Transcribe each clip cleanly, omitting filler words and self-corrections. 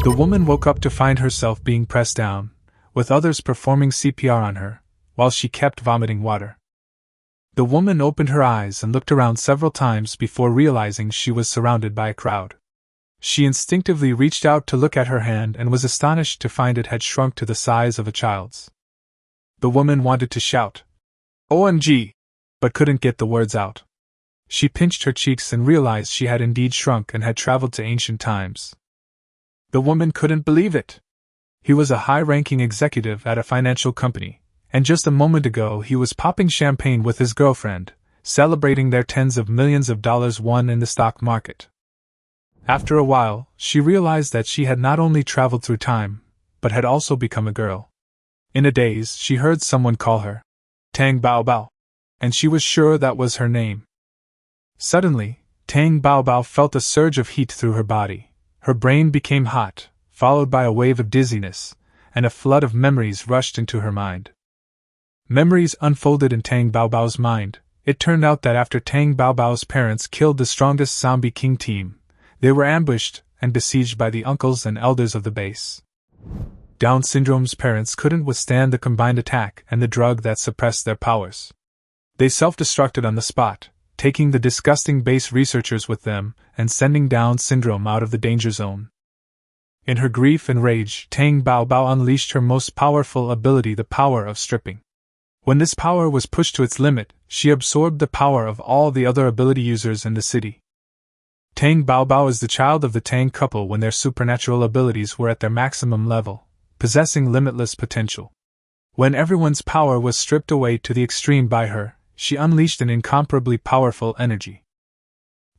The woman woke up to find herself being pressed down, with others performing CPR on her, while she kept vomiting water. The woman opened her eyes and looked around several times before realizing she was surrounded by a crowd. She instinctively reached out to look at her hand and was astonished to find it had shrunk to the size of a child's. The woman wanted to shout, "OMG!" but couldn't get the words out. She pinched her cheeks and realized she had indeed shrunk and had traveled to ancient times. The woman couldn't believe it. He was a high-ranking executive at a financial company, and just a moment ago he was popping champagne with his girlfriend, celebrating their tens of millions of dollars won in the stock market. After a while, she realized that she had not only traveled through time, but had also become a girl. In a daze, she heard someone call her Tang Bao Bao, and she was sure that was her name. Suddenly, Tang Bao Bao felt a surge of heat through her body. Her brain became hot, followed by a wave of dizziness, and a flood of memories rushed into her mind. Memories unfolded in Tang Bao Bao's mind. It turned out that after Tang Bao Bao's parents killed the strongest zombie king team, they were ambushed and besieged by the uncles and elders of the base. Down syndrome's parents couldn't withstand the combined attack and the drug that suppressed their powers. They self-destructed on the spot, taking the disgusting base researchers with them and sending Down syndrome out of the danger zone. In her grief and rage, Tang Bao Bao unleashed her most powerful ability, the power of stripping. When this power was pushed to its limit, she absorbed the power of all the other ability users in the city. Tang Bao Bao is the child of the Tang couple when their supernatural abilities were at their maximum level, possessing limitless potential. When everyone's power was stripped away to the extreme by her, she unleashed an incomparably powerful energy.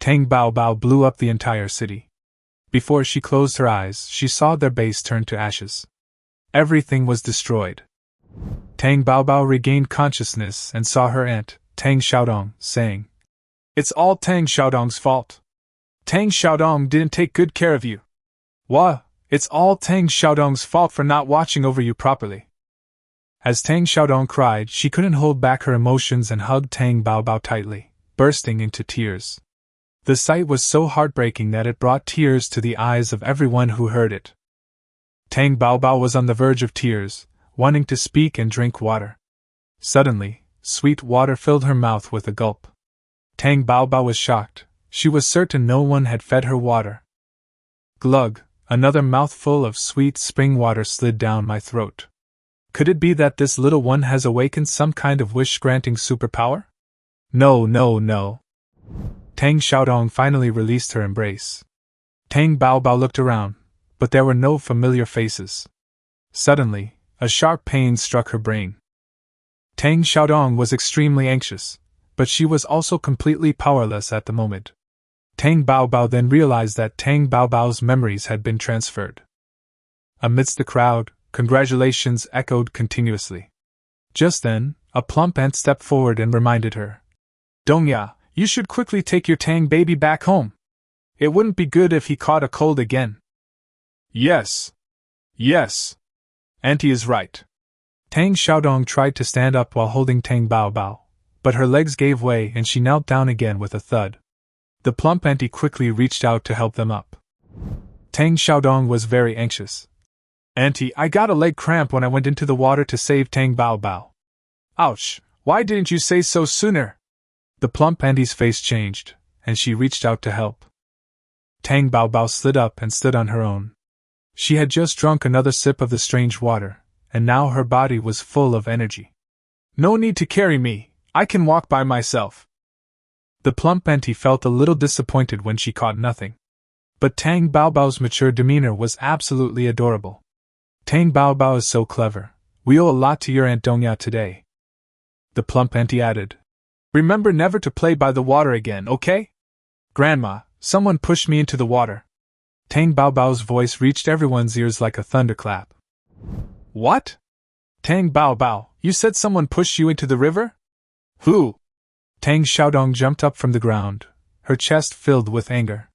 Tang Bao Bao blew up the entire city. Before she closed her eyes, she saw their base turn to ashes. Everything was destroyed. Tang Bao Bao regained consciousness and saw her aunt, Tang Xiaodong, saying, "It's all Tang Xiaodong's fault. Tang Xiaodong didn't take good care of you. Wah, it's all Tang Xiaodong's fault for not watching over you properly." As Tang Xiaodong cried, she couldn't hold back her emotions and hugged Tang Bao Bao tightly, bursting into tears. The sight was so heartbreaking that it brought tears to the eyes of everyone who heard it. Tang Bao Bao was on the verge of tears, wanting to speak and drink water. Suddenly, sweet water filled her mouth with a gulp. Tang Bao Bao was shocked. She was certain no one had fed her water. Glug, another mouthful of sweet spring water slid down my throat. Could it be that this little one has awakened some kind of wish-granting superpower? No, no, no. Tang Xiaodong finally released her embrace. Tang Bao Bao looked around, but there were no familiar faces. Suddenly, a sharp pain struck her brain. Tang Xiaodong was extremely anxious, but she was also completely powerless at the moment. Tang Bao Bao then realized that Tang Bao Bao's memories had been transferred. Amidst the crowd, congratulations echoed continuously. Just then, a plump ant stepped forward and reminded her, "Dongya, you should quickly take your Tang baby back home. It wouldn't be good if he caught a cold again." "Yes. Yes. Auntie is right." Tang Xiaodong tried to stand up while holding Tang Bao Bao, but her legs gave way and she knelt down again with a thud. The plump auntie quickly reached out to help them up. Tang Xiaodong was very anxious. "Auntie, I got a leg cramp when I went into the water to save Tang Bao Bao." "Ouch, why didn't you say so sooner?" The plump auntie's face changed, and she reached out to help. Tang Bao Bao slid up and stood on her own. She had just drunk another sip of the strange water, and now her body was full of energy. "No need to carry me, I can walk by myself." The plump auntie felt a little disappointed when she caught nothing. But Tang Bao Bao's mature demeanor was absolutely adorable. "Tang Bao Bao is so clever. We owe a lot to your Aunt Dongya today." The plump auntie added, "Remember never to play by the water again, okay? Grandma, someone pushed me into the water." Tang Bao Bao's voice reached everyone's ears like a thunderclap. "What? Tang Bao Bao, you said someone pushed you into the river? Who?" Tang Xiaodong jumped up from the ground, her chest filled with anger.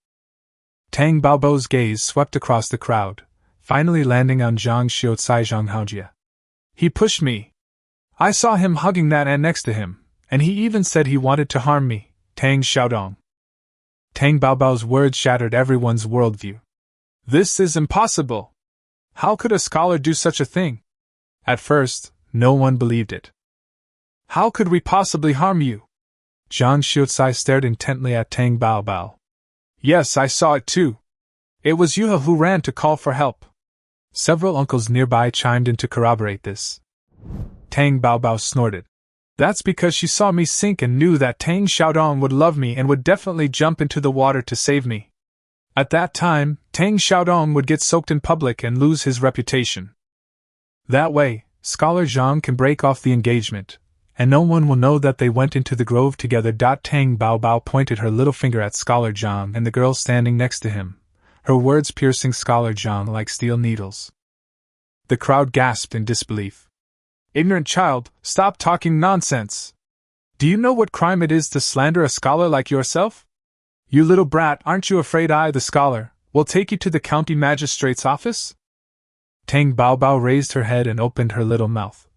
Tang Bao Bao's gaze swept across the crowd, finally landing on Zhang Xiucai Zhang Haojia. "He pushed me. I saw him hugging that ant next to him, and he even said he wanted to harm me." Tang Xiaodong. Tang Bao Bao's words shattered everyone's worldview. This is impossible! How could a scholar do such a thing? At first, no one believed it. How could we possibly harm you? Zhang Xiucai stared intently at Tang Baobao. Yes, I saw it too. It was Yuha who ran to call for help. Several uncles nearby chimed in to corroborate this. Tang Baobao snorted. That's because she saw me sink and knew that Tang Xiaodong would love me and would definitely jump into the water to save me. At that time, Tang Xiaodong would get soaked in public and lose his reputation. That way, Scholar Zhang can break off the engagement, and no one will know that they went into the grove together. Tang Baobao pointed her little finger at Scholar Zhang and the girl standing next to him, her words piercing Scholar Zhang like steel needles. The crowd gasped in disbelief. Ignorant child, stop talking nonsense! Do you know what crime it is to slander a scholar like yourself? You little brat, aren't you afraid I, the scholar, will take you to the county magistrate's office? Tang Baobao raised her head and opened her little mouth.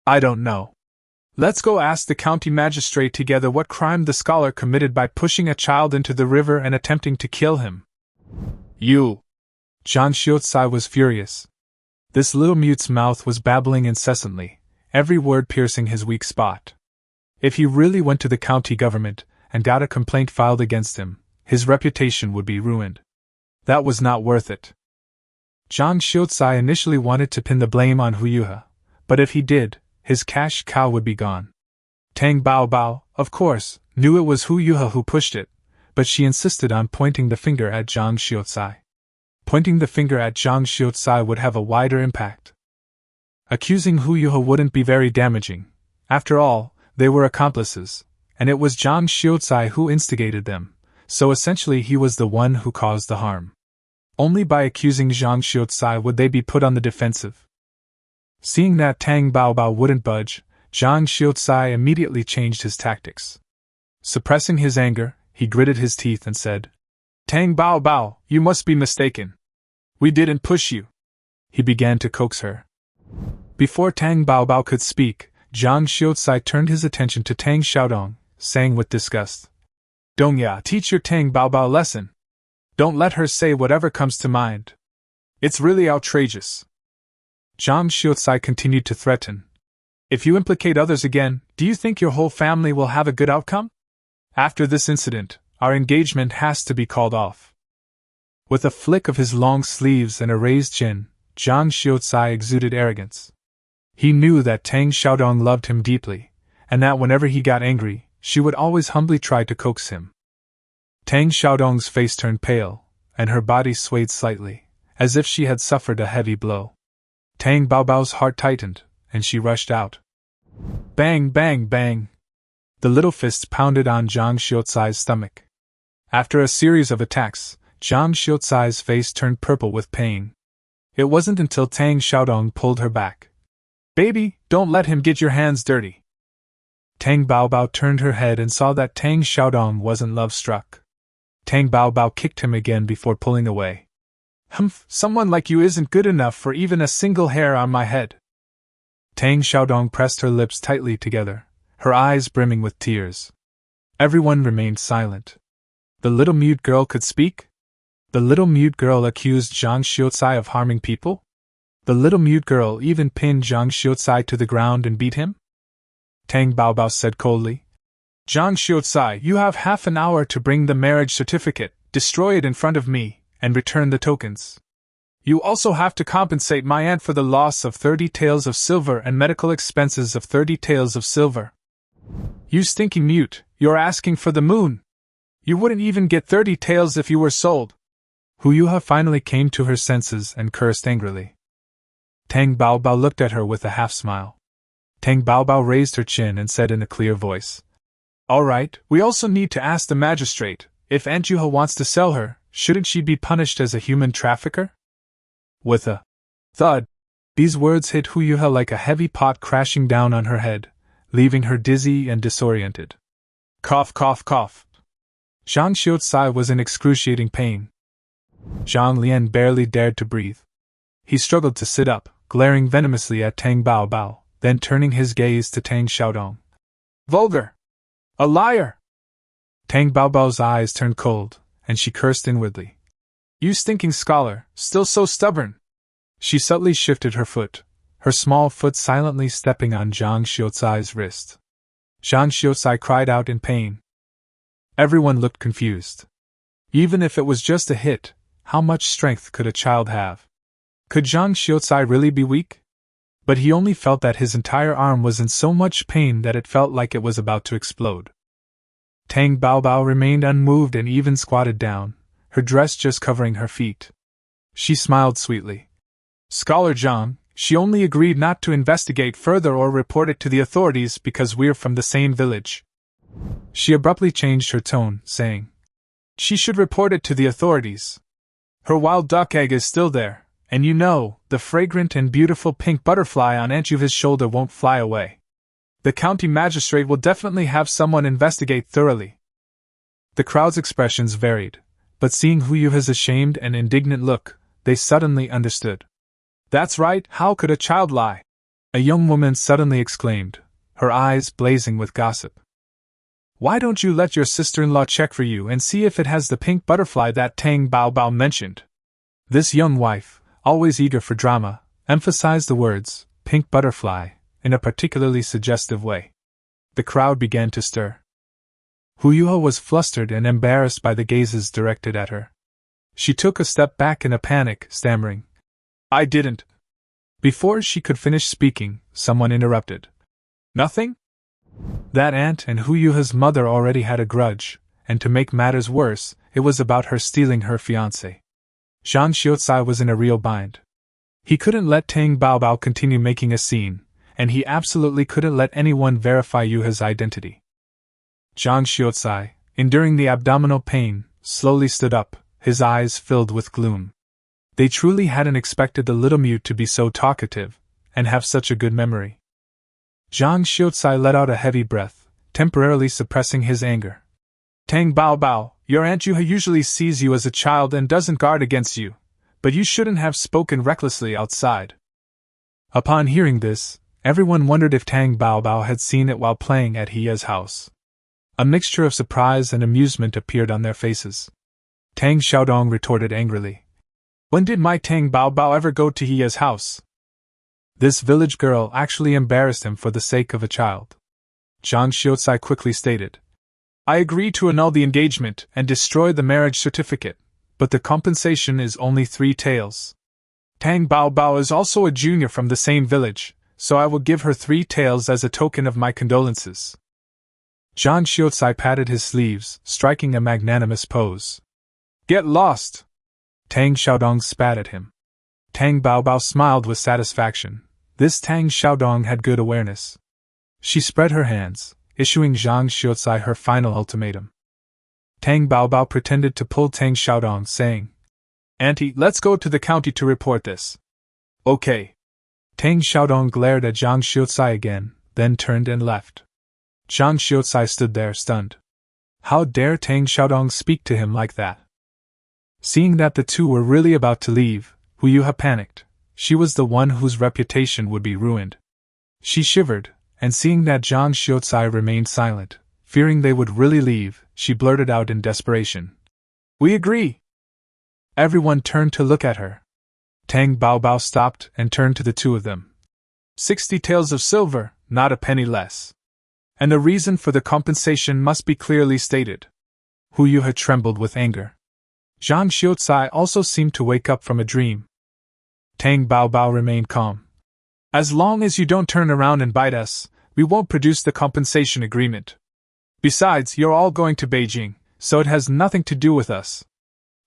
I don't know. Let's go ask the county magistrate together what crime the scholar committed by pushing a child into the river and attempting to kill him. You! Zhang Xiucai was furious. This little mute's mouth was babbling incessantly, every word piercing his weak spot. If he really went to the county government and got a complaint filed against him, his reputation would be ruined. That was not worth it. Zhang Xiucai initially wanted to pin the blame on Hu Yuha, but if he did, his cash cow would be gone. Tang Baobao, of course, knew it was Hu Yuha who pushed it, but she insisted on pointing the finger at Zhang Xiucai. Pointing the finger at Zhang Xiucai would have a wider impact. Accusing Hu Yuha wouldn't be very damaging. After all, they were accomplices, and it was Zhang Xiucai who instigated them, so essentially he was the one who caused the harm. Only by accusing Zhang Xiucai would they be put on the defensive. Seeing that Tang Baobao wouldn't budge, Zhang Xiucai immediately changed his tactics. Suppressing his anger, he gritted his teeth and said, Tang Baobao, you must be mistaken. We didn't push you. He began to coax her. Before Tang Baobao could speak, Zhang Xiucai turned his attention to Tang Xiaodong, saying with disgust, Dongya, teach your Tang Baobao a lesson. Don't let her say whatever comes to mind. It's really outrageous. Zhang Xiucai continued to threaten. If you implicate others again, do you think your whole family will have a good outcome? After this incident, our engagement has to be called off. With a flick of his long sleeves and a raised chin, Zhang Xiucai exuded arrogance. He knew that Tang Xiaodong loved him deeply, and that whenever he got angry, she would always humbly try to coax him. Tang Xiaodong's face turned pale, and her body swayed slightly, as if she had suffered a heavy blow. Tang Baobao's heart tightened, and she rushed out. Bang, bang, bang! The little fists pounded on Zhang Xiucai's stomach. After a series of attacks, Zhang Xiucai's face turned purple with pain. It wasn't until Tang Xiaodong pulled her back. Baby, don't let him get your hands dirty. Tang Baobao turned her head and saw that Tang Xiaodong wasn't love-struck. Tang Baobao kicked him again before pulling away. Humph, someone like you isn't good enough for even a single hair on my head. Tang Xiaodong pressed her lips tightly together, her eyes brimming with tears. Everyone remained silent. The little mute girl could speak? The little mute girl accused Zhang Xiucai of harming people? The little mute girl even pinned Zhang Xiucai to the ground and beat him? Tang Baobao said coldly. Zhang Xiucai, you have half an hour to bring the marriage certificate, destroy it in front of me, and return the tokens. You also have to compensate my aunt for the loss of 30 taels of silver and medical expenses of 30 taels of silver. You stinky mute, you're asking for the moon. You wouldn't even get 30 taels if you were sold. Hu Yuha finally came to her senses and cursed angrily. Tang Baobao looked at her with a half-smile. Tang Baobao raised her chin and said in a clear voice, All right, we also need to ask the magistrate, if Aunt Yuha wants to sell her, shouldn't she be punished as a human trafficker? With a thud, these words hit Hu Yuha like a heavy pot crashing down on her head, leaving her dizzy and disoriented. Cough, cough, cough. Zhang Xiucai was in excruciating pain. Zhang Lian barely dared to breathe. He struggled to sit up, glaring venomously at Tang Baobao, then turning his gaze to Tang Xiaodong. Vulgar! A liar! Tang Baobao's eyes turned cold, and she cursed inwardly. You stinking scholar, still so stubborn! She subtly shifted her foot, her small foot silently stepping on Zhang Xiucai's wrist. Zhang Xiucai cried out in pain. Everyone looked confused. Even if it was just a hit, how much strength could a child have? Could Zhang Xiucai really be weak? But he only felt that his entire arm was in so much pain that it felt like it was about to explode. Tang Baobao remained unmoved and even squatted down, her dress just covering her feet. She smiled sweetly. Scholar Zhang, she only agreed not to investigate further or report it to the authorities because we're from the same village. She abruptly changed her tone, saying, she should report it to the authorities. Her wild duck egg is still there, and you know, the fragrant and beautiful pink butterfly on Aunt Yuva's shoulder won't fly away. The county magistrate will definitely have someone investigate thoroughly. The crowd's expressions varied, but seeing Hu Yuha's ashamed and indignant look, they suddenly understood. That's right, how could a child lie? A young woman suddenly exclaimed, her eyes blazing with gossip. Why don't you let your sister-in-law check for you and see if it has the pink butterfly that Tang Baobao mentioned? This young wife, always eager for drama, emphasized the words, pink butterfly, in a particularly suggestive way. The crowd began to stir. Hu Yuha was flustered and embarrassed by the gazes directed at her. She took a step back in a panic, stammering, I didn't. Before she could finish speaking, someone interrupted. Nothing? That aunt and Hu Yuha's mother already had a grudge, and to make matters worse, it was about her stealing her fiancé. Zhang Xiucai was in a real bind. He couldn't let Tang Baobao continue making a scene, and he absolutely couldn't let anyone verify Yuha's identity. Zhang Xiucai, enduring the abdominal pain, slowly stood up, his eyes filled with gloom. They truly hadn't expected the little mute to be so talkative, and have such a good memory. Zhang Xiucai let out a heavy breath, temporarily suppressing his anger. Tang Baobao, your Aunt Yuha usually sees you as a child and doesn't guard against you, but you shouldn't have spoken recklessly outside. Upon hearing this, everyone wondered if Tang Baobao had seen it while playing at Hiya's house. A mixture of surprise and amusement appeared on their faces. Tang Xiaodong retorted angrily. When did my Tang Baobao ever go to Hiya's house? This village girl actually embarrassed him for the sake of a child. Zhang Xiucai quickly stated, I agree to annul the engagement and destroy the marriage certificate, but the compensation is only 3 taels. Tang Baobao is also a junior from the same village, so I will give her 3 taels as a token of my condolences. Zhang Xiucai patted his sleeves, striking a magnanimous pose. Get lost! Tang Xiaodong spat at him. Tang Baobao smiled with satisfaction. This Tang Xiaodong had good awareness. She spread her hands, issuing Zhang Xiucai her final ultimatum. Tang Baobao pretended to pull Tang Xiaodong, saying, Auntie, let's go to the county to report this. Okay. Tang Xiaodong glared at Zhang Xiucai again, then turned and left. Zhang Xiucai stood there stunned. How dare Tang Xiaodong speak to him like that? Seeing that the two were really about to leave, Hu Yuha panicked. She was the one whose reputation would be ruined. She shivered, and seeing that Zhang Xiucai remained silent, fearing they would really leave, she blurted out in desperation. We agree! Everyone turned to look at her. Tang Baobao stopped and turned to the two of them. 60 taels of silver, not a penny less. And the reason for the compensation must be clearly stated. Hu Yuha trembled with anger. Zhang Xiucai also seemed to wake up from a dream. Tang Baobao remained calm. As long as you don't turn around and bite us, we won't produce the compensation agreement. Besides, you're all going to Beijing, so it has nothing to do with us.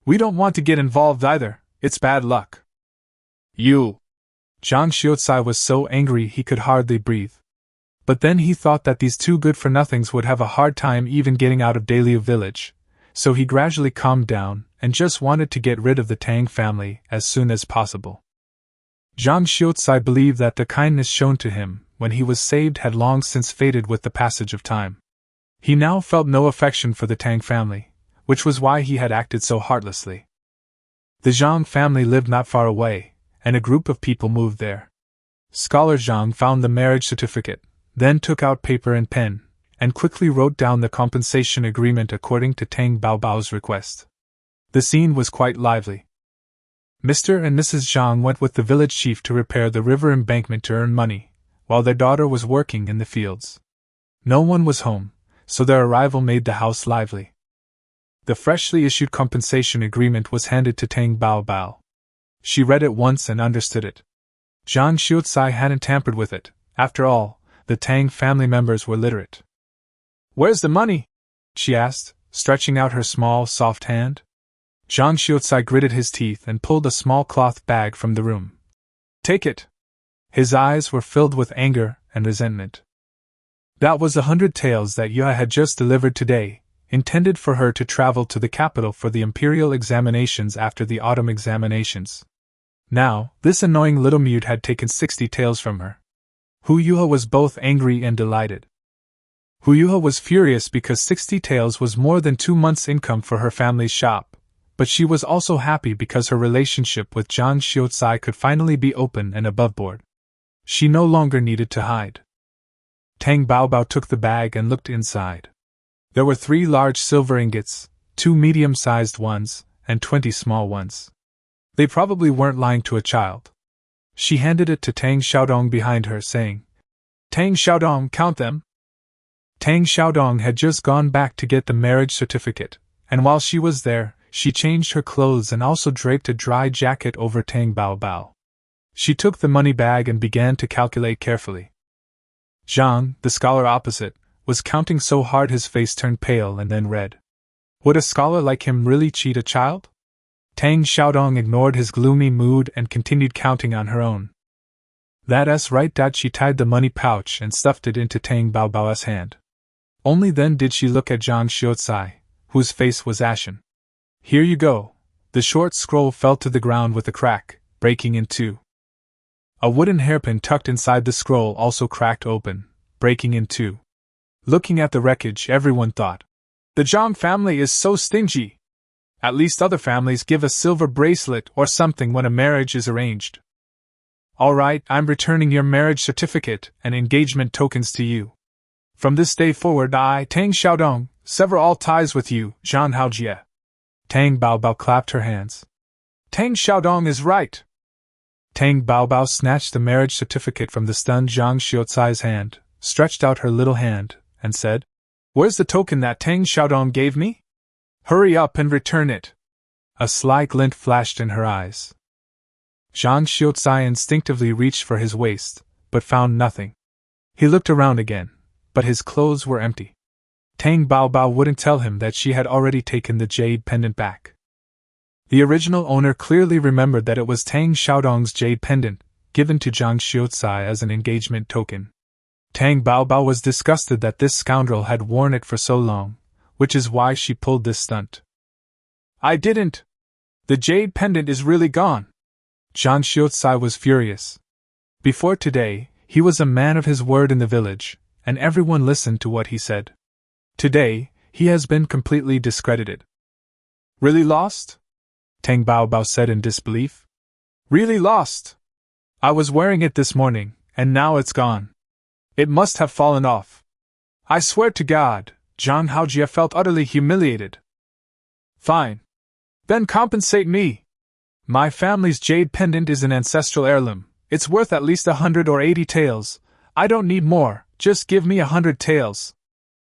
We don't want to get involved either, it's bad luck. You! Zhang Xiucai was so angry he could hardly breathe. But then he thought that these two good-for-nothings would have a hard time even getting out of Daliu village, so he gradually calmed down and just wanted to get rid of the Tang family as soon as possible. Zhang Xiucai believed that the kindness shown to him when he was saved had long since faded with the passage of time. He now felt no affection for the Tang family, which was why he had acted so heartlessly. The Zhang family lived not far away, and a group of people moved there. Scholar Zhang found the marriage certificate, then took out paper and pen, and quickly wrote down the compensation agreement according to Tang Baobao's request. The scene was quite lively. Mr. and Mrs. Zhang went with the village chief to repair the river embankment to earn money, while their daughter was working in the fields. No one was home, so their arrival made the house lively. The freshly issued compensation agreement was handed to Tang Baobao. She read it once and understood it. Zhang Xiucai hadn't tampered with it. After all, the Tang family members were literate. "Where's the money?" she asked, stretching out her small, soft hand. Zhang Xiucai gritted his teeth and pulled a small cloth bag from the room. "Take it." His eyes were filled with anger and resentment. That was 100 taels that Yue had just delivered today, intended for her to travel to the capital for the imperial examinations after the autumn examinations. Now, this annoying little mute had taken 60 taels from her. Hu Yuhe was both angry and delighted. Hu Yuhe was furious because 60 taels was more than 2 months' income for her family's shop, but she was also happy because her relationship with Zhang Xiucai could finally be open and aboveboard. She no longer needed to hide. Tang Baobao took the bag and looked inside. There were 3 large silver ingots, 2 medium-sized ones, and 20 small ones. They probably weren't lying to a child. She handed it to Tang Xiaodong behind her, saying, "Tang Xiaodong, count them." Tang Xiaodong had just gone back to get the marriage certificate, and while she was there, she changed her clothes and also draped a dry jacket over Tang Baobao. She took the money bag and began to calculate carefully. Zhang, the scholar opposite, was counting so hard his face turned pale and then red. Would a scholar like him really cheat a child? Tang Xiaodong ignored his gloomy mood and continued counting on her own. That's right. She tied the money pouch and stuffed it into Tang Baobao's hand. Only then did she look at Zhang Xiucai, whose face was ashen. "Here you go." The short scroll fell to the ground with a crack, breaking in two. A wooden hairpin tucked inside the scroll also cracked open, breaking in two. Looking at the wreckage, everyone thought, "The Zhang family is so stingy. At least other families give a silver bracelet or something when a marriage is arranged." "All right, I'm returning your marriage certificate and engagement tokens to you. From this day forward I, Tang Xiaodong, sever all ties with you, Zhang Haojie." Tang Baobao clapped her hands. "Tang Xiaodong is right." Tang Baobao snatched the marriage certificate from the stunned Zhang Xiucai's hand, stretched out her little hand, and said, "Where's the token that Tang Xiaodong gave me? Hurry up and return it." A sly glint flashed in her eyes. Zhang Xiucai instinctively reached for his waist, but found nothing. He looked around again, but his clothes were empty. Tang Baobao wouldn't tell him that she had already taken the jade pendant back. The original owner clearly remembered that it was Tang Xiaodong's jade pendant, given to Zhang Xiucai as an engagement token. Tang Baobao was disgusted that this scoundrel had worn it for so long, which is why she pulled this stunt. "I didn't! The jade pendant is really gone!" Zhang Xiucai was furious. Before today, he was a man of his word in the village, and everyone listened to what he said. Today, he has been completely discredited. "Really lost?" Tang Baobao said in disbelief. "Really lost. I was wearing it this morning, and now it's gone. It must have fallen off. I swear to God," Zhang Haojie felt utterly humiliated. "Fine. Then compensate me. My family's jade pendant is an ancestral heirloom. It's worth at least 100 or 80 taels. I don't need more, just give me 100 taels."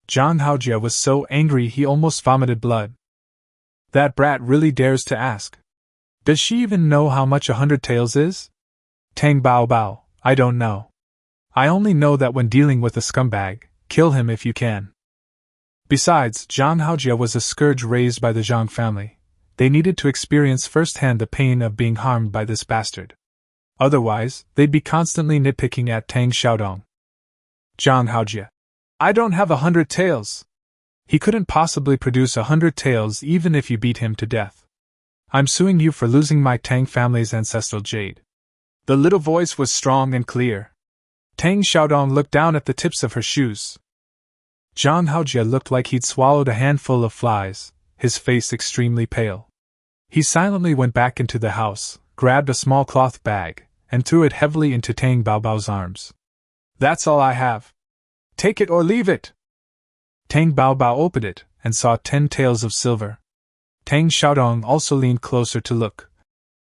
Zhang Haojie was so angry he almost vomited blood. That brat really dares to ask. Does she even know how much 100 taels is? Tang Baobao, I don't know. I only know that when dealing with a scumbag, kill him if you can. Besides, Zhang Haojie was a scourge raised by the Zhang family. They needed to experience firsthand the pain of being harmed by this bastard. Otherwise, they'd be constantly nitpicking at Tang Xiaodong. Zhang Haojie. I don't have 100 taels. He couldn't possibly produce 100 taels even if you beat him to death. I'm suing you for losing my Tang family's ancestral jade. The little voice was strong and clear. Tang Xiaodong looked down at the tips of her shoes. Zhang Haojie looked like he'd swallowed a handful of flies, his face extremely pale. He silently went back into the house, grabbed a small cloth bag, and threw it heavily into Tang Baobao's arms. That's all I have. Take it or leave it. Tang Baobao opened it, and saw 10 taels of silver. Tang Xiaodong also leaned closer to look.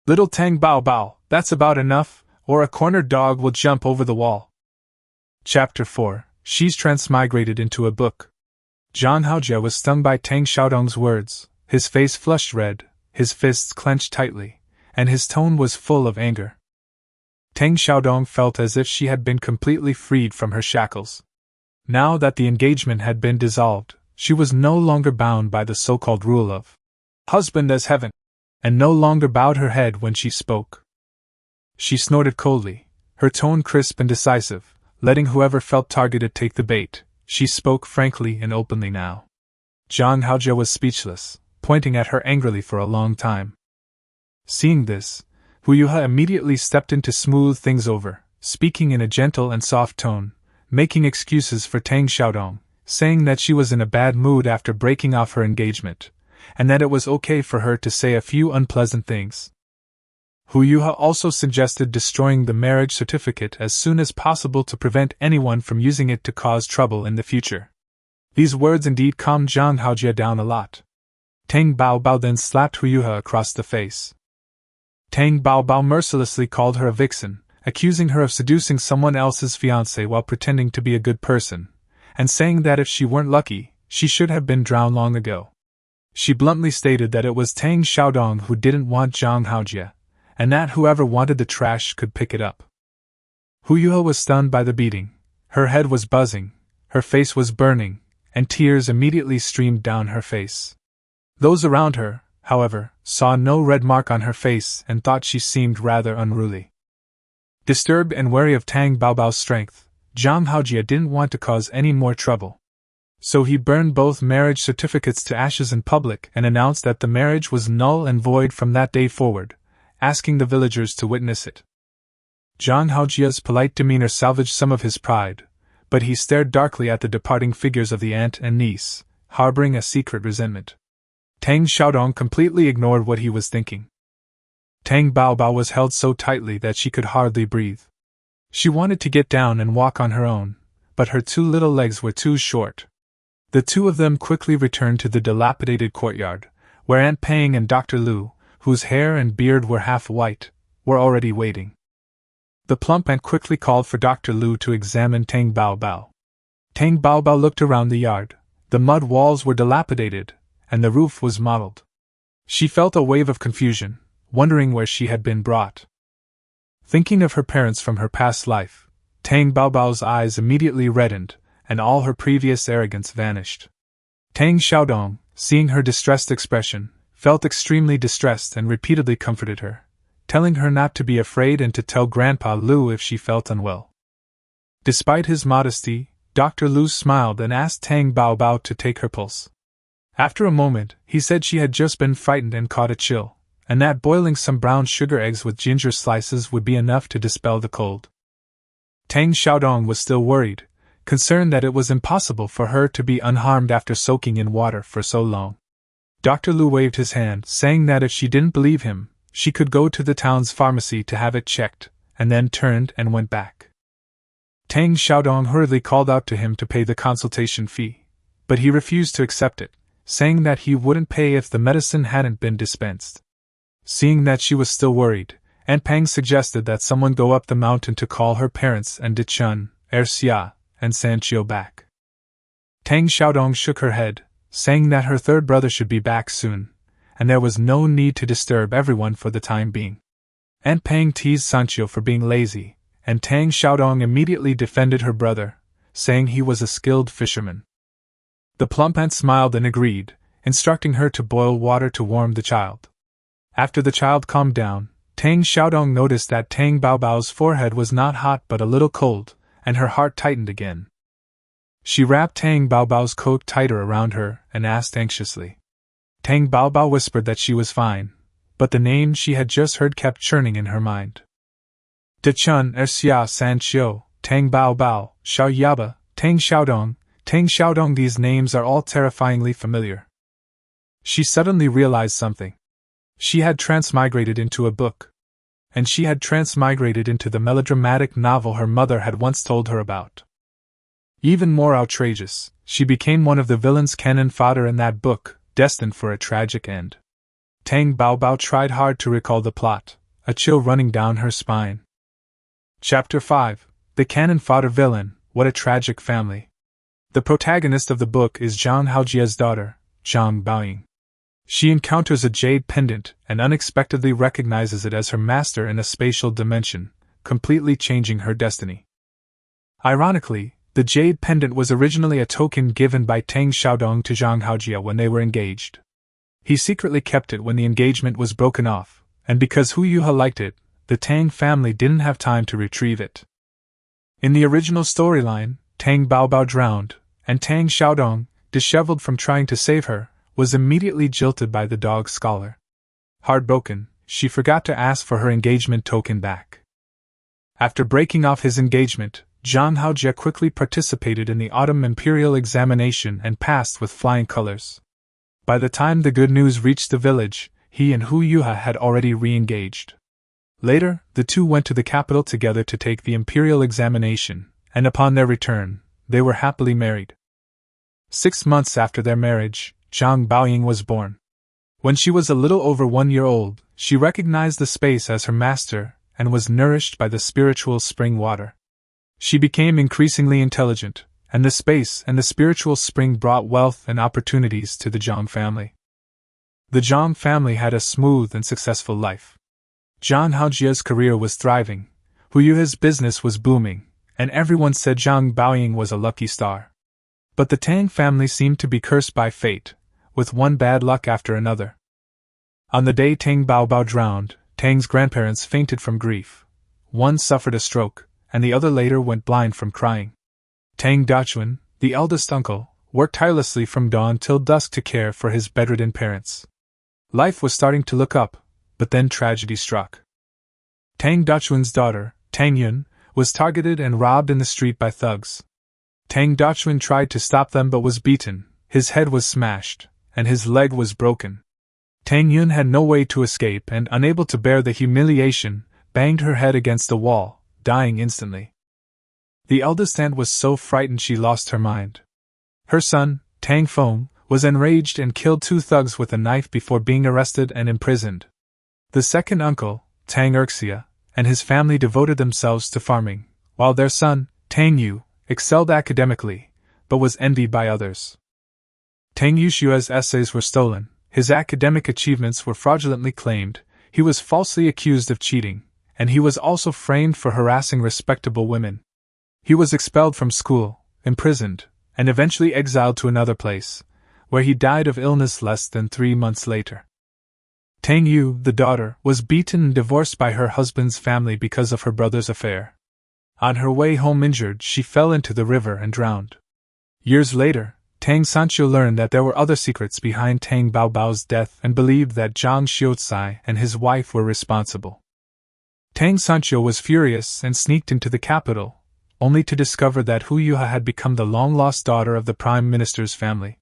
Little Tang Bao Bao, that's about enough, or a cornered dog will jump over the wall. Chapter 4. She's transmigrated into a book. Zhang Haojia was stung by Tang Xiaodong's words, his face flushed red, his fists clenched tightly, and his tone was full of anger. Tang Xiaodong felt as if she had been completely freed from her shackles. Now that the engagement had been dissolved, she was no longer bound by the so-called rule of husband as heaven, and no longer bowed her head when she spoke. She snorted coldly, her tone crisp and decisive, letting whoever felt targeted take the bait. She spoke frankly and openly now. Zhang Haojia was speechless, pointing at her angrily for a long time. Seeing this, Hu Yuha immediately stepped in to smooth things over, speaking in a gentle and soft tone, making excuses for Tang Xiaodong, saying that she was in a bad mood after breaking off her engagement, and that it was okay for her to say a few unpleasant things. Hu Yuha also suggested destroying the marriage certificate as soon as possible to prevent anyone from using it to cause trouble in the future. These words indeed calmed Zhang Haojia down a lot. Tang Bao Bao then slapped Hu Yuha across the face. Tang Bao Bao mercilessly called her a vixen, accusing her of seducing someone else's fiancé while pretending to be a good person, and saying that if she weren't lucky, she should have been drowned long ago. She bluntly stated that it was Tang Xiaodong who didn't want Zhang Haojia, and that whoever wanted the trash could pick it up. Hu Yuha was stunned by the beating, her head was buzzing, her face was burning, and tears immediately streamed down her face. Those around her, however, saw no red mark on her face and thought she seemed rather unruly. Disturbed and wary of Tang Bao Bao's strength, Zhang Haojia didn't want to cause any more trouble. So he burned both marriage certificates to ashes in public and announced that the marriage was null and void from that day forward, asking the villagers to witness it. Zhang Haojia's polite demeanor salvaged some of his pride, but he stared darkly at the departing figures of the aunt and niece, harboring a secret resentment. Tang Xiaodong completely ignored what he was thinking. Tang Bao Bao was held so tightly that she could hardly breathe. She wanted to get down and walk on her own, but her two little legs were too short. The two of them quickly returned to the dilapidated courtyard, where Aunt Pang and Dr. Lu, whose hair and beard were half white, were already waiting. The plump aunt quickly called for Dr. Lu to examine Tang Bao Bao. Tang Bao Bao looked around the yard. The mud walls were dilapidated, and the roof was mottled. She felt a wave of confusion, wondering where she had been brought. Thinking of her parents from her past life, Tang Bao Bao's eyes immediately reddened, and all her previous arrogance vanished. Tang Xiaodong, seeing her distressed expression, felt extremely distressed and repeatedly comforted her, telling her not to be afraid and to tell Grandpa Lu if she felt unwell. Despite his modesty, Dr. Lu smiled and asked Tang Bao Bao to take her pulse. After a moment, he said she had just been frightened and caught a chill, and that boiling some brown sugar eggs with ginger slices would be enough to dispel the cold. Tang Xiaodong was still worried, concerned that it was impossible for her to be unharmed after soaking in water for so long. Dr. Lu waved his hand, saying that if she didn't believe him, she could go to the town's pharmacy to have it checked, and then turned and went back. Tang Xiaodong hurriedly called out to him to pay the consultation fee, but he refused to accept it, saying that he wouldn't pay if the medicine hadn't been dispensed. Seeing that she was still worried, Aunt Pang suggested that someone go up the mountain to call her parents and Dichun, Erxia, and Sanchio back. Tang Xiaodong shook her head, saying that her third brother should be back soon, and there was no need to disturb everyone for the time being. Aunt Pang teased Sanchio for being lazy, and Tang Xiaodong immediately defended her brother, saying he was a skilled fisherman. The plump aunt smiled and agreed, instructing her to boil water to warm the child. After the child calmed down, Tang Xiaodong noticed that Tang Bao Bao's forehead was not hot but a little cold, and her heart tightened again. She wrapped Tang Bao Bao's coat tighter around her and asked anxiously. Tang Bao Bao whispered that she was fine, but the name she had just heard kept churning in her mind. Dichun, Erxia, Sanchio, Tang Bao Bao, Xiao Yaba, Tang Xiaodong, these names are all terrifyingly familiar. She suddenly realized something. She had transmigrated into a book. And she had transmigrated into the melodramatic novel her mother had once told her about. Even more outrageous, she became one of the villains cannon fodder in that book, destined for a tragic end. Tang Baobao tried hard to recall the plot, a chill running down her spine. Chapter 5: The Cannon Fodder Villain, What a Tragic Family. The protagonist of the book is Zhang Haojia's daughter, Zhang Baoying. She encounters a jade pendant and unexpectedly recognizes it as her master in a spatial dimension, completely changing her destiny. Ironically, the jade pendant was originally a token given by Tang Xiaodong to Zhang Haojia when they were engaged. He secretly kept it when the engagement was broken off, and because Hu Yuha liked it, the Tang family didn't have time to retrieve it. In the original storyline, Tang Baobao drowned, and Tang Xiaodong, disheveled from trying to save her, was immediately jilted by the dog scholar. Heartbroken, she forgot to ask for her engagement token back. After breaking off his engagement, Zhang Haojia quickly participated in the autumn imperial examination and passed with flying colors. By the time the good news reached the village, he and Hu Yuha had already re-engaged. Later, the two went to the capital together to take the imperial examination, and upon their return, they were happily married. 6 months after their marriage, Zhang Baoying was born. When she was a little over 1 year old, she recognized the space as her master and was nourished by the spiritual spring water. She became increasingly intelligent, and the space and the spiritual spring brought wealth and opportunities to the Zhang family. The Zhang family had a smooth and successful life. Zhang Haojia's career was thriving, Hu Yuha's business was booming, and everyone said Zhang Baoying was a lucky star. But the Tang family seemed to be cursed by fate, with one bad luck after another. On the day Tang Baobao drowned, Tang's grandparents fainted from grief. One suffered a stroke, and the other later went blind from crying. Tang Dachuan, the eldest uncle, worked tirelessly from dawn till dusk to care for his bedridden parents. Life was starting to look up, but then tragedy struck. Tang Dachuan's daughter, Tang Yun, was targeted and robbed in the street by thugs. Tang Dachuan tried to stop them but was beaten, his head was smashed, and his leg was broken. Tang Yun had no way to escape and, unable to bear the humiliation, banged her head against the wall, dying instantly. The eldest aunt was so frightened she lost her mind. Her son, Tang Feng, was enraged and killed 2 thugs with a knife before being arrested and imprisoned. The second uncle, Tang Erxia, and his family devoted themselves to farming, while their son, Tang Yu, excelled academically, but was envied by others. Tang Yushua's essays were stolen, his academic achievements were fraudulently claimed, he was falsely accused of cheating, and he was also framed for harassing respectable women. He was expelled from school, imprisoned, and eventually exiled to another place, where he died of illness less than 3 months later. Tang Yu, the daughter, was beaten and divorced by her husband's family because of her brother's affair. On her way home injured, she fell into the river and drowned. Years later, Tang Sancho learned that there were other secrets behind Tang Baobao's death and believed that Zhang Xiucai and his wife were responsible. Tang Sancho was furious and sneaked into the capital, only to discover that Hu Yuha had become the long-lost daughter of the Prime Minister's family.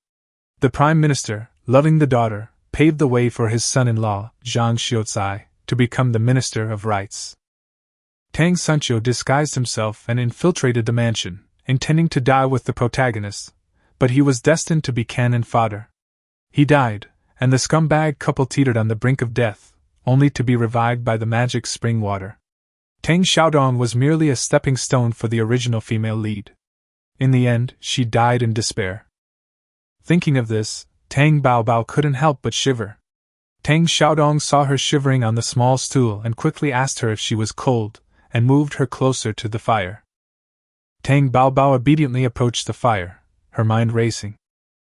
The Prime Minister, loving the daughter, paved the way for his son-in-law, Zhang Xiucai, to become the Minister of Rights. Tang Sancho disguised himself and infiltrated the mansion, intending to die with the protagonist, but he was destined to be cannon fodder. He died, and the scumbag couple teetered on the brink of death, only to be revived by the magic spring water. Tang Xiaodong was merely a stepping stone for the original female lead. In the end, she died in despair. Thinking of this, Tang Baobao couldn't help but shiver. Tang Xiaodong saw her shivering on the small stool and quickly asked her if she was cold, and moved her closer to the fire. Tang Baobao obediently approached the fire, her mind racing.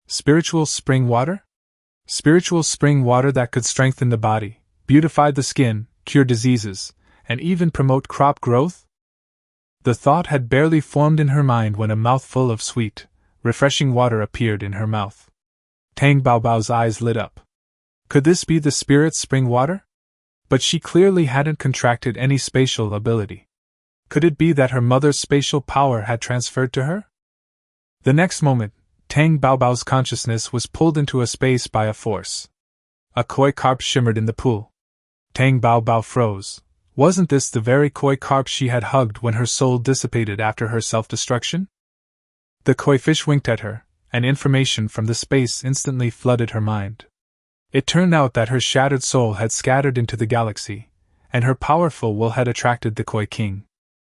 Spiritual spring water? Spiritual spring water that could strengthen the body, beautify the skin, cure diseases, and even promote crop growth? The thought had barely formed in her mind when a mouthful of sweet, refreshing water appeared in her mouth. Tang Baobao's eyes lit up. Could this be the spirit spring water? But she clearly hadn't contracted any spatial ability. Could it be that her mother's spatial power had transferred to her? The next moment, Tang Baobao's consciousness was pulled into a space by a force. A koi carp shimmered in the pool. Tang Baobao froze. Wasn't this the very koi carp she had hugged when her soul dissipated after her self-destruction? The koi fish winked at her, and information from the space instantly flooded her mind. It turned out that her shattered soul had scattered into the galaxy, and her powerful will had attracted the Koi King.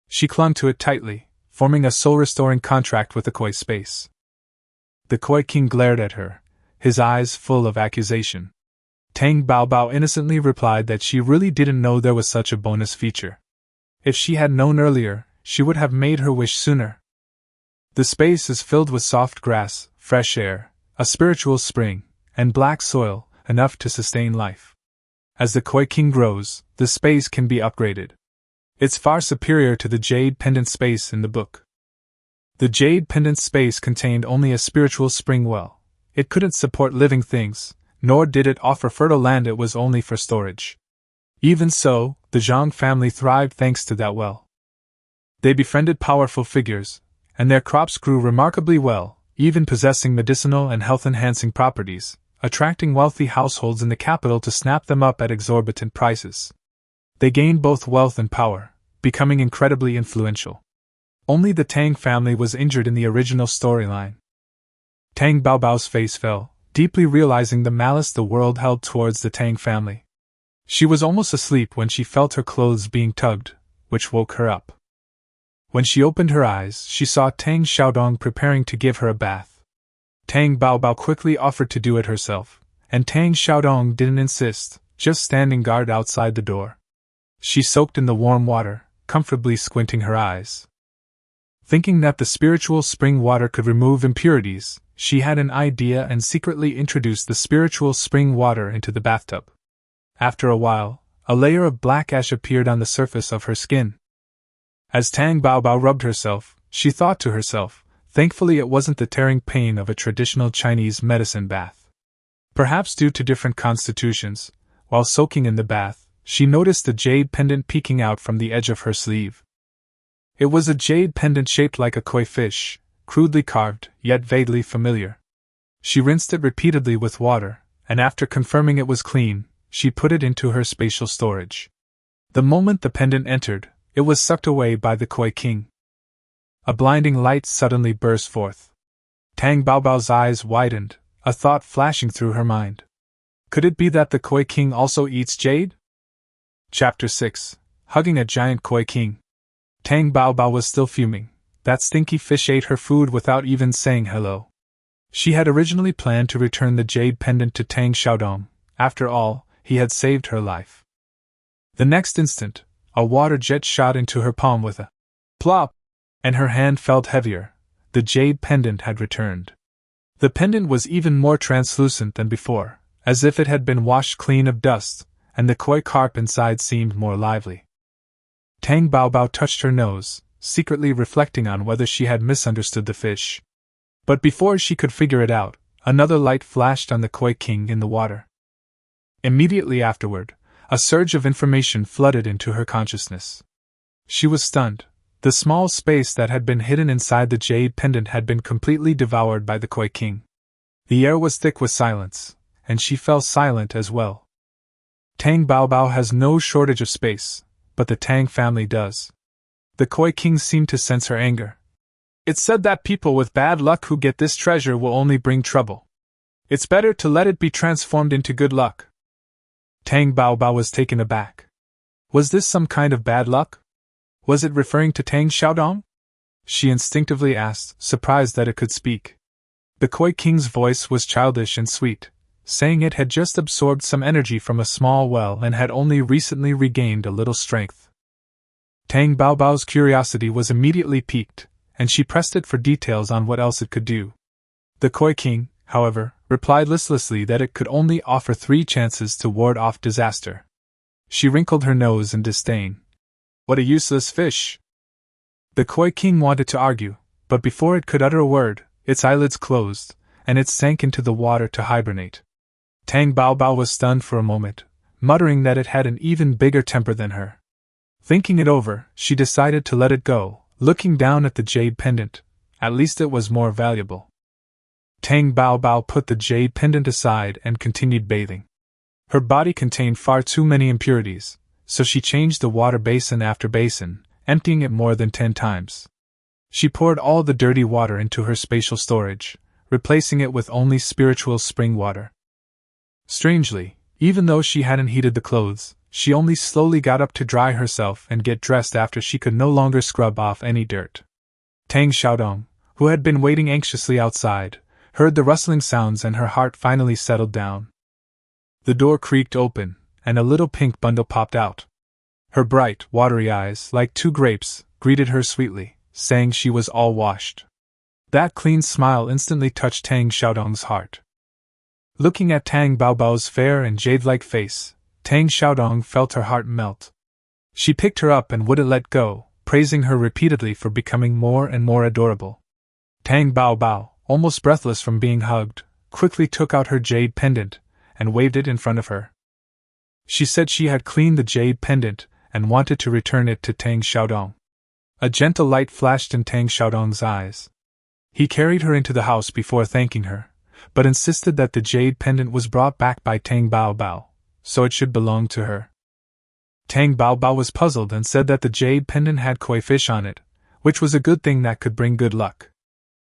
She clung to it tightly, forming a soul-restoring contract with the Koi space. The Koi King glared at her, his eyes full of accusation. Tang Baobao innocently replied that she really didn't know there was such a bonus feature. If she had known earlier, she would have made her wish sooner. The space is filled with soft grass, fresh air, a spiritual spring, and black soil, enough to sustain life. As the Koi King grows, the space can be upgraded. It's far superior to the Jade Pendant space in the book. The Jade Pendant space contained only a spiritual spring well. It couldn't support living things, nor did it offer fertile land. It was only for storage. Even so, the Zhang family thrived thanks to that well. They befriended powerful figures, and their crops grew remarkably well, even possessing medicinal and health-enhancing properties, attracting wealthy households in the capital to snap them up at exorbitant prices. They gained both wealth and power, becoming incredibly influential. Only the Tang family was injured in the original storyline. Tang Baobao's face fell, deeply realizing the malice the world held towards the Tang family. She was almost asleep when she felt her clothes being tugged, which woke her up. When she opened her eyes, she saw Tang Xiaodong preparing to give her a bath. Tang Baobao quickly offered to do it herself, and Tang Xiaodong didn't insist, just standing guard outside the door. She soaked in the warm water, comfortably squinting her eyes. Thinking that the spiritual spring water could remove impurities, she had an idea and secretly introduced the spiritual spring water into the bathtub. After a while, a layer of black ash appeared on the surface of her skin. As Tang Baobao rubbed herself, she thought to herself, thankfully it wasn't the tearing pain of a traditional Chinese medicine bath. Perhaps due to different constitutions, while soaking in the bath, she noticed a jade pendant peeking out from the edge of her sleeve. It was a jade pendant shaped like a koi fish, crudely carved, yet vaguely familiar. She rinsed it repeatedly with water, and after confirming it was clean, she put it into her spatial storage. The moment the pendant entered, it was sucked away by the Koi King. A blinding light suddenly burst forth. Tang Baobao's eyes widened, a thought flashing through her mind. Could it be that the Koi King also eats jade? Chapter 6. Hugging a Giant Koi King. Tang Baobao was still fuming. That stinky fish ate her food without even saying hello. She had originally planned to return the jade pendant to Tang Xiaodong. After all, he had saved her life. The next instant, a water jet shot into her palm with a plop, and her hand felt heavier. The jade pendant had returned. The pendant was even more translucent than before, as if it had been washed clean of dust, and the koi carp inside seemed more lively. Tang Baobao touched her nose, secretly reflecting on whether she had misunderstood the fish. But before she could figure it out, another light flashed on the Koi King in the water. Immediately afterward, a surge of information flooded into her consciousness. She was stunned. The small space that had been hidden inside the jade pendant had been completely devoured by the Koi King. The air was thick with silence, and she fell silent as well. Tang Baobao has no shortage of space, but the Tang family does. The Koi King seemed to sense her anger. It's said that people with bad luck who get this treasure will only bring trouble. It's better to let it be transformed into good luck. Tang Baobao was taken aback. Was this some kind of bad luck? Was it referring to Tang Xiaodong? She instinctively asked, surprised that it could speak. The Koi King's voice was childish and sweet, saying it had just absorbed some energy from a small well and had only recently regained a little strength. Tang Baobao's curiosity was immediately piqued, and she pressed it for details on what else it could do. The Koi King, however, replied listlessly that it could only offer 3 chances to ward off disaster. She wrinkled her nose in disdain. What a useless fish! The Koi King wanted to argue, but before it could utter a word, its eyelids closed, and it sank into the water to hibernate. Tang Baobao was stunned for a moment, muttering that it had an even bigger temper than her. Thinking it over, she decided to let it go, looking down at the jade pendant. At least it was more valuable. Tang Baobao put the jade pendant aside and continued bathing. Her body contained far too many impurities, so she changed the water basin after basin, emptying it more than 10 times. She poured all the dirty water into her spatial storage, replacing it with only spiritual spring water. Strangely, even though she hadn't heated the clothes, she only slowly got up to dry herself and get dressed after she could no longer scrub off any dirt. Tang Xiaodong, who had been waiting anxiously outside, heard the rustling sounds and her heart finally settled down. The door creaked open, and a little pink bundle popped out. Her bright, watery eyes, like two grapes, greeted her sweetly, saying she was all washed. That clean smile instantly touched Tang Xiaodong's heart. Looking at Tang Baobao's fair and jade-like face, Tang Xiaodong felt her heart melt. She picked her up and wouldn't let go, praising her repeatedly for becoming more and more adorable. Tang Baobao, almost breathless from being hugged, quickly took out her jade pendant and waved it in front of her. She said she had cleaned the jade pendant and wanted to return it to Tang Xiaodong. A gentle light flashed in Tang Xiaodong's eyes. He carried her into the house before thanking her, but insisted that the jade pendant was brought back by Tang Baobao, so it should belong to her. Tang Baobao was puzzled and said that the jade pendant had koi fish on it, which was a good thing that could bring good luck.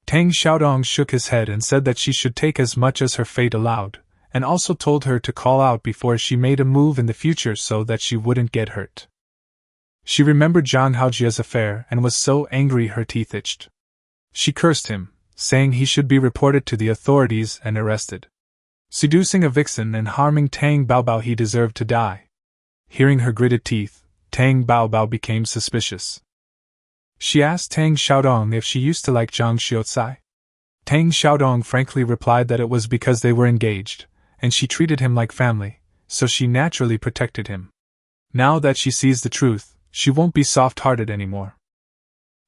Tang Xiaodong shook his head and said that she should take as much as her fate allowed, and also told her to call out before she made a move in the future so that she wouldn't get hurt. She remembered Zhang Haojia's affair and was so angry her teeth itched. She cursed him, saying he should be reported to the authorities and arrested. Seducing a vixen and harming Tang Baobao, he deserved to die. Hearing her gritted teeth, Tang Baobao became suspicious. She asked Tang Xiaodong if she used to like Zhang Xiaocai. Tang Xiaodong frankly replied that it was because they were engaged, and she treated him like family, so she naturally protected him. Now that she sees the truth, she won't be soft-hearted anymore.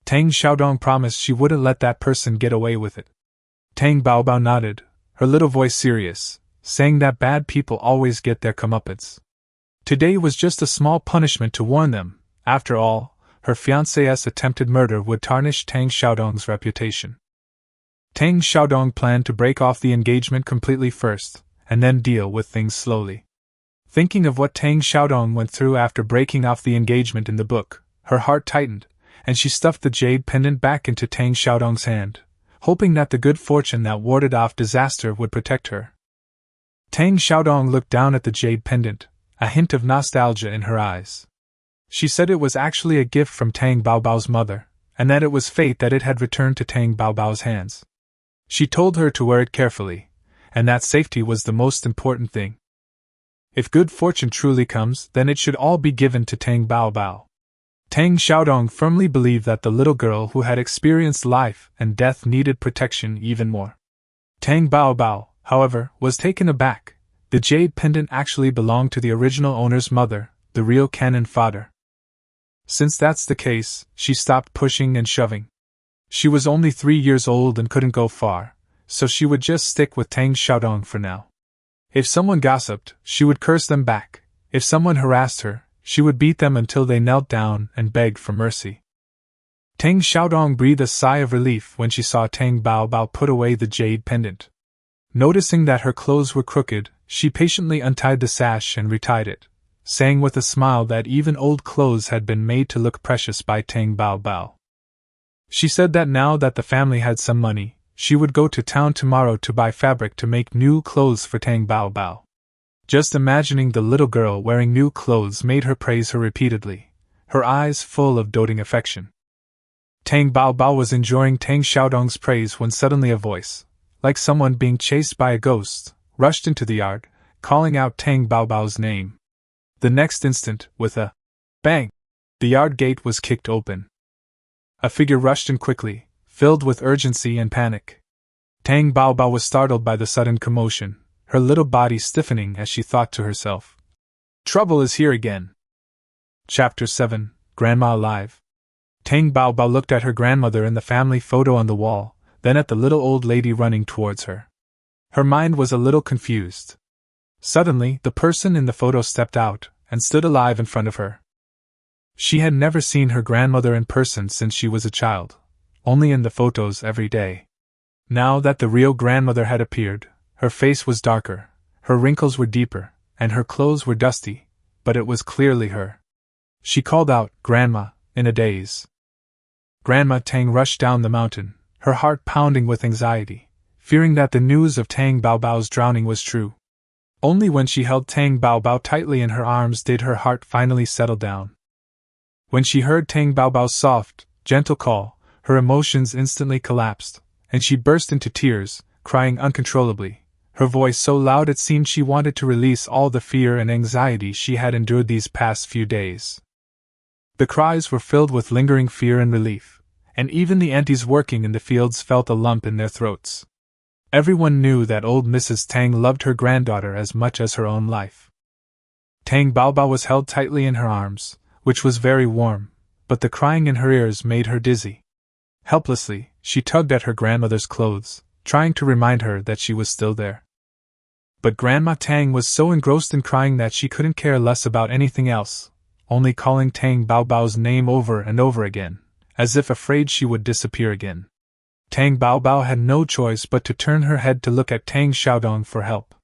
Tang Xiaodong promised she wouldn't let that person get away with it. Tang Baobao nodded, her little voice serious, saying that bad people always get their comeuppance. Today was just a small punishment to warn them. After all, her fiancé's attempted murder would tarnish Tang Xiaodong's reputation. Tang Xiaodong planned to break off the engagement completely first, and then deal with things slowly. Thinking of what Tang Xiaodong went through after breaking off the engagement in the book, her heart tightened, and she stuffed the jade pendant back into Tang Xiaodong's hand, hoping that the good fortune that warded off disaster would protect her. Tang Xiaodong looked down at the jade pendant, a hint of nostalgia in her eyes. She said it was actually a gift from Tang Baobao's mother, and that it was fate that it had returned to Tang Baobao's hands. She told her to wear it carefully, and that safety was the most important thing. If good fortune truly comes, then it should all be given to Tang Baobao. Tang Xiaodong firmly believed that the little girl who had experienced life and death needed protection even more. Tang Baobao, however, was taken aback. The jade pendant actually belonged to the original owner's mother, the real cannon fodder. Since that's the case, she stopped pushing and shoving. She was only 3 years old and couldn't go far, so she would just stick with Tang Xiaodong for now. If someone gossiped, she would curse them back. If someone harassed her, she would beat them until they knelt down and begged for mercy. Tang Xiaodong breathed a sigh of relief when she saw Tang Baobao put away the jade pendant. Noticing that her clothes were crooked, she patiently untied the sash and retied it, saying with a smile that even old clothes had been made to look precious by Tang Baobao. She said that now that the family had some money, she would go to town tomorrow to buy fabric to make new clothes for Tang Baobao. Just imagining the little girl wearing new clothes made her praise her repeatedly, her eyes full of doting affection. Tang Baobao was enjoying Tang Xiaodong's praise when suddenly a voice, like someone being chased by a ghost, rushed into the yard, calling out Tang Baobao's name. The next instant, with a bang, the yard gate was kicked open. A figure rushed in quickly, filled with urgency and panic. Tang Baobao was startled by the sudden commotion, her little body stiffening as she thought to herself, "Trouble is here again." Chapter 7, Grandma Alive. Tang Baobao looked at her grandmother in the family photo on the wall, then at the little old lady running towards her. Her mind was a little confused. Suddenly, the person in the photo stepped out and stood alive in front of her. She had never seen her grandmother in person since she was a child, only in the photos every day. Now that the real grandmother had appeared, her face was darker, her wrinkles were deeper, and her clothes were dusty, but it was clearly her. She called out, "Grandma," in a daze. Grandma Tang rushed down the mountain, her heart pounding with anxiety, fearing that the news of Tang Baobao's drowning was true. Only when she held Tang Baobao tightly in her arms did her heart finally settle down. When she heard Tang Baobao's soft, gentle call, her emotions instantly collapsed, and she burst into tears, crying uncontrollably, her voice so loud it seemed she wanted to release all the fear and anxiety she had endured these past few days. The cries were filled with lingering fear and relief, and even the aunties working in the fields felt a lump in their throats. Everyone knew that old Mrs. Tang loved her granddaughter as much as her own life. Tang Baobao was held tightly in her arms, which was very warm, but the crying in her ears made her dizzy. Helplessly, she tugged at her grandmother's clothes, trying to remind her that she was still there. But Grandma Tang was so engrossed in crying that she couldn't care less about anything else, only calling Tang Baobao's name over and over again, as if afraid she would disappear again. Tang Baobao had no choice but to turn her head to look at Tang Xiaodong for help.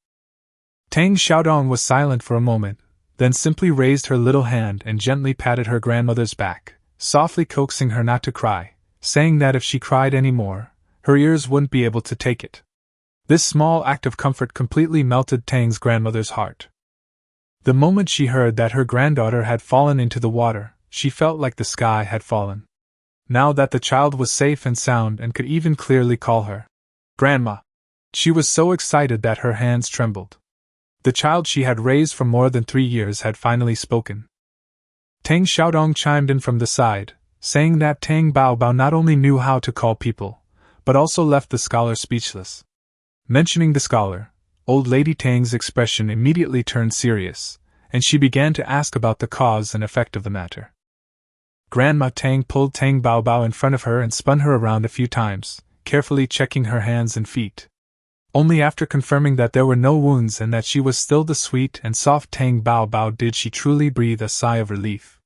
Tang Xiaodong was silent for a moment, then simply raised her little hand and gently patted her grandmother's back, softly coaxing her not to cry, saying that if she cried any more, her ears wouldn't be able to take it. This small act of comfort completely melted Tang's grandmother's heart. The moment she heard that her granddaughter had fallen into the water, she felt like the sky had fallen. Now that the child was safe and sound and could even clearly call her Grandma, she was so excited that her hands trembled. The child she had raised for more than 3 years had finally spoken. Tang Xiaodong chimed in from the side, saying that Tang Baobao not only knew how to call people, but also left the scholar speechless. Mentioning the scholar, old Lady Tang's expression immediately turned serious, and she began to ask about the cause and effect of the matter. Grandma Tang pulled Tang Baobao in front of her and spun her around a few times, carefully checking her hands and feet. Only after confirming that there were no wounds and that she was still the sweet and soft Tang Baobao did she truly breathe a sigh of relief.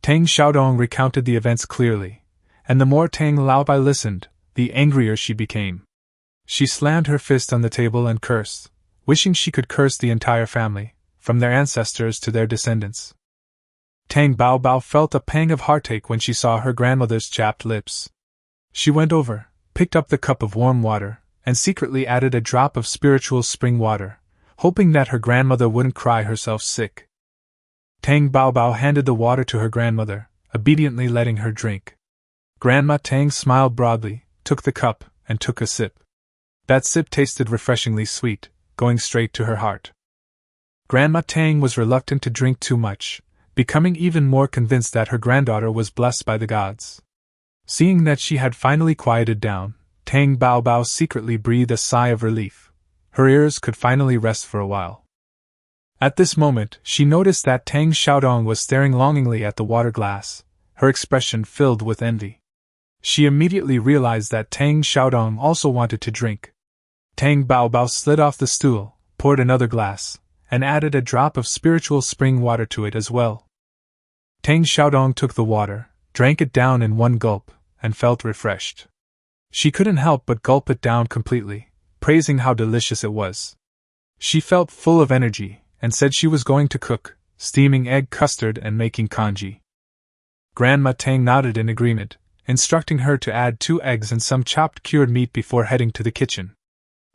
Tang Xiaodong recounted the events clearly, and the more Tang Laobai listened, the angrier she became. She slammed her fist on the table and cursed, wishing she could curse the entire family, from their ancestors to their descendants. Tang Baobao felt a pang of heartache when she saw her grandmother's chapped lips. She went over, picked up the cup of warm water, and secretly added a drop of spiritual spring water, hoping that her grandmother wouldn't cry herself sick. Tang Baobao handed the water to her grandmother, obediently letting her drink. Grandma Tang smiled broadly, took the cup, and took a sip. That sip tasted refreshingly sweet, going straight to her heart. Grandma Tang was reluctant to drink too much, becoming even more convinced that her granddaughter was blessed by the gods. Seeing that she had finally quieted down, Tang Baobao secretly breathed a sigh of relief. Her ears could finally rest for a while. At this moment, she noticed that Tang Xiaodong was staring longingly at the water glass, her expression filled with envy. She immediately realized that Tang Xiaodong also wanted to drink. Tang Baobao slid off the stool, poured another glass, and added a drop of spiritual spring water to it as well. Tang Xiaodong took the water, drank it down in one gulp, and felt refreshed. She couldn't help but gulp it down completely, praising how delicious it was. She felt full of energy, and said she was going to cook, steaming egg custard and making congee. Grandma Tang nodded in agreement, instructing her to add 2 eggs and some chopped cured meat before heading to the kitchen.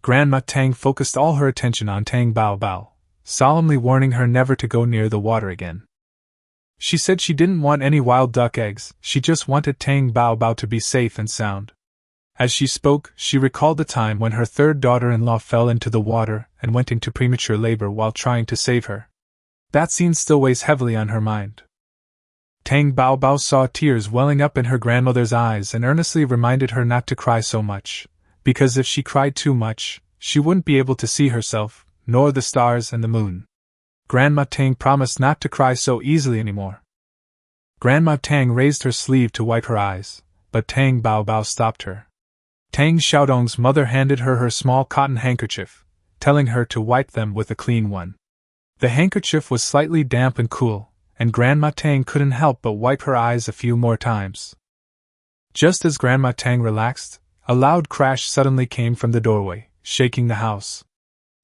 Grandma Tang focused all her attention on Tang Baobao, solemnly warning her never to go near the water again. She said she didn't want any wild duck eggs, she just wanted Tang Baobao to be safe and sound. As she spoke, she recalled the time when her third daughter-in-law fell into the water and went into premature labor while trying to save her. That scene still weighs heavily on her mind. Tang Baobao saw tears welling up in her grandmother's eyes and earnestly reminded her not to cry so much, because if she cried too much, she wouldn't be able to see herself, nor the stars and the moon. Grandma Tang promised not to cry so easily anymore. Grandma Tang raised her sleeve to wipe her eyes, but Tang Baobao stopped her. Tang Xiaodong's mother handed her her small cotton handkerchief, telling her to wipe them with a clean one. The handkerchief was slightly damp and cool, and Grandma Tang couldn't help but wipe her eyes a few more times. Just as Grandma Tang relaxed, a loud crash suddenly came from the doorway, shaking the house.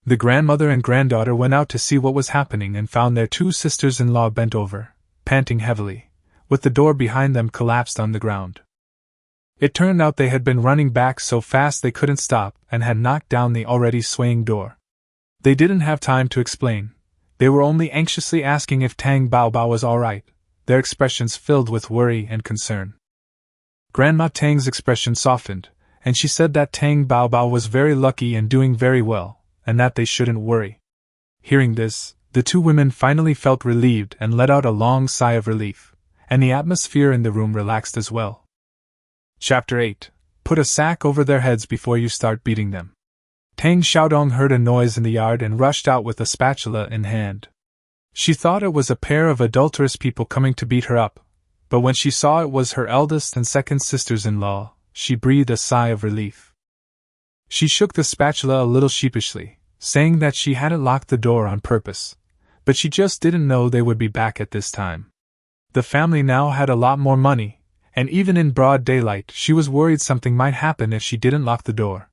The grandmother and granddaughter went out to see what was happening and found their 2 sisters-in-law bent over, panting heavily, with the door behind them collapsed on the ground. It turned out they had been running back so fast they couldn't stop and had knocked down the already swaying door. They didn't have time to explain. They were only anxiously asking if Tang Baobao was alright, their expressions filled with worry and concern. Grandma Tang's expression softened, and she said that Tang Baobao was very lucky and doing very well, and that they shouldn't worry. Hearing this, the two women finally felt relieved and let out a long sigh of relief, and the atmosphere in the room relaxed as well. Chapter 8. Put a sack over their heads before you start beating them. Tang Xiaodong heard a noise in the yard and rushed out with a spatula in hand. She thought it was a pair of adulterous people coming to beat her up, but when she saw it was her eldest and second sisters-in-law, she breathed a sigh of relief. She shook the spatula a little sheepishly, saying that she hadn't locked the door on purpose, but she just didn't know they would be back at this time. The family now had a lot more money, and even in broad daylight she was worried something might happen if she didn't lock the door.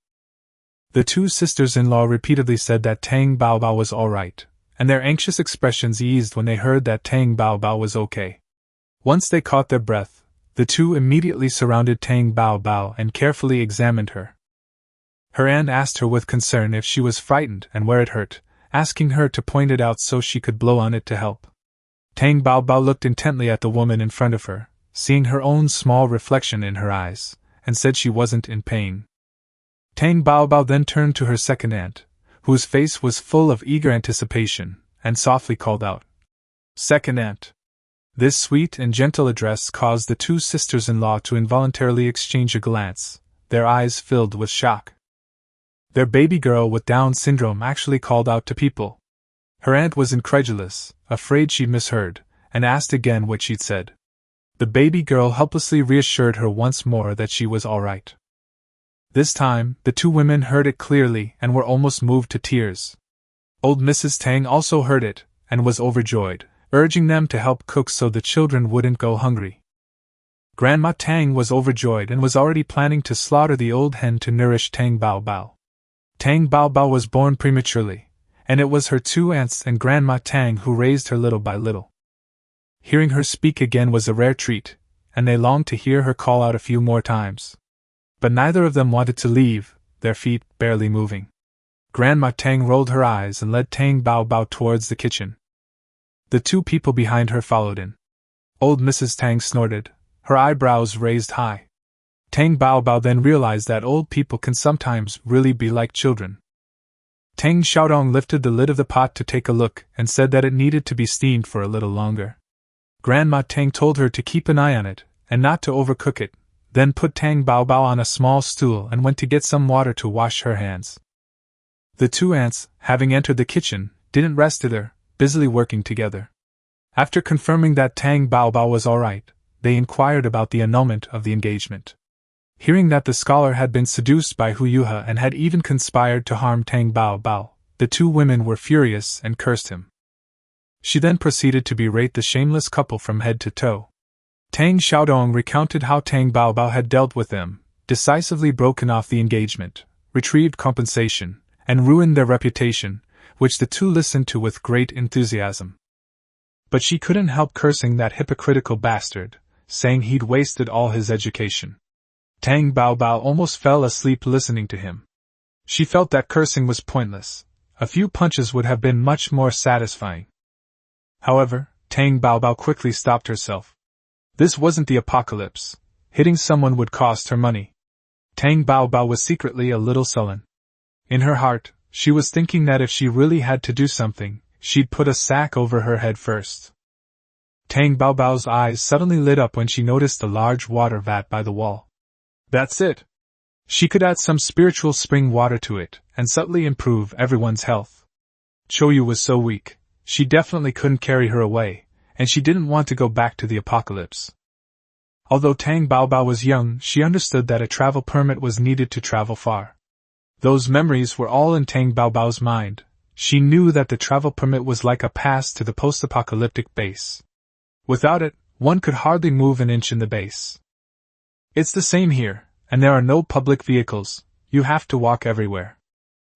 The two sisters-in-law repeatedly said that Tang Baobao was alright, and their anxious expressions eased when they heard that Tang Baobao was okay. Once they caught their breath, the two immediately surrounded Tang Baobao and carefully examined her. Her aunt asked her with concern if she was frightened and where it hurt, asking her to point it out so she could blow on it to help. Tang Baobao looked intently at the woman in front of her, seeing her own small reflection in her eyes, and said she wasn't in pain. Tang Baobao then turned to her second aunt, whose face was full of eager anticipation, and softly called out, "Second aunt." This sweet and gentle address caused the two sisters-in-law to involuntarily exchange a glance, their eyes filled with shock. Their baby girl with Down syndrome actually called out to people. Her aunt was incredulous, afraid she'd misheard, and asked again what she'd said. The baby girl helplessly reassured her once more that she was all right. This time, the two women heard it clearly and were almost moved to tears. Old Mrs. Tang also heard it, and was overjoyed, urging them to help cook so the children wouldn't go hungry. Grandma Tang was overjoyed and was already planning to slaughter the old hen to nourish Tang Baobao. Tang Baobao was born prematurely, and it was her two aunts and Grandma Tang who raised her little by little. Hearing her speak again was a rare treat, and they longed to hear her call out a few more times. But neither of them wanted to leave, their feet barely moving. Grandma Tang rolled her eyes and led Tang Baobao towards the kitchen. The two people behind her followed in. Old Mrs. Tang snorted, her eyebrows raised high. Tang Baobao then realized that old people can sometimes really be like children. Tang Xiaodong lifted the lid of the pot to take a look and said that it needed to be steamed for a little longer. Grandma Tang told her to keep an eye on it, and not to overcook it, then put Tang Baobao on a small stool and went to get some water to wash her hands. The two aunts, having entered the kitchen, didn't rest either, busily working together. After confirming that Tang Baobao was alright, they inquired about the annulment of the engagement. Hearing that the scholar had been seduced by Hu Yuhe and had even conspired to harm Tang Baobao, the two women were furious and cursed him. She then proceeded to berate the shameless couple from head to toe. Tang Xiaodong recounted how Tang Baobao had dealt with them, decisively broken off the engagement, retrieved compensation, and ruined their reputation, which the two listened to with great enthusiasm. But she couldn't help cursing that hypocritical bastard, saying he'd wasted all his education. Tang Baobao almost fell asleep listening to him. She felt that cursing was pointless. A few punches would have been much more satisfying. However, Tang Baobao quickly stopped herself. This wasn't the apocalypse. Hitting someone would cost her money. Tang Baobao was secretly a little sullen. In her heart, she was thinking that if she really had to do something, she'd put a sack over her head first. Tang Baobao's eyes suddenly lit up when she noticed the large water vat by the wall. That's it! She could add some spiritual spring water to it, and subtly improve everyone's health. Choyu was so weak, she definitely couldn't carry her away, and she didn't want to go back to the apocalypse. Although Tang Baobao was young, she understood that a travel permit was needed to travel far. Those memories were all in Tang Baobao's mind. She knew that the travel permit was like a pass to the post-apocalyptic base. Without it, one could hardly move an inch in the base. It's the same here, and there are no public vehicles, you have to walk everywhere.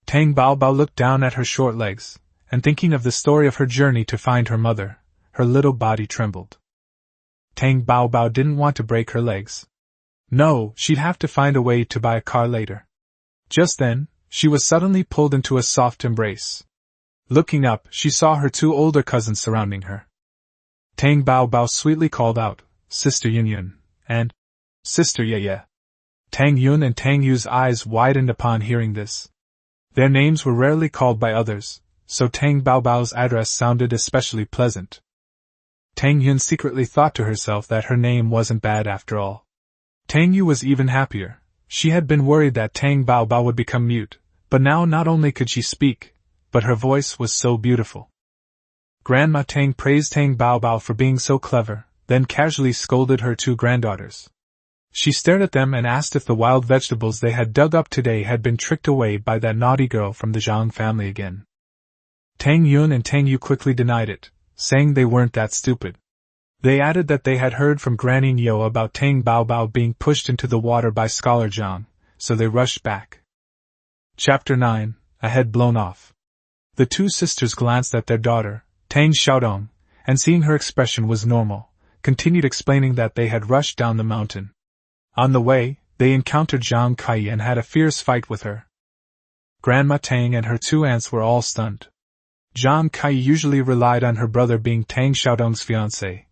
Tang Baobao looked down at her short legs, and thinking of the story of her journey to find her mother, her little body trembled. Tang Baobao didn't want to break her legs. No, she'd have to find a way to buy a car later. Just then, she was suddenly pulled into a soft embrace. Looking up, she saw her two older cousins surrounding her. Tang Bao Bao sweetly called out, "Sister Yun Yun," and "Sister Ye Ye." Tang Yun and Tang Yu's eyes widened upon hearing this. Their names were rarely called by others, so Tang Bao Bao's address sounded especially pleasant. Tang Yun secretly thought to herself that her name wasn't bad after all. Tang Yu was even happier. She had been worried that Tang Bao Bao would become mute, but now not only could she speak, but her voice was so beautiful. Grandma Tang praised Tang Bao Bao for being so clever, then casually scolded her two granddaughters. She stared at them and asked if the wild vegetables they had dug up today had been tricked away by that naughty girl from the Zhang family again. Tang Yun and Tang Yu quickly denied it, saying they weren't that stupid. They added that they had heard from Granny Nyo about Tang Bao Bao being pushed into the water by Scholar Zhang, so they rushed back. Chapter 9, A Head Blown Off. The two sisters glanced at their daughter, Tang Xiaodong, and seeing her expression was normal, continued explaining that they had rushed down the mountain. On the way, they encountered Zhang Kai and had a fierce fight with her. Grandma Tang and her two aunts were all stunned. Zhang Kai usually relied on her brother being Tang Xiaodong's fiancé,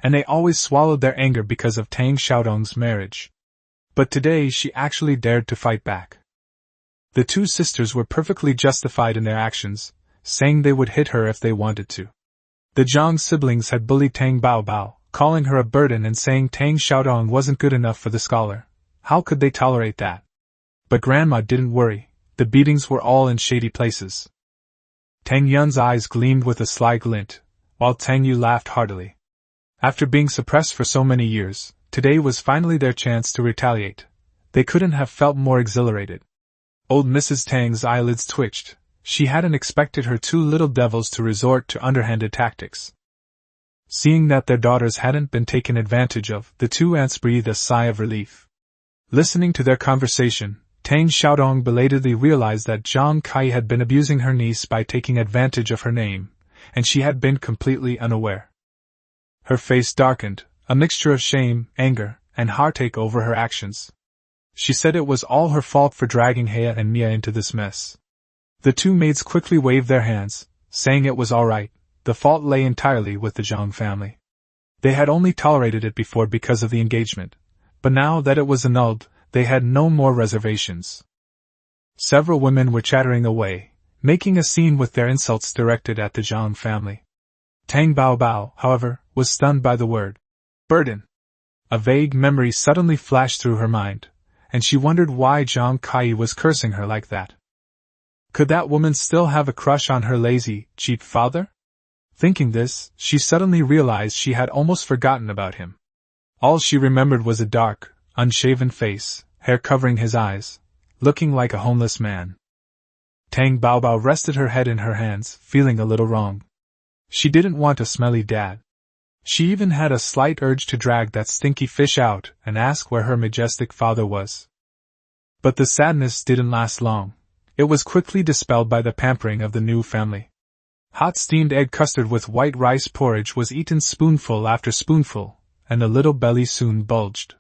and they always swallowed their anger because of Tang Xiaodong's marriage. But today she actually dared to fight back. The two sisters were perfectly justified in their actions, saying they would hit her if they wanted to. The Zhang siblings had bullied Tang Bao Bao, calling her a burden and saying Tang Xiaodong wasn't good enough for the scholar. How could they tolerate that? But Grandma didn't worry, the beatings were all in shady places. Tang Yun's eyes gleamed with a sly glint, while Tang Yu laughed heartily. After being suppressed for so many years, today was finally their chance to retaliate. They couldn't have felt more exhilarated. Old Mrs. Tang's eyelids twitched. She hadn't expected her two little devils to resort to underhanded tactics. Seeing that their daughters hadn't been taken advantage of, the two aunts breathed a sigh of relief. Listening to their conversation, Tang Xiaodong belatedly realized that Zhang Kai had been abusing her niece by taking advantage of her name, and she had been completely unaware. Her face darkened, a mixture of shame, anger, and heartache over her actions. She said it was all her fault for dragging Heya and Mia into this mess. The two maids quickly waved their hands, saying it was all right. The fault lay entirely with the Zhang family. They had only tolerated it before because of the engagement, but now that it was annulled, they had no more reservations. Several women were chattering away, making a scene with their insults directed at the Zhang family. Tang Bao Bao, however, was stunned by the word burden. A vague memory suddenly flashed through her mind, and she wondered why Zhang Kai was cursing her like that. Could that woman still have a crush on her lazy, cheap father? Thinking this, she suddenly realized she had almost forgotten about him. All she remembered was a dark, unshaven face, hair covering his eyes, looking like a homeless man. Tang Bao Bao rested her head in her hands, feeling a little wrong. She didn't want a smelly dad. She even had a slight urge to drag that stinky fish out and ask where her majestic father was. But the sadness didn't last long. It was quickly dispelled by the pampering of the new family. Hot steamed egg custard with white rice porridge was eaten spoonful after spoonful, and the little belly soon bulged.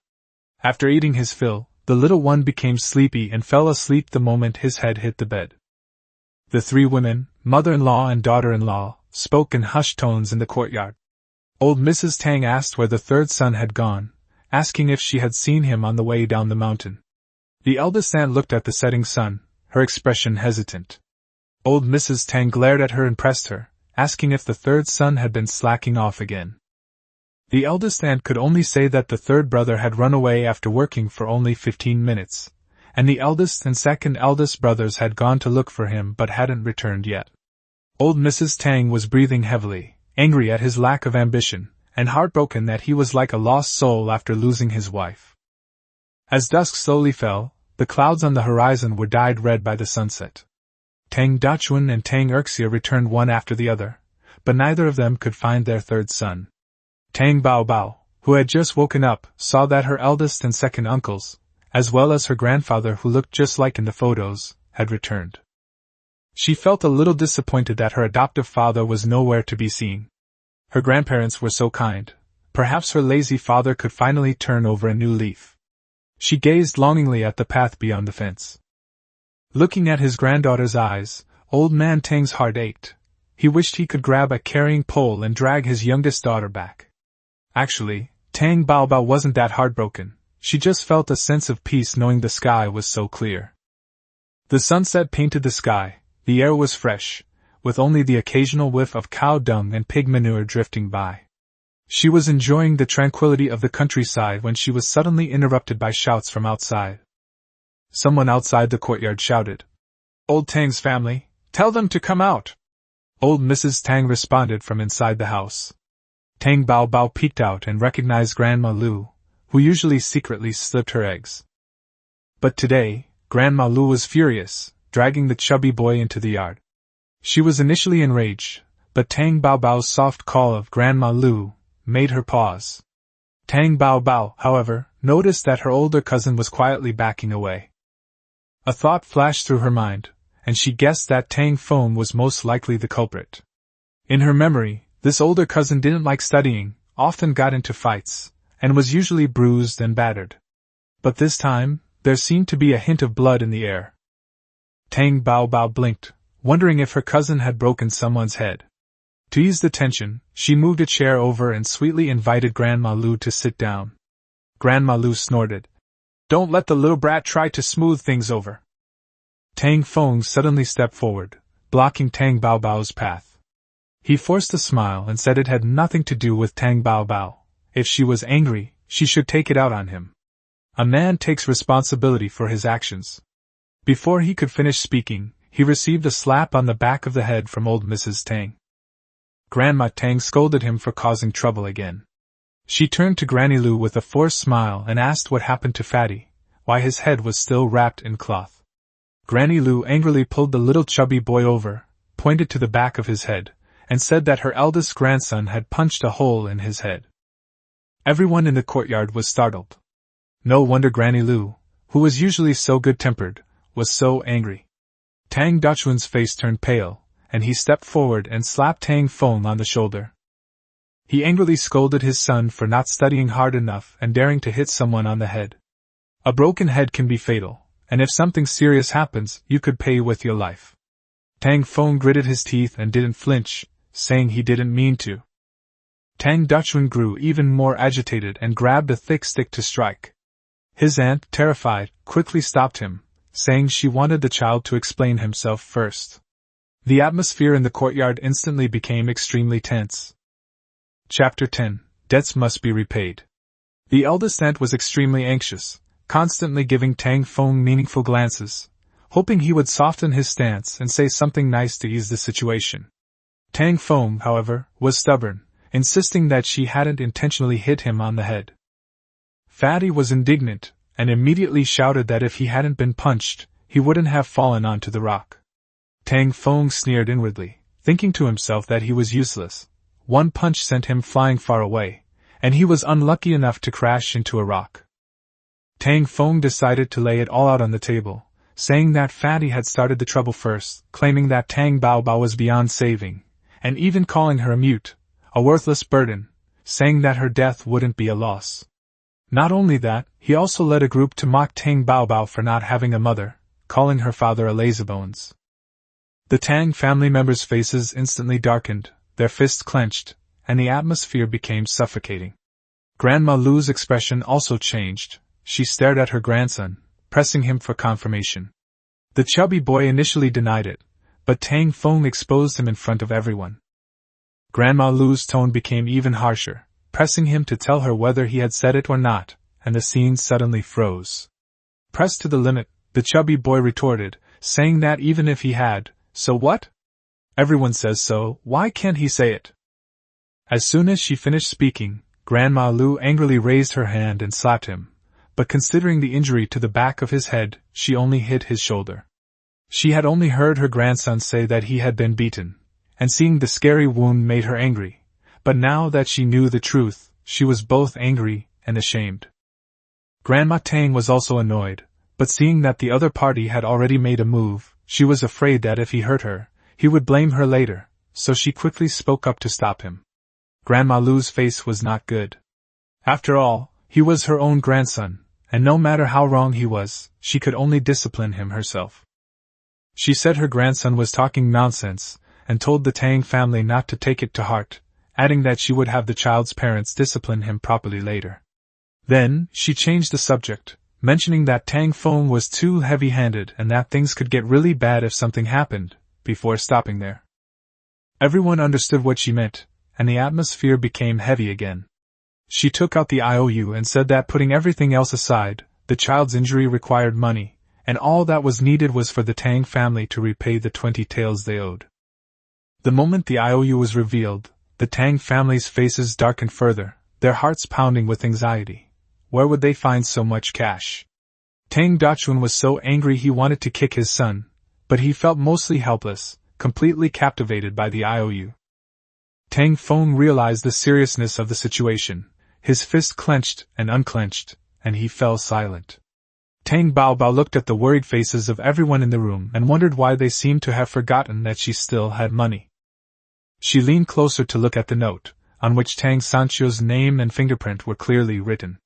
After eating his fill, the little one became sleepy and fell asleep the moment his head hit the bed. The three women, mother-in-law and daughter-in-law, spoke in hushed tones in the courtyard. Old Mrs. Tang asked where the third son had gone, asking if she had seen him on the way down the mountain. The eldest aunt looked at the setting sun, her expression hesitant. Old Mrs. Tang glared at her and pressed her, asking if the third son had been slacking off again. The eldest aunt could only say that the third brother had run away after working for only 15 minutes, and the eldest and second eldest brothers had gone to look for him but hadn't returned yet. Old Mrs. Tang was breathing heavily, angry at his lack of ambition, and heartbroken that he was like a lost soul after losing his wife. As dusk slowly fell, the clouds on the horizon were dyed red by the sunset. Tang Dachun and Tang Erxia returned one after the other, but neither of them could find their third son. Tang Bao Bao, who had just woken up, saw that her eldest and second uncles, as well as her grandfather who looked just like in the photos, had returned. She felt a little disappointed that her adoptive father was nowhere to be seen. Her grandparents were so kind, perhaps her lazy father could finally turn over a new leaf. She gazed longingly at the path beyond the fence. Looking at his granddaughter's eyes, old man Tang's heart ached, he wished he could grab a carrying pole and drag his youngest daughter back. Actually, Tang Baobao wasn't that heartbroken, she just felt a sense of peace knowing the sky was so clear. The sunset painted the sky, the air was fresh, with only the occasional whiff of cow dung and pig manure drifting by. She was enjoying the tranquility of the countryside when she was suddenly interrupted by shouts from outside. Someone outside the courtyard shouted, "Old Tang's family, tell them to come out!" Old Mrs. Tang responded from inside the house. Tang Baobao peeked out and recognized Grandma Lu, who usually secretly slipped her eggs. But today, Grandma Lu was furious, dragging the chubby boy into the yard. She was initially enraged, but Tang Baobao's soft call of Grandma Lu made her pause. Tang Baobao, however, noticed that her older cousin was quietly backing away. A thought flashed through her mind, and she guessed that Tang Feng was most likely the culprit. In her memory, this older cousin didn't like studying, often got into fights, and was usually bruised and battered. But this time, there seemed to be a hint of blood in the air. Tang Baobao blinked, wondering if her cousin had broken someone's head. To ease the tension, she moved a chair over and sweetly invited Grandma Lu to sit down. Grandma Lu snorted, "Don't let the little brat try to smooth things over." Tang Feng suddenly stepped forward, blocking Tang Baobao's path. He forced a smile and said it had nothing to do with Tang Baobao. If she was angry, she should take it out on him. A man takes responsibility for his actions. Before he could finish speaking, he received a slap on the back of the head from old Mrs. Tang. Grandma Tang scolded him for causing trouble again. She turned to Granny Lu with a forced smile and asked what happened to Fatty, why his head was still wrapped in cloth. Granny Lu angrily pulled the little chubby boy over, pointed to the back of his head, and said that her eldest grandson had punched a hole in his head. Everyone in the courtyard was startled. No wonder Granny Lu, who was usually so good-tempered, was so angry. Tang Dachuan's face turned pale, and he stepped forward and slapped Tang Feng on the shoulder. He angrily scolded his son for not studying hard enough and daring to hit someone on the head. A broken head can be fatal, and if something serious happens, you could pay with your life. Tang Feng gritted his teeth and didn't flinch, saying he didn't mean to. Tang Dachuan grew even more agitated and grabbed a thick stick to strike. His aunt, terrified, quickly stopped him, saying she wanted the child to explain himself first. The atmosphere in the courtyard instantly became extremely tense. Chapter 10. Debts must be repaid. The eldest aunt was extremely anxious, constantly giving Tang Feng meaningful glances, hoping he would soften his stance and say something nice to ease the situation. Tang Feng, however, was stubborn, insisting that she hadn't intentionally hit him on the head. Fatty was indignant, and immediately shouted that if he hadn't been punched, he wouldn't have fallen onto the rock. Tang Feng sneered inwardly, thinking to himself that he was useless. One punch sent him flying far away, and he was unlucky enough to crash into a rock. Tang Feng decided to lay it all out on the table, saying that Fatty had started the trouble first, claiming that Tang Baobao was beyond saving, and even calling her a mute, a worthless burden, saying that her death wouldn't be a loss. Not only that, he also led a group to mock Tang Baobao for not having a mother, calling her father a lazybones. The Tang family members' faces instantly darkened, their fists clenched, and the atmosphere became suffocating. Grandma Lu's expression also changed. She stared at her grandson, pressing him for confirmation. The chubby boy initially denied it, but Tang Feng exposed him in front of everyone. Grandma Lu's tone became even harsher, pressing him to tell her whether he had said it or not, and the scene suddenly froze. Pressed to the limit, the chubby boy retorted, saying that even if he had, so what? Everyone says so, why can't he say it? As soon as she finished speaking, Grandma Lu angrily raised her hand and slapped him, but considering the injury to the back of his head, she only hit his shoulder. She had only heard her grandson say that he had been beaten, and seeing the scary wound made her angry, but now that she knew the truth, she was both angry and ashamed. Grandma Tang was also annoyed, but seeing that the other party had already made a move, she was afraid that if he hurt her, he would blame her later, so she quickly spoke up to stop him. Grandma Lu's face was not good. After all, he was her own grandson, and no matter how wrong he was, she could only discipline him herself. She said her grandson was talking nonsense, and told the Tang family not to take it to heart, adding that she would have the child's parents discipline him properly later. Then, she changed the subject, mentioning that Tang Feng was too heavy-handed and that things could get really bad if something happened, before stopping there. Everyone understood what she meant, and the atmosphere became heavy again. She took out the IOU and said that putting everything else aside, the child's injury required money, and all that was needed was for the Tang family to repay the 20 taels they owed. The moment the IOU was revealed, the Tang family's faces darkened further, their hearts pounding with anxiety. Where would they find so much cash? Tang Dachun was so angry he wanted to kick his son, but he felt mostly helpless, completely captivated by the IOU. Tang Feng realized the seriousness of the situation. His fist clenched and unclenched, and he fell silent. Tang Baobao looked at the worried faces of everyone in the room and wondered why they seemed to have forgotten that she still had money. She leaned closer to look at the note, on which Tang Sancho's name and fingerprint were clearly written.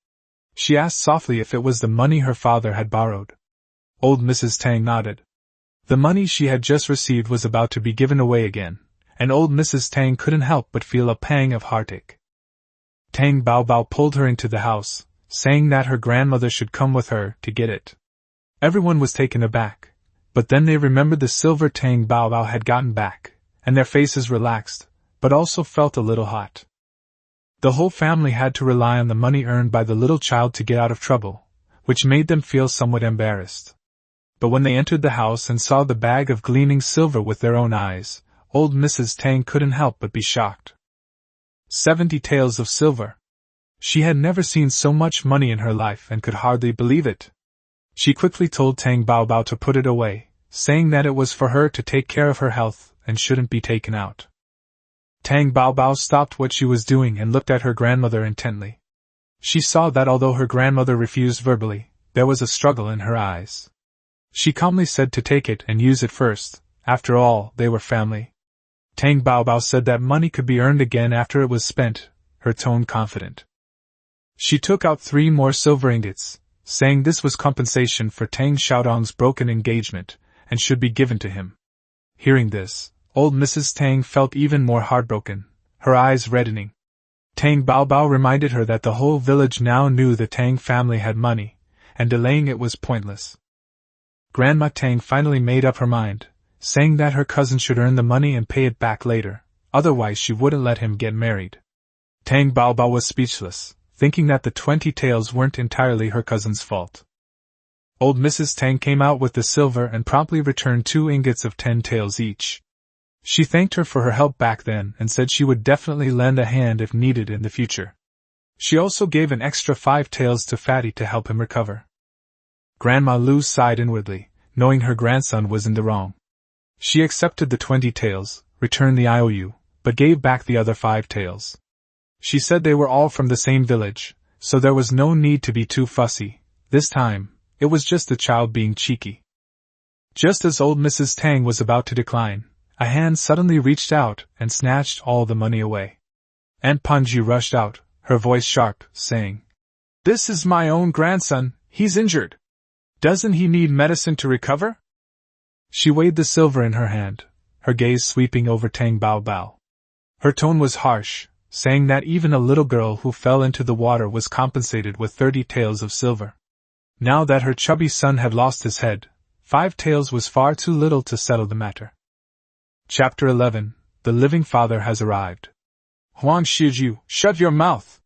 She asked softly if it was the money her father had borrowed. Old Mrs. Tang nodded. The money she had just received was about to be given away again, and old Mrs. Tang couldn't help but feel a pang of heartache. Tang Baobao pulled her into the house, saying that her grandmother should come with her to get it. Everyone was taken aback, but then they remembered the silver Tang Baobao had gotten back, and their faces relaxed, but also felt a little hot. The whole family had to rely on the money earned by the little child to get out of trouble, which made them feel somewhat embarrassed. But when they entered the house and saw the bag of gleaming silver with their own eyes, old Mrs. Tang couldn't help but be shocked. 70 taels of silver. She had never seen so much money in her life and could hardly believe it. She quickly told Tang Baobao to put it away, saying that it was for her to take care of her health and shouldn't be taken out. Tang Baobao stopped what she was doing and looked at her grandmother intently. She saw that although her grandmother refused verbally, there was a struggle in her eyes. She calmly said to take it and use it first, after all, they were family. Tang Baobao said that money could be earned again after it was spent, her tone confident. She took out 3 more silver ingots, saying this was compensation for Tang Xiaodong's broken engagement, and should be given to him. Hearing this, old Mrs. Tang felt even more heartbroken, her eyes reddening. Tang Baobao reminded her that the whole village now knew the Tang family had money, and delaying it was pointless. Grandma Tang finally made up her mind, saying that her cousin should earn the money and pay it back later, otherwise she wouldn't let him get married. Tang Baobao was speechless, thinking that the 20 taels weren't entirely her cousin's fault. Old Mrs. Tang came out with the silver and promptly returned 2 ingots of 10 taels each. She thanked her for her help back then and said she would definitely lend a hand if needed in the future. She also gave an extra 5 taels to Fatty to help him recover. Grandma Lu sighed inwardly, knowing her grandson was in the wrong. She accepted the 20 taels, returned the IOU, but gave back the other 5 taels. She said they were all from the same village, so there was no need to be too fussy. This time, it was just the child being cheeky. Just as old Mrs. Tang was about to decline, a hand suddenly reached out and snatched all the money away. Aunt Panju rushed out, her voice sharp, saying, "This is my own grandson, he's injured. Doesn't he need medicine to recover?" She weighed the silver in her hand, her gaze sweeping over Tang Baobao. Her tone was harsh, saying that even a little girl who fell into the water was compensated with 30 taels of silver. Now that her chubby son had lost his head, 5 taels was far too little to settle the matter. Chapter 11. The Living Father has arrived. Huang Shiju, shut your mouth!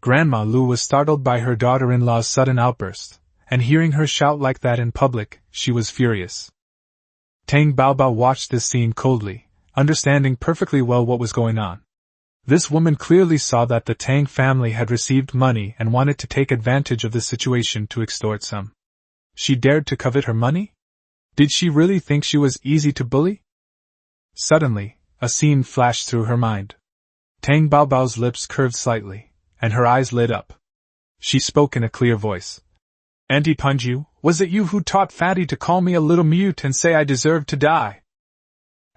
Grandma Lu was startled by her daughter-in-law's sudden outburst, and hearing her shout like that in public, she was furious. Tang Baobao watched this scene coldly, understanding perfectly well what was going on. This woman clearly saw that the Tang family had received money and wanted to take advantage of the situation to extort some. She dared to covet her money? Did she really think she was easy to bully? Suddenly, a scene flashed through her mind. Tang Baobao's lips curved slightly, and her eyes lit up. She spoke in a clear voice. "Auntie Panju, was it you who taught Fatty to call me a little mute and say I deserved to die?"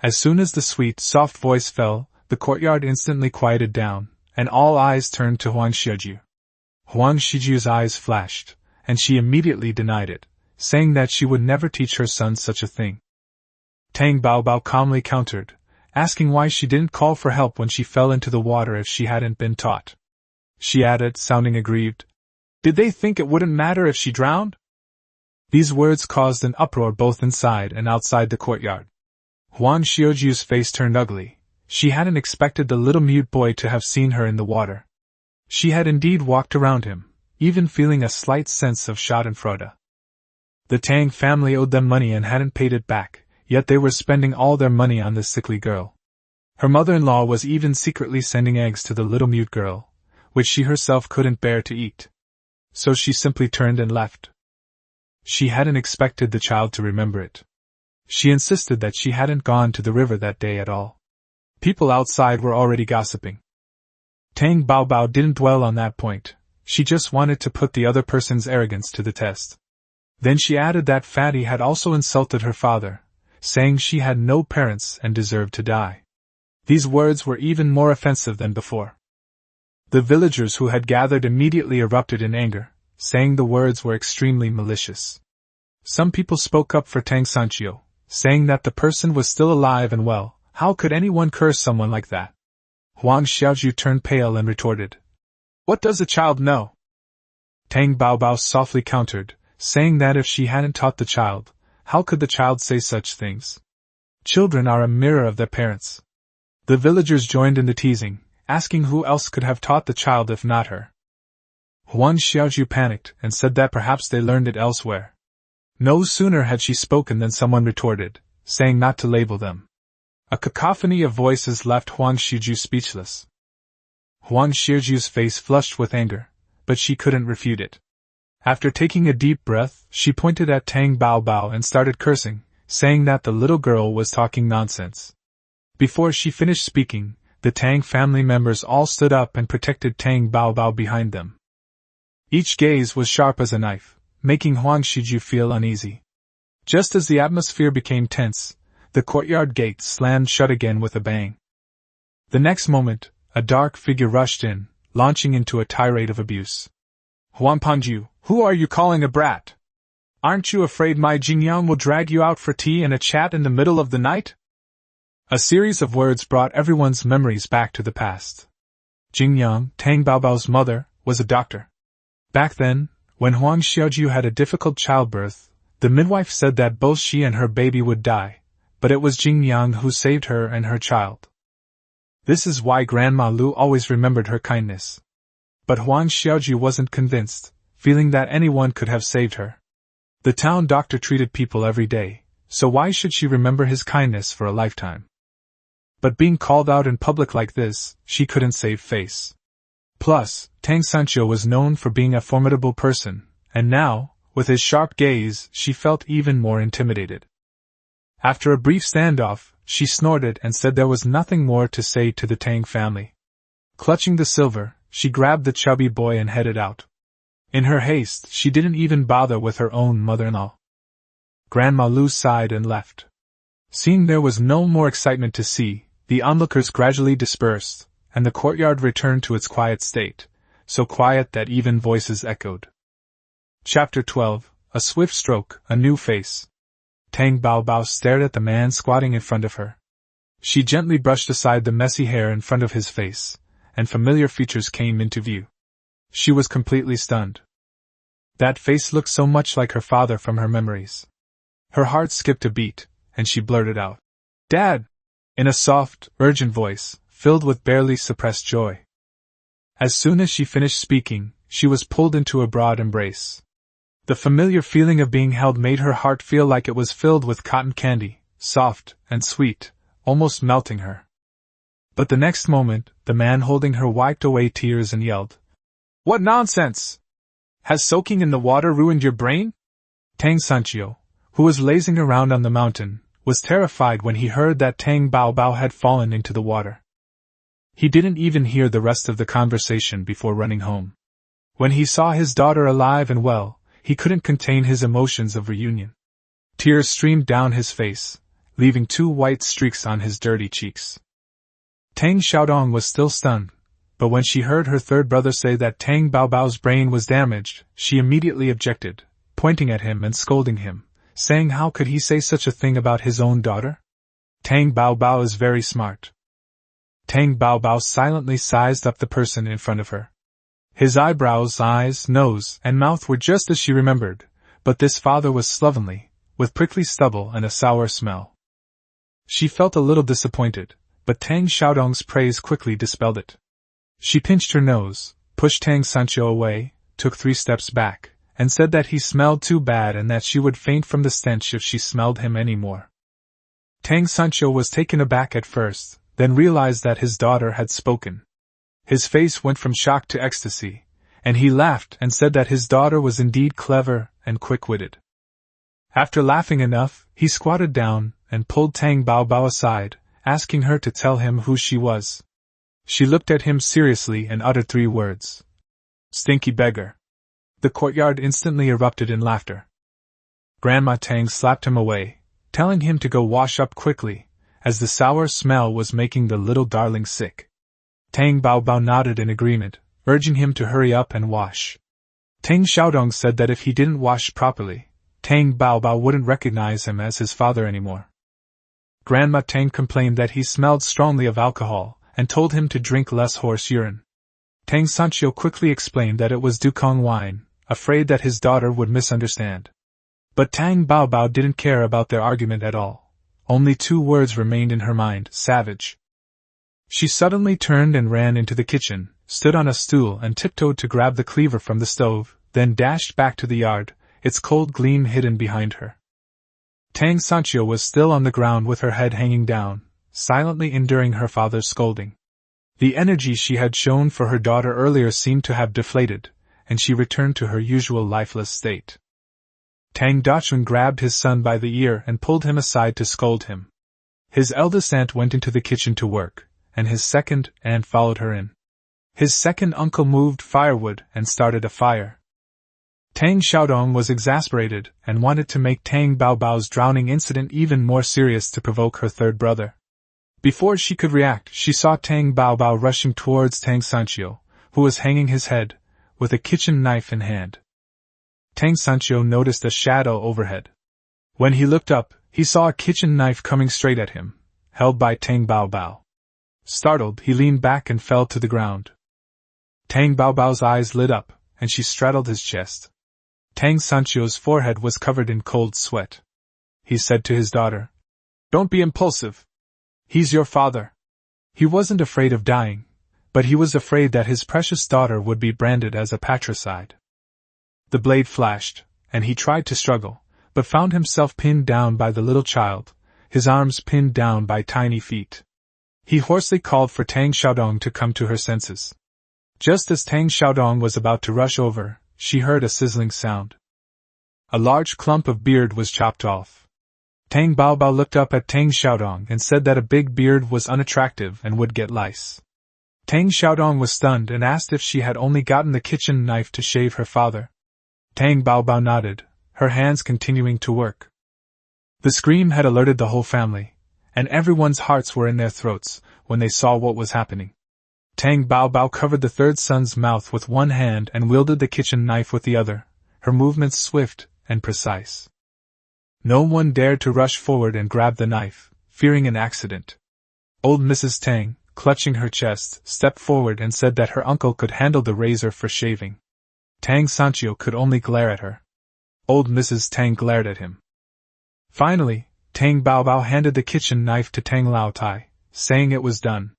As soon as the sweet, soft voice fell, the courtyard instantly quieted down, and all eyes turned to Huang Shiju. Huang Shiju's eyes flashed, and she immediately denied it, saying that she would never teach her son such a thing. Tang Baobao calmly countered, asking why she didn't call for help when she fell into the water if she hadn't been taught. She added, sounding aggrieved, "Did they think it wouldn't matter if she drowned?" These words caused an uproar both inside and outside the courtyard. Huang Xiaoju's face turned ugly. She hadn't expected the little mute boy to have seen her in the water. She had indeed walked around him, even feeling a slight sense of schadenfreude. The Tang family owed them money and hadn't paid it back, yet they were spending all their money on this sickly girl. Her mother-in-law was even secretly sending eggs to the little mute girl, which she herself couldn't bear to eat. So she simply turned and left. She hadn't expected the child to remember it. She insisted that she hadn't gone to the river that day at all. People outside were already gossiping. Tang Baobao didn't dwell on that point. She just wanted to put the other person's arrogance to the test. Then she added that Fatty had also insulted her father, saying she had no parents and deserved to die. These words were even more offensive than before. The villagers who had gathered immediately erupted in anger, saying the words were extremely malicious. Some people spoke up for Tang Sanchio, saying that the person was still alive and well. How could anyone curse someone like that? Huang Xiaoju turned pale and retorted, "What does a child know?" Tang Baobao softly countered, saying that if she hadn't taught the child, how could the child say such things? Children are a mirror of their parents. The villagers joined in the teasing, asking who else could have taught the child if not her. Huang Xiaoju panicked and said that perhaps they learned it elsewhere. No sooner had she spoken than someone retorted, saying not to label them. A cacophony of voices left Huang Xiaoju speechless. Huang Xiaoju's face flushed with anger, but she couldn't refute it. After taking a deep breath, she pointed at Tang Baobao and started cursing, saying that the little girl was talking nonsense. Before she finished speaking, the Tang family members all stood up and protected Tang Baobao behind them. Each gaze was sharp as a knife, making Huang Xiaoju feel uneasy. Just as the atmosphere became tense, the courtyard gate slammed shut again with a bang. The next moment, a dark figure rushed in, launching into a tirade of abuse. "Huang Panju, who are you calling a brat? Aren't you afraid my Jingyang will drag you out for tea and a chat in the middle of the night?" A series of words brought everyone's memories back to the past. Jingyang, Tang Baobao's mother, was a doctor. Back then, when Huang Xiaoju had a difficult childbirth, the midwife said that both she and her baby would die, but it was Jingyang who saved her and her child. This is why Grandma Lu always remembered her kindness. But Huang Xiaoju wasn't convinced, feeling that anyone could have saved her. The town doctor treated people every day, so why should she remember his kindness for a lifetime? But being called out in public like this, she couldn't save face. Plus, Tang Sanchio was known for being a formidable person, and now, with his sharp gaze, she felt even more intimidated. After a brief standoff, she snorted and said there was nothing more to say to the Tang family. Clutching the silver, she grabbed the chubby boy and headed out. In her haste, she didn't even bother with her own mother-in-law. Grandma Lu sighed and left. Seeing there was no more excitement to see, the onlookers gradually dispersed, and the courtyard returned to its quiet state, so quiet that even voices echoed. Chapter 12, A Swift Stroke, A New Face. Tang Baobao stared at the man squatting in front of her. She gently brushed aside the messy hair in front of his face, and familiar features came into view. She was completely stunned. That face looked so much like her father from her memories. Her heart skipped a beat, and she blurted out, "Dad!" in a soft, urgent voice, filled with barely suppressed joy. As soon as she finished speaking, she was pulled into a broad embrace. The familiar feeling of being held made her heart feel like it was filled with cotton candy, soft and sweet, almost melting her. But the next moment, the man holding her wiped away tears and yelled, "What nonsense! Has soaking in the water ruined your brain?" Tang Sanchio, who was lazing around on the mountain, was terrified when he heard that Tang Baobao had fallen into the water. He didn't even hear the rest of the conversation before running home. When he saw his daughter alive and well, he couldn't contain his emotions of reunion. Tears streamed down his face, leaving 2 white streaks on his dirty cheeks. Tang Xiaodong was still stunned, but when she heard her third brother say that Tang Baobao's brain was damaged, she immediately objected, pointing at him and scolding him, saying how could he say such a thing about his own daughter? Tang Bao Bao is very smart. Tang Bao Bao silently sized up the person in front of her. His eyebrows, eyes, nose, and mouth were just as she remembered, but this father was slovenly, with prickly stubble and a sour smell. She felt a little disappointed, but Tang Xiaodong's praise quickly dispelled it. She pinched her nose, pushed Tang Sancho away, took 3 steps back, and said that he smelled too bad and that she would faint from the stench if she smelled him any more. Tang Sancho was taken aback at first, then realized that his daughter had spoken. His face went from shock to ecstasy, and he laughed and said that his daughter was indeed clever and quick-witted. After laughing enough, he squatted down and pulled Tang Bao Bao aside, asking her to tell him who she was. She looked at him seriously and uttered 3 words. "Stinky beggar." The courtyard instantly erupted in laughter. Grandma Tang slapped him away, telling him to go wash up quickly, as the sour smell was making the little darling sick. Tang Bao Bao nodded in agreement, urging him to hurry up and wash. Tang Xiaodong said that if he didn't wash properly, Tang Bao Bao wouldn't recognize him as his father anymore. Grandma Tang complained that he smelled strongly of alcohol, and told him to drink less horse urine. Tang Sancho quickly explained that it was Dukong wine, afraid that his daughter would misunderstand. But Tang Bao Bao didn't care about their argument at all. Only 2 words remained in her mind: savage. She suddenly turned and ran into the kitchen, stood on a stool and tiptoed to grab the cleaver from the stove, then dashed back to the yard, its cold gleam hidden behind her. Tang Sancho was still on the ground with her head hanging down, silently enduring her father's scolding. The energy she had shown for her daughter earlier seemed to have deflated, and she returned to her usual lifeless state. Tang Dachun grabbed his son by the ear and pulled him aside to scold him. His eldest aunt went into the kitchen to work, and his second aunt followed her in. His second uncle moved firewood and started a fire. Tang Xiaodong was exasperated and wanted to make Tang Bao Bao's drowning incident even more serious to provoke her third brother. Before she could react, she saw Tang Bao Bao rushing towards Tang Sancho, who was hanging his head, with a kitchen knife in hand. Tang Sancho noticed a shadow overhead. When he looked up, he saw a kitchen knife coming straight at him, held by Tang Bao Bao. Startled, he leaned back and fell to the ground. Tang Bao Bao's eyes lit up, and she straddled his chest. Tang Sancho's forehead was covered in cold sweat. He said to his daughter, "Don't be impulsive. He's your father." He wasn't afraid of dying, but he was afraid that his precious daughter would be branded as a patricide. The blade flashed, and he tried to struggle, but found himself pinned down by the little child, his arms pinned down by tiny feet. He hoarsely called for Tang Xiaodong to come to her senses. Just as Tang Xiaodong was about to rush over, she heard a sizzling sound. A large clump of beard was chopped off. Tang Bao Bao looked up at Tang Xiaodong and said that a big beard was unattractive and would get lice. Tang Xiaodong was stunned and asked if she had only gotten the kitchen knife to shave her father. Tang Bao Bao nodded, her hands continuing to work. The scream had alerted the whole family, and everyone's hearts were in their throats when they saw what was happening. Tang Bao Bao covered the third son's mouth with one hand and wielded the kitchen knife with the other, her movements swift and precise. No one dared to rush forward and grab the knife, fearing an accident. Old Mrs. Tang, clutching her chest, stepped forward and said that her uncle could handle the razor for shaving. Tang Sancho could only glare at her. Old Mrs. Tang glared at him. Finally, Tang Bao Bao handed the kitchen knife to Tang Lao Tai, saying it was done.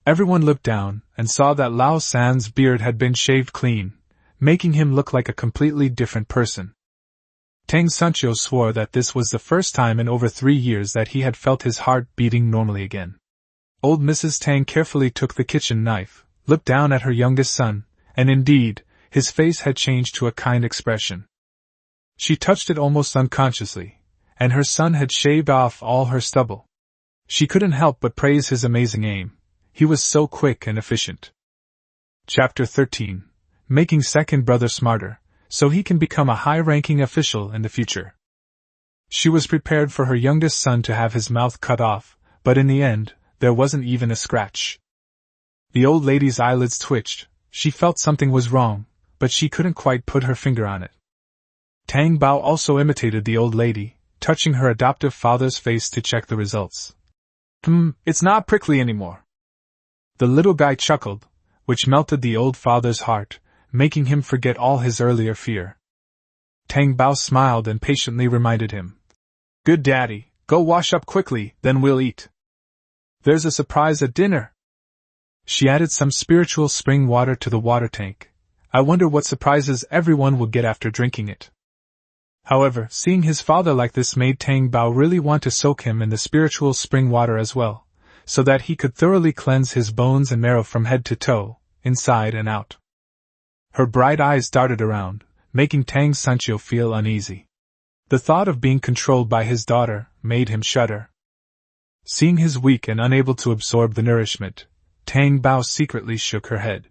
Everyone looked down and saw that Lao San's beard had been shaved clean, making him look like a completely different person. Tang Sancho swore that this was the first time in over 3 years that he had felt his heart beating normally again. Old Mrs. Tang carefully took the kitchen knife, looked down at her youngest son, and indeed, his face had changed to a kind expression. She touched it almost unconsciously, and her son had shaved off all her stubble. She couldn't help but praise his amazing aim. He was so quick and efficient. Chapter 13. Making second brother smarter, so he can become a high-ranking official in the future. She was prepared for her youngest son to have his mouth cut off, but in the end, there wasn't even a scratch. The old lady's eyelids twitched. She felt something was wrong, but she couldn't quite put her finger on it. Tang Bao also imitated the old lady, touching her adoptive father's face to check the results. It's not prickly anymore. The little guy chuckled, which melted the old father's heart, making him forget all his earlier fear. Tang Bao smiled and patiently reminded him. Good daddy, go wash up quickly, then we'll eat. There's a surprise at dinner. She added some spiritual spring water to the water tank. I wonder what surprises everyone will get after drinking it. However, seeing his father like this made Tang Bao really want to soak him in the spiritual spring water as well, so that he could thoroughly cleanse his bones and marrow from head to toe, inside and out. Her bright eyes darted around, making Tang Sancho feel uneasy. The thought of being controlled by his daughter made him shudder. Seeing his weak and unable to absorb the nourishment, Tang Bao secretly shook her head.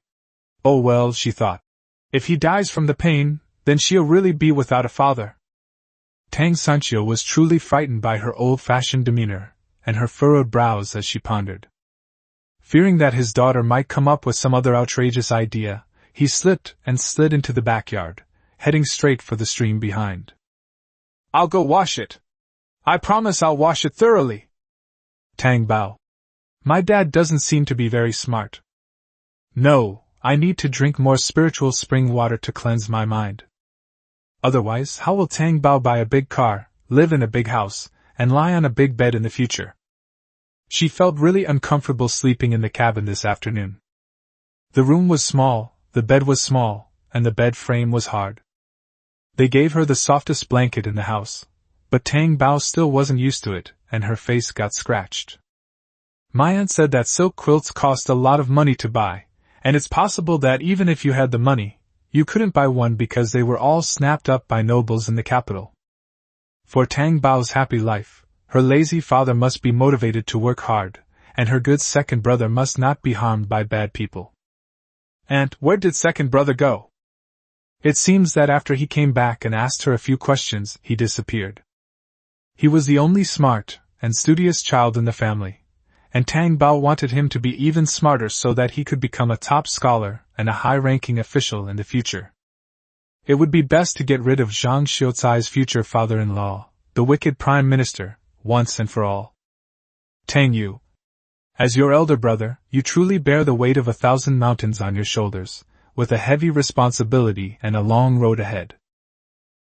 Oh well, she thought. If he dies from the pain, then she'll really be without a father. Tang Sancho was truly frightened by her old-fashioned demeanor, and her furrowed brows as she pondered. Fearing that his daughter might come up with some other outrageous idea, he slipped and slid into the backyard, heading straight for the stream behind. I'll go wash it. I promise I'll wash it thoroughly. Tang Bao. My dad doesn't seem to be very smart. No, I need to drink more spiritual spring water to cleanse my mind. Otherwise, how will Tang Bao buy a big car, live in a big house, and lie on a big bed in the future? She felt really uncomfortable sleeping in the cabin this afternoon. The room was small, the bed was small, and the bed frame was hard. They gave her the softest blanket in the house, but Tang Bao still wasn't used to it, and her face got scratched. My aunt said that silk quilts cost a lot of money to buy, and it's possible that even if you had the money, you couldn't buy one because they were all snapped up by nobles in the capital. For Tang Bao's happy life, her lazy father must be motivated to work hard, and her good second brother must not be harmed by bad people. Aunt, where did second brother go? It seems that after he came back and asked her a few questions, he disappeared. He was the only smart and studious child in the family, and Tang Bao wanted him to be even smarter so that he could become a top scholar and a high-ranking official in the future. It would be best to get rid of Zhang Xiucai's future father-in-law, the wicked prime minister, once and for all. Tang Yu. As your elder brother, you truly bear the weight of 1,000 mountains on your shoulders, with a heavy responsibility and a long road ahead.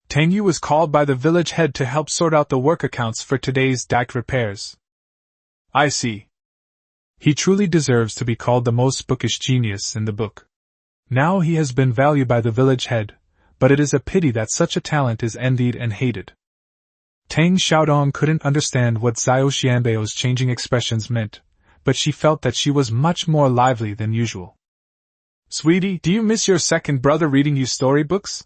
Tang Yu was called by the village head to help sort out the work accounts for today's dike repairs. I see. He truly deserves to be called the most bookish genius in the book. Now he has been valued by the village head, but it is a pity that such a talent is envied and hated. Tang Xiaodong couldn't understand what Xiao Xianbeo's changing expressions meant, but she felt that she was much more lively than usual. Sweetie, do you miss your second brother reading you storybooks?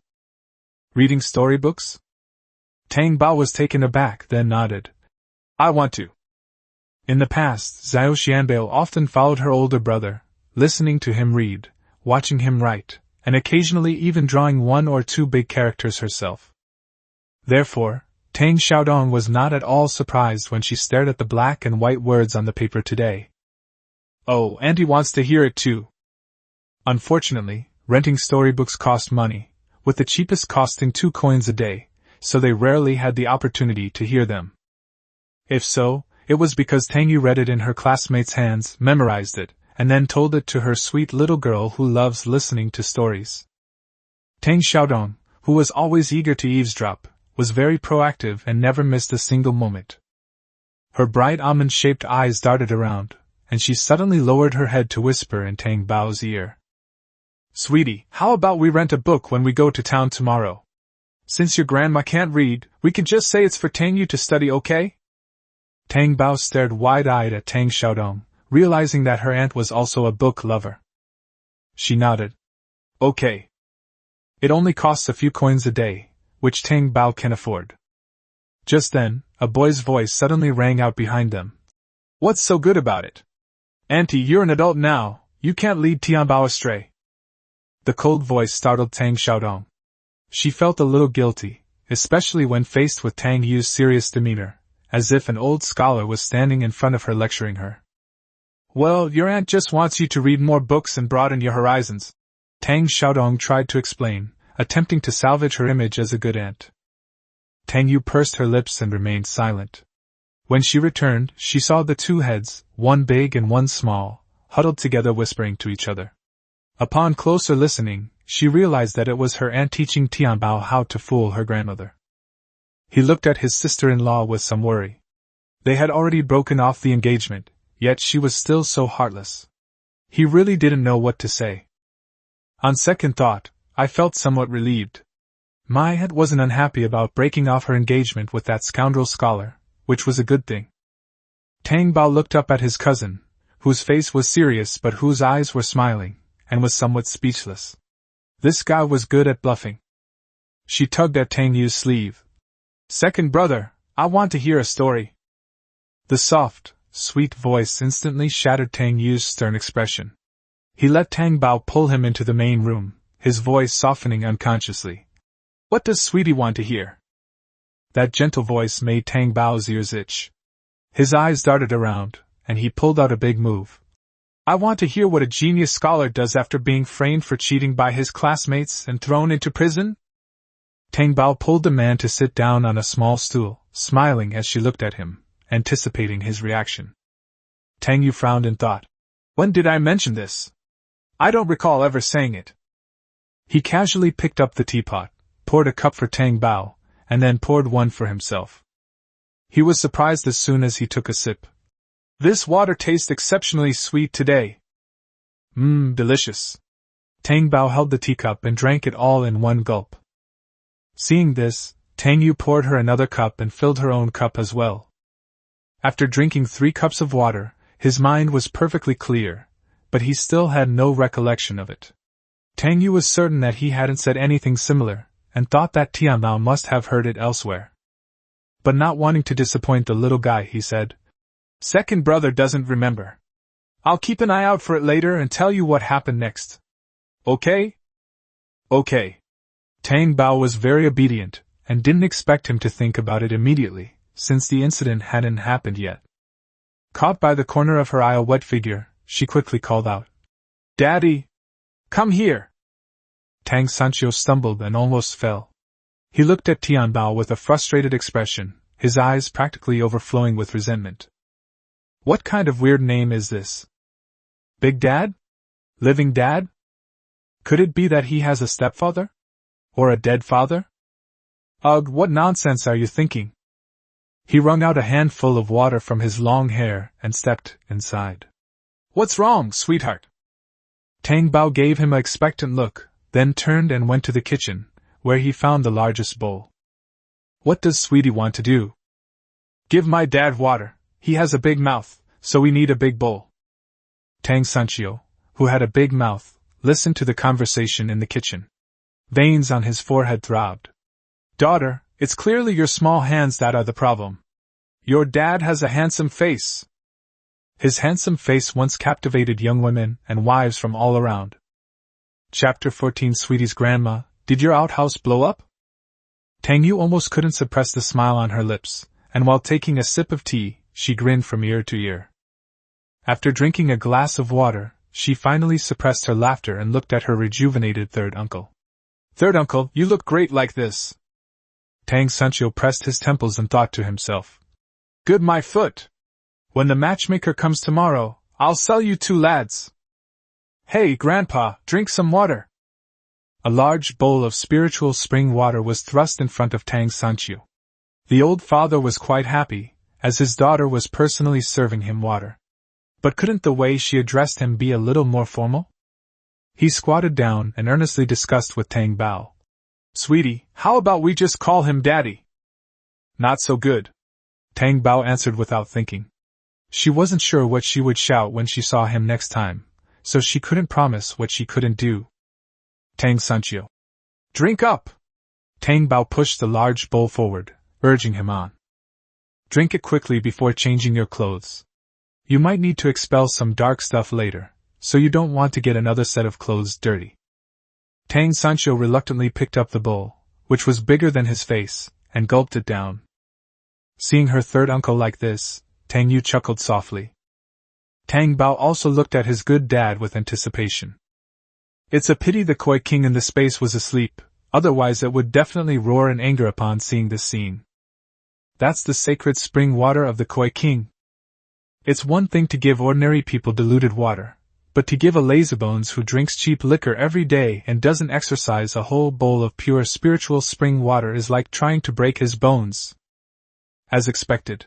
Reading storybooks? Tang Bao was taken aback, then nodded. I want to. In the past, Xiao Xianbeo often followed her older brother, listening to him read, watching him write, and occasionally even drawing one or two big characters herself. Therefore, Tang Xiaodong was not at all surprised when she stared at the black and white words on the paper today. Oh, Auntie wants to hear it too. Unfortunately, renting storybooks cost money, with the cheapest costing 2 coins a day, so they rarely had the opportunity to hear them. If so, it was because Tang Yu read it in her classmates' hands, memorized it, and then told it to her sweet little girl who loves listening to stories. Tang Xiaodong, who was always eager to eavesdrop, was very proactive and never missed a single moment. Her bright almond-shaped eyes darted around, and she suddenly lowered her head to whisper in Tang Bao's ear. Sweetie, how about we rent a book when we go to town tomorrow? Since your grandma can't read, we can just say it's for Tang Yu to study, okay? Tang Bao stared wide-eyed at Tang Xiaodong, realizing that her aunt was also a book lover. She nodded. Okay. It only costs a few coins a day, which Tang Bao can afford. Just then, a boy's voice suddenly rang out behind them. What's so good about it? Auntie, you're an adult now, you can't lead Tian Bao astray. The cold voice startled Tang Xiaodong. She felt a little guilty, especially when faced with Tang Yu's serious demeanor, as if an old scholar was standing in front of her lecturing her. Well, your aunt just wants you to read more books and broaden your horizons, Tang Xiaodong tried to explain, attempting to salvage her image as a good aunt. Tang Yu pursed her lips and remained silent. When she returned, she saw the two heads, one big and one small, huddled together whispering to each other. Upon closer listening, she realized that it was her aunt teaching Tianbao how to fool her grandmother. He looked at his sister-in-law with some worry. They had already broken off the engagement, yet she was still so heartless. He really didn't know what to say. On second thought, I felt somewhat relieved. My aunt wasn't unhappy about breaking off her engagement with that scoundrel scholar, which was a good thing. Tang Bao looked up at his cousin, whose face was serious but whose eyes were smiling, and was somewhat speechless. This guy was good at bluffing. She tugged at Tang Yu's sleeve. "Second brother, I want to hear a story." The soft, sweet voice instantly shattered Tang Yu's stern expression. He let Tang Bao pull him into the main room, his voice softening unconsciously. "What does Sweetie want to hear?" That gentle voice made Tang Bao's ears itch. His eyes darted around, and he pulled out a big move. "I want to hear what a genius scholar does after being framed for cheating by his classmates and thrown into prison." Tang Bao pulled the man to sit down on a small stool, smiling as she looked at him, anticipating his reaction. Tang Yu frowned in thought. "When did I mention this? I don't recall ever saying it." He casually picked up the teapot, poured a cup for Tang Bao, and then poured one for himself. He was surprised as soon as he took a sip. "This water tastes exceptionally sweet today." Delicious." Tang Bao held the teacup and drank it all in one gulp. Seeing this, Tang Yu poured her another cup and filled her own cup as well. After drinking 3 cups of water, his mind was perfectly clear, but he still had no recollection of it. Tang Yu was certain that he hadn't said anything similar, and thought that Tianbao must have heard it elsewhere. But not wanting to disappoint the little guy, he said, "Second brother doesn't remember. I'll keep an eye out for it later and tell you what happened next. Okay?" "Okay." Tang Bao was very obedient, and didn't expect him to think about it immediately, since the incident hadn't happened yet. Caught by the corner of her eye a wet figure, she quickly called out, "Daddy! Come here!" Tang Sancho stumbled and almost fell. He looked at Tianbao with a frustrated expression, his eyes practically overflowing with resentment. What kind of weird name is this? Big Dad? Living Dad? Could it be that he has a stepfather? Or a dead father? Ugh, what nonsense are you thinking? He wrung out a handful of water from his long hair and stepped inside. "What's wrong, sweetheart?" Tang Bao gave him an expectant look, then turned and went to the kitchen, where he found the largest bowl. "What does Sweetie want to do?" "Give my dad water. He has a big mouth, so we need a big bowl." Tang Sancho, who had a big mouth, listened to the conversation in the kitchen. Veins on his forehead throbbed. "Daughter, it's clearly your small hands that are the problem. Your dad has a handsome face." His handsome face once captivated young women and wives from all around. Chapter 14. Sweetie's grandma, did your outhouse blow up? Tang Yu almost couldn't suppress the smile on her lips, and while taking a sip of tea, she grinned from ear to ear. After drinking a glass of water, she finally suppressed her laughter and looked at her rejuvenated third uncle. "Third uncle, you look great like this." Tang Sancho pressed his temples and thought to himself, "Good my foot! When the matchmaker comes tomorrow, I'll sell you 2 lads. Hey, Grandpa, drink some water." A large bowl of spiritual spring water was thrust in front of Tang Sancho. The old father was quite happy, as his daughter was personally serving him water. But couldn't the way she addressed him be a little more formal? He squatted down and earnestly discussed with Tang Bao. "Sweetie, how about we just call him Daddy?" "Not so good," Tang Bao answered without thinking. She wasn't sure what she would shout when she saw him next time, so she couldn't promise what she couldn't do. Tang Sancho. "Drink up!" Tang Bao pushed the large bowl forward, urging him on. "Drink it quickly before changing your clothes. You might need to expel some dark stuff later, so you don't want to get another set of clothes dirty." Tang Sancho reluctantly picked up the bowl, which was bigger than his face, and gulped it down. Seeing her third uncle like this, Tang Yu chuckled softly. Tang Bao also looked at his good dad with anticipation. It's a pity the Koi King in the space was asleep, otherwise it would definitely roar in anger upon seeing this scene. That's the sacred spring water of the Koi King. It's one thing to give ordinary people diluted water, but to give a lazybones who drinks cheap liquor every day and doesn't exercise a whole bowl of pure spiritual spring water is like trying to break his bones. As expected,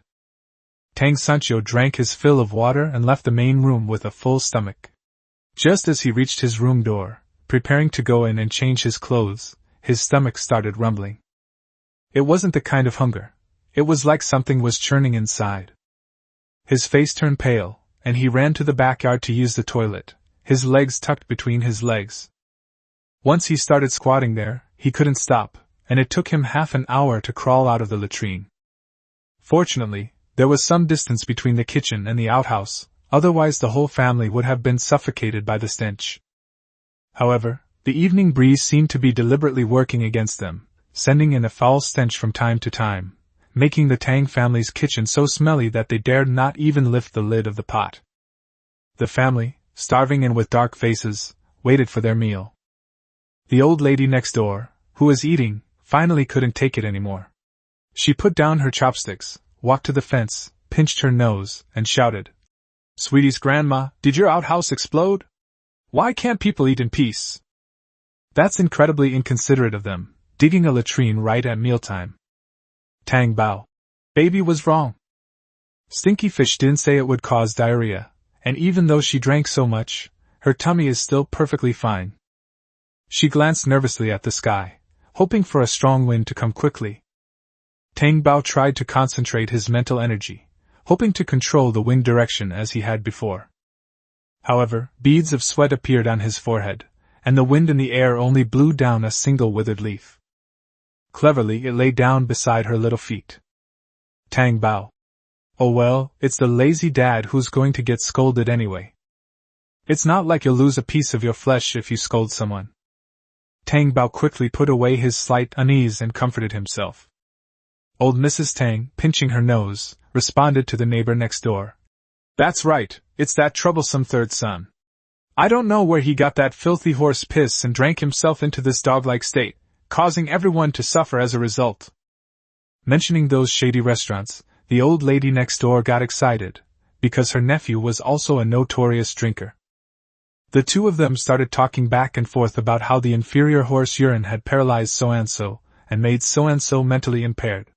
Tang Sancho drank his fill of water and left the main room with a full stomach. Just as he reached his room door, preparing to go in and change his clothes, his stomach started rumbling. It wasn't the kind of hunger. It was like something was churning inside. His face turned pale, and he ran to the backyard to use the toilet, his legs tucked between his legs. Once he started squatting there, he couldn't stop, and it took him half an hour to crawl out of the latrine. Fortunately, there was some distance between the kitchen and the outhouse, otherwise the whole family would have been suffocated by the stench. However, the evening breeze seemed to be deliberately working against them, sending in a foul stench from time to time, making the Tang family's kitchen so smelly that they dared not even lift the lid of the pot. The family, starving and with dark faces, waited for their meal. The old lady next door, who was eating, finally couldn't take it anymore. She put down her chopsticks, walked to the fence, pinched her nose, and shouted, "Sweetie's grandma, did your outhouse explode? Why can't people eat in peace? That's incredibly inconsiderate of them, digging a latrine right at mealtime." Tang Bao. Baby was wrong. Stinky Fish didn't say it would cause diarrhea, and even though she drank so much, her tummy is still perfectly fine. She glanced nervously at the sky, hoping for a strong wind to come quickly. Tang Bao tried to concentrate his mental energy, hoping to control the wind direction as he had before. However, beads of sweat appeared on his forehead, and the wind in the air only blew down a single withered leaf. Cleverly, it lay down beside her little feet. Tang Bao. Oh well, it's the lazy dad who's going to get scolded anyway. It's not like you'll lose a piece of your flesh if you scold someone. Tang Bao quickly put away his slight unease and comforted himself. Old Mrs. Tang, pinching her nose, responded to the neighbor next door. That's right, it's that troublesome third son. I don't know where he got that filthy horse piss and drank himself into this dog-like state, causing everyone to suffer as a result. Mentioning those shady restaurants, the old lady next door got excited, because her nephew was also a notorious drinker. The two of them started talking back and forth about how the inferior horse urine had paralyzed so-and-so, and made so-and-so mentally impaired.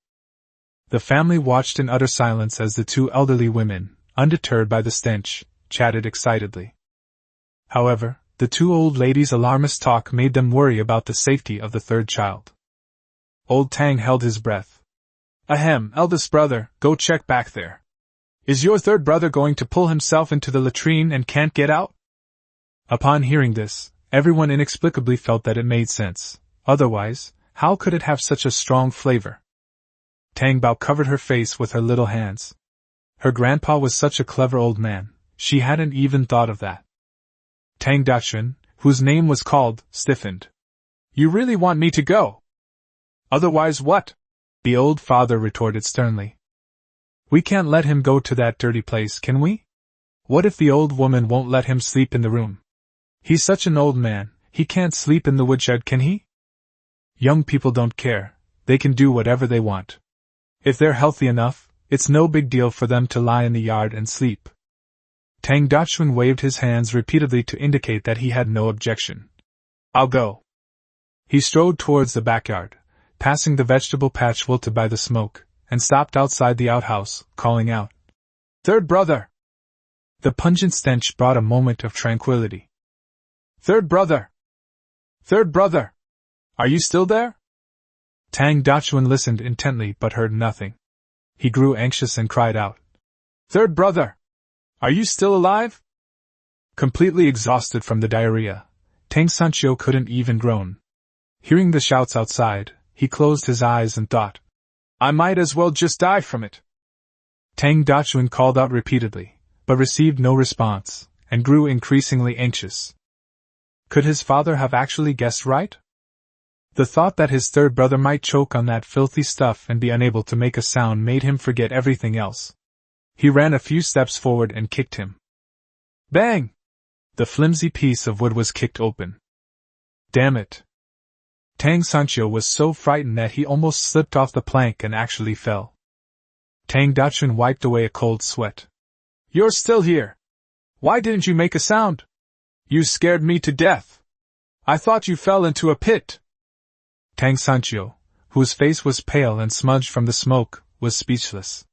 The family watched in utter silence as the two elderly women, undeterred by the stench, chatted excitedly. However, the two old ladies' alarmist talk made them worry about the safety of the third child. Old Tang held his breath. Ahem, eldest brother, go check back there. Is your third brother going to pull himself into the latrine and can't get out? Upon hearing this, everyone inexplicably felt that it made sense. Otherwise, how could it have such a strong flavor? Tang Bao covered her face with her little hands. Her grandpa was such a clever old man, she hadn't even thought of that. Tang Dachun, whose name was called, stiffened. You really want me to go? Otherwise what? The old father retorted sternly. We can't let him go to that dirty place, can we? What if the old woman won't let him sleep in the room? He's such an old man, he can't sleep in the woodshed, can he? Young people don't care, they can do whatever they want. If they're healthy enough, it's no big deal for them to lie in the yard and sleep. Tang Dachun waved his hands repeatedly to indicate that he had no objection. I'll go. He strode towards the backyard, passing the vegetable patch wilted by the smoke, and stopped outside the outhouse, calling out, Third brother! The pungent stench brought a moment of tranquility. Third brother! Third brother! Are you still there? Tang Dachun listened intently but heard nothing. He grew anxious and cried out, Third brother! Are you still alive? Completely exhausted from the diarrhea, Tang Sancho couldn't even groan. Hearing the shouts outside, he closed his eyes and thought, I might as well just die from it. Tang Dachun called out repeatedly, but received no response, and grew increasingly anxious. Could his father have actually guessed right? The thought that his third brother might choke on that filthy stuff and be unable to make a sound made him forget everything else. He ran a few steps forward and kicked him. Bang! The flimsy piece of wood was kicked open. Damn it! Tang Sancho was so frightened that he almost slipped off the plank and actually fell. Tang Dachun wiped away a cold sweat. You're still here. Why didn't you make a sound? You scared me to death. I thought you fell into a pit. Tang Sanchio, whose face was pale and smudged from the smoke, was speechless.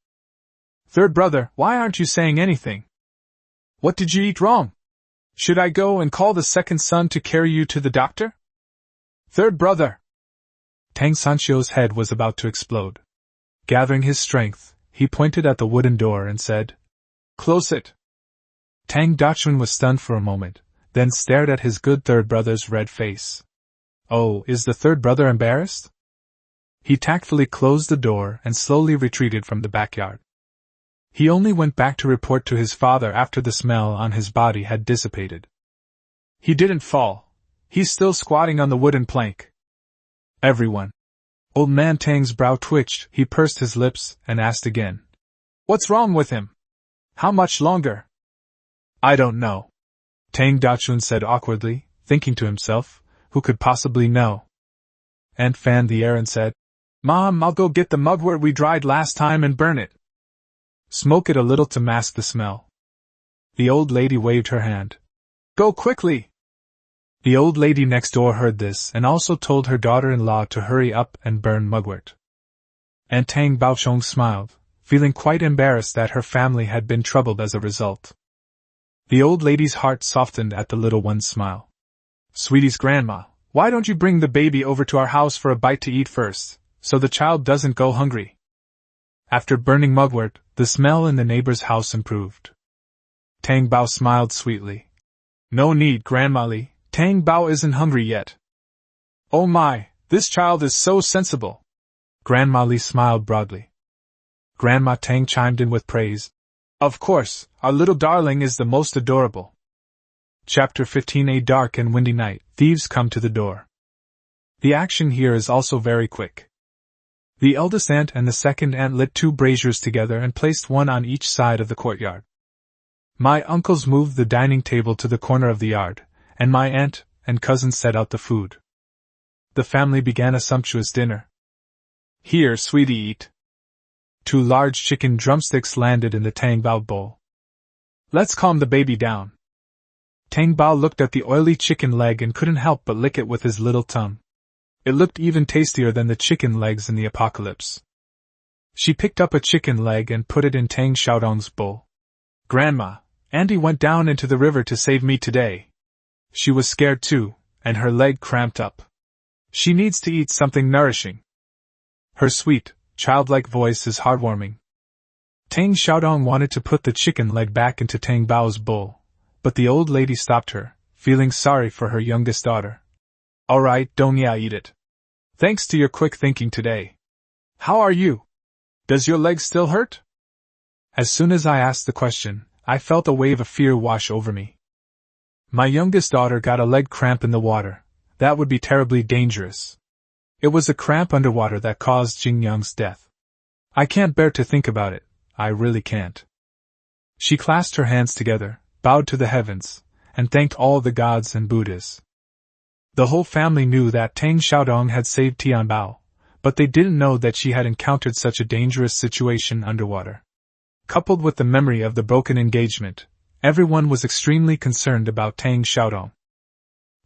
Third brother, why aren't you saying anything? What did you eat wrong? Should I go and call the second son to carry you to the doctor? Third brother! Tang Sanchio's head was about to explode. Gathering his strength, he pointed at the wooden door and said, Close it. Tang Dachun was stunned for a moment, then stared at his good third brother's red face. Oh, is the third brother embarrassed? He tactfully closed the door and slowly retreated from the backyard. He only went back to report to his father after the smell on his body had dissipated. He didn't fall. He's still squatting on the wooden plank. Everyone. Old man Tang's brow twitched, he pursed his lips and asked again. What's wrong with him? How much longer? I don't know. Tang Dachun said awkwardly, thinking to himself, who could possibly know? Aunt fanned the air and said, Mom, I'll go get the mugwort we dried last time and burn it. Smoke it a little to mask the smell. The old lady waved her hand. Go quickly! The old lady next door heard this and also told her daughter-in-law to hurry up and burn mugwort. Aunt Tang Baochong smiled, feeling quite embarrassed that her family had been troubled as a result. The old lady's heart softened at the little one's smile. Sweetie's grandma, why don't you bring the baby over to our house for a bite to eat first, so the child doesn't go hungry? After burning mugwort, the smell in the neighbor's house improved. Tang Bao smiled sweetly. No need, Grandma Li, Tang Bao isn't hungry yet. Oh my, this child is so sensible. Grandma Li smiled broadly. Grandma Tang chimed in with praise. Of course, our little darling is the most adorable. Chapter 15. A dark and windy night, thieves come to the door. The action here is also very quick. The eldest aunt and the second aunt lit 2 braziers together and placed one on each side of the courtyard. My uncles moved the dining table to the corner of the yard, and my aunt and cousins set out the food. The family began a sumptuous dinner. Here, sweetie, eat. 2 large chicken drumsticks landed in the Tang Bao bowl. Let's calm the baby down. Tang Bao looked at the oily chicken leg and couldn't help but lick it with his little tongue. It looked even tastier than the chicken legs in the apocalypse. She picked up a chicken leg and put it in Tang Xiaodong's bowl. Grandma, Auntie went down into the river to save me today. She was scared too, and her leg cramped up. She needs to eat something nourishing. Her sweet, childlike voice is heartwarming. Tang Xiaodong wanted to put the chicken leg back into Tang Bao's bowl, but the old lady stopped her, feeling sorry for her youngest daughter. Alright, Dongya, eat it. Thanks to your quick thinking today. How are you? Does your leg still hurt? As soon as I asked the question, I felt a wave of fear wash over me. My youngest daughter got a leg cramp in the water. That would be terribly dangerous. It was a cramp underwater that caused Jingyang's death. I can't bear to think about it, I really can't. She clasped her hands together, bowed to the heavens, and thanked all the gods and Buddhas. The whole family knew that Tang Xiaodong had saved Tian Bao, but they didn't know that she had encountered such a dangerous situation underwater. Coupled with the memory of the broken engagement, everyone was extremely concerned about Tang Xiaodong.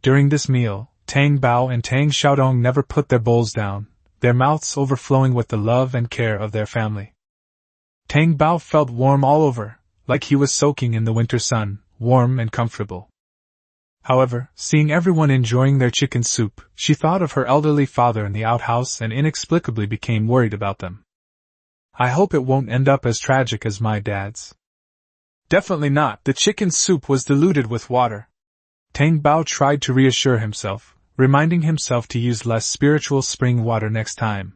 During this meal, Tang Bao and Tang Xiaodong never put their bowls down, their mouths overflowing with the love and care of their family. Tang Bao felt warm all over, like he was soaking in the winter sun, warm and comfortable. However, seeing everyone enjoying their chicken soup, she thought of her elderly father in the outhouse and inexplicably became worried about them. I hope it won't end up as tragic as my dad's. Definitely not, the chicken soup was diluted with water. Tang Bao tried to reassure himself, reminding himself to use less spiritual spring water next time.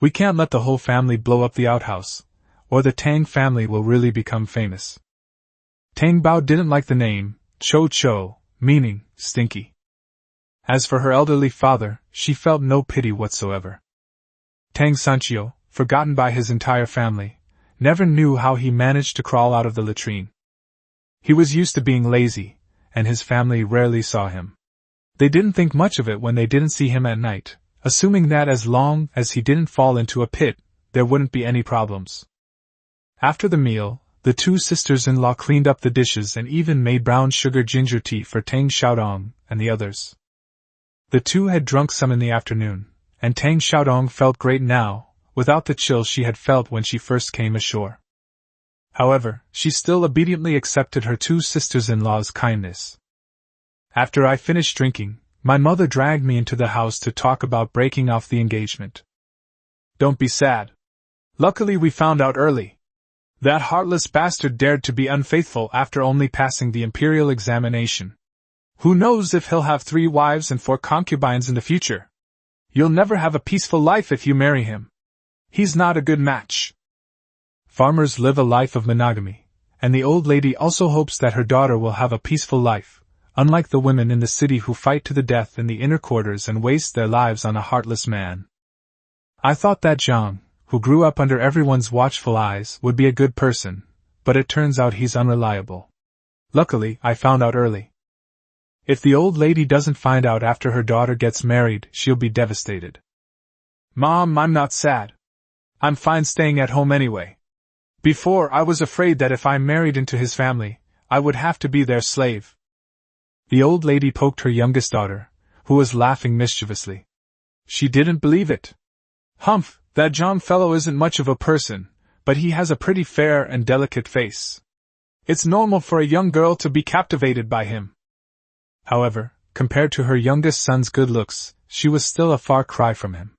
We can't let the whole family blow up the outhouse, or the Tang family will really become famous. Tang Bao didn't like the name, Cho Cho, meaning stinky. As for her elderly father, she felt no pity whatsoever. Tang Sanchio, forgotten by his entire family, never knew how he managed to crawl out of the latrine. He was used to being lazy, and his family rarely saw him. They didn't think much of it when they didn't see him at night, assuming that as long as he didn't fall into a pit, there wouldn't be any problems. After the meal, the two sisters-in-law cleaned up the dishes and even made brown sugar ginger tea for Tang Xiaodong and the others. The two had drunk some in the afternoon, and Tang Xiaodong felt great now, without the chill she had felt when she first came ashore. However, she still obediently accepted her two sisters-in-law's kindness. After I finished drinking, my mother dragged me into the house to talk about breaking off the engagement. Don't be sad. Luckily we found out early. That heartless bastard dared to be unfaithful after only passing the imperial examination. Who knows if he'll have 3 wives and 4 concubines in the future? You'll never have a peaceful life if you marry him. He's not a good match. Farmers live a life of monogamy, and the old lady also hopes that her daughter will have a peaceful life, unlike the women in the city who fight to the death in the inner quarters and waste their lives on a heartless man. I thought that Zhang, who grew up under everyone's watchful eyes, would be a good person, but it turns out he's unreliable. Luckily, I found out early. If the old lady doesn't find out after her daughter gets married, she'll be devastated. Mom, I'm not sad. I'm fine staying at home anyway. Before, I was afraid that if I married into his family, I would have to be their slave. The old lady poked her youngest daughter, who was laughing mischievously. She didn't believe it. Humph, that Zhang fellow isn't much of a person, but he has a pretty fair and delicate face. It's normal for a young girl to be captivated by him. However, compared to her youngest son's good looks, she was still a far cry from him.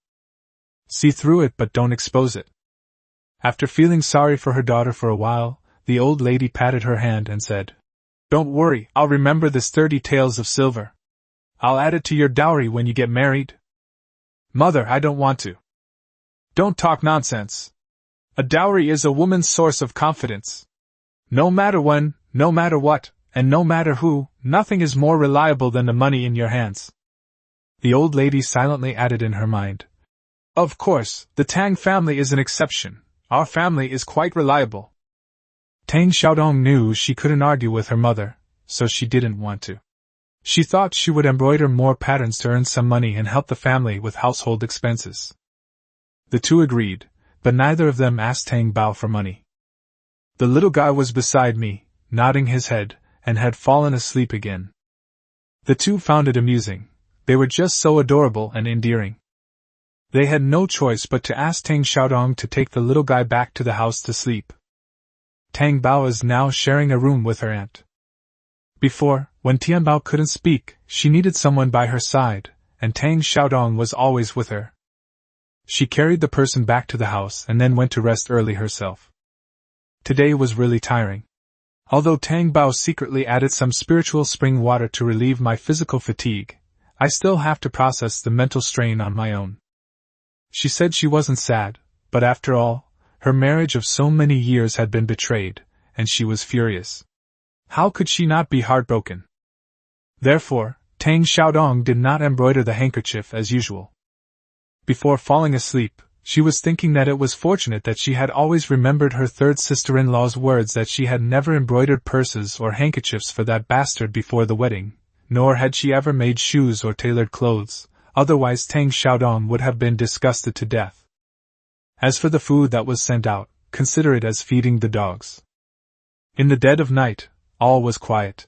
See through it but don't expose it. After feeling sorry for her daughter for a while, the old lady patted her hand and said, Don't worry, I'll remember the sturdy tails of silver. I'll add it to your dowry when you get married. Mother, I don't want to. Don't talk nonsense. A dowry is a woman's source of confidence. No matter when, no matter what, and no matter who, nothing is more reliable than the money in your hands. The old lady silently added in her mind, Of course, the Tang family is an exception. Our family is quite reliable. Tang Xiaodong knew she couldn't argue with her mother, so she didn't want to. She thought she would embroider more patterns to earn some money and help the family with household expenses. The two agreed, but neither of them asked Tang Bao for money. The little guy was beside me, nodding his head, and had fallen asleep again. The two found it amusing. They were just so adorable and endearing. They had no choice but to ask Tang Xiaodong to take the little guy back to the house to sleep. Tang Bao is now sharing a room with her aunt. Before, when Tian Bao couldn't speak, she needed someone by her side, and Tang Xiaodong was always with her. She carried the person back to the house and then went to rest early herself. Today was really tiring. Although Tang Bao secretly added some spiritual spring water to relieve my physical fatigue, I still have to process the mental strain on my own. She said she wasn't sad, but after all, her marriage of so many years had been betrayed, and she was furious. How could she not be heartbroken? Therefore, Tang Xiaodong did not embroider the handkerchief as usual. Before falling asleep, she was thinking that it was fortunate that she had always remembered her third sister-in-law's words that she had never embroidered purses or handkerchiefs for that bastard before the wedding, nor had she ever made shoes or tailored clothes, otherwise Tang Xiaodong would have been disgusted to death. As for the food that was sent out, consider it as feeding the dogs. In the dead of night, all was quiet.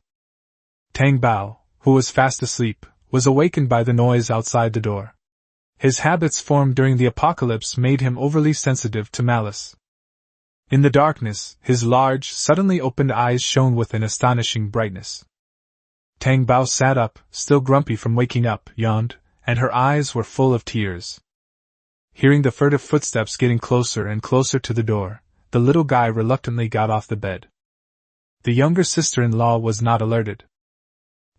Tang Bao, who was fast asleep, was awakened by the noise outside the door. His habits formed during the apocalypse made him overly sensitive to malice. In the darkness, his large, suddenly opened eyes shone with an astonishing brightness. Tang Bao sat up, still grumpy from waking up, yawned, and her eyes were full of tears. Hearing the furtive footsteps getting closer and closer to the door, the little guy reluctantly got off the bed. The younger sister-in-law was not alerted.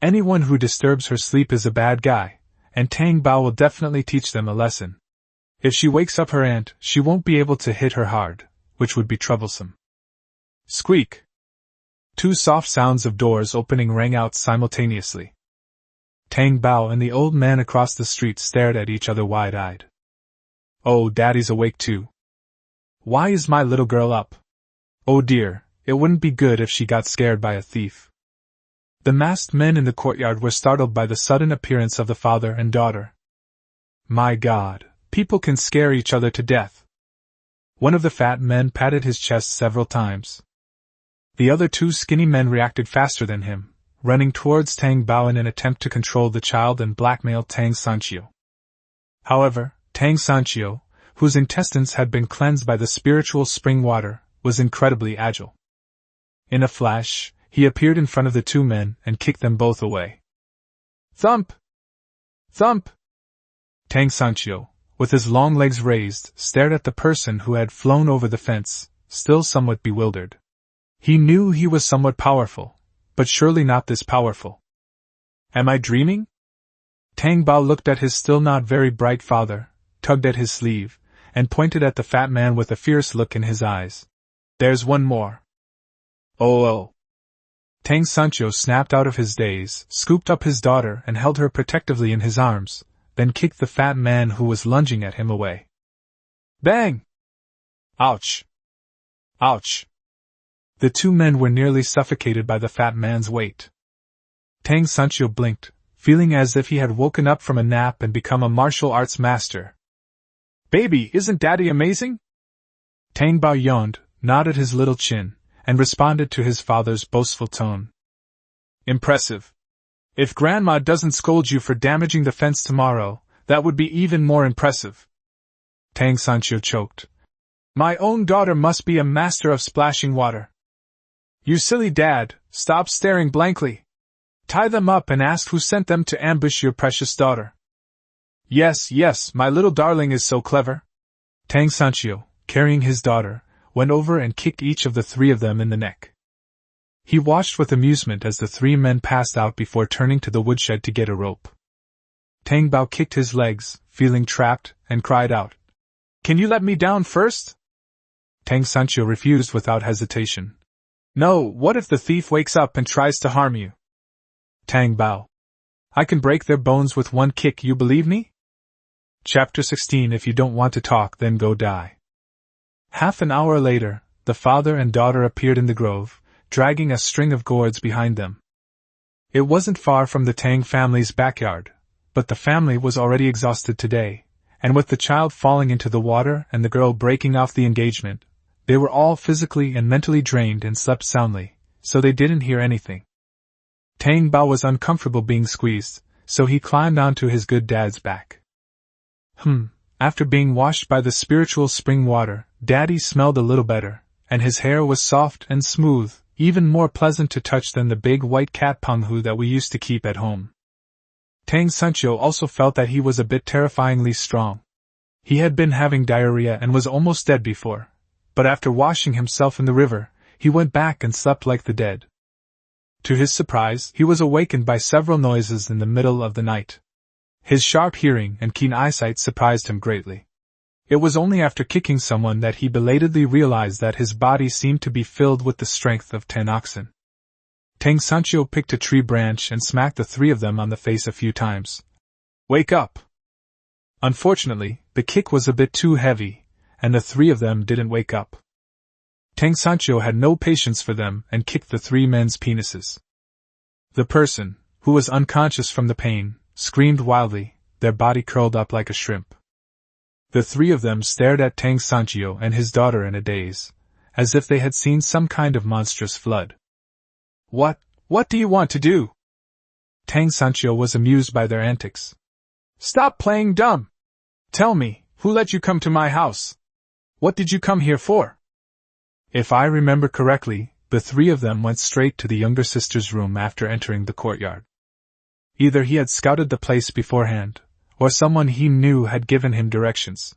Anyone who disturbs her sleep is a bad guy, and Tang Bao will definitely teach them a lesson. If she wakes up her aunt, she won't be able to hit her hard, which would be troublesome. Squeak! 2 soft sounds of doors opening rang out simultaneously. Tang Bao and the old man across the street stared at each other wide-eyed. Oh, Daddy's awake too. Why is my little girl up? Oh dear, it wouldn't be good if she got scared by a thief. The masked men in the courtyard were startled by the sudden appearance of the father and daughter. My God, people can scare each other to death. One of the fat men patted his chest several times. The other two skinny men reacted faster than him, running towards Tang Bao in an attempt to control the child and blackmail Tang Sanchio. However, Tang Sanchio, whose intestines had been cleansed by the spiritual spring water, was incredibly agile. In a flash, he appeared in front of the two men and kicked them both away. Thump! Thump! Tang Sanchio, with his long legs raised, stared at the person who had flown over the fence, still somewhat bewildered. He knew he was somewhat powerful, but surely not this powerful. Am I dreaming? Tang Bao looked at his still not very bright father, tugged at his sleeve, and pointed at the fat man with a fierce look in his eyes. There's one more. Oh. Tang Sanchio snapped out of his daze, scooped up his daughter and held her protectively in his arms, then kicked the fat man who was lunging at him away. Bang! Ouch! Ouch! The two men were nearly suffocated by the fat man's weight. Tang Sanchio blinked, feeling as if he had woken up from a nap and become a martial arts master. Baby, isn't Daddy amazing? Tang Bao yawned, nodded his little chin, and responded to his father's boastful tone. Impressive. If Grandma doesn't scold you for damaging the fence tomorrow, that would be even more impressive. Tang Sanchio choked. My own daughter must be a master of splashing water. You silly dad, stop staring blankly. Tie them up and ask who sent them to ambush your precious daughter. Yes, my little darling is so clever. Tang Sanchio, carrying his daughter, went over and kicked each of the three of them in the neck. He watched with amusement as the three men passed out before turning to the woodshed to get a rope. Tang Bao kicked his legs, feeling trapped, and cried out, Can you let me down first? Tang Sanchio refused without hesitation. No, what if the thief wakes up and tries to harm you? Tang Bao. I can break their bones with one kick, you believe me? Chapter 16. If you don't want to talk, then go die. Half an hour later, the father and daughter appeared in the grove, dragging a string of gourds behind them. It wasn't far from the Tang family's backyard, but the family was already exhausted today, and with the child falling into the water and the girl breaking off the engagement, they were all physically and mentally drained and slept soundly, so they didn't hear anything. Tang Bao was uncomfortable being squeezed, so he climbed onto his good dad's back. After being washed by the spiritual spring water, Daddy smelled a little better, and his hair was soft and smooth, even more pleasant to touch than the big white cat panghu that we used to keep at home. Tang Sanchio also felt that he was a bit terrifyingly strong. He had been having diarrhea and was almost dead before, but after washing himself in the river, he went back and slept like the dead. To his surprise, he was awakened by several noises in the middle of the night. His sharp hearing and keen eyesight surprised him greatly. It was only after kicking someone that he belatedly realized that his body seemed to be filled with the strength of 10 oxen. Tang Sanchio picked a tree branch and smacked the three of them on the face a few times. Wake up! Unfortunately, the kick was a bit too heavy, and the three of them didn't wake up. Tang Sanchio had no patience for them and kicked the three men's penises. The person, who was unconscious from the pain, screamed wildly, their body curled up like a shrimp. The three of them stared at Tang Sanchio and his daughter in a daze, as if they had seen some kind of monstrous flood. What do you want to do? Tang Sanchio was amused by their antics. Stop playing dumb! Tell me, who let you come to my house? What did you come here for? If I remember correctly, the three of them went straight to the younger sister's room after entering the courtyard. Either he had scouted the place beforehand, or someone he knew had given him directions.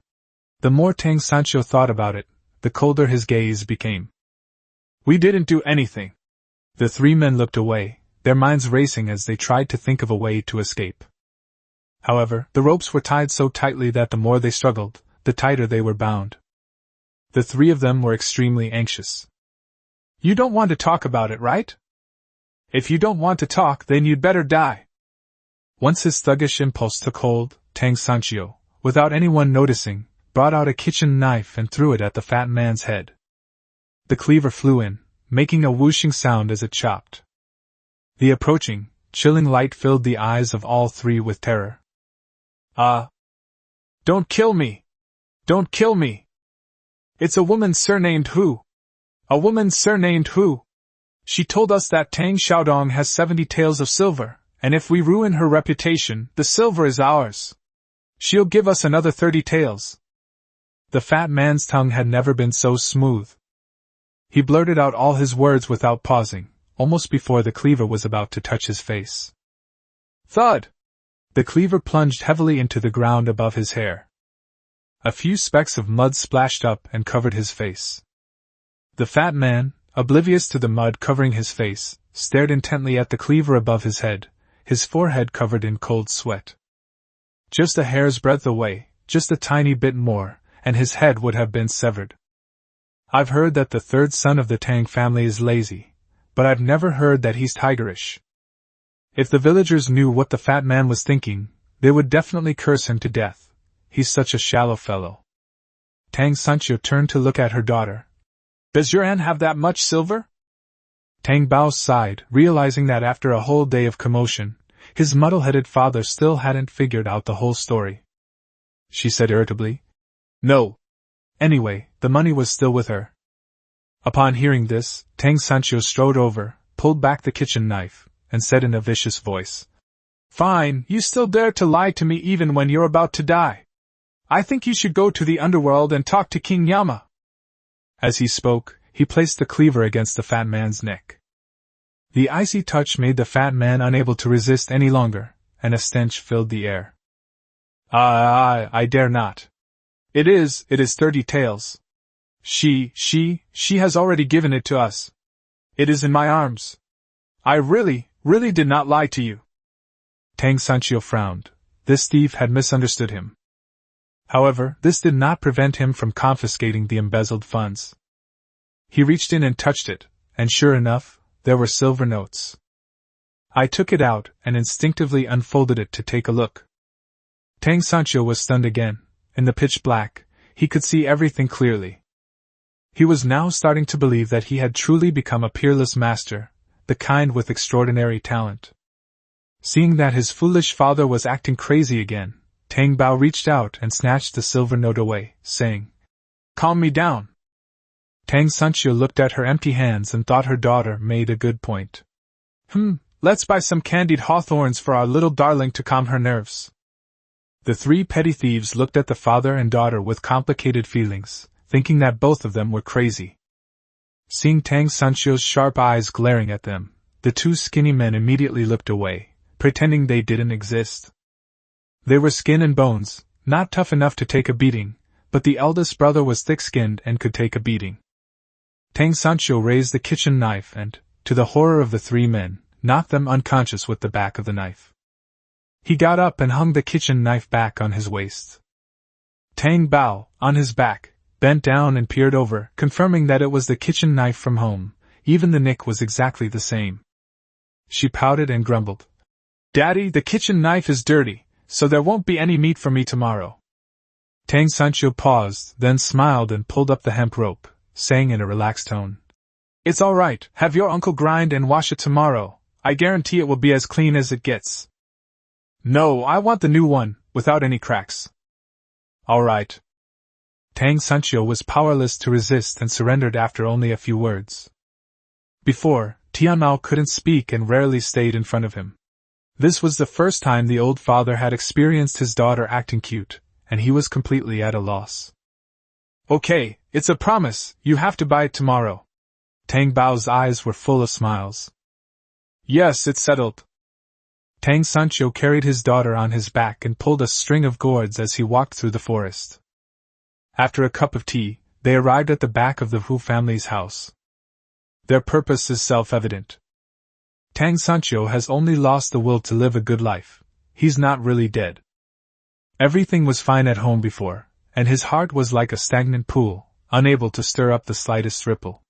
The more Tang Sanchio thought about it, the colder his gaze became. We didn't do anything. The three men looked away, their minds racing as they tried to think of a way to escape. However, the ropes were tied so tightly that the more they struggled, the tighter they were bound. The three of them were extremely anxious. You don't want to talk about it, right? If you don't want to talk, then you'd better die. Once his thuggish impulse took hold, Tang Sanchio, without anyone noticing, brought out a kitchen knife and threw it at the fat man's head. The cleaver flew in, making a whooshing sound as it chopped. The approaching, chilling light filled the eyes of all three with terror. Don't kill me! Don't kill me! It's a woman surnamed Hu. A woman surnamed Hu. She told us that Tang Xiaodong has 70 taels of silver, and if we ruin her reputation, the silver is ours. She'll give us another 30 taels. The fat man's tongue had never been so smooth. He blurted out all his words without pausing, almost before the cleaver was about to touch his face. Thud! The cleaver plunged heavily into the ground above his hair. A few specks of mud splashed up and covered his face. The fat man, oblivious to the mud covering his face, stared intently at the cleaver above his head, his forehead covered in cold sweat. Just a hair's breadth away, just a tiny bit more, and his head would have been severed. I've heard that the third son of the Tang family is lazy, but I've never heard that he's tigerish. If the villagers knew what the fat man was thinking, they would definitely curse him to death. He's such a shallow fellow. Tang Sancho turned to look at her daughter. Does your aunt have that much silver? Tang Bao sighed, realizing that after a whole day of commotion, his muddle-headed father still hadn't figured out the whole story. She said irritably, No. Anyway, the money was still with her. Upon hearing this, Tang Sancho strode over, pulled back the kitchen knife, and said in a vicious voice, Fine, you still dare to lie to me even when you're about to die. I think you should go to the underworld and talk to King Yama. As he spoke, he placed the cleaver against the fat man's neck. The icy touch made the fat man unable to resist any longer, and a stench filled the air. I dare not. It is 30 taels. She has already given it to us. It is in my arms. I really did not lie to you. Tang Sancho frowned. This thief had misunderstood him. However, this did not prevent him from confiscating the embezzled funds. He reached in and touched it, and sure enough, there were silver notes. I took it out and instinctively unfolded it to take a look. Tang Sancho was stunned again. In the pitch black, he could see everything clearly. He was now starting to believe that he had truly become a peerless master, the kind with extraordinary talent. Seeing that his foolish father was acting crazy again, Tang Bao reached out and snatched the silver note away, saying, Calm me down. Tang Sancho looked at her empty hands and thought her daughter made a good point. Let's buy some candied hawthorns for our little darling to calm her nerves. The three petty thieves looked at the father and daughter with complicated feelings, thinking that both of them were crazy. Seeing Tang Sancho's sharp eyes glaring at them, the two skinny men immediately looked away, pretending they didn't exist. They were skin and bones, not tough enough to take a beating, but the eldest brother was thick-skinned and could take a beating. Tang Sancho raised the kitchen knife and, to the horror of the three men, knocked them unconscious with the back of the knife. He got up and hung the kitchen knife back on his waist. Tang Bao, on his back, bent down and peered over, confirming that it was the kitchen knife from home. Even the nick was exactly the same. She pouted and grumbled. Daddy, the kitchen knife is dirty, so there won't be any meat for me tomorrow. Tang Sancho paused, then smiled and pulled up the hemp rope, saying in a relaxed tone, It's all right, have your uncle grind and wash it tomorrow. I guarantee it will be as clean as it gets. No, I want the new one, without any cracks. All right. Tang Sancho was powerless to resist and surrendered after only a few words. Before, Tianmao couldn't speak and rarely stayed in front of him. This was the first time the old father had experienced his daughter acting cute, and he was completely at a loss. Okay, it's a promise, you have to buy it tomorrow. Tang Bao's eyes were full of smiles. Yes, it's settled. Tang Sancho carried his daughter on his back and pulled a string of gourds as he walked through the forest. After a cup of tea, they arrived at the back of the Hu family's house. Their purpose is self-evident. Tang Sancho has only lost the will to live a good life. He's not really dead. Everything was fine at home before, and his heart was like a stagnant pool, unable to stir up the slightest ripple.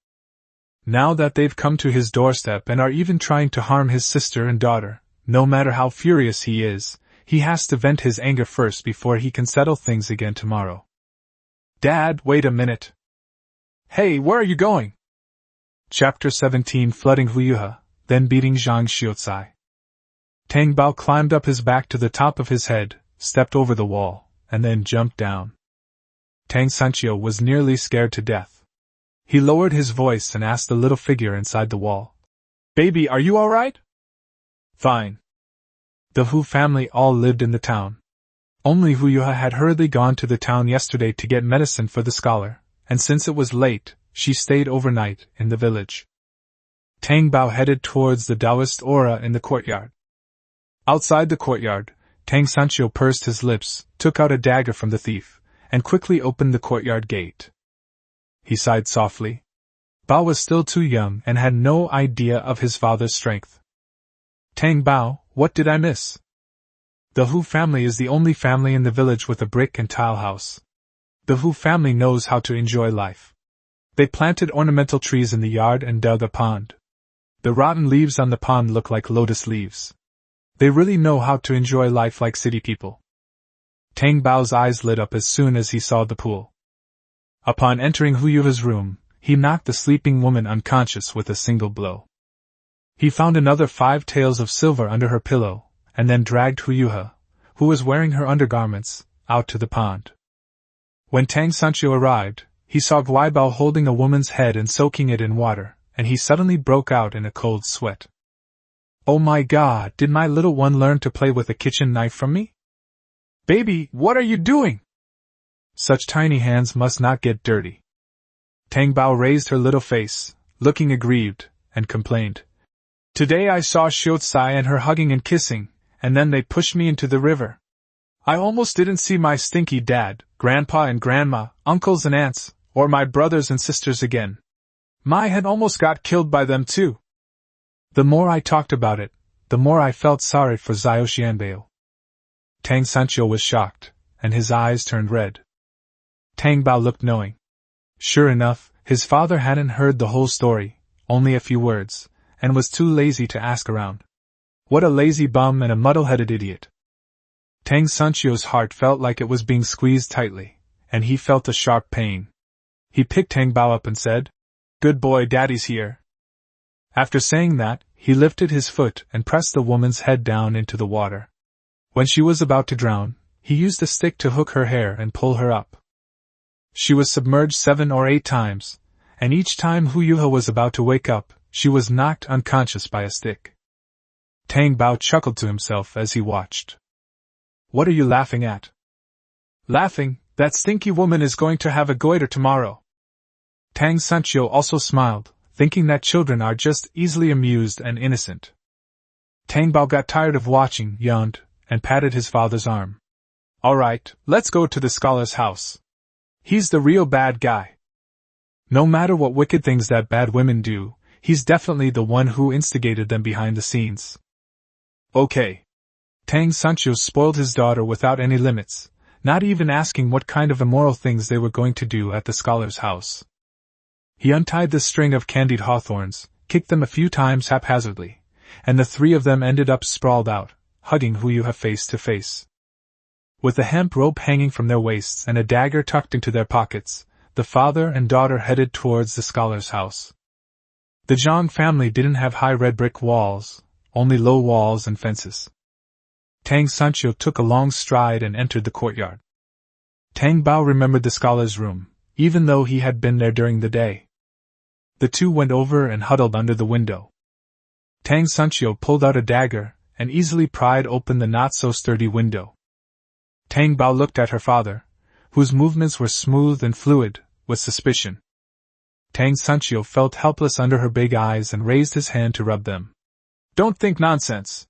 Now that they've come to his doorstep and are even trying to harm his sister and daughter, no matter how furious he is, he has to vent his anger first before he can settle things again tomorrow. Dad, wait a minute. Hey, where are you going? Chapter 17 Flooding Huyuha, then beating Zhang Xiucai. Tang Bao climbed up his back to the top of his head, stepped over the wall, and then jumped down. Tang Sanchio was nearly scared to death. He lowered his voice and asked the little figure inside the wall. Baby, are you alright? Fine. The Hu family all lived in the town. Only Hu Yuha had hurriedly gone to the town yesterday to get medicine for the scholar, and since it was late, she stayed overnight in the village. Tang Bao headed towards the Taoist aura in the courtyard. Outside the courtyard, Tang Sanchio pursed his lips, took out a dagger from the thief, and quickly opened the courtyard gate. He sighed softly. Bao was still too young and had no idea of his father's strength. Tang Bao, what did I miss? The Hu family is the only family in the village with a brick and tile house. The Hu family knows how to enjoy life. They planted ornamental trees in the yard and dug a pond. The rotten leaves on the pond look like lotus leaves. They really know how to enjoy life like city people. Tang Bao's eyes lit up as soon as he saw the pool. Upon entering Hu Yuha's room, he knocked the sleeping woman unconscious with a single blow. He found another 5 taels of silver under her pillow, and then dragged Hu Yuha, who was wearing her undergarments, out to the pond. When Tang Sanchio arrived, he saw Guaibao holding a woman's head and soaking it in water, and he suddenly broke out in a cold sweat. Oh my God, did my little one learn to play with a kitchen knife from me? Baby, what are you doing? Such tiny hands must not get dirty. Tang Bao raised her little face, looking aggrieved, and complained. Today I saw Xiucai and her hugging and kissing, and then they pushed me into the river. I almost didn't see my stinky dad, grandpa and grandma, uncles and aunts, or my brothers and sisters again. My had almost got killed by them too. The more I talked about it, the more I felt sorry for Xiao Xianbao. Tang Sanchio was shocked, and his eyes turned red. Tang Bao looked knowing. Sure enough, his father hadn't heard the whole story, only a few words, and was too lazy to ask around. What a lazy bum and a muddle-headed idiot. Tang Sanchio's heart felt like it was being squeezed tightly, and he felt a sharp pain. He picked Tang Bao up and said, Good boy, Daddy's here. After saying that, he lifted his foot and pressed the woman's head down into the water. When she was about to drown, he used a stick to hook her hair and pull her up. She was submerged 7 or 8 times, and each time Hu Yuha was about to wake up, she was knocked unconscious by a stick. Tang Bao chuckled to himself as he watched. What are you laughing at? Laughing, that stinky woman is going to have a goiter tomorrow. Tang Sanchio also smiled, thinking that children are just easily amused and innocent. Tang Bao got tired of watching, yawned, and patted his father's arm. All right, let's go to the scholar's house. He's the real bad guy. No matter what wicked things that bad women do, he's definitely the one who instigated them behind the scenes. Okay. Tang Sanchio spoiled his daughter without any limits, not even asking what kind of immoral things they were going to do at the scholar's house. He untied the string of candied hawthorns, kicked them a few times haphazardly, and the 3 of them ended up sprawled out, hugging Hu Yuha face to face. With a hemp rope hanging from their waists and a dagger tucked into their pockets, the father and daughter headed towards the scholar's house. The Zhang family didn't have high red brick walls, only low walls and fences. Tang Sanchio took a long stride and entered the courtyard. Tang Bao remembered the scholar's room, even though he had been there during the day. The two went over and huddled under the window. Tang Sanchio pulled out a dagger and easily pried open the not-so-sturdy window. Tang Bao looked at her father, whose movements were smooth and fluid, with suspicion. Tang Sanchio felt helpless under her big eyes and raised his hand to rub them. Don't think nonsense.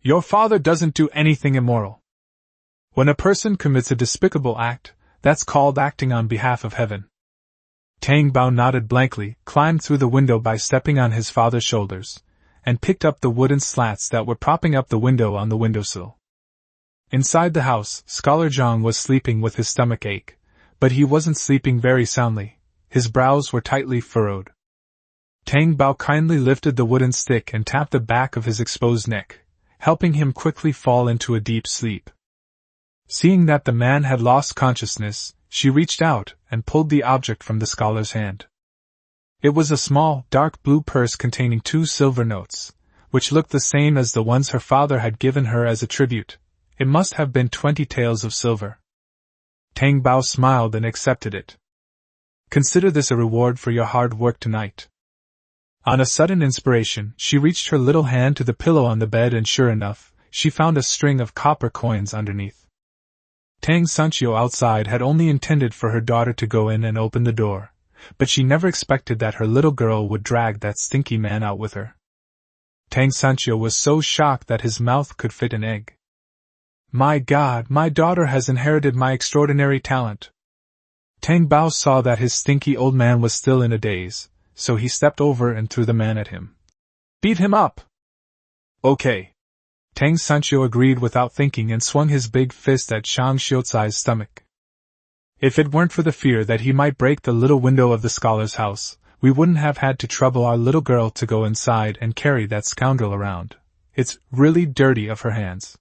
Your father doesn't do anything immoral. When a person commits a despicable act, that's called acting on behalf of heaven. Tang Bao nodded blankly, climbed through the window by stepping on his father's shoulders, and picked up the wooden slats that were propping up the window on the windowsill. Inside the house, Scholar Zhang was sleeping with his stomach ache, but he wasn't sleeping very soundly. His brows were tightly furrowed. Tang Bao kindly lifted the wooden stick and tapped the back of his exposed neck, helping him quickly fall into a deep sleep. Seeing that the man had lost consciousness, she reached out and pulled the object from the scholar's hand. It was a small, dark blue purse containing 2 silver notes, which looked the same as the ones her father had given her as a tribute. It must have been 20 taels of silver. Tang Bao smiled and accepted it. Consider this a reward for your hard work tonight. On a sudden inspiration, she reached her little hand to the pillow on the bed and sure enough, she found a string of copper coins underneath. Tang Sanchio outside had only intended for her daughter to go in and open the door, but she never expected that her little girl would drag that stinky man out with her. Tang Sanchio was so shocked that his mouth could fit an egg. My God, my daughter has inherited my extraordinary talent. Tang Bao saw that his stinky old man was still in a daze, so he stepped over and threw the man at him. Beat him up! Okay. Tang Sanchio agreed without thinking and swung his big fist at Shang Xiucai's stomach. If it weren't for the fear that he might break the little window of the scholar's house, we wouldn't have had to trouble our little girl to go inside and carry that scoundrel around. It's really dirty of her hands.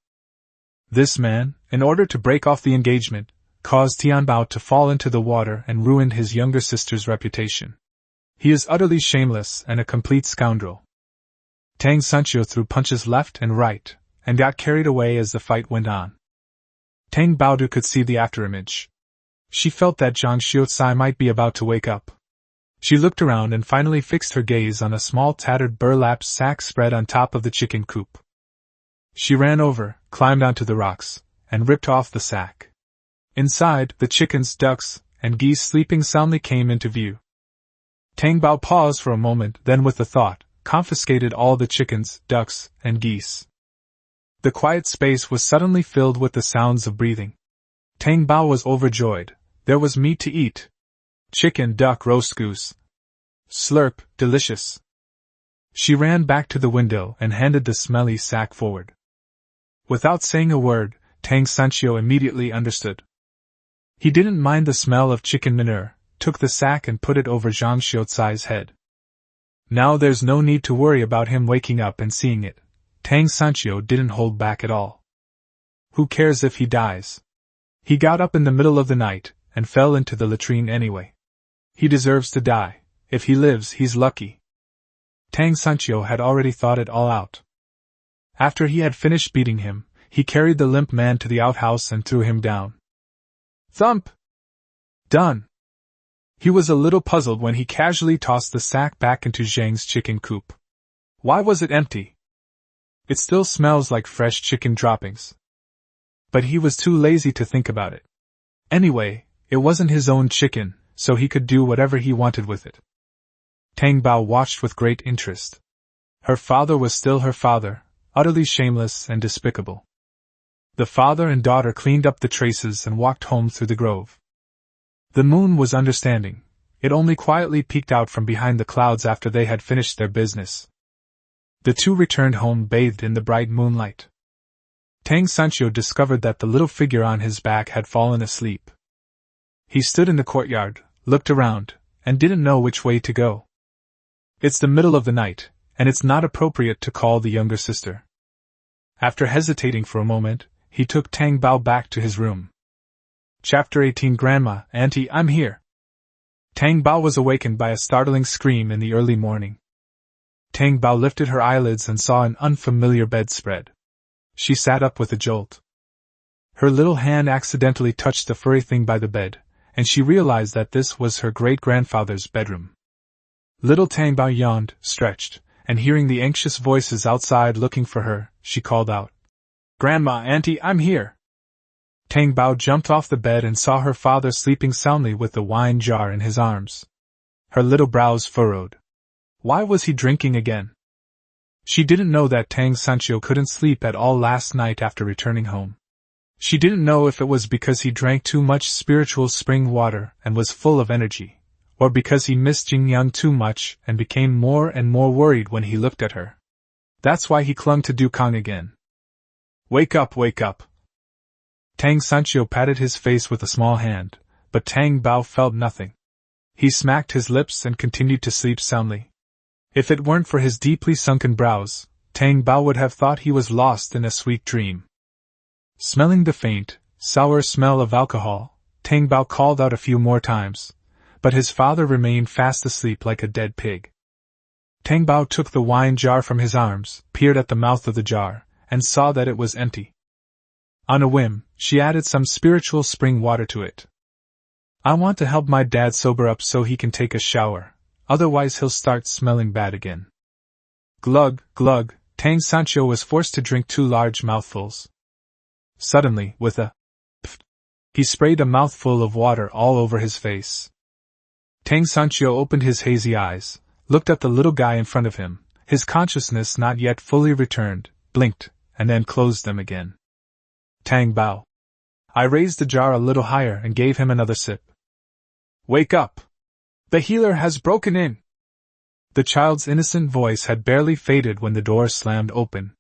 This man, in order to break off the engagement, caused Tianbao to fall into the water and ruined his younger sister's reputation. He is utterly shameless and a complete scoundrel. Tang Sanchio threw punches left and right, and got carried away as the fight went on. Tang Baodu could see the afterimage. She felt that Zhang Xiucai might be about to wake up. She looked around and finally fixed her gaze on a small tattered burlap sack spread on top of the chicken coop. She ran over, climbed onto the rocks, and ripped off the sack. Inside, the chickens, ducks, and geese sleeping soundly came into view. Tang Bao paused for a moment, then with a thought, confiscated all the chickens, ducks, and geese. The quiet space was suddenly filled with the sounds of breathing. Tang Bao was overjoyed. There was meat to eat. Chicken, duck, roast goose. Slurp, delicious. She ran back to the window and handed the smelly sack forward. Without saying a word, Tang Sanchio immediately understood. He didn't mind the smell of chicken manure, took the sack and put it over Zhang Xiucai's head. Now there's no need to worry about him waking up and seeing it. Tang Sanchio didn't hold back at all. Who cares if he dies? He got up in the middle of the night, and fell into the latrine anyway. He deserves to die. If he lives, he's lucky. Tang Sanchio had already thought it all out. After he had finished beating him, he carried the limp man to the outhouse and threw him down. Thump! Done! He was a little puzzled when he casually tossed the sack back into Zhang's chicken coop. Why was it empty? It still smells like fresh chicken droppings. But he was too lazy to think about it. Anyway, it wasn't his own chicken, so he could do whatever he wanted with it. Tang Bao watched with great interest. Her father was still her father, utterly shameless and despicable. The father and daughter cleaned up the traces and walked home through the grove. The moon was understanding. It only quietly peeked out from behind the clouds after they had finished their business. The two returned home bathed in the bright moonlight. Tang Sanchio discovered that the little figure on his back had fallen asleep. He stood in the courtyard, looked around, and didn't know which way to go. It's the middle of the night, and it's not appropriate to call the younger sister. After hesitating for a moment, he took Tang Bao back to his room. Chapter 18 Grandma, Auntie, I'm here. Tang Bao was awakened by a startling scream in the early morning. Tang Bao lifted her eyelids and saw an unfamiliar bedspread. She sat up with a jolt. Her little hand accidentally touched the furry thing by the bed, and she realized that this was her great-grandfather's bedroom. Little Tang Bao yawned, stretched, and hearing the anxious voices outside looking for her, she called out, Grandma, Auntie, I'm here. Tang Bao jumped off the bed and saw her father sleeping soundly with the wine jar in his arms. Her little brows furrowed. Why was he drinking again? She didn't know that Tang Sanchio couldn't sleep at all last night after returning home. She didn't know if it was because he drank too much spiritual spring water and was full of energy, or because he missed Jingyang too much and became more and more worried when he looked at her. That's why he clung to Dukang again. Wake up, wake up. Tang Sanchio patted his face with a small hand, but Tang Bao felt nothing. He smacked his lips and continued to sleep soundly. If it weren't for his deeply sunken brows, Tang Bao would have thought he was lost in a sweet dream. Smelling the faint, sour smell of alcohol, Tang Bao called out a few more times, but his father remained fast asleep like a dead pig. Tang Bao took the wine jar from his arms, peered at the mouth of the jar, and saw that it was empty. On a whim, she added some spiritual spring water to it. I want to help my dad sober up so he can take a shower, otherwise he'll start smelling bad again. Glug, glug, Tang Sancho was forced to drink 2 large mouthfuls. Suddenly, with a pft, he sprayed a mouthful of water all over his face. Tang Sancho opened his hazy eyes, looked at the little guy in front of him, his consciousness not yet fully returned, blinked, and then closed them again. Tang Bao. I raised the jar a little higher and gave him another sip. Wake up! The healer has broken in! The child's innocent voice had barely faded when the door slammed open.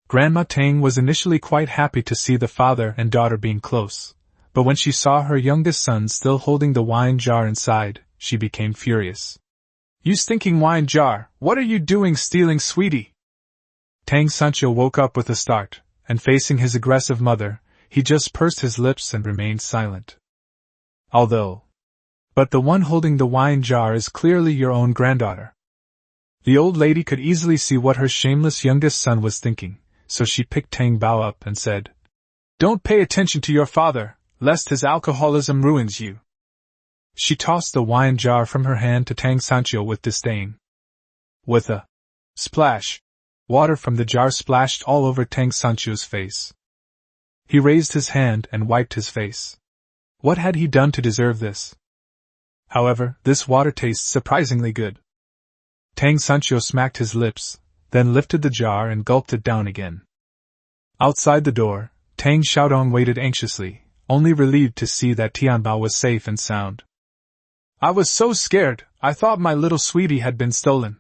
Grandma Tang was initially quite happy to see the father and daughter being close, but when she saw her youngest son still holding the wine jar inside, she became furious. You stinking wine jar, what are you doing stealing, sweetie? Tang Sancho woke up with a start, and facing his aggressive mother, he just pursed his lips and remained silent. But the one holding the wine jar is clearly your own granddaughter. The old lady could easily see what her shameless youngest son was thinking, so she picked Tang Bao up and said, Don't pay attention to your father, lest his alcoholism ruins you. She tossed the wine jar from her hand to Tang Sancho with disdain. With a splash, water from the jar splashed all over Tang Sancho's face. He raised his hand and wiped his face. What had he done to deserve this? However, this water tastes surprisingly good. Tang Sancho smacked his lips, then lifted the jar and gulped it down again. Outside the door, Tang Xiaodong waited anxiously, only relieved to see that Tianbao was safe and sound. I was so scared, I thought my little sweetie had been stolen.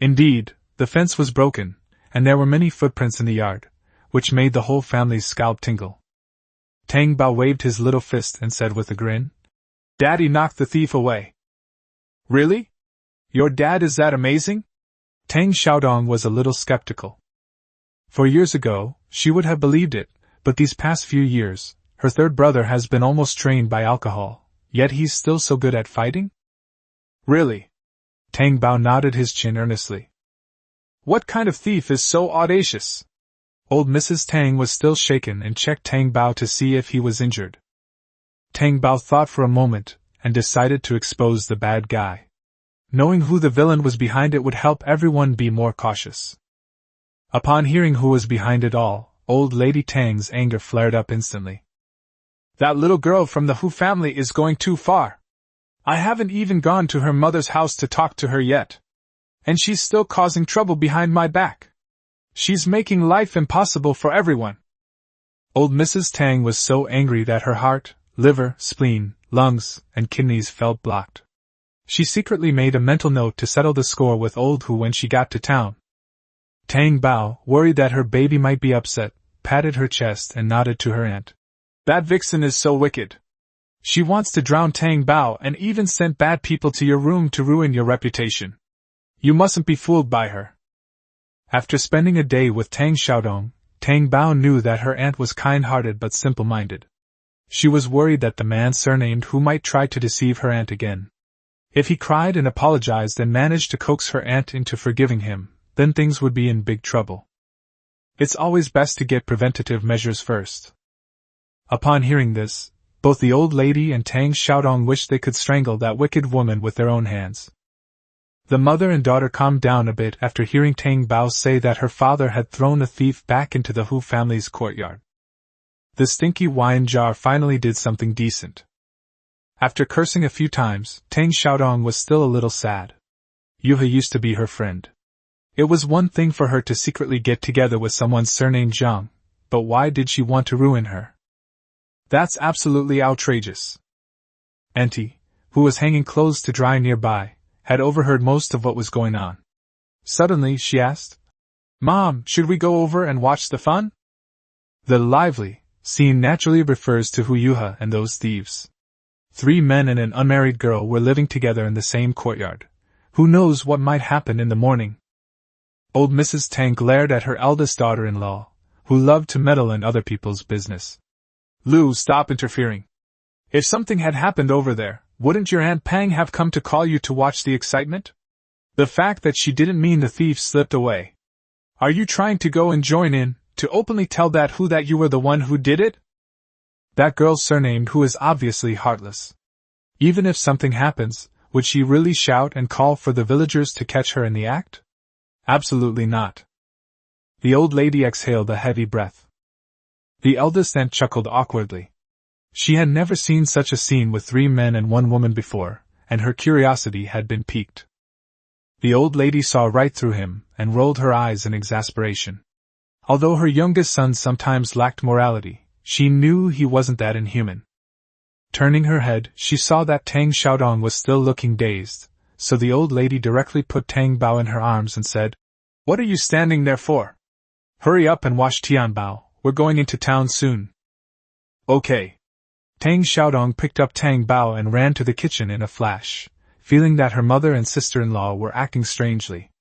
Indeed, the fence was broken, and there were many footprints in the yard, which made the whole family's scalp tingle. Tang Bao waved his little fist and said with a grin, Daddy knocked the thief away. Really? Your dad is that amazing? Tang Xiaodong was a little skeptical. For years ago, she would have believed it, but these past few years, her third brother has been almost trained by alcohol, yet he's still so good at fighting? Really? Tang Bao nodded his chin earnestly. What kind of thief is so audacious? Old Mrs. Tang was still shaken and checked Tang Bao to see if he was injured. Tang Bao thought for a moment, and decided to expose the bad guy. Knowing who the villain was behind it would help everyone be more cautious. Upon hearing who was behind it all, old Lady Tang's anger flared up instantly. That little girl from the Hu family is going too far. I haven't even gone to her mother's house to talk to her yet. And she's still causing trouble behind my back. She's making life impossible for everyone. Old Mrs. Tang was so angry that her heart, liver, spleen, lungs, and kidneys felt blocked. She secretly made a mental note to settle the score with old Hu when she got to town. Tang Bao, worried that her baby might be upset, patted her chest and nodded to her aunt. That vixen is so wicked. She wants to drown Tang Bao and even sent bad people to your room to ruin your reputation. You mustn't be fooled by her. After spending a day with Tang Xiaodong, Tang Bao knew that her aunt was kind-hearted but simple-minded. She was worried that the man surnamed Hu might try to deceive her aunt again. If he cried and apologized and managed to coax her aunt into forgiving him, then things would be in big trouble. It's always best to get preventative measures first. Upon hearing this, both the old lady and Tang Xiaodong wished they could strangle that wicked woman with their own hands. The mother and daughter calmed down a bit after hearing Tang Bao say that her father had thrown a thief back into the Hu family's courtyard. The stinky wine jar finally did something decent. After cursing a few times, Tang Xiaodong was still a little sad. Yuhe used to be her friend. It was one thing for her to secretly get together with someone surnamed Zhang, but why did she want to ruin her? That's absolutely outrageous. Auntie, who was hanging clothes to dry nearby, had overheard most of what was going on. Suddenly, she asked, Mom, should we go over and watch the fun? The lively scene naturally refers to Hu Yuhe and those thieves. 3 men and an unmarried girl were living together in the same courtyard. Who knows what might happen in the morning? Old Mrs. Tang glared at her eldest daughter-in-law, who loved to meddle in other people's business. Lu, stop interfering. If something had happened over there, wouldn't your Aunt Pang have come to call you to watch the excitement? The fact that she didn't mean the thief slipped away. Are you trying to go and join in, To openly tell that you were the one who did it? That girl surnamed who is obviously heartless. Even if something happens, would she really shout and call for the villagers to catch her in the act? Absolutely not. The old lady exhaled a heavy breath. The eldest aunt chuckled awkwardly. She had never seen such a scene with 3 men and 1 woman before, and her curiosity had been piqued. The old lady saw right through him and rolled her eyes in exasperation. Although her youngest son sometimes lacked morality, she knew he wasn't that inhuman. Turning her head, she saw that Tang Xiaodong was still looking dazed, so the old lady directly put Tang Bao in her arms and said, "What are you standing there for? Hurry up and wash Tian Bao, we're going into town soon." Okay. Tang Xiaodong picked up Tang Bao and ran to the kitchen in a flash, feeling that her mother and sister-in-law were acting strangely.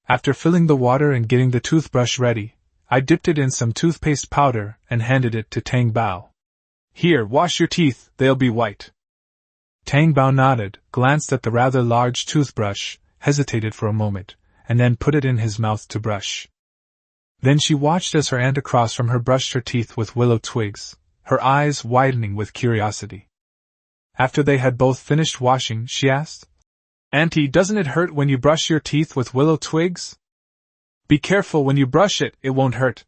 After filling the water and getting the toothbrush ready, I dipped it in some toothpaste powder and handed it to Tang Bao. "Here, wash your teeth, they'll be white." Tang Bao nodded, glanced at the rather large toothbrush, hesitated for a moment, and then put it in his mouth to brush. Then she watched as her aunt across from her brushed her teeth with willow twigs, her eyes widening with curiosity. After they had both finished washing, she asked, "Auntie, doesn't it hurt when you brush your teeth with willow twigs?" "Be careful when you brush it, it won't hurt,"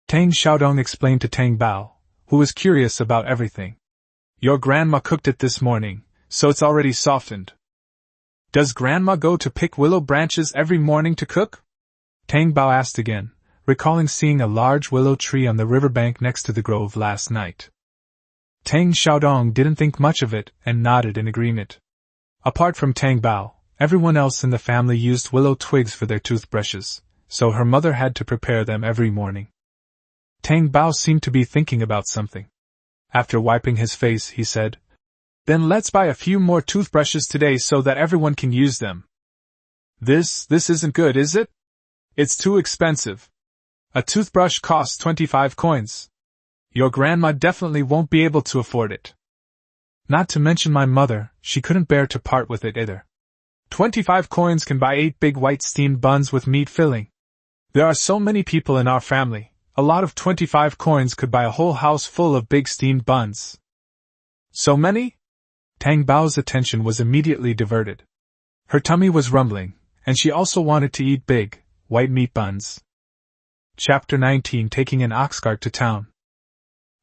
Tang Xiaodong explained to Tang Bao, who was curious about everything. "Your grandma cooked it this morning, so it's already softened." "Does grandma go to pick willow branches every morning to cook?" Tang Bao asked again, recalling seeing a large willow tree on the riverbank next to the grove last night. Tang Xiaodong didn't think much of it and nodded in agreement. Apart from Tang Bao, everyone else in the family used willow twigs for their toothbrushes, so her mother had to prepare them every morning. Tang Bao seemed to be thinking about something. After wiping his face, he said, "Then let's buy a few more toothbrushes today so that everyone can use them." This isn't good, is it? It's too expensive. A toothbrush costs 25 coins. Your grandma definitely won't be able to afford it. Not to mention my mother, she couldn't bear to part with it either. 25 coins can buy 8 big white steamed buns with meat filling. There are so many people in our family, a lot of 25 coins could buy a whole house full of big steamed buns. So many? Tang Bao's attention was immediately diverted. Her tummy was rumbling, and she also wanted to eat big, white meat buns. Chapter 19, Taking an ox cart to town.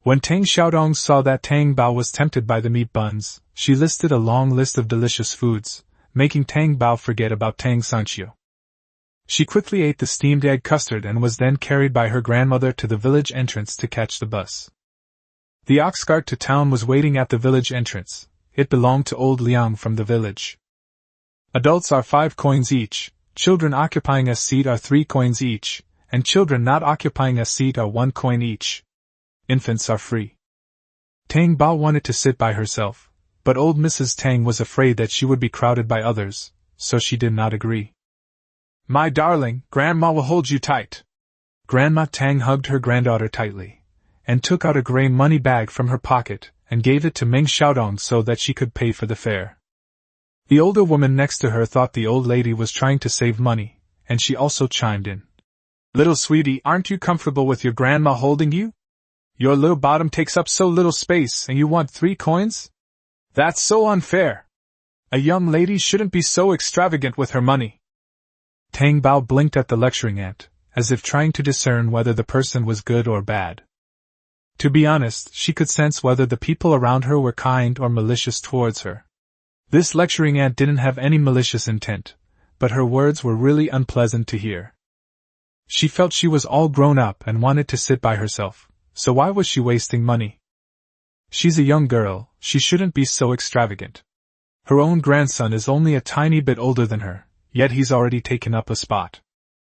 When Tang Xiaodong saw that Tang Bao was tempted by the meat buns, she listed a long list of delicious foods, making Tang Bao forget about Tang Sanqiu. She quickly ate the steamed egg custard and was then carried by her grandmother to the village entrance to catch the bus. The ox cart to town was waiting at the village entrance. It belonged to old Liang from the village. Adults are 5 coins each, children occupying a seat are 3 coins each, and children not occupying a seat are 1 coin each. Infants are free. Tang Bao wanted to sit by herself, but old Mrs. Tang was afraid that she would be crowded by others, so she did not agree. "My darling, Grandma will hold you tight." Grandma Tang hugged her granddaughter tightly, and took out a gray money bag from her pocket, and gave it to Meng Xiaodong so that she could pay for the fare. The older woman next to her thought the old lady was trying to save money, and she also chimed in. "Little sweetie, aren't you comfortable with your grandma holding you? Your little bottom takes up so little space and you want 3 coins? That's so unfair. A young lady shouldn't be so extravagant with her money." Tang Bao blinked at the lecturing aunt, as if trying to discern whether the person was good or bad. To be honest, she could sense whether the people around her were kind or malicious towards her. This lecturing aunt didn't have any malicious intent, but her words were really unpleasant to hear. She felt she was all grown up and wanted to sit by herself, so why was she wasting money? She's a young girl, she shouldn't be so extravagant. Her own grandson is only a tiny bit older than her, yet he's already taken up a spot.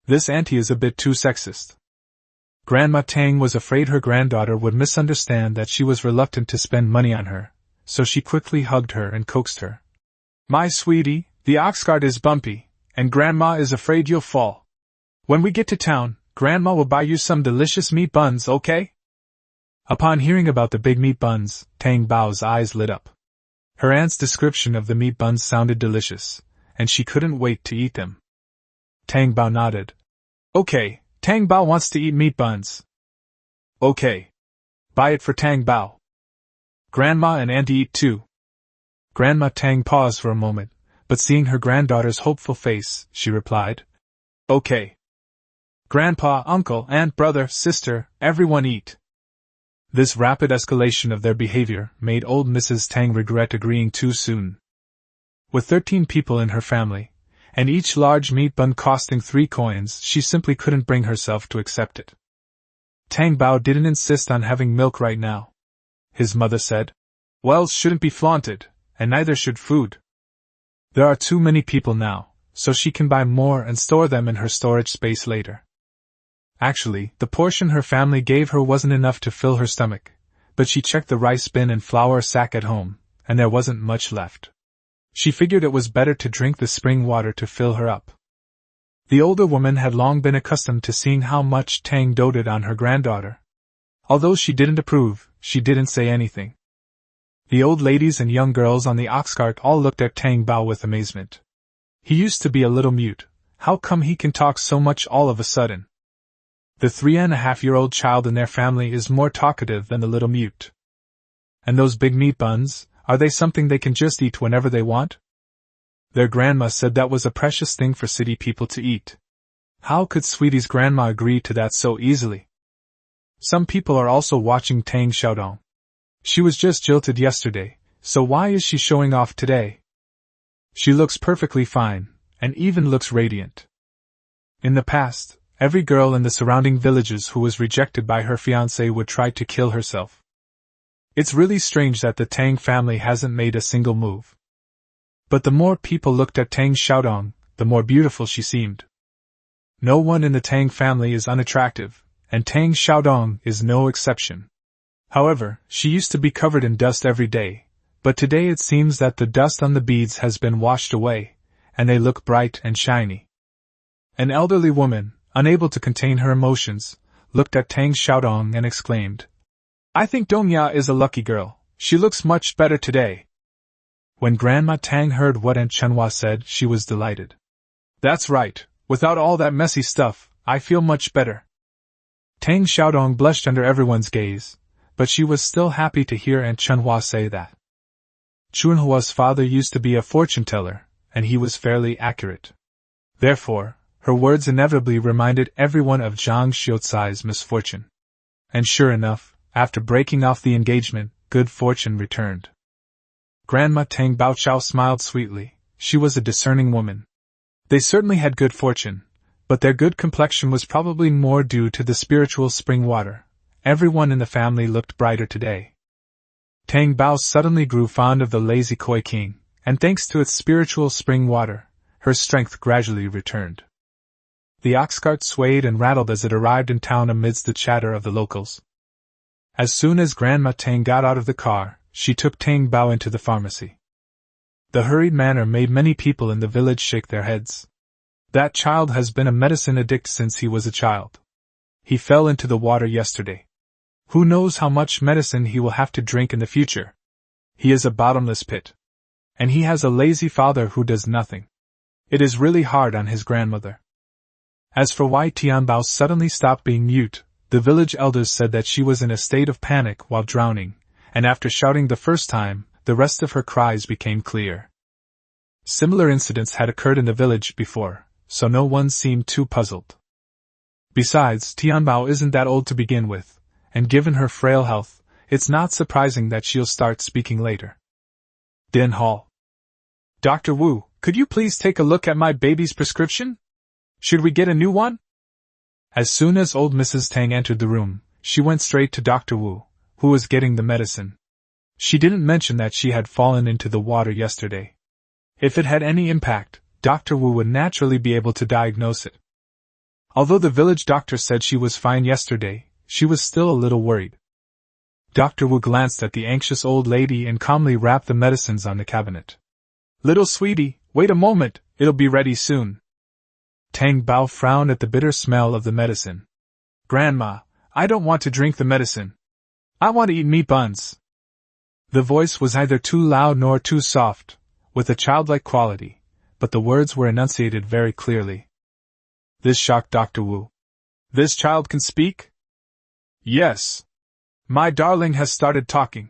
This auntie is a bit too sexist. Grandma Tang was afraid her granddaughter would misunderstand that she was reluctant to spend money on her, so she quickly hugged her and coaxed her. "My sweetie, the ox cart is bumpy, and Grandma is afraid you'll fall. When we get to town, Grandma will buy you some delicious meat buns, okay?" Upon hearing about the big meat buns, Tang Bao's eyes lit up. Her aunt's description of the meat buns sounded delicious, and she couldn't wait to eat them. Tang Bao nodded. "Okay, Tang Bao wants to eat meat buns. Okay. Buy it for Tang Bao. Grandma and Auntie eat too. Grandma Tang paused for a moment, but seeing her granddaughter's hopeful face, she replied, Okay. Grandpa, uncle, aunt, brother, sister, everyone eat. This rapid escalation of their behavior made old Mrs. Tang regret agreeing too soon. With 13 people in her family, and each large meat bun costing 3 coins, she simply couldn't bring herself to accept it. Tang Bao didn't insist on having milk right now. His mother said, Wells shouldn't be flaunted, and neither should food. There are too many people now, so she can buy more and store them in her storage space later. Actually, the portion her family gave her wasn't enough to fill her stomach, but she checked the rice bin and flour sack at home, and there wasn't much left. She figured it was better to drink the spring water to fill her up. The older woman had long been accustomed to seeing how much Tang doted on her granddaughter. Although she didn't approve, she didn't say anything. The old ladies and young girls on the ox cart all looked at Tang Bao with amazement. He used to be a little mute. How come he can talk so much all of a sudden? The 3.5-year-old child in their family is more talkative than the little mute. And those big meat buns, are they something they can just eat whenever they want? Their grandma said that was a precious thing for city people to eat. How could Sweetie's grandma agree to that so easily? Some people are also watching Tang Xiaodong. She was just jilted yesterday, so why is she showing off today? She looks perfectly fine, and even looks radiant. In the past, every girl in the surrounding villages who was rejected by her fiancé would try to kill herself. It's really strange that the Tang family hasn't made a single move. But the more people looked at Tang Xiaodong, the more beautiful she seemed. No one in the Tang family is unattractive, and Tang Xiaodong is no exception. However, she used to be covered in dust every day, but today it seems that the dust on the beads has been washed away, and they look bright and shiny. An elderly woman, unable to contain her emotions, looked at Tang Xiaodong and exclaimed, I think Dongya is a lucky girl. She looks much better today. When Grandma Tang heard what Aunt Chenhua said, she was delighted. That's right, without all that messy stuff, I feel much better. Tang Xiaodong blushed under everyone's gaze, but she was still happy to hear Aunt Chenhua say that. Chunhua's father used to be a fortune teller, and he was fairly accurate. Therefore, her words inevitably reminded everyone of Zhang Xiucai's misfortune. And sure enough, after breaking off the engagement, good fortune returned. Grandma Tang Baochao smiled sweetly. She was a discerning woman. They certainly had good fortune, but their good complexion was probably more due to the spiritual spring water. Everyone in the family looked brighter today. Tang Bao suddenly grew fond of the lazy koi king, and thanks to its spiritual spring water, her strength gradually returned. The ox cart swayed and rattled as it arrived in town amidst the chatter of the locals. As soon as Grandma Tang got out of the car, she took Tang Bao into the pharmacy. The hurried manner made many people in the village shake their heads. That child has been a medicine addict since he was a child. He fell into the water yesterday. Who knows how much medicine he will have to drink in the future? He is a bottomless pit. And he has a lazy father who does nothing. It is really hard on his grandmother. As for why Tianbao suddenly stopped being mute, the village elders said that she was in a state of panic while drowning, and after shouting the first time, the rest of her cries became clear. Similar incidents had occurred in the village before, so no one seemed too puzzled. Besides, Tianbao isn't that old to begin with, and given her frail health, it's not surprising that she'll start speaking later. Din Hall. Dr. Wu, could you please take a look at my baby's prescription? Should we get a new one? As soon as old Mrs. Tang entered the room, she went straight to Dr. Wu, who was getting the medicine. She didn't mention that she had fallen into the water yesterday. If it had any impact, Dr. Wu would naturally be able to diagnose it. Although the village doctor said she was fine yesterday, she was still a little worried. Dr. Wu glanced at the anxious old lady and calmly wrapped the medicines on the cabinet. Little sweetie, wait a moment, it'll be ready soon. Tang Bao frowned at the bitter smell of the medicine. Grandma, I don't want to drink the medicine. I want to eat meat buns. The voice was neither too loud nor too soft, with a childlike quality, but the words were enunciated very clearly. This shocked Dr. Wu. This child can speak? Yes. My darling has started talking.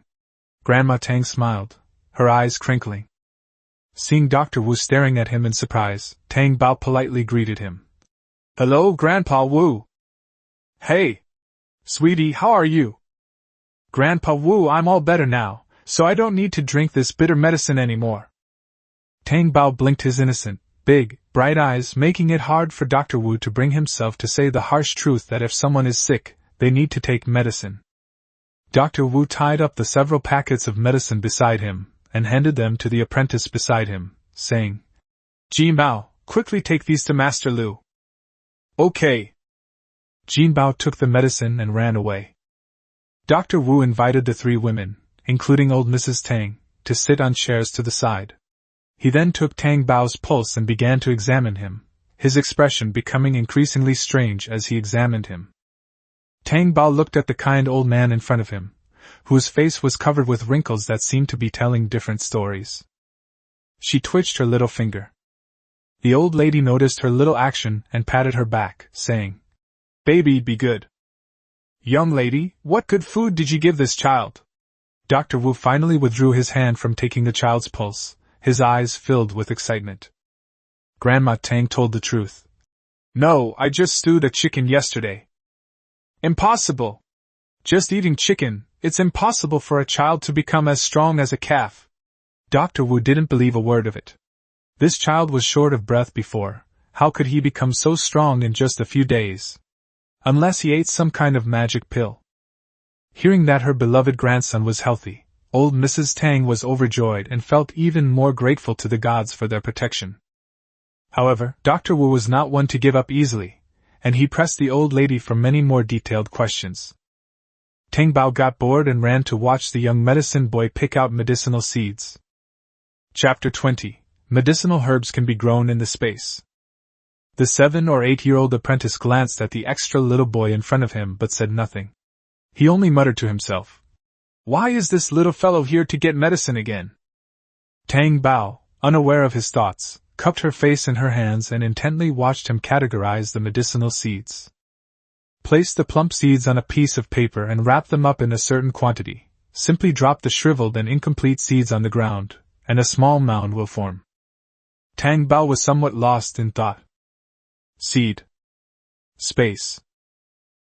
Grandma Tang smiled, her eyes crinkling. Seeing Dr. Wu staring at him in surprise, Tang Bao politely greeted him. Hello, Grandpa Wu. Hey. Sweetie, how are you? Grandpa Wu, I'm all better now, so I don't need to drink this bitter medicine anymore. Tang Bao blinked his innocent, big, bright eyes, making it hard for Dr. Wu to bring himself to say the harsh truth that if someone is sick, they need to take medicine. Dr. Wu tied up the several packets of medicine beside him, and handed them to the apprentice beside him, saying, Ji Mao, quickly take these to Master Lu. Okay. Jin Bao took the medicine and ran away. Dr. Wu invited the three women, including old Mrs. Tang, to sit on chairs to the side. He then took Tang Bao's pulse and began to examine him, his expression becoming increasingly strange as he examined him. Tang Bao looked at the kind old man in front of him, whose face was covered with wrinkles that seemed to be telling different stories. She twitched her little finger. The old lady noticed her little action and patted her back, saying, Baby, be good. Young lady, what good food did you give this child? Dr. Wu finally withdrew his hand from taking the child's pulse, his eyes filled with excitement. Grandma Tang told the truth. No, I just stewed a chicken yesterday. Impossible! Just eating chicken, it's impossible for a child to become as strong as a calf. Dr. Wu didn't believe a word of it. This child was short of breath before, how could he become so strong in just a few days? Unless he ate some kind of magic pill. Hearing that her beloved grandson was healthy, old Mrs. Tang was overjoyed and felt even more grateful to the gods for their protection. However, Dr. Wu was not one to give up easily, and he pressed the old lady for many more detailed questions. Tang Bao got bored and ran to watch the young medicine boy pick out medicinal seeds. Chapter 20. Medicinal herbs can be grown in the space. The 7 or 8-year-old apprentice glanced at the extra little boy in front of him but said nothing. He only muttered to himself, Why is this little fellow here to get medicine again? Tang Bao, unaware of his thoughts, cupped her face in her hands and intently watched him categorize the medicinal seeds. Place the plump seeds on a piece of paper and wrap them up in a certain quantity. Simply drop the shriveled and incomplete seeds on the ground, and a small mound will form. Tang Bao was somewhat lost in thought. Seed. Space.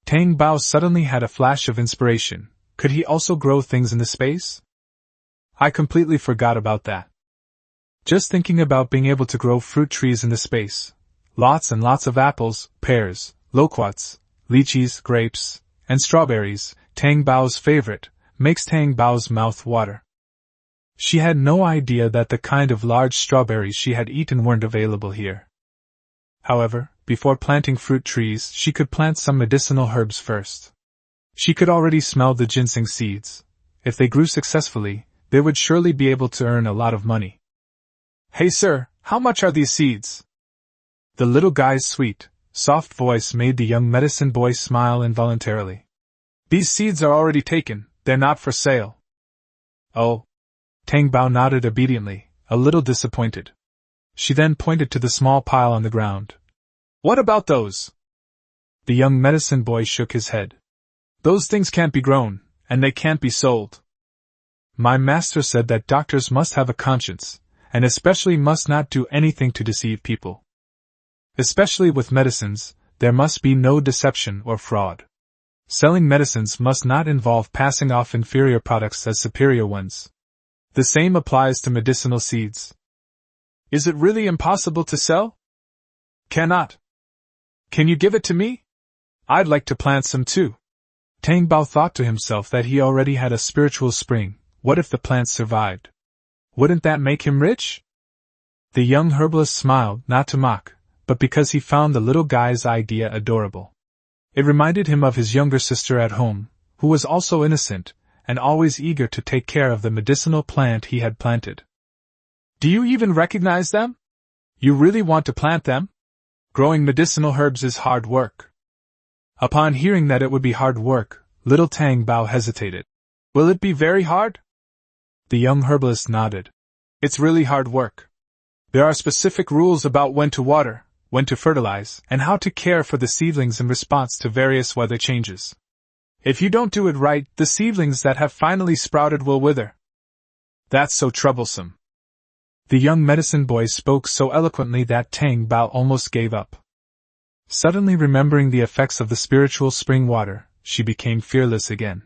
Tang Bao suddenly had a flash of inspiration. Could he also grow things in the space? I completely forgot about that. Just thinking about being able to grow fruit trees in the space. Lots and lots of apples, pears, loquats, lychees, grapes, and strawberries, Tang Bao's favorite, makes Tang Bao's mouth water. She had no idea that the kind of large strawberries she had eaten weren't available here. However, before planting fruit trees, she could plant some medicinal herbs first. She could already smell the ginseng seeds. If they grew successfully, they would surely be able to earn a lot of money. Hey sir, how much are these seeds? The little guy's sweet, soft voice made the young medicine boy smile involuntarily. These seeds are already taken, they're not for sale. Oh. Tang Bao nodded obediently, a little disappointed. She then pointed to the small pile on the ground. What about those? The young medicine boy shook his head. Those things can't be grown, and they can't be sold. My master said that doctors must have a conscience, and especially must not do anything to deceive people. Especially with medicines, there must be no deception or fraud. Selling medicines must not involve passing off inferior products as superior ones. The same applies to medicinal seeds. Is it really impossible to sell? Cannot. Can you give it to me? I'd like to plant some too. Tang Bao thought to himself that he already had a spiritual spring. What if the plants survived? Wouldn't that make him rich? The young herbalist smiled, not to mock, but because he found the little guy's idea adorable. It reminded him of his younger sister at home, who was also innocent, and always eager to take care of the medicinal plant he had planted. Do you even recognize them? You really want to plant them? Growing medicinal herbs is hard work. Upon hearing that it would be hard work, little Tang Bao hesitated. Will it be very hard? The young herbalist nodded. It's really hard work. There are specific rules about when to water, when to fertilize, and how to care for the seedlings in response to various weather changes. If you don't do it right, the seedlings that have finally sprouted will wither. That's so troublesome. The young medicine boy spoke so eloquently that Tang Bao almost gave up. Suddenly remembering the effects of the spiritual spring water, she became fearless again.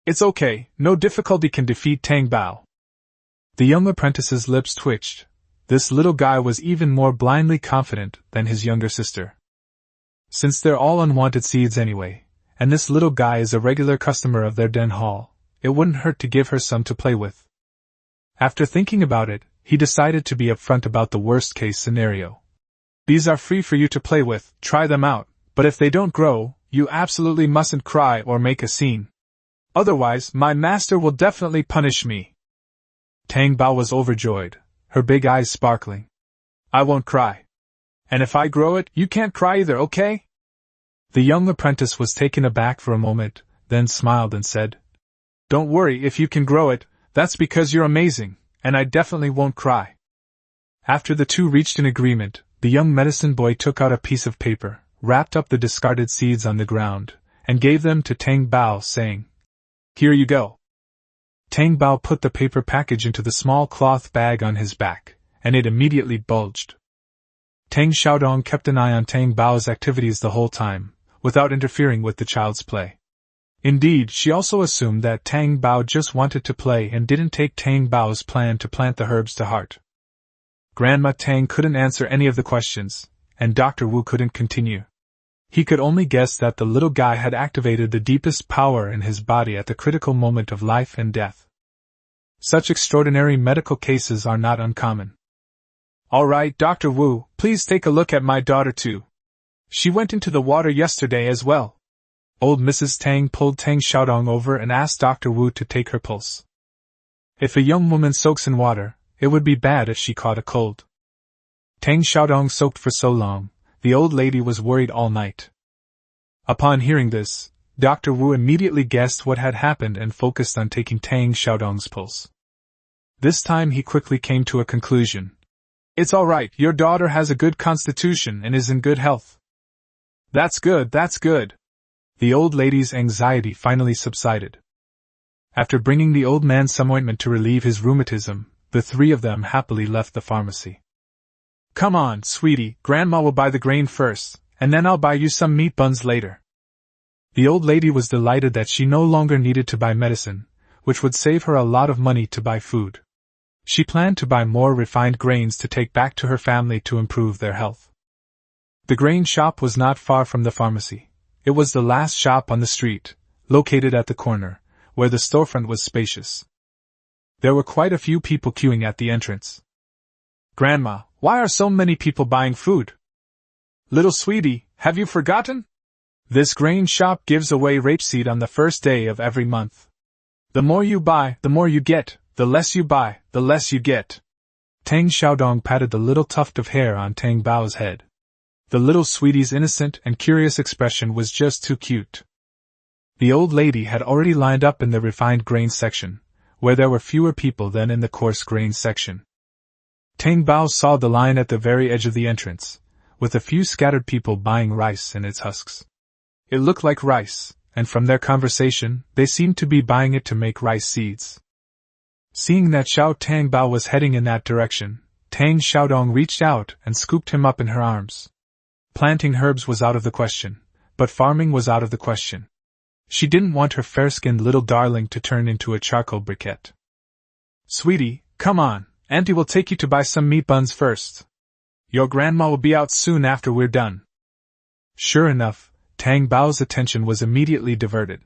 It's okay, no difficulty can defeat Tang Bao. The young apprentice's lips twitched. This little guy was even more blindly confident than his younger sister. Since they're all unwanted seeds anyway, and this little guy is a regular customer of their den hall, it wouldn't hurt to give her some to play with. After thinking about it, he decided to be upfront about the worst-case scenario. These are free for you to play with, try them out, but if they don't grow, you absolutely mustn't cry or make a scene. Otherwise, my master will definitely punish me. Tang Bao was overjoyed, her big eyes sparkling. I won't cry. And if I grow it, you can't cry either, okay? The young apprentice was taken aback for a moment, then smiled and said, Don't worry if you can grow it, that's because you're amazing, and I definitely won't cry. After the two reached an agreement, the young medicine boy took out a piece of paper, wrapped up the discarded seeds on the ground, and gave them to Tang Bao, saying, Here you go. Tang Bao put the paper package into the small cloth bag on his back, and it immediately bulged. Tang Xiaodong kept an eye on Tang Bao's activities the whole time, without interfering with the child's play. Indeed, she also assumed that Tang Bao just wanted to play and didn't take Tang Bao's plan to plant the herbs to heart. Grandma Tang couldn't answer any of the questions, and Dr. Wu couldn't continue. He could only guess that the little guy had activated the deepest power in his body at the critical moment of life and death. Such extraordinary medical cases are not uncommon. All right, Dr. Wu, please take a look at my daughter too. She went into the water yesterday as well. Old Mrs. Tang pulled Tang Xiaodong over and asked Dr. Wu to take her pulse. If a young woman soaks in water, it would be bad if she caught a cold. Tang Xiaodong soaked for so long, the old lady was worried all night. Upon hearing this, Dr. Wu immediately guessed what had happened and focused on taking Tang Xiaodong's pulse. This time he quickly came to a conclusion. It's all right, your daughter has a good constitution and is in good health. That's good, that's good. The old lady's anxiety finally subsided. After bringing the old man some ointment to relieve his rheumatism, the three of them happily left the pharmacy. Come on, sweetie, Grandma will buy the grain first, and then I'll buy you some meat buns later. The old lady was delighted that she no longer needed to buy medicine, which would save her a lot of money to buy food. She planned to buy more refined grains to take back to her family to improve their health. The grain shop was not far from the pharmacy. It was the last shop on the street, located at the corner, where the storefront was spacious. There were quite a few people queuing at the entrance. Grandma, why are so many people buying food? Little sweetie, have you forgotten? This grain shop gives away rapeseed on the first day of every month. The more you buy, the more you get, the less you buy, the less you get. Tang Xiaodong patted the little tuft of hair on Tang Bao's head. The little sweetie's innocent and curious expression was just too cute. The old lady had already lined up in the refined grain section, where there were fewer people than in the coarse grain section. Tang Bao saw the line at the very edge of the entrance, with a few scattered people buying rice and its husks. It looked like rice, and from their conversation, they seemed to be buying it to make rice seeds. Seeing that Xiao Tang Bao was heading in that direction, Tang Xiaodong reached out and scooped him up in her arms. Planting herbs was out of the question, but farming was out of the question. She didn't want her fair-skinned little darling to turn into a charcoal briquette. Sweetie, come on, Auntie will take you to buy some meat buns first. Your grandma will be out soon after we're done. Sure enough, Tang Bao's attention was immediately diverted.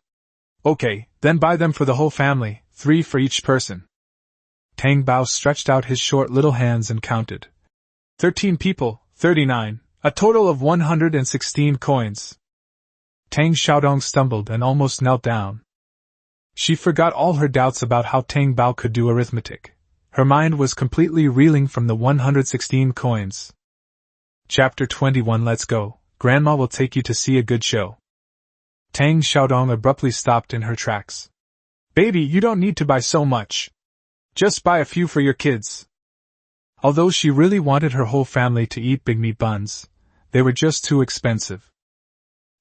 Okay, then buy them for the whole family, 3 for each person. Tang Bao stretched out his short little hands and counted. 13 people, 39, a total of 116 coins. Tang Xiaodong stumbled and almost knelt down. She forgot all her doubts about how Tang Bao could do arithmetic. Her mind was completely reeling from the 116 coins. Chapter 21. Let's go. Grandma will take you to see a good show. Tang Xiaodong abruptly stopped in her tracks. Baby, you don't need to buy so much. Just buy a few for your kids. Although she really wanted her whole family to eat big meat buns, they were just too expensive.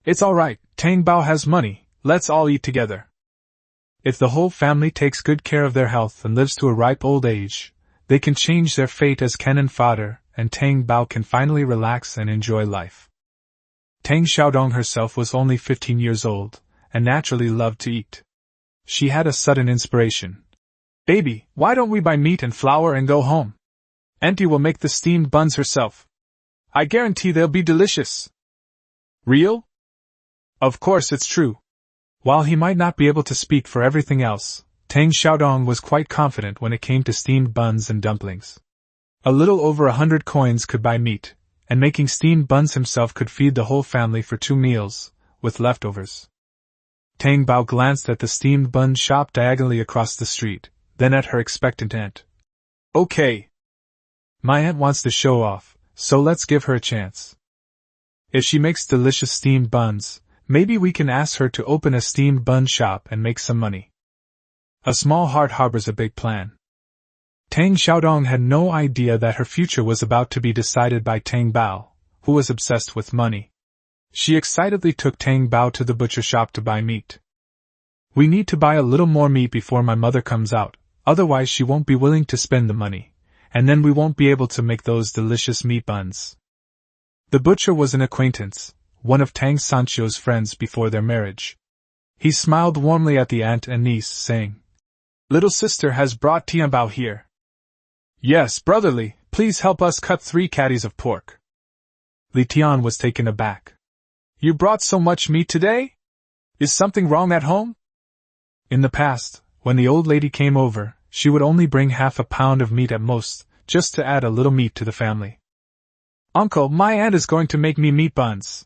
It's alright, Tang Bao has money, let's all eat together. If the whole family takes good care of their health and lives to a ripe old age, they can change their fate as cannon fodder, and Tang Bao can finally relax and enjoy life. Tang Xiaodong herself was only 15 years old, and naturally loved to eat. She had a sudden inspiration. Baby, why don't we buy meat and flour and go home? Auntie will make the steamed buns herself. I guarantee they'll be delicious. Real? Of course it's true. While he might not be able to speak for everything else, Tang Xiaodong was quite confident when it came to steamed buns and dumplings. A little over 100 coins could buy meat, and making steamed buns himself could feed the whole family for 2 meals, with leftovers. Tang Bao glanced at the steamed bun shop diagonally across the street, then at her expectant aunt. Okay. My aunt wants to show off, so let's give her a chance. If she makes delicious steamed buns, maybe we can ask her to open a steamed bun shop and make some money. A small heart harbors a big plan. Tang Xiaodong had no idea that her future was about to be decided by Tang Bao, who was obsessed with money. She excitedly took Tang Bao to the butcher shop to buy meat. We need to buy a little more meat before my mother comes out, otherwise she won't be willing to spend the money, and then we won't be able to make those delicious meat buns. The butcher was an acquaintance, one of Tang Sanchio's friends before their marriage. He smiled warmly at the aunt and niece, saying, Little sister has brought Tian Bao here. Yes, brotherly, please help us cut 3 caddies of pork. Li Tian was taken aback. You brought so much meat today? Is something wrong at home? In the past, when the old lady came over, she would only bring half a pound of meat at most, just to add a little meat to the family. Uncle, my aunt is going to make me meat buns.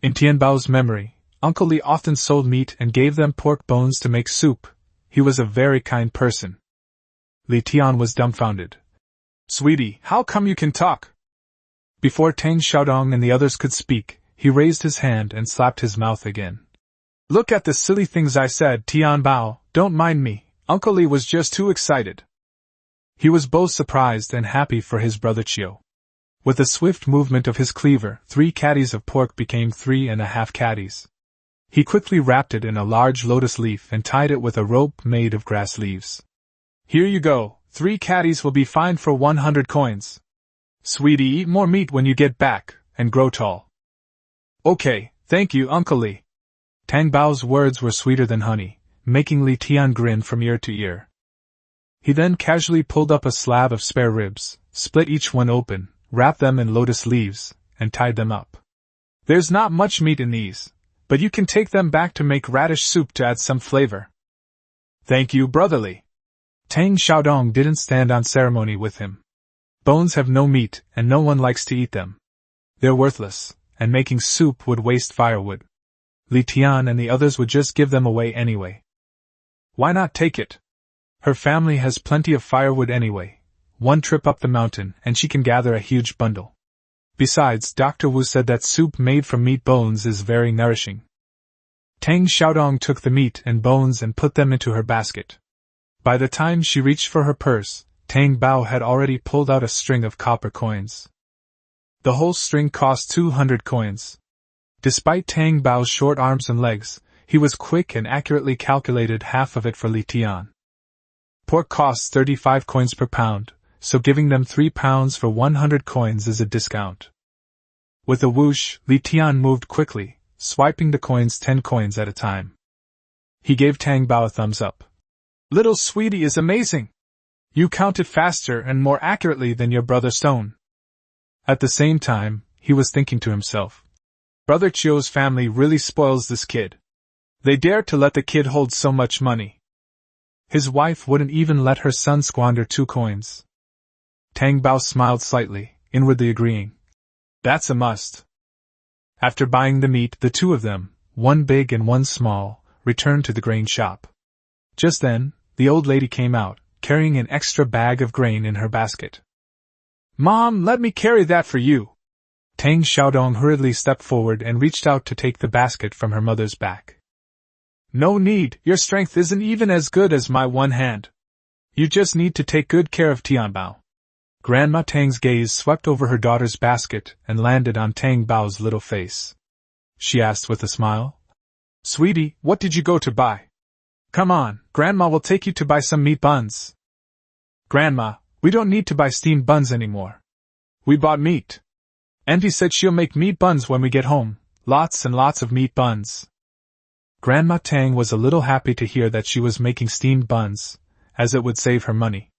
In Tian Bao's memory, Uncle Li often sold meat and gave them pork bones to make soup. He was a very kind person. Li Tian was dumbfounded. Sweetie, how come you can talk? Before Tang Xiaodong and the others could speak, he raised his hand and slapped his mouth again. Look at the silly things I said, Tian Bao, don't mind me, Uncle Li was just too excited. He was both surprised and happy for his brother Chiu. With a swift movement of his cleaver, 3 caddies of pork became 3.5 caddies. He quickly wrapped it in a large lotus leaf and tied it with a rope made of grass leaves. Here you go, 3 caddies will be fine for 100 coins. Sweetie, eat more meat when you get back, and grow tall. Okay, thank you, Uncle Li. Tang Bao's words were sweeter than honey, making Li Tian grin from ear to ear. He then casually pulled up a slab of spare ribs, split each one open, wrapped them in lotus leaves, and tied them up. There's not much meat in these, but you can take them back to make radish soup to add some flavor. Thank you, brotherly. Tang Xiaodong didn't stand on ceremony with him. Bones have no meat, and no one likes to eat them. They're worthless, and making soup would waste firewood. Li Tian and the others would just give them away anyway. Why not take it? Her family has plenty of firewood anyway. One trip up the mountain, and she can gather a huge bundle. Besides, Dr. Wu said that soup made from meat bones is very nourishing. Tang Xiaodong took the meat and bones and put them into her basket. By the time she reached for her purse, Tang Bao had already pulled out a string of copper coins. The whole string cost 200 coins. Despite Tang Bao's short arms and legs, he was quick and accurately calculated half of it for Li Tian. Pork costs 35 coins per pound, so giving them 3 pounds for 100 coins is a discount. With a whoosh, Li Tian moved quickly, swiping the coins 10 coins at a time. He gave Tang Bao a thumbs up. Little sweetie is amazing! You counted faster and more accurately than your brother Stone. At the same time, he was thinking to himself. Brother Chiu's family really spoils this kid. They dare to let the kid hold so much money. His wife wouldn't even let her son squander 2 coins. Tang Bao smiled slightly, inwardly agreeing. That's a must. After buying the meat, the 2 of them, one big and one small, returned to the grain shop. Just then, the old lady came out, carrying an extra bag of grain in her basket. Mom, let me carry that for you. Tang Xiaodong hurriedly stepped forward and reached out to take the basket from her mother's back. No need, your strength isn't even as good as my one hand. You just need to take good care of Tian Bao. Grandma Tang's gaze swept over her daughter's basket and landed on Tang Bao's little face. She asked with a smile, "Sweetie, what did you go to buy? Come on, Grandma will take you to buy some meat buns." "Grandma, we don't need to buy steamed buns anymore. We bought meat. Auntie said she'll make meat buns when we get home, lots and lots of meat buns." Grandma Tang was a little happy to hear that she was making steamed buns, as it would save her money.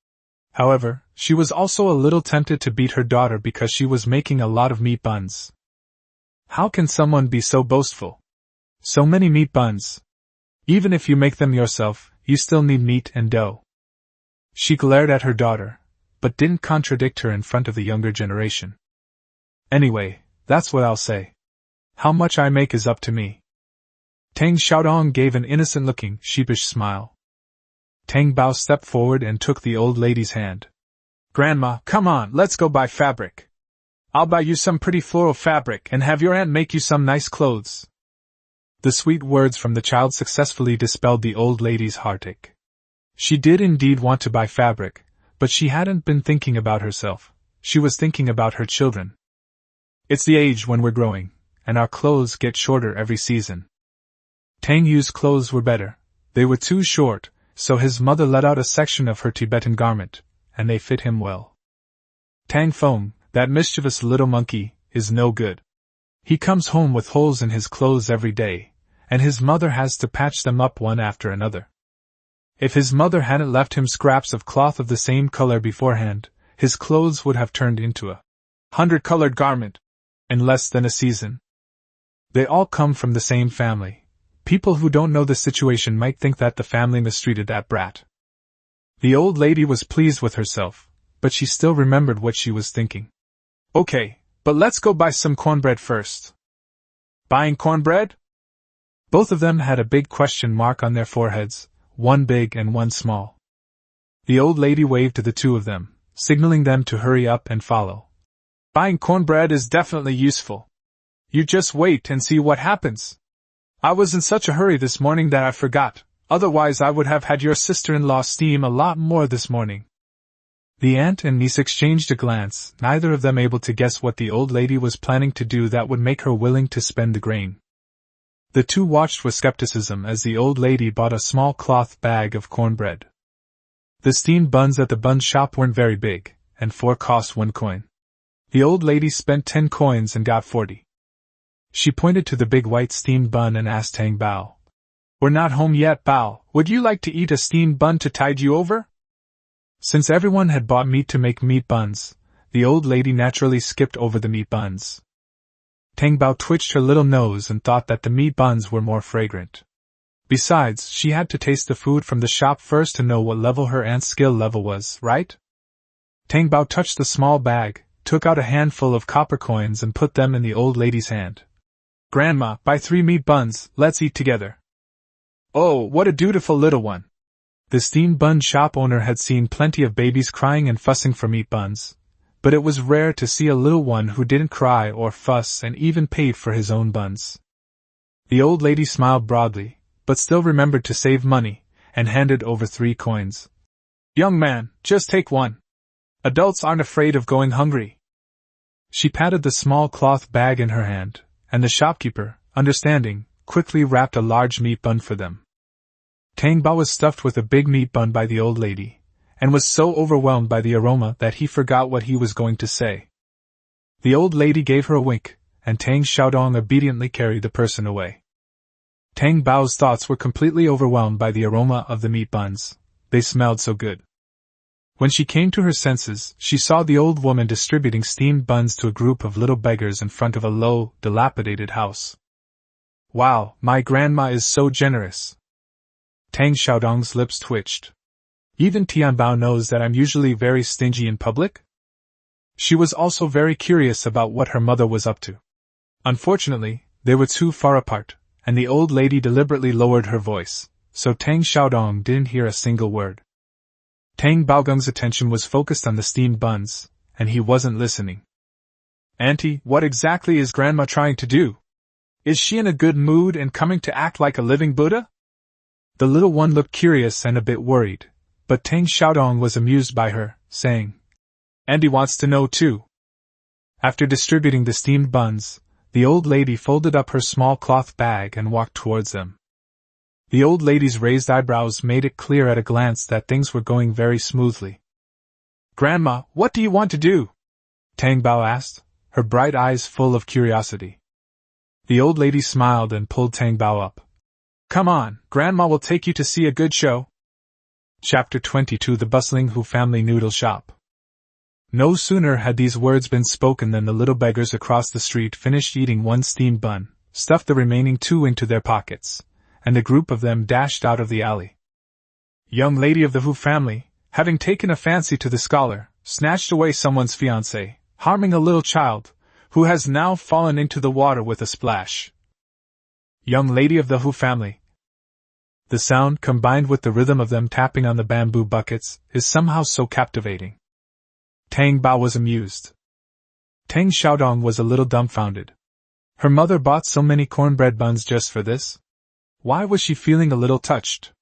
However, she was also a little tempted to beat her daughter because she was making a lot of meat buns. How can someone be so boastful? So many meat buns. Even if you make them yourself, you still need meat and dough. She glared at her daughter, but didn't contradict her in front of the younger generation. "Anyway, that's what I'll say. How much I make is up to me." Tang Xiaodong gave an innocent-looking, sheepish smile. Tang Bao stepped forward and took the old lady's hand. "Grandma, come on, let's go buy fabric. I'll buy you some pretty floral fabric and have your aunt make you some nice clothes." The sweet words from the child successfully dispelled the old lady's heartache. She did indeed want to buy fabric, but she hadn't been thinking about herself, she was thinking about her children. It's the age when we're growing, and our clothes get shorter every season. Tang Yu's clothes were better, they were too short, so his mother let out a section of her Tibetan garment, and they fit him well. Tang Feng, that mischievous little monkey, is no good. He comes home with holes in his clothes every day, and his mother has to patch them up one after another. If his mother hadn't left him scraps of cloth of the same color beforehand, his clothes would have turned into a 100-colored garment in less than a season. They all come from the same family. People who don't know the situation might think that the family mistreated that brat. The old lady was pleased with herself, but she still remembered what she was thinking. "Okay, but let's go buy some cornbread first." "Buying cornbread?" Both of them had a big question mark on their foreheads, one big and one small. The old lady waved to the two of them, signaling them to hurry up and follow. "Buying cornbread is definitely useful. You just wait and see what happens. I was in such a hurry this morning that I forgot, otherwise I would have had your sister-in-law steam a lot more this morning." The aunt and niece exchanged a glance, neither of them able to guess what the old lady was planning to do that would make her willing to spend the grain. The two watched with skepticism as the old lady bought a small cloth bag of cornbread. The steamed buns at the bun shop weren't very big, and 4 cost 1 coin. The old lady spent 10 coins and got 40. She pointed to the big white steamed bun and asked Tang Bao, "We're not home yet, Bao. Would you like to eat a steamed bun to tide you over?" Since everyone had bought meat to make meat buns, the old lady naturally skipped over the meat buns. Tang Bao twitched her little nose and thought that the meat buns were more fragrant. Besides, she had to taste the food from the shop first to know what level her aunt's skill level was, right? Tang Bao touched the small bag, took out a handful of copper coins and put them in the old lady's hand. "Grandma, buy 3 meat buns, let's eat together." "Oh, what a dutiful little one." The steamed bun shop owner had seen plenty of babies crying and fussing for meat buns, but it was rare to see a little one who didn't cry or fuss and even paid for his own buns. The old lady smiled broadly, but still remembered to save money, and handed over 3 coins. "Young man, just take 1. Adults aren't afraid of going hungry." She patted the small cloth bag in her hand, and the shopkeeper, understanding, quickly wrapped a large meat bun for them. Tang Bao was stuffed with a big meat bun by the old lady, and was so overwhelmed by the aroma that he forgot what he was going to say. The old lady gave her a wink, and Tang Xiaodong obediently carried the person away. Tang Bao's thoughts were completely overwhelmed by the aroma of the meat buns, they smelled so good. When she came to her senses, she saw the old woman distributing steamed buns to a group of little beggars in front of a low, dilapidated house. "Wow, my grandma is so generous." Tang Xiaodong's lips twitched. "Even Tianbao knows that I'm usually very stingy in public?" She was also very curious about what her mother was up to. Unfortunately, they were too far apart, and the old lady deliberately lowered her voice, so Tang Xiaodong didn't hear a single word. Tang Baogung's attention was focused on the steamed buns, and he wasn't listening. "Auntie, what exactly is Grandma trying to do? Is she in a good mood and coming to act like a living Buddha?" The little one looked curious and a bit worried, but Tang Xiaodong was amused by her, saying, Andy wants to know too. After distributing the steamed buns, the old lady folded up her small cloth bag and walked towards them. The old lady's raised eyebrows made it clear at a glance that things were going very smoothly. Grandma, what do you want to do? Tang Bao asked, her bright eyes full of curiosity. The old lady smiled and pulled Tang Bao up. Come on, Grandma will take you to see a good show. Chapter 22 The Bustling Hu Family Noodle Shop. No sooner had these words been spoken than the little beggars across the street finished eating one steamed bun, stuffed the remaining two into their pockets, and a group of them dashed out of the alley. Young lady of the Hu family, having taken a fancy to the scholar, snatched away someone's fiancé, harming a little child, who has now fallen into the water with a splash. Young lady of the Hu family. The sound, combined with the rhythm of them tapping on the bamboo buckets, is somehow so captivating. Tang Bao was amused. Tang Xiaodong was a little dumbfounded. Her mother bought so many cornbread buns just for this? Why was she feeling a little touched?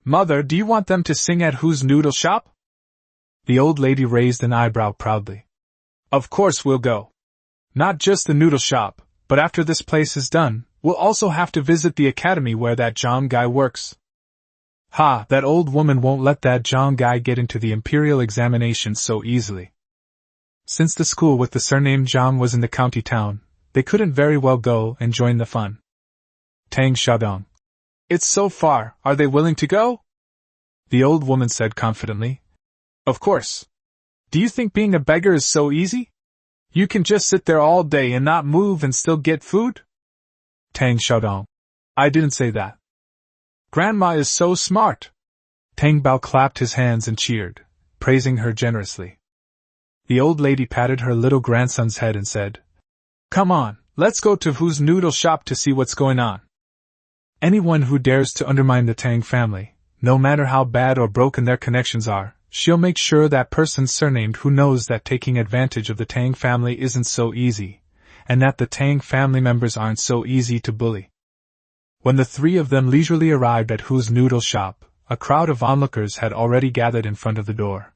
Mother, do you want them to sing at Hu's noodle shop? The old lady raised an eyebrow proudly. Of course we'll go. Not just the noodle shop, but after this place is done, we'll also have to visit the academy where that Zhang guy works. Ha, that old woman won't let that Zhang guy get into the imperial examination so easily. Since the school with the surname Zhang was in the county town, they couldn't very well go and join the fun. Tang Xiaodong. It's so far, are they willing to go? The old woman said confidently. Of course. Do you think being a beggar is so easy? You can just sit there all day and not move and still get food? Tang Xiaodong. I didn't say that. Grandma is so smart. Tang Bao clapped his hands and cheered, praising her generously. The old lady patted her little grandson's head and said, Come on, let's go to Hu's noodle shop to see what's going on. Anyone who dares to undermine the Tang family, no matter how bad or broken their connections are, she'll make sure that person's surnamed who knows that taking advantage of the Tang family isn't so easy, and that the Tang family members aren't so easy to bully. When the three of them leisurely arrived at Hu's noodle shop, a crowd of onlookers had already gathered in front of the door.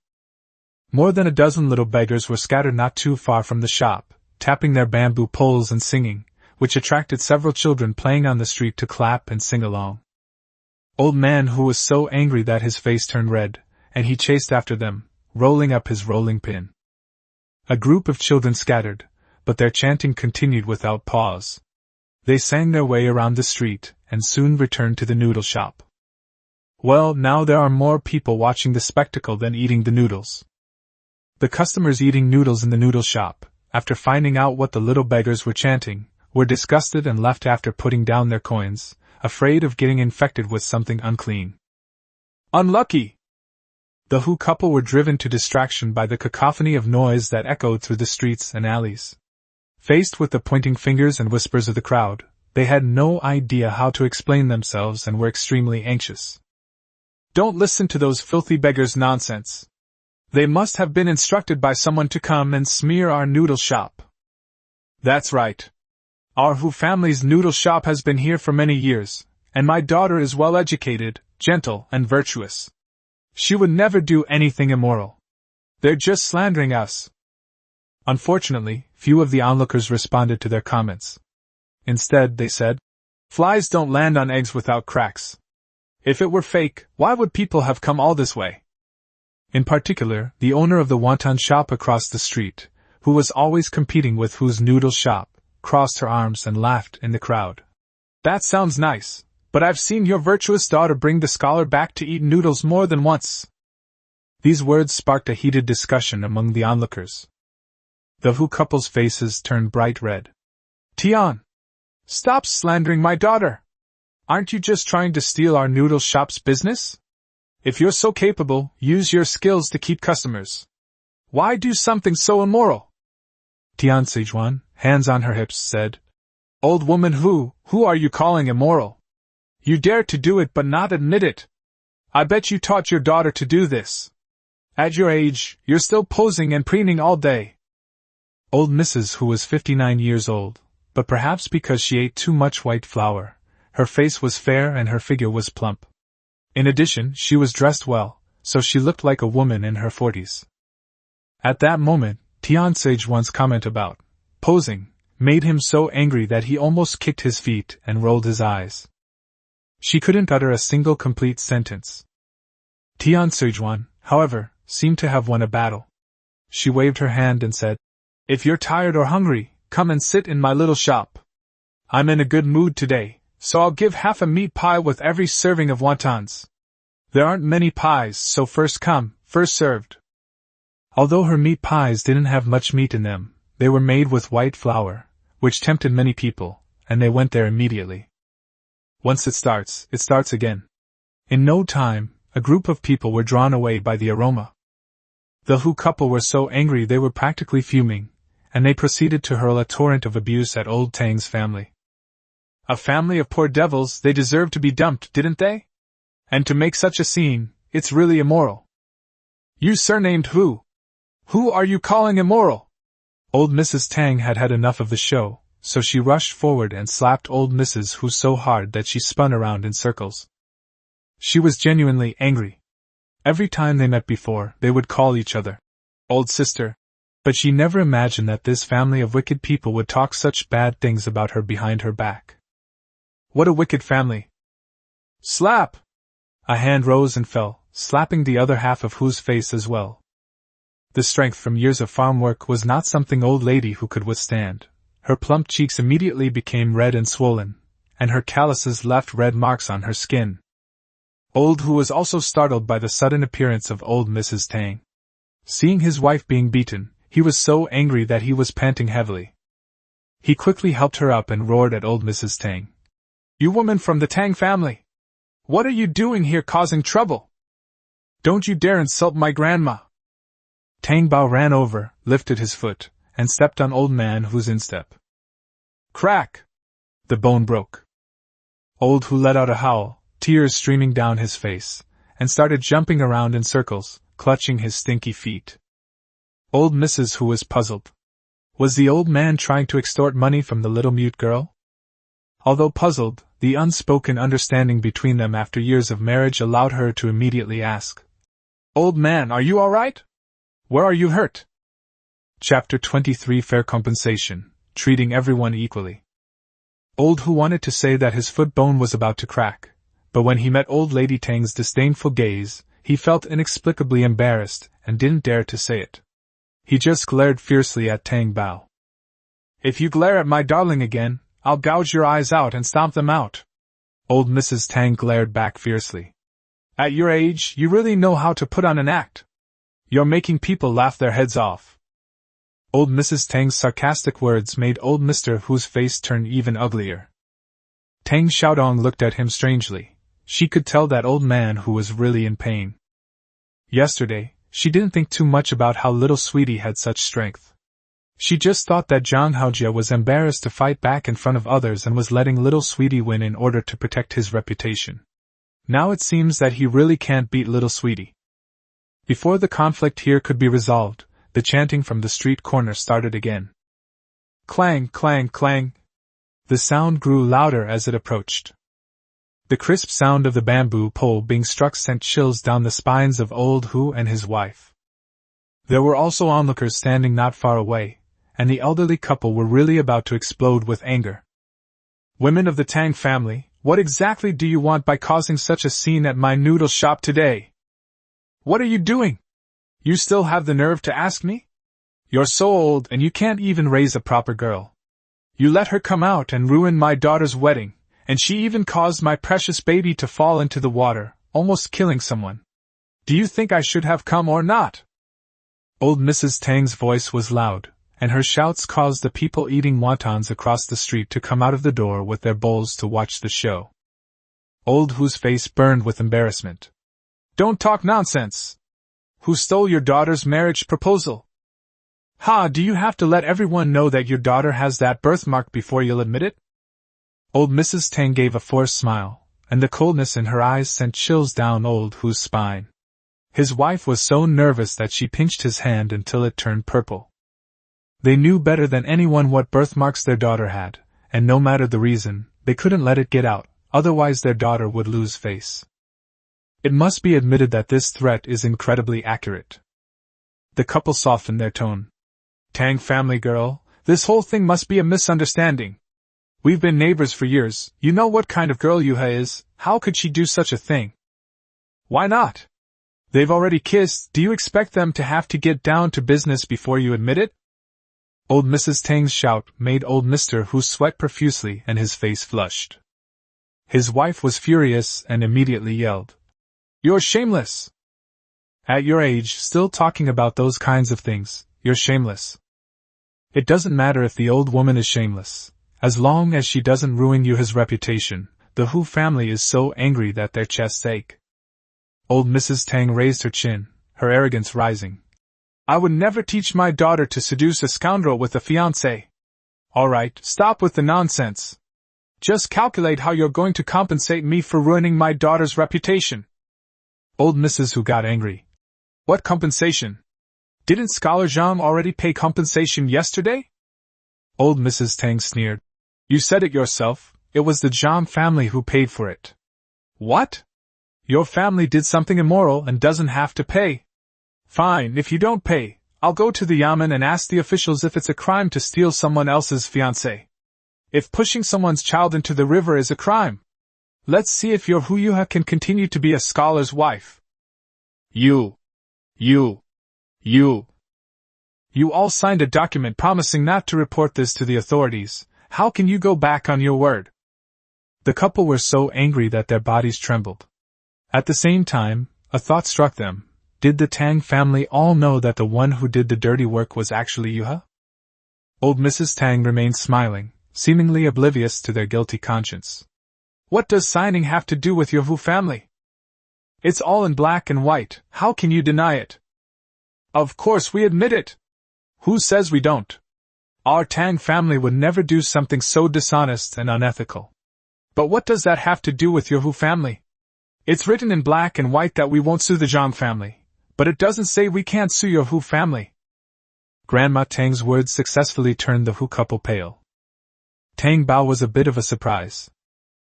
More than a dozen little beggars were scattered not too far from the shop, tapping their bamboo poles and singing, which attracted several children playing on the street to clap and sing along. Old Man Hu was so angry that his face turned red, and he chased after them, rolling up his rolling pin. A group of children scattered, but their chanting continued without pause. They sang their way around the street, and soon returned to the noodle shop. Well, now there are more people watching the spectacle than eating the noodles. The customers eating noodles in the noodle shop, after finding out what the little beggars were chanting, were disgusted and left after putting down their coins, afraid of getting infected with something unclean. Unlucky! The Hu couple were driven to distraction by the cacophony of noise that echoed through the streets and alleys. Faced with the pointing fingers and whispers of the crowd, they had no idea how to explain themselves and were extremely anxious. Don't listen to those filthy beggars' nonsense. They must have been instructed by someone to come and smear our noodle shop. That's right. Our Hu family's noodle shop has been here for many years, and my daughter is well educated, gentle, and virtuous. She would never do anything immoral. They're just slandering us. Unfortunately, few of the onlookers responded to their comments. Instead, they said, Flies don't land on eggs without cracks. If it were fake, why would people have come all this way? In particular, the owner of the wonton shop across the street, who was always competing with Hu's noodle shop, crossed her arms and laughed in the crowd. That sounds nice, but I've seen your virtuous daughter bring the scholar back to eat noodles more than once. These words sparked a heated discussion among the onlookers. The Hu couple's faces turned bright red. Tian! Stop slandering my daughter! Aren't you just trying to steal our noodle shop's business? If you're so capable, use your skills to keep customers. Why do something so immoral? Tian Sijuan, hands on her hips, said, Old woman who are you calling immoral? You dare to do it but not admit it. I bet you taught your daughter to do this. At your age, you're still posing and preening all day. Old Mrs. Hu was 59 years old, but perhaps because she ate too much white flour, her face was fair and her figure was plump. In addition, she was dressed well, so she looked like a woman in her 40s. At that moment, Tian Sage-one's comment about posing made him so angry that he almost kicked his feet and rolled his eyes. She couldn't utter a single complete sentence. Tian Sage-one, however, seemed to have won a battle. She waved her hand and said, "If you're tired or hungry, come and sit in my little shop. I'm in a good mood today, so I'll give half a meat pie with every serving of wontons. There aren't many pies, so first come, first served." Although her meat pies didn't have much meat in them, they were made with white flour, which tempted many people, and they went there immediately. Once it starts again. In no time, a group of people were drawn away by the aroma. The Hu couple were so angry they were practically fuming, and they proceeded to hurl a torrent of abuse at old Tang's family. A family of poor devils, they deserved to be dumped, didn't they? And to make such a scene, it's really immoral. You surnamed Hu. Who are you calling immoral? Old Mrs. Tang had had enough of the show, so she rushed forward and slapped old Mrs. Hu so hard that she spun around in circles. She was genuinely angry. Every time they met before, they would call each other old sister, but she never imagined that this family of wicked people would talk such bad things about her behind her back. What a wicked family! Slap! A hand rose and fell, slapping the other half of Hu's face as well. The strength from years of farm work was not something old lady Hu could withstand. Her plump cheeks immediately became red and swollen, and her calluses left red marks on her skin. Old Hu was also startled by the sudden appearance of old Mrs. Tang. Seeing his wife being beaten, he was so angry that he was panting heavily. He quickly helped her up and roared at old Mrs. Tang. "You woman from the Tang family! What are you doing here causing trouble? Don't you dare insult my grandma!" Tang Bao ran over, lifted his foot, and stepped on old man Hu's instep. Crack! The bone broke. Old Hu let out a howl, tears streaming down his face, and started jumping around in circles, clutching his stinky feet. Old Mrs. Hu was puzzled. Was the old man trying to extort money from the little mute girl? Although puzzled, the unspoken understanding between them after years of marriage allowed her to immediately ask, "Old man, are you all right? Where are you hurt?" Chapter 23 Fair Compensation, Treating Everyone Equally. Old Hu wanted to say that his foot bone was about to crack, but when he met old Lady Tang's disdainful gaze, he felt inexplicably embarrassed and didn't dare to say it. He just glared fiercely at Tang Bao. "If you glare at my darling again, I'll gouge your eyes out and stomp them out." Old Mrs. Tang glared back fiercely. "At your age, you really know how to put on an act. You're making people laugh their heads off." Old Mrs. Tang's sarcastic words made old Mr. Hu's face turn even uglier. Tang Xiaodong looked at him strangely. She could tell that old man who was really in pain. Yesterday, she didn't think too much about how little Sweetie had such strength. She just thought that Zhang Haojia was embarrassed to fight back in front of others and was letting little Sweetie win in order to protect his reputation. Now it seems that he really can't beat little Sweetie. Before the conflict here could be resolved, the chanting from the street corner started again. Clang, clang, clang. The sound grew louder as it approached. The crisp sound of the bamboo pole being struck sent chills down the spines of old Hu and his wife. There were also onlookers standing not far away, and the elderly couple were really about to explode with anger. "Women of the Tang family, what exactly do you want by causing such a scene at my noodle shop today? What are you doing? You still have the nerve to ask me? You're so old and you can't even raise a proper girl. You let her come out and ruin my daughter's wedding, and she even caused my precious baby to fall into the water, almost killing someone. Do you think I should have come or not?" Old Mrs. Tang's voice was loud, and her shouts caused the people eating wontons across the street to come out of the door with their bowls to watch the show. Old Hu's face burned with embarrassment. "Don't talk nonsense! Who stole your daughter's marriage proposal? Ha, do you have to let everyone know that your daughter has that birthmark before you'll admit it?" Old Mrs. Tang gave a forced smile, and the coldness in her eyes sent chills down old Hu's spine. His wife was so nervous that she pinched his hand until it turned purple. They knew better than anyone what birthmarks their daughter had, and no matter the reason, they couldn't let it get out, otherwise their daughter would lose face. It must be admitted that this threat is incredibly accurate. The couple softened their tone. Tang family girl, this whole thing must be a misunderstanding. We've been neighbors for years, you know what kind of girl Yuha is, how could she do such a thing? Why not? They've already kissed, do you expect them to have to get down to business before you admit it? Old Mrs. Tang's shout made old Mr. Hu sweat profusely and his face flushed. His wife was furious and immediately yelled. You're shameless! At your age, still talking about those kinds of things, you're shameless. It doesn't matter if the old woman is shameless, as long as she doesn't ruin Yuha's reputation. The Hu family is so angry that their chests ache. Old Mrs. Tang raised her chin, her arrogance rising. I would never teach my daughter to seduce a scoundrel with a fiancé. All right, stop with the nonsense. Just calculate how you're going to compensate me for ruining my daughter's reputation. Old Mrs. Hu got angry. What compensation? Didn't Scholar Zhang already pay compensation yesterday? Old Mrs. Tang sneered. You said it yourself, it was the Zhang family who paid for it. What? Your family did something immoral and doesn't have to pay. Fine, if you don't pay, I'll go to the Yamen and ask the officials if it's a crime to steal someone else's fiancé. If pushing someone's child into the river is a crime. Let's see if your Hu Yuha can continue to be a scholar's wife. You all signed a document promising not to report this to the authorities. How can you go back on your word? The couple were so angry that their bodies trembled. At the same time, a thought struck them. Did the Tang family all know that the one who did the dirty work was actually Yuha? Old Mrs. Tang remained smiling, seemingly oblivious to their guilty conscience. What does signing have to do with your Hu family? It's all in black and white, how can you deny it? Of course we admit it. Who says we don't? Our Tang family would never do something so dishonest and unethical. But what does that have to do with your Hu family? It's written in black and white that we won't sue the Zhang family, but it doesn't say we can't sue your Hu family. Grandma Tang's words successfully turned the Hu couple pale. Tang Bao was a bit of a surprise.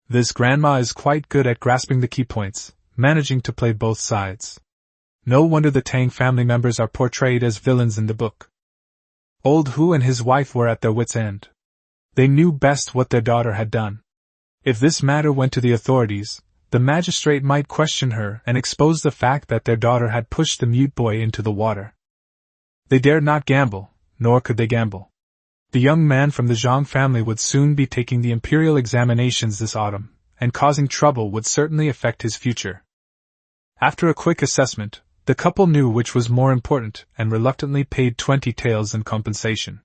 This grandma is quite good at grasping the key points, managing to play both sides. No wonder the Tang family members are portrayed as villains in the book. Old Hu and his wife were at their wits' end. They knew best what their daughter had done. If this matter went to the authorities, the magistrate might question her and expose the fact that their daughter had pushed the mute boy into the water. They dared not gamble, nor could they gamble. The young man from the Zhang family would soon be taking the imperial examinations this autumn, and causing trouble would certainly affect his future. After a quick assessment, the couple knew which was more important and reluctantly paid 20 taels in compensation.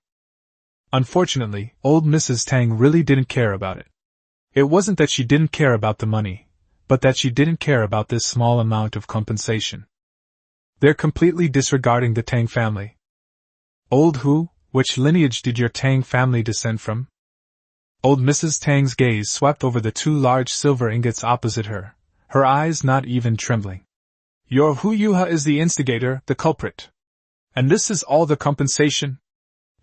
Unfortunately, old Mrs. Tang really didn't care about it. It wasn't that she didn't care about the money, but that she didn't care about this small amount of compensation. They're completely disregarding the Tang family. Old Hu, which lineage did your Tang family descend from? Old Mrs. Tang's gaze swept over the two large silver ingots opposite her, her eyes not even trembling. Your Hu Yuha is the instigator, the culprit. And this is all the compensation?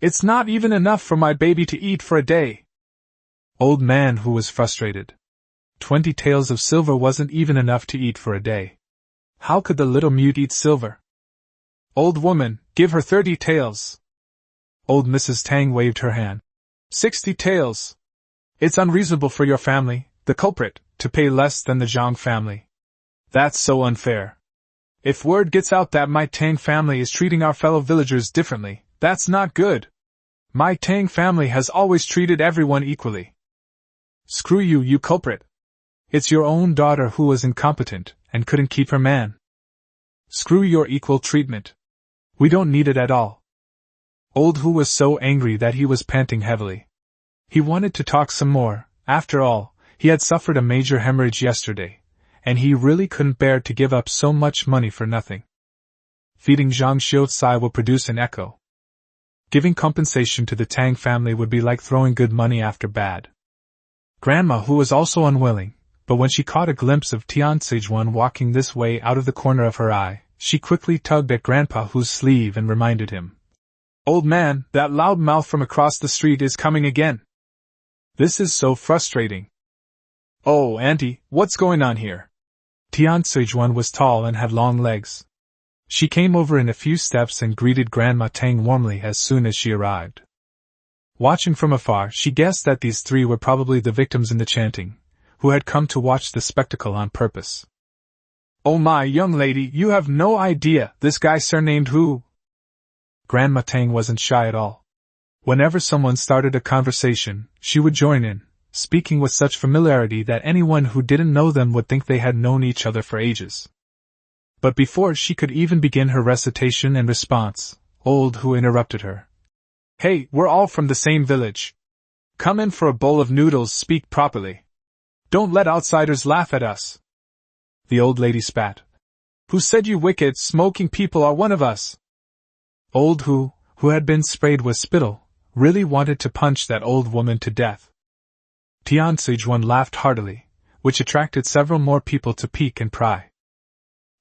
It's not even enough for my baby to eat for a day. Old man Hu was frustrated. 20 taels of silver wasn't even enough to eat for a day. How could the little mute eat silver? Old woman, give her 30 taels. Old Mrs. Tang waved her hand. 60 taels. It's unreasonable for your family, the culprit, to pay less than the Zhang family. That's so unfair. If word gets out that my Tang family is treating our fellow villagers differently, that's not good. My Tang family has always treated everyone equally. Screw you, you culprit. It's your own daughter who was incompetent and couldn't keep her man. Screw your equal treatment. We don't need it at all. Old Hu was so angry that he was panting heavily. He wanted to talk some more. After all, he had suffered a major hemorrhage yesterday, and he really couldn't bear to give up so much money for nothing. Feeding Zhang Xiucai will produce an echo. Giving compensation to the Tang family would be like throwing good money after bad. Grandma Hu was also unwilling, but when she caught a glimpse of Tian Sejun walking this way out of the corner of her eye, she quickly tugged at Grandpa Hu's sleeve and reminded him. Old man, that loud mouth from across the street is coming again. This is so frustrating. Oh, Auntie, what's going on here? Tian Sejun was tall and had long legs. She came over in a few steps and greeted Grandma Tang warmly as soon as she arrived. Watching from afar, she guessed that these three were probably the victims in the chanting, who had come to watch the spectacle on purpose. "Oh my, young lady, you have no idea, this guy surnamed who?" Grandma Tang wasn't shy at all. Whenever someone started a conversation, she would join in, speaking with such familiarity that anyone who didn't know them would think they had known each other for ages. But before she could even begin her recitation and response, Old Who interrupted her. "Hey, we're all from the same village. Come in for a bowl of noodles, speak properly. Don't let outsiders laugh at us." The old lady spat. "Who said you wicked, smoking people are one of us?" Old who had been sprayed with spittle, really wanted to punch that old woman to death. Tian Sijuan laughed heartily, which attracted several more people to peek and pry.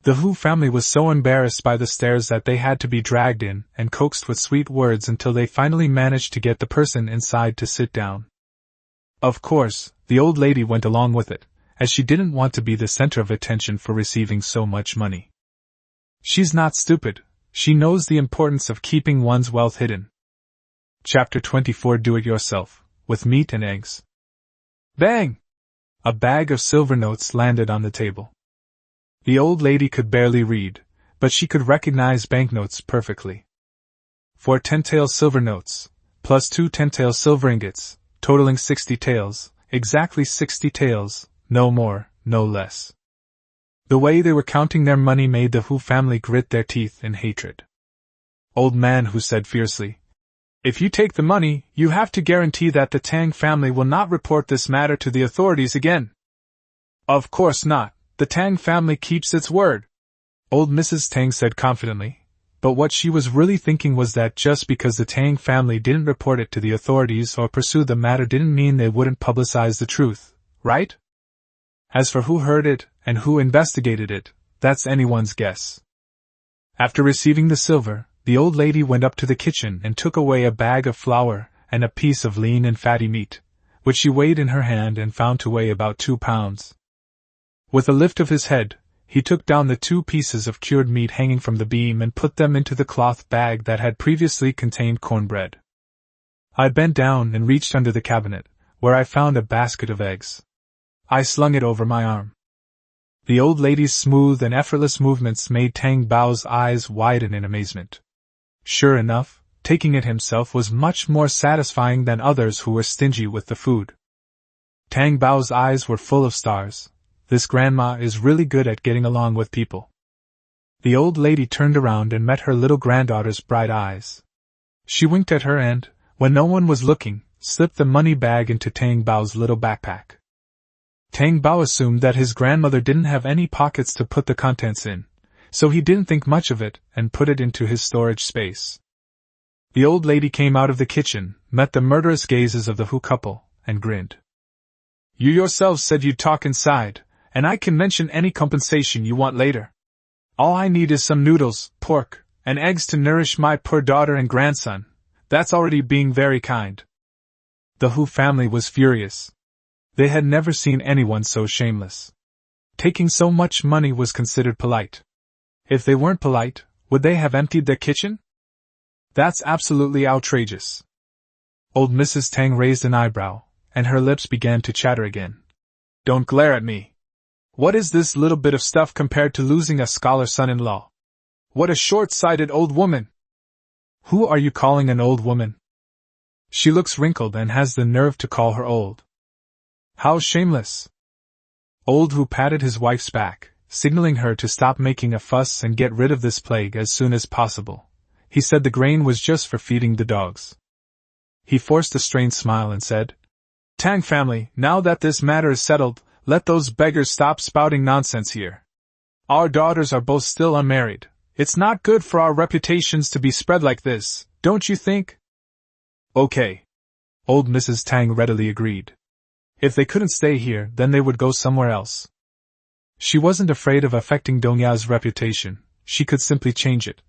The Hu family was so embarrassed by the stares that they had to be dragged in and coaxed with sweet words until they finally managed to get the person inside to sit down. Of course, the old lady went along with it, as she didn't want to be the center of attention for receiving so much money. She's not stupid, she knows the importance of keeping one's wealth hidden. Chapter 24 Do-It-Yourself, with meat and eggs. Bang! A bag of silver notes landed on the table. The old lady could barely read, but she could recognize banknotes perfectly. 4 10-tael silver notes, plus 2 10-tael silver ingots, totaling 60 taels, exactly 60 taels, no more, no less. The way they were counting their money made the Hu family grit their teeth in hatred. Old Man Hu said fiercely, "If you take the money, you have to guarantee that the Tang family will not report this matter to the authorities again." "Of course not. The Tang family keeps its word," old Mrs. Tang said confidently, but what she was really thinking was that just because the Tang family didn't report it to the authorities or pursue the matter didn't mean they wouldn't publicize the truth, right? As for who heard it and who investigated it, that's anyone's guess. After receiving the silver, the old lady went up to the kitchen and took away a bag of flour and a piece of lean and fatty meat, which she weighed in her hand and found to weigh about 2 pounds. With a lift of his head, he took down the 2 pieces of cured meat hanging from the beam and put them into the cloth bag that had previously contained cornbread. I bent down and reached under the cabinet, where I found a basket of eggs. I slung it over my arm. The old lady's smooth and effortless movements made Tang Bao's eyes widen in amazement. Sure enough, taking it himself was much more satisfying than others who were stingy with the food. Tang Bao's eyes were full of stars. This grandma is really good at getting along with people. The old lady turned around and met her little granddaughter's bright eyes. She winked at her and, when no one was looking, slipped the money bag into Tang Bao's little backpack. Tang Bao assumed that his grandmother didn't have any pockets to put the contents in, so he didn't think much of it and put it into his storage space. The old lady came out of the kitchen, met the murderous gazes of the Hu couple, and grinned. "You yourselves said you'd talk inside, and I can mention any compensation you want later. All I need is some noodles, pork, and eggs to nourish my poor daughter and grandson. That's already being very kind." The Hu family was furious. They had never seen anyone so shameless. Taking so much money was considered polite. If they weren't polite, would they have emptied their kitchen? That's absolutely outrageous. Old Mrs. Tang raised an eyebrow, and her lips began to chatter again. "Don't glare at me. What is this little bit of stuff compared to losing a scholar son-in-law? What a short-sighted old woman! Who are you calling an old woman? She looks wrinkled and has the nerve to call her old. How shameless!" Old Hu patted his wife's back, signaling her to stop making a fuss and get rid of this plague as soon as possible. He said the grain was just for feeding the dogs. He forced a strained smile and said, "Tang family, now that this matter is settled, let those beggars stop spouting nonsense here. Our daughters are both still unmarried. It's not good for our reputations to be spread like this, don't you think?" "Okay." Old Mrs. Tang readily agreed. If they couldn't stay here, then they would go somewhere else. She wasn't afraid of affecting Dongya's reputation, she could simply change it.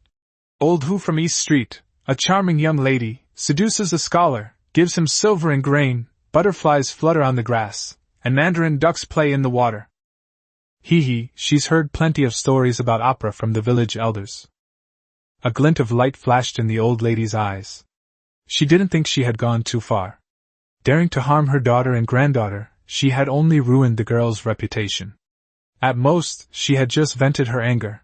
Old Hu from East Street, a charming young lady, seduces a scholar, gives him silver and grain, butterflies flutter on the grass, and mandarin ducks play in the water. Hee hee, she's heard plenty of stories about opera from the village elders. A glint of light flashed in the old lady's eyes. She didn't think she had gone too far. Daring to harm her daughter and granddaughter, she had only ruined the girl's reputation. At most, she had just vented her anger.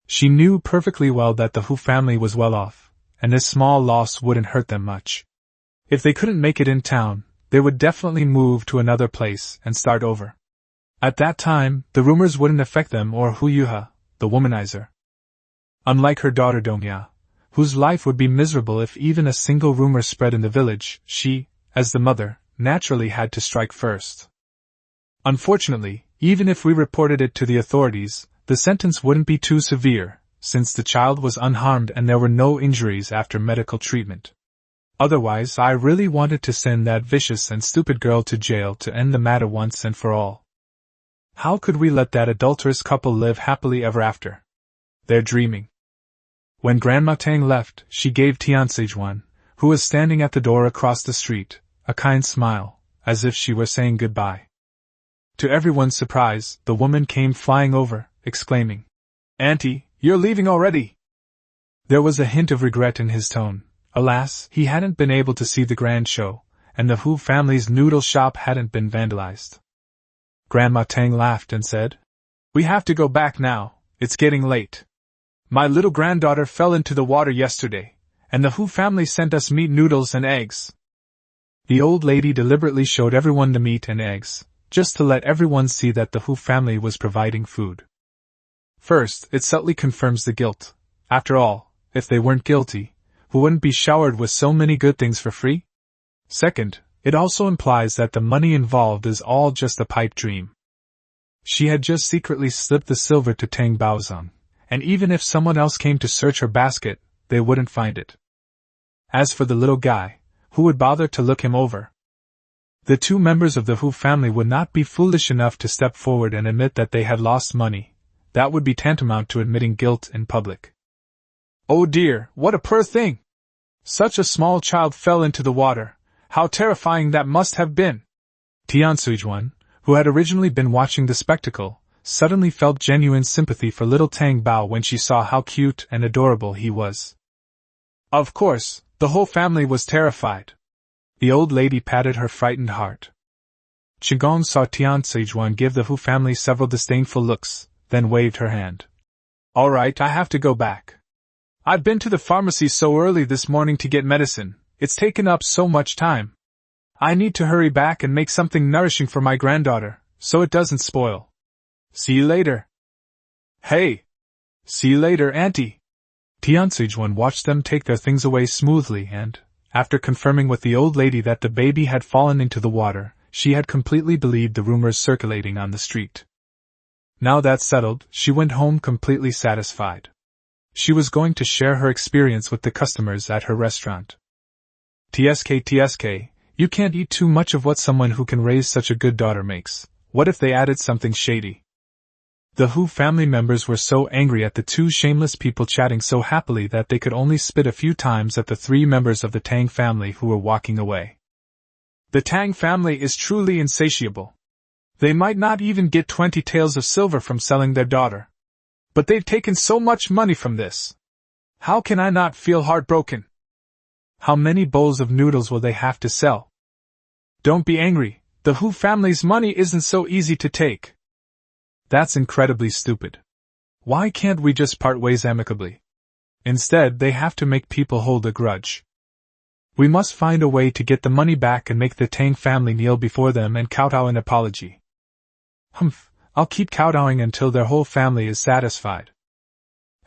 She knew perfectly well that the Hu family was well off, and this small loss wouldn't hurt them much. If they couldn't make it in town, they would definitely move to another place and start over. At that time, the rumors wouldn't affect them or Hu Yuha, the womanizer. Unlike her daughter Dongya, whose life would be miserable if even a single rumor spread in the village, she, as the mother, naturally had to strike first. Unfortunately, even if we reported it to the authorities, the sentence wouldn't be too severe, since the child was unharmed and there were no injuries after medical treatment. Otherwise, I really wanted to send that vicious and stupid girl to jail to end the matter once and for all. How could we let that adulterous couple live happily ever after? They're dreaming. When Grandma Tang left, she gave Tian Sijuan, who was standing at the door across the street, a kind smile, as if she were saying goodbye. To everyone's surprise, the woman came flying over, exclaiming, "Auntie, you're leaving already!" There was a hint of regret in his tone. Alas, he hadn't been able to see the grand show, and the Hu family's noodle shop hadn't been vandalized. Grandma Tang laughed and said, "We have to go back now, it's getting late. My little granddaughter fell into the water yesterday, and the Hu family sent us meat noodles and eggs." The old lady deliberately showed everyone the meat and eggs, just to let everyone see that the Hu family was providing food. First, it subtly confirms the guilt. After all, if they weren't guilty, who wouldn't be showered with so many good things for free? Second, it also implies that the money involved is all just a pipe dream. She had just secretly slipped the silver to Tang Baozong, and even if someone else came to search her basket, they wouldn't find it. As for the little guy, who would bother to look him over? The two members of the Hu family would not be foolish enough to step forward and admit that they had lost money. That would be tantamount to admitting guilt in public. Oh dear, what a poor thing! Such a small child fell into the water. How terrifying that must have been! Tian Sijuan, who had originally been watching the spectacle, suddenly felt genuine sympathy for little Tang Bao when she saw how cute and adorable he was. Of course, the whole family was terrified. The old lady patted her frightened heart. Qigong saw Tian Sijuan give the Hu family several disdainful looks, then waved her hand. "All right, I have to go back. I've been to the pharmacy so early this morning to get medicine, it's taken up so much time. I need to hurry back and make something nourishing for my granddaughter, so it doesn't spoil. See you later." "Hey! See you later, Auntie." Tian Sijuan watched them take their things away smoothly and, after confirming with the old lady that the baby had fallen into the water, she had completely believed the rumors circulating on the street. Now that settled, she went home completely satisfied. She was going to share her experience with the customers at her restaurant. TSK, you can't eat too much of what someone who can raise such a good daughter makes. What if they added something shady? The Hu family members were so angry at the two shameless people chatting so happily that they could only spit a few times at the three members of the Tang family who were walking away. The Tang family is truly insatiable. They might not even get 20 taels of silver from selling their daughter. But they've taken so much money from this. How can I not feel heartbroken? How many bowls of noodles will they have to sell? Don't be angry, the Hu family's money isn't so easy to take. That's incredibly stupid. Why can't we just part ways amicably? Instead, they have to make people hold a grudge. We must find a way to get the money back and make the Tang family kneel before them and kowtow an apology. Humph. I'll keep kowtowing until their whole family is satisfied.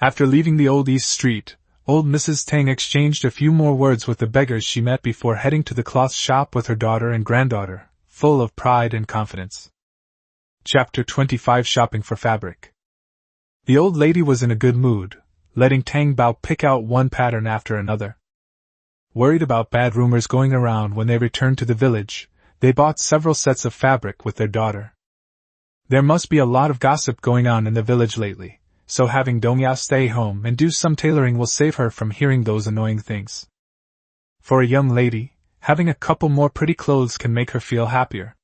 After leaving the old East Street, old Mrs. Tang exchanged a few more words with the beggars she met before heading to the cloth shop with her daughter and granddaughter, full of pride and confidence. Chapter 25 Shopping for Fabric. The old lady was in a good mood, letting Tang Bao pick out one pattern after another. Worried about bad rumors going around when they returned to the village, they bought several sets of fabric with their daughter. There must be a lot of gossip going on in the village lately, so having Dongya stay home and do some tailoring will save her from hearing those annoying things. For a young lady, having a couple more pretty clothes can make her feel happier.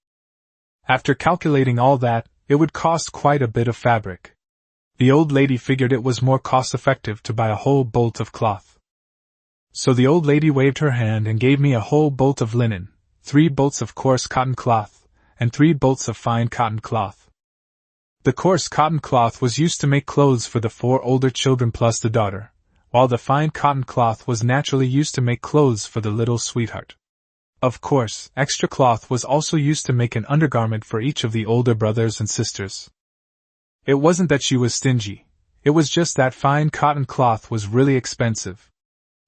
After calculating all that, it would cost quite a bit of fabric. The old lady figured it was more cost-effective to buy a whole bolt of cloth. So the old lady waved her hand and gave me a whole bolt of linen, 3 bolts of coarse cotton cloth, and 3 bolts of fine cotton cloth. The coarse cotton cloth was used to make clothes for the 4 older children plus the daughter, while the fine cotton cloth was naturally used to make clothes for the little sweetheart. Of course, extra cloth was also used to make an undergarment for each of the older brothers and sisters. It wasn't that she was stingy, it was just that fine cotton cloth was really expensive.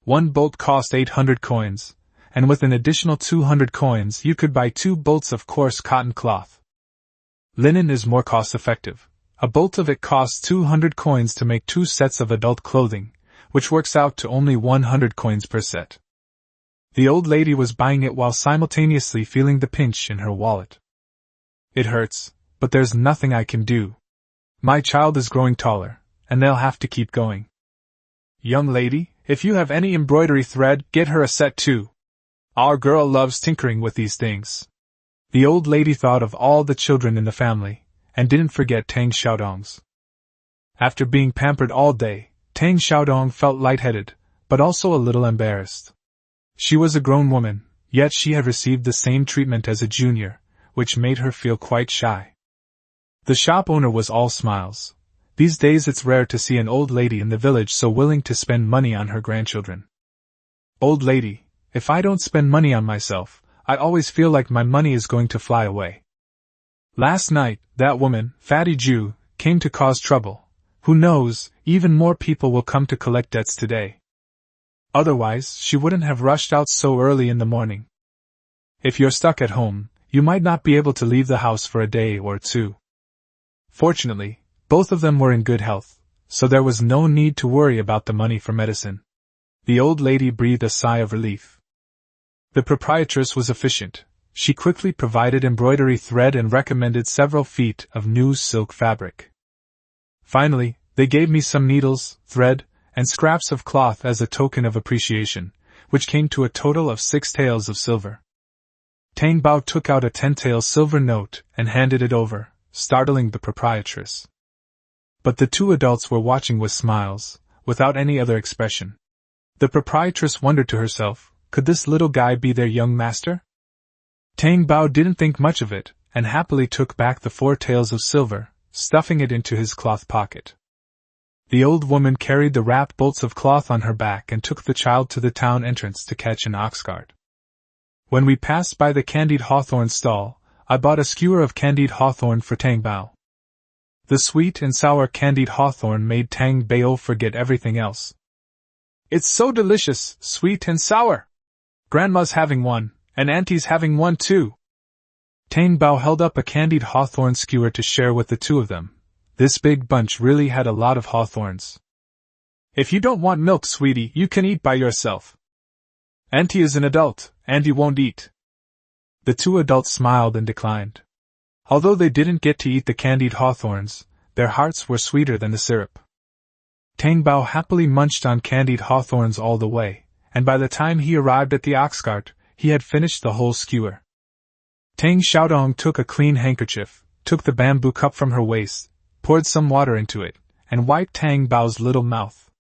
1 bolt cost 800 coins, and with an additional 200 coins you could buy 2 bolts of coarse cotton cloth. Linen is more cost-effective. A bolt of it costs 200 coins to make 2 sets of adult clothing, which works out to only 100 coins per set. The old lady was buying it while simultaneously feeling the pinch in her wallet. It hurts, but there's nothing I can do. My child is growing taller, and they'll have to keep going. Young lady, if you have any embroidery thread, get her a set too. Our girl loves tinkering with these things. The old lady thought of all the children in the family, and didn't forget Tang Xiaodong's. After being pampered all day, Tang Xiaodong felt lightheaded, but also a little embarrassed. She was a grown woman, yet she had received the same treatment as a junior, which made her feel quite shy. The shop owner was all smiles. These days it's rare to see an old lady in the village so willing to spend money on her grandchildren. Old lady, if I don't spend money on myself, I always feel like my money is going to fly away. Last night, that woman, Fatty Jew, came to cause trouble. Who knows, even more people will come to collect debts today. Otherwise, she wouldn't have rushed out so early in the morning. If you're stuck at home, you might not be able to leave the house for a day or 2. Fortunately, both of them were in good health, so there was no need to worry about the money for medicine. The old lady breathed a sigh of relief. The proprietress was efficient. She quickly provided embroidery thread and recommended several feet of new silk fabric. Finally, they gave me some needles, thread, and scraps of cloth as a token of appreciation, which came to a total of 6 taels of silver. Tang Bao took out a 10-tael silver note and handed it over, startling the proprietress. But the 2 adults were watching with smiles, without any other expression. The proprietress wondered to herself, could this little guy be their young master? Tang Bao didn't think much of it, and happily took back the 4 taels of silver, stuffing it into his cloth pocket. The old woman carried the wrapped bolts of cloth on her back and took the child to the town entrance to catch an ox cart. When we passed by the candied hawthorn stall, I bought a skewer of candied hawthorn for Tang Bao. The sweet and sour candied hawthorn made Tang Bao forget everything else. It's so delicious, sweet and sour! Grandma's having one, and Auntie's having one too. Tang Bao held up a candied hawthorn skewer to share with the 2 of them. This big bunch really had a lot of hawthorns. If you don't want milk, sweetie, you can eat by yourself. Auntie is an adult, Auntie won't eat. The 2 adults smiled and declined. Although they didn't get to eat the candied hawthorns, their hearts were sweeter than the syrup. Tang Bao happily munched on candied hawthorns all the way, and by the time he arrived at the ox cart, he had finished the whole skewer. Tang Xiaodong took a clean handkerchief, took the bamboo cup from her waist, poured some water into it, and wiped Tang Bao's little mouth.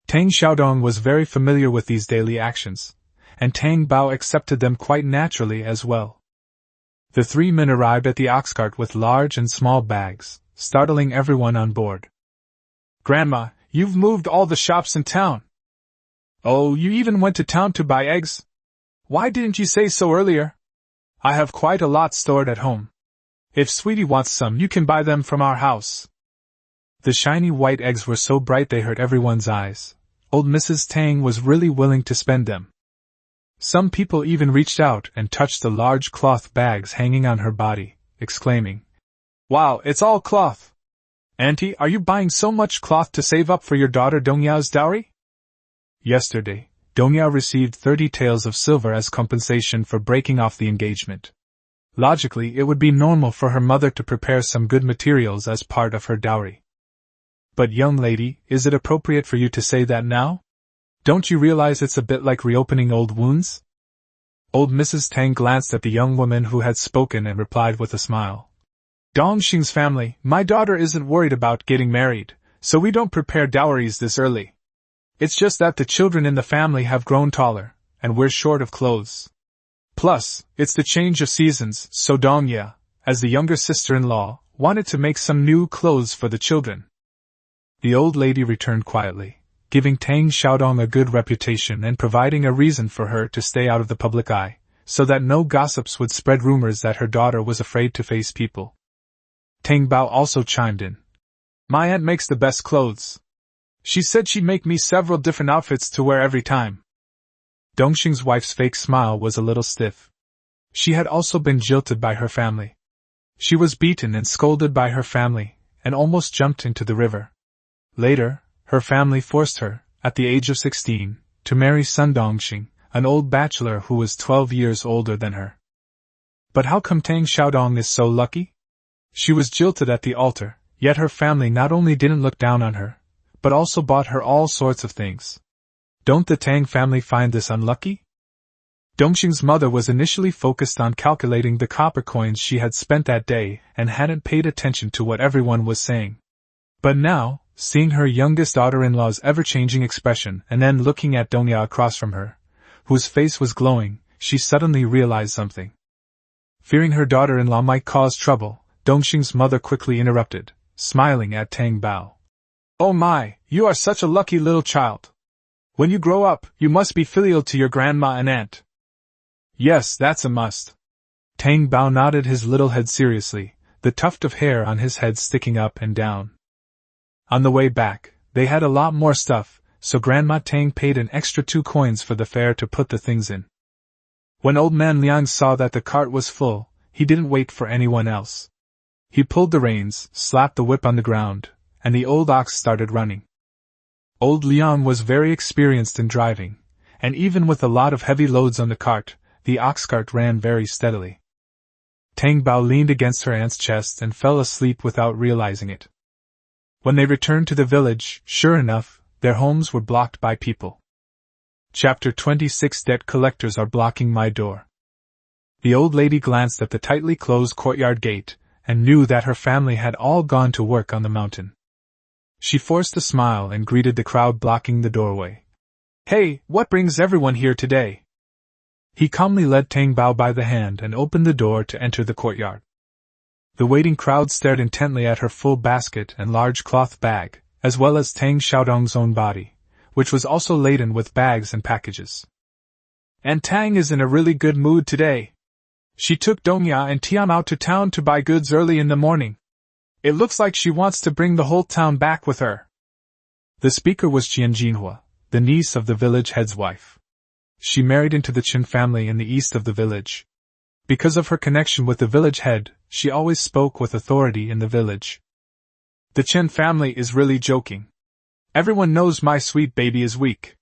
Tang Xiaodong was very familiar with these daily actions, and Tang Bao accepted them quite naturally as well. The 3 men arrived at the ox cart with large and small bags, startling everyone on board. Grandma, you've moved all the shops in town. Oh, you even went to town to buy eggs? Why didn't you say so earlier? I have quite a lot stored at home. If Sweetie wants some, you can buy them from our house. The shiny white eggs were so bright they hurt everyone's eyes. Old Mrs. Tang was really willing to spend them. Some people even reached out and touched the large cloth bags hanging on her body, exclaiming, "Wow, it's all cloth! Auntie, are you buying so much cloth to save up for your daughter Dongyao's dowry?" Yesterday, Dongyao received 30 taels of silver as compensation for breaking off the engagement. Logically, it would be normal for her mother to prepare some good materials as part of her dowry. But young lady, is it appropriate for you to say that now? Don't you realize it's a bit like reopening old wounds? Old Mrs. Tang glanced at the young woman who had spoken and replied with a smile. Dongxing's family, my daughter isn't worried about getting married, so we don't prepare dowries this early. It's just that the children in the family have grown taller, and we're short of clothes. Plus, it's the change of seasons, so Dongya, as the younger sister-in-law, wanted to make some new clothes for the children. The old lady returned quietly, giving Tang Xiaodong a good reputation and providing a reason for her to stay out of the public eye, so that no gossips would spread rumors that her daughter was afraid to face people. Tang Bao also chimed in. My aunt makes the best clothes. She said she'd make me several different outfits to wear every time. Dongxing's wife's fake smile was a little stiff. She had also been jilted by her family. She was beaten and scolded by her family, and almost jumped into the river. Later, her family forced her, at the age of 16, to marry Sun Dongxing, an old bachelor who was 12 years older than her. But how come Tang Xiaodong is so lucky? She was jilted at the altar, yet her family not only didn't look down on her, but also bought her all sorts of things. Don't the Tang family find this unlucky? Dongxing's mother was initially focused on calculating the copper coins she had spent that day and hadn't paid attention to what everyone was saying. But now, seeing her youngest daughter-in-law's ever-changing expression and then looking at Dongya across from her, whose face was glowing, she suddenly realized something. Fearing her daughter-in-law might cause trouble, Dongxing's mother quickly interrupted, smiling at Tang Bao. Oh my, you are such a lucky little child. When you grow up, you must be filial to your grandma and aunt. Yes, that's a must. Tang Bao nodded his little head seriously, the tuft of hair on his head sticking up and down. On the way back, they had a lot more stuff, so Grandma Tang paid an extra 2 coins for the fare to put the things in. When Old Man Liang saw that the cart was full, he didn't wait for anyone else. He pulled the reins, slapped the whip on the ground, and the old ox started running. Old Liang was very experienced in driving, and even with a lot of heavy loads on the cart, the ox cart ran very steadily. Tang Bao leaned against her aunt's chest and fell asleep without realizing it. When they returned to the village, sure enough, their homes were blocked by people. Chapter 26 Debt collectors are blocking my door. The old lady glanced at the tightly closed courtyard gate, and knew that her family had all gone to work on the mountain. She forced a smile and greeted the crowd blocking the doorway. Hey, what brings everyone here today? He calmly led Tang Bao by the hand and opened the door to enter the courtyard. The waiting crowd stared intently at her full basket and large cloth bag, as well as Tang Xiaodong's own body, which was also laden with bags and packages. And Tang is in a really good mood today. She took Dongya and Tian out to town to buy goods early in the morning. It looks like she wants to bring the whole town back with her. The speaker was Qian Jinhua, the niece of the village head's wife. She married into the Qin family in the east of the village. Because of her connection with the village head, she always spoke with authority in the village. The Chen family is really joking. Everyone knows my sweet baby is weak.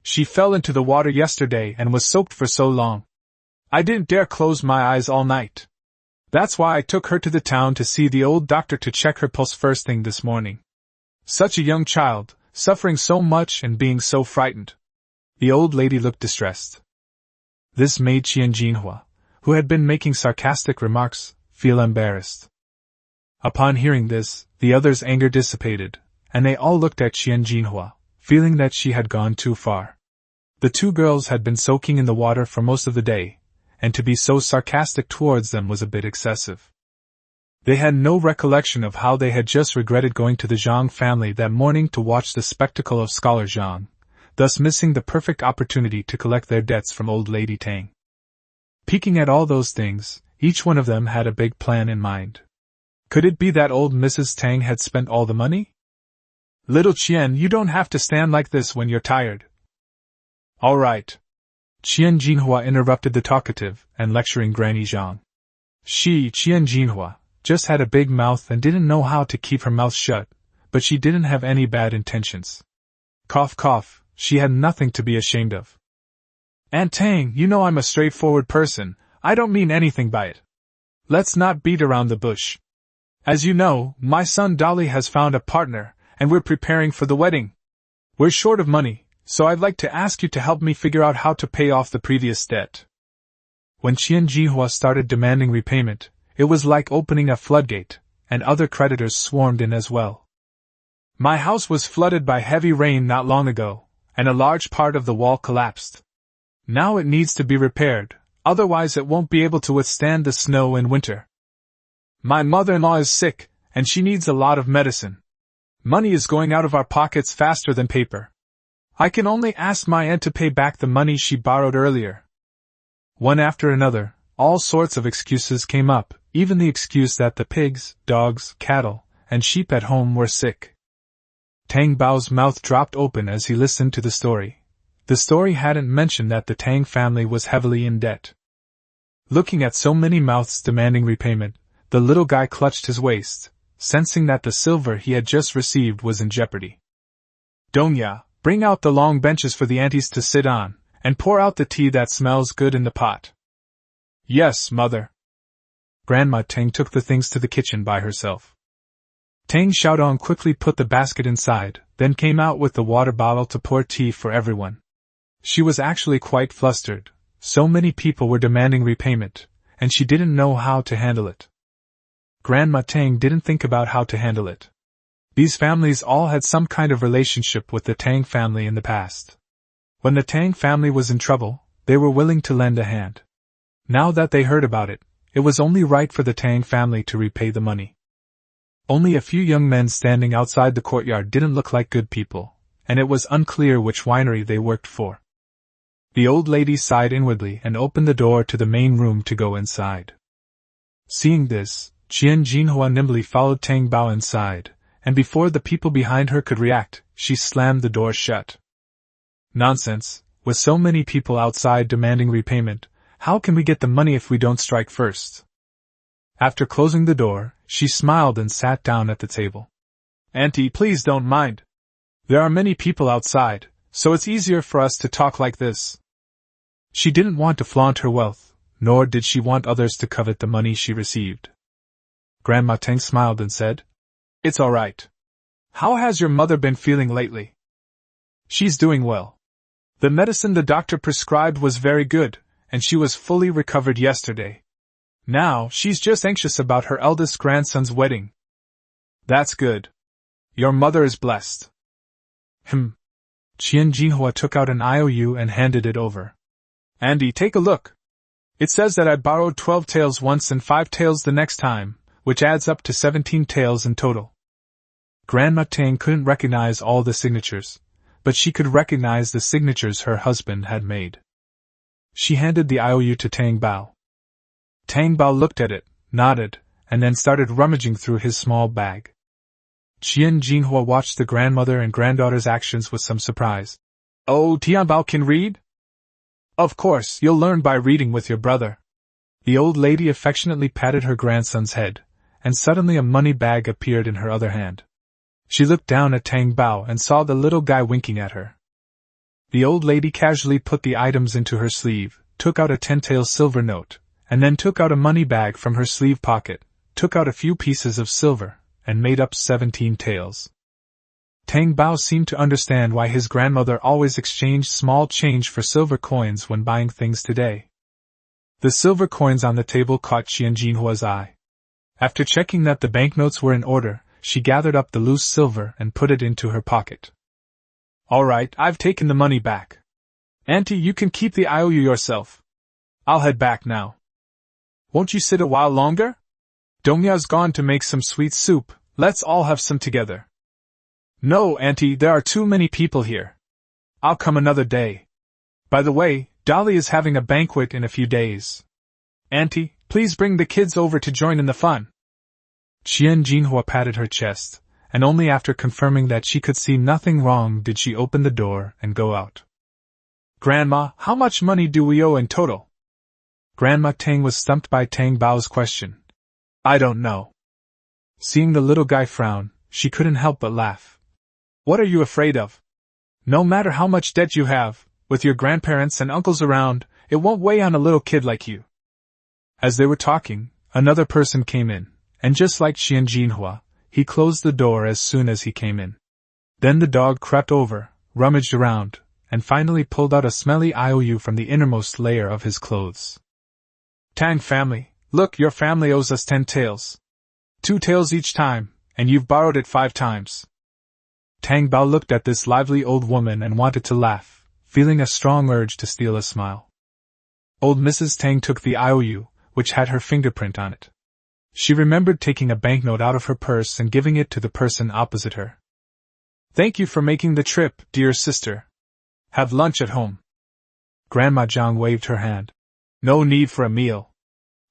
She fell into the water yesterday and was soaked for so long. I didn't dare close my eyes all night. That's why I took her to the town to see the old doctor to check her pulse first thing this morning. Such a young child, suffering so much and being so frightened. The old lady looked distressed. This made Qian Jinhua, who had been making sarcastic remarks, feel embarrassed. Upon hearing this, the others' anger dissipated, and they all looked at Qian Jinhua, feeling that she had gone too far. The 2 girls had been soaking in the water for most of the day, and to be so sarcastic towards them was a bit excessive. They had no recollection of how they had just regretted going to the Zhang family that morning to watch the spectacle of Scholar Zhang, thus missing the perfect opportunity to collect their debts from old Lady Tang. Peeking at all those things, each one of them had a big plan in mind. Could it be that old Mrs. Tang had spent all the money? Little Qian, you don't have to stand like this when you're tired. All right. Qian Jinhua interrupted the talkative and lecturing Granny Zhang. She, Qian Jinhua, just had a big mouth and didn't know how to keep her mouth shut, but she didn't have any bad intentions. Cough cough, she had nothing to be ashamed of. Aunt Tang, you know I'm a straightforward person, I don't mean anything by it. Let's not beat around the bush. As you know, my son Dolly has found a partner, and we're preparing for the wedding. We're short of money, so I'd like to ask you to help me figure out how to pay off the previous debt. When Qian Jinhua started demanding repayment, It was like opening a floodgate, and other creditors swarmed in as well. My house was flooded by heavy rain not long ago, and a large part of the wall collapsed. Now it needs to be repaired, otherwise it won't be able to withstand the snow in winter. My mother-in-law is sick, and she needs a lot of medicine. Money is going out of our pockets faster than paper. I can only ask my aunt to pay back the money she borrowed earlier. One after another, all sorts of excuses came up, even the excuse that the pigs, dogs, cattle, and sheep at home were sick. Tang Bao's mouth dropped open as he listened to the story. The story hadn't mentioned that the Tang family was heavily in debt. Looking at so many mouths demanding repayment, the little guy clutched his waist, sensing that the silver he had just received was in jeopardy. Dongya, bring out the long benches for the aunties to sit on, and pour out the tea that smells good in the pot. Yes, mother. Grandma Tang took the things to the kitchen by herself. Tang Xiaodong quickly put the basket inside, then came out with the water bottle to pour tea for everyone. She was actually quite flustered. So many people were demanding repayment, and she didn't know how to handle it. Grandma Tang didn't think about how to handle it. These families all had some kind of relationship with the Tang family in the past. When the Tang family was in trouble, they were willing to lend a hand. Now that they heard about it, it was only right for the Tang family to repay the money. Only a few young men standing outside the courtyard didn't look like good people, and it was unclear which winery they worked for. The old lady sighed inwardly and opened the door to the main room to go inside. Seeing this, Qian Jinhua nimbly followed Tang Bao inside, and before the people behind her could react, she slammed the door shut. Nonsense, with so many people outside demanding repayment, how can we get the money if we don't strike first? After closing the door, she smiled and sat down at the table. Auntie, please don't mind. There are many people outside, so it's easier for us to talk like this. She didn't want to flaunt her wealth, nor did she want others to covet the money she received. Grandma Tang smiled and said, It's all right. How has your mother been feeling lately? She's doing well. The medicine the doctor prescribed was very good, and she was fully recovered yesterday. Now, she's just anxious about her eldest grandson's wedding. That's good. Your mother is blessed. Qian Jinhua took out an IOU and handed it over. Andy, take a look. It says that I borrowed 12 taels once and 5 taels the next time, which adds up to 17 taels in total. Grandma Tang couldn't recognize all the signatures, but she could recognize the signatures her husband had made. She handed the IOU to Tang Bao. Tang Bao looked at it, nodded, and then started rummaging through his small bag. Qian Jinhua watched the grandmother and granddaughter's actions with some surprise. Oh, Tian Bao can read? Of course, you'll learn by reading with your brother. The old lady affectionately patted her grandson's head, and suddenly a money bag appeared in her other hand. She looked down at Tang Bao and saw the little guy winking at her. The old lady casually put the items into her sleeve, took out a 10-tael silver note, and then took out a money bag from her sleeve pocket, took out a few pieces of silver, and made up 17 taels. Tang Bao seemed to understand why his grandmother always exchanged small change for silver coins when buying things today. The silver coins on the table caught Qian Jinhua's eye. After checking that the banknotes were in order, she gathered up the loose silver and put it into her pocket. All right, I've taken the money back. Auntie, you can keep the IOU yourself. I'll head back now. Won't you sit a while longer? Dongya's gone to make some sweet soup, let's all have some together. No, Auntie, there are too many people here. I'll come another day. By the way, Dolly is having a banquet in a few days. Auntie, please bring the kids over to join in the fun. Qian Jinhua patted her chest, and only after confirming that she could see nothing wrong did she open the door and go out. Grandma, how much money do we owe in total? Grandma Tang was stumped by Tang Bao's question. I don't know. Seeing the little guy frown, she couldn't help but laugh. What are you afraid of? No matter how much debt you have, with your grandparents and uncles around, it won't weigh on a little kid like you. As they were talking, another person came in, and just like Qian Jinhua, he closed the door as soon as he came in. Then the dog crept over, rummaged around, and finally pulled out a smelly IOU from the innermost layer of his clothes. Tang family, Look, your family owes us 10 taels. 2 taels each time, and you've borrowed it 5 times. Tang Bao looked at this lively old woman and wanted to laugh, feeling a strong urge to steal a smile. Old Mrs. Tang took the IOU, which had her fingerprint on it. She remembered taking a banknote out of her purse and giving it to the person opposite her. Thank you for making the trip, dear sister. Have lunch at home. Grandma Zhang waved her hand. No need for a meal.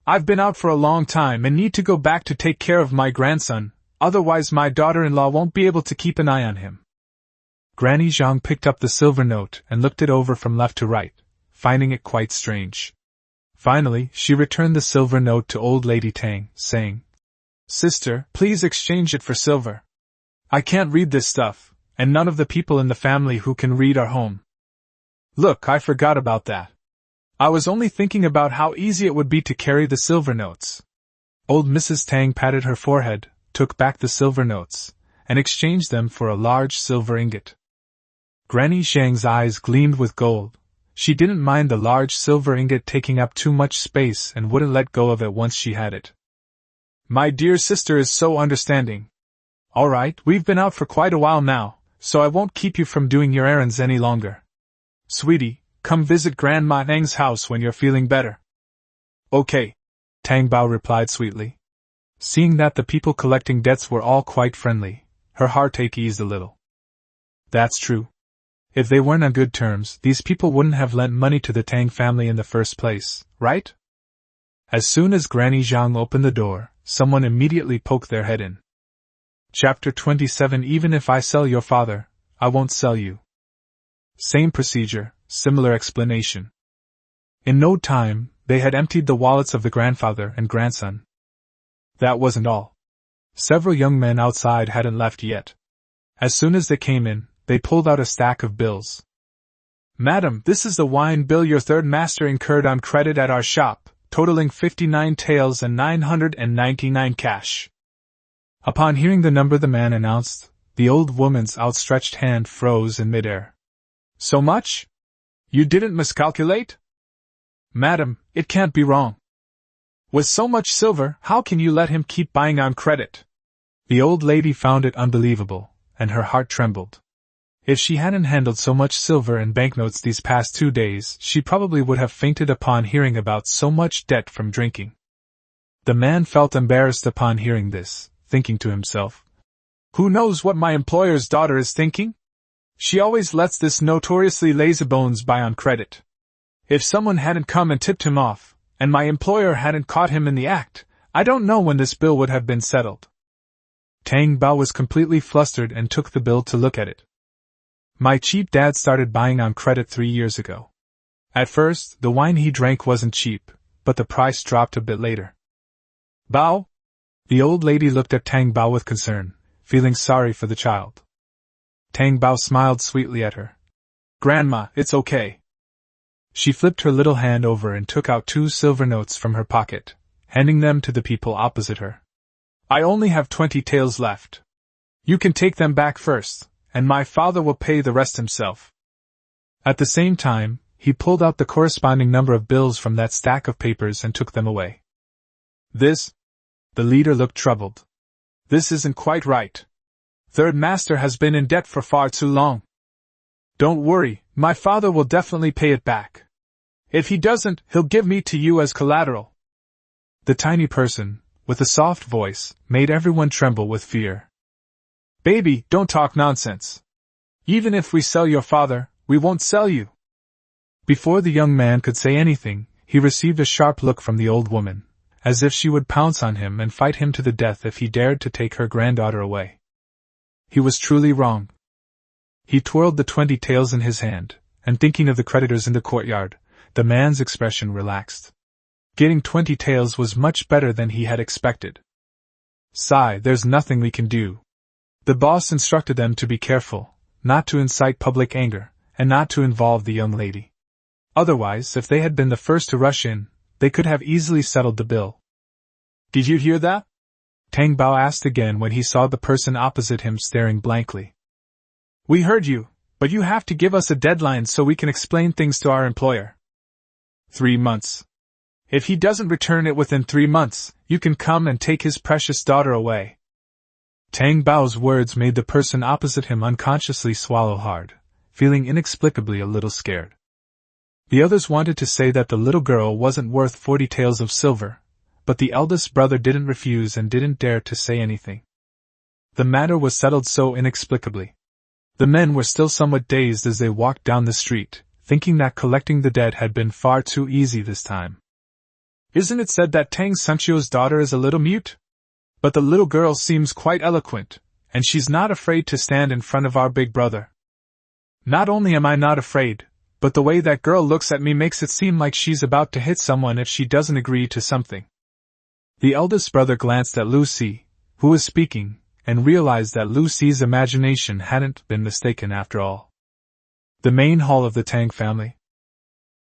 I've been out for a long time and need to go back to take care of my grandson, otherwise my daughter-in-law won't be able to keep an eye on him. Granny Zhang picked up the silver note and looked it over from left to right, finding it quite strange. Finally, she returned the silver note to old lady Tang, saying, Sister, please exchange it for silver. I can't read this stuff, and none of the people in the family who can read are home. Look, I forgot about that. I was only thinking about how easy it would be to carry the silver notes. Old Mrs. Tang patted her forehead, took back the silver notes, and exchanged them for a large silver ingot. Granny Zhang's eyes gleamed with gold. She didn't mind the large silver ingot taking up too much space and wouldn't let go of it once she had it. My dear sister is so understanding. All right, we've been out for quite a while now, so I won't keep you from doing your errands any longer. Sweetie, come visit Grandma Tang's house when you're feeling better. Okay, Tang Bao replied sweetly. Seeing that the people collecting debts were all quite friendly, her heartache eased a little. That's true. If they weren't on good terms, these people wouldn't have lent money to the Tang family in the first place, right? As soon as Granny Zhang opened the door, someone immediately poked their head in. Chapter 27. Even if I sell your father, I won't sell you. Same procedure, similar explanation. In no time, they had emptied the wallets of the grandfather and grandson. That wasn't all. Several young men outside hadn't left yet. As soon as they came in, they pulled out a stack of bills. Madam, this is the wine bill your third master incurred on credit at our shop, totaling 59 taels and 999 cash. Upon hearing the number the man announced, the old woman's outstretched hand froze in midair. So much? You didn't miscalculate? Madam, it can't be wrong. With so much silver, how can you let him keep buying on credit? The old lady found it unbelievable, and her heart trembled. If she hadn't handled so much silver and banknotes these past 2 days, she probably would have fainted upon hearing about so much debt from drinking. The man felt embarrassed upon hearing this, thinking to himself, who knows what my employer's daughter is thinking? She always lets this notoriously lazybones buy on credit. If someone hadn't come and tipped him off, and my employer hadn't caught him in the act, I don't know when this bill would have been settled. Tang Bao was completely flustered and took the bill to look at it. My cheap dad started buying on credit 3 years ago. At first, the wine he drank wasn't cheap, but the price dropped a bit later. Bao? The old lady looked at Tang Bao with concern, feeling sorry for the child. Tang Bao smiled sweetly at her. Grandma, it's okay. She flipped her little hand over and took out 2 silver notes from her pocket, handing them to the people opposite her. I only have 20 taels left. You can take them back first, and my father will pay the rest himself. At the same time, he pulled out the corresponding number of bills from that stack of papers and took them away. This? The leader looked troubled. This isn't quite right. Third master has been in debt for far too long. Don't worry, my father will definitely pay it back. If he doesn't, he'll give me to you as collateral. The tiny person, with a soft voice, made everyone tremble with fear. Baby, don't talk nonsense. Even if we sell your father, we won't sell you. Before the young man could say anything, he received a sharp look from the old woman, as if she would pounce on him and fight him to the death if he dared to take her granddaughter away. He was truly wrong. He twirled the 20 taels in his hand, and thinking of the creditors in the courtyard, the man's expression relaxed. Getting 20 taels was much better than he had expected. Sigh, there's nothing we can do. The boss instructed them to be careful, not to incite public anger, and not to involve the young lady. Otherwise, if they had been the first to rush in, they could have easily settled the bill. Did you hear that? Tang Bao asked again when he saw the person opposite him staring blankly. We heard you, but you have to give us a deadline so we can explain things to our employer. 3 months. If he doesn't return it within 3 months, you can come and take his precious daughter away. Tang Bao's words made the person opposite him unconsciously swallow hard, feeling inexplicably a little scared. The others wanted to say that the little girl wasn't worth 40 taels of silver, but the eldest brother didn't refuse and didn't dare to say anything. The matter was settled so inexplicably. The men were still somewhat dazed as they walked down the street, thinking that collecting the dead had been far too easy this time. Isn't it said that Tang Sanchio's daughter is a little mute? But the little girl seems quite eloquent, and she's not afraid to stand in front of our big brother. Not only am I not afraid, but the way that girl looks at me makes it seem like she's about to hit someone if she doesn't agree to something. The eldest brother glanced at Lucy, who was speaking, and realized that Lucy's imagination hadn't been mistaken after all. The main hall of the Tang family.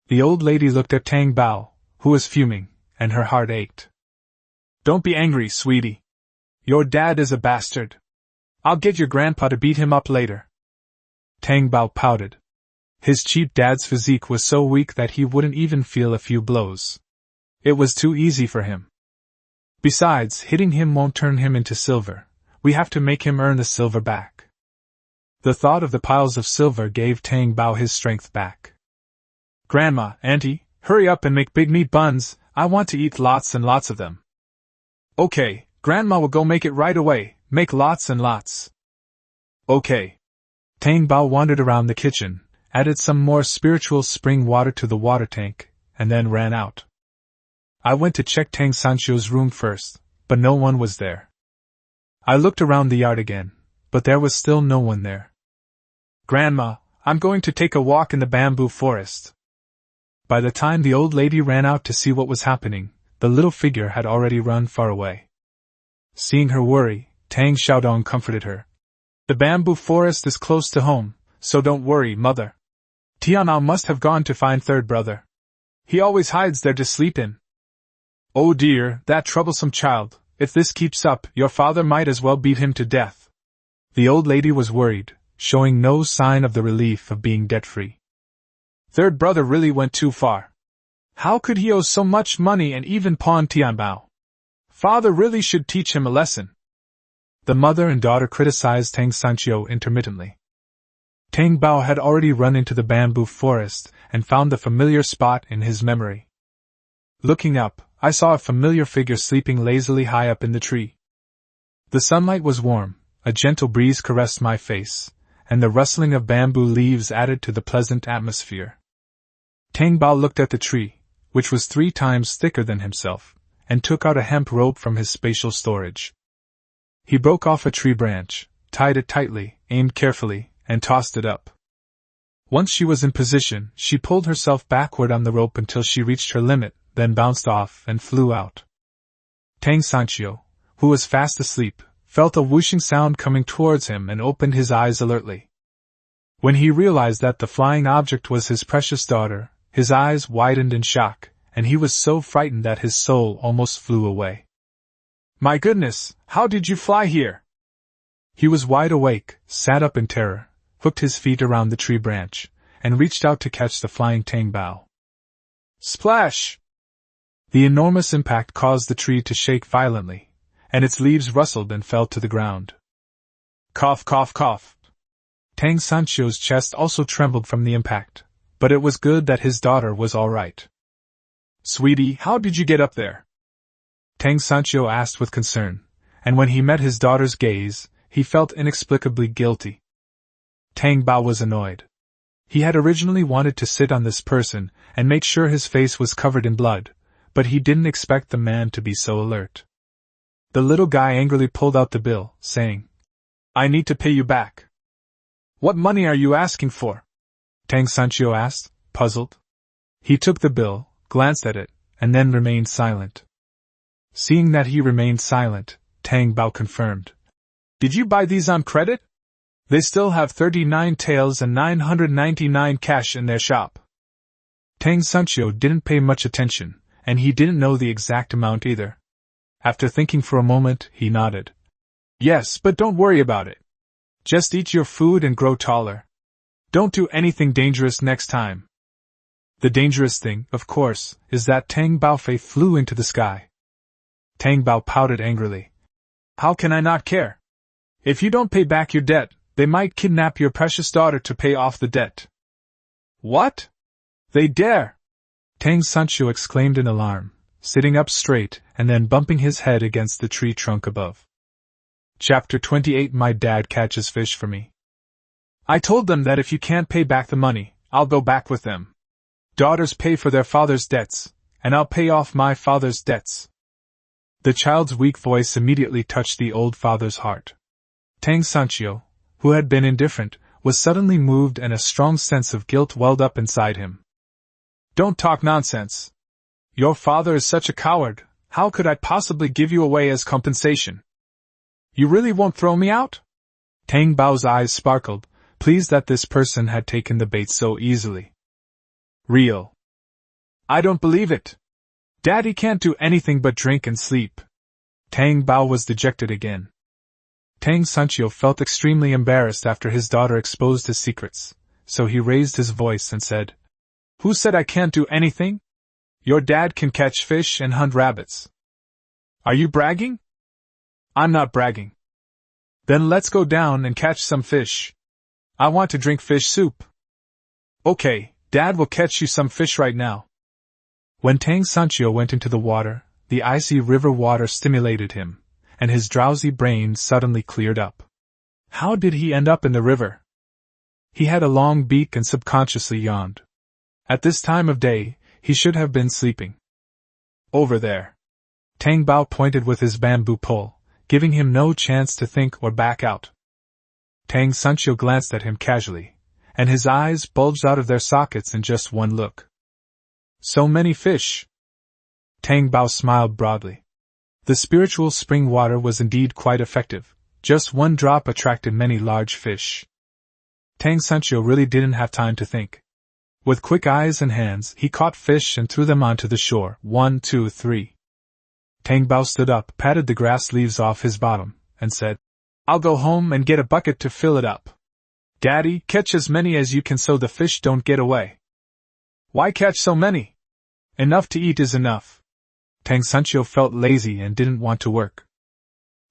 The old lady looked at Tang Bao, who was fuming, and her heart ached. Don't be angry, sweetie. Your dad is a bastard. I'll get your grandpa to beat him up later. Tang Bao pouted. His cheap dad's physique was so weak that he wouldn't even feel a few blows. It was too easy for him. Besides, hitting him won't turn him into silver. We have to make him earn the silver back. The thought of the piles of silver gave Tang Bao his strength back. Grandma, Auntie, hurry up and make big meat buns. I want to eat lots and lots of them. Okay, Grandma will go make it right away. Make lots and lots. Okay. Tang Bao wandered around the kitchen, added some more spiritual spring water to the water tank, and then ran out. I went to check Tang Sanchio's room first, but no one was there. I looked around the yard again, but there was still no one there. Grandma, I'm going to take a walk in the bamboo forest. By the time the old lady ran out to see what was happening, the little figure had already run far away. Seeing her worry, Tang Xiaodong comforted her. The bamboo forest is close to home, so don't worry, mother. Tianmao must have gone to find third brother. He always hides there to sleep in. Oh dear, that troublesome child. If this keeps up, your father might as well beat him to death. The old lady was worried, showing no sign of the relief of being debt-free. Third brother really went too far. How could he owe so much money and even pawn Tianmao? Father really should teach him a lesson. The mother and daughter criticized Tang Sanchio intermittently. Tang Bao had already run into the bamboo forest and found the familiar spot in his memory. Looking up, I saw a familiar figure sleeping lazily high up in the tree. The sunlight was warm, a gentle breeze caressed my face, and the rustling of bamboo leaves added to the pleasant atmosphere. Tang Bao looked at the tree, which was 3 times thicker than himself, and took out a hemp rope from his spatial storage. He broke off a tree branch, tied it tightly, aimed carefully, and tossed it up. Once she was in position, she pulled herself backward on the rope until she reached her limit, then bounced off and flew out. Tang Sanchio, who was fast asleep, felt a whooshing sound coming towards him and opened his eyes alertly. When he realized that the flying object was his precious daughter, his eyes widened in shock, and he was so frightened that his soul almost flew away. My goodness, how did you fly here? He was wide awake, sat up in terror, hooked his feet around the tree branch, and reached out to catch the flying Tang Bao. Splash! The enormous impact caused the tree to shake violently, and its leaves rustled and fell to the ground. Cough, cough, cough. Tang Sanchio's chest also trembled from the impact, but it was good that his daughter was all right. Sweetie, how did you get up there? Tang Sanchio asked with concern, and when he met his daughter's gaze, he felt inexplicably guilty. Tang Bao was annoyed. He had originally wanted to sit on this person and make sure his face was covered in blood, but he didn't expect the man to be so alert. The little guy angrily pulled out the bill, saying, I need to pay you back. What money are you asking for? Tang Sanchio asked, puzzled. He took the bill, glanced at it, and then remained silent. Seeing that he remained silent, Tang Bao confirmed. Did you buy these on credit? They still have 39 taels and 999 cash in their shop. Tang Sanchio didn't pay much attention, and he didn't know the exact amount either. After thinking for a moment, he nodded. Yes, but don't worry about it. Just eat your food and grow taller. Don't do anything dangerous next time. The dangerous thing, of course, is that Tang Baofei flew into the sky. Tang Bao pouted angrily. How can I not care? If you don't pay back your debt, they might kidnap your precious daughter to pay off the debt. What? They dare! Tang Sancho exclaimed in alarm, sitting up straight and then bumping his head against the tree trunk above. Chapter 28. My dad catches fish for me. I told them that if you can't pay back the money, I'll go back with them. Daughters pay for their father's debts, and I'll pay off my father's debts. The child's weak voice immediately touched the old father's heart. Tang Sancho, who had been indifferent, was suddenly moved and a strong sense of guilt welled up inside him. Don't talk nonsense. Your father is such a coward, how could I possibly give you away as compensation? You really won't throw me out? Tang Bao's eyes sparkled, pleased that this person had taken the bait so easily. Real. I don't believe it. Daddy can't do anything but drink and sleep. Tang Bao was dejected again. Tang Sancho felt extremely embarrassed after his daughter exposed his secrets, so he raised his voice and said, Who said I can't do anything? Your dad can catch fish and hunt rabbits. Are you bragging? I'm not bragging. Then let's go down and catch some fish. I want to drink fish soup. Okay, Dad will catch you some fish right now. When Tang Sancho went into the water, the icy river water stimulated him, and his drowsy brain suddenly cleared up. How did he end up in the river? He had a long beak and subconsciously yawned. At this time of day, he should have been sleeping. Over there. Tang Bao pointed with his bamboo pole, giving him no chance to think or back out. Tang Sancho glanced at him casually, and his eyes bulged out of their sockets in just one look. So many fish. Tang Bao smiled broadly. The spiritual spring water was indeed quite effective. Just one drop attracted many large fish. Tang Sancho really didn't have time to think. With quick eyes and hands, he caught fish and threw them onto the shore. 1, 2, 3. Tang Bao stood up, patted the grass leaves off his bottom, and said, I'll go home and get a bucket to fill it up. Daddy, catch as many as you can so the fish don't get away. Why catch so many? Enough to eat is enough. Tang Sancho felt lazy and didn't want to work.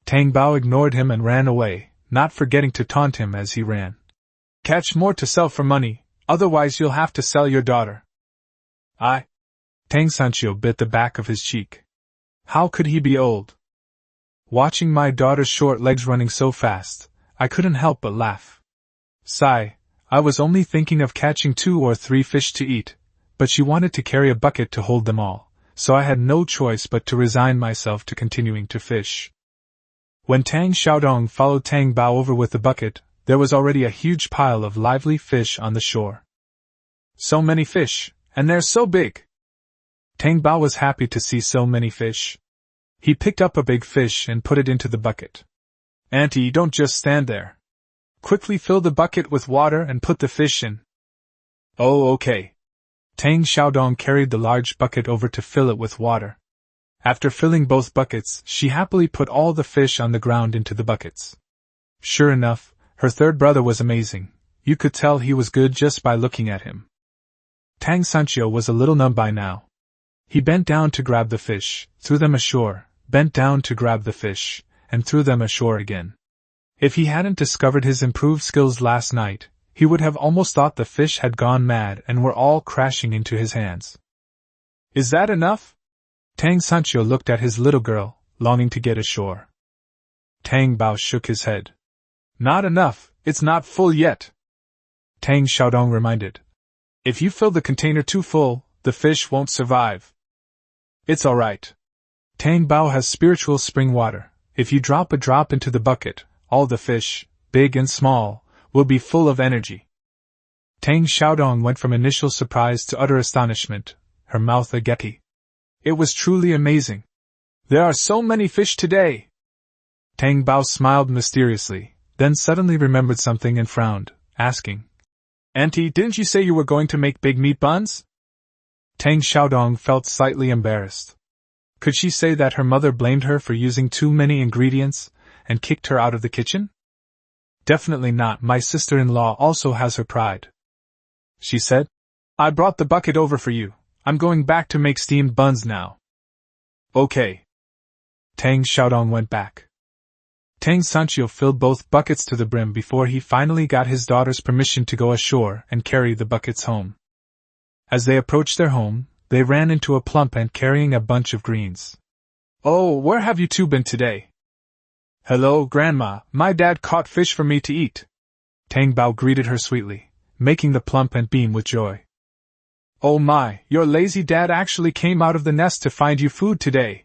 Tang Bao ignored him and ran away, not forgetting to taunt him as he ran. Catch more to sell for money, otherwise you'll have to sell your daughter. Tang Sancho bit the back of his cheek. How could he be old? Watching my daughter's short legs running so fast, I couldn't help but laugh. Sigh, I was only thinking of catching 2 or 3 fish to eat, but she wanted to carry a bucket to hold them all, so I had no choice but to resign myself to continuing to fish. When Tang Xiaodong followed Tang Bao over with the bucket, there was already a huge pile of lively fish on the shore. So many fish, and they're so big! Tang Bao was happy to see so many fish. He picked up a big fish and put it into the bucket. Auntie, don't just stand there. Quickly fill the bucket with water and put the fish in. Oh, okay. Tang Xiaodong carried the large bucket over to fill it with water. After filling both buckets, she happily put all the fish on the ground into the buckets. Sure enough, her third brother was amazing. You could tell he was good just by looking at him. Tang Sancho was a little numb by now. He bent down to grab the fish, threw them ashore, bent down to grab the fish, and threw them ashore again. If he hadn't discovered his improved skills last night, he would have almost thought the fish had gone mad and were all crashing into his hands. Is that enough? Tang Sancho looked at his little girl, longing to get ashore. Tang Bao shook his head. Not enough, it's not full yet. Tang Xiaodong reminded. If you fill the container too full, the fish won't survive. It's alright. Tang Bao has spiritual spring water. If you drop a drop into the bucket, all the fish, big and small, will be full of energy. Tang Xiaodong went from initial surprise to utter astonishment, her mouth agape. It was truly amazing. There are so many fish today. Tang Bao smiled mysteriously, then suddenly remembered something and frowned, asking, Auntie, didn't you say you were going to make big meat buns? Tang Xiaodong felt slightly embarrassed. Could she say that her mother blamed her for using too many ingredients and kicked her out of the kitchen? Definitely not, my sister-in-law also has her pride. She said, I brought the bucket over for you. I'm going back to make steamed buns now. Okay. Tang Xiaodong went back. Tang Sanchio filled both buckets to the brim before he finally got his daughter's permission to go ashore and carry the buckets home. As they approached their home, they ran into a plump ant carrying a bunch of greens. Oh, where have you two been today? Hello, Grandma, my dad caught fish for me to eat. Tang Bao greeted her sweetly, making the plump ant beam with joy. Oh my, your lazy dad actually came out of the nest to find you food today.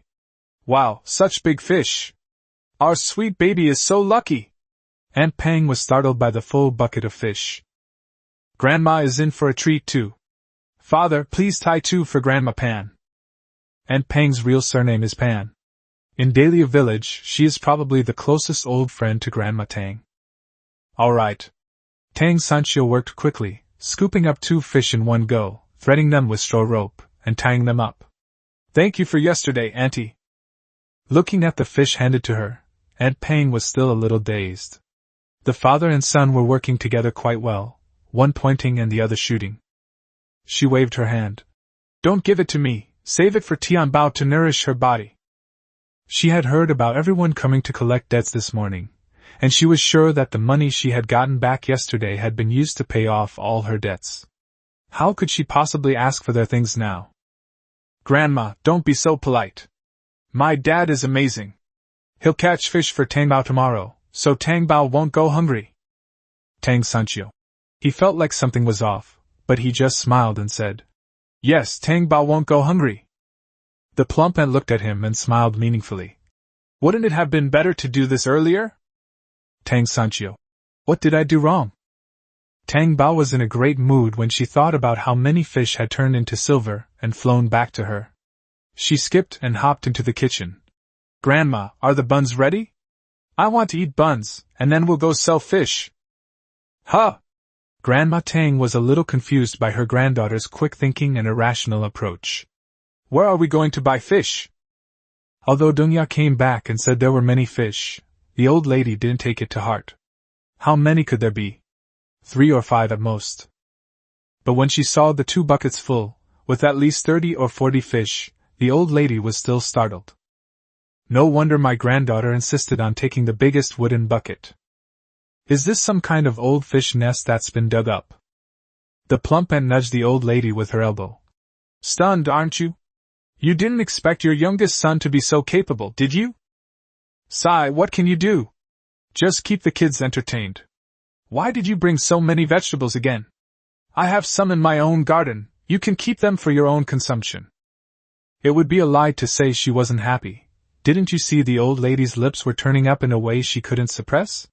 Wow, such big fish. Our sweet baby is so lucky. Aunt Pang was startled by the full bucket of fish. Grandma is in for a treat too. Father, please tie two for Grandma Pan. Aunt Pang's real surname is Pan. In Dahlia Village, she is probably the closest old friend to Grandma Tang. All right. Tang Sanchio worked quickly, scooping up 2 fish in one go, threading them with straw rope, and tying them up. Thank you for yesterday, Auntie. Looking at the fish handed to her, Aunt Pang was still a little dazed. The father and son were working together quite well, one pointing and the other shooting. She waved her hand. Don't give it to me, save it for Tian Bao to nourish her body. She had heard about everyone coming to collect debts this morning, and she was sure that the money she had gotten back yesterday had been used to pay off all her debts. How could she possibly ask for their things now? Grandma, don't be so polite. My dad is amazing. He'll catch fish for Tang Bao tomorrow, so Tang Bao won't go hungry. Tang Sanchio. He felt like something was off, but he just smiled and said, Yes, Tang Bao won't go hungry. The plump ant looked at him and smiled meaningfully. Wouldn't it have been better to do this earlier? Tang Sanchio. What did I do wrong? Tang Bao was in a great mood when she thought about how many fish had turned into silver and flown back to her. She skipped and hopped into the kitchen. Grandma, are the buns ready? I want to eat buns, and then we'll go sell fish. Huh! Grandma Tang was a little confused by her granddaughter's quick thinking and irrational approach. Where are we going to buy fish? Although Dunya came back and said there were many fish, the old lady didn't take it to heart. How many could there be? 3 or 5 at most. But when she saw the 2 buckets full, with at least 30 or 40 fish, the old lady was still startled. No wonder my granddaughter insisted on taking the biggest wooden bucket. Is this some kind of old fish nest that's been dug up? The plump ant nudged the old lady with her elbow. Stunned, aren't you? You didn't expect your youngest son to be so capable, did you? Sigh, what can you do? Just keep the kids entertained. Why did you bring so many vegetables again? I have some in my own garden, you can keep them for your own consumption. It would be a lie to say she wasn't happy. Didn't you see the old lady's lips were turning up in a way she couldn't suppress?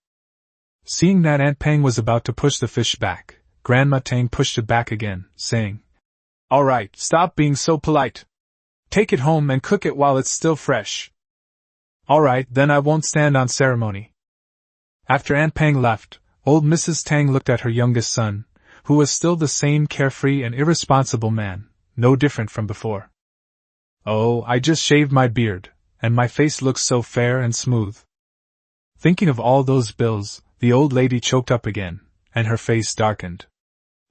Seeing that Aunt Pang was about to push the fish back, Grandma Tang pushed it back again, saying, All right, stop being so polite. Take it home and cook it while it's still fresh. All right, then I won't stand on ceremony. After Aunt Pang left, old Mrs. Tang looked at her youngest son, who was still the same carefree and irresponsible man, no different from before. Oh, I just shaved my beard, and my face looks so fair and smooth. Thinking of all those bills, the old lady choked up again, and her face darkened.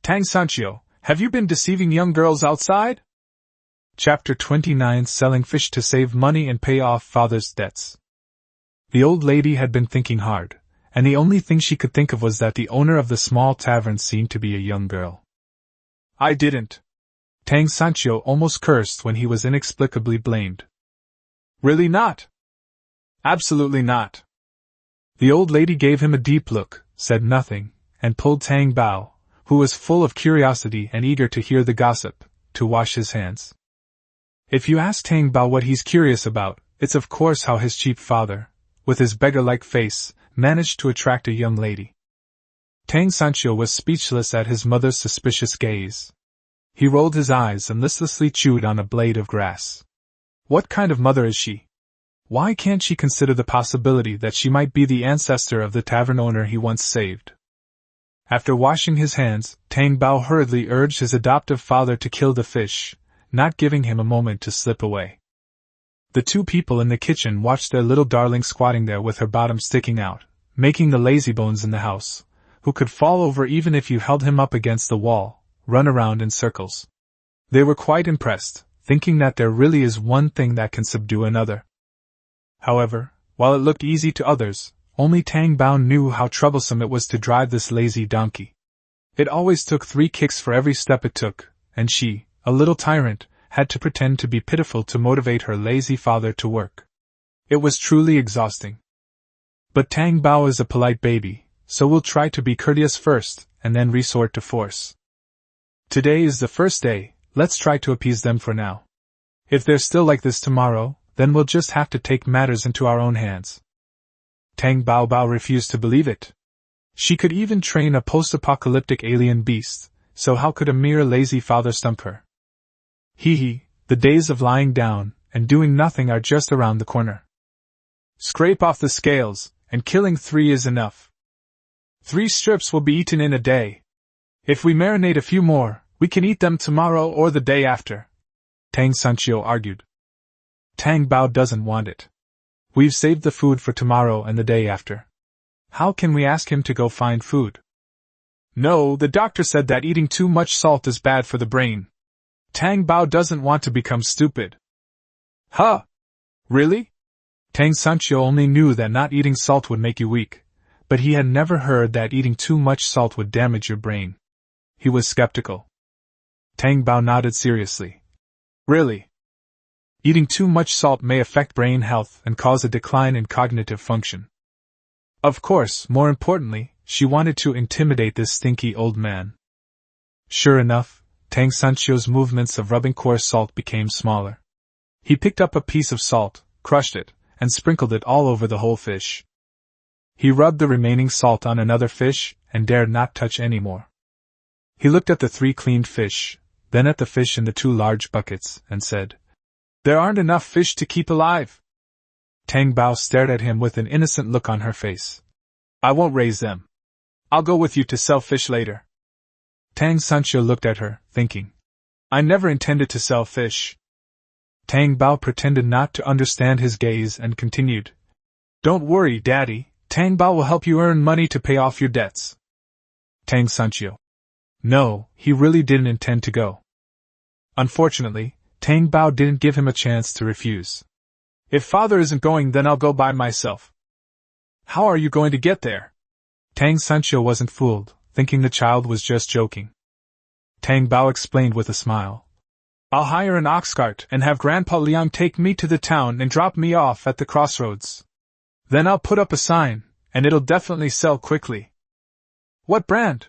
Tang Sanchio, have you been deceiving young girls outside? Chapter 29 Selling Fish to Save Money and Pay Off Father's Debts. The old lady had been thinking hard, and the only thing she could think of was that the owner of the small tavern seemed to be a young girl. I didn't. Tang Sanchio almost cursed when he was inexplicably blamed. Really not? Absolutely not. The old lady gave him a deep look, said nothing, and pulled Tang Bao, who was full of curiosity and eager to hear the gossip, to wash his hands. If you ask Tang Bao what he's curious about, it's of course how his cheap father, with his beggar-like face, managed to attract a young lady. Tang Sanchio was speechless at his mother's suspicious gaze. He rolled his eyes and listlessly chewed on a blade of grass. What kind of mother is she? Why can't she consider the possibility that she might be the ancestor of the tavern owner he once saved? After washing his hands, Tang Bao hurriedly urged his adoptive father to kill the fish, not giving him a moment to slip away. The 2 people in the kitchen watched their little darling squatting there with her bottom sticking out, making the lazybones in the house, who could fall over even if you held him up against the wall, run around in circles. They were quite impressed, thinking that there really is one thing that can subdue another. However, while it looked easy to others, only Tang Bao knew how troublesome it was to drive this lazy donkey. It always took 3 kicks for every step it took, and she, a little tyrant, had to pretend to be pitiful to motivate her lazy father to work. It was truly exhausting. But Tang Bao is a polite baby, so we'll try to be courteous first, and then resort to force. Today is the first day, let's try to appease them for now. If they're still like this tomorrow, then we'll just have to take matters into our own hands. Tang Bao Bao refused to believe it. She could even train a post-apocalyptic alien beast, so how could a mere lazy father stump her? The days of lying down and doing nothing are just around the corner. Scrape off the scales, and killing 3 is enough. 3 strips will be eaten in a day. If we marinate a few more, we can eat them tomorrow or the day after, Tang Sanchio argued. Tang Bao doesn't want it. We've saved the food for tomorrow and the day after. How can we ask him to go find food? No, the doctor said that eating too much salt is bad for the brain. Tang Bao doesn't want to become stupid. Huh? Really? Tang Sanchio only knew that not eating salt would make you weak, but he had never heard that eating too much salt would damage your brain. He was skeptical. Tang Bao nodded seriously. Really? Eating too much salt may affect brain health and cause a decline in cognitive function. Of course, more importantly, she wanted to intimidate this stinky old man. Sure enough, Tang Sanchio's movements of rubbing coarse salt became smaller. He picked up a piece of salt, crushed it, and sprinkled it all over the whole fish. He rubbed the remaining salt on another fish, and dared not touch any more. He looked at the 3 cleaned fish, then at the fish in the 2 large buckets, and said, "There aren't enough fish to keep alive." Tang Bao stared at him with an innocent look on her face. "I won't raise them. I'll go with you to sell fish later." Tang Sanchio looked at her, thinking, "I never intended to sell fish." Tang Bao pretended not to understand his gaze and continued, "Don't worry, Daddy, Tang Bao will help you earn money to pay off your debts." Tang Sanchio. No, he really didn't intend to go. Unfortunately, Tang Bao didn't give him a chance to refuse. "If Father isn't going, then I'll go by myself." "How are you going to get there?" Tang Sanchio wasn't fooled, thinking the child was just joking. Tang Bao explained with a smile. "I'll hire an ox cart and have Grandpa Liang take me to the town and drop me off at the crossroads. Then I'll put up a sign, and it'll definitely sell quickly." "What brand?"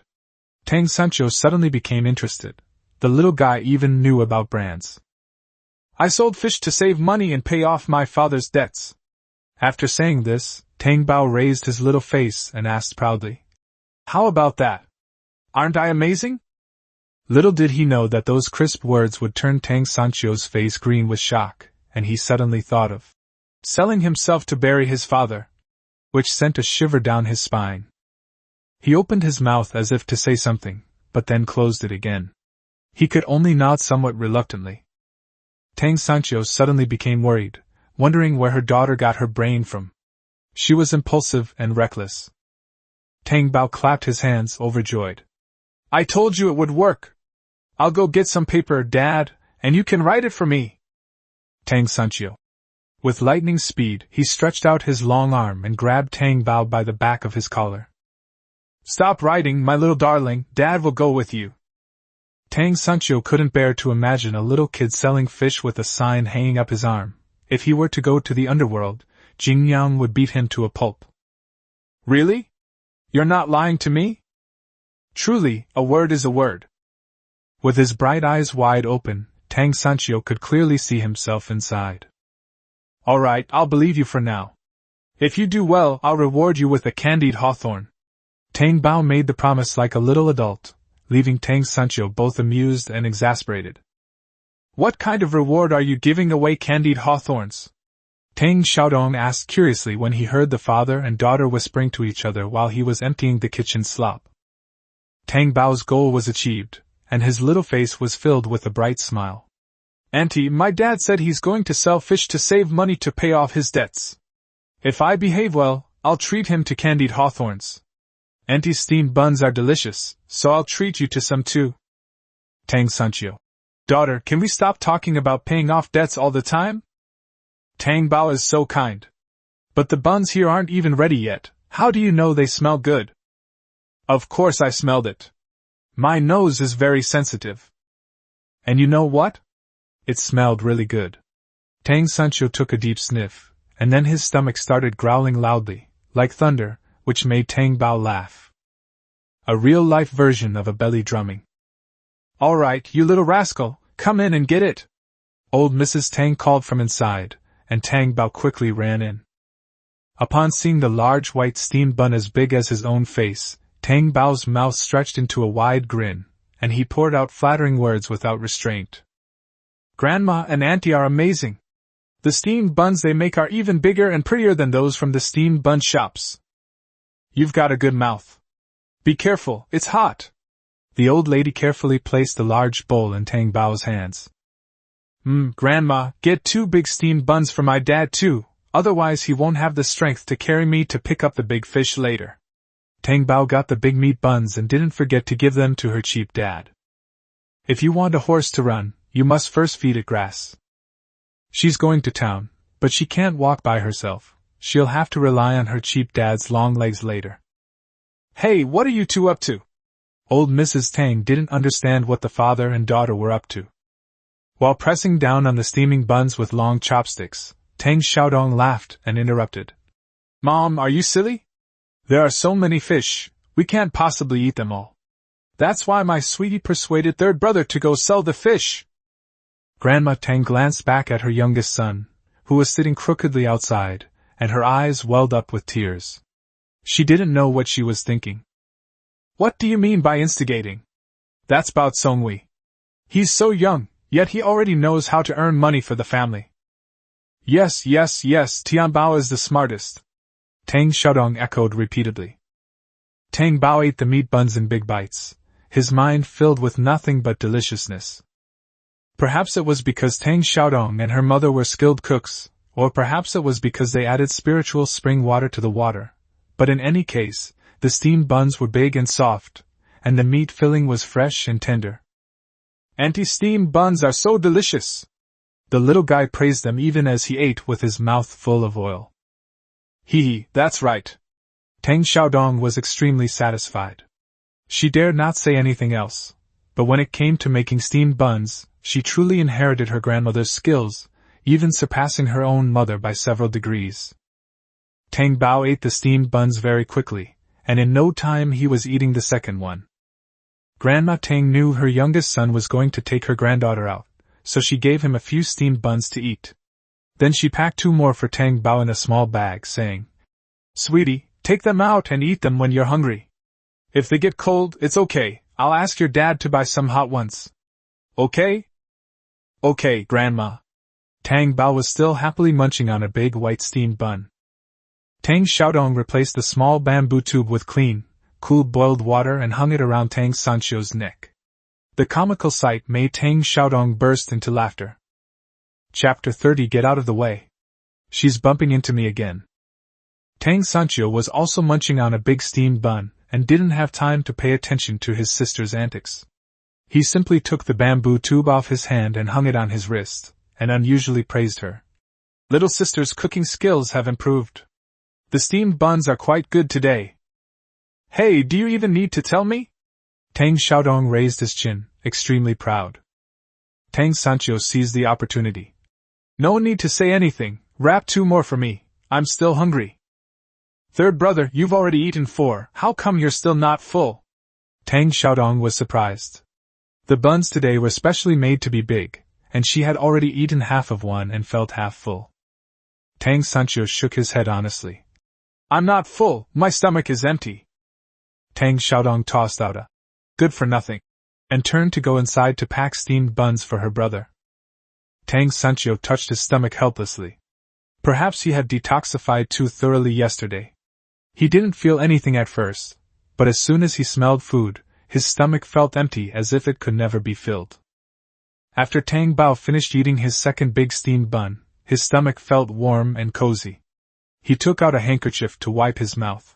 Tang Sanchio suddenly became interested. The little guy even knew about brands. "I sold fish to save money and pay off my father's debts." After saying this, Tang Bao raised his little face and asked proudly, "How about that? Aren't I amazing?" Little did he know that those crisp words would turn Tang Sanchio's face green with shock, and he suddenly thought of selling himself to bury his father, which sent a shiver down his spine. He opened his mouth as if to say something, but then closed it again. He could only nod somewhat reluctantly. Tang Sanchio suddenly became worried, wondering where her daughter got her brain from. She was impulsive and reckless. Tang Bao clapped his hands, overjoyed. "I told you it would work! I'll go get some paper, Dad, and you can write it for me." Tang Sanchio. With lightning speed, he stretched out his long arm and grabbed Tang Bao by the back of his collar. "Stop writing, my little darling, Dad will go with you." Tang Sanchio couldn't bear to imagine a little kid selling fish with a sign hanging up his arm. If he were to go to the underworld, Jing Yang would beat him to a pulp. "Really? You're not lying to me?" "Truly, a word is a word." With his bright eyes wide open, Tang Sanchio could clearly see himself inside. "All right, I'll believe you for now. If you do well, I'll reward you with a candied hawthorn." Tang Bao made the promise like a little adult, leaving Tang Sanchio both amused and exasperated. "What kind of reward are you giving away, candied hawthorns?" Tang Xiaodong asked curiously when he heard the father and daughter whispering to each other while he was emptying the kitchen slop. Tang Bao's goal was achieved, and his little face was filled with a bright smile. "Auntie, my dad said he's going to sell fish to save money to pay off his debts. If I behave well, I'll treat him to candied hawthorns. Auntie's steamed buns are delicious, so I'll treat you to some too." Tang Sancho. Daughter, can we stop talking about paying off debts all the time? Tang Bao is so kind. But the buns here aren't even ready yet. How do you know they smell good? Of course I smelled it. My nose is very sensitive. And you know what? It smelled really good. Tang Sancho took a deep sniff, and then his stomach started growling loudly, like thunder, which made Tang Bao laugh. A real-life version of a belly drumming. All right, you little rascal, come in and get it. Old Mrs. Tang called from inside, and Tang Bao quickly ran in. Upon seeing the large white steamed bun as big as his own face, Tang Bao's mouth stretched into a wide grin, and he poured out flattering words without restraint. Grandma and Auntie are amazing. The steamed buns they make are even bigger and prettier than those from the steamed bun shops. You've got a good mouth. Be careful, it's hot. The old lady carefully placed the large bowl in Tang Bao's hands. Grandma, get 2 big steamed buns for my dad too, otherwise he won't have the strength to carry me to pick up the big fish later. Tang Bao got the big meat buns and didn't forget to give them to her cheap dad. If you want a horse to run, you must first feed it grass. She's going to town, but she can't walk by herself. She'll have to rely on her cheap dad's long legs later. Hey, what are you two up to? Old Mrs. Tang didn't understand what the father and daughter were up to. While pressing down on the steaming buns with long chopsticks, Tang Xiaodong laughed and interrupted. Mom, are you silly? There are so many fish, we can't possibly eat them all. That's why my sweetie persuaded third brother to go sell the fish. Grandma Tang glanced back at her youngest son, who was sitting crookedly outside, and her eyes welled up with tears. She didn't know what she was thinking. What do you mean by instigating? That's about Songhui. He's so young, yet he already knows how to earn money for the family. Yes, Tian Bao is the smartest. Tang Xiaodong echoed repeatedly. Tang Bao ate the meat buns in big bites, his mind filled with nothing but deliciousness. Perhaps it was because Tang Xiaodong and her mother were skilled cooks, or perhaps it was because they added spiritual spring water to the water, but in any case, the steamed buns were big and soft, and the meat filling was fresh and tender. Auntie, steamed buns are so delicious! The little guy praised them even as he ate with his mouth full of oil. Hee, that's right. Tang Xiaodong was extremely satisfied. She dared not say anything else, but when it came to making steamed buns, she truly inherited her grandmother's skills, even surpassing her own mother by several degrees. Tang Bao ate the steamed buns very quickly, and in no time he was eating the second one. Grandma Tang knew her youngest son was going to take her granddaughter out, so she gave him a few steamed buns to eat. Then she packed 2 more for Tang Bao in a small bag, saying, Sweetie, take them out and eat them when you're hungry. If they get cold, it's okay, I'll ask your dad to buy some hot ones. Okay? Okay, Grandma. Tang Bao was still happily munching on a big white steamed bun. Tang Xiaodong replaced the small bamboo tube with clean, cool boiled water and hung it around Tang Sancho's neck. The comical sight made Tang Xiaodong burst into laughter. Chapter 30. Get out of the way. She's bumping into me again. Tang Sancho was also munching on a big steamed bun, and didn't have time to pay attention to his sister's antics. He simply took the bamboo tube off his hand and hung it on his wrist, and unusually praised her. Little sister's cooking skills have improved. The steamed buns are quite good today. Hey, do you even need to tell me? Tang Xiaodong raised his chin, extremely proud. Tang Sancho seized the opportunity. No need to say anything, wrap 2 more for me, I'm still hungry. Third brother, you've already eaten 4, how come you're still not full? Tang Xiaodong was surprised. The buns today were specially made to be big, and she had already eaten half of one and felt half full. Tang Sancho shook his head honestly. I'm not full, my stomach is empty. Tang Xiaodong tossed out a good for nothing, and turned to go inside to pack steamed buns for her brother. Tang Sancho touched his stomach helplessly. Perhaps he had detoxified too thoroughly yesterday. He didn't feel anything at first, but as soon as he smelled food, his stomach felt empty as if it could never be filled. After Tang Bao finished eating his second big steamed bun, his stomach felt warm and cozy. He took out a handkerchief to wipe his mouth.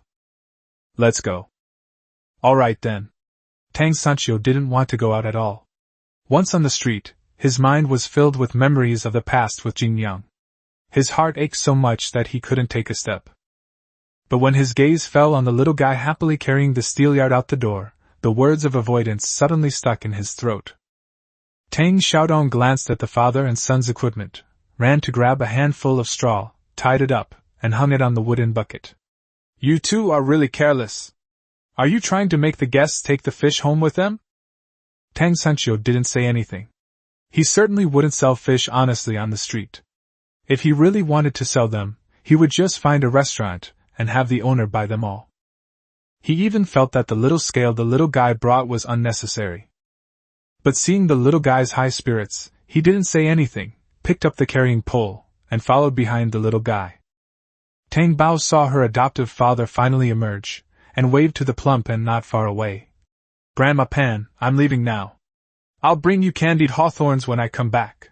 Let's go. All right then. Tang Sancho didn't want to go out at all. Once on the street, his mind was filled with memories of the past with Jing Yang. His heart ached so much that he couldn't take a step. But when his gaze fell on the little guy happily carrying the steelyard out the door, the words of avoidance suddenly stuck in his throat. Tang Xiaodong glanced at the father and son's equipment, ran to grab a handful of straw, tied it up, and hung it on the wooden bucket. You two are really careless. Are you trying to make the guests take the fish home with them? Tang Sancho didn't say anything. He certainly wouldn't sell fish honestly on the street. If he really wanted to sell them, he would just find a restaurant and have the owner buy them all. He even felt that the little scale the little guy brought was unnecessary. But seeing the little guy's high spirits, he didn't say anything, picked up the carrying pole, and followed behind the little guy. Tang Bao saw her adoptive father finally emerge, and waved to the plump and not far away. Grandma Pan, I'm leaving now. I'll bring you candied hawthorns when I come back.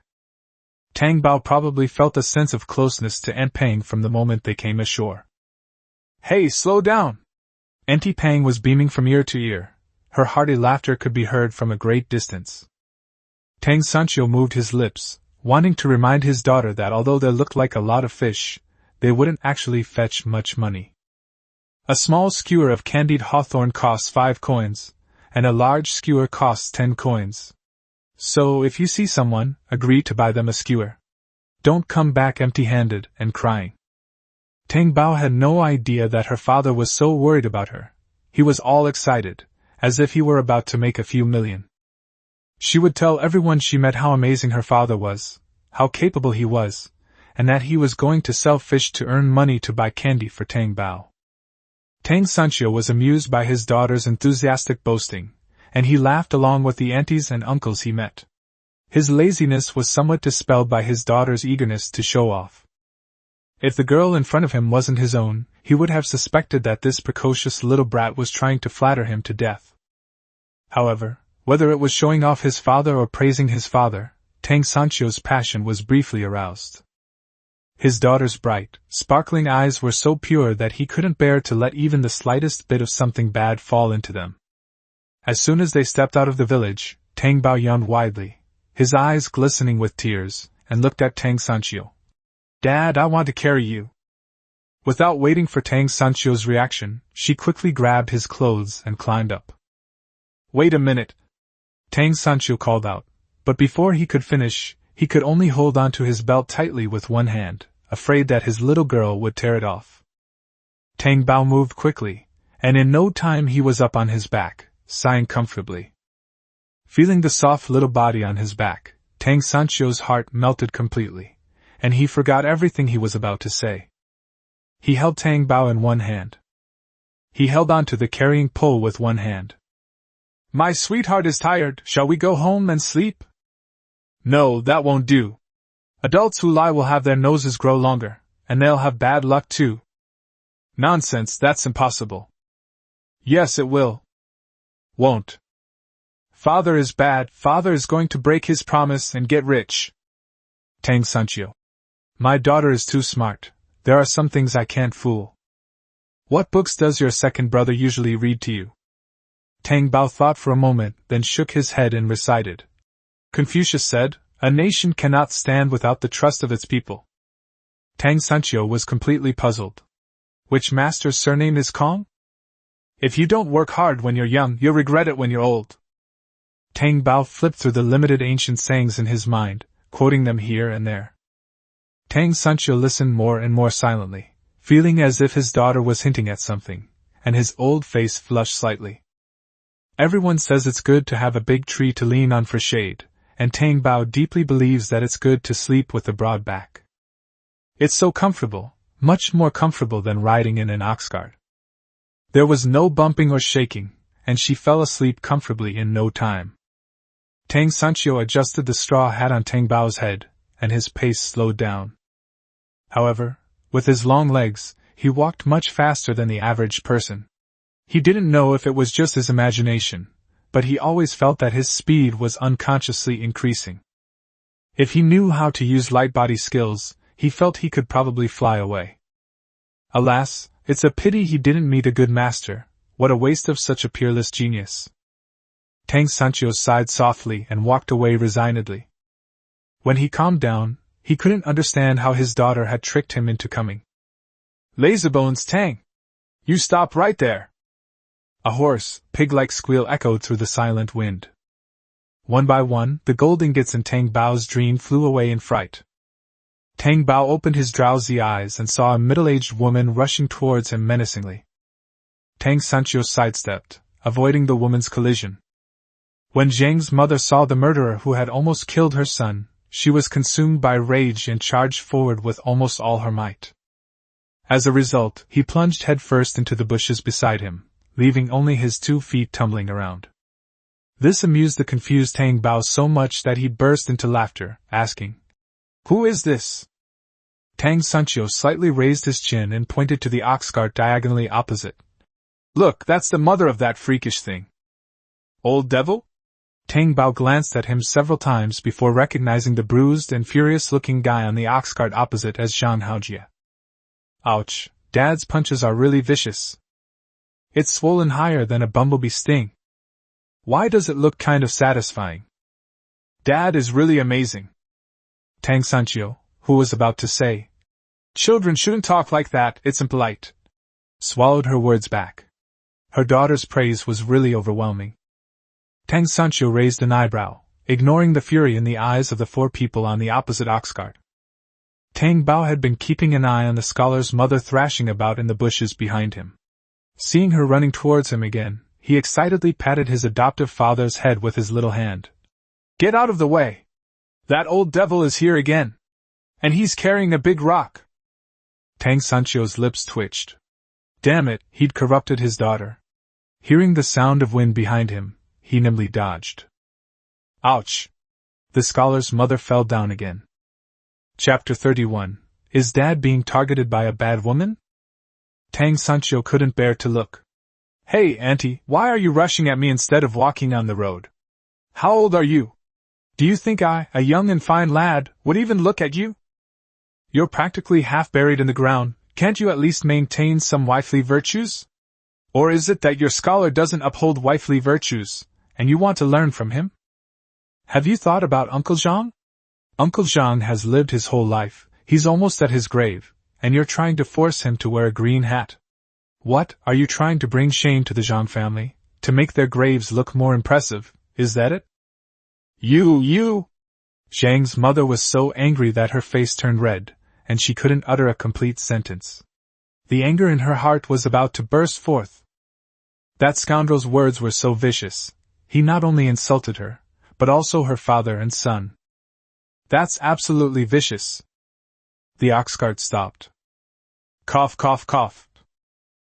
Tang Bao probably felt a sense of closeness to Aunt Pang from the moment they came ashore. Hey, slow down! Auntie Pang was beaming from ear to ear. Her hearty laughter could be heard from a great distance. Tang Sancho moved his lips, wanting to remind his daughter that although they looked like a lot of fish, they wouldn't actually fetch much money. A small skewer of candied hawthorn costs 5 coins, and a large skewer costs 10 coins. So if you see someone, agree to buy them a skewer. Don't come back empty-handed and crying. Tang Bao had no idea that her father was so worried about her. He was all excited, as if he were about to make a few million. She would tell everyone she met how amazing her father was, how capable he was, and that he was going to sell fish to earn money to buy candy for Tang Bao. Tang Sancho was amused by his daughter's enthusiastic boasting, and he laughed along with the aunties and uncles he met. His laziness was somewhat dispelled by his daughter's eagerness to show off. If the girl in front of him wasn't his own, he would have suspected that this precocious little brat was trying to flatter him to death. However, whether it was showing off his father or praising his father, Tang Sancho's passion was briefly aroused. His daughter's bright, sparkling eyes were so pure that he couldn't bear to let even the slightest bit of something bad fall into them. As soon as they stepped out of the village, Tang Bao yawned widely, his eyes glistening with tears, and looked at Tang Sancho. Dad, I want to carry you. Without waiting for Tang Sancho's reaction, she quickly grabbed his clothes and climbed up. Wait a minute, Tang Sancho called out, but before he could finish, he could only hold onto his belt tightly with one hand, afraid that his little girl would tear it off. Tang Bao moved quickly, and in no time he was up on his back, sighing comfortably. Feeling the soft little body on his back, Tang Sancho's heart melted completely, and he forgot everything he was about to say. He held Tang Bao in one hand. He held onto the carrying pole with one hand. My sweetheart is tired, shall we go home and sleep? No, that won't do. Adults who lie will have their noses grow longer, and they'll have bad luck too. Nonsense, that's impossible. Yes, it will. Won't. Father is bad, father is going to break his promise and get rich. Tang Sancho. My daughter is too smart, there are some things I can't fool. What books does your second brother usually read to you? Tang Bao thought for a moment, then shook his head and recited. Confucius said, a nation cannot stand without the trust of its people. Tang Sancho was completely puzzled. Which master's surname is Kong? If you don't work hard when you're young, you'll regret it when you're old. Tang Bao flipped through the limited ancient sayings in his mind, quoting them here and there. Tang Sancho listened more and more silently, feeling as if his daughter was hinting at something, and his old face flushed slightly. Everyone says it's good to have a big tree to lean on for shade, and Tang Bao deeply believes that it's good to sleep with a broad back. It's so comfortable, much more comfortable than riding in an ox cart. There was no bumping or shaking, and she fell asleep comfortably in no time. Tang Sancho adjusted the straw hat on Tang Bao's head, and his pace slowed down. However, with his long legs, he walked much faster than the average person. He didn't know if it was just his imagination, but he always felt that his speed was unconsciously increasing. If he knew how to use light body skills, he felt he could probably fly away. Alas, it's a pity he didn't meet a good master, what a waste of such a peerless genius. Tang Sancho sighed softly and walked away resignedly. When he calmed down, he couldn't understand how his daughter had tricked him into coming. Lazybones, Tang! You stop right there! A hoarse, pig-like squeal echoed through the silent wind. One by one, the gold ingots in Tang Bao's dream flew away in fright. Tang Bao opened his drowsy eyes and saw a middle-aged woman rushing towards him menacingly. Tang Sancho sidestepped, avoiding the woman's collision. When Zhang's mother saw the murderer who had almost killed her son, she was consumed by rage and charged forward with almost all her might. As a result, he plunged headfirst into the bushes beside him, leaving only his 2 feet tumbling around. This amused the confused Tang Bao so much that he burst into laughter, asking, "Who is this?" Tang Sancho slightly raised his chin and pointed to the ox cart diagonally opposite. "Look, that's the mother of that freakish thing." "Old devil?" Tang Bao glanced at him several times before recognizing the bruised and furious-looking guy on the ox cart opposite as Zhang Haojie. "Ouch, Dad's punches are really vicious. It's swollen higher than a bumblebee sting. Why does it look kind of satisfying? Dad is really amazing." Tang Sancho, who was about to say, "Children shouldn't talk like that, it's impolite," swallowed her words back. Her daughter's praise was really overwhelming. Tang Sancho raised an eyebrow, ignoring the fury in the eyes of the 4 people on the opposite ox cart. Tang Bao had been keeping an eye on the scholar's mother thrashing about in the bushes behind him. Seeing her running towards him again, he excitedly patted his adoptive father's head with his little hand. "Get out of the way! That old devil is here again! And he's carrying a big rock!" Tang Sancho's lips twitched. Damn it, he'd corrupted his daughter. Hearing the sound of wind behind him, he nimbly dodged. Ouch! The scholar's mother fell down again. Chapter 31. Is Dad being targeted by a bad woman? Tang Sancho couldn't bear to look. "Hey, Auntie, why are you rushing at me instead of walking on the road? How old are you? Do you think I, a young and fine lad, would even look at you? You're practically half buried in the ground, can't you at least maintain some wifely virtues? Or is it that your scholar doesn't uphold wifely virtues, and you want to learn from him? Have you thought about Uncle Zhang? Uncle Zhang has lived his whole life, he's almost at his grave, and you're trying to force him to wear a green hat. What, are you trying to bring shame to the Zhang family, to make their graves look more impressive, is that it?" You! Zhang's mother was so angry that her face turned red, and she couldn't utter a complete sentence. The anger in her heart was about to burst forth. That scoundrel's words were so vicious. He not only insulted her, but also her father and son. That's absolutely vicious. The ox cart stopped. Cough, cough, cough.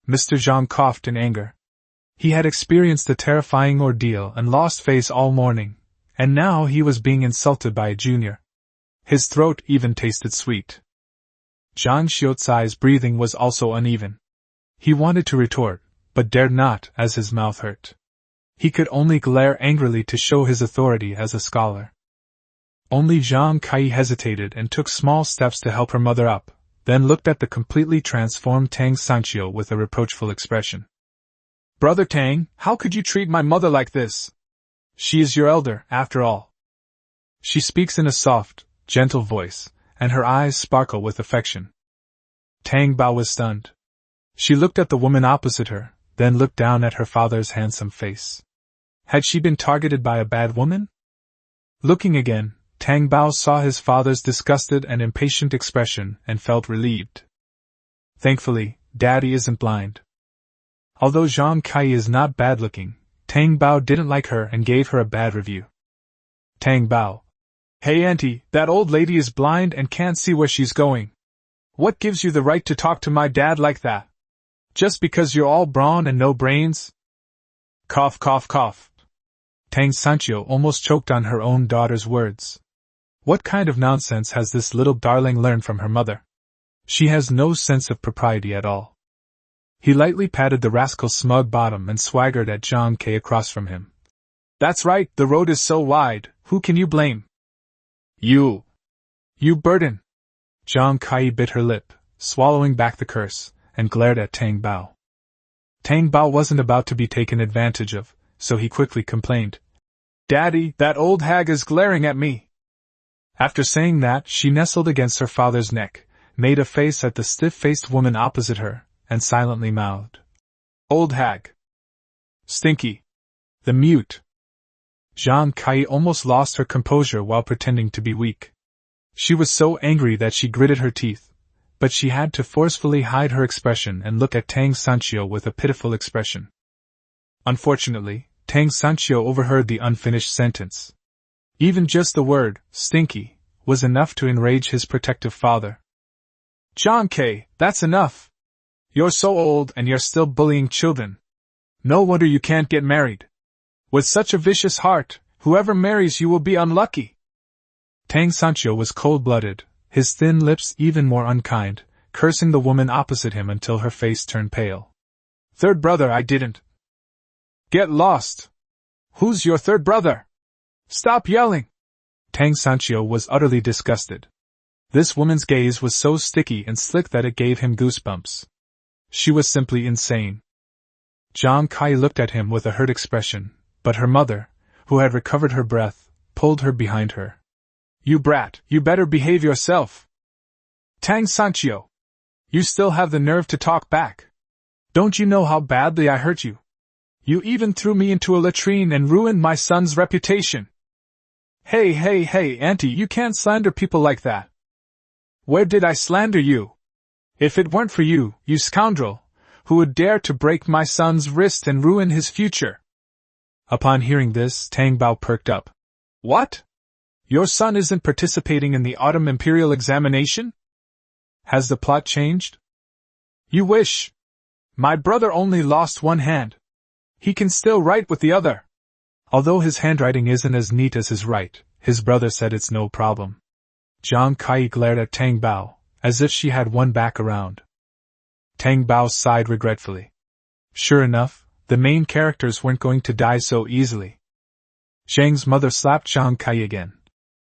Mr. Zhang coughed in anger. He had experienced a terrifying ordeal and lost face all morning, and now he was being insulted by a junior. His throat even tasted sweet. Zhang Xiaocai's breathing was also uneven. He wanted to retort, but dared not as his mouth hurt. He could only glare angrily to show his authority as a scholar. Only Zhang Kai hesitated and took small steps to help her mother up, then looked at the completely transformed Tang Sancho with a reproachful expression. "Brother Tang, how could you treat my mother like this? She is your elder, after all." She speaks in a soft, gentle voice, and her eyes sparkle with affection. Tang Bao was stunned. She looked at the woman opposite her, then looked down at her father's handsome face. Had she been targeted by a bad woman? Looking again, Tang Bao saw his father's disgusted and impatient expression and felt relieved. Thankfully, Daddy isn't blind. Although Zhang Kai is not bad-looking, Tang Bao didn't like her and gave her a bad review. Tang Bao. "Hey Auntie, that old lady is blind and can't see where she's going. What gives you the right to talk to my dad like that? Just because you're all brawn and no brains?" Cough, cough, cough. Tang Sancho almost choked on her own daughter's words. What kind of nonsense has this little darling learned from her mother? She has no sense of propriety at all. He lightly patted the rascal's smug bottom and swaggered at Zhang Kai across from him. "That's right, the road is so wide, who can you blame? You burden!" Zhang Kai bit her lip, swallowing back the curse, and glared at Tang Bao. Tang Bao wasn't about to be taken advantage of, so he quickly complained, Daddy, that old hag is glaring at me. After saying that, she nestled against her father's neck, made a face at the stiff-faced woman opposite her, and silently mouthed, Old hag. Stinky. The mute. Zhang Kai almost lost her composure while pretending to be weak. She was so angry that she gritted her teeth, but she had to forcefully hide her expression and look at Tang Sanchio with a pitiful expression. Unfortunately, Tang Sanchio overheard the unfinished sentence. Even just the word, stinky, was enough to enrage his protective father. Zhang Kai, that's enough. You're so old and you're still bullying children. No wonder you can't get married. With such a vicious heart, whoever marries you will be unlucky. Tang Sanchio was cold-blooded, his thin lips even more unkind, cursing the woman opposite him until her face turned pale. Third brother, I didn't. Get lost. Who's your third brother? Stop yelling. Tang Sanchio was utterly disgusted. This woman's gaze was so sticky and slick that it gave him goosebumps. She was simply insane. Zhang Kai looked at him with a hurt expression, but her mother, who had recovered her breath, pulled her behind her. You brat, you better behave yourself. Tang Sanchio. You still have the nerve to talk back. Don't you know how badly I hurt you? You even threw me into a latrine and ruined my son's reputation. Hey, auntie, you can't slander people like that. Where did I slander you? If it weren't for you, you scoundrel, who would dare to break my son's wrist and ruin his future. Upon hearing this, Tang Bao perked up. What? Your son isn't participating in the autumn imperial examination? Has the plot changed? You wish. My brother only lost one hand. He can still write with the other. Although his handwriting isn't as neat as his right, his brother said it's no problem. Zhang Kai glared at Tang Bao, as if she had won back around. Tang Bao sighed regretfully. Sure enough, the main characters weren't going to die so easily. Zhang's mother slapped Zhang Kai again.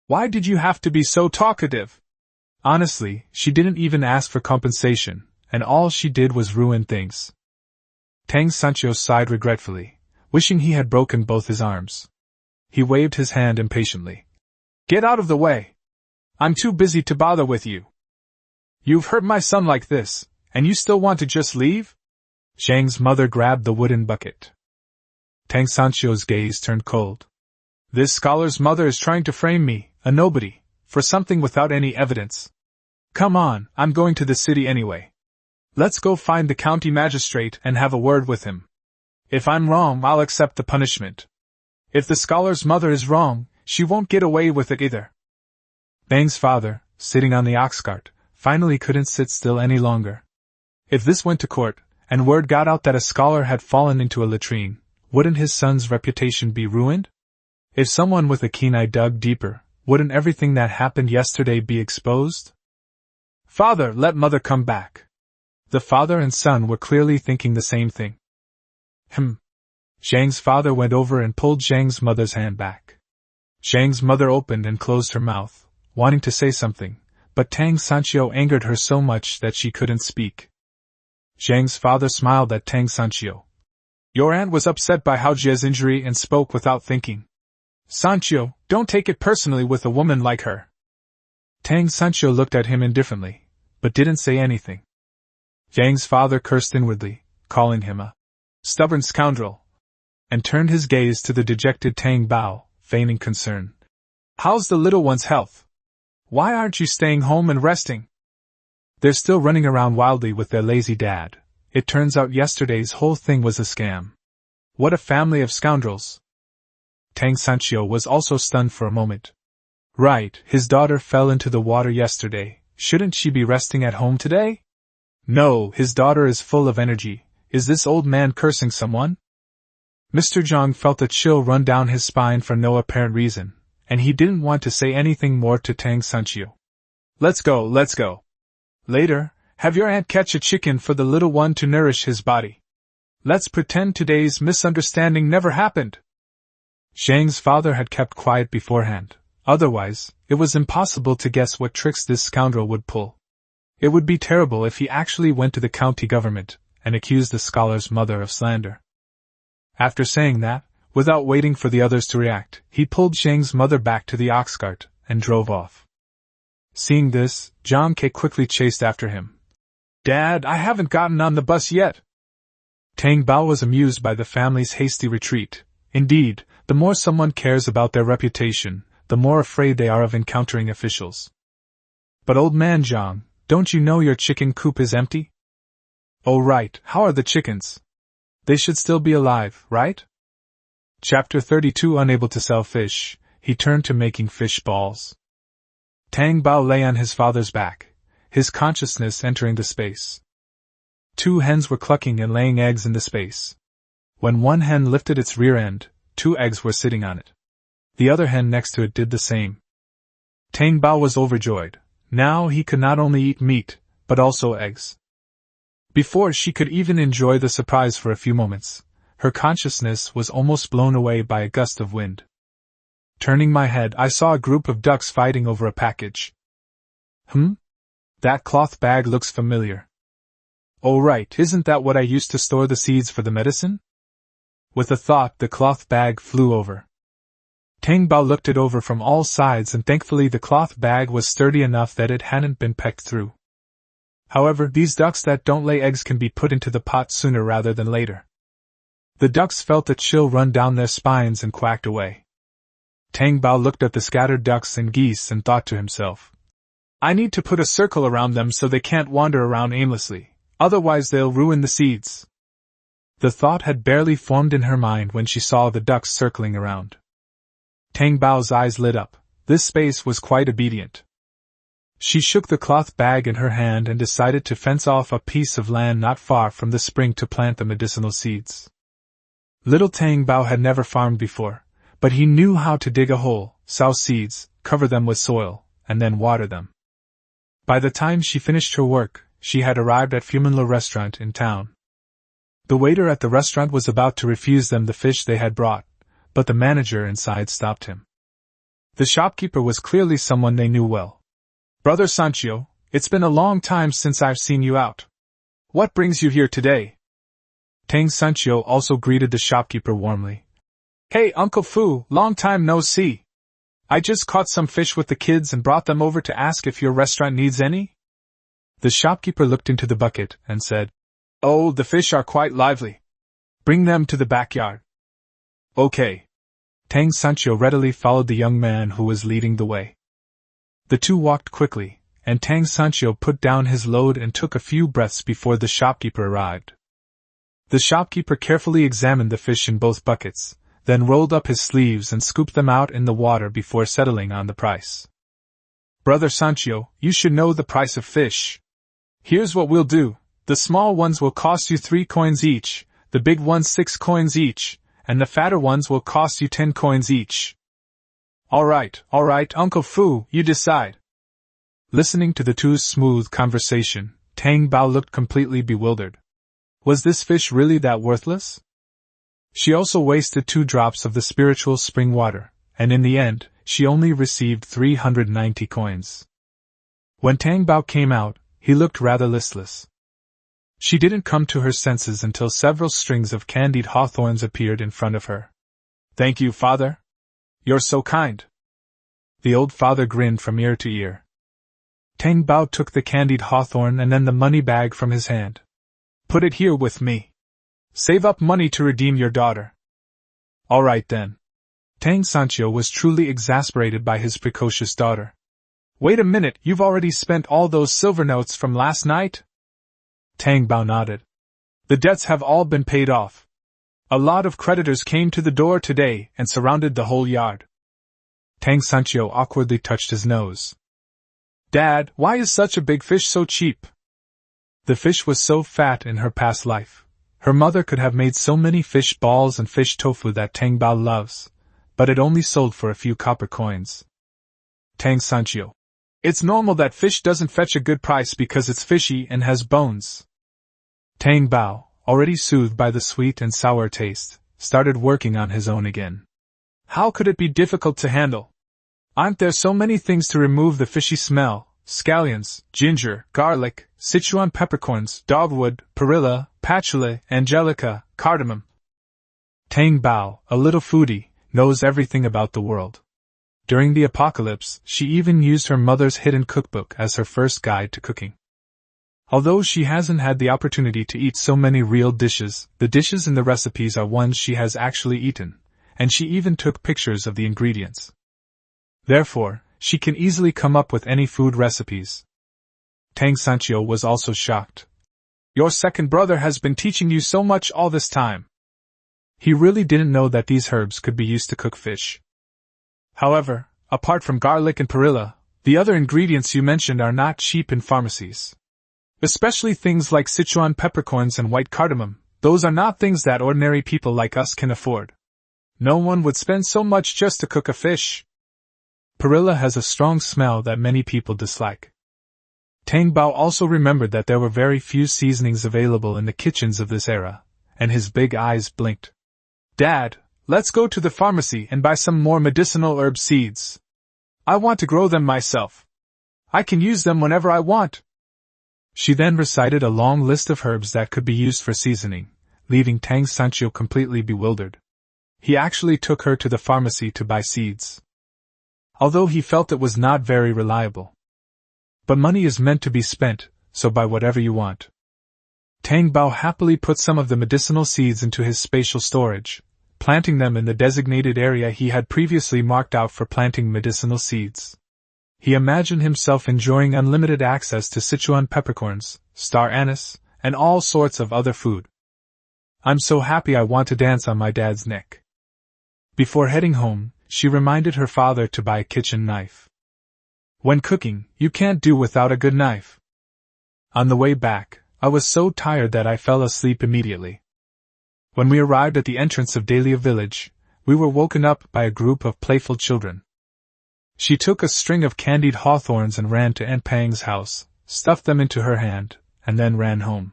Why did you have to be so talkative? Honestly, she didn't even ask for compensation, and all she did was ruin things. Tang Sanchio sighed regretfully, wishing he had broken both his arms. He waved his hand impatiently. Get out of the way! I'm too busy to bother with you. You've hurt my son like this, and you still want to just leave? Zhang's mother grabbed the wooden bucket. Tang Sanchio's gaze turned cold. This scholar's mother is trying to frame me, a nobody, for something without any evidence. Come on, I'm going to the city anyway. Let's go find the county magistrate and have a word with him. If I'm wrong, I'll accept the punishment. If the scholar's mother is wrong, she won't get away with it either. Bang's father, sitting on the ox cart, finally couldn't sit still any longer. If this went to court, and word got out that a scholar had fallen into a latrine, wouldn't his son's reputation be ruined? If someone with a keen eye dug deeper, wouldn't everything that happened yesterday be exposed? Father, let mother come back. The father and son were clearly thinking the same thing. Zhang's father went over and pulled Zhang's mother's hand back. Zhang's mother opened and closed her mouth, wanting to say something, but Tang Sanchio angered her so much that she couldn't speak. Zhang's father smiled at Tang Sanchio. Your aunt was upset by Hao Jie's injury and spoke without thinking. Sanchio, don't take it personally with a woman like her. Tang Sanchio looked at him indifferently, but didn't say anything. Zhang's father cursed inwardly, calling him a stubborn scoundrel, and turned his gaze to the dejected Tang Bao, feigning concern. How's the little one's health? Why aren't you staying home and resting? They're still running around wildly with their lazy dad. It turns out yesterday's whole thing was a scam. What a family of scoundrels. Tang Sanchio was also stunned for a moment. Right, his daughter fell into the water yesterday. Shouldn't she be resting at home today? No, his daughter is full of energy. Is this old man cursing someone? Mr. Zhang felt a chill run down his spine for no apparent reason, and he didn't want to say anything more to Tang Sanchio. Let's go. Later, have your aunt catch a chicken for the little one to nourish his body. Let's pretend today's misunderstanding never happened. Zhang's father had kept quiet beforehand, otherwise, it was impossible to guess what tricks this scoundrel would pull. It would be terrible if he actually went to the county government and accused the scholar's mother of slander. After saying that, Without waiting for the others to react, he pulled Shang's mother back to the ox cart and drove off. Seeing this, Zhang Ke quickly chased after him. Dad, I haven't gotten on the bus yet. Tang Bao was amused by the family's hasty retreat. Indeed, the more someone cares about their reputation, the more afraid they are of encountering officials. But old man Zhang, don't you know your chicken coop is empty? Oh right, how are the chickens? They should still be alive, right? Chapter 32. Unable to sell fish, he turned to making fish balls. Tang Bao lay on his father's back, his consciousness entering the space. 2 hens were clucking and laying eggs in the space. When one hen lifted its rear end, 2 eggs were sitting on it. The other hen next to it did the same. Tang Bao was overjoyed. Now he could not only eat meat, but also eggs. Before she could even enjoy the surprise for a few moments, her consciousness was almost blown away by a gust of wind. Turning my head, I saw a group of ducks fighting over a package. That cloth bag looks familiar. Oh right, isn't that what I used to store the seeds for the medicine? With a thought, the cloth bag flew over. Tang Bao looked it over from all sides, and thankfully the cloth bag was sturdy enough that it hadn't been pecked through. However, these ducks that don't lay eggs can be put into the pot sooner rather than later. The ducks felt a chill run down their spines and quacked away. Tang Bao looked at the scattered ducks and geese and thought to himself, I need to put a circle around them so they can't wander around aimlessly, otherwise they'll ruin the seeds. The thought had barely formed in her mind when she saw the ducks circling around. Tang Bao's eyes lit up. This space was quite obedient. She shook the cloth bag in her hand and decided to fence off a piece of land not far from the spring to plant the medicinal seeds. Little Tang Bao had never farmed before, but he knew how to dig a hole, sow seeds, cover them with soil, and then water them. By the time she finished her work, she had arrived at Fuminlo restaurant in town. The waiter at the restaurant was about to refuse them the fish they had brought, but the manager inside stopped him. The shopkeeper was clearly someone they knew well. Brother Sancho, it's been a long time since I've seen you out. What brings you here today? Tang Sancho also greeted the shopkeeper warmly. Hey Uncle Fu, long time no see. I just caught some fish with the kids and brought them over to ask if your restaurant needs any. The shopkeeper looked into the bucket and said, Oh, the fish are quite lively. Bring them to the backyard. Okay. Tang Sancho readily followed the young man who was leading the way. The two walked quickly, and Tang Sancho put down his load and took a few breaths before the shopkeeper arrived. The shopkeeper carefully examined the fish in both buckets, then rolled up his sleeves and scooped them out in the water before settling on the price. Brother Sancho, you should know the price of fish. Here's what we'll do. The small ones will cost you 3 coins each, the big ones 6 coins each, and the fatter ones will cost you 10 coins each. All right, Uncle Fu, you decide. Listening to the two's smooth conversation, Tang Bao looked completely bewildered. Was this fish really that worthless? She also wasted 2 drops of the spiritual spring water, and in the end, she only received 390 coins. When Tang Bao came out, he looked rather listless. She didn't come to her senses until several strings of candied hawthorns appeared in front of her. Thank you, father. You're so kind. The old father grinned from ear to ear. Tang Bao took the candied hawthorn and then the money bag from his hand. Put it here with me. Save up money to redeem your daughter. All right then. Tang Sancho was truly exasperated by his precocious daughter. Wait a minute, you've already spent all those silver notes from last night? Tang Bao nodded. The debts have all been paid off. A lot of creditors came to the door today and surrounded the whole yard. Tang Sancho awkwardly touched his nose. Dad, why is such a big fish so cheap? The fish was so fat in her past life. Her mother could have made so many fish balls and fish tofu that Tang Bao loves, but it only sold for a few copper coins. Tang Sancho. It's normal that fish doesn't fetch a good price because it's fishy and has bones. Tang Bao, already soothed by the sweet and sour taste, started working on his own again. How could it be difficult to handle? Aren't there so many things to remove the fishy smell? Scallions, ginger, garlic, Sichuan peppercorns, dogwood, perilla, patchouli, angelica, cardamom. Tang Bao, a little foodie, knows everything about the world. During the apocalypse, she even used her mother's hidden cookbook as her first guide to cooking. Although she hasn't had the opportunity to eat so many real dishes, the dishes in the recipes are ones she has actually eaten, and she even took pictures of the ingredients. Therefore, she can easily come up with any food recipes. Tang Sanchio was also shocked. Your second brother has been teaching you so much all this time. He really didn't know that these herbs could be used to cook fish. However, apart from garlic and perilla, the other ingredients you mentioned are not cheap in pharmacies. Especially things like Sichuan peppercorns and white cardamom, those are not things that ordinary people like us can afford. No one would spend so much just to cook a fish. Perilla has a strong smell that many people dislike. Tang Bao also remembered that there were very few seasonings available in the kitchens of this era, and his big eyes blinked. Dad, let's go to the pharmacy and buy some more medicinal herb seeds. I want to grow them myself. I can use them whenever I want. She then recited a long list of herbs that could be used for seasoning, leaving Tang Sanchio completely bewildered. He actually took her to the pharmacy to buy seeds. Although he felt it was not very reliable. But money is meant to be spent, so buy whatever you want. Tang Bao happily put some of the medicinal seeds into his spatial storage, planting them in the designated area he had previously marked out for planting medicinal seeds. He imagined himself enjoying unlimited access to Sichuan peppercorns, star anise, and all sorts of other food. I'm so happy I want to dance on my dad's neck. Before heading home, she reminded her father to buy a kitchen knife. When cooking, you can't do without a good knife. On the way back, I was so tired that I fell asleep immediately. When we arrived at the entrance of Dahlia village, we were woken up by a group of playful children. She took a string of candied hawthorns and ran to Aunt Pang's house, stuffed them into her hand, and then ran home.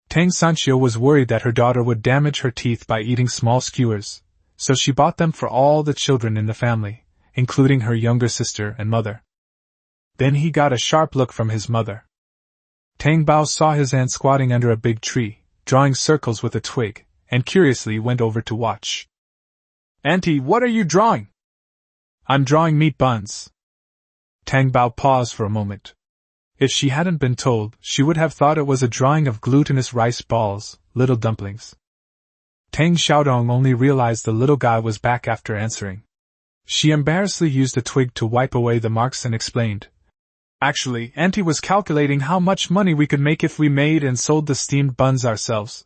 Tang Sanchio was worried that her daughter would damage her teeth by eating small skewers, so she bought them for all the children in the family, including her younger sister and mother. Then he got a sharp look from his mother. Tang Bao saw his aunt squatting under a big tree, drawing circles with a twig, and curiously went over to watch. Auntie, what are you drawing? I'm drawing meat buns. Tang Bao paused for a moment. If she hadn't been told, she would have thought it was a drawing of glutinous rice balls, little dumplings. Tang Xiaodong only realized the little guy was back after answering. She embarrassedly used a twig to wipe away the marks and explained. Actually, Auntie was calculating how much money we could make if we made and sold the steamed buns ourselves.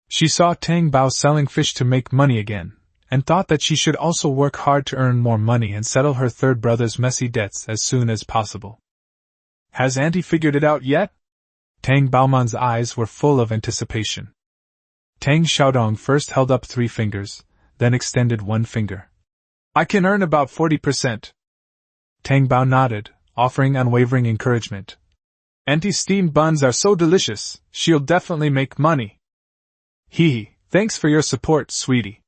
She saw Tang Bao selling fish to make money again, and thought that she should also work hard to earn more money and settle her third brother's messy debts as soon as possible. Has Auntie figured it out yet? Tang Baoman's eyes were full of anticipation. Tang Xiaodong first held up 3 fingers, then extended 1 finger. I can earn about 40%. Tang Bao nodded, offering unwavering encouragement. Auntie's steamed buns are so delicious, she'll definitely make money. Hee, thanks for your support, sweetie.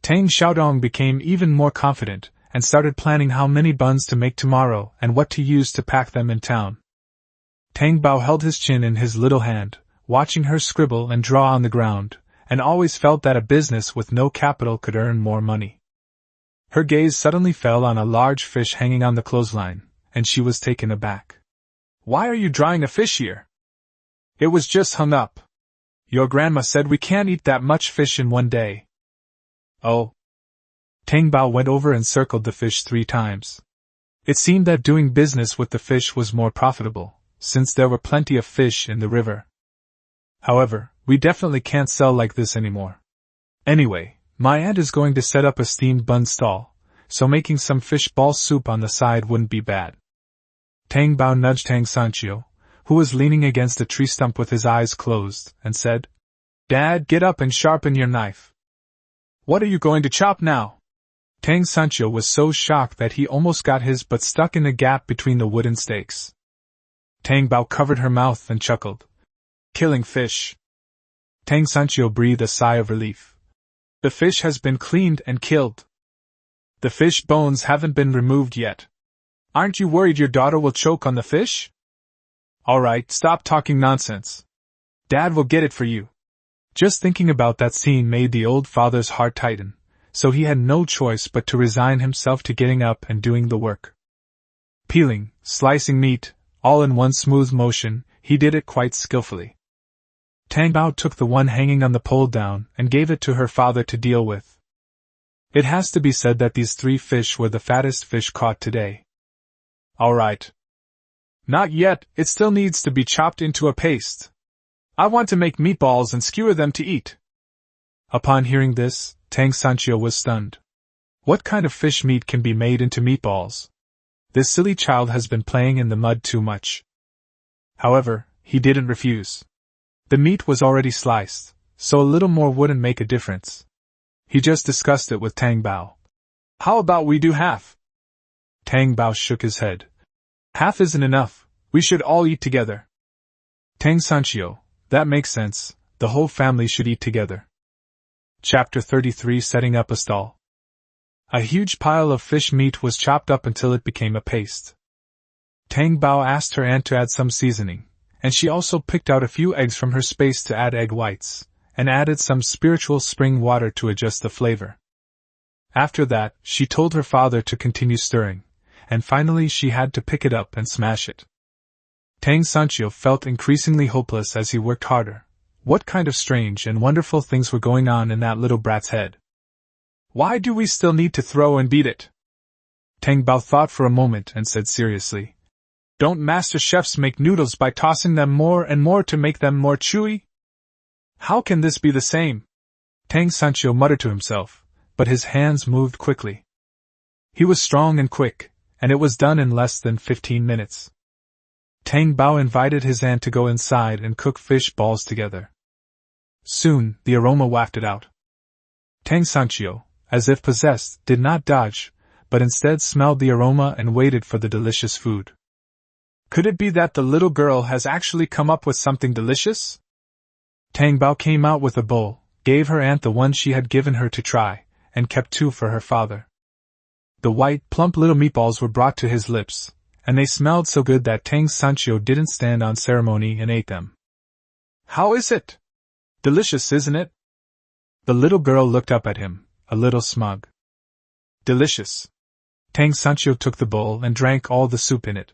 Tang Xiaodong became even more confident, and started planning how many buns to make tomorrow and what to use to pack them in town. Tang Bao held his chin in his little hand, watching her scribble and draw on the ground, and always felt that a business with no capital could earn more money. Her gaze suddenly fell on a large fish hanging on the clothesline, and she was taken aback. Why are you drawing a fish here? It was just hung up. Your grandma said we can't eat that much fish in one day. Oh. Tang Bao went over and circled the fish 3 times. It seemed that doing business with the fish was more profitable, since there were plenty of fish in the river. However, we definitely can't sell like this anymore. Anyway, my aunt is going to set up a steamed bun stall, so making some fish ball soup on the side wouldn't be bad. Tang Bao nudged Tang Sanchio, who was leaning against a tree stump with his eyes closed, and said, Dad, get up and sharpen your knife. What are you going to chop now? Tang Sanchio was so shocked that he almost got his butt stuck in the gap between the wooden stakes. Tang Bao covered her mouth and chuckled. Killing fish. Tang Sanchio breathed a sigh of relief. The fish has been cleaned and killed. The fish bones haven't been removed yet. Aren't you worried your daughter will choke on the fish? Alright, stop talking nonsense. Dad will get it for you. Just thinking about that scene made the old father's heart tighten, so he had no choice but to resign himself to getting up and doing the work. Peeling, slicing meat, all in one smooth motion, he did it quite skillfully. Tang Bao took the one hanging on the pole down and gave it to her father to deal with. It has to be said that these 3 fish were the fattest fish caught today. All right. Not yet, it still needs to be chopped into a paste. I want to make meatballs and skewer them to eat. Upon hearing this, Tang Sanchio was stunned. What kind of fish meat can be made into meatballs? This silly child has been playing in the mud too much. However, he didn't refuse. The meat was already sliced, so a little more wouldn't make a difference. He just discussed it with Tang Bao. How about we do half? Tang Bao shook his head. Half isn't enough, we should all eat together. Tang Sanchio, that makes sense, the whole family should eat together. Chapter 33 Setting up a stall. A huge pile of fish meat was chopped up until it became a paste. Tang Bao asked her aunt to add some seasoning, and she also picked out a few eggs from her space to add egg whites, and added some spiritual spring water to adjust the flavor. After that, she told her father to continue stirring, and finally she had to pick it up and smash it. Tang Sanchio felt increasingly hopeless as he worked harder. What kind of strange and wonderful things were going on in that little brat's head? Why do we still need to throw and beat it? Tang Bao thought for a moment and said seriously. Don't master chefs make noodles by tossing them more and more to make them more chewy? How can this be the same? Tang Sanchio muttered to himself, but his hands moved quickly. He was strong and quick, and it was done in less than 15 minutes. Tang Bao invited his aunt to go inside and cook fish balls together. Soon, the aroma wafted out. Tang Sanchio, as if possessed, did not dodge, but instead smelled the aroma and waited for the delicious food. Could it be that the little girl has actually come up with something delicious? Tang Bao came out with a bowl, gave her aunt the one she had given her to try, and kept 2 for her father. The white, plump little meatballs were brought to his lips, and they smelled so good that Tang Sanchio didn't stand on ceremony and ate them. How is it? Delicious, isn't it? The little girl looked up at him, a little smug. Delicious. Tang Sanchio took the bowl and drank all the soup in it.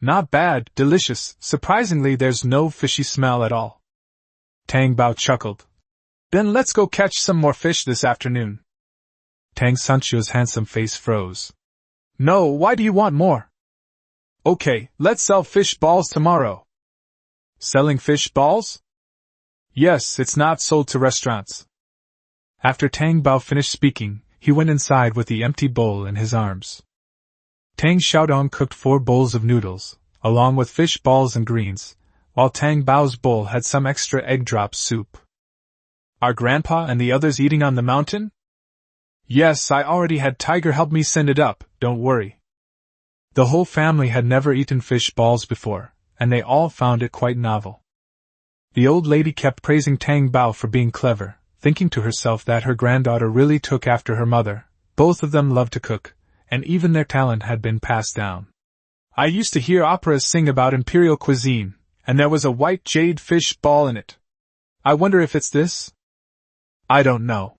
Not bad, delicious, surprisingly there's no fishy smell at all. Tang Bao chuckled. Then let's go catch some more fish this afternoon. Tang Sanchio's handsome face froze. No, why do you want more? Okay, let's sell fish balls tomorrow. Selling fish balls? Yes, it's not sold to restaurants. After Tang Bao finished speaking, he went inside with the empty bowl in his arms. Tang Xiaodong cooked 4 bowls of noodles, along with fish balls and greens, while Tang Bao's bowl had some extra egg drop soup. Are Grandpa and the others eating on the mountain? Yes, I already had Tiger help me send it up, don't worry. The whole family had never eaten fish balls before, and they all found it quite novel. The old lady kept praising Tang Bao for being clever, thinking to herself that her granddaughter really took after her mother. Both of them loved to cook, and even their talent had been passed down. I used to hear operas sing about imperial cuisine, and there was a white jade fish ball in it. I wonder if it's this? I don't know.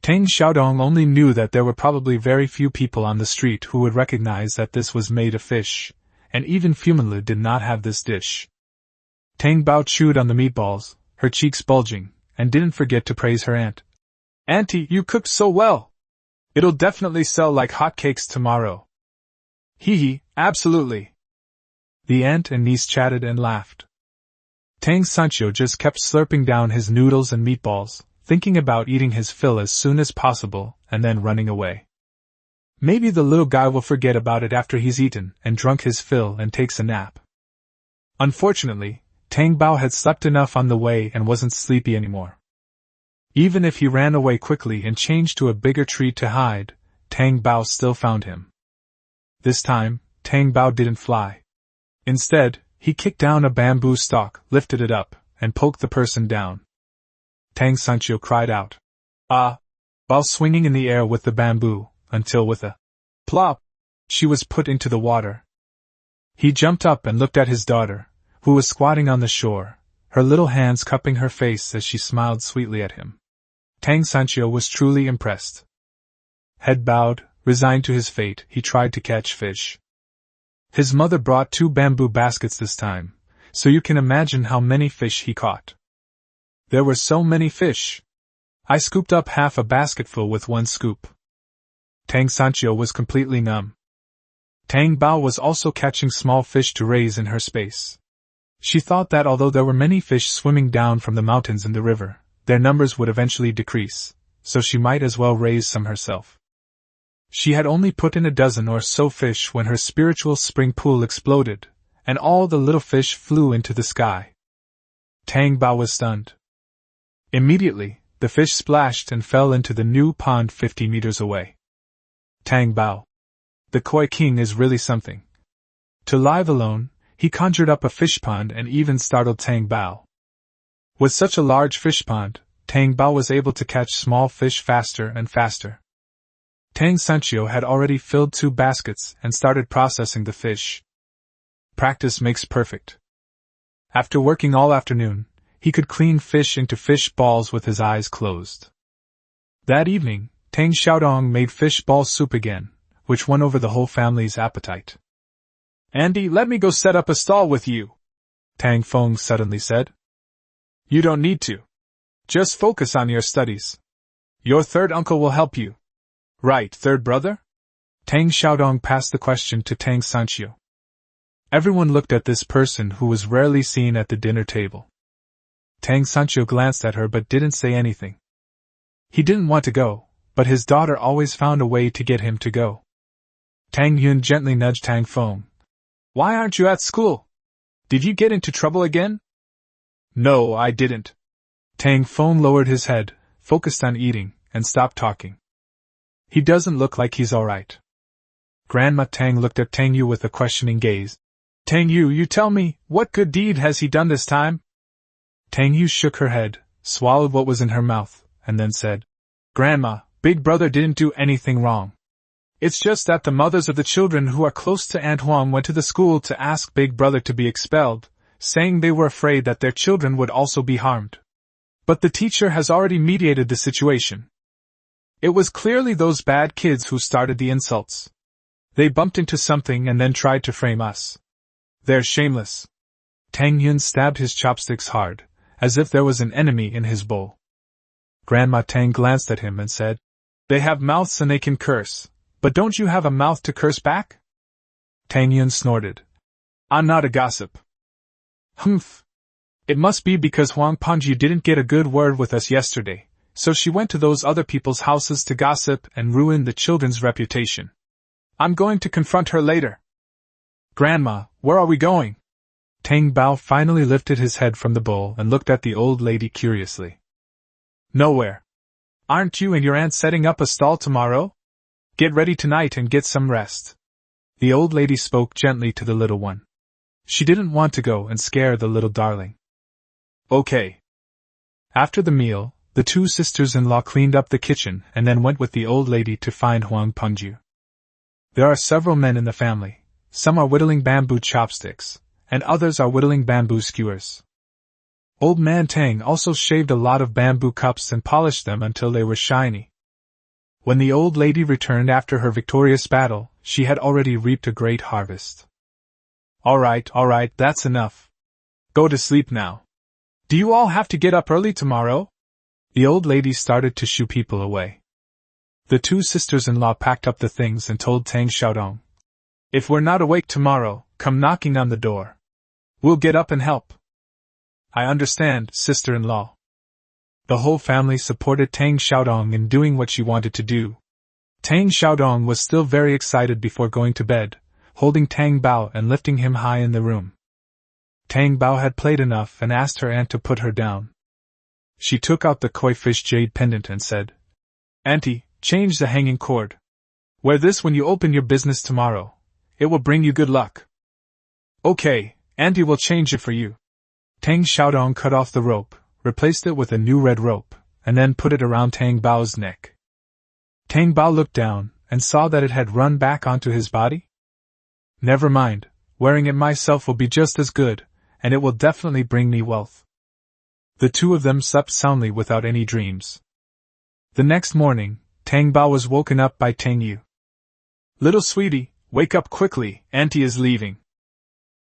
Tang Xiaodong only knew that there were probably very few people on the street who would recognize that this was made of fish, and even Fumanlu did not have this dish. Tang Bao chewed on the meatballs, her cheeks bulging, and didn't forget to praise her aunt. Auntie, you cooked so well! It'll definitely sell like hotcakes tomorrow. Hee hee, absolutely. The aunt and niece chatted and laughed. Tang Sanchio just kept slurping down his noodles and meatballs, thinking about eating his fill as soon as possible, and then running away. Maybe the little guy will forget about it after he's eaten and drunk his fill and takes a nap. Unfortunately, Tang Bao had slept enough on the way and wasn't sleepy anymore. Even if he ran away quickly and changed to a bigger tree to hide, Tang Bao still found him. This time, Tang Bao didn't fly. Instead, he kicked down a bamboo stalk, lifted it up, and poked the person down. Tang Sanchio cried out, "Ah!" while swinging in the air with the bamboo, until with a plop, she was put into the water. He jumped up and looked at his daughter, who was squatting on the shore, her little hands cupping her face as she smiled sweetly at him. Tang Sanchio was truly impressed. Head bowed, resigned to his fate, he tried to catch fish. His mother brought 2 bamboo baskets this time, so you can imagine how many fish he caught. There were so many fish. I scooped up half a basketful with 1 scoop. Tang Sanchio was completely numb. Tang Bao was also catching small fish to raise in her space. She thought that although there were many fish swimming down from the mountains in the river, their numbers would eventually decrease, so she might as well raise some herself. She had only put in a dozen or so fish when her spiritual spring pool exploded, and all the little fish flew into the sky. Tang Bao was stunned. Immediately, the fish splashed and fell into the new pond 50 meters away. Tang Bao. The Koi King is really something. To live alone, he conjured up a fish pond and even startled Tang Bao. With such a large fish pond, Tang Bao was able to catch small fish faster and faster. Tang Sanchio had already filled 2 baskets and started processing the fish. Practice makes perfect. After working all afternoon, he could clean fish into fish balls with his eyes closed. That evening, Tang Xiaodong made fish ball soup again, which won over the whole family's appetite. "Andy, let me go set up a stall with you," Tang Feng suddenly said. "You don't need to. Just focus on your studies. Your third uncle will help you." "Right, third brother?" Tang Xiaodong passed the question to Tang Sanchio. Everyone looked at this person who was rarely seen at the dinner table. Tang Sanchio glanced at her but didn't say anything. He didn't want to go, but his daughter always found a way to get him to go. Tang Yun gently nudged Tang Feng. "Why aren't you at school? Did you get into trouble again?" "No, I didn't." Tang Feng lowered his head, focused on eating, and stopped talking. "He doesn't look like he's alright." Grandma Tang looked at Tang Yu with a questioning gaze. "Tang Yu, you tell me, what good deed has he done this time?" Tang Yu shook her head, swallowed what was in her mouth, and then said, "Grandma, Big Brother didn't do anything wrong. It's just that the mothers of the children who are close to Aunt Huang went to the school to ask Big Brother to be expelled, saying they were afraid that their children would also be harmed. But the teacher has already mediated the situation. It was clearly those bad kids who started the insults. They bumped into something and then tried to frame us. They're shameless." Tang Yun stabbed his chopsticks hard, as if there was an enemy in his bowl. Grandma Tang glanced at him and said, "They have mouths and they can curse, but don't you have a mouth to curse back?" Tang Yun snorted. "I'm not a gossip." "Humph. It must be because Huang Panju didn't get a good word with us yesterday, so she went to those other people's houses to gossip and ruin the children's reputation. I'm going to confront her later." "Grandma, where are we going?" Tang Bao finally lifted his head from the bowl and looked at the old lady curiously. "Nowhere. Aren't you and your aunt setting up a stall tomorrow? Get ready tonight and get some rest." The old lady spoke gently to the little one. She didn't want to go and scare the little darling. "Okay." After the meal, the 2 sisters-in-law cleaned up the kitchen and then went with the old lady to find Huang Panju. There are several men in the family. Some are whittling bamboo chopsticks, and others are whittling bamboo skewers. Old Man Tang also shaved a lot of bamboo cups and polished them until they were shiny. When the old lady returned after her victorious battle, she had already reaped a great harvest. All right, that's enough. Go to sleep now. Do you all have to get up early tomorrow?" The old lady started to shoo people away. The 2 sisters-in-law packed up the things and told Tang Xiaodong, "If we're not awake tomorrow, come knocking on the door. We'll get up and help." "I understand, sister-in-law." The whole family supported Tang Xiaodong in doing what she wanted to do. Tang Xiaodong was still very excited before going to bed, holding Tang Bao and lifting him high in the room. Tang Bao had played enough and asked her aunt to put her down. She took out the koi fish jade pendant and said, "Auntie, change the hanging cord. Wear this when you open your business tomorrow. It will bring you good luck." "Okay, Auntie will change it for you." Tang Xiaodong cut off the rope, replaced it with a new red rope, and then put it around Tang Bao's neck. Tang Bao looked down and saw that it had run back onto his body. "Never mind, wearing it myself will be just as good, and it will definitely bring me wealth." The two of them slept soundly without any dreams. The next morning, Tang Bao was woken up by Tang Yu. "Little sweetie, wake up quickly, Auntie is leaving."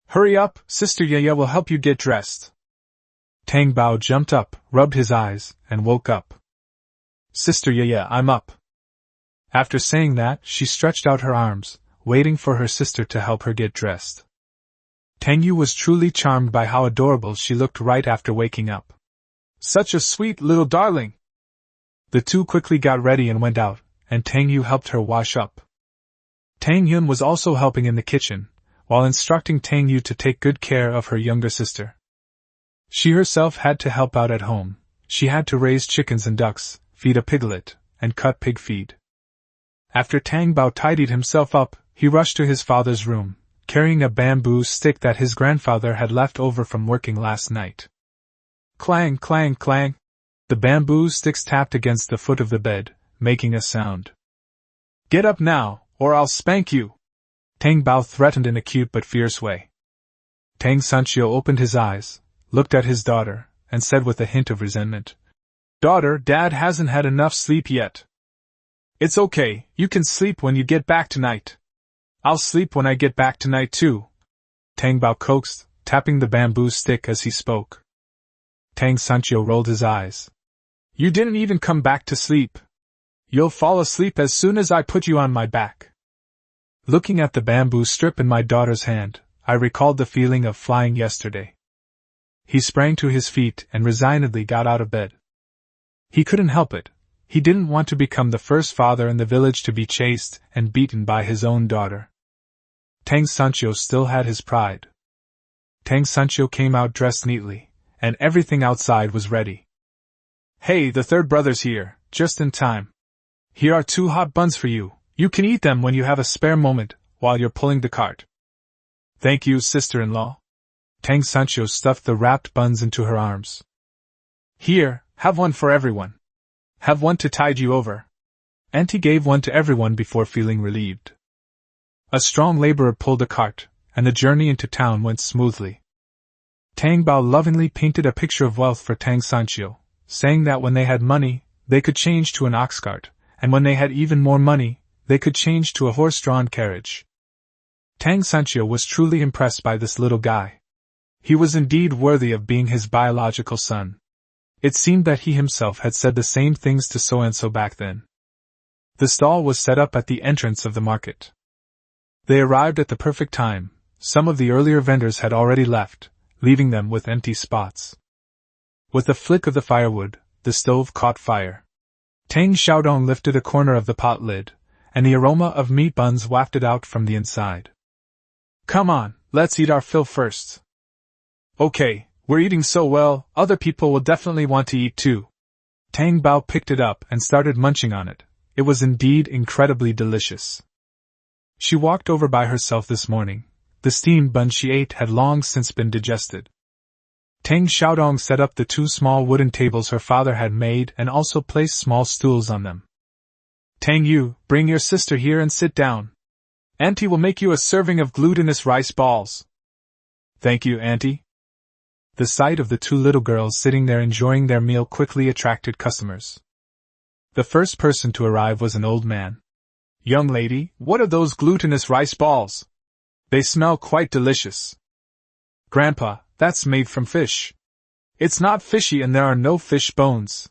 "Hurry up, Sister Yaya will help you get dressed." Tang Bao jumped up, rubbed his eyes, and woke up. "Sister Yaya, I'm up." After saying that, she stretched out her arms, waiting for her sister to help her get dressed. Tang Yu was truly charmed by how adorable she looked right after waking up. "Such a sweet little darling." The two quickly got ready and went out, and Tang Yu helped her wash up. Tang Yun was also helping in the kitchen, while instructing Tang Yu to take good care of her younger sister. She herself had to help out at home. She had to raise chickens and ducks, feed a piglet, and cut pig feed. After Tang Bao tidied himself up, he rushed to his father's room, carrying a bamboo stick that his grandfather had left over from working last night. Clang, clang, clang. The bamboo sticks tapped against the foot of the bed, making a sound. "Get up now, or I'll spank you," Tang Bao threatened in a cute but fierce way. Tang Sanchio opened his eyes, looked at his daughter, and said with a hint of resentment, "Daughter, Dad hasn't had enough sleep yet." "It's okay, you can sleep when you get back tonight." "I'll sleep when I get back tonight too," Tang Bao coaxed, tapping the bamboo stick as he spoke. Tang Sanchio rolled his eyes. "You didn't even come back to sleep. You'll fall asleep as soon as I put you on my back." Looking at the bamboo strip in my daughter's hand, I recalled the feeling of flying yesterday. He sprang to his feet and resignedly got out of bed. He couldn't help it. He didn't want to become the first father in the village to be chased and beaten by his own daughter. Tang Sanchio still had his pride. Tang Sanchio came out dressed neatly, and everything outside was ready. "Hey, the third brother's here, just in time. Here are 2 hot buns for you. You can eat them when you have a spare moment, while you're pulling the cart." "Thank you, sister-in-law." Tang Sanchio stuffed the wrapped buns into her arms. "Here, have one for everyone. Have one to tide you over." Auntie gave one to everyone before feeling relieved. A strong laborer pulled the cart, and the journey into town went smoothly. Tang Bao lovingly painted a picture of wealth for Tang Sanchio, saying that when they had money, they could change to an ox cart, and when they had even more money, they could change to a horse-drawn carriage. Tang Sanchio was truly impressed by this little guy. He was indeed worthy of being his biological son. It seemed that he himself had said the same things to so-and-so back then. The stall was set up at the entrance of the market. They arrived at the perfect time. Some of the earlier vendors had already left, leaving them with empty spots. With a flick of the firewood, the stove caught fire. Tang Xiaodong lifted a corner of the pot lid, and the aroma of meat buns wafted out from the inside. "Come on, let's eat our fill first." "Okay, we're eating so well, other people will definitely want to eat too." Tang Bao picked it up and started munching on it. It was indeed incredibly delicious. She walked over by herself this morning. The steamed bun she ate had long since been digested. Tang Xiaodong set up the 2 small wooden tables her father had made and also placed small stools on them. "Tang Yu, bring your sister here and sit down. Auntie will make you a serving of glutinous rice balls." "Thank you, Auntie." The sight of the 2 little girls sitting there enjoying their meal quickly attracted customers. The first person to arrive was an old man. "Young lady, what are those glutinous rice balls? They smell quite delicious." "Grandpa, that's made from fish. It's not fishy and there are no fish bones.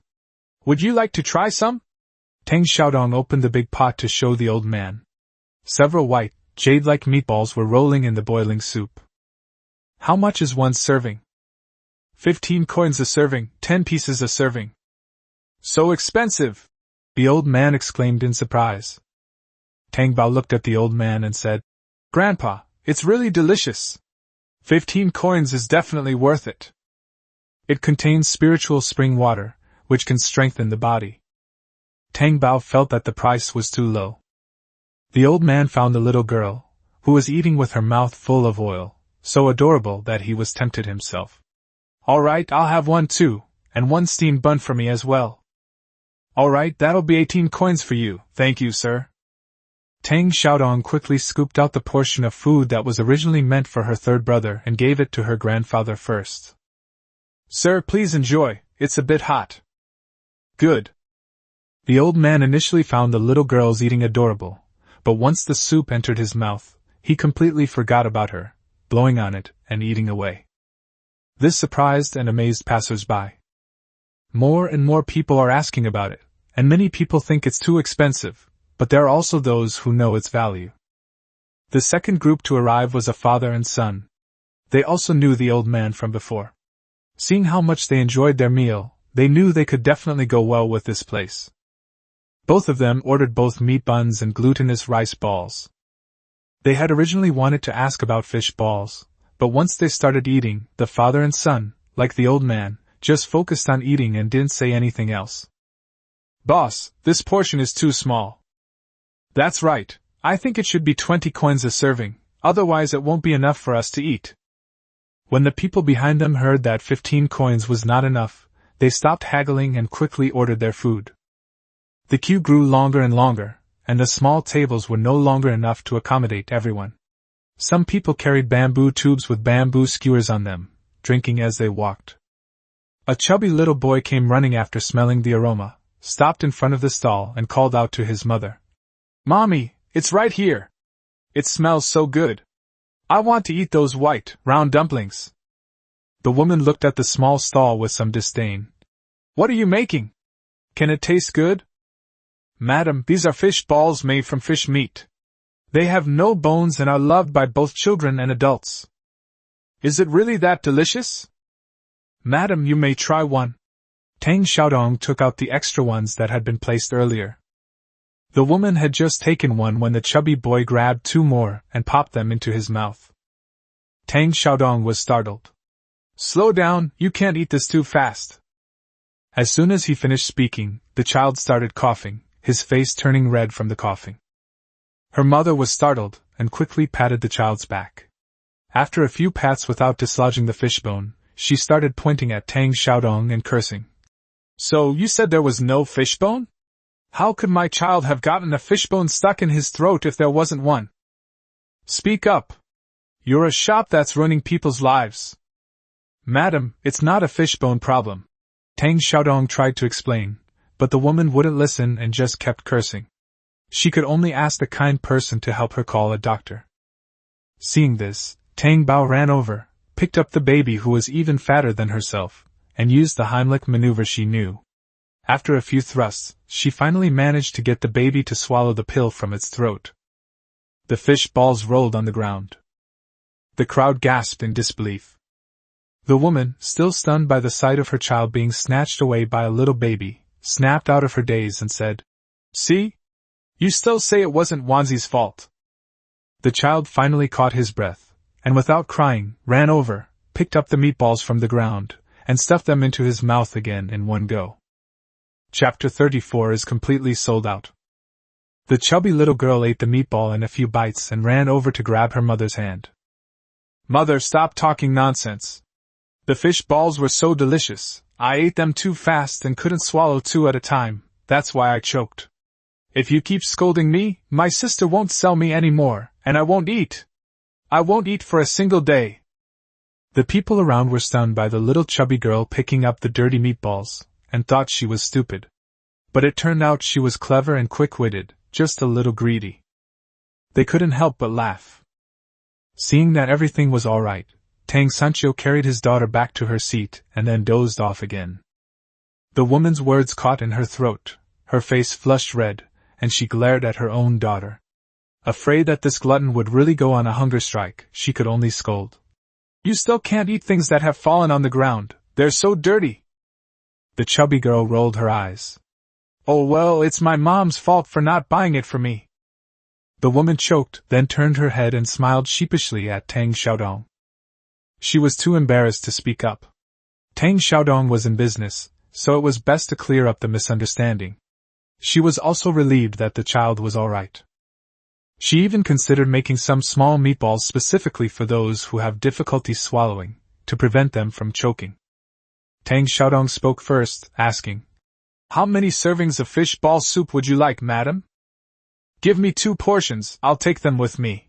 Would you like to try some?" Tang Xiaodong opened the big pot to show the old man. Several white, jade-like meatballs were rolling in the boiling soup. "How much is one serving?" 15 coins a serving, 10 pieces a serving." "So expensive!" the old man exclaimed in surprise. Tang Bao looked at the old man and said, "Grandpa, it's really delicious. 15 coins is definitely worth it. It contains spiritual spring water, which can strengthen the body." Tang Bao felt that the price was too low. The old man found the little girl, who was eating with her mouth full of oil, so adorable that he was tempted himself. "All right, I'll have one too, and 1 steamed bun for me as well." "All right, that'll be 18 coins for you, thank you, sir." Tang Xiaodong quickly scooped out the portion of food that was originally meant for her third brother and gave it to her grandfather first. Sir, please enjoy, it's a bit hot. Good. The old man initially found the little girls eating adorable, but once the soup entered his mouth, he completely forgot about her, blowing on it and eating away. This surprised and amazed passers-by. More and more people are asking about it, and many people think it's too expensive, but there are also those who know its value. The second group to arrive was a father and son. They also knew the old man from before. Seeing how much they enjoyed their meal, they knew they could definitely go well with this place. Both of them ordered both meat buns and glutinous rice balls. They had originally wanted to ask about fish balls, but once they started eating, the father and son, like the old man, just focused on eating and didn't say anything else. Boss, this portion is too small. That's right, I think it should be 20 coins a serving, otherwise it won't be enough for us to eat. When the people behind them heard that 15 coins was not enough, they stopped haggling and quickly ordered their food. The queue grew longer and longer, and the small tables were no longer enough to accommodate everyone. Some people carried bamboo tubes with bamboo skewers on them, drinking as they walked. A chubby little boy came running after smelling the aroma, stopped in front of the stall and called out to his mother. Mommy, it's right here. It smells so good. I want to eat those white, round dumplings. The woman looked at the small stall with some disdain. What are you making? Can it taste good? Madam, these are fish balls made from fish meat. They have no bones and are loved by both children and adults. Is it really that delicious? Madam, you may try one. Tang Xiaodong took out the extra ones that had been placed earlier. The woman had just taken one when the chubby boy grabbed 2 more and popped them into his mouth. Tang Xiaodong was startled. Slow down, you can't eat this too fast. As soon as he finished speaking, the child started coughing, his face turning red from the coughing. Her mother was startled and quickly patted the child's back. After a few pats without dislodging the fishbone, she started pointing at Tang Xiaodong and cursing. So you said there was no fishbone? How could my child have gotten a fishbone stuck in his throat if there wasn't one? Speak up. You're a shop that's ruining people's lives. Madam, it's not a fishbone problem. Tang Xiaodong tried to explain, but the woman wouldn't listen and just kept cursing. She could only ask the kind person to help her call a doctor. Seeing this, Tang Bao ran over, picked up the baby who was even fatter than herself, and used the Heimlich maneuver she knew. After a few thrusts, she finally managed to get the baby to swallow the pill from its throat. The fish balls rolled on the ground. The crowd gasped in disbelief. The woman, still stunned by the sight of her child being snatched away by a little baby, snapped out of her daze and said, See? You still say it wasn't Wanzi's fault. The child finally caught his breath, and without crying, ran over, picked up the meatballs from the ground, and stuffed them into his mouth again in one go. Chapter 34 is completely sold out. The chubby little girl ate the meatball in a few bites and ran over to grab her mother's hand. Mother, stop talking nonsense. The fish balls were so delicious, I ate them too fast and couldn't swallow 2 at a time, that's why I choked. If you keep scolding me, my sister won't sell me any more, and I won't eat. I won't eat for a single day. The people around were stunned by the little chubby girl picking up the dirty meatballs, and thought she was stupid. But it turned out she was clever and quick-witted, just a little greedy. They couldn't help but laugh. Seeing that everything was all right, Tang Sancho carried his daughter back to her seat and then dozed off again. The woman's words caught in her throat, her face flushed red, and she glared at her own daughter. Afraid that this glutton would really go on a hunger strike, she could only scold. You still can't eat things that have fallen on the ground, they're so dirty. The chubby girl rolled her eyes. Oh well, it's my mom's fault for not buying it for me. The woman choked, then turned her head and smiled sheepishly at Tang Xiaodong. She was too embarrassed to speak up. Tang Xiaodong was in business, so it was best to clear up the misunderstanding. She was also relieved that the child was all right. She even considered making some small meatballs specifically for those who have difficulty swallowing, to prevent them from choking. Tang Xiaodong spoke first, asking, How many servings of fish ball soup would you like, madam? Give me 2 portions, I'll take them with me.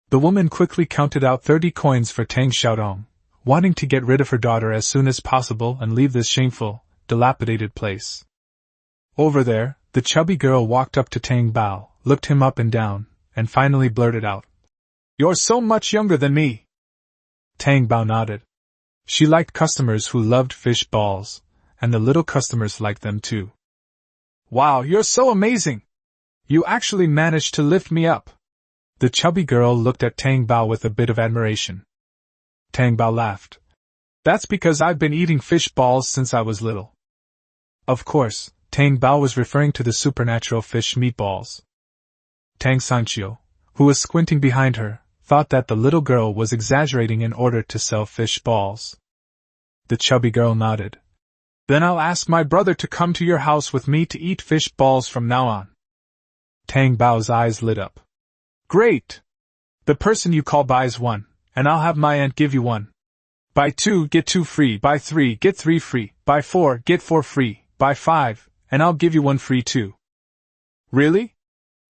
The woman quickly counted out 30 coins for Tang Xiaodong, wanting to get rid of her daughter as soon as possible and leave this shameful, dilapidated place. Over there, the chubby girl walked up to Tang Bao, looked him up and down, and finally blurted out, "You're so much younger than me." Tang Bao nodded. She liked customers who loved fish balls, and the little customers liked them too. "Wow, you're so amazing! You actually managed to lift me up." The chubby girl looked at Tang Bao with a bit of admiration. Tang Bao laughed. "That's because I've been eating fish balls since I was little." Of course, Tang Bao was referring to the supernatural fish meatballs. Tang Sanchio, who was squinting behind her, thought that the little girl was exaggerating in order to sell fish balls. The chubby girl nodded. "Then I'll ask my brother to come to your house with me to eat fish balls from now on." Tang Bao's eyes lit up. "Great! The person you call buys one, and I'll have my aunt give you one. Buy 2, get 2 free, buy 3, get 3 free, buy 4, get 4 free, buy 5, and I'll give you 1 free too." "Really?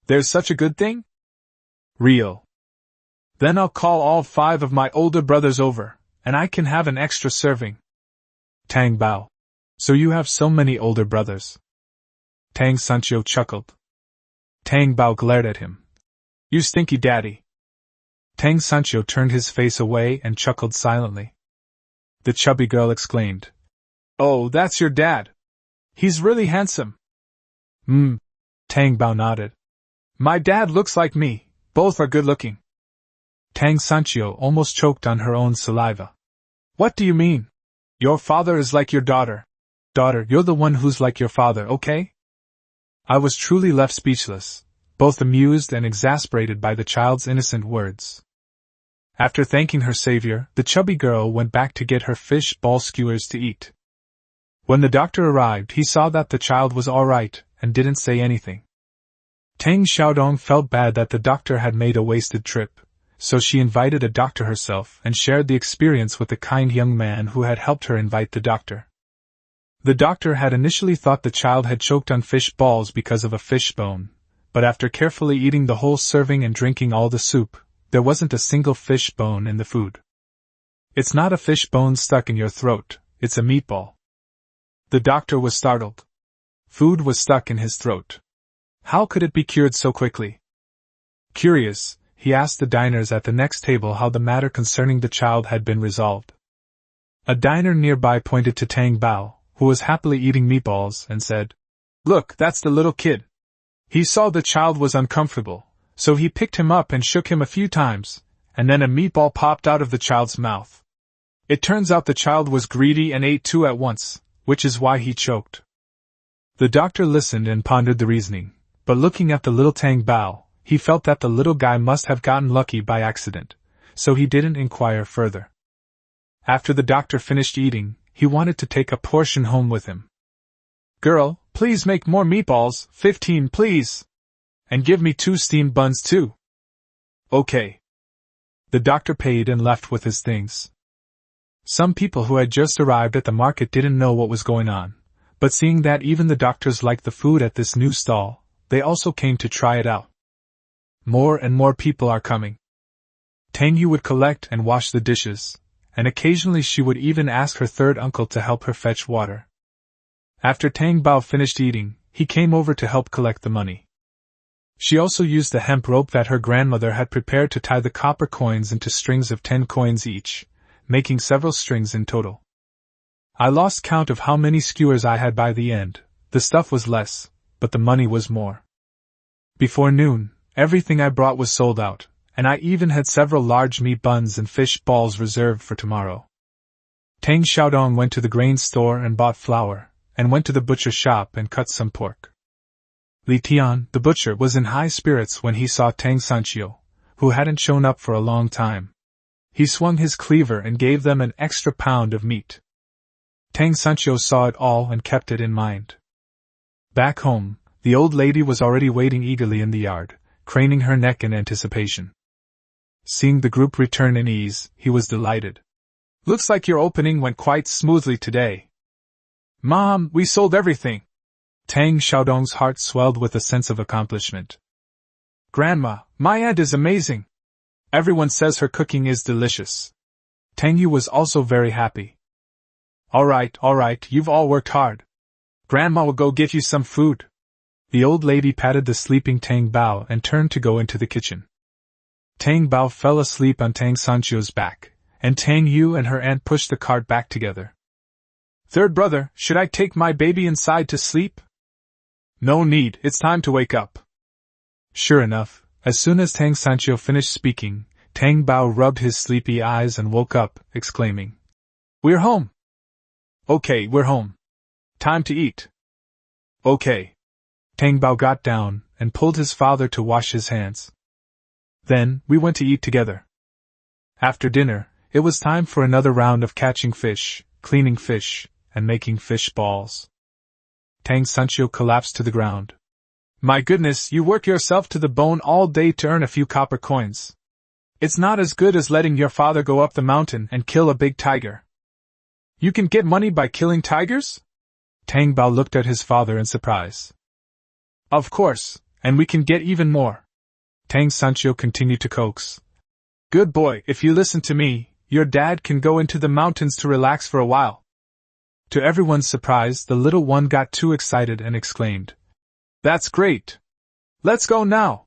There's such a good thing?" "Real." "Then I'll call all 5 of my older brothers over, and I can have an extra serving." Tang Bao. "So you have so many older brothers?" Tang Sanchio chuckled. Tang Bao glared at him. "You stinky daddy." Tang Sanchio turned his face away and chuckled silently. The chubby girl exclaimed, "Oh, that's your dad. He's really handsome." Tang Bao nodded. "My dad looks like me, both are good looking." Tang Sanchio almost choked on her own saliva. "What do you mean? Your father is like your daughter. Daughter, you're the one who's like your father, okay?" I was truly left speechless, both amused and exasperated by the child's innocent words. After thanking her savior, the chubby girl went back to get her fish ball skewers to eat. When the doctor arrived, he saw that the child was all right and didn't say anything. Tang Xiaodong felt bad that the doctor had made a wasted trip, so she invited a doctor herself and shared the experience with the kind young man who had helped her invite the doctor. The doctor had initially thought the child had choked on fish balls because of a fish bone, but after carefully eating the whole serving and drinking all the soup, there wasn't a single fish bone in the food. "It's not a fish bone stuck in your throat, it's a meatball." The doctor was startled. Food was stuck in his throat. How could it be cured so quickly? Curious, he asked the diners at the next table how the matter concerning the child had been resolved. A diner nearby pointed to Tang Bao, who was happily eating meatballs, and said, "Look, that's the little kid. He saw the child was uncomfortable, so he picked him up and shook him a few times, and then a meatball popped out of the child's mouth. It turns out the child was greedy and ate 2 at once, which is why he choked." The doctor listened and pondered the reasoning, but looking at the little Tang Bao, he felt that the little guy must have gotten lucky by accident, so he didn't inquire further. After the doctor finished eating, he wanted to take a portion home with him. "Girl, please make more meatballs, 15 please. And give me 2 steamed buns too." "Okay." The doctor paid and left with his things. Some people who had just arrived at the market didn't know what was going on, but seeing that even the doctors liked the food at this new stall, they also came to try it out. More and more people are coming. Tang Yu would collect and wash the dishes, and occasionally she would even ask her third uncle to help her fetch water. After Tang Bao finished eating, he came over to help collect the money. She also used the hemp rope that her grandmother had prepared to tie the copper coins into strings of 10 coins each, making several strings in total. I lost count of how many skewers I had by the end. The stuff was less, but the money was more. Before noon, everything I brought was sold out, and I even had several large meat buns and fish balls reserved for tomorrow. Tang Xiaodong went to the grain store and bought flour, and went to the butcher shop and cut some pork. Li Tian, the butcher, was in high spirits when he saw Tang Sanchio, who hadn't shown up for a long time. He swung his cleaver and gave them an extra pound of meat. Tang Sanchio saw it all and kept it in mind. Back home, the old lady was already waiting eagerly in the yard, craning her neck in anticipation. Seeing the group return in ease, he was delighted. "Looks like your opening went quite smoothly today." "Mom, we sold everything." Tang Xiaodong's heart swelled with a sense of accomplishment. "Grandma, my aunt is amazing. Everyone says her cooking is delicious." Tang Yu was also very happy. All right, you've all worked hard. Grandma will go get you some food. The old lady patted the sleeping Tang Bao and turned to go into the kitchen. Tang Bao fell asleep on Tang Sanchio's back, and Tang Yu and her aunt pushed the cart back together. Third brother, should I take my baby inside to sleep? No need, it's time to wake up. Sure enough, as soon as Tang Sanchio finished speaking, Tang Bao rubbed his sleepy eyes and woke up, exclaiming, We're home! Okay, we're home. Time to eat. Okay. Tang Bao got down and pulled his father to wash his hands. Then, we went to eat together. After dinner, it was time for another round of catching fish, cleaning fish, and making fish balls. Tang Sanchio collapsed to the ground. My goodness, you work yourself to the bone all day to earn a few copper coins. It's not as good as letting your father go up the mountain and kill a big tiger. You can get money by killing tigers? Tang Bao looked at his father in surprise. Of course, and we can get even more. Tang Sanchio continued to coax. Good boy, if you listen to me, your dad can go into the mountains to relax for a while. To everyone's surprise, the little one got too excited and exclaimed, That's great! Let's go now!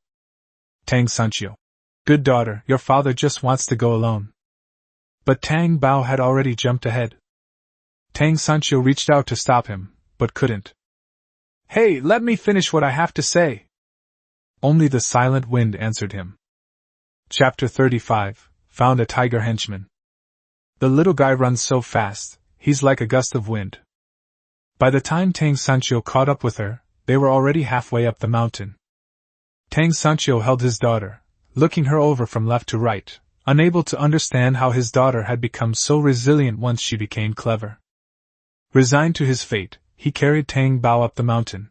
Tang Sanchio. Good daughter, your father just wants to go alone. But Tang Bao had already jumped ahead. Tang Sanchio reached out to stop him, but couldn't. Hey, let me finish what I have to say! Only the silent wind answered him. Chapter 35, Found a Tiger Henchman. The little guy runs so fast, he's like a gust of wind. By the time Tang Sanchio caught up with her, they were already halfway up the mountain. Tang Sanchio held his daughter, looking her over from left to right, unable to understand how his daughter had become so resilient once she became clever. Resigned to his fate, he carried Tang Bao up the mountain.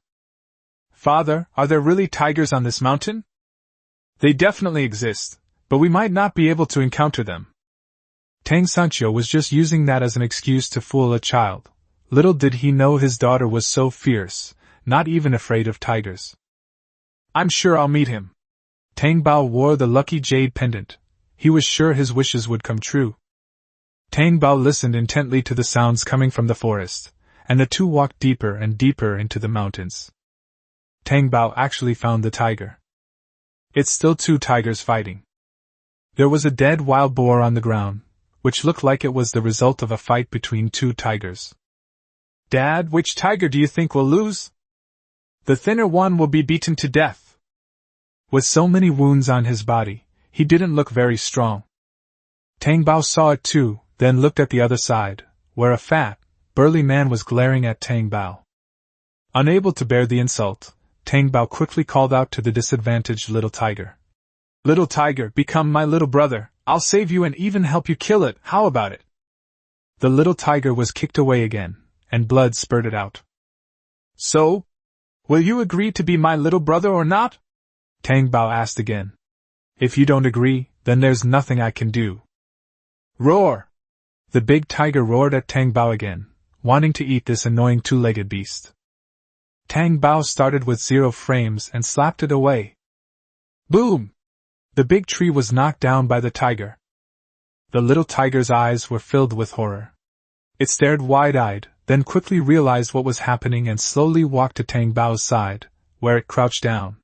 Father, are there really tigers on this mountain? They definitely exist, but we might not be able to encounter them. Tang Sanchio was just using that as an excuse to fool a child. Little did he know his daughter was so fierce, not even afraid of tigers. I'm sure I'll meet him. Tang Bao wore the lucky jade pendant. He was sure his wishes would come true. Tang Bao listened intently to the sounds coming from the forest, and the two walked deeper and deeper into the mountains. Tang Bao actually found the tiger. It's still two tigers fighting. There was a dead wild boar on the ground, which looked like it was the result of a fight between two tigers. Dad, which tiger do you think will lose? The thinner one will be beaten to death. With so many wounds on his body, he didn't look very strong. Tang Bao saw it too, then looked at the other side, where a fat, burly man was glaring at Tang Bao. Unable to bear the insult, Tang Bao quickly called out to the disadvantaged little tiger. Little tiger, become my little brother, I'll save you and even help you kill it, how about it? The little tiger was kicked away again, and blood spurted out. So? Will you agree to be my little brother or not? Tang Bao asked again. If you don't agree, then there's nothing I can do. Roar! The big tiger roared at Tang Bao again, wanting to eat this annoying two-legged beast. Tang Bao started with 0 frames and slapped it away. Boom! The big tree was knocked down by the tiger. The little tiger's eyes were filled with horror. It stared wide-eyed, then quickly realized what was happening and slowly walked to Tang Bao's side, where it crouched down.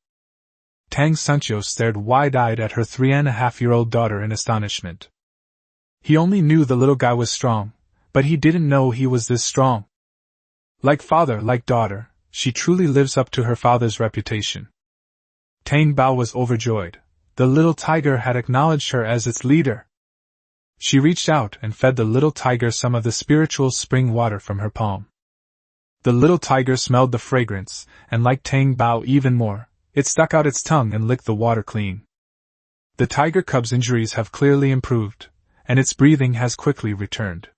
Tang Sanchio stared wide-eyed at her 3.5-year-old daughter in astonishment. He only knew the little guy was strong, but he didn't know he was this strong. Like father, like daughter, she truly lives up to her father's reputation. Tang Bao was overjoyed. The little tiger had acknowledged her as its leader. She reached out and fed the little tiger some of the spiritual spring water from her palm. The little tiger smelled the fragrance, and liked Tang Bao even more. It stuck out its tongue and licked the water clean. The tiger cub's injuries have clearly improved, and its breathing has quickly returned.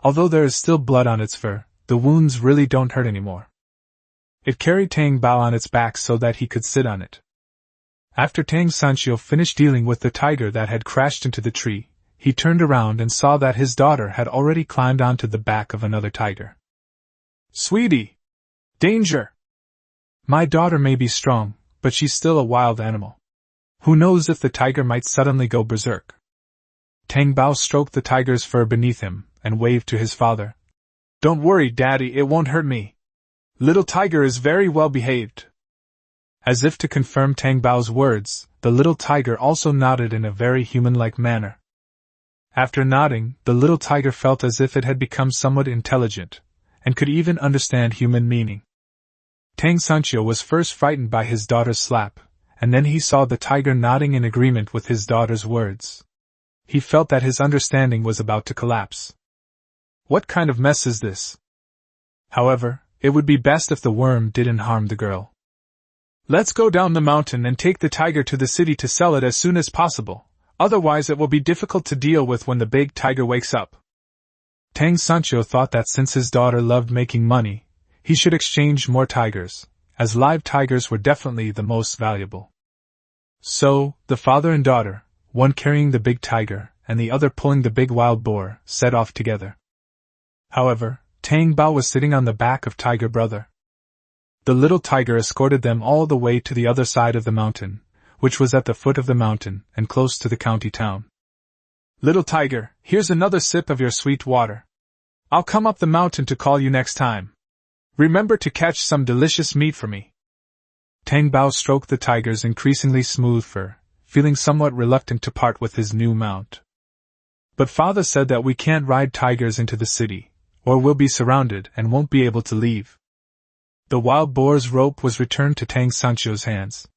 Although there is still blood on its fur, the wounds really don't hurt anymore. It carried Tang Bao on its back so that he could sit on it. After Tang Sanchio finished dealing with the tiger that had crashed into the tree, he turned around and saw that his daughter had already climbed onto the back of another tiger. Sweetie! Danger! My daughter may be strong, but she's still a wild animal. Who knows if the tiger might suddenly go berserk? Tang Bao stroked the tiger's fur beneath him and waved to his father. Don't worry, Daddy, it won't hurt me. Little tiger is very well behaved. As if to confirm Tang Bao's words, the little tiger also nodded in a very human-like manner. After nodding, the little tiger felt as if it had become somewhat intelligent, and could even understand human meaning. Tang Sanchio was first frightened by his daughter's slap, and then he saw the tiger nodding in agreement with his daughter's words. He felt that his understanding was about to collapse. What kind of mess is this? However, it would be best if the worm didn't harm the girl. Let's go down the mountain and take the tiger to the city to sell it as soon as possible, otherwise it will be difficult to deal with when the big tiger wakes up. Tang Sanchio thought that since his daughter loved making money, he should exchange more tigers, as live tigers were definitely the most valuable. So, the father and daughter, one carrying the big tiger and the other pulling the big wild boar, set off together. However, Tang Bao was sitting on the back of Tiger Brother. The little tiger escorted them all the way to the other side of the mountain, which was at the foot of the mountain and close to the county town. Little tiger, here's another sip of your sweet water. I'll come up the mountain to call you next time. Remember to catch some delicious meat for me. Tang Bao stroked the tiger's increasingly smooth fur, feeling somewhat reluctant to part with his new mount. But father said that we can't ride tigers into the city, or we'll be surrounded and won't be able to leave. The wild boar's rope was returned to Tang Sanchio's hands.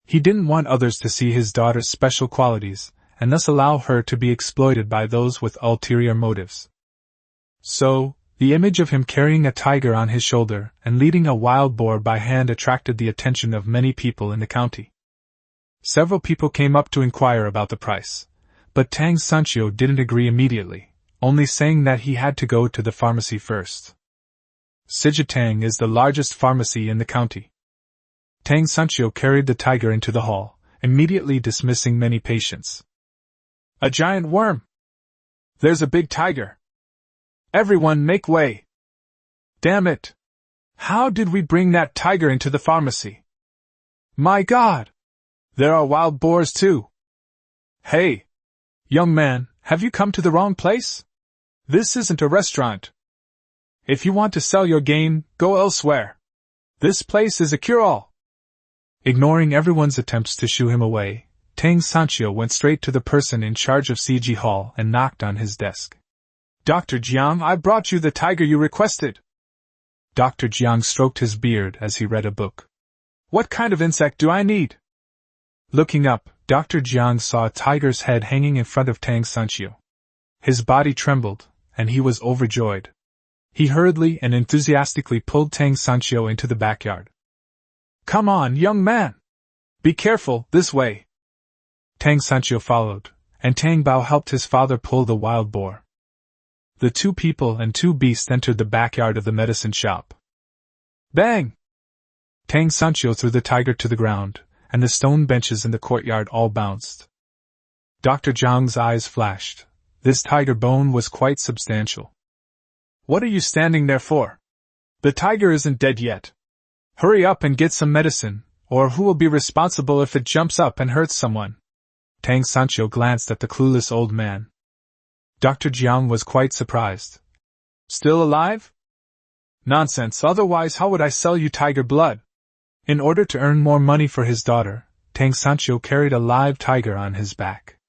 He didn't want others to see his daughter's special qualities, and thus allow her to be exploited by those with ulterior motives. So, the image of him carrying a tiger on his shoulder and leading a wild boar by hand attracted the attention of many people in the county. Several people came up to inquire about the price, but Tang Sanchio didn't agree immediately, only saying that he had to go to the pharmacy first. Sijitang is the largest pharmacy in the county. Tang Sanchio carried the tiger into the hall, immediately dismissing many patients. A giant worm! There's a big tiger! Everyone make way! Damn it! How did we bring that tiger into the pharmacy? My God! There are wild boars too! Hey! Young man, have you come to the wrong place? This isn't a restaurant. If you want to sell your game, go elsewhere. This place is a cure-all. Ignoring everyone's attempts to shoo him away, Tang Sanchio went straight to the person in charge of CG Hall and knocked on his desk. Dr. Jiang, I brought you the tiger you requested. Dr. Jiang stroked his beard as he read a book. What kind of insect do I need? Looking up, Dr. Jiang saw a tiger's head hanging in front of Tang Sanchio. His body trembled, and he was overjoyed. He hurriedly and enthusiastically pulled Tang Sanchio into the backyard. Come on, young man! Be careful, this way! Tang Sanchio followed, and Tang Bao helped his father pull the wild boar. The two people and two beasts entered the backyard of the medicine shop. Bang! Tang Sanchio threw the tiger to the ground, and the stone benches in the courtyard all bounced. Dr. Jiang's eyes flashed. This tiger bone was quite substantial. What are you standing there for? The tiger isn't dead yet. Hurry up and get some medicine, or who will be responsible if it jumps up and hurts someone? Tang Sanchio glanced at the clueless old man. Dr. Jiang was quite surprised. Still alive? Nonsense, otherwise how would I sell you tiger blood? In order to earn more money for his daughter, Tang Sanchio carried a live tiger on his back.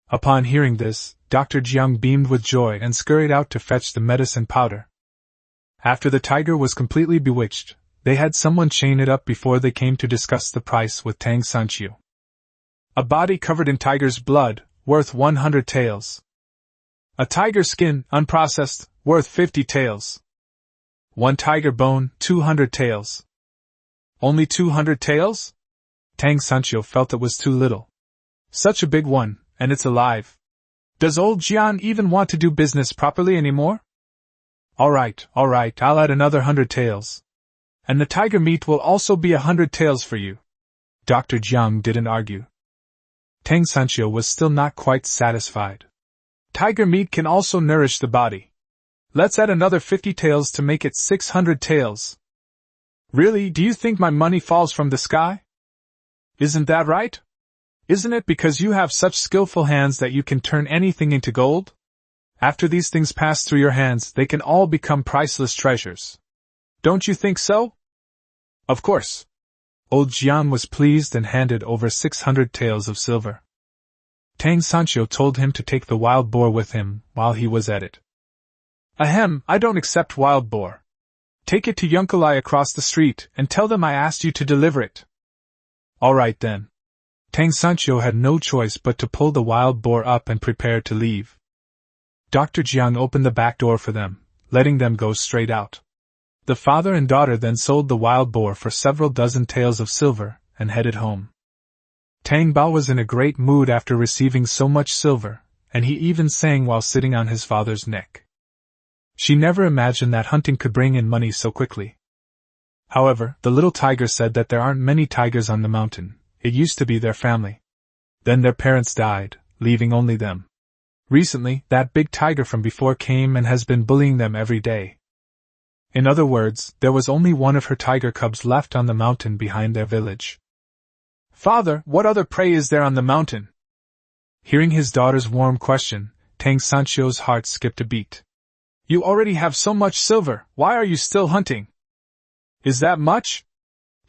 Upon hearing this, Dr. Jiang beamed with joy and scurried out to fetch the medicine powder. After the tiger was completely bewitched, they had someone chain it up before they came to discuss the price with Tang Sanchio. A body covered in tiger's blood, worth 100 taels. A tiger skin, unprocessed, worth 50 taels. One tiger bone, 200 taels. Only 200 taels? Tang Sanchio felt it was too little. Such a big one, and it's alive. Does old Jian even want to do business properly anymore? Alright, I'll add another 100 taels. And the tiger meat will also be 100 taels for you. Dr. Jiang didn't argue. Tang Sanchio was still not quite satisfied. Tiger meat can also nourish the body. Let's add another 50 taels to make it 600 taels. Really, do you think my money falls from the sky? Isn't that right? Isn't it because you have such skillful hands that you can turn anything into gold? After these things pass through your hands, they can all become priceless treasures. Don't you think so? Of course. Old Jiang was pleased and handed over 600 taels of silver. Tang Sancho told him to take the wild boar with him while he was at it. Ahem, I don't accept wild boar. Take it to Yunkalai across the street and tell them I asked you to deliver it. All right then. Tang Sancho had no choice but to pull the wild boar up and prepare to leave. Dr. Jiang opened the back door for them, letting them go straight out. The father and daughter then sold the wild boar for several dozen taels of silver and headed home. Tang Bao was in a great mood after receiving so much silver, and he even sang while sitting on his father's neck. She never imagined that hunting could bring in money so quickly. However, the little tiger said that there aren't many tigers on the mountain. It used to be their family. Then their parents died, leaving only them. Recently, that big tiger from before came and has been bullying them every day. In other words, there was only one of her tiger cubs left on the mountain behind their village. Father, what other prey is there on the mountain? Hearing his daughter's warm question, Tang Sancho's heart skipped a beat. You already have so much silver, why are you still hunting? Is that much?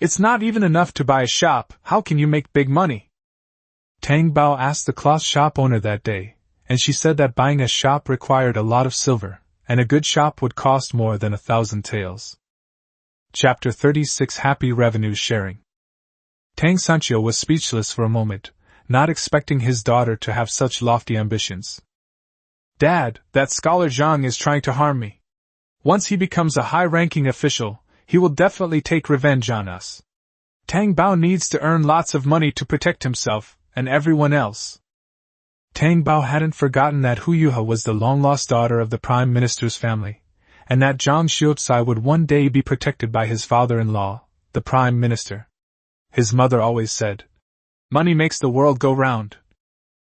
It's not even enough to buy a shop, how can you make big money? Tang Bao asked the cloth shop owner that day, and she said that buying a shop required a lot of silver, and a good shop would cost more than 1,000 taels. Chapter 36 Happy Revenue Sharing. Tang Sancho was speechless for a moment, not expecting his daughter to have such lofty ambitions. Dad, that scholar Zhang is trying to harm me. Once he becomes a high-ranking official, he will definitely take revenge on us. Tang Bao needs to earn lots of money to protect himself, and everyone else. Tang Bao hadn't forgotten that Hu Yuha was the long-lost daughter of the Prime Minister's family, and that Zhang Xiucai would one day be protected by his father-in-law, the Prime Minister. His mother always said, "Money makes the world go round,"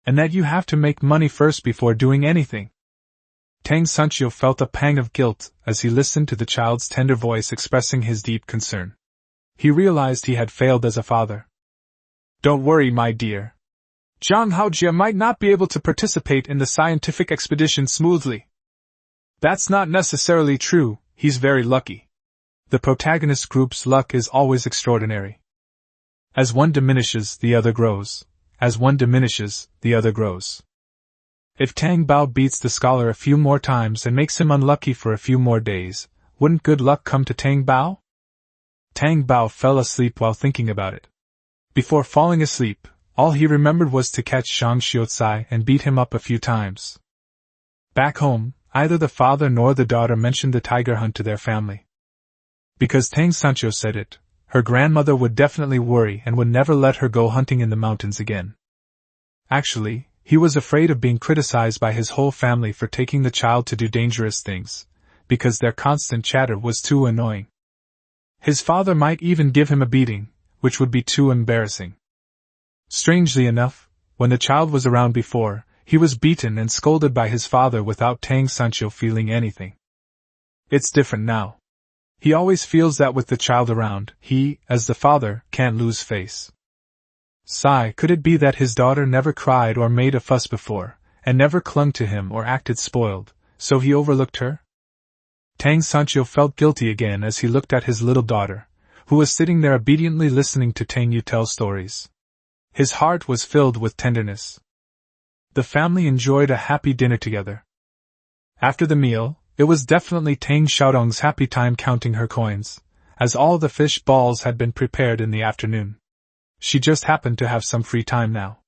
and that you have to make money first before doing anything. Tang Sancho felt a pang of guilt as he listened to the child's tender voice expressing his deep concern. He realized he had failed as a father. Don't worry, my dear. Zhang Haojia might not be able to participate in the scientific expedition smoothly. That's not necessarily true, he's very lucky. The protagonist group's luck is always extraordinary. As one diminishes, the other grows. As one diminishes, the other grows. If Tang Bao beats the scholar a few more times and makes him unlucky for a few more days, wouldn't good luck come to Tang Bao? Tang Bao fell asleep while thinking about it. Before falling asleep, all he remembered was to catch Zhang Xiucai and beat him up a few times. Back home, neither the father nor the daughter mentioned the tiger hunt to their family. Because Tang Sancho said it, her grandmother would definitely worry and would never let her go hunting in the mountains again. Actually, he was afraid of being criticized by his whole family for taking the child to do dangerous things, because their constant chatter was too annoying. His father might even give him a beating, which would be too embarrassing. Strangely enough, when the child was around before, he was beaten and scolded by his father without Tang Sancho feeling anything. It's different now. He always feels that with the child around, he, as the father, can't lose face. Sigh, could it be that his daughter never cried or made a fuss before, and never clung to him or acted spoiled, so he overlooked her? Tang Sancho felt guilty again as he looked at his little daughter, who was sitting there obediently listening to Tang Yu tell stories. His heart was filled with tenderness. The family enjoyed a happy dinner together. After the meal, it was definitely Tang Xiaodong's happy time counting her coins, as all the fish balls had been prepared in the afternoon. She just happened to have some free time now.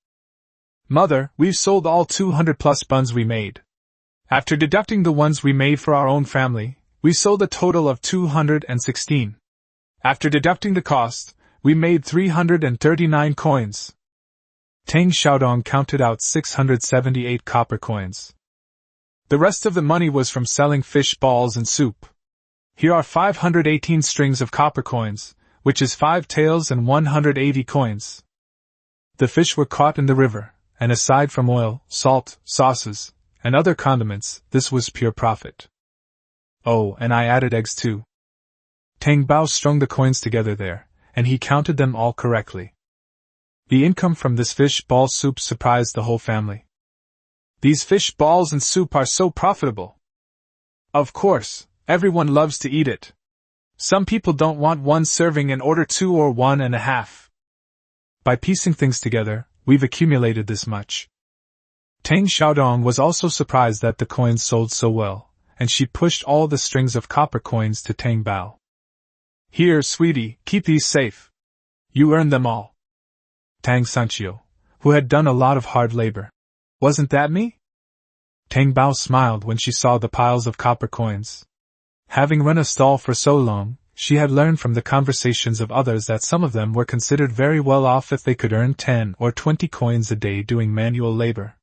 Mother, we've sold all 200 plus buns we made. After deducting the ones we made for our own family, we sold a total of 216. After deducting the cost, we made 339 coins. Tang Xiaodong counted out 678 copper coins. The rest of the money was from selling fish balls and soup. Here are 518 strings of copper coins, which is 5 taels and 180 coins. The fish were caught in the river, and aside from oil, salt, sauces, and other condiments, this was pure profit. Oh, and I added eggs too. Tang Bao strung the coins together there, and he counted them all correctly. The income from this fish ball soup surprised the whole family. These fish balls and soup are so profitable. Of course, everyone loves to eat it. Some people don't want one serving and order 2 or 1.5. By piecing things together, we've accumulated this much. Tang Xiaodong was also surprised that the coins sold so well, and she pushed all the strings of copper coins to Tang Bao. Here, sweetie, keep these safe. You earned them all. Tang Sanchio, who had done a lot of hard labor. Wasn't that me? Tang Bao smiled when she saw the piles of copper coins. Having run a stall for so long, she had learned from the conversations of others that some of them were considered very well off if they could earn 10 or 20 coins a day doing manual labor.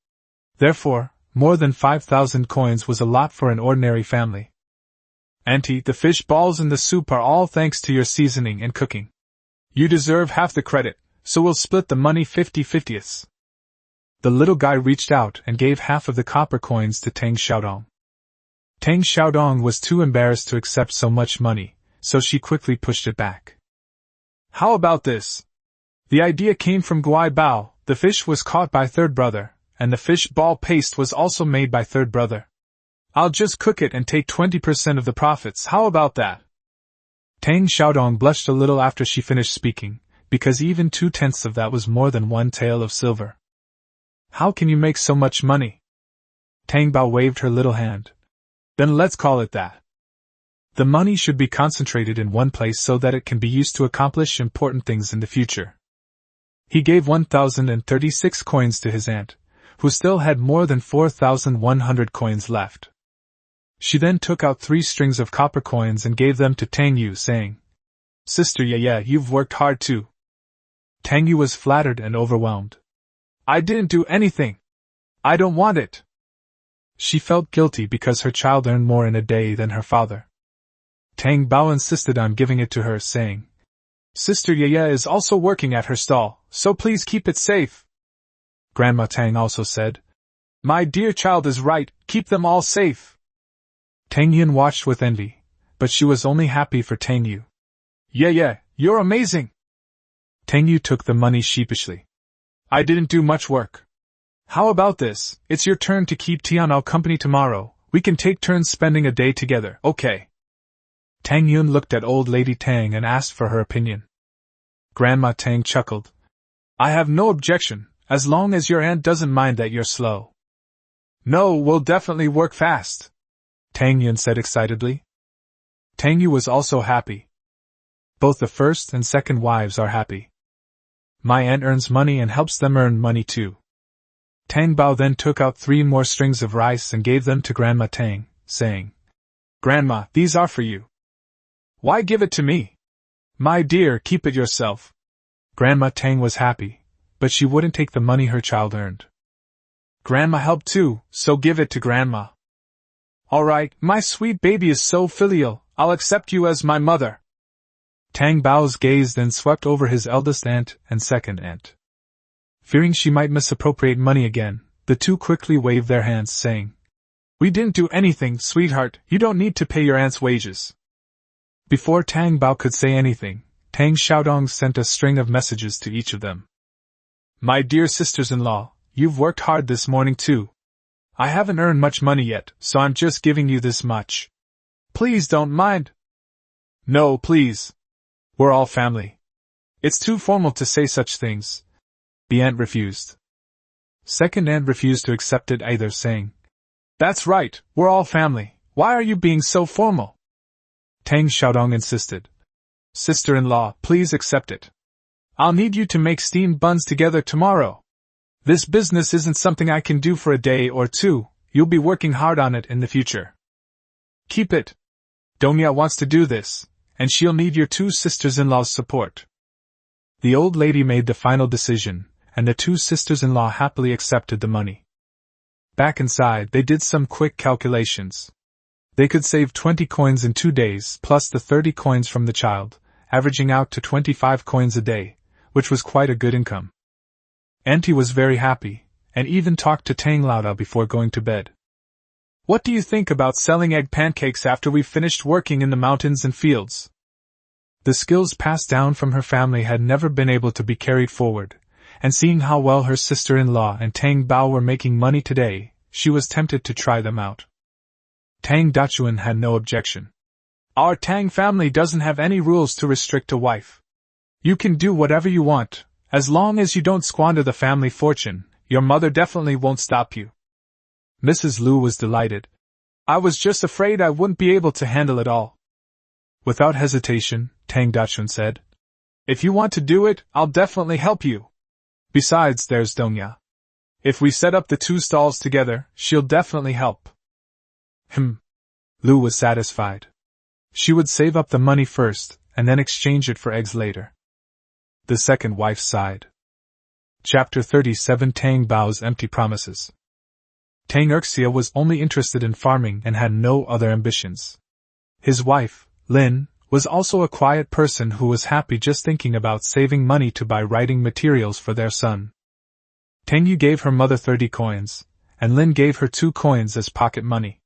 Therefore, more than 5,000 coins was a lot for an ordinary family. Auntie, the fish balls and the soup are all thanks to your seasoning and cooking. You deserve half the credit, so we'll split the money 50-50ths. The little guy reached out and gave half of the copper coins to Tang Xiaodong. Tang Xiaodong was too embarrassed to accept so much money, so she quickly pushed it back. How about this? The idea came from Guai Bao. The fish was caught by third brother, and the fish ball paste was also made by third brother. I'll just cook it and take 20% of the profits, how about that? Tang Xiaodong blushed a little after she finished speaking, because even 2/10 of that was more than 1 tael of silver. How can you make so much money? Tang Bao waved her little hand. Then let's call it that. The money should be concentrated in one place so that it can be used to accomplish important things in the future. He gave 1,036 coins to his aunt, who still had more than 4,100 coins left. She then took out 3 strings of copper coins and gave them to Tang Yu, saying, Sister yeah, you've worked hard too. Tang Yu was flattered and overwhelmed. I didn't do anything. I don't want it. She felt guilty because her child earned more in a day than her father. Tang Bao insisted on giving it to her, saying, Sister Yaya is also working at her stall, so please keep it safe. Grandma Tang also said, My dear child is right, keep them all safe. Tang Yun watched with envy, but she was only happy for Tang Yu. Yeah, you're amazing. Tang Yu took the money sheepishly. I didn't do much work. How about this? It's your turn to keep Tianao company tomorrow. We can take turns spending a day together, okay? Tang Yun looked at old lady Tang and asked for her opinion. Grandma Tang chuckled. I have no objection, as long as your aunt doesn't mind that you're slow. No, we'll definitely work fast, Tang Yun said excitedly. Tang Yu was also happy. Both the first and second wives are happy. My aunt earns money and helps them earn money too. Tang Bao then took out 3 more strings of rice and gave them to Grandma Tang, saying, Grandma, these are for you. Why give it to me? My dear, keep it yourself. Grandma Tang was happy, but she wouldn't take the money her child earned. Grandma helped too, so give it to Grandma. All right, my sweet baby is so filial, I'll accept you as my mother. Tang Bao's gaze then swept over his eldest aunt and second aunt. Fearing she might misappropriate money again, the two quickly waved their hands, saying, We didn't do anything, sweetheart, you don't need to pay your aunt's wages. Before Tang Bao could say anything, Tang Xiaodong sent a string of messages to each of them. My dear sisters-in-law, you've worked hard this morning too. I haven't earned much money yet, so I'm just giving you this much. Please don't mind. No, please. We're all family. It's too formal to say such things. The aunt refused. Second aunt refused to accept it either, saying, That's right, we're all family. Why are you being so formal? Tang Xiaodong insisted. Sister-in-law, please accept it. I'll need you to make steamed buns together tomorrow. This business isn't something I can do for a day or two, you'll be working hard on it in the future. Keep it. Donya wants to do this, and she'll need your 2 sisters-in-law's support. The old lady made the final decision, and the 2 sisters-in-law happily accepted the money. Back inside, they did some quick calculations. They could save 20 coins in 2 days, plus the 30 coins from the child, averaging out to 25 coins a day, which was quite a good income. Auntie was very happy, and even talked to Tang Laodao before going to bed. What do you think about selling egg pancakes after we've finished working in the mountains and fields? The skills passed down from her family had never been able to be carried forward, and seeing how well her sister-in-law and Tang Bao were making money today, she was tempted to try them out. Tang Dachuan had no objection. Our Tang family doesn't have any rules to restrict a wife. You can do whatever you want, as long as you don't squander the family fortune. Your mother definitely won't stop you. Mrs. Lu was delighted. I was just afraid I wouldn't be able to handle it all. Without hesitation, Tang Dachuan said, If you want to do it, I'll definitely help you. Besides, there's Dongya. If we set up the 2 stalls together, she'll definitely help. Lu was satisfied. She would save up the money first, and then exchange it for eggs later. The second wife sighed. Chapter 37 Tang Bao's Empty Promises. Tang Erxia was only interested in farming and had no other ambitions. His wife, Lin, was also a quiet person who was happy just thinking about saving money to buy writing materials for their son. Tang Yu gave her mother 30 coins, and Lin gave her 2 coins as pocket money.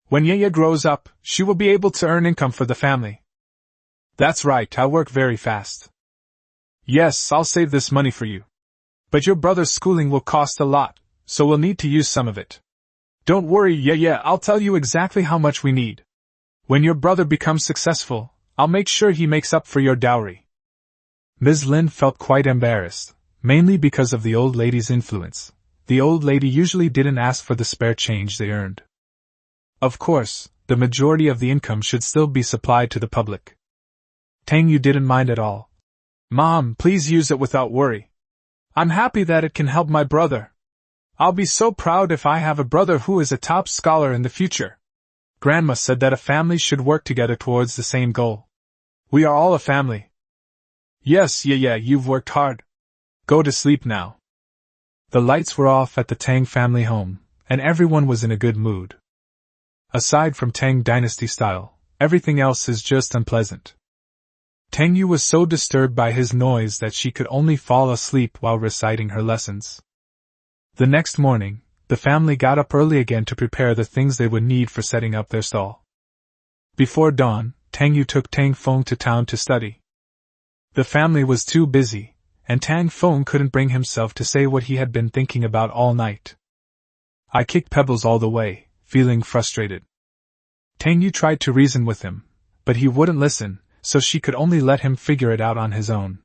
When Yaya grows up, she will be able to earn income for the family. That's right, I'll work very fast. Yes, I'll save this money for you. But your brother's schooling will cost a lot, so we'll need to use some of it. Don't worry, Yaya, I'll tell you exactly how much we need. When your brother becomes successful, I'll make sure he makes up for your dowry. Ms. Lin felt quite embarrassed, mainly because of the old lady's influence. The old lady usually didn't ask for the spare change they earned. Of course, the majority of the income should still be supplied to the public. Tang Yu didn't mind at all. Mom, please use it without worry. I'm happy that it can help my brother. I'll be so proud if I have a brother who is a top scholar in the future. Grandma said that a family should work together towards the same goal. We are all a family. Yes, yeah, you've worked hard. Go to sleep now. The lights were off at the Tang family home, and everyone was in a good mood. Aside from Tang dynasty style, everything else is just unpleasant. Tang Yu was so disturbed by his noise that she could only fall asleep while reciting her lessons. The next morning, the family got up early again to prepare the things they would need for setting up their stall. Before dawn, Tang Yu took Tang Feng to town to study. The family was too busy, and Tang Feng couldn't bring himself to say what he had been thinking about all night. I kicked pebbles all the way, feeling frustrated. Tang Yu tried to reason with him, but he wouldn't listen, so she could only let him figure it out on his own.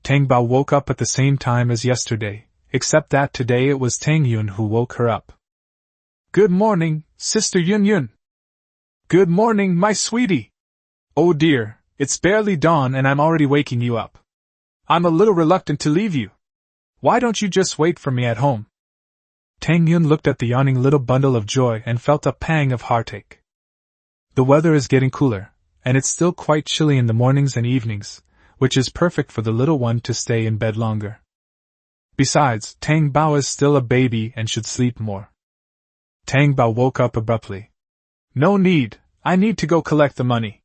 Tang Bao woke up at the same time as yesterday, except that today it was Tang Yun who woke her up. Good morning, Sister Yun Yun. Good morning, my sweetie. Oh dear, it's barely dawn and I'm already waking you up. I'm a little reluctant to leave you. Why don't you just wait for me at home? Tang Yun looked at the yawning little bundle of joy and felt a pang of heartache. The weather is getting cooler, and it's still quite chilly in the mornings and evenings, which is perfect for the little one to stay in bed longer. Besides, Tang Bao is still a baby and should sleep more. Tang Bao woke up abruptly. No need, I need to go collect the money.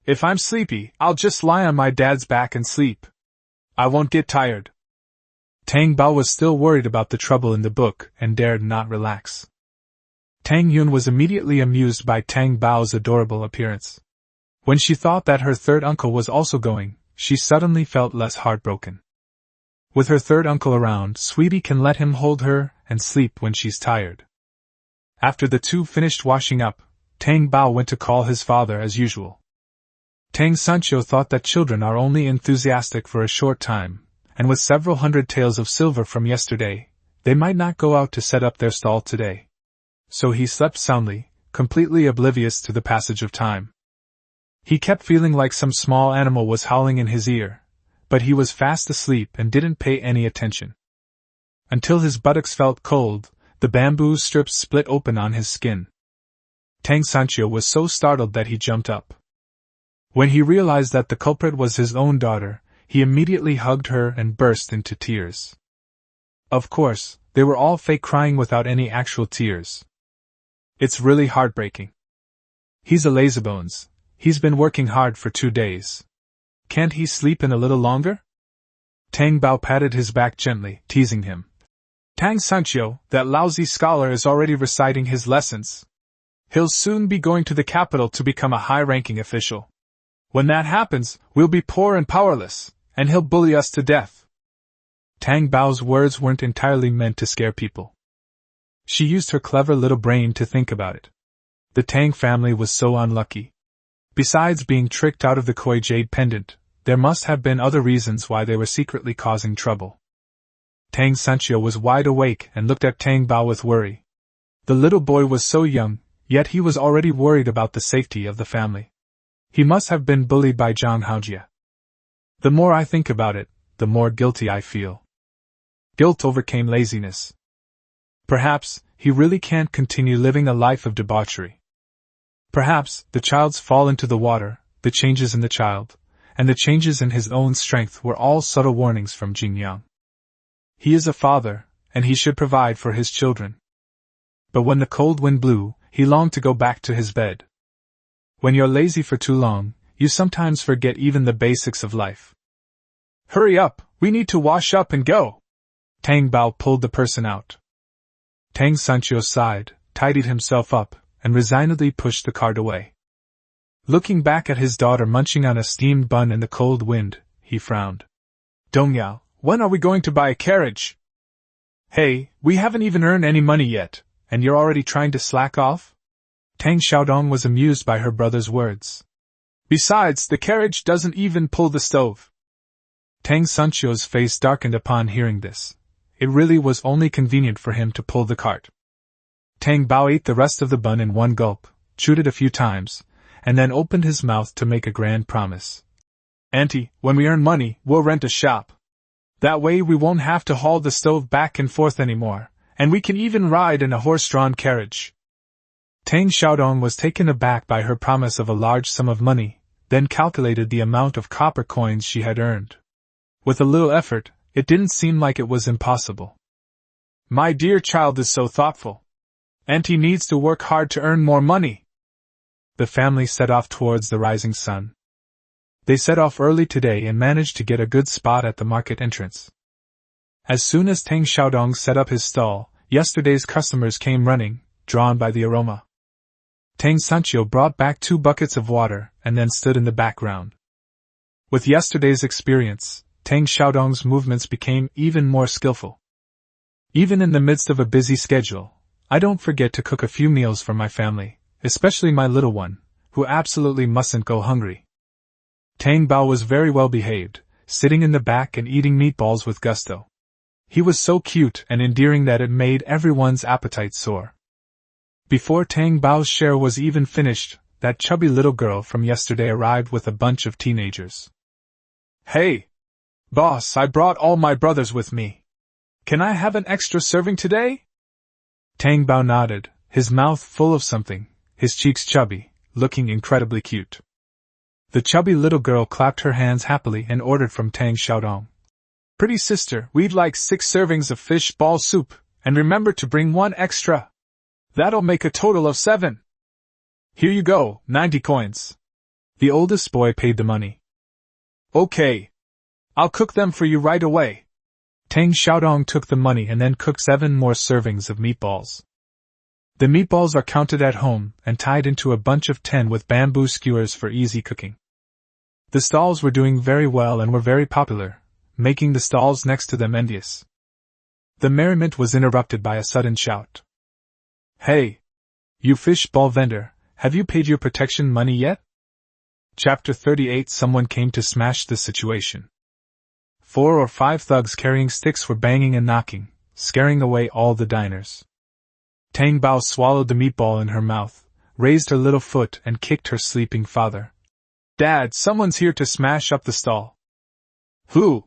If I'm sleepy, I'll just lie on my dad's back and sleep. I won't get tired. Tang Bao was still worried about the trouble in the book and dared not relax. Tang Yun was immediately amused by Tang Bao's adorable appearance. When she thought that her third uncle was also going, she suddenly felt less heartbroken. With her third uncle around, Sweetie can let him hold her and sleep when she's tired. After the two finished washing up, Tang Bao went to call his father as usual. Tang Sancho thought that children are only enthusiastic for a short time, and with several hundred taels of silver from yesterday, they might not go out to set up their stall today. So he slept soundly, completely oblivious to the passage of time. He kept feeling like some small animal was howling in his ear, but he was fast asleep and didn't pay any attention. Until his buttocks felt cold, the bamboo strips split open on his skin. Tang Sancho was so startled that he jumped up. When he realized that the culprit was his own daughter, he immediately hugged her and burst into tears. Of course, they were all fake crying without any actual tears. It's really heartbreaking. He's a lazybones. He's been working hard for 2 days. Can't he sleep in a little longer? Tang Bao patted his back gently, teasing him. Tang Sancho, that lousy scholar is already reciting his lessons. He'll soon be going to the capital to become a high-ranking official. When that happens, we'll be poor and powerless, and he'll bully us to death. Tang Bao's words weren't entirely meant to scare people. She used her clever little brain to think about it. The Tang family was so unlucky. Besides being tricked out of the koi jade pendant, there must have been other reasons why they were secretly causing trouble. Tang Sanchio was wide awake and looked at Tang Bao with worry. The little boy was so young, yet he was already worried about the safety of the family. He must have been bullied by Zhang Haojia. The more I think about it, the more guilty I feel. Guilt overcame laziness. Perhaps he really can't continue living a life of debauchery. Perhaps the child's fall into the water, the changes in the child, and the changes in his own strength were all subtle warnings from Jingyang. He is a father, and he should provide for his children. But when the cold wind blew, he longed to go back to his bed. When you're lazy for too long, you sometimes forget even the basics of life. Hurry up, we need to wash up and go! Tang Bao pulled the person out. Tang Sanchio sighed, tidied himself up, and resignedly pushed the cart away. Looking back at his daughter munching on a steamed bun in the cold wind, he frowned. Dongyao, when are we going to buy a carriage? Hey, we haven't even earned any money yet, and you're already trying to slack off? Tang Xiaodong was amused by her brother's words. Besides, the carriage doesn't even pull the stove. Tang Sanchio's face darkened upon hearing this. It really was only convenient for him to pull the cart. Tang Bao ate the rest of the bun in one gulp, chewed it a few times, and then opened his mouth to make a grand promise. Auntie, when we earn money, we'll rent a shop. That way we won't have to haul the stove back and forth anymore, and we can even ride in a horse-drawn carriage. Tang Xiaodong was taken aback by her promise of a large sum of money, then calculated the amount of copper coins she had earned. With a little effort, it didn't seem like it was impossible. My dear child is so thoughtful. Auntie needs to work hard to earn more money. The family set off towards the rising sun. They set off early today and managed to get a good spot at the market entrance. As soon as Tang Xiaodong set up his stall, yesterday's customers came running, drawn by the aroma. Tang Sanchio brought back 2 buckets of water and then stood in the background. With yesterday's experience, Tang Xiaodong's movements became even more skillful. Even in the midst of a busy schedule, I don't forget to cook a few meals for my family, especially my little one, who absolutely mustn't go hungry. Tang Bao was very well behaved, sitting in the back and eating meatballs with gusto. He was so cute and endearing that it made everyone's appetite soar. Before Tang Bao's share was even finished, that chubby little girl from yesterday arrived with a bunch of teenagers. Hey! Boss, I brought all my brothers with me. Can I have an extra serving today? Tang Bao nodded, his mouth full of something, his cheeks chubby, looking incredibly cute. The chubby little girl clapped her hands happily and ordered from Tang Xiaodong. Pretty sister, we'd like 6 servings of fish ball soup, and remember to bring 1 extra. That'll make a total of 7. Here you go, 90 coins. The oldest boy paid the money. Okay. I'll cook them for you right away. Tang Xiaodong took the money and then cooked 7 more servings of meatballs. The meatballs are counted at home and tied into a bunch of 10 with bamboo skewers for easy cooking. The stalls were doing very well and were very popular, making the stalls next to them envious. The merriment was interrupted by a sudden shout. Hey! You fish ball vendor, have you paid your protection money yet? Chapter 38. Someone came to smash the situation. 4 or 5 thugs carrying sticks were banging and knocking, scaring away all the diners. Tang Bao swallowed the meatball in her mouth, raised her little foot and kicked her sleeping father. Dad, someone's here to smash up the stall. Who?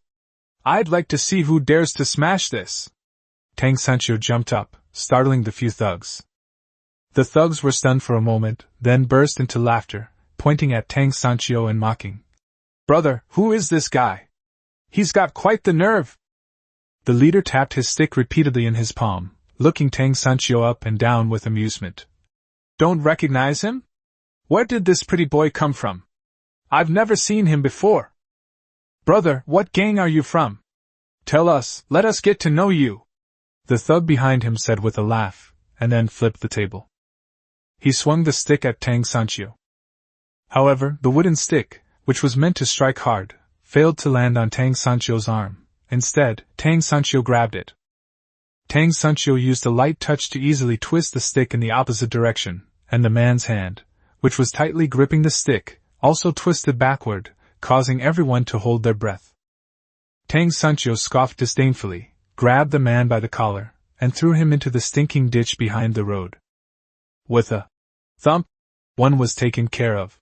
I'd like to see who dares to smash this. Tang Sanchio jumped up, startling the few thugs. The thugs were stunned for a moment, then burst into laughter, pointing at Tang Sanchio and mocking. Brother, who is this guy? He's got quite the nerve. The leader tapped his stick repeatedly in his palm, looking Tang Sanchio up and down with amusement. Don't recognize him? Where did this pretty boy come from? I've never seen him before. Brother, what gang are you from? Tell us, let us get to know you. The thug behind him said with a laugh, and then flipped the table. He swung the stick at Tang Sanchio. However, the wooden stick, which was meant to strike hard, failed to land on Tang Sanchio's arm, Instead, Tang Sancho grabbed it. Tang Sancho used a light touch to easily twist the stick in the opposite direction, and the man's hand, which was tightly gripping the stick, also twisted backward, causing everyone to hold their breath. Tang Sancho scoffed disdainfully, grabbed the man by the collar, and threw him into the stinking ditch behind the road. With a thump, one was taken care of.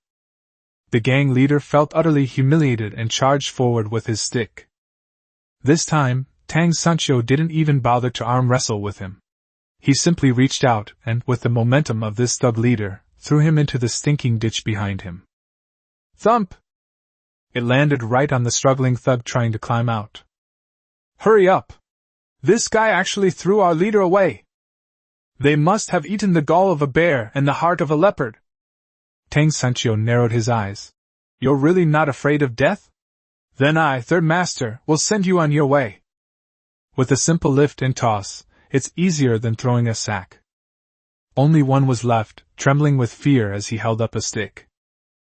The gang leader felt utterly humiliated and charged forward with his stick. This time, Tang Sancho didn't even bother to arm wrestle with him. He simply reached out and, with the momentum of this thug leader, threw him into the stinking ditch behind him. Thump! It landed right on the struggling thug trying to climb out. Hurry up! This guy actually threw our leader away! They must have eaten the gall of a bear and the heart of a leopard! Tang Sancho narrowed his eyes. You're really not afraid of death? Then I, third master, will send you on your way. With a simple lift and toss, it's easier than throwing a sack. Only one was left, trembling with fear as he held up a stick.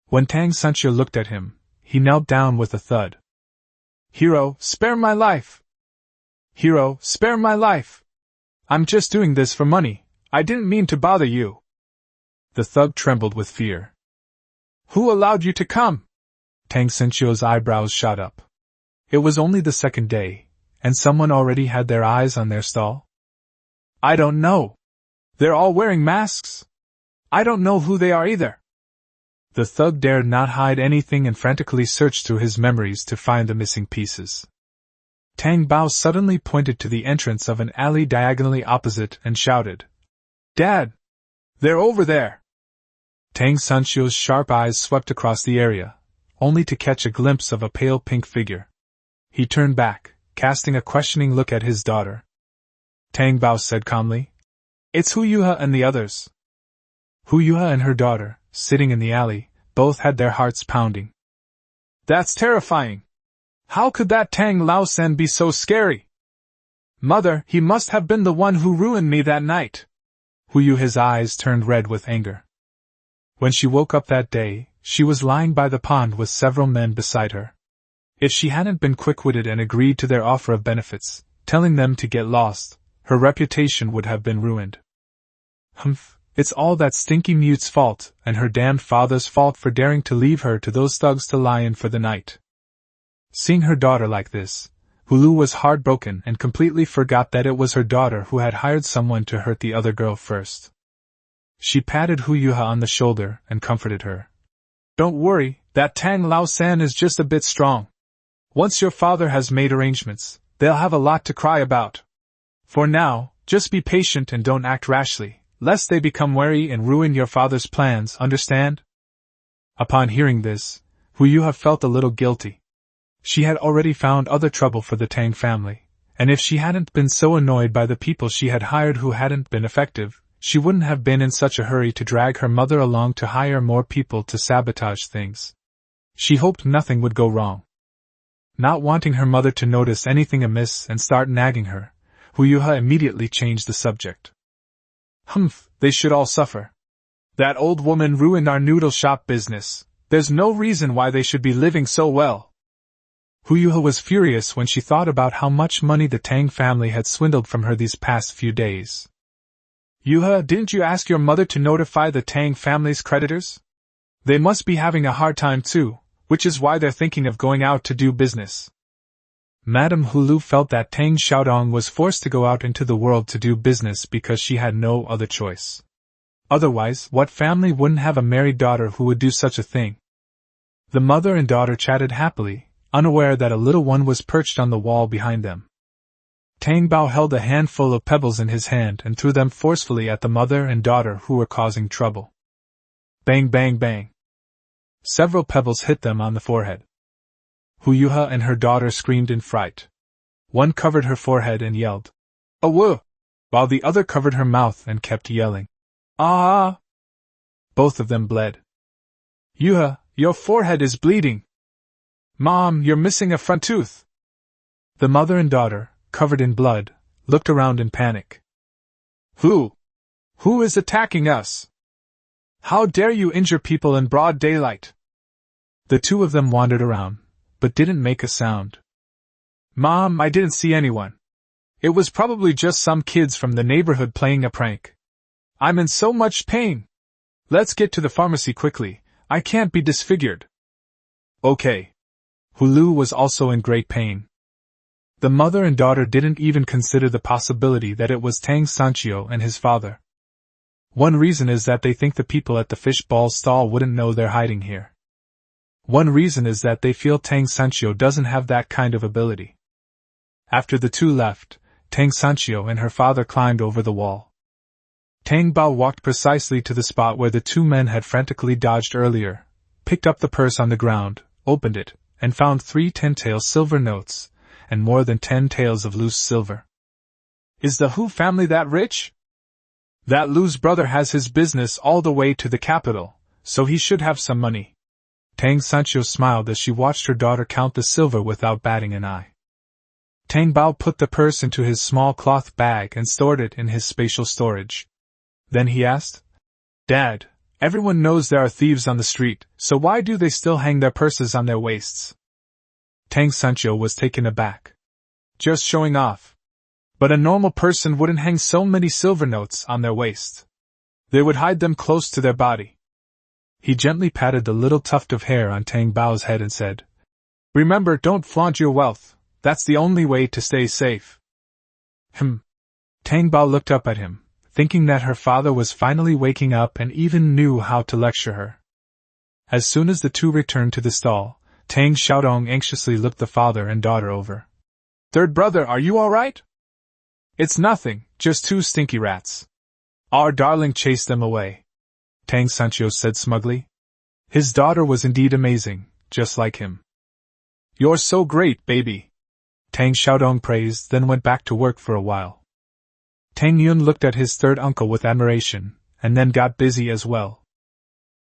When Tang Sancho looked at him, he knelt down with a thud. Hero, spare my life! Hero, spare my life! I'm just doing this for money, I didn't mean to bother you. The thug trembled with fear. Who allowed you to come? Tang Sancho's eyebrows shot up. It was only the second day, and someone already had their eyes on their stall? I don't know. They're all wearing masks. I don't know who they are either. The thug dared not hide anything and frantically searched through his memories to find the missing pieces. Tang Bao suddenly pointed to the entrance of an alley diagonally opposite and shouted, Dad! They're over there! Tang Sancho's sharp eyes swept across the area, only to catch a glimpse of a pale pink figure. He turned back, casting a questioning look at his daughter. Tang Bao said calmly, It's Hu Yuha and the others. Hu Yuha and her daughter, sitting in the alley, both had their hearts pounding. That's terrifying! How could that Tang Lao Sen be so scary? Mother, he must have been the one who ruined me that night. Hu Yuha's eyes turned red with anger. When she woke up that day, she was lying by the pond with several men beside her. If she hadn't been quick-witted and agreed to their offer of benefits, telling them to get lost, her reputation would have been ruined. Humph, it's all that stinky mute's fault, and her damned father's fault for daring to leave her to those thugs to lie in for the night. Seeing her daughter like this, Hulu was heartbroken and completely forgot that it was her daughter who had hired someone to hurt the other girl first. She patted Hu Yuha on the shoulder and comforted her. Don't worry, that Tang Lao San is just a bit strong. Once your father has made arrangements, they'll have a lot to cry about. For now, just be patient and don't act rashly, lest they become wary and ruin your father's plans, understand? Upon hearing this, Hu Yuha felt a little guilty. She had already found other trouble for the Tang family, and if she hadn't been so annoyed by the people she had hired who hadn't been effective, she wouldn't have been in such a hurry to drag her mother along to hire more people to sabotage things. She hoped nothing would go wrong. Not wanting her mother to notice anything amiss and start nagging her, Hu Yuha immediately changed the subject. Humph, they should all suffer. That old woman ruined our noodle shop business. There's no reason why they should be living so well. Hu Yuha was furious when she thought about how much money the Tang family had swindled from her these past few days. Yuha, didn't you ask your mother to notify the Tang family's creditors? They must be having a hard time too, which is why they're thinking of going out to do business. Madame Hulu felt that Tang Xiaodong was forced to go out into the world to do business because she had no other choice. Otherwise, what family wouldn't have a married daughter who would do such a thing? The mother and daughter chatted happily, unaware that a little one was perched on the wall behind them. Tang Bao held a handful of pebbles in his hand and threw them forcefully at the mother and daughter who were causing trouble. Bang, bang, bang. Several pebbles hit them on the forehead. Hu Yuha and her daughter screamed in fright. One covered her forehead and yelled, "Awoo!" while the other covered her mouth and kept yelling, "Ah!" Both of them bled. "Yuha, your forehead is bleeding. Mom, you're missing a front tooth." The mother and daughter, covered in blood, looked around in panic. Who is attacking us? How dare you injure people in broad daylight?" The two of them wandered around, but didn't make a sound. Mom, I didn't see anyone. It was probably just some kids from the neighborhood playing a prank. I'm in so much pain. Let's get to the pharmacy quickly. I can't be disfigured. Okay. Hulu was also in great pain. The mother and daughter didn't even consider the possibility that it was Tang Sanchio and his father. One reason is that they think the people at the fish ball stall wouldn't know they're hiding here. One reason is that they feel Tang Sanchio doesn't have that kind of ability. After the two left, Tang Sanchio and her father climbed over the wall. Tang Bao walked precisely to the spot where the two men had frantically dodged earlier, picked up the purse on the ground, opened it, and found 3 10-tael silver notes, and more than 10 taels of loose silver. Is the Hu family that rich? That Lu's brother has his business all the way to the capital, so he should have some money. Tang Sanchio smiled as she watched her daughter count the silver without batting an eye. Tang Bao put the purse into his small cloth bag and stored it in his spatial storage. Then he asked, Dad, everyone knows there are thieves on the street, so why do they still hang their purses on their waists? Tang Sanchio was taken aback. Just showing off. But a normal person wouldn't hang so many silver notes on their waist. They would hide them close to their body. He gently patted the little tuft of hair on Tang Bao's head and said, Remember, don't flaunt your wealth. That's the only way to stay safe. Tang Bao looked up at him, thinking that her father was finally waking up and even knew how to lecture her. As soon as the two returned to the stall, Tang Xiaodong anxiously looked the father and daughter over. Third brother, are you all right? It's nothing, just 2 stinky rats. Our darling chased them away, Tang Sanchio said smugly. His daughter was indeed amazing, just like him. You're so great, baby, Tang Xiaodong praised, then went back to work for a while. Tang Yun looked at his third uncle with admiration, and then got busy as well.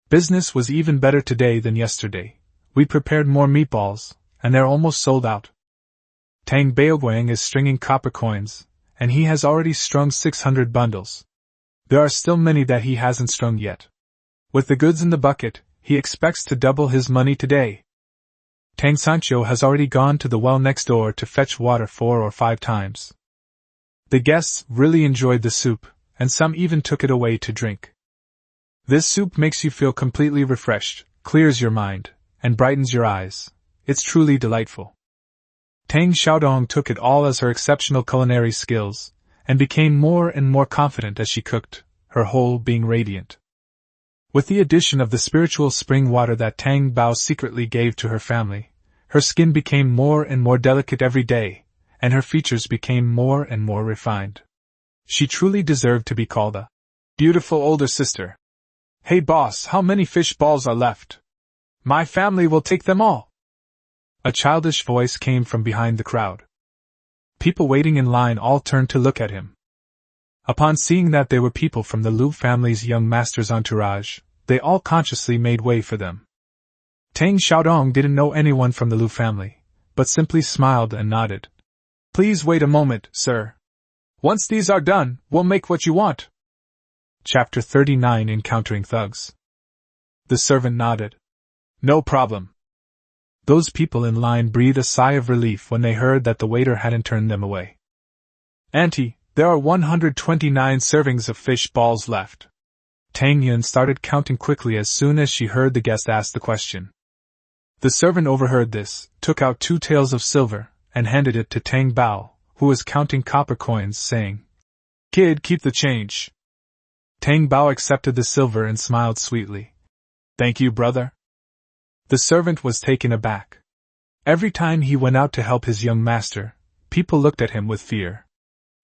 Business was even better today than yesterday. We prepared more meatballs, and they're almost sold out. Tang Baoguang is stringing copper coins, and he has already strung 600 bundles. There are still many that he hasn't strung yet. With the goods in the bucket, he expects to double his money today. Tang Sanchio has already gone to the well next door to fetch water 4 or 5 times. The guests really enjoyed the soup, and some even took it away to drink. This soup makes you feel completely refreshed, clears your mind, and brightens your eyes. It's truly delightful. Tang Xiaodong took it all as her exceptional culinary skills, and became more and more confident as she cooked, her whole being radiant. With the addition of the spiritual spring water that Tang Bao secretly gave to her family, her skin became more and more delicate every day, and her features became more and more refined. She truly deserved to be called a beautiful older sister. Hey boss, how many fish balls are left? My family will take them all. A childish voice came from behind the crowd. People waiting in line all turned to look at him. Upon seeing that they were people from the Lu family's young master's entourage, they all consciously made way for them. Tang Xiaodong didn't know anyone from the Lu family, but simply smiled and nodded. Please wait a moment, sir. Once these are done, we'll make what you want. Chapter 39 Encountering Thugs. The servant nodded. No problem. Those people in line breathed a sigh of relief when they heard that the waiter hadn't turned them away. Auntie, there are 129 servings of fish balls left. Tang Yun started counting quickly as soon as she heard the guest ask the question. The servant overheard this, took out 2 taels of silver, and handed it to Tang Bao, who was counting copper coins, saying, Kid, keep the change. Tang Bao accepted the silver and smiled sweetly. Thank you, brother. The servant was taken aback. Every time he went out to help his young master, people looked at him with fear.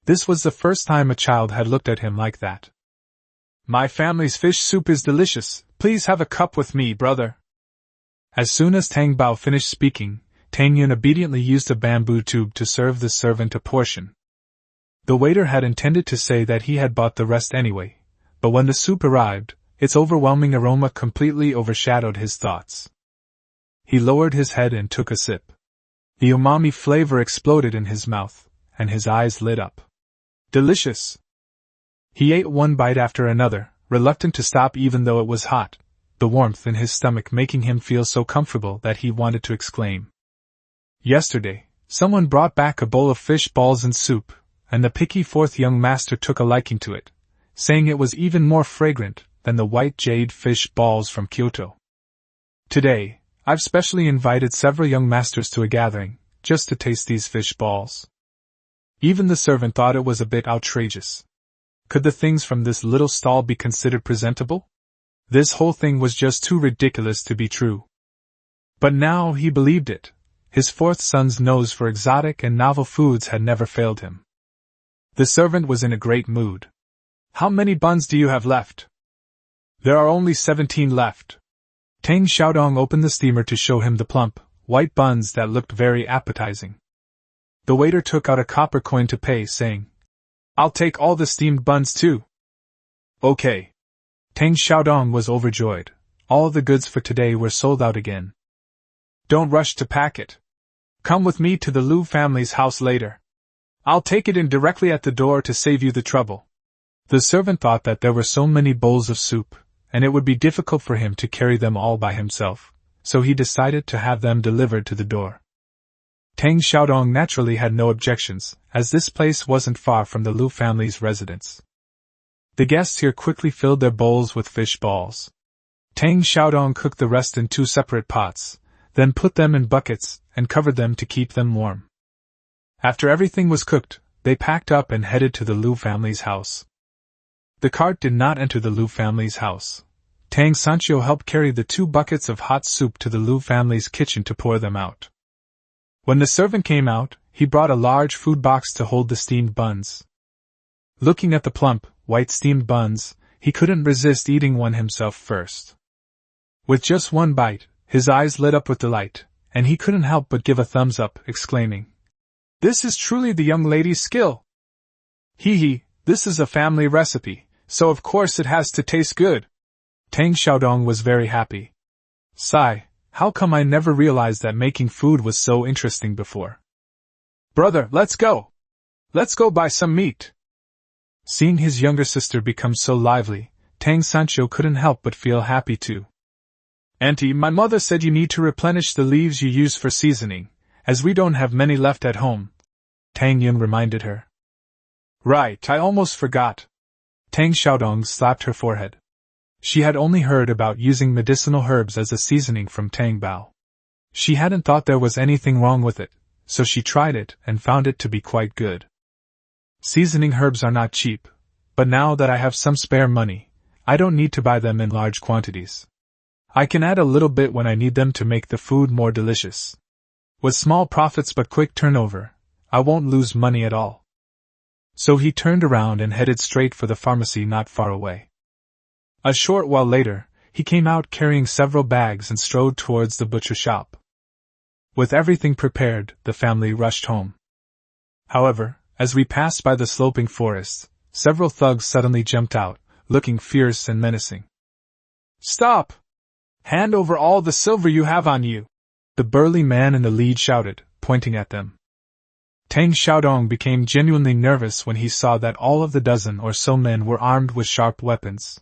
This was the first time a child had looked at him like that. My family's fish soup is delicious, please have a cup with me, brother. As soon as Tang Bao finished speaking, Tang Yun obediently used a bamboo tube to serve the servant a portion. The waiter had intended to say that he had bought the rest anyway, but when the soup arrived, its overwhelming aroma completely overshadowed his thoughts. He lowered his head and took a sip. The umami flavor exploded in his mouth, and his eyes lit up. Delicious! He ate one bite after another, reluctant to stop even though it was hot, the warmth in his stomach making him feel so comfortable that he wanted to exclaim. Yesterday, Someone brought back a bowl of fish balls and soup, and the picky fourth young master took a liking to it, saying it was even more fragrant than the white jade fish balls from Kyoto. Today, I've specially invited several young masters to a gathering, just to taste these fish balls. Even the servant thought it was a bit outrageous. Could the things from this little stall be considered presentable? This whole thing was just too ridiculous to be true. But now he believed it. His fourth son's nose for exotic and novel foods had never failed him. The servant was in a great mood. How many buns do you have left? There are only 17 left. Tang Xiaodong opened the steamer to show him the plump, white buns that looked very appetizing. The waiter took out a copper coin to pay, saying, "I'll take all the steamed buns too." Okay. Tang Xiaodong was overjoyed. All the goods for today were sold out again. Don't rush to pack it. Come with me to the Liu family's house later. I'll take it in directly at the door to save you the trouble. The servant thought that there were so many bowls of soup, and it would be difficult for him to carry them all by himself, so he decided to have them delivered to the door. Tang Xiaodong naturally had no objections, as this place wasn't far from the Liu family's residence. The guests here quickly filled their bowls with fish balls. Tang Xiaodong cooked the rest in 2 separate pots, then put them in buckets and covered them to keep them warm. After everything was cooked, they packed up and headed to the Liu family's house. The cart did not enter the Liu family's house. Tang Sancho helped carry the 2 buckets of hot soup to the Liu family's kitchen to pour them out. When the servant came out, he brought a large food box to hold the steamed buns. Looking at the plump, white steamed buns, he couldn't resist eating one himself first. With just one bite, his eyes lit up with delight, and he couldn't help but give a thumbs up, exclaiming, "This is truly the young lady's skill! Hee, this is a family recipe, so of course it has to taste good." Tang Xiaodong was very happy. Sigh, how come I never realized that making food was so interesting before? Brother, let's go! Let's go buy some meat! Seeing his younger sister become so lively, Tang Sancho couldn't help but feel happy too. Auntie, my mother said you need to replenish the leaves you use for seasoning, as we don't have many left at home. Tang Yun reminded her. Right, I almost forgot. Tang Xiaodong slapped her forehead. She had only heard about using medicinal herbs as a seasoning from Tang Bao. She hadn't thought there was anything wrong with it, so she tried it and found it to be quite good. Seasoning herbs are not cheap, but now that I have some spare money, I don't need to buy them in large quantities. I can add a little bit when I need them to make the food more delicious. With small profits but quick turnover, I won't lose money at all. So he turned around and headed straight for the pharmacy not far away. A short while later, he came out carrying several bags and strode towards the butcher shop. With everything prepared, the family rushed home. However, as we passed by the sloping forest, several thugs suddenly jumped out, looking fierce and menacing. Stop! Hand over all the silver you have on you! The burly man in the lead shouted, pointing at them. Tang Xiaodong became genuinely nervous when he saw that all of the dozen or so men were armed with sharp weapons.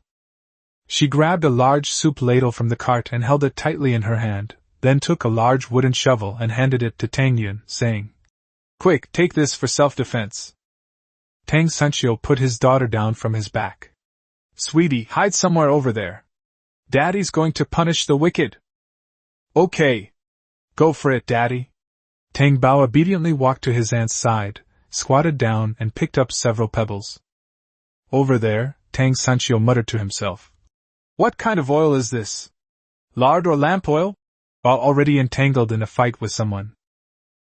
She grabbed a large soup ladle from the cart and held it tightly in her hand, then took a large wooden shovel and handed it to Tang Yun, saying, Quick, take this for self-defense. Tang Sancho put his daughter down from his back. Sweetie, hide somewhere over there. Daddy's going to punish the wicked. Okay. Go for it, Daddy. Tang Bao obediently walked to his aunt's side, squatted down and picked up several pebbles. Over there, Tang Sancho muttered to himself. What kind of oil is this? Lard or lamp oil? While already entangled in a fight with someone.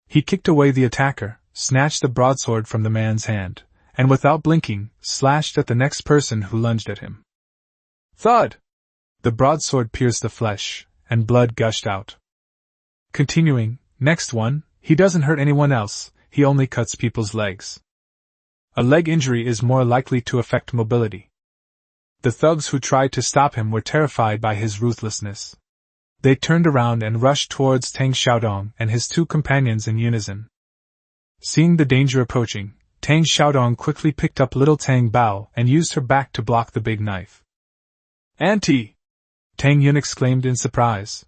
He kicked away the attacker, snatched the broadsword from the man's hand, and without blinking, slashed at the next person who lunged at him. Thud! The broadsword pierced the flesh, and blood gushed out. Continuing, next one, he doesn't hurt anyone else, he only cuts people's legs. A leg injury is more likely to affect mobility. The thugs who tried to stop him were terrified by his ruthlessness. They turned around and rushed towards Tang Xiaodong and his 2 companions in unison. Seeing the danger approaching, Tang Xiaodong quickly picked up little Tang Bao and used her back to block the big knife. Auntie! Tang Yun exclaimed in surprise.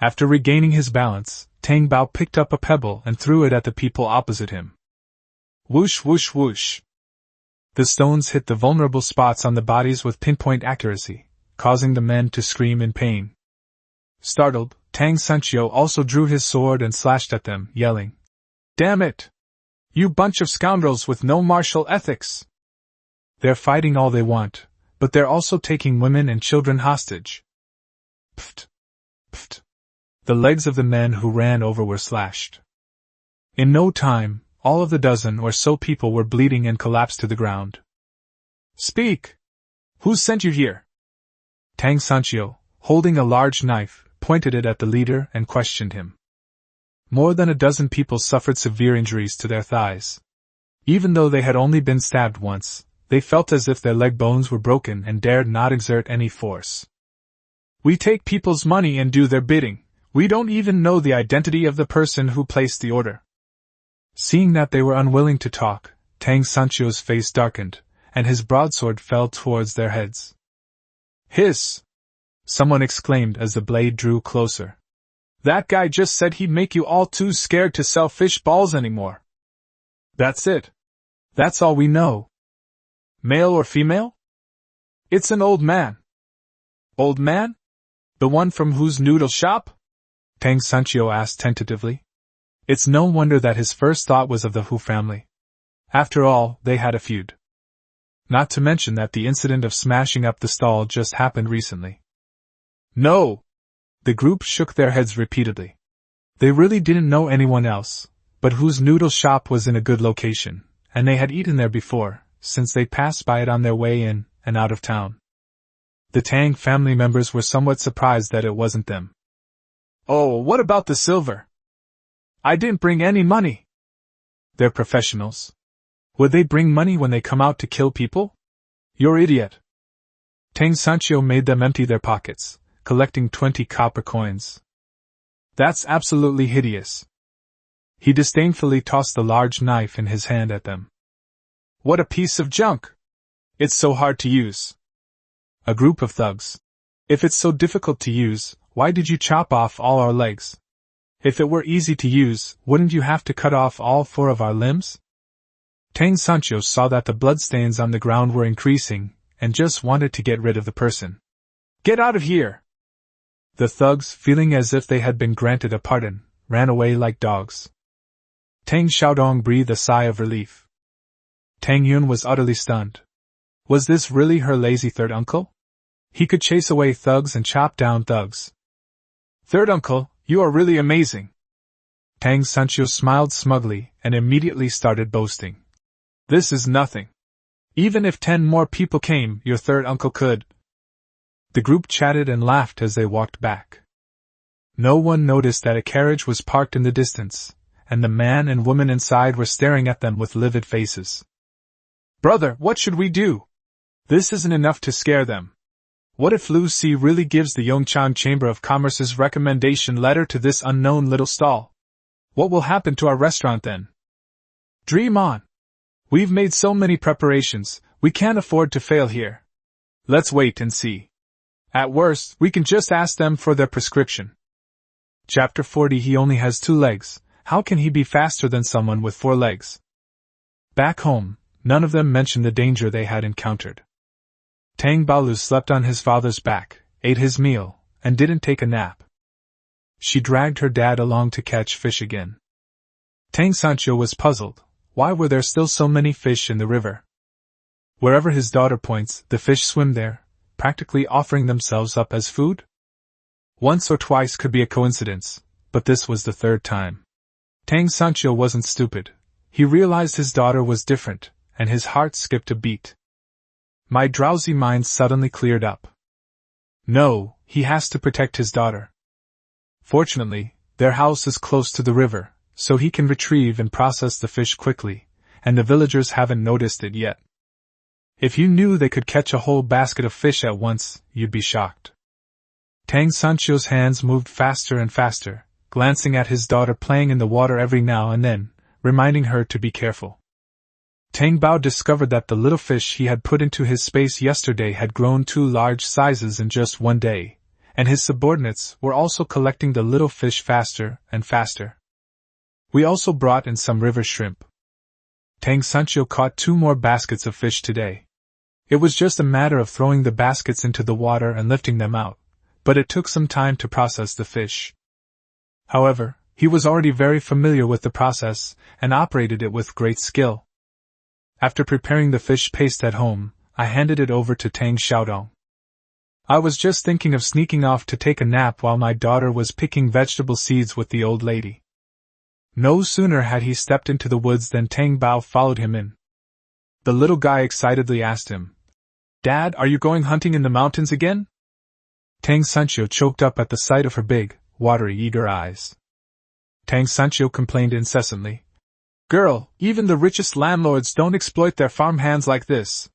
After regaining his balance, Tang Bao picked up a pebble and threw it at the people opposite him. Whoosh whoosh whoosh. The stones hit the vulnerable spots on the bodies with pinpoint accuracy, causing the men to scream in pain. Startled, Tang Sanchio also drew his sword and slashed at them, yelling, "Damn it! You bunch of scoundrels with no martial ethics! They're fighting all they want, but they're also taking women and children hostage." Pft! Pft! The legs of the men who ran over were slashed. In no time, all of the dozen or so people were bleeding and collapsed to the ground. "Speak! Who sent you here?" Tang Sanchio, holding a large knife, pointed it at the leader and questioned him. More than a dozen people suffered severe injuries to their thighs. Even though they had only been stabbed once, they felt as if their leg bones were broken and dared not exert any force. "We take people's money and do their bidding. We don't even know the identity of the person who placed the order." Seeing that they were unwilling to talk, Tang Sanchio's face darkened, and his broadsword fell towards their heads. "Hiss!" someone exclaimed as the blade drew closer. "That guy just said he'd make you all too scared to sell fish balls anymore." "That's it. That's all we know." "Male or female?" "It's an old man." "Old man? The one from whose noodle shop?" Tang Sanchio asked tentatively. It's no wonder that his first thought was of the Hu family. After all, they had a feud. Not to mention that the incident of smashing up the stall just happened recently. "No!" The group shook their heads repeatedly. They really didn't know anyone else, but whose noodle shop was in a good location, and they had eaten there before, since they passed by it on their way in and out of town. The Tang family members were somewhat surprised that it wasn't them. "Oh, what about the silver?" "I didn't bring any money." "They're professionals. Would they bring money when they come out to kill people?" "You're idiot." Tang Sanchio made them empty their pockets, collecting 20 copper coins. "That's absolutely hideous." He disdainfully tossed the large knife in his hand at them. "What a piece of junk! It's so hard to use." A group of thugs. "If it's so difficult to use, why did you chop off all our legs? If it were easy to use, wouldn't you have to cut off all 4 of our limbs?" Tang Sanchio saw that the bloodstains on the ground were increasing, and just wanted to get rid of the person. "Get out of here!" The thugs, feeling as if they had been granted a pardon, ran away like dogs. Tang Xiaodong breathed a sigh of relief. Tang Yun was utterly stunned. Was this really her lazy third uncle? He could chase away thugs and chop down thugs. "Third uncle, you are really amazing." Tang Sanchio smiled smugly and immediately started boasting. "This is nothing. Even if 10 more people came, your third uncle could." The group chatted and laughed as they walked back. No one noticed that a carriage was parked in the distance, and the man and woman inside were staring at them with livid faces. "Brother, what should we do? This isn't enough to scare them. What if Lu Si really gives the Yongchang Chamber of Commerce's recommendation letter to this unknown little stall? What will happen to our restaurant then?" "Dream on. We've made so many preparations, we can't afford to fail here. Let's wait and see. At worst, we can just ask them for their prescription." Chapter 40. He only has 2 legs, how can he be faster than someone with 4 legs? Back home, none of them mentioned the danger they had encountered. Tang Baolu slept on his father's back, ate his meal, and didn't take a nap. She dragged her dad along to catch fish again. Tang Sanchio was puzzled. Why were there still so many fish in the river? Wherever his daughter points, the fish swim there, practically offering themselves up as food? Once or twice could be a coincidence, but this was the 3rd time. Tang Sanchio wasn't stupid. He realized his daughter was different, and his heart skipped a beat. My drowsy mind suddenly cleared up. No, he has to protect his daughter. Fortunately, their house is close to the river, so he can retrieve and process the fish quickly, and the villagers haven't noticed it yet. If you knew they could catch a whole basket of fish at once, you'd be shocked. Tang Sanchio's hands moved faster and faster, glancing at his daughter playing in the water every now and then, reminding her to be careful. Tang Bao discovered that the little fish he had put into his space yesterday had grown 2 large sizes in just one day, and his subordinates were also collecting the little fish faster and faster. We also brought in some river shrimp. Tang Sancho caught 2 more baskets of fish today. It was just a matter of throwing the baskets into the water and lifting them out, but it took some time to process the fish. However, he was already very familiar with the process and operated it with great skill. After preparing the fish paste at home, I handed it over to Tang Xiaodong. I was just thinking of sneaking off to take a nap while my daughter was picking vegetable seeds with the old lady. No sooner had he stepped into the woods than Tang Bao followed him in. The little guy excitedly asked him, "Dad, are you going hunting in the mountains again?" Tang Sancho choked up at the sight of her big, watery, eager eyes. Tang Sancho complained incessantly, "Girl, even the richest landlords don't exploit their farmhands like this."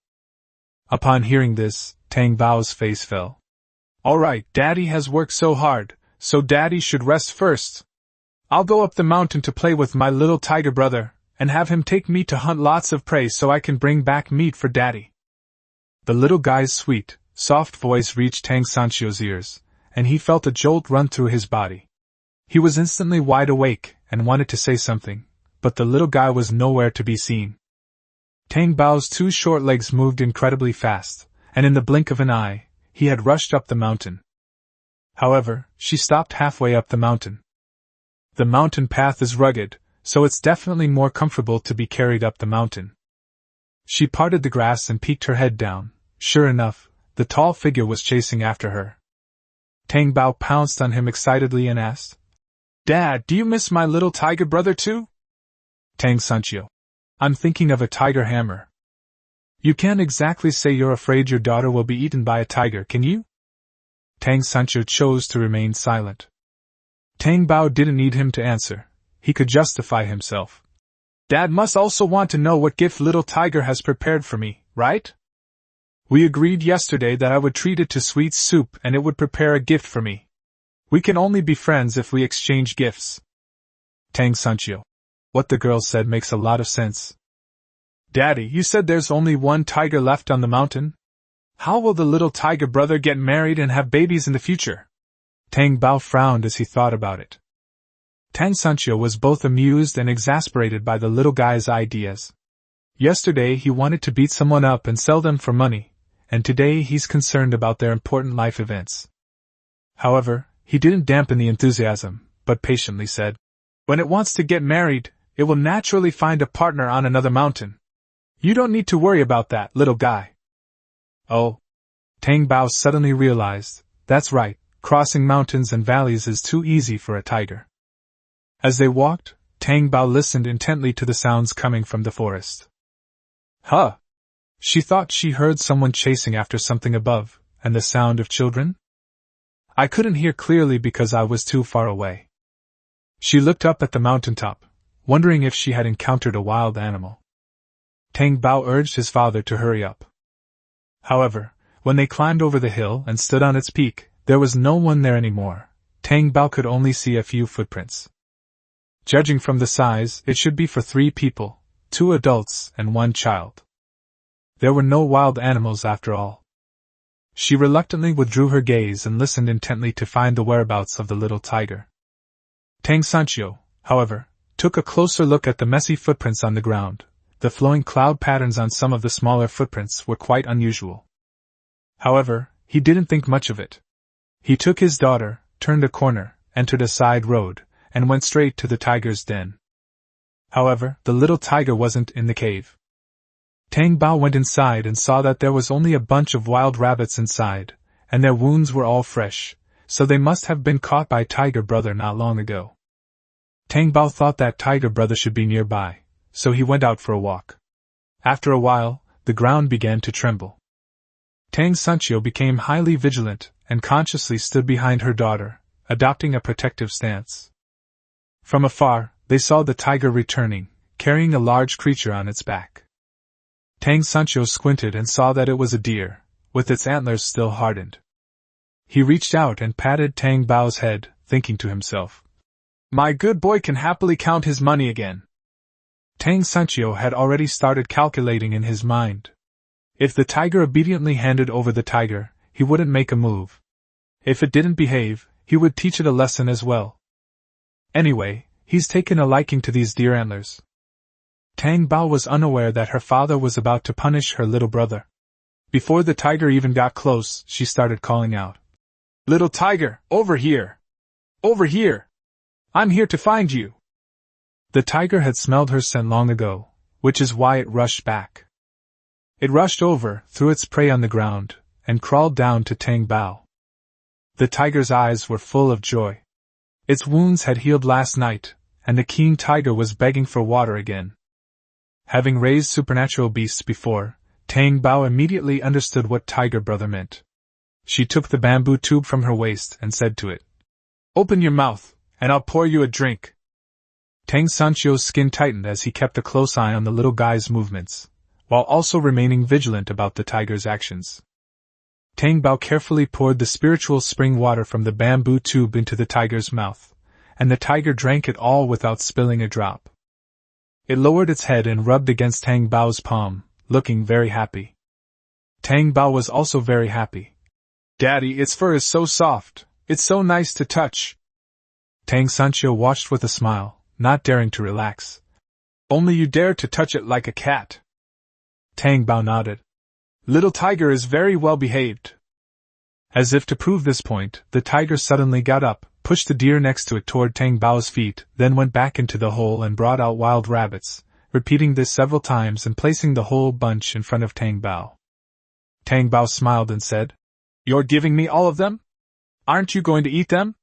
Upon hearing this, Tang Bao's face fell. "All right, Daddy has worked so hard, so Daddy should rest first. I'll go up the mountain to play with my little tiger brother, and have him take me to hunt lots of prey so I can bring back meat for Daddy." The little guy's sweet, soft voice reached Tang Sancho's ears, and he felt a jolt run through his body. He was instantly wide awake and wanted to say something, but the little guy was nowhere to be seen. Tang Bao's 2 short legs moved incredibly fast, and in the blink of an eye, he had rushed up the mountain. However, she stopped halfway up the mountain. The mountain path is rugged, so it's definitely more comfortable to be carried up the mountain. She parted the grass and peeked her head down. Sure enough, the tall figure was chasing after her. Tang Bao pounced on him excitedly and asked, "Dad, do you miss my little tiger brother too?" Tang Sancho, "I'm thinking of a tiger hammer." "You can't exactly say you're afraid your daughter will be eaten by a tiger, can you?" Tang Sancho chose to remain silent. Tang Bao didn't need him to answer. He could justify himself. "Dad must also want to know what gift little tiger has prepared for me, right? We agreed yesterday that I would treat it to sweet soup and it would prepare a gift for me. We can only be friends if we exchange gifts." Tang Sancho, "What the girl said makes a lot of sense. Daddy, you said there's only 1 tiger left on the mountain? How will the little tiger brother get married and have babies in the future?" Tang Bao frowned as he thought about it. Tang Sancho was both amused and exasperated by the little guy's ideas. Yesterday he wanted to beat someone up and sell them for money, and today he's concerned about their important life events. However, he didn't dampen the enthusiasm, but patiently said, "When it wants to get married, it will naturally find a partner on another mountain. You don't need to worry about that, little guy." Oh. Tang Bao suddenly realized, that's right, crossing mountains and valleys is too easy for a tiger. As they walked, Tang Bao listened intently to the sounds coming from the forest. Huh! She thought she heard someone chasing after something above, and the sound of children? I couldn't hear clearly because I was too far away. She looked up at the mountaintop, wondering if she had encountered a wild animal. Tang Bao urged his father to hurry up. However, when they climbed over the hill and stood on its peak, there was no one there anymore. Tang Bao could only see a few footprints. Judging from the size, it should be for 3 people, 2 adults and 1 child. There were no wild animals after all. She reluctantly withdrew her gaze and listened intently to find the whereabouts of the little tiger. Tang Sancho, however, took a closer look at the messy footprints on the ground. The flowing cloud patterns on some of the smaller footprints were quite unusual. However, he didn't think much of it. He took his daughter, turned a corner, entered a side road, and went straight to the tiger's den. However, the little tiger wasn't in the cave. Tang Bao went inside and saw that there was only a bunch of wild rabbits inside, and their wounds were all fresh, so they must have been caught by Tiger Brother not long ago. Tang Bao thought that Tiger Brother should be nearby, so he went out for a walk. After a while, the ground began to tremble. Tang Sancho became highly vigilant and consciously stood behind her daughter, adopting a protective stance. From afar, they saw the tiger returning, carrying a large creature on its back. Tang Sancho squinted and saw that it was a deer, with its antlers still hardened. He reached out and patted Tang Bao's head, thinking to himself, "My good boy can happily count his money again." Tang Sancho had already started calculating in his mind. If the tiger obediently handed over the tiger, he wouldn't make a move. If it didn't behave, he would teach it a lesson as well. Anyway, he's taken a liking to these deer antlers. Tang Bao was unaware that her father was about to punish her little brother. Before the tiger even got close, she started calling out. "Little tiger, over here! Over here! I'm here to find you!" The tiger had smelled her scent long ago, which is why it rushed back. It rushed over, threw its prey on the ground, and crawled down to Tang Bao. The tiger's eyes were full of joy. Its wounds had healed last night, and the keen tiger was begging for water again. Having raised supernatural beasts before, Tang Bao immediately understood what tiger brother meant. She took the bamboo tube from her waist and said to it, "Open your mouth, and I'll pour you a drink." Tang Sanchio's skin tightened as he kept a close eye on the little guy's movements, while also remaining vigilant about the tiger's actions. Tang Bao carefully poured the spiritual spring water from the bamboo tube into the tiger's mouth, and the tiger drank it all without spilling a drop. It lowered its head and rubbed against Tang Bao's palm, looking very happy. Tang Bao was also very happy. "Daddy, its fur is so soft, it's so nice to touch." Tang Sanchio watched with a smile, not daring to relax. "Only you dare to touch it like a cat." Tang Bao nodded. "Little tiger is very well behaved." As if to prove this point, the tiger suddenly got up, pushed the deer next to it toward Tang Bao's feet, then went back into the hole and brought out wild rabbits, repeating this several times and placing the whole bunch in front of Tang Bao. Tang Bao smiled and said, "You're giving me all of them? Aren't you going to eat them?"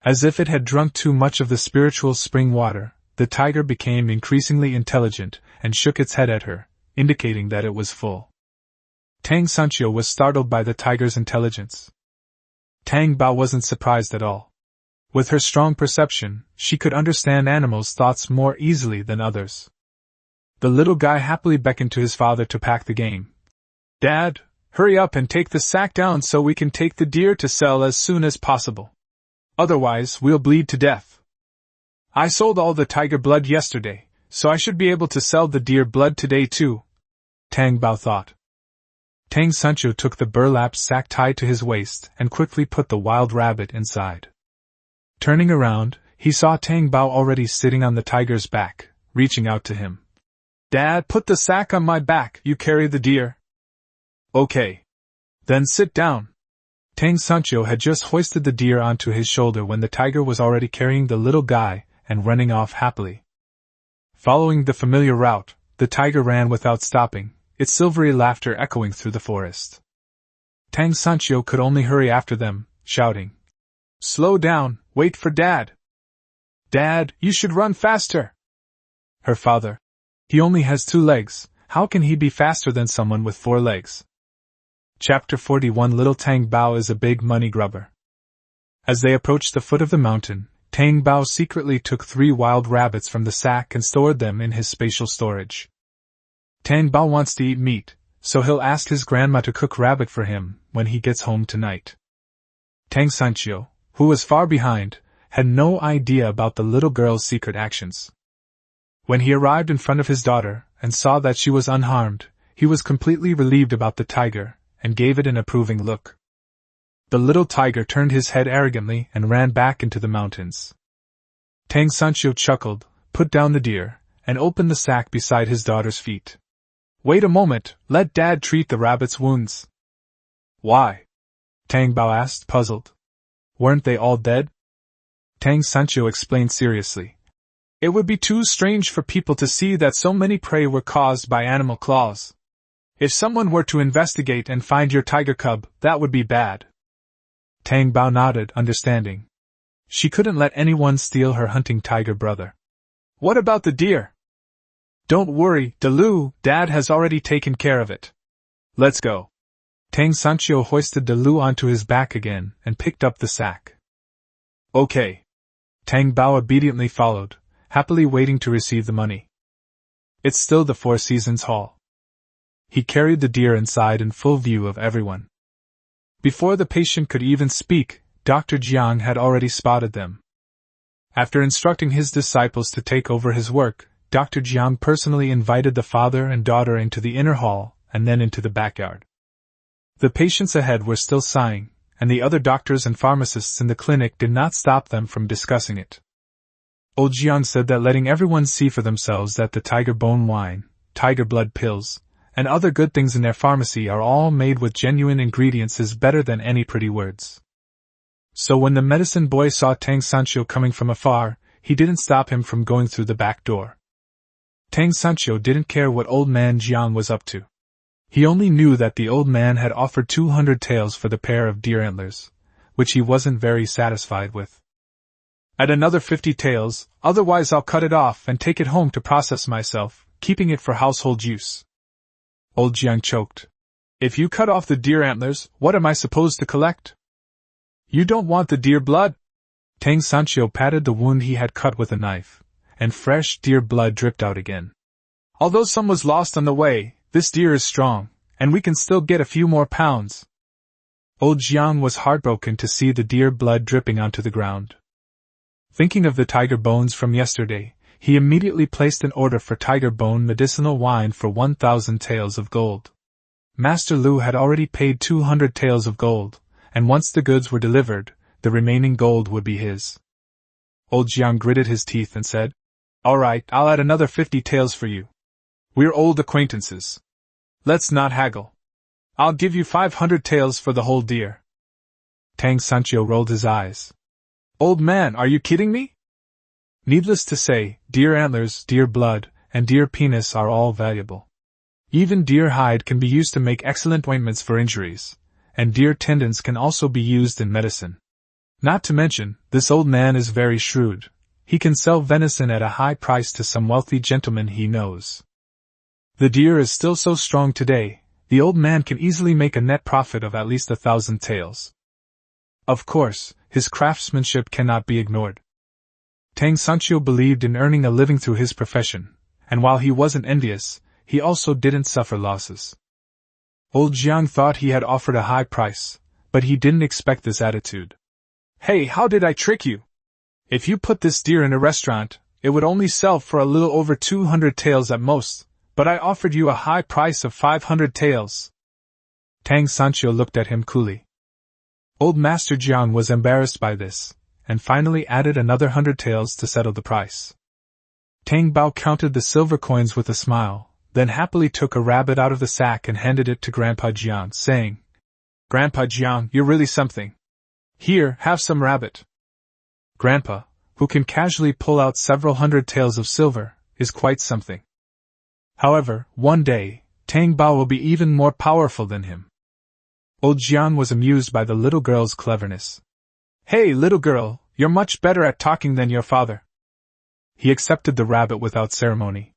As if it had drunk too much of the spiritual spring water, the tiger became increasingly intelligent and shook its head at her, indicating that it was full. Tang Sanchio was startled by the tiger's intelligence. Tang Bao wasn't surprised at all. With her strong perception, she could understand animals' thoughts more easily than others. The little guy happily beckoned to his father to pack the game. "Dad, hurry up and take the sack down so we can take the deer to sell as soon as possible. Otherwise, we'll bleed to death. I sold all the tiger blood yesterday, so I should be able to sell the deer blood today too," Tang Bao thought. Tang Sanchio took the burlap sack tied to his waist and quickly put the wild rabbit inside. Turning around, he saw Tang Bao already sitting on the tiger's back, reaching out to him. "Dad, put the sack on my back, you carry the deer." "Okay. Then sit down." Tang Sanchio had just hoisted the deer onto his shoulder when the tiger was already carrying the little guy and running off happily. Following the familiar route, the tiger ran without stopping, its silvery laughter echoing through the forest. Tang Sanchio could only hurry after them, shouting, "Slow down, wait for Dad! Dad, you should run faster!" Her father. "He only has 2 legs, how can he be faster than someone with 4 legs? Chapter 41 Little Tang Bao is a big money grubber. As they approached the foot of the mountain, Tang Bao secretly took 3 wild rabbits from the sack and stored them in his spatial storage. Tang Bao wants to eat meat, so he'll ask his grandma to cook rabbit for him when he gets home tonight. Tang Sanchio, who was far behind, had no idea about the little girl's secret actions. When he arrived in front of his daughter and saw that she was unharmed, he was completely relieved about the tiger and gave it an approving look. The little tiger turned his head arrogantly and ran back into the mountains. Tang Sanchio chuckled, put down the deer, and opened the sack beside his daughter's feet. "Wait a moment, let Dad treat the rabbit's wounds." "Why?" Tang Bao asked, puzzled. "Weren't they all dead?" Tang Sanchio explained seriously. "It would be too strange for people to see that so many prey were caused by animal claws. If someone were to investigate and find your tiger cub, that would be bad." Tang Bao nodded, understanding. She couldn't let anyone steal her hunting tiger brother. "What about the deer?" "Don't worry, Dalu, Dad has already taken care of it. Let's go." Tang Sanchio hoisted Dalu onto his back again and picked up the sack. "Okay." Tang Bao obediently followed, happily waiting to receive the money. It's still the Four Seasons Hall. He carried the deer inside in full view of everyone. Before the patient could even speak, Dr. Jiang had already spotted them. After instructing his disciples to take over his work, Dr. Jiang personally invited the father and daughter into the inner hall and then into the backyard. The patients ahead were still sighing, and the other doctors and pharmacists in the clinic did not stop them from discussing it. Old Jiang said that letting everyone see for themselves that the tiger bone wine, tiger blood pills, and other good things in their pharmacy are all made with genuine ingredients is better than any pretty words. So when the medicine boy saw Tang Sancho coming from afar, he didn't stop him from going through the back door. Tang Sancho didn't care what old man Jiang was up to. He only knew that the old man had offered 200 taels for the pair of deer antlers, which he wasn't very satisfied with. Add another 50 taels, otherwise I'll cut it off and take it home to process myself, keeping it for household use. Old Jiang choked. If you cut off the deer antlers, what am I supposed to collect? You don't want the deer blood? Tang Sancho patted the wound he had cut with a knife, and fresh deer blood dripped out again. Although some was lost on the way, this deer is strong, and we can still get a few more pounds. Old Jiang was heartbroken to see the deer blood dripping onto the ground. Thinking of the tiger bones from yesterday, he immediately placed an order for tiger bone medicinal wine for 1,000 taels of gold. Master Lu had already paid 200 taels of gold, and once the goods were delivered, the remaining gold would be his. Old Jiang gritted his teeth and said, All right, I'll add another 50 taels for you. We're old acquaintances. Let's not haggle. I'll give you 500 taels for the whole deer. Tang Sancho rolled his eyes. Old man, are you kidding me? Needless to say, deer antlers, deer blood, and deer penis are all valuable. Even deer hide can be used to make excellent ointments for injuries, and deer tendons can also be used in medicine. Not to mention, this old man is very shrewd. He can sell venison at a high price to some wealthy gentleman he knows. The deer is still so strong today, the old man can easily make a net profit of at least 1,000 taels. Of course, his craftsmanship cannot be ignored. Tang Sancho believed in earning a living through his profession, and while he wasn't envious, he also didn't suffer losses. Old Jiang thought he had offered a high price, but he didn't expect this attitude. Hey, how did I trick you? If you put this deer in a restaurant, it would only sell for a little over 200 taels at most, but I offered you a high price of 500 taels. Tang Sancho looked at him coolly. Old Master Jiang was embarrassed by this, and finally added another 100 taels to settle the price. Tang Bao counted the silver coins with a smile, then happily took a rabbit out of the sack and handed it to Grandpa Jiang, saying, Grandpa Jiang, you're really something. Here, have some rabbit. Grandpa, who can casually pull out several hundred taels of silver, is quite something. However, one day, Tang Bao will be even more powerful than him. Old Jiang was amused by the little girl's cleverness. Hey, little girl, you're much better at talking than your father. He accepted the rabbit without ceremony.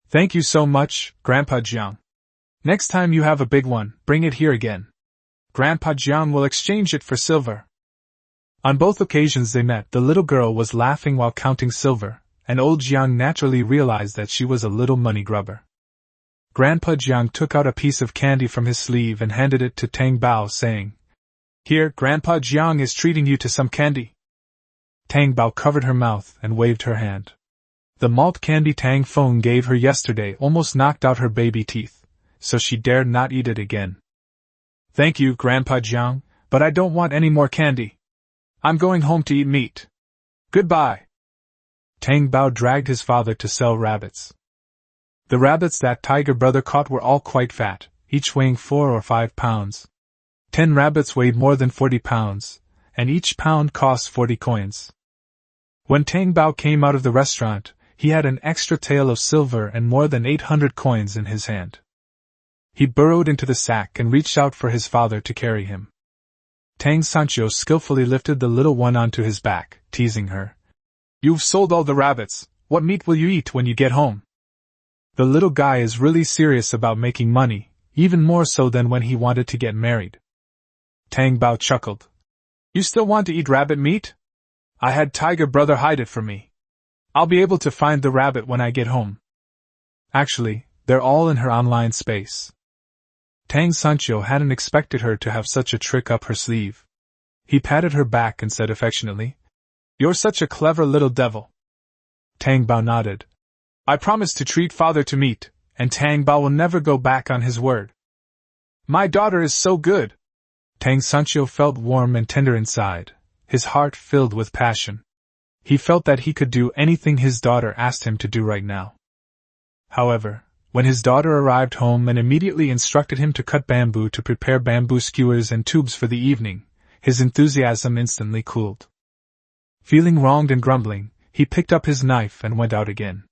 Thank you so much, Grandpa Jiang. Next time you have a big one, bring it here again. Grandpa Jiang will exchange it for silver. On both occasions they met, the little girl was laughing while counting silver, and old Jiang naturally realized that she was a little money grubber. Grandpa Jiang took out a piece of candy from his sleeve and handed it to Tang Bao, saying, Here, Grandpa Jiang is treating you to some candy. Tang Bao covered her mouth and waved her hand. The malt candy Tang Feng gave her yesterday almost knocked out her baby teeth, so she dared not eat it again. Thank you, Grandpa Jiang, but I don't want any more candy. I'm going home to eat meat. Goodbye. Tang Bao dragged his father to sell rabbits. The rabbits that Tiger Brother caught were all quite fat, each weighing 4 or 5 pounds. 10 rabbits weighed more than 40 pounds, and each pound cost 40 coins. When Tang Bao came out of the restaurant, he had an extra tael of silver and more than 800 coins in his hand. He burrowed into the sack and reached out for his father to carry him. Tang Sancho skillfully lifted the little one onto his back, teasing her. You've sold all the rabbits, what meat will you eat when you get home? The little guy is really serious about making money, even more so than when he wanted to get married. Tang Bao chuckled. You still want to eat rabbit meat? I had Tiger Brother hide it for me. I'll be able to find the rabbit when I get home. Actually, they're all in her online space. Tang Sancho hadn't expected her to have such a trick up her sleeve. He patted her back and said affectionately, You're such a clever little devil. Tang Bao nodded. I promise to treat father to meat, and Tang Bao will never go back on his word. My daughter is so good. Tang Sancho felt warm and tender inside, his heart filled with passion. He felt that he could do anything his daughter asked him to do right now. However, when his daughter arrived home and immediately instructed him to cut bamboo to prepare bamboo skewers and tubes for the evening, his enthusiasm instantly cooled. Feeling wronged and grumbling, he picked up his knife and went out again.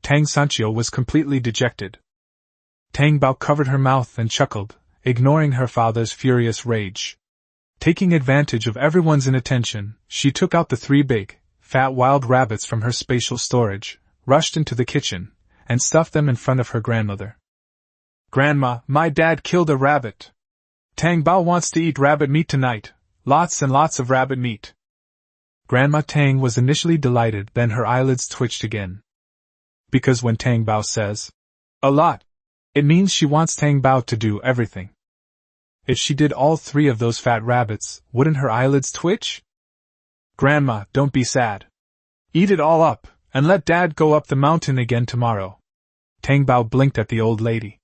Tang Sancho was completely dejected. Tang Bao covered her mouth and chuckled, ignoring her father's furious rage. Taking advantage of everyone's inattention, she took out the 3 big, fat wild rabbits from her spatial storage, rushed into the kitchen, and stuffed them in front of her grandmother. "Grandma, my dad killed a rabbit. Tang Bao wants to eat rabbit meat tonight, lots and lots of rabbit meat." Grandma Tang was initially delighted, then her eyelids twitched again. Because when Tang Bao says, "a lot," it means she wants Tang Bao to do everything. If she did all 3 of those fat rabbits, wouldn't her eyelids twitch? "Grandma, don't be sad. Eat it all up, and let Dad go up the mountain again tomorrow." Tang Bao blinked at the old lady.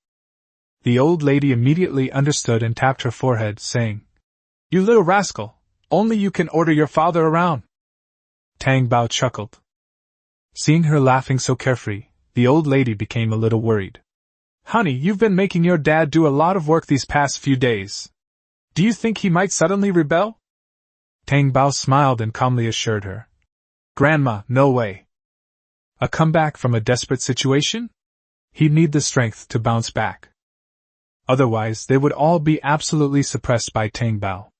The old lady immediately understood and tapped her forehead, saying, "You little rascal, only you can order your father around." Tang Bao chuckled. Seeing her laughing so carefree, the old lady became a little worried. "Honey, you've been making your dad do a lot of work these past few days. Do you think he might suddenly rebel?" Tang Bao smiled and calmly assured her, "Grandma, no way. A comeback from a desperate situation? He'd need the strength to bounce back. Otherwise, they would all be absolutely suppressed by Tang Bao."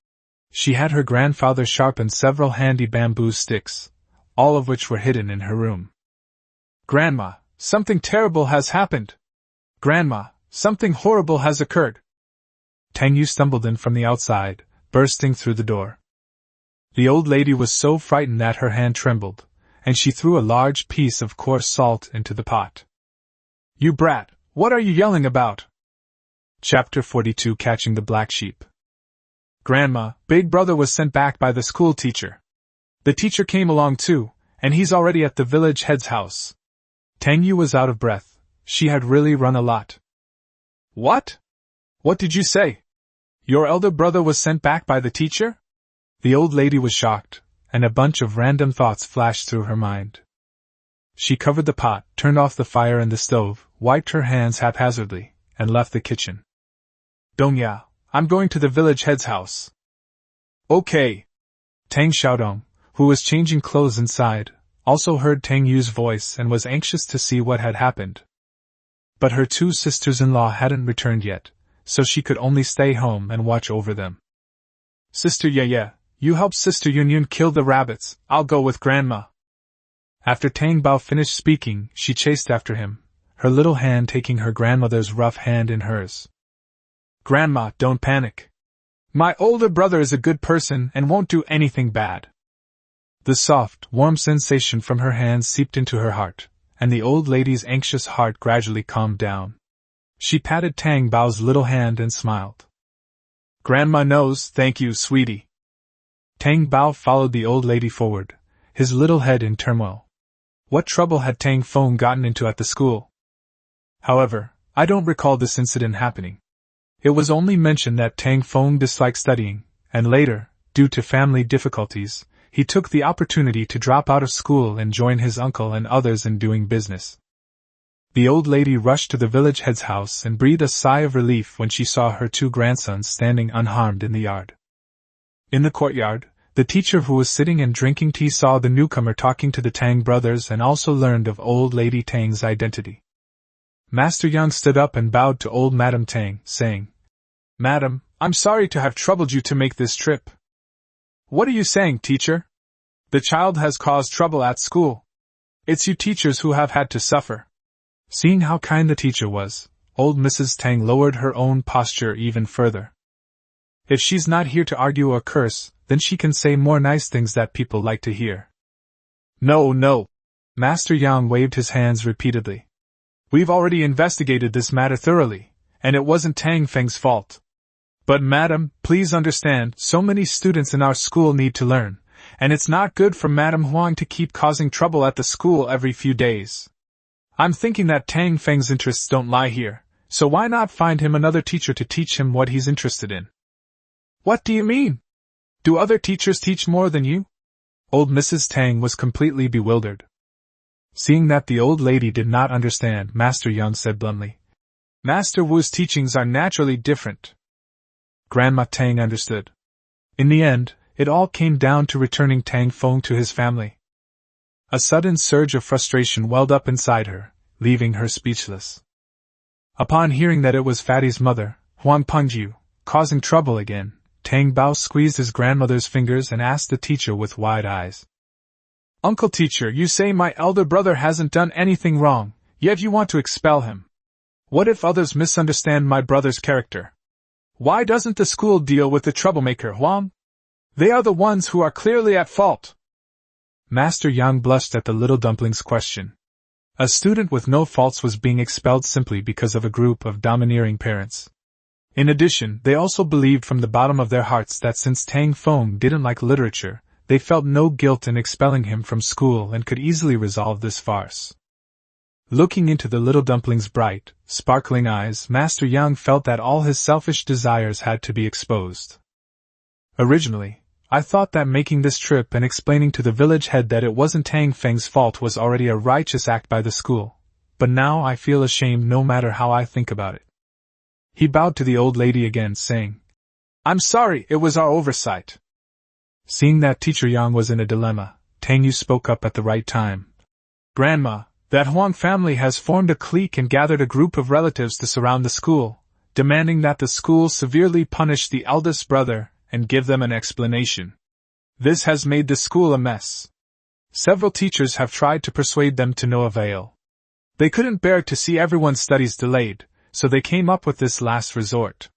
She had her grandfather sharpen several handy bamboo sticks, all of which were hidden in her room. "Grandma, something terrible has happened. Grandma, something horrible has occurred." Tang Yu stumbled in from the outside, bursting through the door. The old lady was so frightened that her hand trembled, and she threw a large piece of coarse salt into the pot. "You brat, what are you yelling about?" Chapter 42, Catching the Black Sheep. "Grandma, Big Brother was sent back by the school teacher. The teacher came along too, and he's already at the village head's house." Tang Yu was out of breath. She had really run a lot. "What? What did you say? Your elder brother was sent back by the teacher?" The old lady was shocked, and a bunch of random thoughts flashed through her mind. She covered the pot, turned off the fire in the stove, wiped her hands haphazardly, and left the kitchen. "Dongya, I'm going to the village head's house." "Okay." Tang Xiaodong, who was changing clothes inside, also heard Tang Yu's voice and was anxious to see what had happened. But her 2 sisters-in-law hadn't returned yet, so she could only stay home and watch over them. "Sister Ye, you help Sister Yun kill the rabbits, I'll go with Grandma." After Tang Bao finished speaking, she chased after him, her little hand taking her grandmother's rough hand in hers. "Grandma, don't panic. My older brother is a good person and won't do anything bad." The soft, warm sensation from her hands seeped into her heart, and the old lady's anxious heart gradually calmed down. She patted Tang Bao's little hand and smiled. "Grandma knows, thank you, sweetie." Tang Bao followed the old lady forward, his little head in turmoil. What trouble had Tang Feng gotten into at the school? However, I don't recall this incident happening. It was only mentioned that Tang Feng disliked studying, and later, due to family difficulties, he took the opportunity to drop out of school and join his uncle and others in doing business. The old lady rushed to the village head's house and breathed a sigh of relief when she saw her 2 grandsons standing unharmed in the yard. In the courtyard, the teacher who was sitting and drinking tea saw the newcomer talking to the Tang brothers and also learned of old lady Tang's identity. Master Yang stood up and bowed to old Madam Tang, saying, "Madam, I'm sorry to have troubled you to make this trip." "What are you saying, teacher? The child has caused trouble at school. It's you teachers who have had to suffer." Seeing how kind the teacher was, old Mrs. Tang lowered her own posture even further. "If she's not here to argue or curse, then she can say more nice things that people like to hear." No. Master Yang waved his hands repeatedly. "We've already investigated this matter thoroughly, and it wasn't Tang Feng's fault. But madam, please understand, so many students in our school need to learn, and it's not good for Madam Huang to keep causing trouble at the school every few days. I'm thinking that Tang Feng's interests don't lie here, so why not find him another teacher to teach him what he's interested in?" What do you mean? Do other teachers teach more than you? Old Mrs. Tang was completely bewildered. Seeing that the old lady did not understand, Master Yang said bluntly, Master Wu's teachings are naturally different. Grandma Tang understood. In the end, it all came down to returning Tang Feng to his family. A sudden surge of frustration welled up inside her, leaving her speechless. Upon hearing that it was Fatty's mother, Huang Pengju, causing trouble again, Tang Bao squeezed his grandmother's fingers and asked the teacher with wide eyes. Uncle teacher, you say my elder brother hasn't done anything wrong, yet you want to expel him. What if others misunderstand my brother's character? Why doesn't the school deal with the troublemaker, Huang? They are the ones who are clearly at fault. Master Yang blushed at the little dumpling's question. A student with no faults was being expelled simply because of a group of domineering parents. In addition, they also believed from the bottom of their hearts that since Tang Feng didn't like literature, they felt no guilt in expelling him from school and could easily resolve this farce. Looking into the little dumpling's bright, sparkling eyes, Master Yang felt that all his selfish desires had to be exposed. Originally, I thought that making this trip and explaining to the village head that it wasn't Tang Feng's fault was already a righteous act by the school, but now I feel ashamed no matter how I think about it. He bowed to the old lady again, saying, I'm sorry, it was our oversight. Seeing that Teacher Yang was in a dilemma, Tang Yu spoke up at the right time. Grandma, that Huang family has formed a clique and gathered a group of relatives to surround the school, demanding that the school severely punish the eldest brother and give them an explanation. This has made the school a mess. Several teachers have tried to persuade them to no avail. They couldn't bear to see everyone's studies delayed, so they came up with this last resort.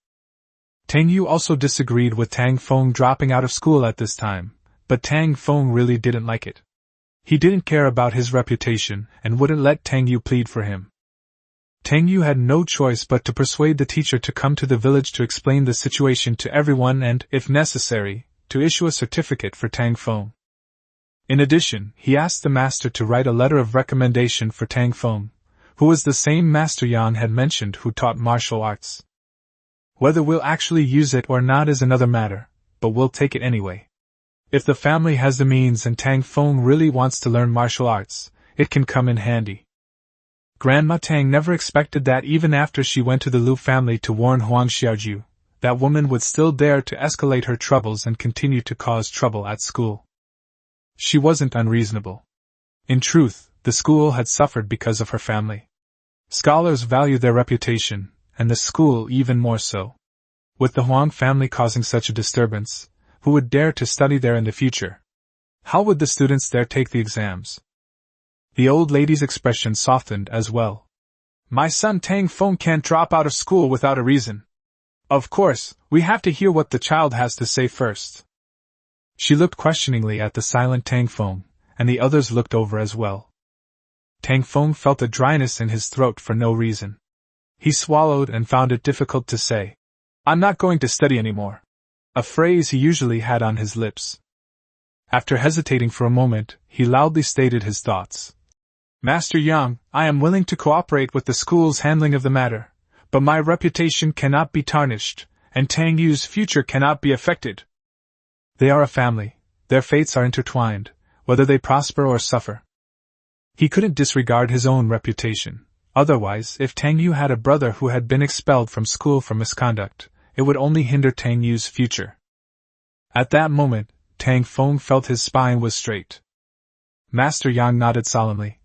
Tang Yu also disagreed with Tang Feng dropping out of school at this time, but Tang Feng really didn't like it. He didn't care about his reputation and wouldn't let Tang Yu plead for him. Tang Yu had no choice but to persuade the teacher to come to the village to explain the situation to everyone and, if necessary, to issue a certificate for Tang Feng. In addition, he asked the master to write a letter of recommendation for Tang Feng, who was the same Master Yang had mentioned who taught martial arts. Whether we'll actually use it or not is another matter, but we'll take it anyway. If the family has the means and Tang Feng really wants to learn martial arts, it can come in handy. Grandma Tang never expected that even after she went to the Lu family to warn Huang Xiaoju, that woman would still dare to escalate her troubles and continue to cause trouble at school. She wasn't unreasonable. In truth, the school had suffered because of her family. Scholars value their reputation, and the school even more so. With the Huang family causing such a disturbance, who would dare to study there in the future? How would the students there take the exams? The old lady's expression softened as well. My son Tang Feng can't drop out of school without a reason. Of course, we have to hear what the child has to say first. She looked questioningly at the silent Tang Feng, and the others looked over as well. Tang Feng felt a dryness in his throat for no reason. He swallowed and found it difficult to say, I'm not going to study anymore. A phrase he usually had on his lips. After hesitating for a moment, he loudly stated his thoughts. Master Yang, I am willing to cooperate with the school's handling of the matter, but my reputation cannot be tarnished, and Tang Yu's future cannot be affected. They are a family, their fates are intertwined, whether they prosper or suffer. He couldn't disregard his own reputation, otherwise, if Tang Yu had a brother who had been expelled from school for misconduct, it would only hinder Tang Yu's future. At that moment, Tang Feng felt his spine was straight. Master Yang nodded solemnly.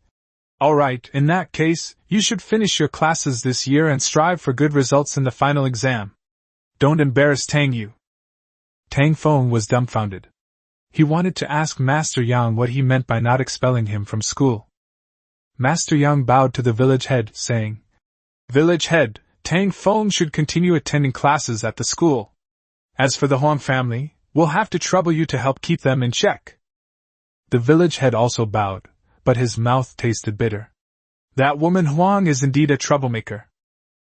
All right, in that case, you should finish your classes this year and strive for good results in the final exam. Don't embarrass Tang Yu. Tang Feng was dumbfounded. He wanted to ask Master Yang what he meant by not expelling him from school. Master Yang bowed to the village head, saying, Village head, Tang Feng should continue attending classes at the school. As for the Huang family, we'll have to trouble you to help keep them in check. The village head also bowed, but his mouth tasted bitter. That woman Huang is indeed a troublemaker.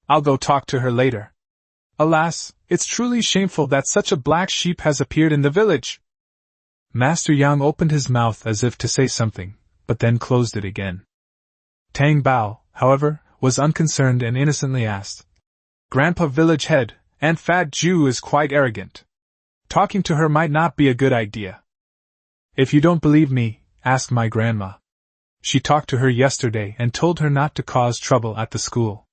I'll go talk to her later. Alas, it's truly shameful that such a black sheep has appeared in the village. Master Yang opened his mouth as if to say something, but then closed it again. Tang Bao, however, was unconcerned and innocently asked, Grandpa village head, Aunt Fat Jew is quite arrogant. talking to her might not be a good idea. If you don't believe me, ask my grandma. She talked to her yesterday and told her not to cause trouble at the school.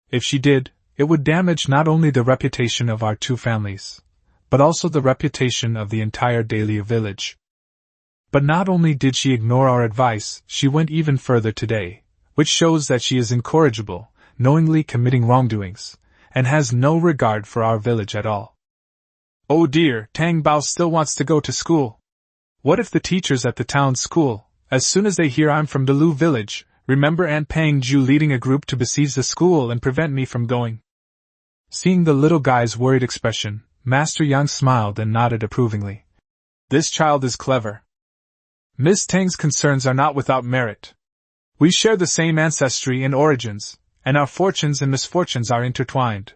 If she did, it would damage not only the reputation of our two families, but also the reputation of the entire Dahlia village. But not only did she ignore our advice, she went even further today, which shows that she is incorrigible, knowingly committing wrongdoings, and has no regard for our village at all. Oh dear, Tang Bao still wants to go to school. What if the teachers at the town school, as soon as they hear I'm from the Lu village, remember Aunt Pang Ju leading a group to besiege the school and prevent me from going? Seeing the little guy's worried expression, Master Yang smiled and nodded approvingly. This child is clever. Miss Tang's concerns are not without merit. We share the same ancestry and origins, and our fortunes and misfortunes are intertwined.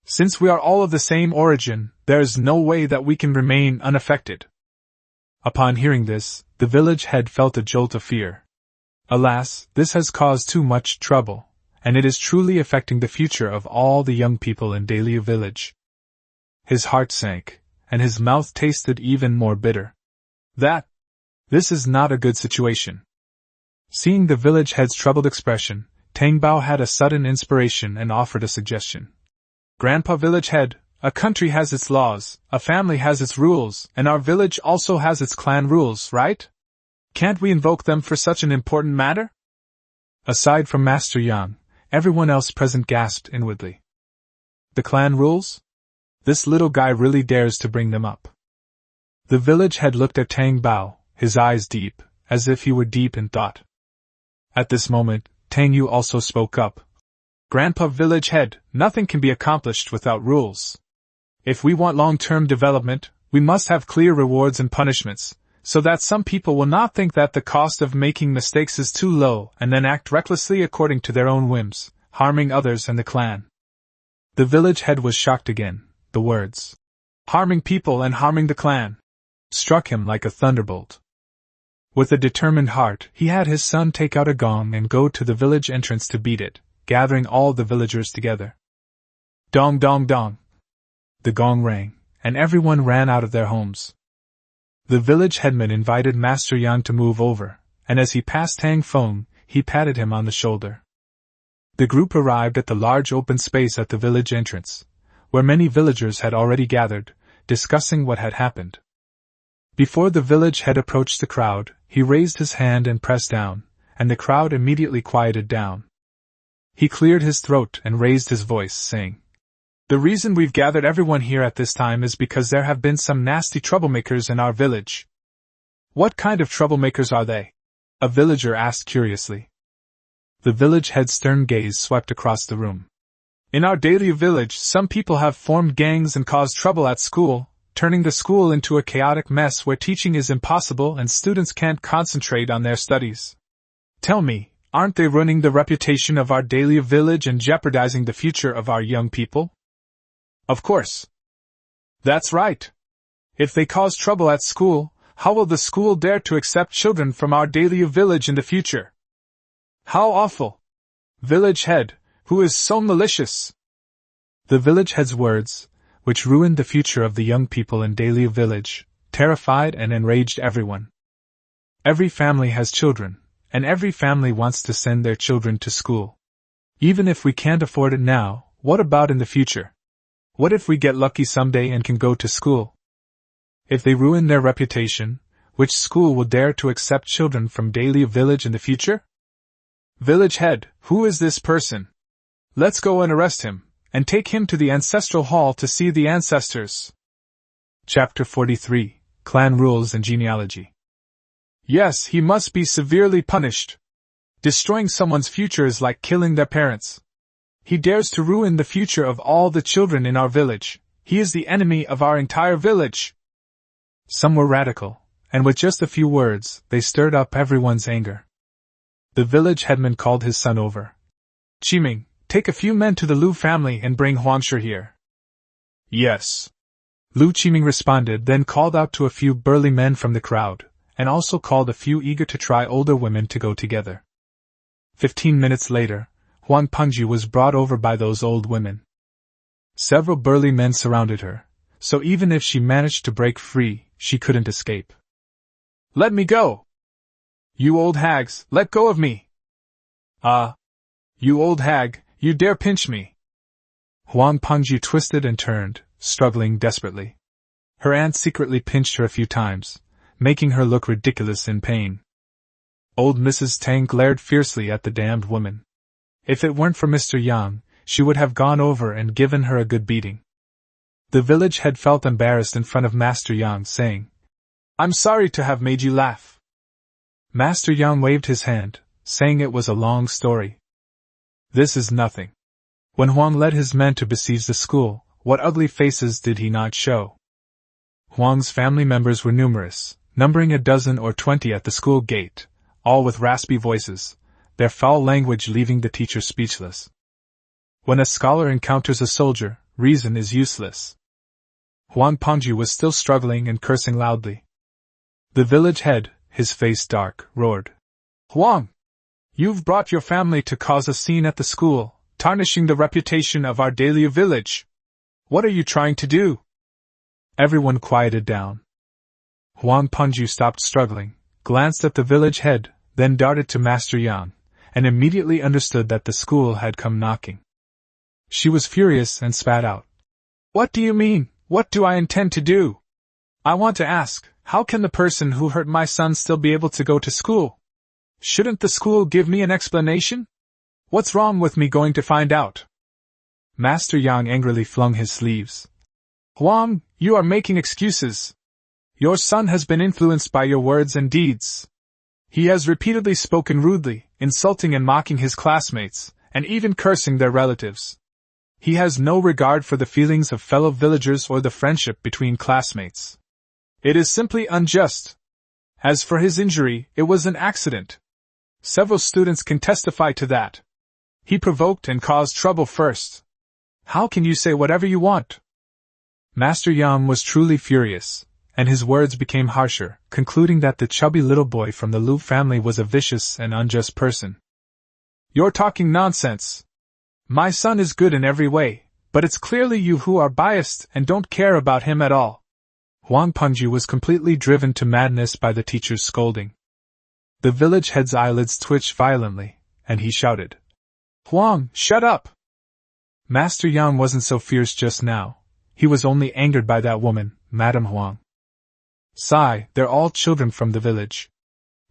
Since we are all of the same origin, there is no way that we can remain unaffected. Upon hearing this, the village head felt a jolt of fear. Alas, this has caused too much trouble, and it is truly affecting the future of all the young people in Dahlia village. His heart sank, and his mouth tasted even more bitter. This is not a good situation. Seeing the village head's troubled expression, Tang Bao had a sudden inspiration and offered a suggestion. Grandpa Village Head, a country has its laws, a family has its rules, and our village also has its clan rules, right? Can't we invoke them for such an important matter? Aside from Master Yang, everyone else present gasped inwardly. The clan rules? This little guy really dares to bring them up. The village head looked at Tang Bao, his eyes deep, as if he were deep in thought. At this moment, Tang Yu also spoke up. Grandpa Village Head, nothing can be accomplished without rules. If we want long-term development, we must have clear rewards and punishments, so that some people will not think that the cost of making mistakes is too low and then act recklessly according to their own whims, harming others and the clan. The village head was shocked again. The words, harming people and harming the clan, struck him like a thunderbolt. With a determined heart, he had his son take out a gong and go to the village entrance to beat it, gathering all the villagers together. Dong dong dong. The gong rang, and everyone ran out of their homes. The village headman invited Master Yang to move over, and as he passed Tang Feng, he patted him on the shoulder. The group arrived at the large open space at the village entrance, where many villagers had already gathered, discussing what had happened. Before the village head approached the crowd, he raised his hand and pressed down, and the crowd immediately quieted down. He cleared his throat and raised his voice, saying, The reason we've gathered everyone here at this time is because there have been some nasty troublemakers in our village. What kind of troublemakers are they? A villager asked curiously. The village head's stern gaze swept across the room. In our Dahlia village, some people have formed gangs and caused trouble at school, turning the school into a chaotic mess where teaching is impossible and students can't concentrate on their studies. Tell me, aren't they ruining the reputation of our Dahlia village and jeopardizing the future of our young people? Of course. That's right. If they cause trouble at school, how will the school dare to accept children from our Dahlia village in the future? How awful! Village head, who is so malicious? The village head's words, which ruined the future of the young people in Dahlia village, terrified and enraged everyone. Every family has children, and every family wants to send their children to school. Even if we can't afford it now, what about in the future? What if we get lucky someday and can go to school? If they ruin their reputation, which school will dare to accept children from Dahlia village in the future? Village head, who is this person? Let's go and arrest him, and take him to the ancestral hall to see the ancestors. Chapter 43, Clan Rules and Genealogy. Yes, he must be severely punished. Destroying someone's future is like killing their parents. He dares to ruin the future of all the children in our village. He is the enemy of our entire village. Some were radical, and with just a few words, they stirred up everyone's anger. The village headman called his son over. Qiming, take a few men to the Lu family and bring Huangshe here. Yes. Lu Qiming responded, then called out to a few burly men from the crowd, and also called a few eager-to-try older women to go together. 15 minutes later, Huang Pengju was brought over by those old women. Several burly men surrounded her, so even if she managed to break free, she couldn't escape. "Let me go! You old hags, let go of me! You old hag, you dare pinch me!" Huang Pengju twisted and turned, struggling desperately. Her aunt secretly pinched her a few times, making her look ridiculous in pain. Old Mrs. Tang glared fiercely at the damned woman. If it weren't for Mr. Yang, she would have gone over and given her a good beating. The village head felt embarrassed in front of Master Yang, saying, "I'm sorry to have made you laugh." Master Yang waved his hand, saying it was a long story. "This is nothing." When Huang led his men to besiege the school, what ugly faces did he not show? Huang's family members were numerous, numbering a dozen or 20 at the school gate, all with raspy voices, their foul language leaving the teacher speechless. When a scholar encounters a soldier, reason is useless. Huang Pengju was still struggling and cursing loudly. The village head, his face dark, roared, "Huang! You've brought your family to cause a scene at the school, tarnishing the reputation of our Dahlia village. What are you trying to do?" Everyone quieted down. Huang Pengju stopped struggling, glanced at the village head, then darted to Master Yang, and immediately understood that the school had come knocking. She was furious and spat out, "What do you mean? What do I intend to do? I want to ask, how can the person who hurt my son still be able to go to school? Shouldn't the school give me an explanation? What's wrong with me going to find out?" Master Yang angrily flung his sleeves. "Huang, you are making excuses. Your son has been influenced by your words and deeds. He has repeatedly spoken rudely, insulting and mocking his classmates, and even cursing their relatives. He has no regard for the feelings of fellow villagers or the friendship between classmates. It is simply unjust. As for his injury, it was an accident. Several students can testify to that. He provoked and caused trouble first. How can you say whatever you want?" Master Yang was truly furious, and his words became harsher, concluding that the chubby little boy from the Lu family was a vicious and unjust person. "You're talking nonsense. My son is good in every way, but it's clearly you who are biased and don't care about him at all." Huang Pengju was completely driven to madness by the teacher's scolding. The village head's eyelids twitched violently, and he shouted, "Huang, shut up!" Master Yang wasn't so fierce just now. He was only angered by that woman, Madame Huang. Sigh, they're all children from the village.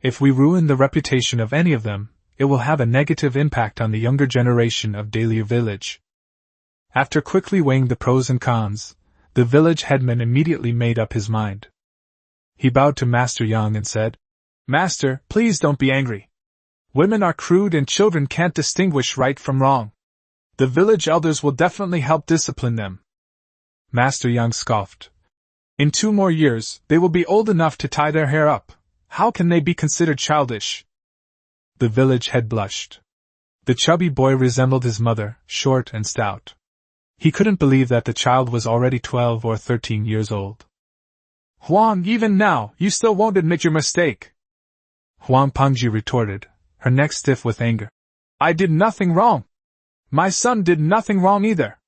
If we ruin the reputation of any of them, it will have a negative impact on the younger generation of Dahlia village. After quickly weighing the pros and cons, the village headman immediately made up his mind. He bowed to Master Yang and said, "Master, please don't be angry. Women are crude and children can't distinguish right from wrong. The village elders will definitely help discipline them." Master Yang scoffed. "In 2 more years, they will be old enough to tie their hair up. How can they be considered childish?" The village head blushed. The chubby boy resembled his mother, short and stout. He couldn't believe that the child was already 12 or 13 years old. "Huang, even now, you still won't admit your mistake," Huang Pengju retorted, her neck stiff with anger. "I did nothing wrong. My son did nothing wrong either.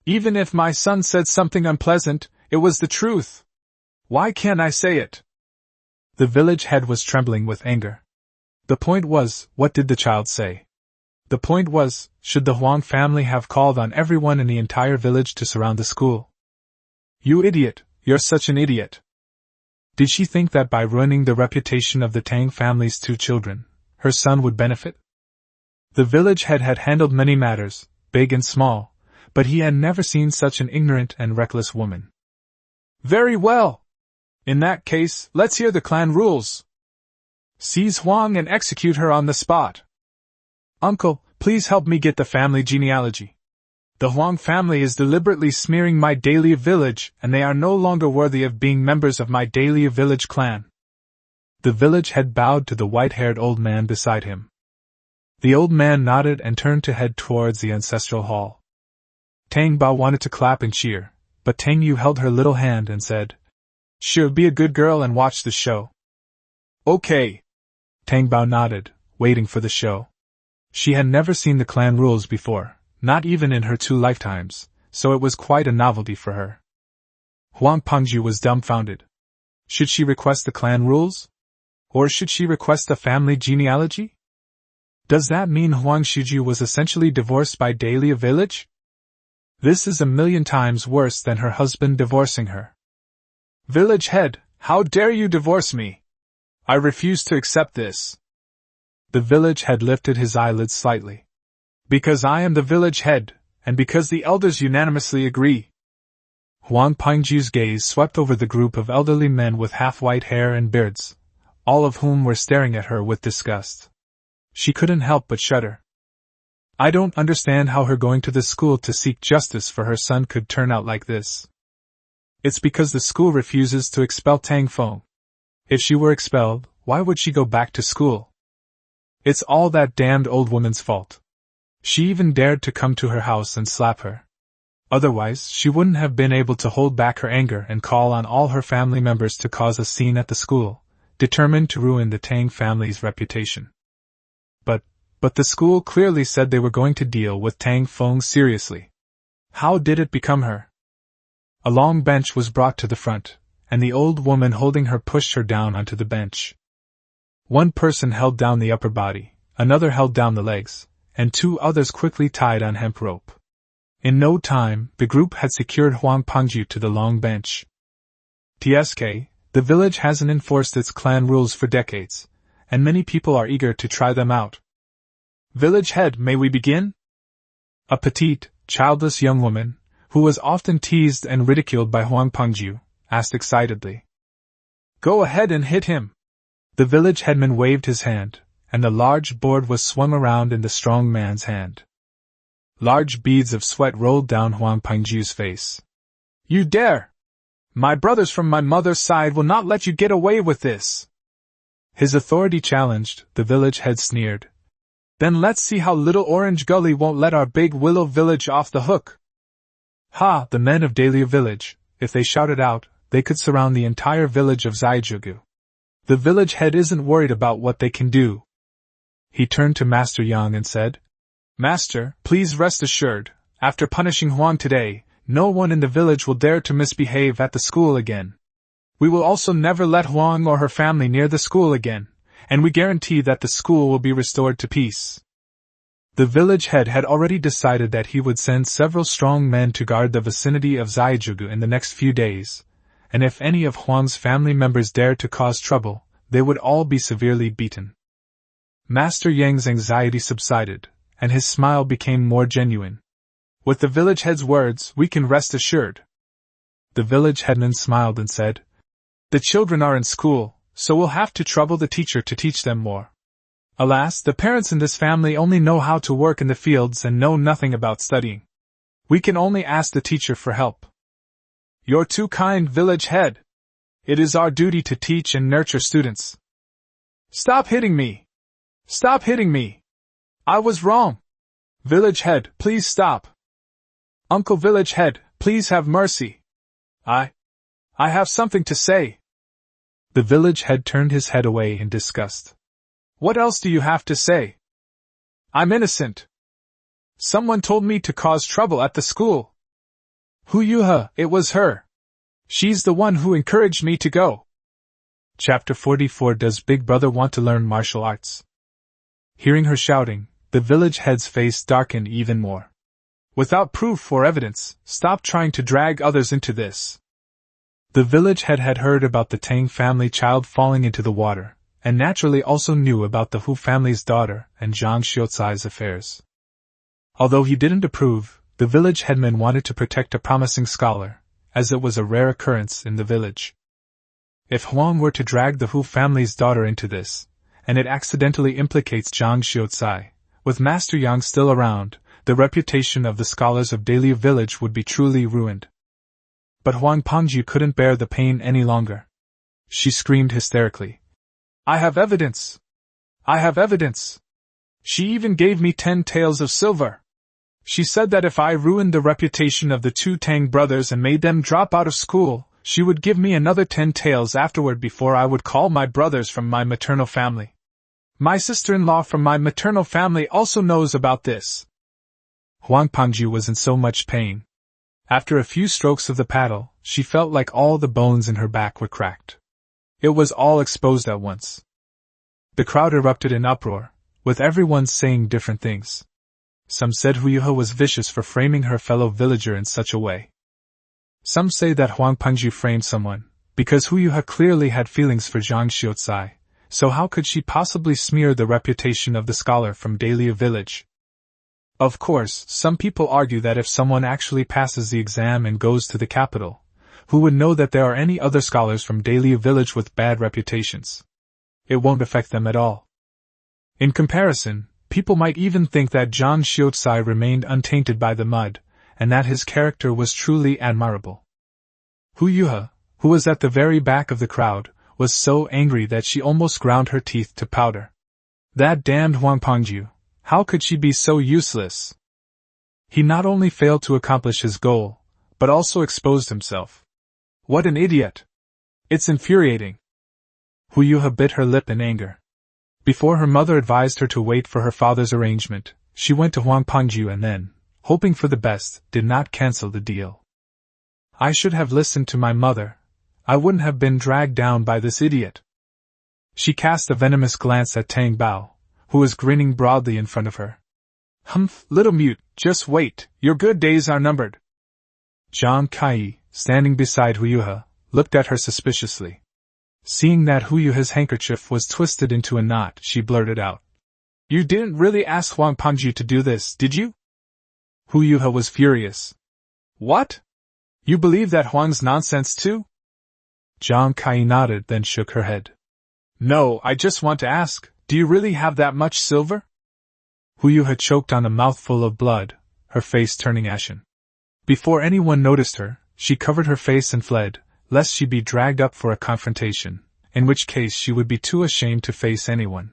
Even if my son said something unpleasant, it was the truth. Why can't I say it?" The village head was trembling with anger. The point was, what did the child say? The point was, should the Huang family have called on everyone in the entire village to surround the school? "You idiot, you're such an idiot." Did she think that by ruining the reputation of the Tang family's 2 children, her son would benefit? The village head had handled many matters, big and small, but he had never seen such an ignorant and reckless woman. "Very well. In that case, let's hear the clan rules. Seize Huang and execute her on the spot. Uncle, please help me get the family genealogy. The Huang family is deliberately smearing my Dahlia village, and they are no longer worthy of being members of my Dahlia village clan." The village head bowed to the white-haired old man beside him. The old man nodded and turned to head towards the ancestral hall. Tang Bao wanted to clap and cheer, but Tang Yu held her little hand and said, "Sure, be a good girl and watch the show." "Okay." Tang Bao nodded, waiting for the show. She had never seen the clan rules before, not even in her 2 lifetimes, so it was quite a novelty for her. Huang Pengju was dumbfounded. Should she request the clan rules? Or should she request the family genealogy? Does that mean Huang Shiju was essentially divorced by Dahlia Village? This is 1,000,000 times worse than her husband divorcing her. Village head, how dare you divorce me? I refuse to accept this. The village head lifted his eyelids slightly. Because I am the village head, and because the elders unanimously agree. Huang Pengju's gaze swept over the group of elderly men with half-white hair and beards, all of whom were staring at her with disgust. She couldn't help but shudder. I don't understand how her going to the school to seek justice for her son could turn out like this. It's because the school refuses to expel Tang Feng. If she were expelled, why would she go back to school? It's all that damned old woman's fault. She even dared to come to her house and slap her. Otherwise, she wouldn't have been able to hold back her anger and call on all her family members to cause a scene at the school, determined to ruin the Tang family's reputation. But the school clearly said they were going to deal with Tang Feng seriously. How did it become her? A long bench was brought to the front, and the old woman holding her pushed her down onto the bench. One person held down the upper body, another held down the legs, and 2 others quickly tied on hemp rope. In no time, the group had secured Huang Pengju to the long bench. TSK, the village hasn't enforced its clan rules for decades, and many people are eager to try them out. Village head, may we begin? A petite, childless young woman, who was often teased and ridiculed by Huang Pengju, asked excitedly. Go ahead and hit him. The village headman waved his hand, and the large board was swung around in the strong man's hand. Large beads of sweat rolled down Huang Pengju's face. You dare! My brothers from my mother's side will not let you get away with this! His authority challenged, the village head sneered. Then let's see how Little Orange Gully won't let our Big Willow Village off the hook. Ha! The men of Dahlia Village, if they shouted out, they could surround the entire village of Zaijugu. The village head isn't worried about what they can do. He turned to Master Yang and said, Master, please rest assured, after punishing Huang today, no one in the village will dare to misbehave at the school again. We will also never let Huang or her family near the school again, and we guarantee that the school will be restored to peace. The village head had already decided that he would send several strong men to guard the vicinity of Zaijugu in the next few days, and if any of Huang's family members dared to cause trouble, they would all be severely beaten. Master Yang's anxiety subsided, and his smile became more genuine. With the village head's words, we can rest assured. The village headman smiled and said, The children are in school, so we'll have to trouble the teacher to teach them more. Alas, the parents in this family only know how to work in the fields and know nothing about studying. We can only ask the teacher for help. You're too kind, village head. It is our duty to teach and nurture students. Stop hitting me! Stop hitting me! I was wrong! Village head, please stop! Uncle Village head, please have mercy! I have something to say! The village head turned his head away in disgust. What else do you have to say? I'm innocent. Someone told me to cause trouble at the school. It was her. She's the one who encouraged me to go. Chapter 44. Does Big Brother want to learn martial arts? Hearing her shouting, the village head's face darkened even more. Without proof or evidence, stop trying to drag others into this. The village head had heard about the Tang family child falling into the water, and naturally also knew about the Hu family's daughter and Zhang Xiaocai's affairs. Although he didn't approve, the village headman wanted to protect a promising scholar, as it was a rare occurrence in the village. If Huang were to drag the Hu family's daughter into this, and it accidentally implicates Zhang Xiaocai, with Master Yang still around, the reputation of the scholars of Dahlia Village would be truly ruined. But Huang Pengju couldn't bear the pain any longer. She screamed hysterically. I have evidence! I have evidence! She even gave me 10 taels of silver. She said that if I ruined the reputation of the 2 Tang brothers and made them drop out of school, she would give me another 10 taels afterward before I would call my brothers from my maternal family. My sister-in-law from my maternal family also knows about this. Huang Pengju was in so much pain. After a few strokes of the paddle, she felt like all the bones in her back were cracked. It was all exposed at once. The crowd erupted in uproar, with everyone saying different things. Some said Huyuha was vicious for framing her fellow villager in such a way. Some say that Huang Pengju framed someone, because Huyuha clearly had feelings for Zhang Xiucai, so how could she possibly smear the reputation of the scholar from Dahlia village? Of course, some people argue that if someone actually passes the exam and goes to the capital, who would know that there are any other scholars from Dahlia village with bad reputations? It won't affect them at all. In comparison, people might even think that Zhang Xiucai remained untainted by the mud, and that his character was truly admirable. Huyuha, who was at the very back of the crowd, was so angry that she almost ground her teeth to powder. That damned Huang Pengju, how could she be so useless? He not only failed to accomplish his goal, but also exposed himself. What an idiot! It's infuriating. Huyuha bit her lip in anger. Before her mother advised her to wait for her father's arrangement, she went to Huang Pengju and then, hoping for the best, did not cancel the deal. I should have listened to my mother. I wouldn't have been dragged down by this idiot. She cast a venomous glance at Tang Bao, who was grinning broadly in front of her. Humph, little mute, just wait, your good days are numbered. Zhang Kai, standing beside Huyuha, looked at her suspiciously. Seeing that Huyuha's handkerchief was twisted into a knot, she blurted out. You didn't really ask Huang Pengju to do this, did you? Huyuha was furious. What? You believe that Huang's nonsense too? Zhang Kai nodded, then shook her head. No, I just want to ask, do you really have that much silver? Huyuha choked on a mouthful of blood, her face turning ashen. Before anyone noticed her, she covered her face and fled, lest she be dragged up for a confrontation, in which case she would be too ashamed to face anyone.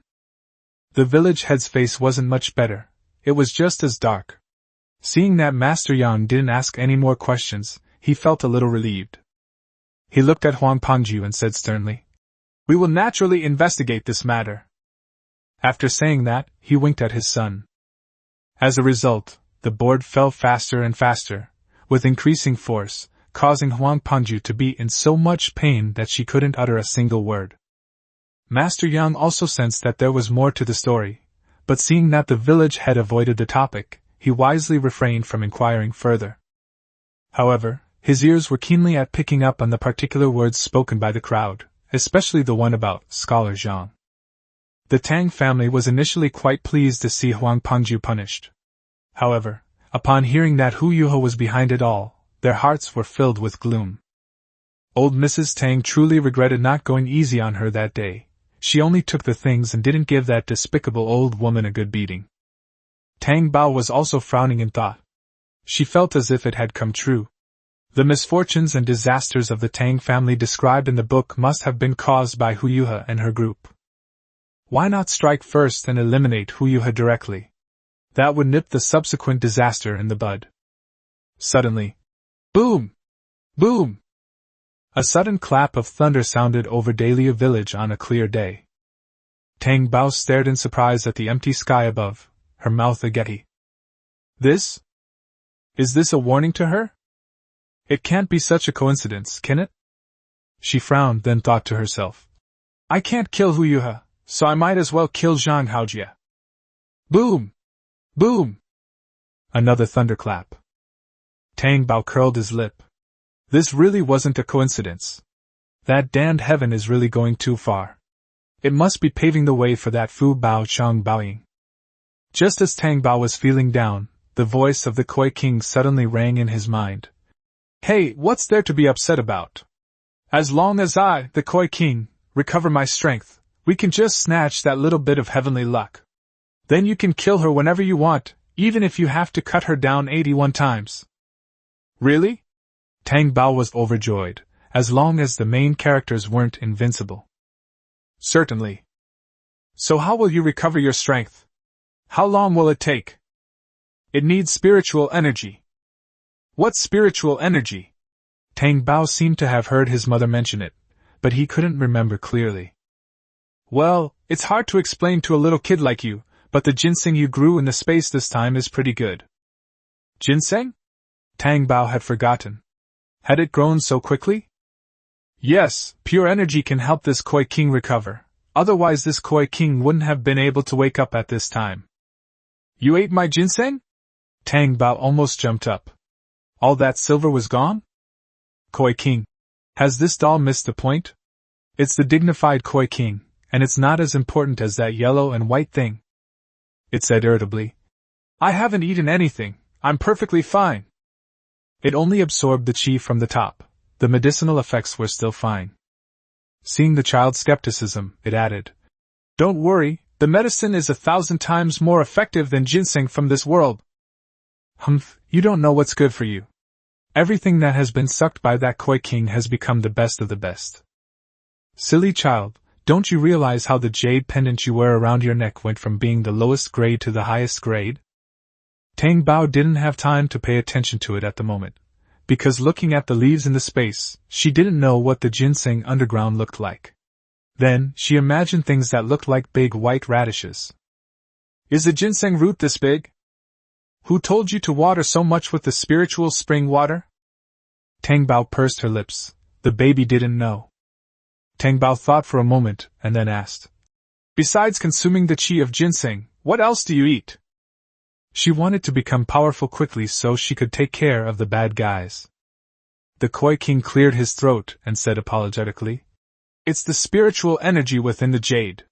The village head's face wasn't much better, it was just as dark. Seeing that Master Yang didn't ask any more questions, he felt a little relieved. He looked at Huang Pengju and said sternly, We will naturally investigate this matter. After saying that, he winked at his son. As a result, the board fell faster and faster, with increasing force, causing Huang Pengju to be in so much pain that she couldn't utter a single word. Master Yang also sensed that there was more to the story, but seeing that the village head avoided the topic, he wisely refrained from inquiring further. However, his ears were keenly at picking up on the particular words spoken by the crowd, especially the one about Scholar Zhang. The Tang family was initially quite pleased to see Huang Pengju punished. However, upon hearing that Huyuha was behind it all, their hearts were filled with gloom. Old Mrs. Tang truly regretted not going easy on her that day. She only took the things and didn't give that despicable old woman a good beating. Tang Bao was also frowning in thought. She felt as if it had come true. The misfortunes and disasters of the Tang family described in the book must have been caused by Huyuha and her group. Why not strike first and eliminate Huyuha directly? That would nip the subsequent disaster in the bud. Suddenly, boom! Boom! A sudden clap of thunder sounded over Dahlia village on a clear day. Tang Bao stared in surprise at the empty sky above, her mouth agape. This? Is this a warning to her? It can't be such a coincidence, can it? She frowned, then thought to herself. I can't kill Huyuha, so I might as well kill Zhang Haojia. Boom! Boom! Another thunderclap. Tang Bao curled his lip. This really wasn't a coincidence. That damned heaven is really going too far. It must be paving the way for that Fu Bao Chang Baoying. Just as Tang Bao was feeling down, the voice of the Koi King suddenly rang in his mind. Hey, what's there to be upset about? As long as I, the Koi King, recover my strength, we can just snatch that little bit of heavenly luck. Then you can kill her whenever you want, even if you have to cut her down 81 times. Really? Tang Bao was overjoyed, as long as the main characters weren't invincible. Certainly. So how will you recover your strength? How long will it take? It needs spiritual energy. What spiritual energy? Tang Bao seemed to have heard his mother mention it, but he couldn't remember clearly. Well, it's hard to explain to a little kid like you, but the ginseng you grew in the space this time is pretty good. Ginseng? Tang Bao had forgotten. Had it grown so quickly? Yes, pure energy can help this Koi King recover. Otherwise this Koi King wouldn't have been able to wake up at this time. You ate my ginseng? Tang Bao almost jumped up. All that silver was gone? Koi King. Has this doll missed the point? It's the dignified Koi King, and it's not as important as that yellow and white thing. It said irritably. I haven't eaten anything, I'm perfectly fine. It only absorbed the chi from the top. The medicinal effects were still fine. Seeing the child's skepticism, it added. Don't worry, the medicine is 1,000 times more effective than ginseng from this world. Humph, you don't know what's good for you. Everything that has been sucked by that Koi King has become the best of the best. Silly child, don't you realize how the jade pendant you wear around your neck went from being the lowest grade to the highest grade? Tang Bao didn't have time to pay attention to it at the moment, because looking at the leaves in the space, she didn't know what the ginseng underground looked like. Then, she imagined things that looked like big white radishes. Is the ginseng root this big? Who told you to water so much with the spiritual spring water? Tang Bao pursed her lips. The baby didn't know. Tang Bao thought for a moment, and then asked. Besides consuming the chi of ginseng, what else do you eat? She wanted to become powerful quickly so she could take care of the bad guys. The Koi King cleared his throat and said apologetically. It's the spiritual energy within the jade.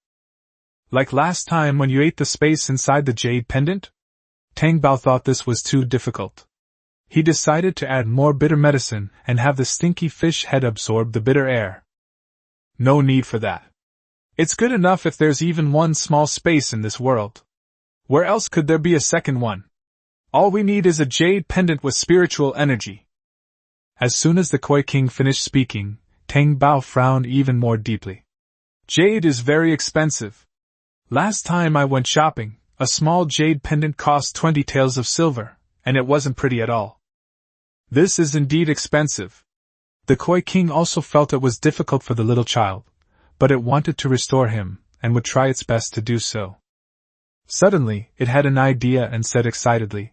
Like last time when you ate the space inside the jade pendant? Tang Bao thought this was too difficult. He decided to add more bitter medicine and have the stinky fish head absorb the bitter air. No need for that. It's good enough if there's even one small space in this world. Where else could there be a second one? All we need is a jade pendant with spiritual energy. As soon as the Koi King finished speaking, Tang Bao frowned even more deeply. Jade is very expensive. Last time I went shopping, a small jade pendant cost 20 taels of silver, and it wasn't pretty at all. This is indeed expensive. The Koi King also felt it was difficult for the little child, but it wanted to restore him, and would try its best to do so. Suddenly, it had an idea and said excitedly,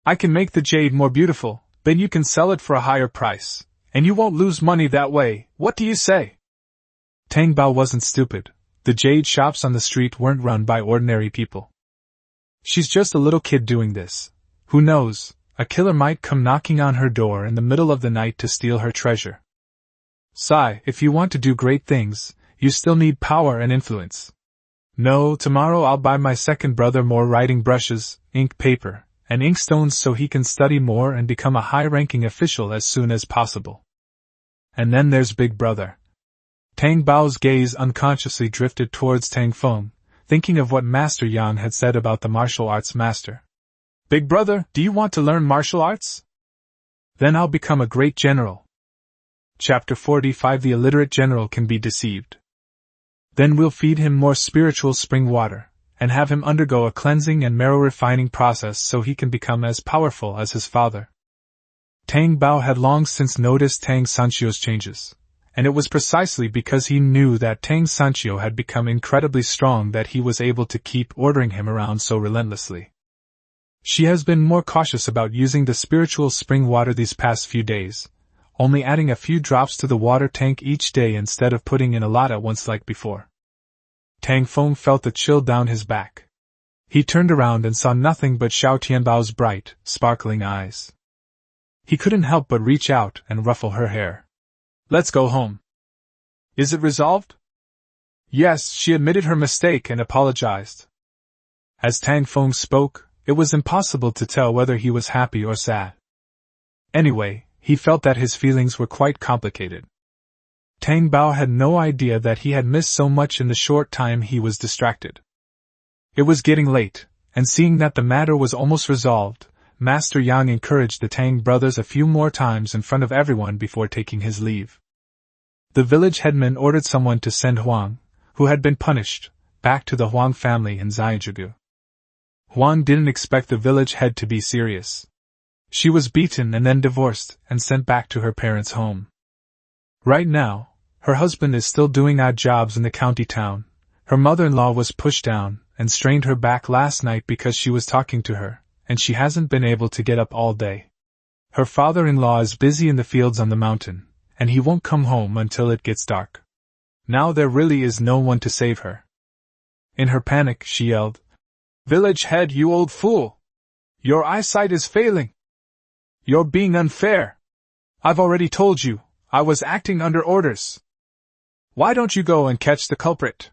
I can make the jade more beautiful, then you can sell it for a higher price, and you won't lose money that way, what do you say? Tang Bao wasn't stupid. The jade shops on the street weren't run by ordinary people. She's just a little kid doing this. Who knows, a killer might come knocking on her door in the middle of the night to steal her treasure. Sigh, if you want to do great things, you still need power and influence. No, tomorrow I'll buy my second brother more writing brushes, ink paper, and inkstones so he can study more and become a high-ranking official as soon as possible. And then there's Big Brother. Tang Bao's gaze unconsciously drifted towards Tang Feng, thinking of what Master Yang had said about the martial arts master. Big Brother, do you want to learn martial arts? Then I'll become a great general. Chapter 45 The illiterate general can be deceived. Then we'll feed him more spiritual spring water, and have him undergo a cleansing and marrow refining process so he can become as powerful as his father. Tang Bao had long since noticed Tang Sanchio's changes, and it was precisely because he knew that Tang Sanchio had become incredibly strong that he was able to keep ordering him around so relentlessly. She has been more cautious about using the spiritual spring water these past few days, only adding a few drops to the water tank each day instead of putting in a lot at once like before. Tang Feng felt the chill down his back. He turned around and saw nothing but Xiao Tianbao's bright, sparkling eyes. He couldn't help but reach out and ruffle her hair. Let's go home. Is it resolved? Yes, she admitted her mistake and apologized. As Tang Feng spoke, it was impossible to tell whether he was happy or sad. Anyway, he felt that his feelings were quite complicated. Tang Bao had no idea that he had missed so much in the short time he was distracted. It was getting late, and seeing that the matter was almost resolved, Master Yang encouraged the Tang brothers a few more times in front of everyone before taking his leave. The village headman ordered someone to send Huang, who had been punished, back to the Huang family in Zaijigu. Huang didn't expect the village head to be serious. She was beaten and then divorced and sent back to her parents' home. Right now, her husband is still doing odd jobs in the county town. Her mother-in-law was pushed down and strained her back last night because she was talking to her, and she hasn't been able to get up all day. Her father-in-law is busy in the fields on the mountain, and he won't come home until it gets dark. Now there really is no one to save her. In her panic, she yelled, "Village head, you old fool! Your eyesight is failing! You're being unfair! I've already told you, I was acting under orders. Why don't you go and catch the culprit?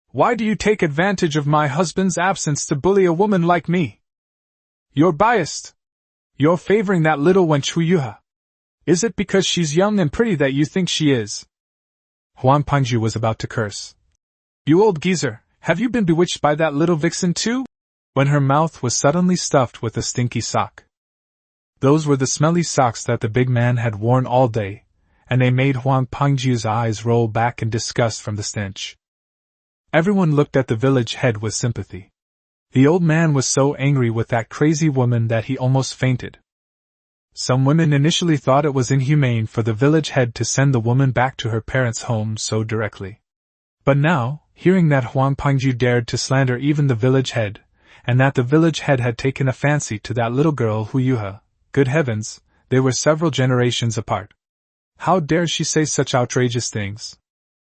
Why do you take advantage of my husband's absence to bully a woman like me? You're biased. You're favoring that little wench Huyuha. Is it because she's young and pretty that you think she is?" Huang Pengju was about to curse. "You old geezer, have you been bewitched by that little vixen too?" when her mouth was suddenly stuffed with a stinky sock. Those were the smelly socks that the big man had worn all day, and they made Huang Pengju's eyes roll back in disgust from the stench. Everyone looked at the village head with sympathy. The old man was so angry with that crazy woman that he almost fainted. Some women initially thought it was inhumane for the village head to send the woman back to her parents' home so directly. But now, hearing that Huang Pengju dared to slander even the village head, and that the village head had taken a fancy to that little girl Huyuha, good heavens, they were several generations apart. How dare she say such outrageous things?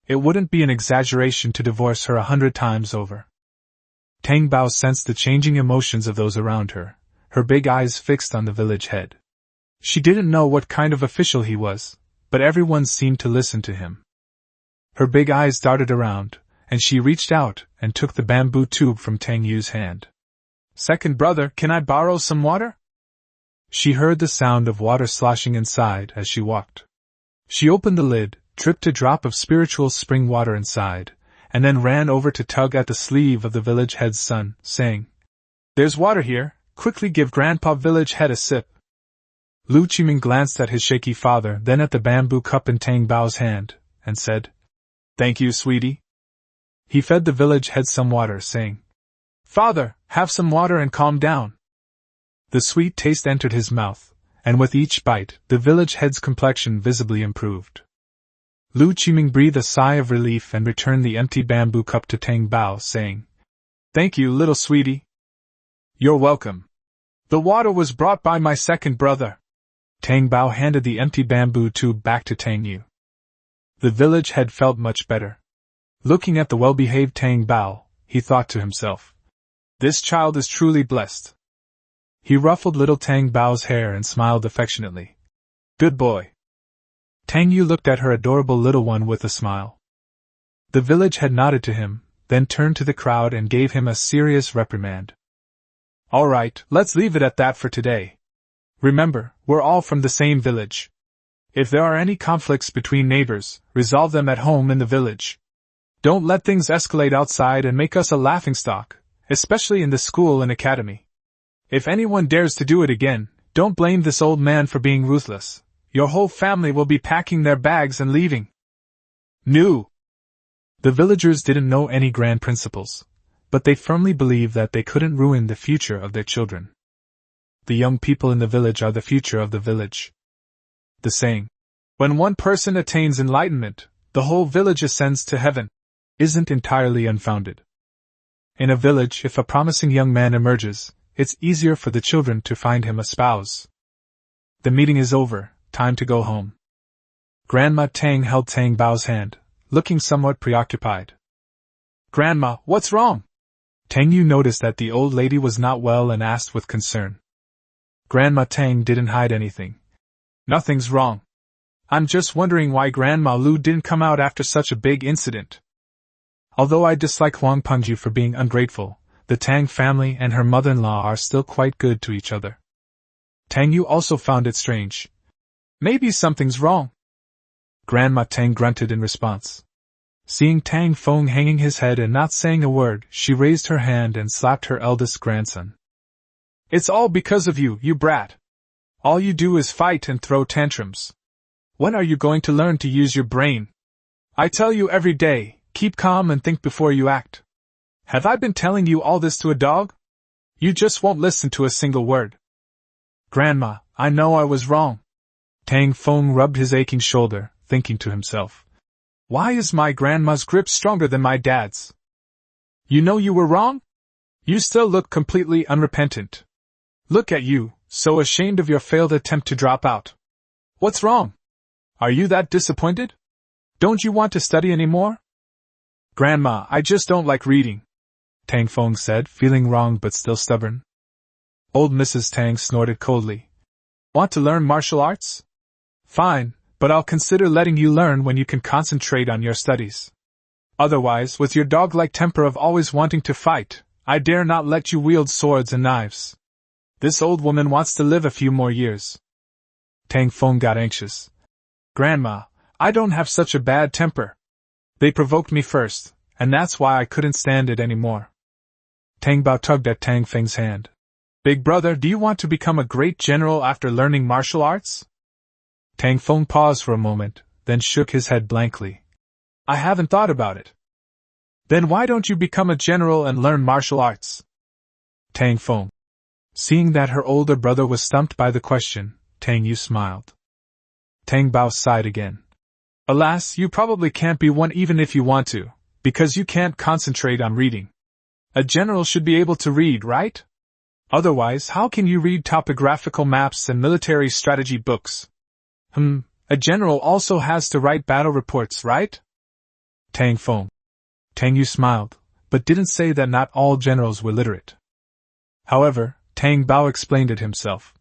It wouldn't be an exaggeration to divorce her 100 times over. Tang Bao sensed the changing emotions of those around her, her big eyes fixed on the village head. She didn't know what kind of official he was, but everyone seemed to listen to him. Her big eyes darted around, and she reached out and took the bamboo tube from Tang Yu's hand. "Second brother, can I borrow some water?" She heard the sound of water sloshing inside as she walked. She opened the lid, dripped a drop of spiritual spring water inside, and then ran over to tug at the sleeve of the village head's son, saying, "There's water here, quickly give Grandpa village head a sip." Lu Qiming glanced at his shaky father, then at the bamboo cup in Tang Bao's hand, and said, "Thank you, sweetie." He fed the village head some water, saying, "Father, have some water and calm down." The sweet taste entered his mouth, and with each bite, the village head's complexion visibly improved. Lu Qiming breathed a sigh of relief and returned the empty bamboo cup to Tang Bao, saying, "Thank you, little sweetie." "You're welcome. The water was brought by my second brother." Tang Bao handed the empty bamboo tube back to Tang Yu. The village head felt much better. Looking at the well-behaved Tang Bao, he thought to himself, "This child is truly blessed." He ruffled little Tang Bao's hair and smiled affectionately. "Good boy." Tang Yu looked at her adorable little one with a smile. The village head nodded to him, then turned to the crowd and gave him a serious reprimand. "All right, let's leave it at that for today. Remember, we're all from the same village. If there are any conflicts between neighbors, resolve them at home in the village. Don't let things escalate outside and make us a laughingstock, especially in the school and academy. If anyone dares to do it again, don't blame this old man for being ruthless. Your whole family will be packing their bags and leaving." "New." The villagers didn't know any grand principles, but they firmly believed that they couldn't ruin the future of their children. The young people in the village are the future of the village. The saying, "When one person attains enlightenment, the whole village ascends to heaven," isn't entirely unfounded. In a village, if a promising young man emerges, it's easier for the children to find him a spouse. The meeting is over, time to go home. Grandma Tang held Tang Bao's hand, looking somewhat preoccupied. "Grandma, what's wrong?" Tang Yu noticed that the old lady was not well and asked with concern. Grandma Tang didn't hide anything. "Nothing's wrong. I'm just wondering why Grandma Lu didn't come out after such a big incident." Although I dislike Huang Pengju for being ungrateful, the Tang family and her mother-in-law are still quite good to each other. Tang Yu also found it strange. "Maybe something's wrong." Grandma Tang grunted in response. Seeing Tang Feng hanging his head and not saying a word, she raised her hand and slapped her eldest grandson. "It's all because of you, you brat. All you do is fight and throw tantrums. When are you going to learn to use your brain? I tell you every day, keep calm and think before you act. Have I been telling you all this to a dog? You just won't listen to a single word." "Grandma, I know I was wrong." Tang Feng rubbed his aching shoulder, thinking to himself, "Why is my grandma's grip stronger than my dad's? You know you were wrong? You still look completely unrepentant. Look at you, So ashamed of your failed attempt to drop out. What's wrong? Are you that disappointed? Don't you want to study anymore? Grandma, I just don't like reading, Tang Feng said, feeling wrong but still stubborn. Old Mrs. Tang snorted coldly. Want to learn martial arts? Fine, but I'll consider letting you learn when you can concentrate on your studies. Otherwise, with your dog-like temper of always wanting to fight, I dare not let you wield swords and knives. This old woman wants to live a few more years. Tang Feng got anxious. Grandma, I don't have such a bad temper. They provoked me first, and that's why I couldn't stand it anymore. Tang Bao tugged at Tang Feng's hand. Big brother, do you want to become a great general after learning martial arts? Tang Feng paused for a moment, then shook his head blankly. I haven't thought about it. Then why don't you become a general and learn martial arts? Tang Feng. Seeing that her older brother was stumped by the question, Tang Yu smiled. Tang Bao sighed again. Alas, you probably can't be one even if you want to, because you can't concentrate on reading. A general should be able to read, right? Otherwise, how can you read topographical maps and military strategy books? A general also has to write battle reports, right? Tang Feng. Tang Yu smiled, but didn't say that not all generals were literate. However, Tang Bao explained it himself.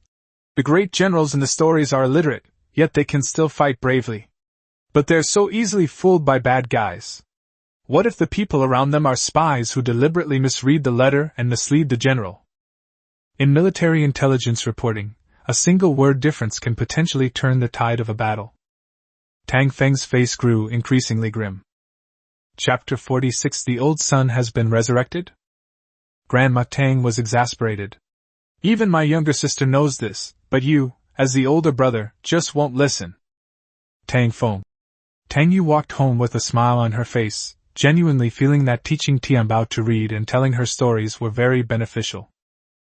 The great generals in the stories are illiterate, yet they can still fight bravely. But they're so easily fooled by bad guys. What if the people around them are spies who deliberately misread the letter and mislead the general? In military intelligence reporting, a single word difference can potentially turn the tide of a battle. Tang Feng's face grew increasingly grim. Chapter 46. The old son has been resurrected? Grandma Tang was exasperated. Even my younger sister knows this, but you, as the older brother, just won't listen. Tang Feng. Tang Yu walked home with a smile on her face, genuinely feeling that teaching Tianbao to read and telling her stories were very beneficial.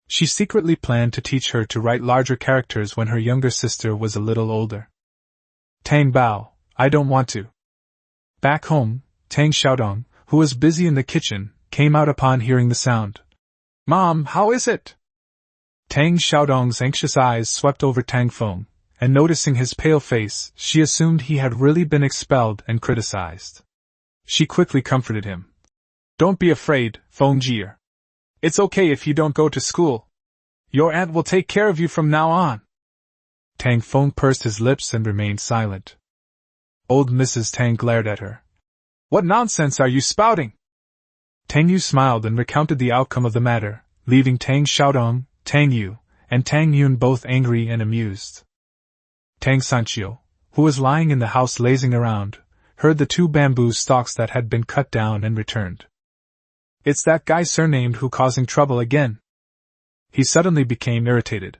She secretly planned to teach her to write larger characters when her younger sister was a little older. Tang Bao, I don't want to. Back home, Tang Xiaodong, who was busy in the kitchen, came out upon hearing the sound. Mom, how is it? Tang Xiaodong's anxious eyes swept over Tang Feng, and noticing his pale face, she assumed he had really been expelled and criticized. She quickly comforted him. Don't be afraid, Feng Jie. It's okay if you don't go to school. Your aunt will take care of you from now on. Tang Feng pursed his lips and remained silent. Old Mrs. Tang glared at her. What nonsense are you spouting? Tang Yu smiled and recounted the outcome of the matter, leaving Tang Xiaodong, Tang Yu, and Tang Yun both angry and amused. Tang Sanchiu, who was lying in the house lazing around, heard the 2 bamboo stalks that had been cut down and returned. It's that guy surnamed who causing trouble again. He suddenly became irritated.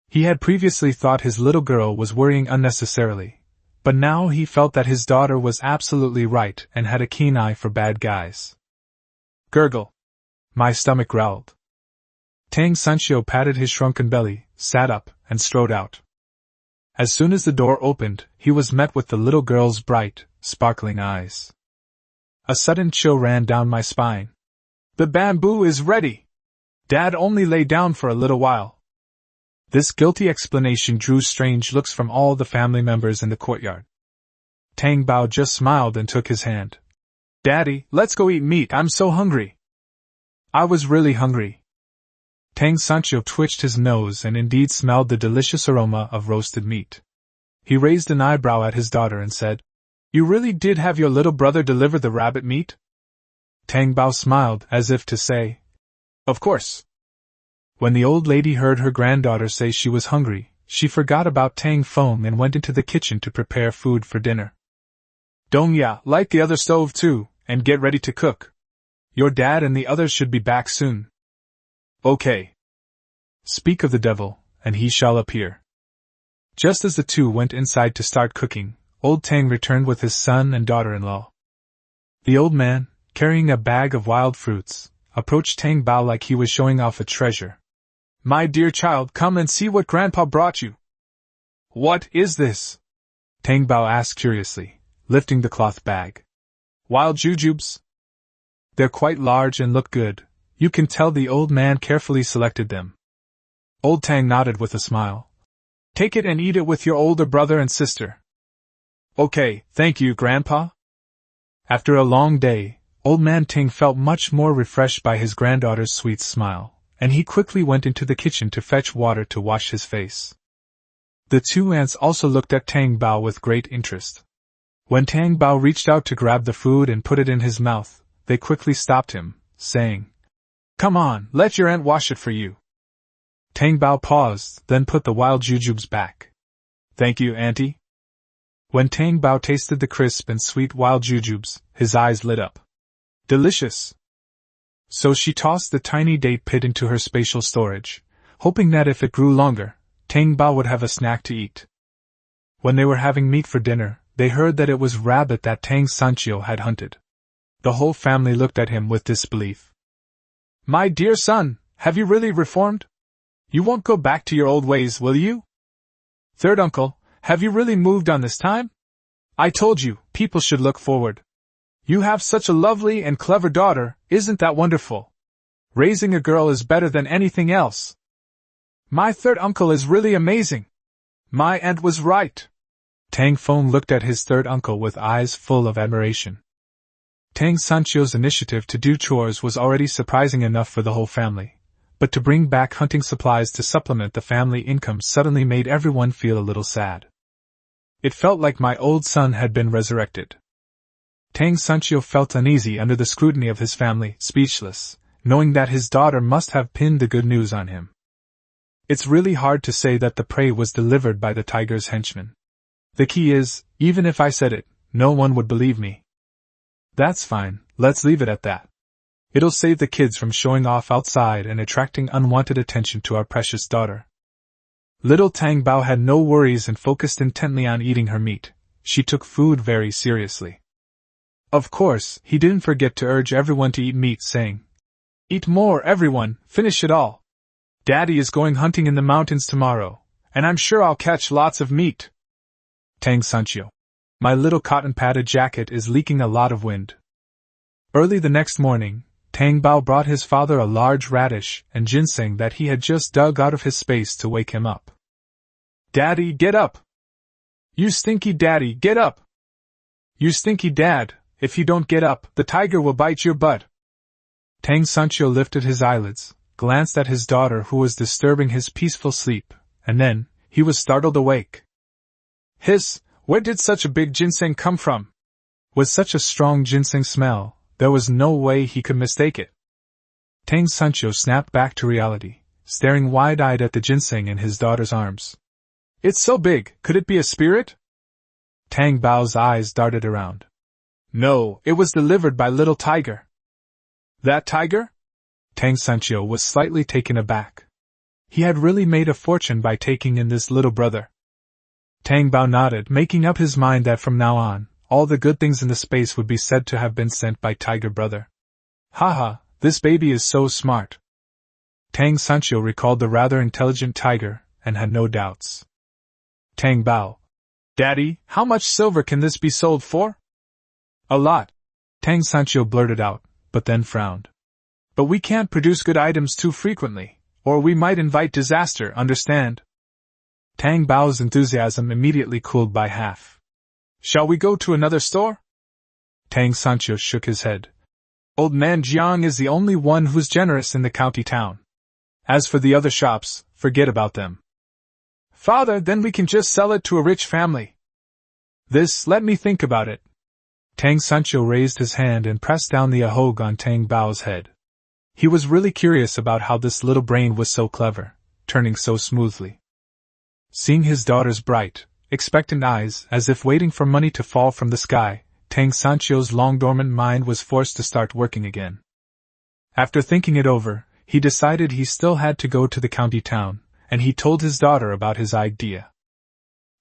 He had previously thought his little girl was worrying unnecessarily, but now he felt that his daughter was absolutely right and had a keen eye for bad guys. Gurgle. My stomach growled. Tang Sanchiu patted his shrunken belly, sat up, and strode out. As soon as the door opened, he was met with the little girl's bright, sparkling eyes. A sudden chill ran down my spine. The bamboo is ready! Dad only lay down for a little while. This guilty explanation drew strange looks from all the family members in the courtyard. Tang Bao just smiled and took his hand. Daddy, let's go eat meat, I'm so hungry. I was really hungry. Tang Sanchiu twitched his nose and indeed smelled the delicious aroma of roasted meat. He raised an eyebrow at his daughter and said, You really did have your little brother deliver the rabbit meat? Tang Bao smiled as if to say, Of course. When the old lady heard her granddaughter say she was hungry, she forgot about Tang Feng and went into the kitchen to prepare food for dinner. Dongya, light the other stove too, and get ready to cook. Your dad and the others should be back soon. Okay. Speak of the devil, and he shall appear. Just as the two went inside to start cooking, old Tang returned with his son and daughter-in-law. The old man, carrying a bag of wild fruits, approached Tang Bao like he was showing off a treasure. My dear child, come and see what Grandpa brought you. What is this? Tang Bao asked curiously, lifting the cloth bag. Wild jujubes? They're quite large and look good. You can tell the old man carefully selected them. Old Tang nodded with a smile. Take it and eat it with your older brother and sister. Okay, thank you, Grandpa. After a long day, Old Man Ting felt much more refreshed by his granddaughter's sweet smile, and he quickly went into the kitchen to fetch water to wash his face. The two aunts also looked at Tang Bao with great interest. When Tang Bao reached out to grab the food and put it in his mouth, they quickly stopped him, saying, Come on, let your aunt wash it for you. Tang Bao paused, then put the wild jujubes back. Thank you, Auntie. When Tang Bao tasted the crisp and sweet wild jujubes, his eyes lit up. Delicious! So she tossed the tiny date pit into her spatial storage, hoping that if it grew longer, Tang Bao would have a snack to eat. When they were having meat for dinner, they heard that it was rabbit that Tang Sanchio had hunted. The whole family looked at him with disbelief. My dear son, have you really reformed? You won't go back to your old ways, will you? Third uncle, have you really moved on this time? I told you, people should look forward. You have such a lovely and clever daughter, isn't that wonderful? Raising a girl is better than anything else. My third uncle is really amazing. My aunt was right. Tang Feng looked at his third uncle with eyes full of admiration. Tang Sanchio's initiative to do chores was already surprising enough for the whole family, but to bring back hunting supplies to supplement the family income suddenly made everyone feel a little sad. It felt like my old son had been resurrected. Tang Sanchio felt uneasy under the scrutiny of his family, speechless, knowing that his daughter must have pinned the good news on him. It's really hard to say that the prey was delivered by the tiger's henchman. The key is, even if I said it, no one would believe me. That's fine, let's leave it at that. It'll save the kids from showing off outside and attracting unwanted attention to our precious daughter. Little Tang Bao had no worries and focused intently on eating her meat. She took food very seriously. Of course, he didn't forget to urge everyone to eat meat, saying, Eat more, everyone, finish it all. Daddy is going hunting in the mountains tomorrow, and I'm sure I'll catch lots of meat. Tang Sanchio. My little cotton-padded jacket is leaking a lot of wind. Early the next morning, Tang Bao brought his father a large radish and ginseng that he had just dug out of his space to wake him up. Daddy, get up! You stinky daddy, get up! You stinky dad, if you don't get up, the tiger will bite your butt. Tang Sanchio lifted his eyelids, glanced at his daughter who was disturbing his peaceful sleep, and then, he was startled awake. Hiss, where did such a big ginseng come from? With such a strong ginseng smell, there was no way he could mistake it. Tang Sanchio snapped back to reality, staring wide-eyed at the ginseng in his daughter's arms. It's so big, could it be a spirit? Tang Bao's eyes darted around. No, it was delivered by little tiger. That tiger? Tang Sanchio was slightly taken aback. He had really made a fortune by taking in this little brother. Tang Bao nodded, making up his mind that from now on, all the good things in the space would be said to have been sent by Tiger Brother. Haha, this baby is so smart. Tang Sanchio recalled the rather intelligent tiger, and had no doubts. Tang Bao. Daddy, how much silver can this be sold for? A lot. Tang Sanchio blurted out, but then frowned. But we can't produce good items too frequently, or we might invite disaster, understand? Tang Bao's enthusiasm immediately cooled by half. Shall we go to another store? Tang Sanchio shook his head. Old man Jiang is the only one who's generous in the county town. As for the other shops, forget about them. Father, then we can just sell it to a rich family. Let me think about it. Tang Sanchio raised his hand and pressed down the ahog on Tang Bao's head. He was really curious about how this little brain was so clever, turning so smoothly. Seeing his daughter's bright, expectant eyes as if waiting for money to fall from the sky, Tang Sanchio's long-dormant mind was forced to start working again. After thinking it over, he decided he still had to go to the county town, and he told his daughter about his idea.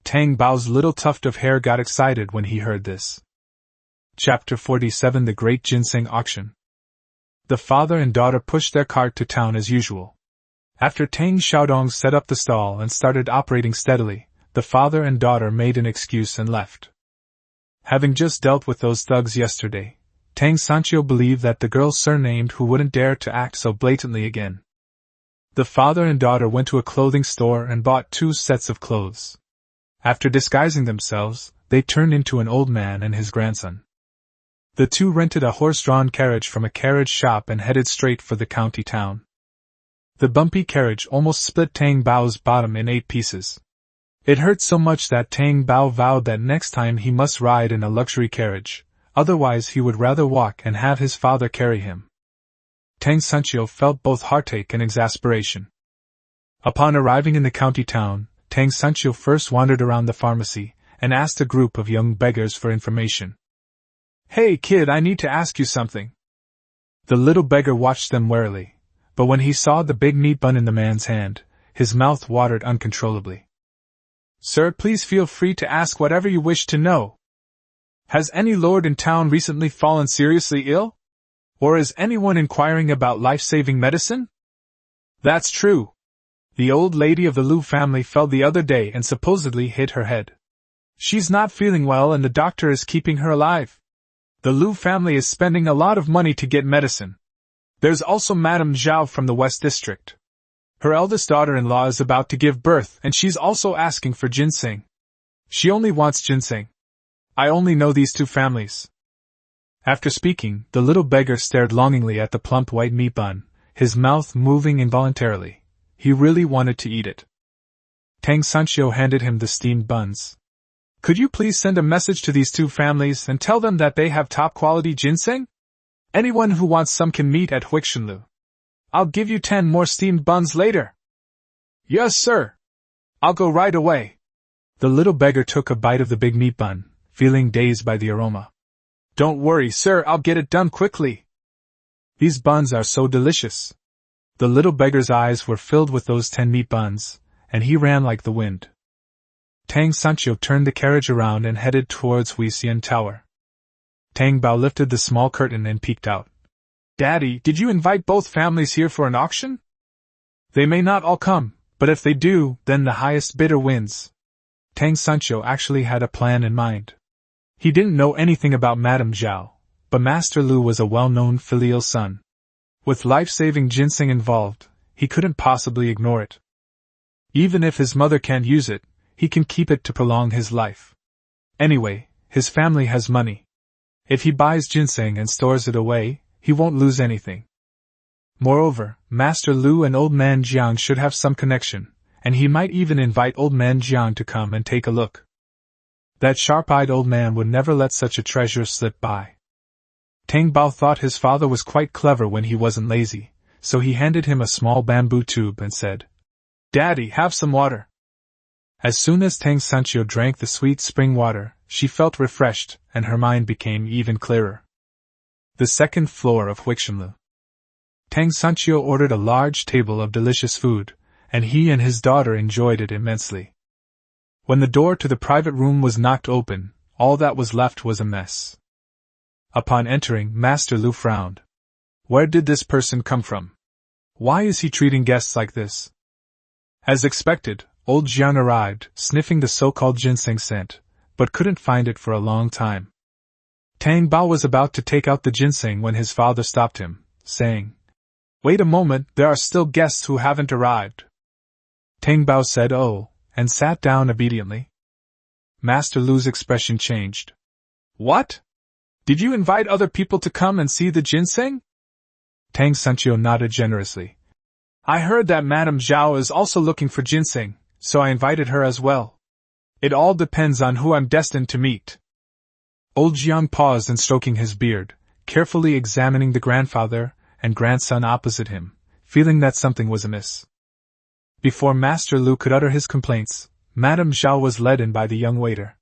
Tang Bao's little tuft of hair got excited when he heard this. Chapter 47: The Great Ginseng Auction. The father and daughter pushed their cart to town as usual. After Tang Xiaodong set up the stall and started operating steadily, the father and daughter made an excuse and left. Having just dealt with those thugs yesterday, Tang Sanchio believed that the girl surnamed who wouldn't dare to act so blatantly again. The father and daughter went to a clothing store and bought 2 sets of clothes. After disguising themselves, they turned into an old man and his grandson. The 2 rented a horse-drawn carriage from a carriage shop and headed straight for the county town. The bumpy carriage almost split Tang Bao's bottom in 8 pieces. It hurt so much that Tang Bao vowed that next time he must ride in a luxury carriage, otherwise he would rather walk and have his father carry him. Tang Sanchio felt both heartache and exasperation. Upon arriving in the county town, Tang Sanchio first wandered around the pharmacy and asked a group of young beggars for information. "Hey kid, I need to ask you something." The little beggar watched them warily, but when he saw the big meat bun in the man's hand, his mouth watered uncontrollably. "Sir, please feel free to ask whatever you wish to know. Has any lord in town recently fallen seriously ill? Or is anyone inquiring about life-saving medicine?" "That's true. The old lady of the Liu family fell the other day and supposedly hit her head. She's not feeling well and the doctor is keeping her alive. The Liu family is spending a lot of money to get medicine. There's also Madame Zhao from the West District. Her eldest daughter-in-law is about to give birth and she's also asking for ginseng. She only wants ginseng. I only know these 2 families." After speaking, the little beggar stared longingly at the plump white meat bun, his mouth moving involuntarily. He really wanted to eat it. Tang Sanchio handed him the steamed buns. "Could you please send a message to these 2 families and tell them that they have top-quality ginseng? Anyone who wants some can meet at Huixinlu. I'll give you 10 more steamed buns later." "Yes, sir. I'll go right away." The little beggar took a bite of the big meat bun, feeling dazed by the aroma. "Don't worry, sir, I'll get it done quickly. These buns are so delicious." The little beggar's eyes were filled with those 10 meat buns, and he ran like the wind. Tang Sanchio turned the carriage around and headed towards Huixian Tower. Tang Bao lifted the small curtain and peeked out. "Daddy, did you invite both families here for an auction?" "They may not all come, but if they do, then the highest bidder wins." Tang Sanchio actually had a plan in mind. He didn't know anything about Madame Zhao, but Master Lu was a well-known filial son. With life-saving ginseng involved, he couldn't possibly ignore it. Even if his mother can't use it, he can keep it to prolong his life. Anyway, his family has money. If he buys ginseng and stores it away, he won't lose anything. Moreover, Master Lu and Old Man Jiang should have some connection, and he might even invite Old Man Jiang to come and take a look. That sharp-eyed old man would never let such a treasure slip by. Tang Bao thought his father was quite clever when he wasn't lazy, so he handed him a small bamboo tube and said, "Daddy, have some water." As soon as Tang Sanchio drank the sweet spring water, she felt refreshed, and her mind became even clearer. The second floor of Huixinlu. Tang Sanchio ordered a large table of delicious food, and he and his daughter enjoyed it immensely. When the door to the private room was knocked open, all that was left was a mess. Upon entering, Master Lu frowned. Where did this person come from? Why is he treating guests like this? As expected, old Jiang arrived, sniffing the so-called ginseng scent, but couldn't find it for a long time. Tang Bao was about to take out the ginseng when his father stopped him, saying, "Wait a moment, there are still guests who haven't arrived." Tang Bao said "Oh," and sat down obediently. Master Lu's expression changed. "What? Did you invite other people to come and see the ginseng?" Tang Sanchio nodded generously. "I heard that Madame Zhao is also looking for ginseng, so I invited her as well. It all depends on who I'm destined to meet." Old Jiang paused and stroking his beard, carefully examining the grandfather and grandson opposite him, feeling that something was amiss. Before Master Lu could utter his complaints, Madame Zhao was led in by the young waiter.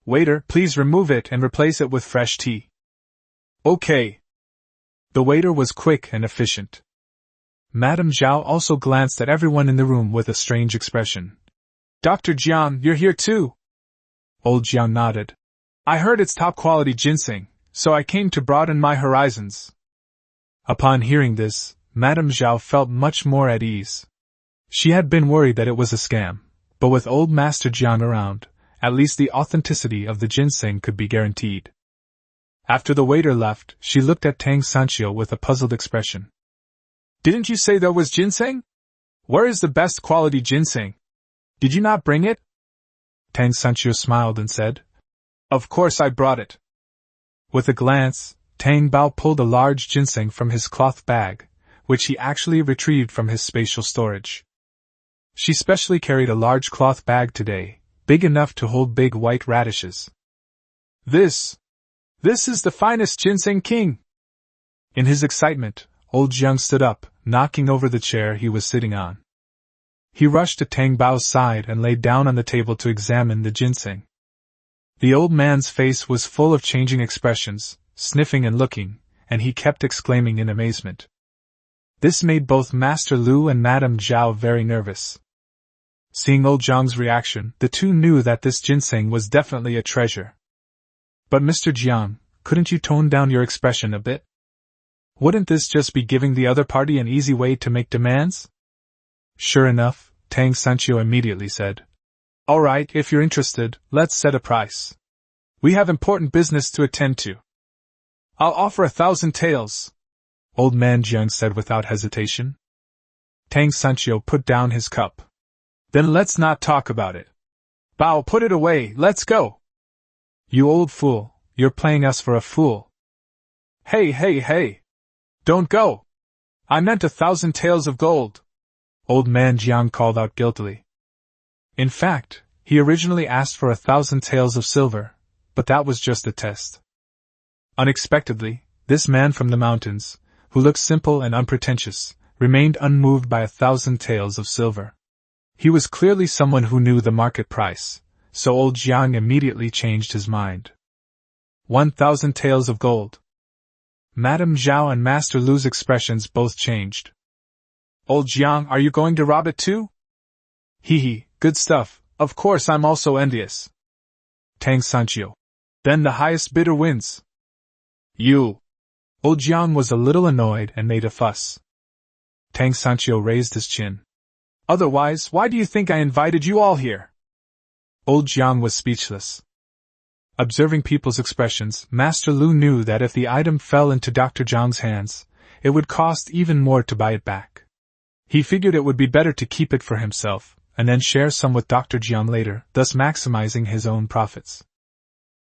"Waiter, please remove it and replace it with fresh tea." "Okay." The waiter was quick and efficient. Madame Zhao also glanced at everyone in the room with a strange expression. "Dr. Jiang, you're here too?" Old Jiang nodded. "I heard it's top-quality ginseng, so I came to broaden my horizons." Upon hearing this, Madame Zhao felt much more at ease. She had been worried that it was a scam, but with old Master Jiang around, at least the authenticity of the ginseng could be guaranteed. After the waiter left, she looked at Tang Sanchio with a puzzled expression. "Didn't you say there was ginseng?" Where is the best quality ginseng? Did you not bring it? Tang Sancho smiled and said, Of course I brought it. With a glance, Tang Bao pulled a large ginseng from his cloth bag, which he actually retrieved from his spatial storage. She specially carried a large cloth bag today, big enough to hold big white radishes. This is the finest ginseng king! In his excitement, old Jiang stood up, knocking over the chair he was sitting on. He rushed to Tang Bao's side and laid down on the table to examine the ginseng. The old man's face was full of changing expressions, sniffing and looking, and he kept exclaiming in amazement. This made both Master Lu and Madame Zhao very nervous. Seeing old Jiang's reaction, the two knew that this ginseng was definitely a treasure. But Mr. Jiang, couldn't you tone down your expression a bit? Wouldn't this just be giving the other party an easy way to make demands? Sure enough, Tang Sancho immediately said. All right, if you're interested, let's set a price. We have important business to attend to. I'll offer 1,000 taels, Old Man Jiang said without hesitation. Tang Sancho put down his cup. Then let's not talk about it. Bao, put it away, let's go. You old fool, you're playing us for a fool. Hey. Don't go. I meant 1,000 taels of gold. Old Man Jiang called out guiltily. In fact, he originally asked for 1,000 taels of silver, but that was just a test. Unexpectedly, this man from the mountains, who looked simple and unpretentious, remained unmoved by 1,000 taels of silver. He was clearly someone who knew the market price, so old Jiang immediately changed his mind. 1,000 taels of gold. Madame Zhao and Master Lu's expressions both changed. Old Jiang, are you going to rob it too? Hee, good stuff, of course I'm also envious. Tang Sancho. Then the highest bidder wins. You. Old Jiang was a little annoyed and made a fuss. Tang Sancho raised his chin. Otherwise, why do you think I invited you all here? Old Jiang was speechless. Observing people's expressions, Master Lu knew that if the item fell into Dr. Zhang's hands, it would cost even more to buy it back. He figured it would be better to keep it for himself, and then share some with Dr. Jiang later, thus maximizing his own profits.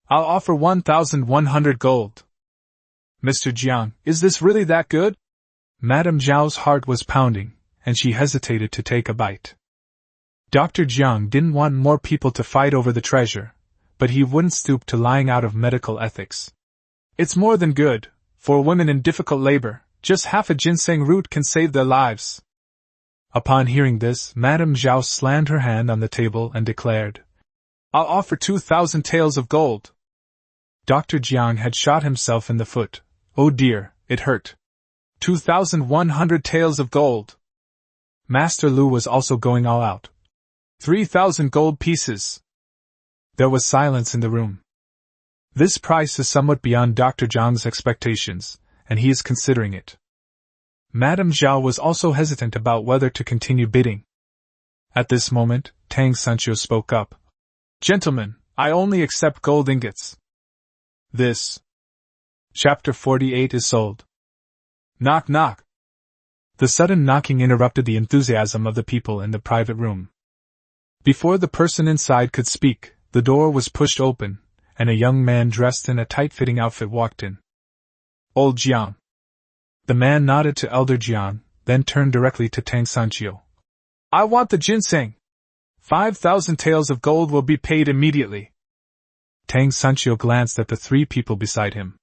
I'll offer 1,100 gold. Mr. Jiang, is this really that good? Madame Zhao's heart was pounding, and she hesitated to take a bite. Dr. Jiang didn't want more people to fight over the treasure, but he wouldn't stoop to lying out of medical ethics. It's more than good. For women in difficult labor, just half a ginseng root can save their lives. Upon hearing this, Madame Zhao slammed her hand on the table and declared, I'll offer 2,000 taels of gold. Dr. Jiang had shot himself in the foot. Oh dear, it hurt. 2,100 taels of gold. Master Lu was also going all out. 3,000 gold pieces. There was silence in the room. This price is somewhat beyond Dr. Jiang's expectations, and he is considering it. Madame Zhao was also hesitant about whether to continue bidding. At this moment, Tang Sancho spoke up. Gentlemen, I only accept gold ingots. This. Chapter 48 is sold. Knock knock. The sudden knocking interrupted the enthusiasm of the people in the private room. Before the person inside could speak, the door was pushed open, and a young man dressed in a tight-fitting outfit walked in. Old Jiang. The man nodded to Elder Jiang, then turned directly to Tang Sancho. I want the ginseng. 5,000 taels of gold will be paid immediately. Tang Sancho glanced at the three people beside him.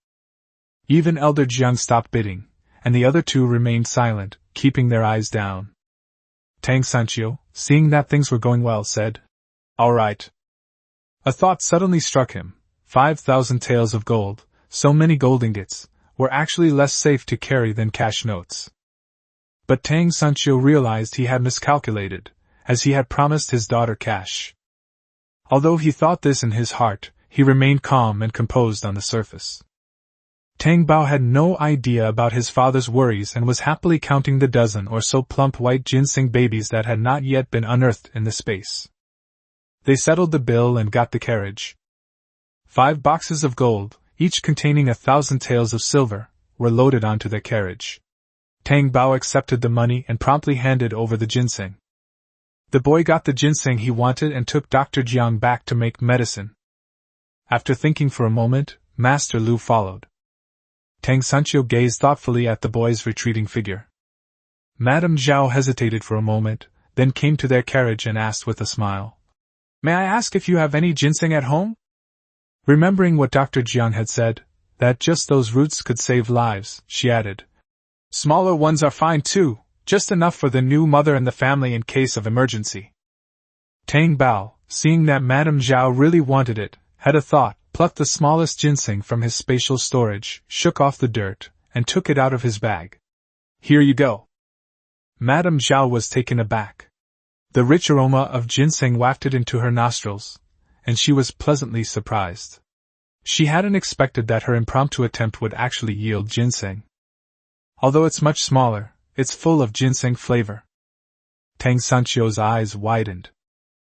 Even Elder Jiang stopped bidding, and the other two remained silent, keeping their eyes down. Tang Sancho, seeing that things were going well, said, All right. A thought suddenly struck him. 5,000 taels of gold, so many gold ingots, were actually less safe to carry than cash notes. But Tang Sancho realized he had miscalculated, as he had promised his daughter cash. Although he thought this in his heart, he remained calm and composed on the surface. Tang Bao had no idea about his father's worries and was happily counting the dozen or so plump white ginseng babies that had not yet been unearthed in the space. They settled the bill and got the carriage. 5 boxes of gold, each containing 1,000 taels of silver, were loaded onto the carriage. Tang Bao accepted the money and promptly handed over the ginseng. The boy got the ginseng he wanted and took Dr. Jiang back to make medicine. After thinking for a moment, Master Lu followed. Tang Sancho gazed thoughtfully at the boy's retreating figure. Madame Zhao hesitated for a moment, then came to their carriage and asked with a smile, "May I ask if you have any ginseng at home?" Remembering what Dr. Jiang had said, that just those roots could save lives, she added, "Smaller ones are fine too, just enough for the new mother and the family in case of emergency." Tang Bao, seeing that Madame Zhao really wanted it, had a thought, plucked the smallest ginseng from his spatial storage, shook off the dirt, and took it out of his bag. "Here you go." Madame Zhao was taken aback. The rich aroma of ginseng wafted into her nostrils, and she was pleasantly surprised. She hadn't expected that her impromptu attempt would actually yield ginseng. Although it's much smaller, it's full of ginseng flavor. Tang Sancho's eyes widened.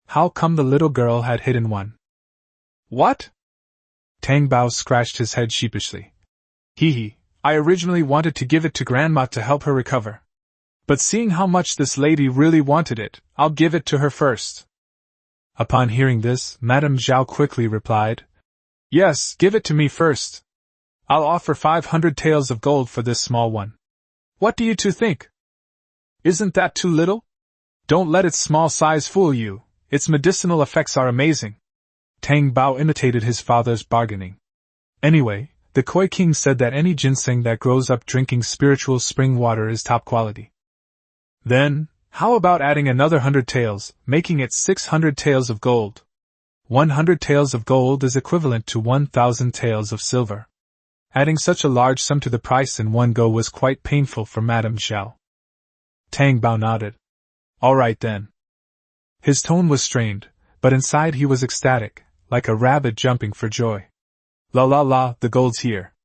How come the little girl had hidden one? What? Tang Bao scratched his head sheepishly. Hee, I originally wanted to give it to Grandma to help her recover. But seeing how much this lady really wanted it, I'll give it to her first. Upon hearing this, Madame Zhao quickly replied, Yes, give it to me first. I'll offer 500 taels of gold for this small one. What do you two think? Isn't that too little? Don't let its small size fool you, its medicinal effects are amazing. Tang Bao imitated his father's bargaining. Anyway, the Koi King said that any ginseng that grows up drinking spiritual spring water is top quality. Then, how about adding another 100 taels, making it 600 taels of gold? 100 taels of gold is equivalent to 1,000 taels of silver. Adding such a large sum to the price in one go was quite painful for Madame Zhao. Tang Bao nodded. All right then. His tone was strained, but inside he was ecstatic, like a rabbit jumping for joy. La la la, the gold's here.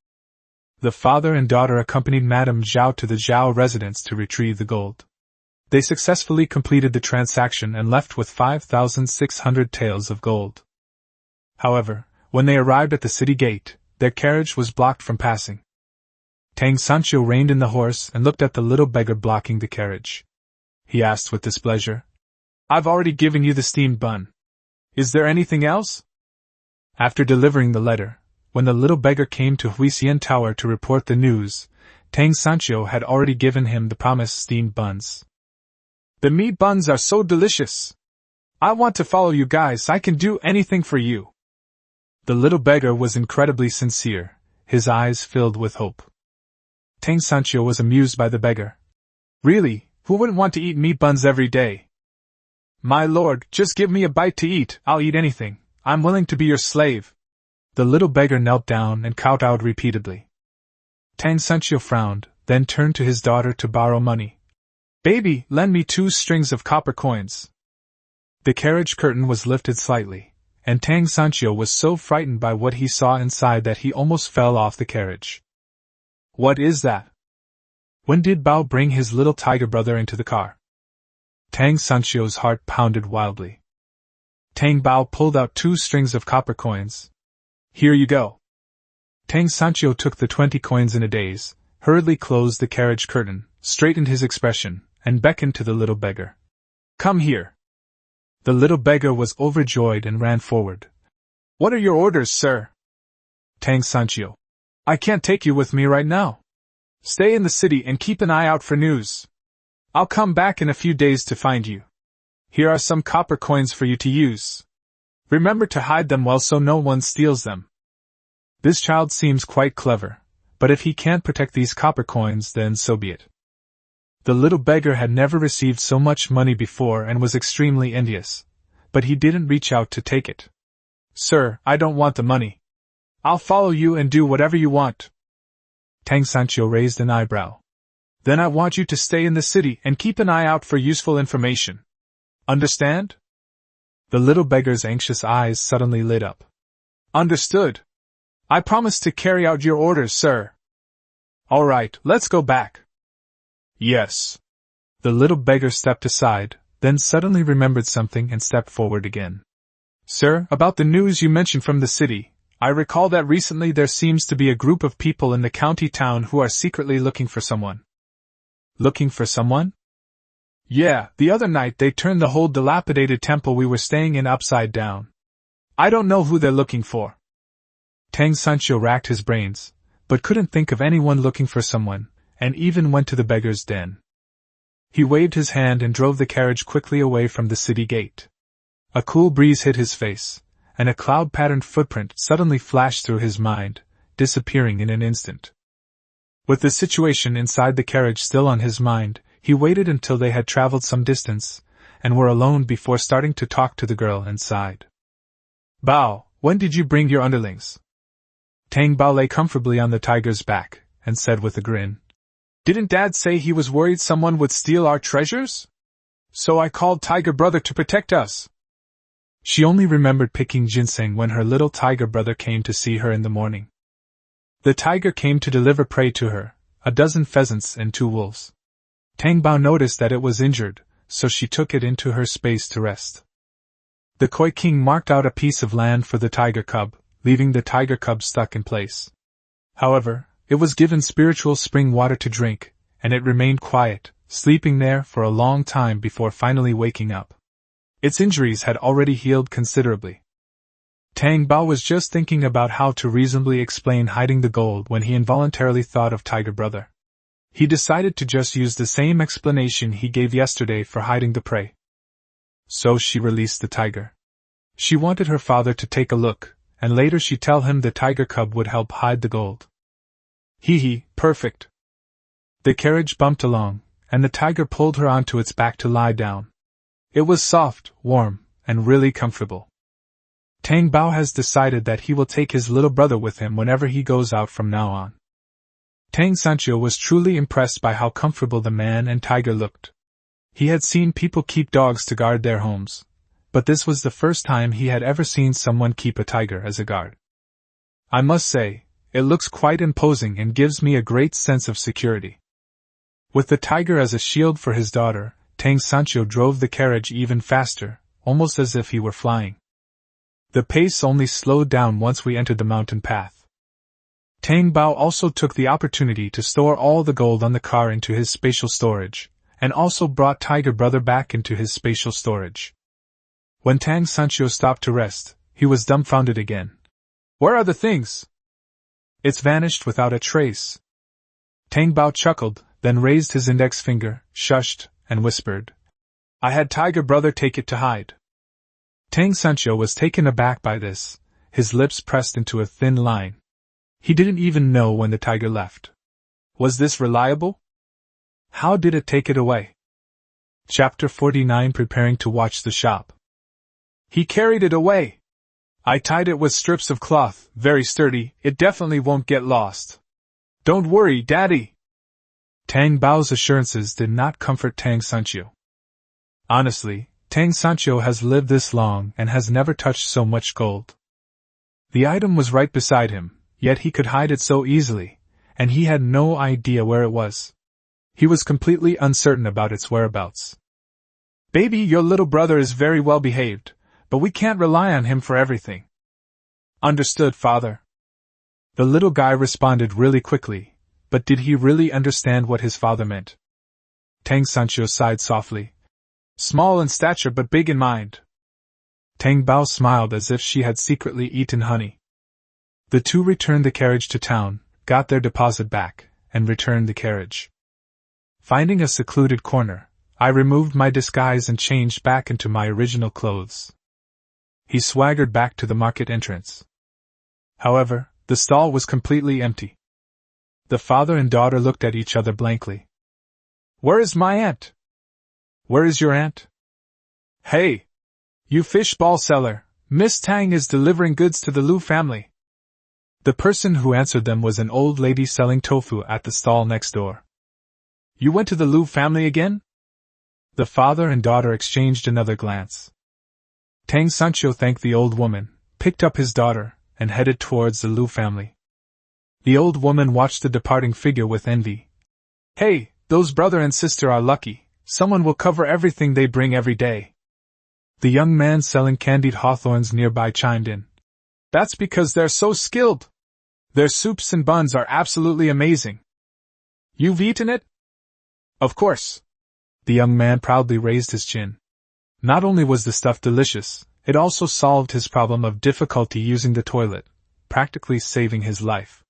The father and daughter accompanied Madame Zhao to the Zhao residence to retrieve the gold. They successfully completed the transaction and left with 5,600 taels of gold. However, when they arrived at the city gate, their carriage was blocked from passing. Tang Sancho reined in the horse and looked at the little beggar blocking the carriage. He asked with displeasure, I've already given you the steamed bun. Is there anything else? After delivering the letter, when the little beggar came to Huisien Tower to report the news, Tang Sancho had already given him the promised steamed buns. The meat buns are so delicious. I want to follow you guys, I can do anything for you. The little beggar was incredibly sincere, his eyes filled with hope. Tang Sancho was amused by the beggar. Really, who wouldn't want to eat meat buns every day? My lord, just give me a bite to eat, I'll eat anything, I'm willing to be your slave. The little beggar knelt down and kowtowed repeatedly. Tang Sancho frowned, then turned to his daughter to borrow money. Baby, lend me 2 strings of copper coins. The carriage curtain was lifted slightly, and Tang Sancho was so frightened by what he saw inside that he almost fell off the carriage. What is that? When did Bao bring his little tiger brother into the car? Tang Sancho's heart pounded wildly. Tang Bao pulled out 2 strings of copper coins. Here you go. Tang Sancho took the 20 coins in a daze, hurriedly closed the carriage curtain, straightened his expression, and beckoned to the little beggar. Come here. The little beggar was overjoyed and ran forward. What are your orders, sir? Tang Sancho. I can't take you with me right now. Stay in the city and keep an eye out for news. I'll come back in a few days to find you. Here are some copper coins for you to use. Remember to hide them well so no one steals them. This child seems quite clever, but if he can't protect these copper coins, then so be it. The little beggar had never received so much money before and was extremely envious, but he didn't reach out to take it. Sir, I don't want the money. I'll follow you and do whatever you want. Tang Sancho raised an eyebrow. Then I want you to stay in the city and keep an eye out for useful information. Understand? The little beggar's anxious eyes suddenly lit up. Understood. I promise to carry out your orders, sir. All right, let's go back. Yes. The little beggar stepped aside, then suddenly remembered something and stepped forward again. Sir, about the news you mentioned from the city, I recall that recently there seems to be a group of people in the county town who are secretly looking for someone. Looking for someone? Yeah, the other night they turned the whole dilapidated temple we were staying in upside down. I don't know who they're looking for. Tang Sancho racked his brains, but couldn't think of anyone looking for someone, and even went to the beggar's den. He waved his hand and drove the carriage quickly away from the city gate. A cool breeze hit his face, and a cloud-patterned footprint suddenly flashed through his mind, disappearing in an instant. With the situation inside the carriage still on his mind, he waited until they had traveled some distance, and were alone before starting to talk to the girl inside. Bao, when did you bring your underlings? Tang Bao lay comfortably on the tiger's back, and said with a grin. Didn't Dad say he was worried someone would steal our treasures? So I called Tiger Brother to protect us. She only remembered picking ginseng when her little tiger brother came to see her in the morning. The tiger came to deliver prey to her, 12 pheasants and 2 wolves. Tang Bao noticed that it was injured, so she took it into her space to rest. The Koi King marked out a piece of land for the tiger cub, leaving the tiger cub stuck in place. However, it was given spiritual spring water to drink, and it remained quiet, sleeping there for a long time before finally waking up. Its injuries had already healed considerably. Tang Bao was just thinking about how to reasonably explain hiding the gold when he involuntarily thought of Tiger Brother. He decided to just use the same explanation he gave yesterday for hiding the prey. So she released the tiger. She wanted her father to take a look, and later she'd tell him the tiger cub would help hide the gold. Hee, perfect. The carriage bumped along, and the tiger pulled her onto its back to lie down. It was soft, warm, and really comfortable. Tang Bao has decided that he will take his little brother with him whenever he goes out from now on. Tang Sancho was truly impressed by how comfortable the man and tiger looked. He had seen people keep dogs to guard their homes, but this was the first time he had ever seen someone keep a tiger as a guard. I must say, it looks quite imposing and gives me a great sense of security. With the tiger as a shield for his daughter, Tang Sancho drove the carriage even faster, almost as if he were flying. The pace only slowed down once we entered the mountain path. Tang Bao also took the opportunity to store all the gold on the car into his spatial storage, and also brought Tiger Brother back into his spatial storage. When Tang Sancho stopped to rest, he was dumbfounded again. Where are the things? It's vanished without a trace. Tang Bao chuckled, then raised his index finger, shushed, and whispered. I had Tiger Brother take it to hide. Tang Sancho was taken aback by this, his lips pressed into a thin line. He didn't even know when the tiger left. Was this reliable? How did it take it away? Chapter 49. Preparing to watch the shop. He carried it away. I tied it with strips of cloth, very sturdy, it definitely won't get lost. Don't worry, Daddy. Tang Bao's assurances did not comfort Tang Sancho. Honestly, Tang Sancho has lived this long and has never touched so much gold. The item was right beside him, yet he could hide it so easily, and he had no idea where it was. He was completely uncertain about its whereabouts. Baby, your little brother is very well behaved, but we can't rely on him for everything. Understood, Father. The little guy responded really quickly, but did he really understand what his father meant? Tang Sancho sighed softly. Small in stature but big in mind. Tang Bao smiled as if she had secretly eaten honey. The two returned the carriage to town, got their deposit back, and returned the carriage. Finding a secluded corner, I removed my disguise and changed back into my original clothes. He swaggered back to the market entrance. However, the stall was completely empty. The father and daughter looked at each other blankly. Where is my aunt? Where is your aunt? Hey! You fish ball seller, Miss Tang is delivering goods to the Lu family. The person who answered them was an old lady selling tofu at the stall next door. You went to the Lu family again? The father and daughter exchanged another glance. Tang Sancho thanked the old woman, picked up his daughter, and headed towards the Lu family. The old woman watched the departing figure with envy. Hey, those brother and sister are lucky. Someone will cover everything they bring every day. The young man selling candied hawthorns nearby chimed in. That's because they're so skilled. Their soups and buns are absolutely amazing. You've eaten it? Of course. The young man proudly raised his chin. Not only was the stuff delicious, it also solved his problem of difficulty using the toilet, practically saving his life.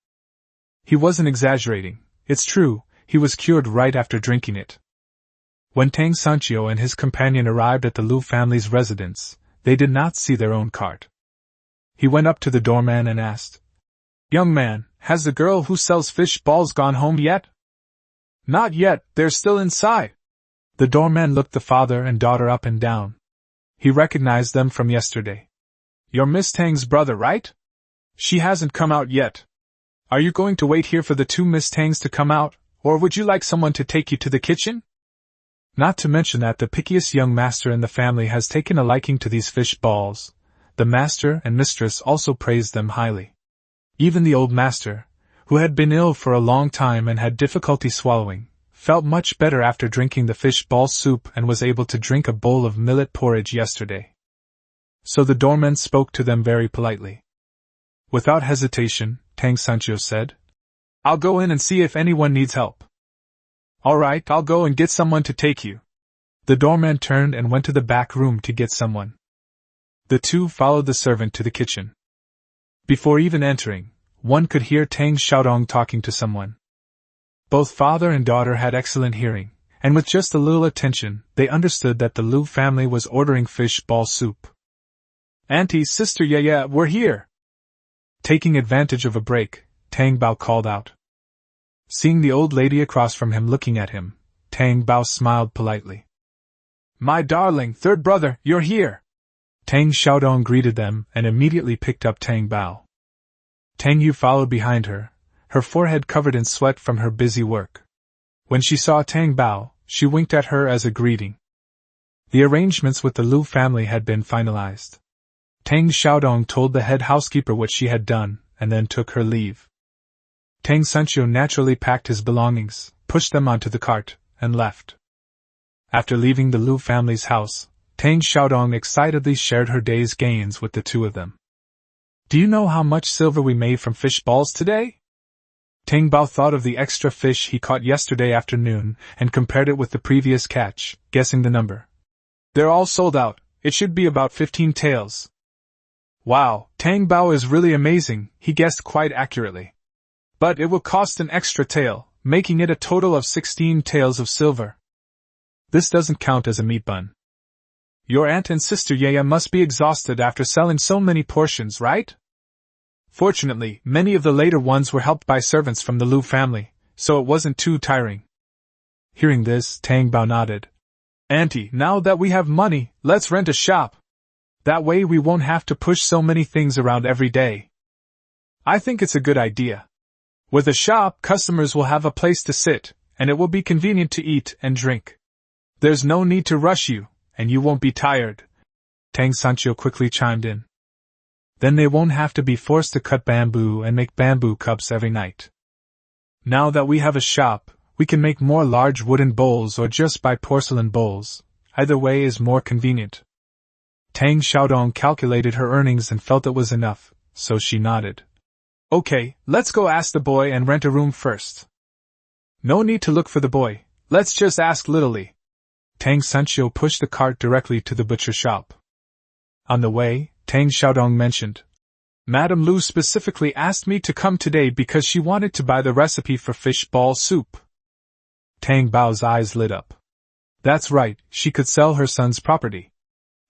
He wasn't exaggerating, it's true, he was cured right after drinking it. When Tang Sanchio and his companion arrived at the Liu family's residence, they did not see their own cart. He went up to the doorman and asked, "Young man, has the girl who sells fish balls gone home yet?" "Not yet, they're still inside." The doorman looked the father and daughter up and down. He recognized them from yesterday. "You're Miss Tang's brother, right? She hasn't come out yet. Are you going to wait here for the two Miss Tangs to come out, or would you like someone to take you to the kitchen?" Not to mention that the pickiest young master in the family has taken a liking to these fish balls. The master and mistress also praised them highly. Even the old master, who had been ill for a long time and had difficulty swallowing, felt much better after drinking the fish ball soup and was able to drink a bowl of millet porridge yesterday. So the doorman spoke to them very politely. Without hesitation, Tang Sanchio said, "I'll go in and see if anyone needs help." "All right, I'll go and get someone to take you." The doorman turned and went to the back room to get someone. The two followed the servant to the kitchen. Before even entering, one could hear Tang Xiaodong talking to someone. Both father and daughter had excellent hearing, and with just a little attention, they understood that the Liu family was ordering fish ball soup. "Auntie, sister, yeah, we're here." Taking advantage of a break, Tang Bao called out. Seeing the old lady across from him looking at him, Tang Bao smiled politely. "My darling third brother, you're here!" Tang Xiaodong greeted them and immediately picked up Tang Bao. Tang Yu followed behind her, her forehead covered in sweat from her busy work. When she saw Tang Bao, she winked at her as a greeting. The arrangements with the Liu family had been finalized. Tang Xiaodong told the head housekeeper what she had done, and then took her leave. Tang Sanchio naturally packed his belongings, pushed them onto the cart, and left. After leaving the Liu family's house, Tang Xiaodong excitedly shared her day's gains with the two of them. "Do you know how much silver we made from fish balls today?" Tang Bao thought of the extra fish he caught yesterday afternoon and compared it with the previous catch, guessing the number. "They're all sold out, it should be about 15 taels. "Wow, Tang Bao is really amazing," he guessed quite accurately. "But it will cost an extra tael, making it a total of 16 taels of silver. This doesn't count as a meat bun. Your aunt and sister Yaya must be exhausted after selling so many portions, right?" Fortunately, many of the later ones were helped by servants from the Liu family, so it wasn't too tiring. Hearing this, Tang Bao nodded. "Auntie, now that we have money, let's rent a shop. That way we won't have to push so many things around every day." "I think it's a good idea. With a shop, customers will have a place to sit, and it will be convenient to eat and drink. There's no need to rush you, and you won't be tired," Tang Sanchio quickly chimed in. "Then they won't have to be forced to cut bamboo and make bamboo cups every night. Now that we have a shop, we can make more large wooden bowls or just buy porcelain bowls. Either way is more convenient." Tang Xiaodong calculated her earnings and felt it was enough, so she nodded. "Okay, let's go ask the boy and rent a room first." "No need to look for the boy, let's just ask Littlely." Tang Sanchio pushed the cart directly to the butcher shop. On the way, Tang Xiaodong mentioned, "Madame Lu specifically asked me to come today because she wanted to buy the recipe for fish ball soup." Tang Bao's eyes lit up. That's right, she could sell her son's property.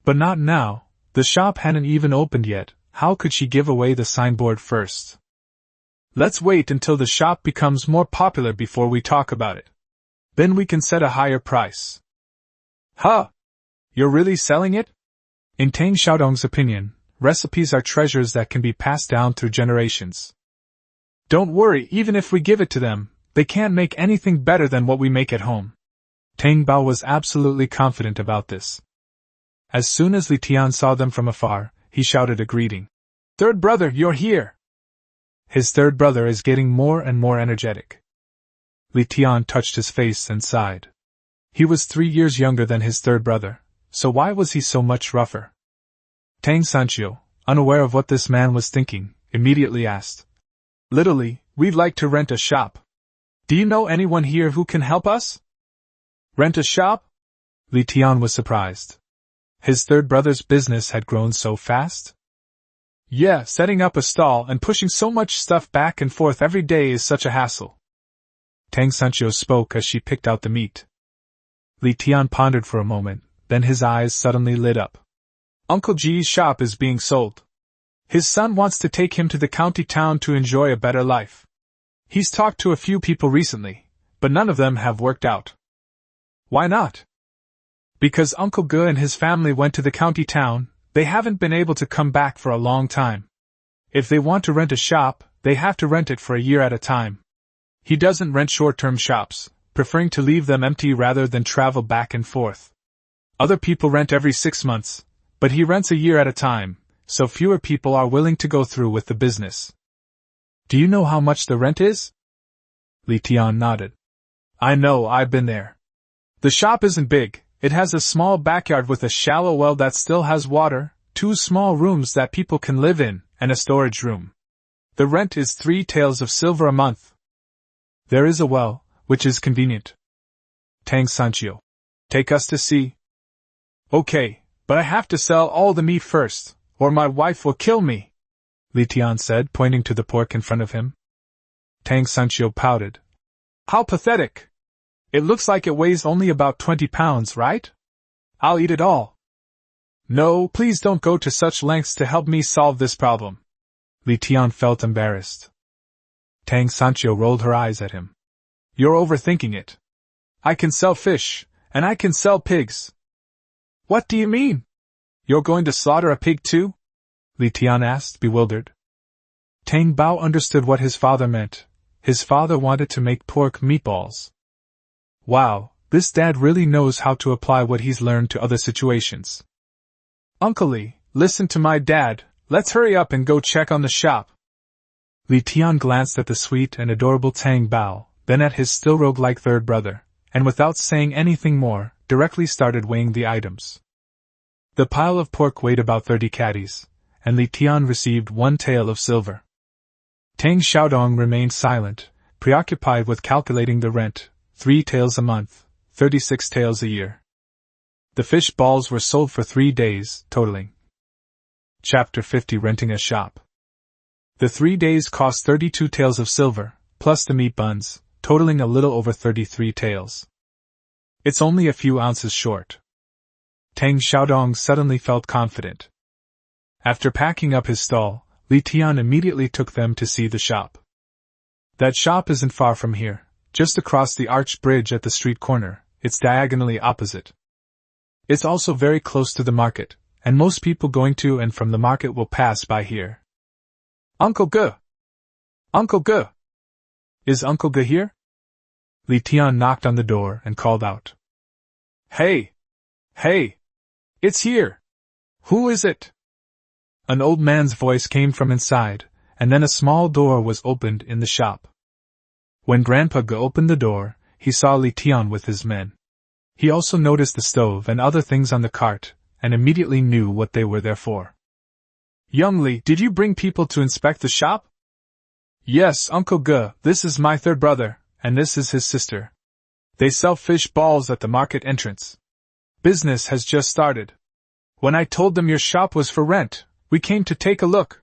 But not now, the shop hadn't even opened yet, how could she give away the signboard first? "Let's wait until the shop becomes more popular before we talk about it. Then we can set a higher price." "Huh? You're really selling it?" In Tang Xiaodong's opinion, recipes are treasures that can be passed down through generations. "Don't worry, even if we give it to them, they can't make anything better than what we make at home." Tang Bao was absolutely confident about this. As soon as Li Tian saw them from afar, he shouted a greeting. "Third brother, you're here!" His third brother is getting more and more energetic. Li Tian touched his face and sighed. He was 3 years younger than his third brother, so why was he so much rougher? Tang Sanchio, unaware of what this man was thinking, immediately asked, "Littlely, we'd like to rent a shop. Do you know anyone here who can help us?" Rent a shop? Li Tian was surprised. His third brother's business had grown so fast? Yeah, setting up a stall and pushing so much stuff back and forth every day is such a hassle. Tang Sancho spoke as she picked out the meat. Li Tian pondered for a moment, then his eyes suddenly lit up. Uncle Ji's shop is being sold. His son wants to take him to the county town to enjoy a better life. He's talked to a few people recently, but none of them have worked out. Why not? Because Uncle Ge and his family went to the county town, they haven't been able to come back for a long time. If they want to rent a shop, they have to rent it for a year at a time. He doesn't rent short-term shops, preferring to leave them empty rather than travel back and forth. Other people rent every 6 months, but he rents a year at a time, so fewer people are willing to go through with the business. Do you know how much the rent is? Li Tian nodded. I know, I've been there. The shop isn't big. It has a small backyard with a shallow well that still has water, 2 small rooms that people can live in, and a storage room. The rent is 3 taels of silver a month. There is a well, which is convenient. Tang Sancho. Take us to see. Okay, but I have to sell all the meat first, or my wife will kill me, Li Tian said, pointing to the pork in front of him. Tang Sancho pouted. How pathetic! It looks like it weighs only about 20 pounds, right? I'll eat it all. No, please don't go to such lengths to help me solve this problem. Li Tian felt embarrassed. Tang Sancho rolled her eyes at him. You're overthinking it. I can sell fish, and I can sell pigs. What do you mean? You're going to slaughter a pig too? Li Tian asked, bewildered. Tang Bao understood what his father meant. His father wanted to make pork meatballs. Wow, this dad really knows how to apply what he's learned to other situations. Uncle Li, listen to my dad, let's hurry up and go check on the shop. Li Tian glanced at the sweet and adorable Tang Bao, then at his still rogue-like third brother, and without saying anything more, directly started weighing the items. The pile of pork weighed about 30 caddies, and Li Tian received 1 tael of silver. Tang Xiaodong remained silent, preoccupied with calculating the rent. 3 taels a month, 36 taels a year. The fish balls were sold for 3 days, totaling. Chapter 50 Renting a Shop. The 3 days cost 32 taels of silver, plus the meat buns, totaling a little over 33 taels. It's only a few ounces short. Tang Xiaodong suddenly felt confident. After packing up his stall, Li Tian immediately took them to see the shop. That shop isn't far from here. Just across the arched bridge at the street corner, it's diagonally opposite. It's also very close to the market, and most people going to and from the market will pass by here. Uncle Ge! Uncle Ge! Is Uncle Ge here? Li Tian knocked on the door and called out. Hey! Hey! It's here! Who is it? An old man's voice came from inside, and then a small door was opened in the shop. When Grandpa Ge opened the door, he saw Li Tian with his men. He also noticed the stove and other things on the cart, and immediately knew what they were there for. Young Li, did you bring people to inspect the shop? Yes, Uncle Ge, this is my third brother, and this is his sister. They sell fish balls at the market entrance. Business has just started. When I told them your shop was for rent, we came to take a look.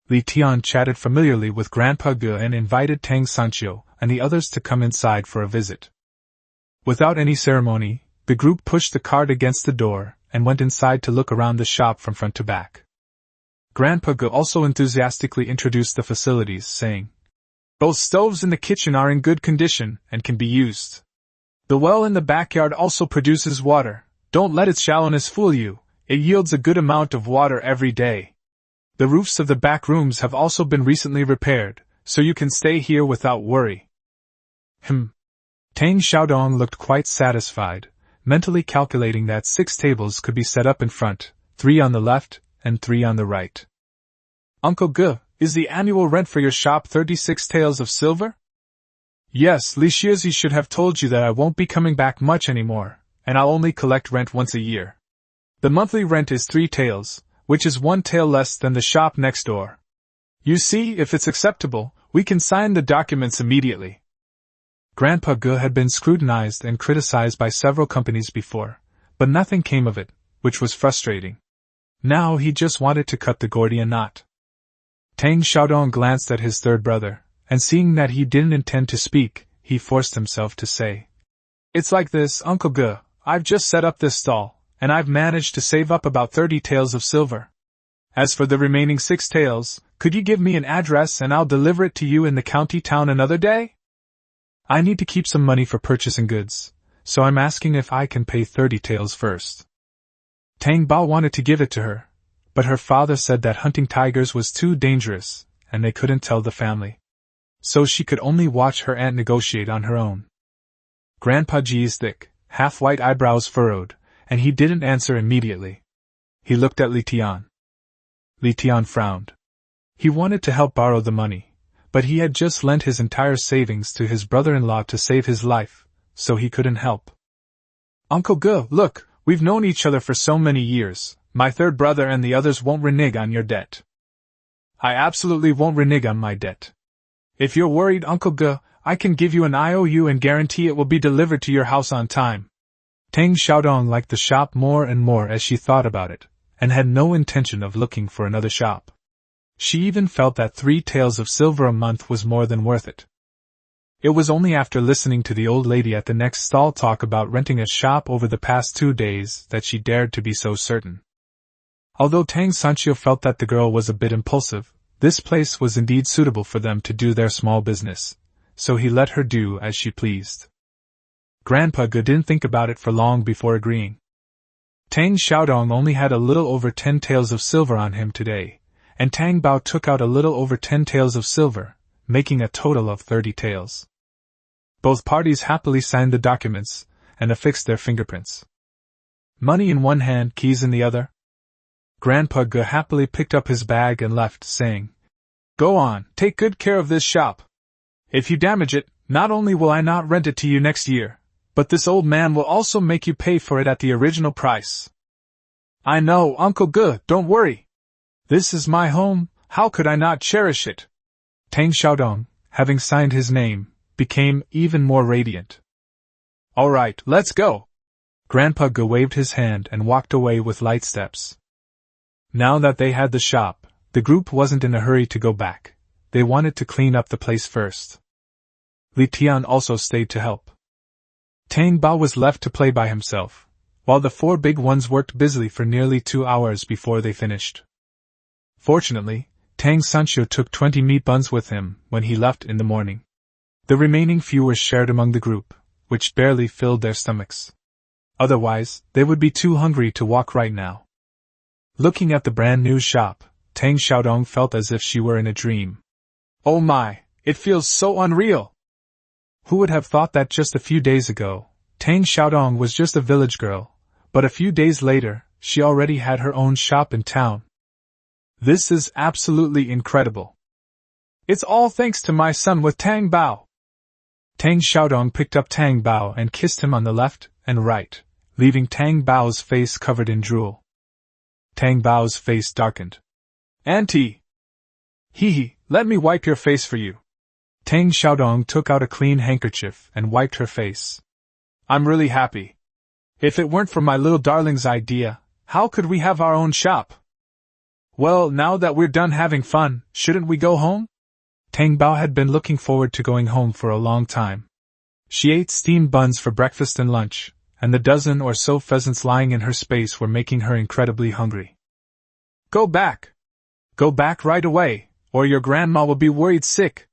Li Tian chatted familiarly with Grandpa Ge and invited Tang Sancho and the others to come inside for a visit. Without any ceremony, the group pushed the cart against the door and went inside to look around the shop from front to back. Grandpa Ge also enthusiastically introduced the facilities, saying, Both stoves in the kitchen are in good condition and can be used. The well in the backyard also produces water. Don't let its shallowness fool you, it yields a good amount of water every day. The roofs of the back rooms have also been recently repaired, so you can stay here without worry. Tang Xiaodong looked quite satisfied, mentally calculating that 6 tables could be set up in front, 3 on the left, and 3 on the right. Uncle Ge, is the annual rent for your shop 36 taels of silver? Yes, Li Shizi should have told you that I won't be coming back much anymore, and I'll only collect rent once a year. The monthly rent is 3 taels, which is 1 tael less than the shop next door. You see, if it's acceptable, we can sign the documents immediately. Grandpa Ge had been scrutinized and criticized by several companies before, but nothing came of it, which was frustrating. Now he just wanted to cut the Gordian knot. Tang Xiaodong glanced at his third brother, and seeing that he didn't intend to speak, he forced himself to say, "It's like this, Uncle Ge, I've just set up this stall, and I've managed to save up about 30 taels of silver. As for the remaining 6 taels, could you give me an address and I'll deliver it to you in the county town another day? I need to keep some money for purchasing goods, so I'm asking if I can pay 30 taels first." Tang Bao wanted to give it to her, but her father said that hunting tigers was too dangerous, and they couldn't tell the family. So she could only watch her aunt negotiate on her own. Grandpa Ji's thick, half-white eyebrows furrowed, and he didn't answer immediately. He looked at Li Tian. Li Tian frowned. He wanted to help borrow the money, but he had just lent his entire savings to his brother-in-law to save his life, so he couldn't help. "Uncle Ge, look, we've known each other for so many years. My third brother and the others won't renege on your debt." "I absolutely won't renege on my debt. If you're worried, Uncle Ge, I can give you an IOU and guarantee it will be delivered to your house on time." Tang Xiaodong liked the shop more and more as she thought about it, and had no intention of looking for another shop. She even felt that 3 taels of silver a month was more than worth it. It was only after listening to the old lady at the next stall talk about renting a shop over the past 2 days that she dared to be so certain. Although Tang Sanchio felt that the girl was a bit impulsive, this place was indeed suitable for them to do their small business, so he let her do as she pleased. Grandpa Ge didn't think about it for long before agreeing. Tang Xiaodong only had a little over 10 taels of silver on him today, and Tang Bao took out a little over 10 taels of silver, making a total of 30 taels. Both parties happily signed the documents, and affixed their fingerprints. Money in one hand, keys in the other. Grandpa Ge happily picked up his bag and left, saying, "Go on, take good care of this shop. If you damage it, not only will I not rent it to you next year, but this old man will also make you pay for it at the original price." "I know, Uncle Ge, don't worry. This is my home, how could I not cherish it?" Tang Xiaodong, having signed his name, became even more radiant. "All right, let's go." Grandpa Ge waved his hand and walked away with light steps. Now that they had the shop, the group wasn't in a hurry to go back. They wanted to clean up the place first. Li Tian also stayed to help. Tang Bao was left to play by himself, while the 4 big ones worked busily for nearly 2 hours before they finished. Fortunately, Tang Sanchio took 20 meat buns with him when he left in the morning. The remaining few were shared among the group, which barely filled their stomachs. Otherwise, they would be too hungry to walk right now. Looking at the brand new shop, Tang Xiaodong felt as if she were in a dream. "Oh my, it feels so unreal!" Who would have thought that just a few days ago, Tang Xiaodong was just a village girl, but a few days later, she already had her own shop in town. This is absolutely incredible. It's all thanks to my son with Tang Bao. Tang Xiaodong picked up Tang Bao and kissed him on the left and right, leaving Tang Bao's face covered in drool. Tang Bao's face darkened. "Auntie! Hee, let me wipe your face for you." Tang Xiaodong took out a clean handkerchief and wiped her face. "I'm really happy. If it weren't for my little darling's idea, how could we have our own shop? Well, now that we're done having fun, shouldn't we go home?" Tang Bao had been looking forward to going home for a long time. She ate steamed buns for breakfast and lunch, and the dozen or so pheasants lying in her space were making her incredibly hungry. "Go back! Go back right away, or your grandma will be worried sick."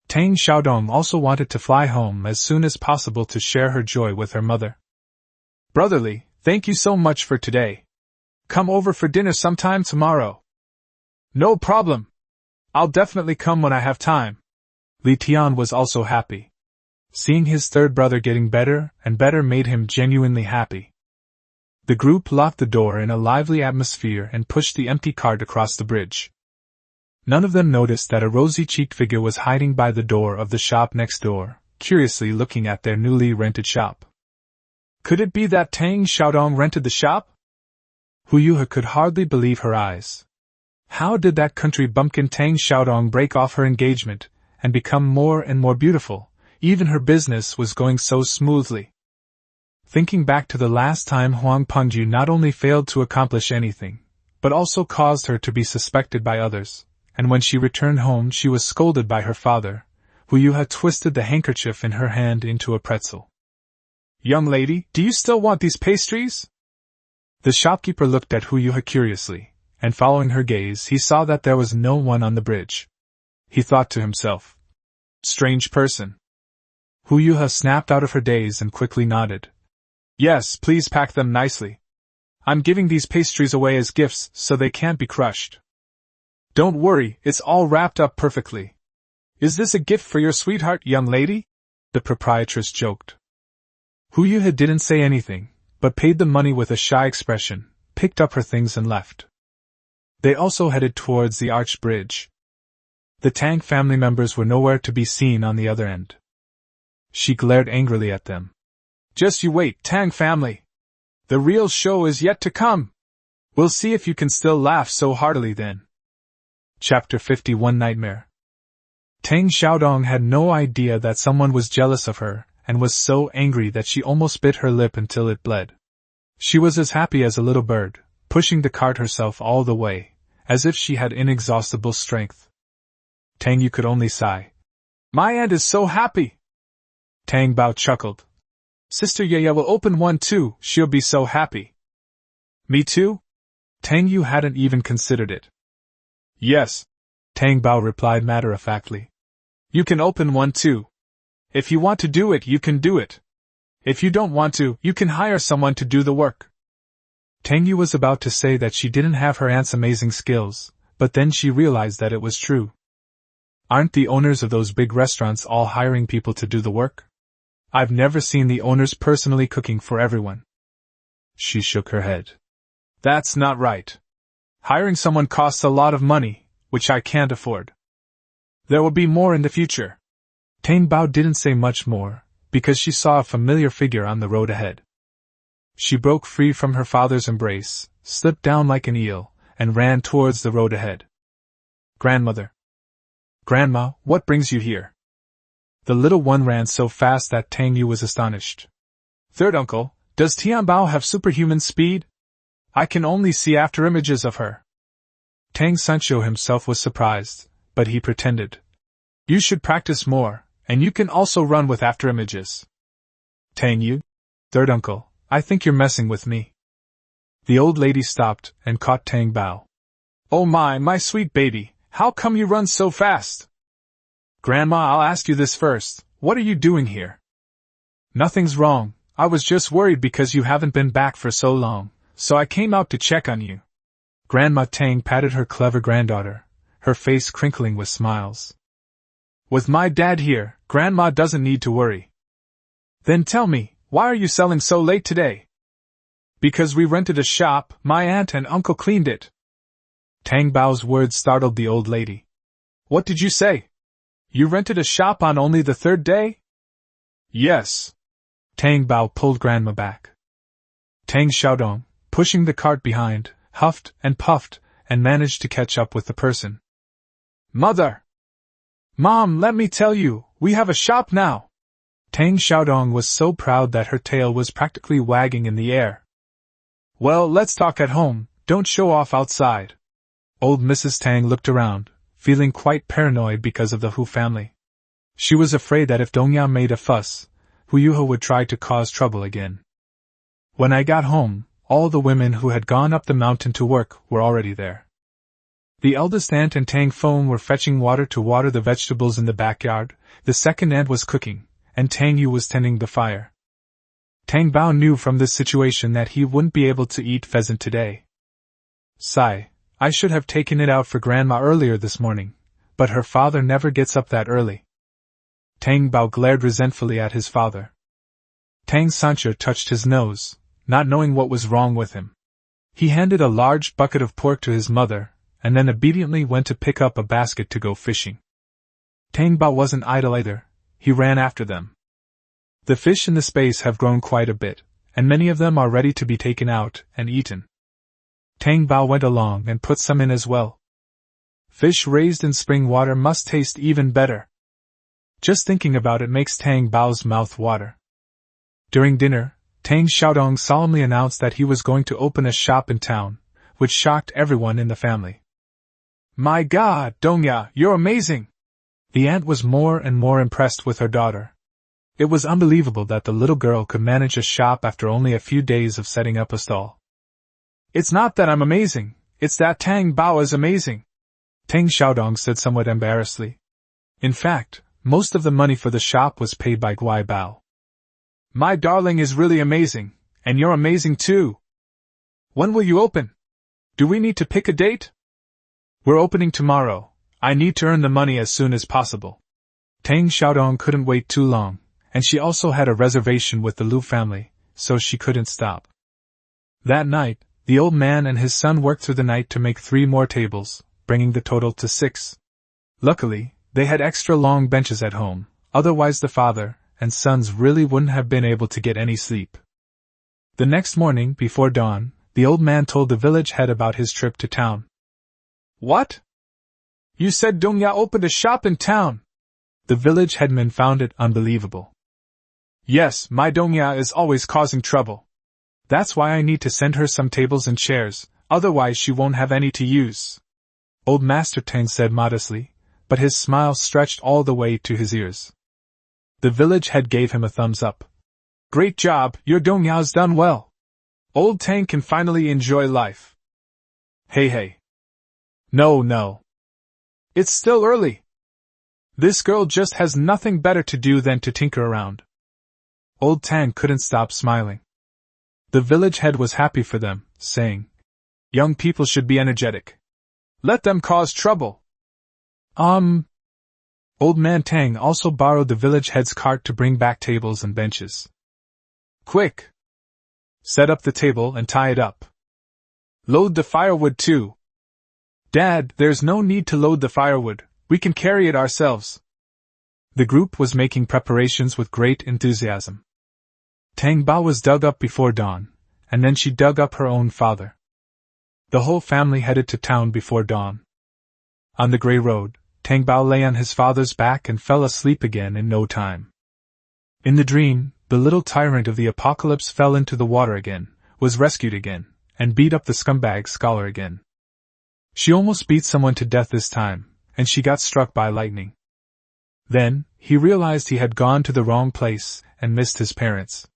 Tang Xiaodong also wanted to fly home as soon as possible to share her joy with her mother. "Brotherly, thank you so much for today. Come over for dinner sometime tomorrow." "No problem. I'll definitely come when I have time." Li Tian was also happy. Seeing his third brother getting better and better made him genuinely happy. The group locked the door in a lively atmosphere and pushed the empty cart across the bridge. None of them noticed that a rosy-cheeked figure was hiding by the door of the shop next door, curiously looking at their newly rented shop. Could it be that Tang Xiaodong rented the shop? Hu Yuhe could hardly believe her eyes. How did that country bumpkin Tang Xiaodong break off her engagement, and become more and more beautiful, Even her business was going so smoothly. Thinking back to the last time Huang Pengju not only failed to accomplish anything, but also caused her to be suspected by others, and when she returned home she was scolded by her father, who had twisted the handkerchief in her hand into a pretzel. "Young lady, do you still want these pastries?" The shopkeeper looked at Hu curiously, and following her gaze he saw that there was no one on the bridge. He thought to himself, "Strange person." Hu snapped out of her daze and quickly nodded. "Yes, please pack them nicely. I'm giving these pastries away as gifts so they can't be crushed." "Don't worry, it's all wrapped up perfectly. Is this a gift for your sweetheart, young lady?" the proprietress joked. Hu didn't say anything, but paid the money with a shy expression, picked up her things and left. They also headed towards the arched bridge. The Tang family members were nowhere to be seen on the other end. She glared angrily at them. "Just you wait, Tang family. The real show is yet to come. We'll see if you can still laugh so heartily then." Chapter 51 Nightmare. Tang Xiaodong had no idea that someone was jealous of her, and was so angry that she almost bit her lip until it bled. She was as happy as a little bird, pushing the cart herself all the way, as if she had inexhaustible strength. Tang Yu could only sigh. "My aunt is so happy!" Tang Bao chuckled. "Sister Yaya will open one too, she'll be so happy." "Me too?" Tang Yu hadn't even considered it. "Yes," Tang Bao replied matter-of-factly. "You can open one too. If you want to do it, you can do it. If you don't want to, you can hire someone to do the work." Tang Yu was about to say that she didn't have her aunt's amazing skills, but then she realized that it was true. Aren't the owners of those big restaurants all hiring people to do the work? I've never seen the owners personally cooking for everyone. She shook her head. "That's not right. Hiring someone costs a lot of money, which I can't afford. There will be more in the future." Tang Bao didn't say much more, because she saw a familiar figure on the road ahead. She broke free from her father's embrace, slipped down like an eel, and ran towards the road ahead. "Grandmother." "Grandma, what brings you here?" The little one ran so fast that Tang Yu was astonished. "Third uncle, does Tianbao have superhuman speed? I can only see after-images of her." Tang Sancho himself was surprised, but he pretended. "You should practice more, and you can also run with after-images." "Tang Yu? Third uncle, I think you're messing with me." The old lady stopped and caught Tang Bao. "Oh my sweet baby, how come you run so fast?" "Grandma, I'll ask you this first, what are you doing here?" "Nothing's wrong, I was just worried because you haven't been back for so long, so I came out to check on you." Grandma Tang patted her clever granddaughter, her face crinkling with smiles. "With my dad here, Grandma doesn't need to worry." "Then tell me, why are you selling so late today?" "Because we rented a shop, my aunt and uncle cleaned it." Tang Bao's words startled the old lady. "What did you say? You rented a shop on only the third day?" "Yes." Tang Bao pulled Grandma back. Tang Xiaodong, pushing the cart behind, huffed and puffed, and managed to catch up with the person. "Mother! Mom, let me tell you, we have a shop now!" Tang Xiaodong was so proud that her tail was practically wagging in the air. "Well, let's talk at home, don't show off outside." Old Mrs. Tang looked around, feeling quite paranoid because of the Hu family. She was afraid that if Dongyao made a fuss, Hu Yuho would try to cause trouble again. When I got home, all the women who had gone up the mountain to work were already there. The eldest aunt and Tang Feng were fetching water to water the vegetables in the backyard, the second aunt was cooking, and Tang Yu was tending the fire. Tang Bao knew from this situation that he wouldn't be able to eat pheasant today. Sigh, I should have taken it out for Grandma earlier this morning, but her father never gets up that early. Tang Bao glared resentfully at his father. Tang Sancho touched his nose, not knowing what was wrong with him. He handed a large bucket of pork to his mother, and then obediently went to pick up a basket to go fishing. Tang Bao wasn't idle either, he ran after them. The fish in the space have grown quite a bit, and many of them are ready to be taken out and eaten. Tang Bao went along and put some in as well. Fish raised in spring water must taste even better. Just thinking about it makes Tang Bao's mouth water. During dinner, Tang Xiaodong solemnly announced that he was going to open a shop in town, which shocked everyone in the family. My God, Dongya, you're amazing! The aunt was more and more impressed with her daughter. It was unbelievable that the little girl could manage a shop after only a few days of setting up a stall. It's not that I'm amazing, it's that Tang Bao is amazing, Tang Xiaodong said somewhat embarrassedly. In fact, most of the money for the shop was paid by Guai Bao. My darling is really amazing, and you're amazing too. When will you open? Do we need to pick a date? We're opening tomorrow. I need to earn the money as soon as possible. Tang Xiaodong couldn't wait too long, and she also had a reservation with the Lu family, so she couldn't stop. That night, the old man and his son worked through the night to make 3 more tables, bringing the total to 6. Luckily, they had extra long benches at home, otherwise the father and sons really wouldn't have been able to get any sleep. The next morning, before dawn, the old man told the village head about his trip to town. What? You said Dongya opened a shop in town? The village headman found it unbelievable. Yes, my Dongya is always causing trouble. That's why I need to send her some tables and chairs, otherwise she won't have any to use. Old Master Tang said modestly, but his smile stretched all the way to his ears. The village head gave him a thumbs up. Great job, your Dongya's done well. Old Tang can finally enjoy life. Hey. No. It's still early. This girl just has nothing better to do than to tinker around. Old Tang couldn't stop smiling. The village head was happy for them, saying, Young people should be energetic. Let them cause trouble. Old man Tang also borrowed the village head's cart to bring back tables and benches. Quick! Set up the table and tie it up. Load the firewood too. Dad, there's no need to load the firewood, we can carry it ourselves. The group was making preparations with great enthusiasm. Tang Bao was dug up before dawn, and then she dug up her own father. The whole family headed to town before dawn. On the gray road, Tang Bao lay on his father's back and fell asleep again in no time. In the dream, the little tyrant of the apocalypse fell into the water again, was rescued again, and beat up the scumbag scholar again. She almost beat someone to death this time, and she got struck by lightning. Then, he realized he had gone to the wrong place and missed his parents.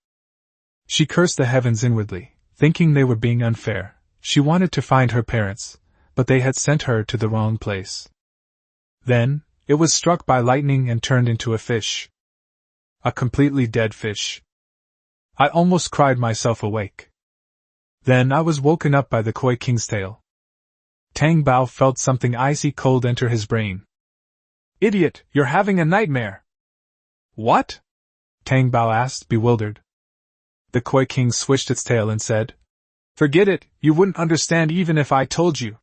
She cursed the heavens inwardly, thinking they were being unfair. She wanted to find her parents, but they had sent her to the wrong place. Then, it was struck by lightning and turned into a fish. A completely dead fish. I almost cried myself awake. Then I was woken up by the Koi King's tale. Tang Bao felt something icy cold enter his brain. Idiot, you're having a nightmare. What? Tang Bao asked, bewildered. The Koi King swished its tail and said, Forget it, you wouldn't understand even if I told you.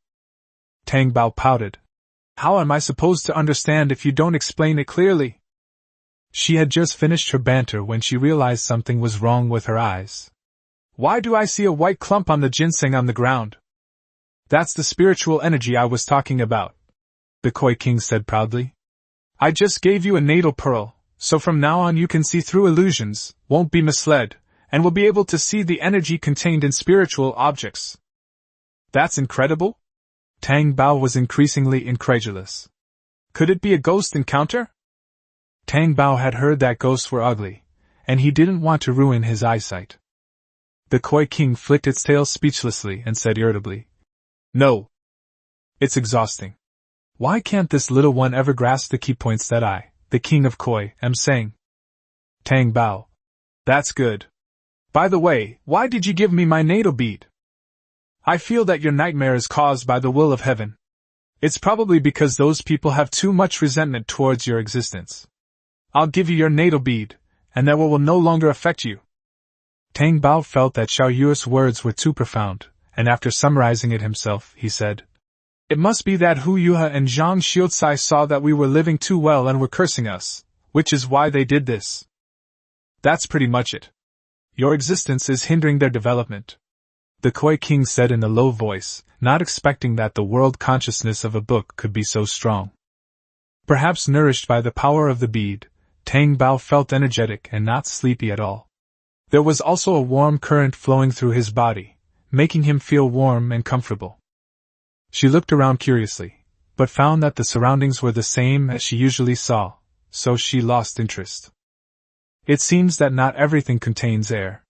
Tang Bao pouted. How am I supposed to understand if you don't explain it clearly? She had just finished her banter when she realized something was wrong with her eyes. Why do I see a white clump on the ginseng on the ground? That's the spiritual energy I was talking about, the Koi King said proudly. I just gave you a natal pearl, so from now on you can see through illusions, won't be misled, and will be able to see the energy contained in spiritual objects. That's incredible? Tang Bao was increasingly incredulous. Could it be a ghost encounter? Tang Bao had heard that ghosts were ugly, and he didn't want to ruin his eyesight. The Koi King flicked its tail speechlessly and said irritably, No. It's exhausting. Why can't this little one ever grasp the key points that I, the King of Koi, am saying? Tang Bao. That's good. By the way, why did you give me my natal bead? I feel that your nightmare is caused by the will of heaven. It's probably because those people have too much resentment towards your existence. I'll give you your natal bead, and that will no longer affect you. Tang Bao felt that Xiao Yu's words were too profound, and after summarizing it himself, he said, It must be that Hu Yuha and Zhang Xiucai saw that we were living too well and were cursing us, which is why they did this. That's pretty much it. Your existence is hindering their development. The Koi King said in a low voice, not expecting that the world consciousness of a book could be so strong. Perhaps nourished by the power of the bead, Tang Bao felt energetic and not sleepy at all. There was also a warm current flowing through his body, making him feel warm and comfortable. She looked around curiously, but found that the surroundings were the same as she usually saw, so she lost interest. It seems that not everything contains air.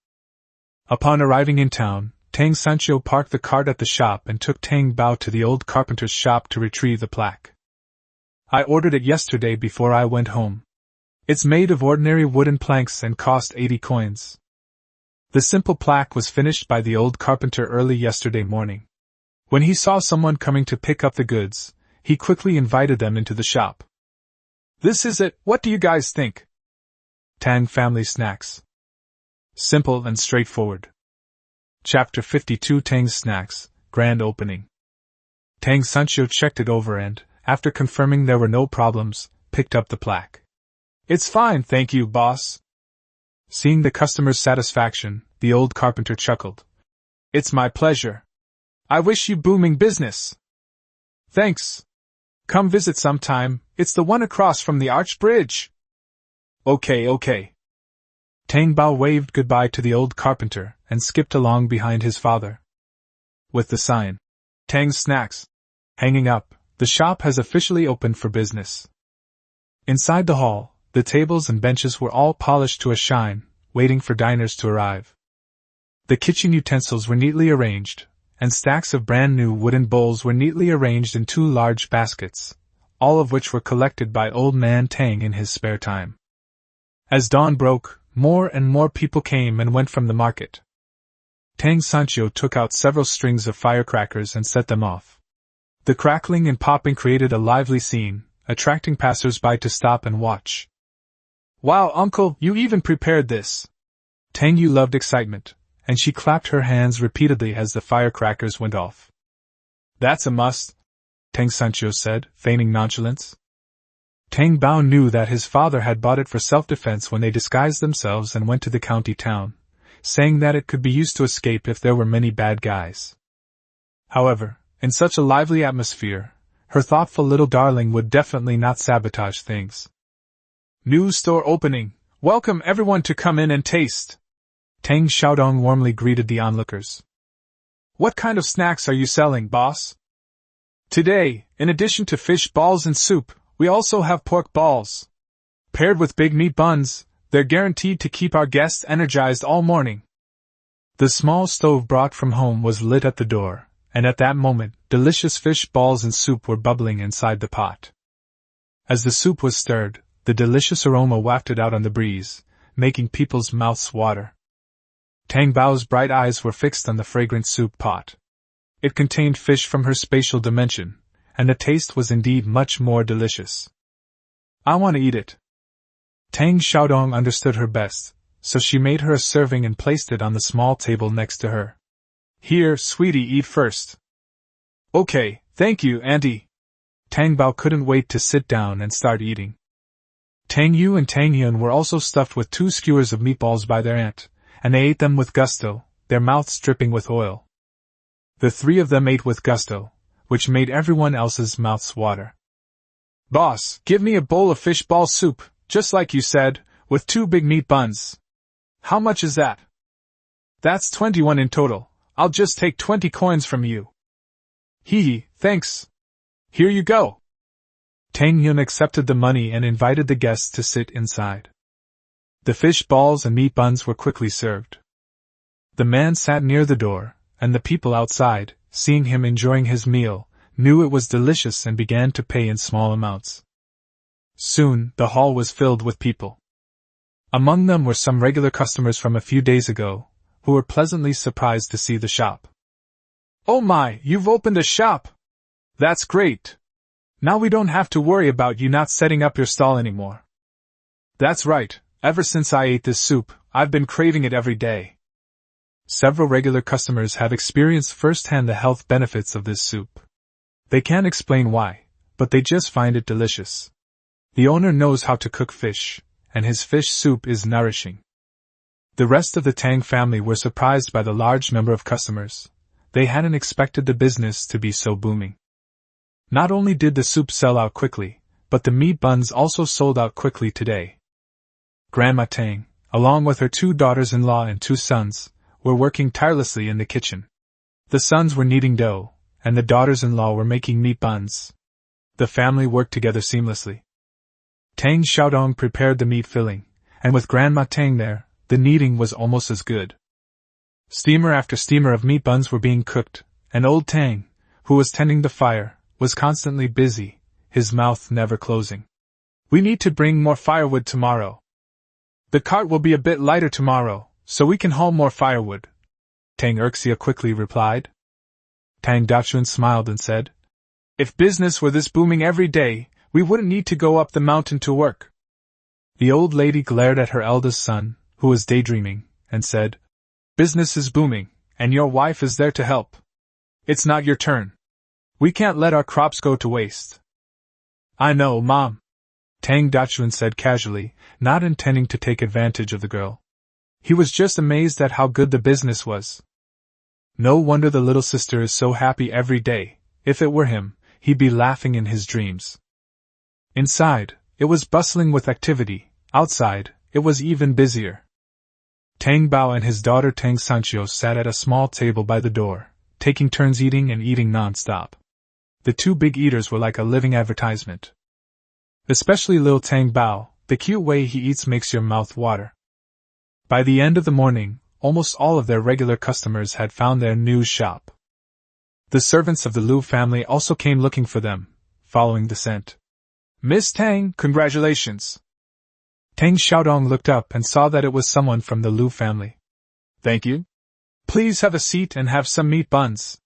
Upon arriving in town, Tang Sancho parked the cart at the shop and took Tang Bao to the old carpenter's shop to retrieve the plaque. I ordered it yesterday before I went home. It's made of ordinary wooden planks and cost 80 coins. The simple plaque was finished by the old carpenter early yesterday morning. When he saw someone coming to pick up the goods, he quickly invited them into the shop. This is it, what do you guys think? Tang Family Snacks. Simple and straightforward. Chapter 52 Tang's Snacks, Grand Opening. Tang Sancho checked it over and, after confirming there were no problems, picked up the plaque. It's fine, thank you, boss. Seeing the customer's satisfaction, the old carpenter chuckled. It's my pleasure. I wish you booming business. Thanks. Come visit sometime, it's the one across from the arch bridge. Okay. Tang Bao waved goodbye to the old carpenter and skipped along behind his father. With the sign, Tang's Snacks, hanging up, the shop has officially opened for business. Inside the hall, the tables and benches were all polished to a shine, waiting for diners to arrive. The kitchen utensils were neatly arranged, and stacks of brand new wooden bowls were neatly arranged in 2 large baskets, all of which were collected by old man Tang in his spare time. As dawn broke, more and more people came and went from the market. Tang Sancho took out several strings of firecrackers and set them off. The crackling and popping created a lively scene, attracting passers-by to stop and watch. Wow, uncle, you even prepared this! Tang Yu loved excitement, and she clapped her hands repeatedly as the firecrackers went off. That's a must, Tang Sancho said, feigning nonchalance. Tang Bao knew that his father had bought it for self-defense when they disguised themselves and went to the county town, saying that it could be used to escape if there were many bad guys. However, in such a lively atmosphere, her thoughtful little darling would definitely not sabotage things. New store opening! Welcome everyone to come in and taste! Tang Xiaodong warmly greeted the onlookers. What kind of snacks are you selling, boss? Today, in addition to fish balls and soup, we also have pork balls. Paired with big meat buns, they're guaranteed to keep our guests energized all morning. The small stove brought from home was lit at the door, and at that moment, delicious fish balls and soup were bubbling inside the pot. As the soup was stirred, the delicious aroma wafted out on the breeze, making people's mouths water. Tang Bao's bright eyes were fixed on the fragrant soup pot. It contained fish from her spatial dimension, and the taste was indeed much more delicious. I want to eat it. Tang Xiaodong understood her best, so she made her a serving and placed it on the small table next to her. Here, sweetie, eat first. Okay, thank you, auntie. Tang Bao couldn't wait to sit down and start eating. Tang Yu and Tang Yun were also stuffed with 2 skewers of meatballs by their aunt, and they ate them with gusto, their mouths dripping with oil. The 3 of them ate with gusto, which made everyone else's mouths water. Boss, give me a bowl of fish ball soup, just like you said, with 2 big meat buns. How much is that? That's 21 in total. I'll just take 20 coins from you. Hee, thanks. Here you go. Tang Yun accepted the money and invited the guests to sit inside. The fish balls and meat buns were quickly served. The man sat near the door, and the people outside, seeing him enjoying his meal, knew it was delicious and began to pay in small amounts. Soon, the hall was filled with people. Among them were some regular customers from a few days ago, who were pleasantly surprised to see the shop. Oh my, you've opened a shop! That's great! Now we don't have to worry about you not setting up your stall anymore. That's right, ever since I ate this soup, I've been craving it every day. Several regular customers have experienced firsthand the health benefits of this soup. They can't explain why, but they just find it delicious. The owner knows how to cook fish, and his fish soup is nourishing. The rest of the Tang family were surprised by the large number of customers. They hadn't expected the business to be so booming. Not only did the soup sell out quickly, but the meat buns also sold out quickly today. Grandma Tang, along with her 2 daughters-in-law and 2 sons, were working tirelessly in the kitchen. The sons were kneading dough, and the daughters-in-law were making meat buns. The family worked together seamlessly. Tang Xiaodong prepared the meat filling, and with Grandma Tang there, the kneading was almost as good. Steamer after steamer of meat buns were being cooked, and old Tang, who was tending the fire, was constantly busy, his mouth never closing. We need to bring more firewood tomorrow. The cart will be a bit lighter tomorrow, so we can haul more firewood, Tang Erxia quickly replied. Tang Dachuan smiled and said, If business were this booming every day, we wouldn't need to go up the mountain to work. The old lady glared at her eldest son, who was daydreaming, and said, Business is booming, and your wife is there to help. It's not your turn. We can't let our crops go to waste. I know, Mom, Tang Dachuan said casually, not intending to take advantage of the girl. He was just amazed at how good the business was. No wonder the little sister is so happy every day. If it were him, he'd be laughing in his dreams. Inside, it was bustling with activity. Outside, it was even busier. Tang Bao and his daughter Tang Sanchio sat at a small table by the door, taking turns eating and eating non-stop. The 2 big eaters were like a living advertisement. Especially little Tang Bao, the cute way he eats makes your mouth water. By the end of the morning, almost all of their regular customers had found their new shop. The servants of the Liu family also came looking for them, following the scent. Miss Tang, congratulations! Tang Xiaodong looked up and saw that it was someone from the Liu family. Thank you. Please have a seat and have some meat buns.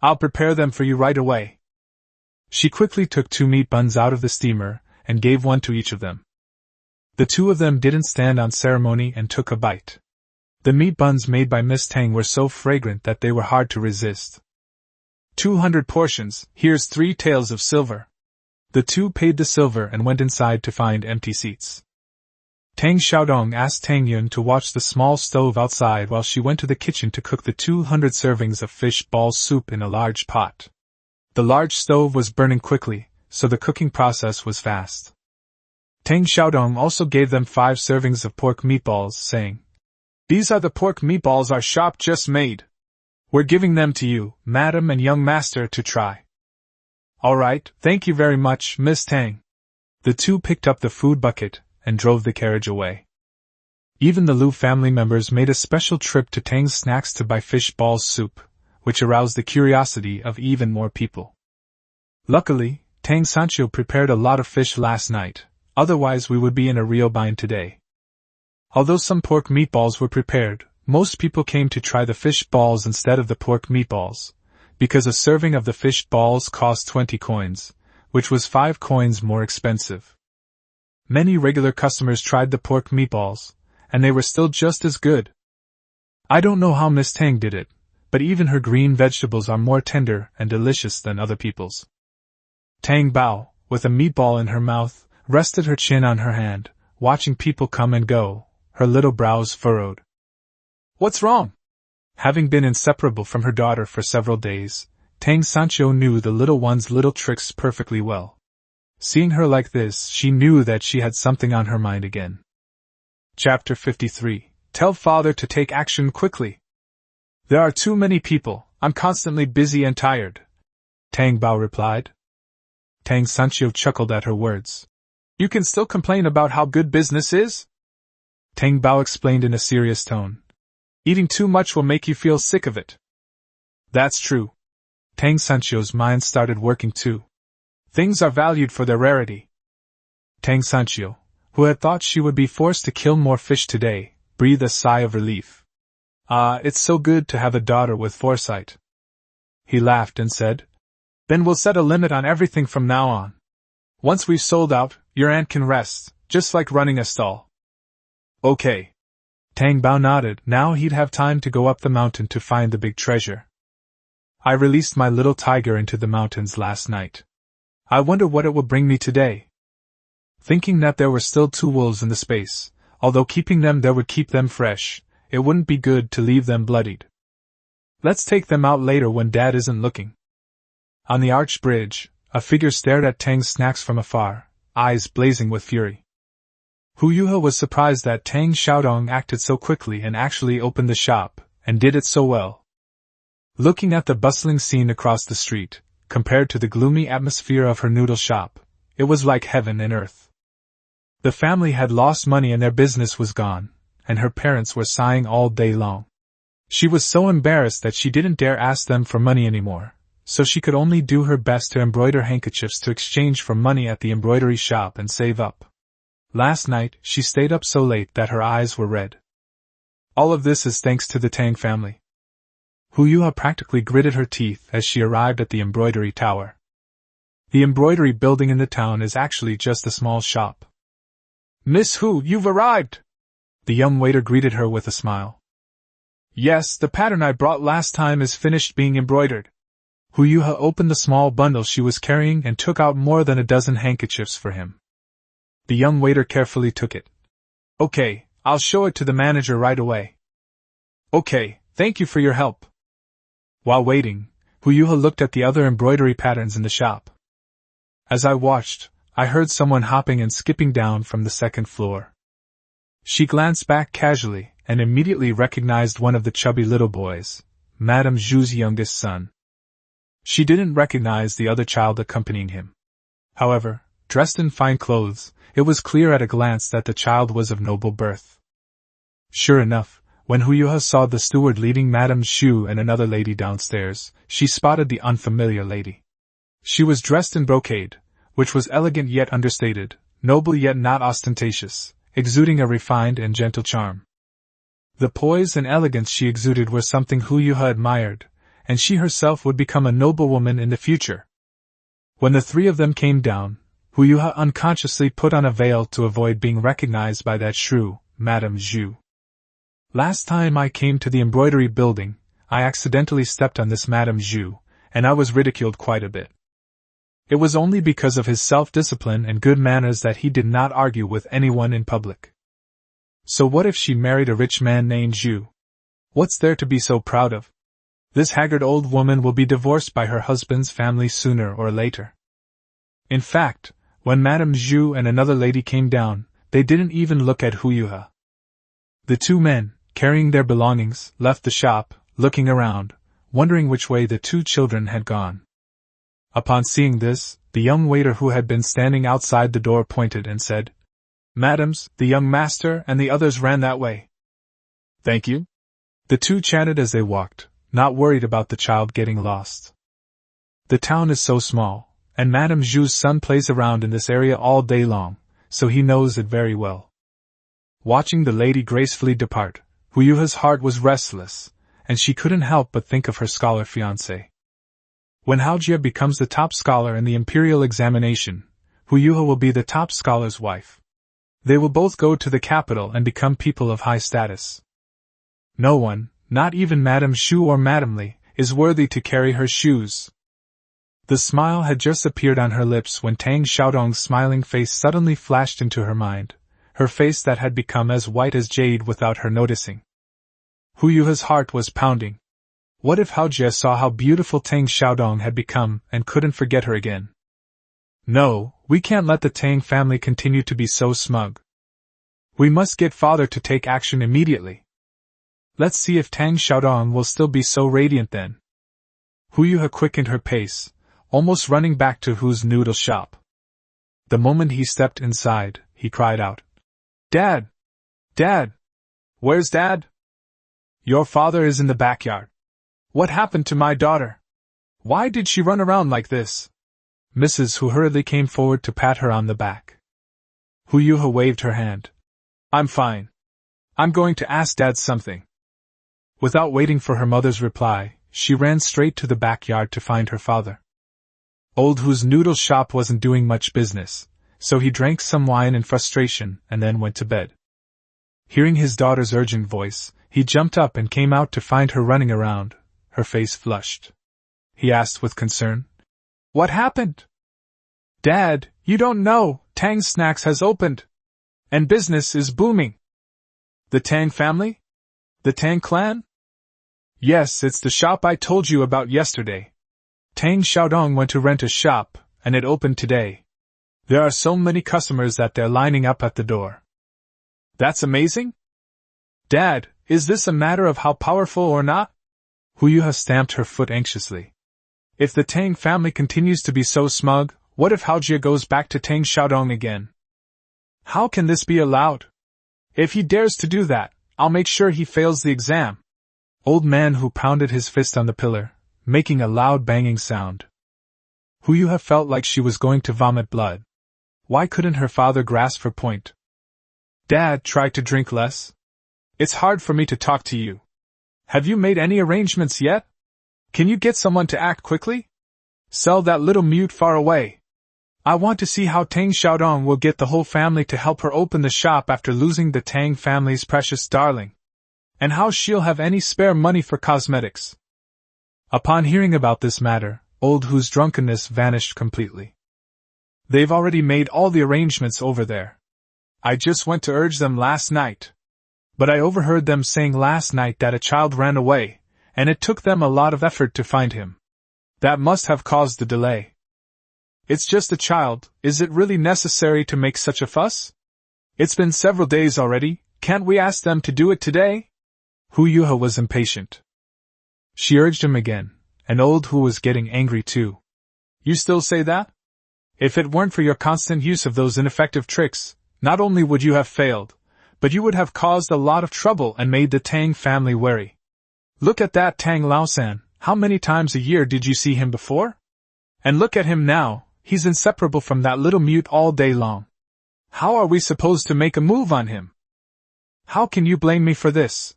I'll prepare them for you right away. She quickly took 2 meat buns out of the steamer and gave one to each of them. The 2 of them didn't stand on ceremony and took a bite. The meat buns made by Miss Tang were so fragrant that they were hard to resist. 200 portions, here's 3 taels of silver. The 2 paid the silver and went inside to find empty seats. Tang Xiaodong asked Tang Yun to watch the small stove outside while she went to the kitchen to cook the 200 servings of fish ball soup in a large pot. The large stove was burning quickly, so the cooking process was fast. Tang Xiaodong also gave them 5 servings of pork meatballs, saying, These are the pork meatballs our shop just made. We're giving them to you, madam and young master, to try. All right, thank you very much, Miss Tang. The 2 picked up the food bucket and drove the carriage away. Even the Liu family members made a special trip to Tang's Snacks to buy fish balls soup, which aroused the curiosity of even more people. Luckily, Tang Sanchio prepared a lot of fish last night, otherwise we would be in a real bind today. Although some pork meatballs were prepared, most people came to try the fish balls instead of the pork meatballs, because a serving of the fish balls cost 20 coins, which was 5 coins more expensive. Many regular customers tried the pork meatballs, and they were still just as good. I don't know how Miss Tang did it, but even her green vegetables are more tender and delicious than other people's. Tang Bao, with a meatball in her mouth, rested her chin on her hand, watching people come and go, her little brows furrowed. What's wrong? Having been inseparable from her daughter for several days, Tang Sanchio knew the little one's little tricks perfectly well. Seeing her like this, she knew that she had something on her mind again. Chapter 53. Tell father to take action quickly. There are too many people, I'm constantly busy and tired, Tang Bao replied. Tang Sanchio chuckled at her words. You can still complain about how good business is? Tang Bao explained in a serious tone. Eating too much will make you feel sick of it. That's true. Tang Sanchio's mind started working too. Things are valued for their rarity. Tang Sanchio, who had thought she would be forced to kill more fish today, breathed a sigh of relief. It's so good to have a daughter with foresight. He laughed and said, Then we'll set a limit on everything from now on. Once we've sold out, your aunt can rest, just like running a stall. Okay. Tang Bao nodded. Now he'd have time to go up the mountain to find the big treasure. I released my little tiger into the mountains last night. I wonder what it will bring me today. Thinking that there were still 2 wolves in the space, although keeping them there would keep them fresh, it wouldn't be good to leave them bloodied. Let's take them out later when Dad isn't looking. On the arched bridge, a figure stared at Tang's Snacks from afar, eyes blazing with fury. Hu Yuha was surprised that Tang Xiaodong acted so quickly and actually opened the shop, and did it so well. Looking at the bustling scene across the street, compared to the gloomy atmosphere of her noodle shop, it was like heaven and earth. The family had lost money and their business was gone, and her parents were sighing all day long. She was so embarrassed that she didn't dare ask them for money anymore, so she could only do her best to embroider handkerchiefs to exchange for money at the embroidery shop and save up. Last night, she stayed up so late that her eyes were red. All of this is thanks to the Tang family. Hu Yuha practically gritted her teeth as she arrived at the embroidery tower. The embroidery building in the town is actually just a small shop. "Miss Hu, you've arrived!" The young waiter greeted her with a smile. "Yes, the pattern I brought last time is finished being embroidered." Hu Yuha opened the small bundle she was carrying and took out more than a dozen handkerchiefs for him. The young waiter carefully took it. "Okay, I'll show it to the manager right away." "Okay, thank you for your help." While waiting, Hu Yuha looked at the other embroidery patterns in the shop. As I watched, I heard someone hopping and skipping down from the second floor. She glanced back casually and immediately recognized one of the chubby little boys, Madame Zhu's youngest son. She didn't recognize the other child accompanying him. However, dressed in fine clothes, it was clear at a glance that the child was of noble birth. Sure enough, when Hu Yuha saw the steward leading Madame Zhu and another lady downstairs, she spotted the unfamiliar lady. She was dressed in brocade, which was elegant yet understated, noble yet not ostentatious, exuding a refined and gentle charm. The poise and elegance she exuded were something Hu Yuha admired, and she herself would become a noblewoman in the future. When the three of them came down, Hu Yuha unconsciously put on a veil to avoid being recognized by that shrew, Madame Zhu. "Last time I came to the embroidery building, I accidentally stepped on this Madame Zhu, and I was ridiculed quite a bit. It was only because of his self-discipline and good manners that he did not argue with anyone in public. So what if she married a rich man named Zhu? What's there to be so proud of? This haggard old woman will be divorced by her husband's family sooner or later." In fact, when Madame Zhu and another lady came down, they didn't even look at Hu Yuha. The two men, carrying their belongings, left the shop, looking around, wondering which way the two children had gone. Upon seeing this, the young waiter who had been standing outside the door pointed and said, "Madams, the young master and the others ran that way." "Thank you," the two chatted as they walked, not worried about the child getting lost. The town is so small, and Madame Zhu's son plays around in this area all day long, so he knows it very well. Watching the lady gracefully depart, Hu Yuha's heart was restless, and she couldn't help but think of her scholar fiancé. When Haojia becomes the top scholar in the imperial examination, Hu Yuha will be the top scholar's wife. They will both go to the capital and become people of high status. No one, not even Madame Zhu or Madame Li, is worthy to carry her shoes. The smile had just appeared on her lips when Tang Xiaodong's smiling face suddenly flashed into her mind, her face that had become as white as jade without her noticing. Hu Yuha's heart was pounding. What if Haojia saw how beautiful Tang Xiaodong had become and couldn't forget her again? No, we can't let the Tang family continue to be so smug. We must get father to take action immediately. Let's see if Tang Xiaodong will still be so radiant then. Hu Yuha quickened her pace, almost running back to Hu's noodle shop. The moment he stepped inside, he cried out, "Dad! Dad! Where's Dad? Your father is in the backyard. What happened to my daughter? Why did she run around like this?" Mrs. Hu hurriedly came forward to pat her on the back. Hu Yuha waved her hand. "I'm fine. I'm going to ask Dad something." Without waiting for her mother's reply, she ran straight to the backyard to find her father. Old Hu's noodle shop wasn't doing much business, so he drank some wine in frustration and then went to bed. Hearing his daughter's urgent voice, he jumped up and came out to find her running around, her face flushed. He asked with concern, "What happened?" "Dad, you don't know, Tang Snacks has opened. And business is booming." "The Tang family? The Tang clan?" "Yes, it's the shop I told you about yesterday. Tang Xiaodong went to rent a shop, and it opened today. There are so many customers that they're lining up at the door. That's amazing? Dad, is this a matter of how powerful or not? Huyuha stamped her foot anxiously. If the Tang family continues to be so smug, what if Haojia goes back to Tang Xiaodong again? How can this be allowed? If he dares to do that, I'll make sure he fails the exam. Old man Hu pounded his fist on the pillar, making a loud banging sound. Huyuha felt like she was going to vomit blood. Why couldn't her father grasp her point? Dad, try to drink less. It's hard for me to talk to you. Have you made any arrangements yet? Can you get someone to act quickly? Sell that little mute far away. I want to see how Tang Xiaodong will get the whole family to help her open the shop after losing the Tang family's precious darling. And how she'll have any spare money for cosmetics. Upon hearing about this matter, old Hu's drunkenness vanished completely. They've already made all the arrangements over there. I just went to urge them last night. But I overheard them saying last night that a child ran away, and it took them a lot of effort to find him. That must have caused the delay. It's just a child, is it really necessary to make such a fuss? It's been several days already, can't we ask them to do it today? Huyuha was impatient. She urged him again, and old Hu was getting angry too. You still say that? If it weren't for your constant use of those ineffective tricks, not only would you have failed, but you would have caused a lot of trouble and made the Tang family wary. Look at that Tang Laosan, how many times a year did you see him before? And look at him now, he's inseparable from that little mute all day long. How are we supposed to make a move on him? How can you blame me for this?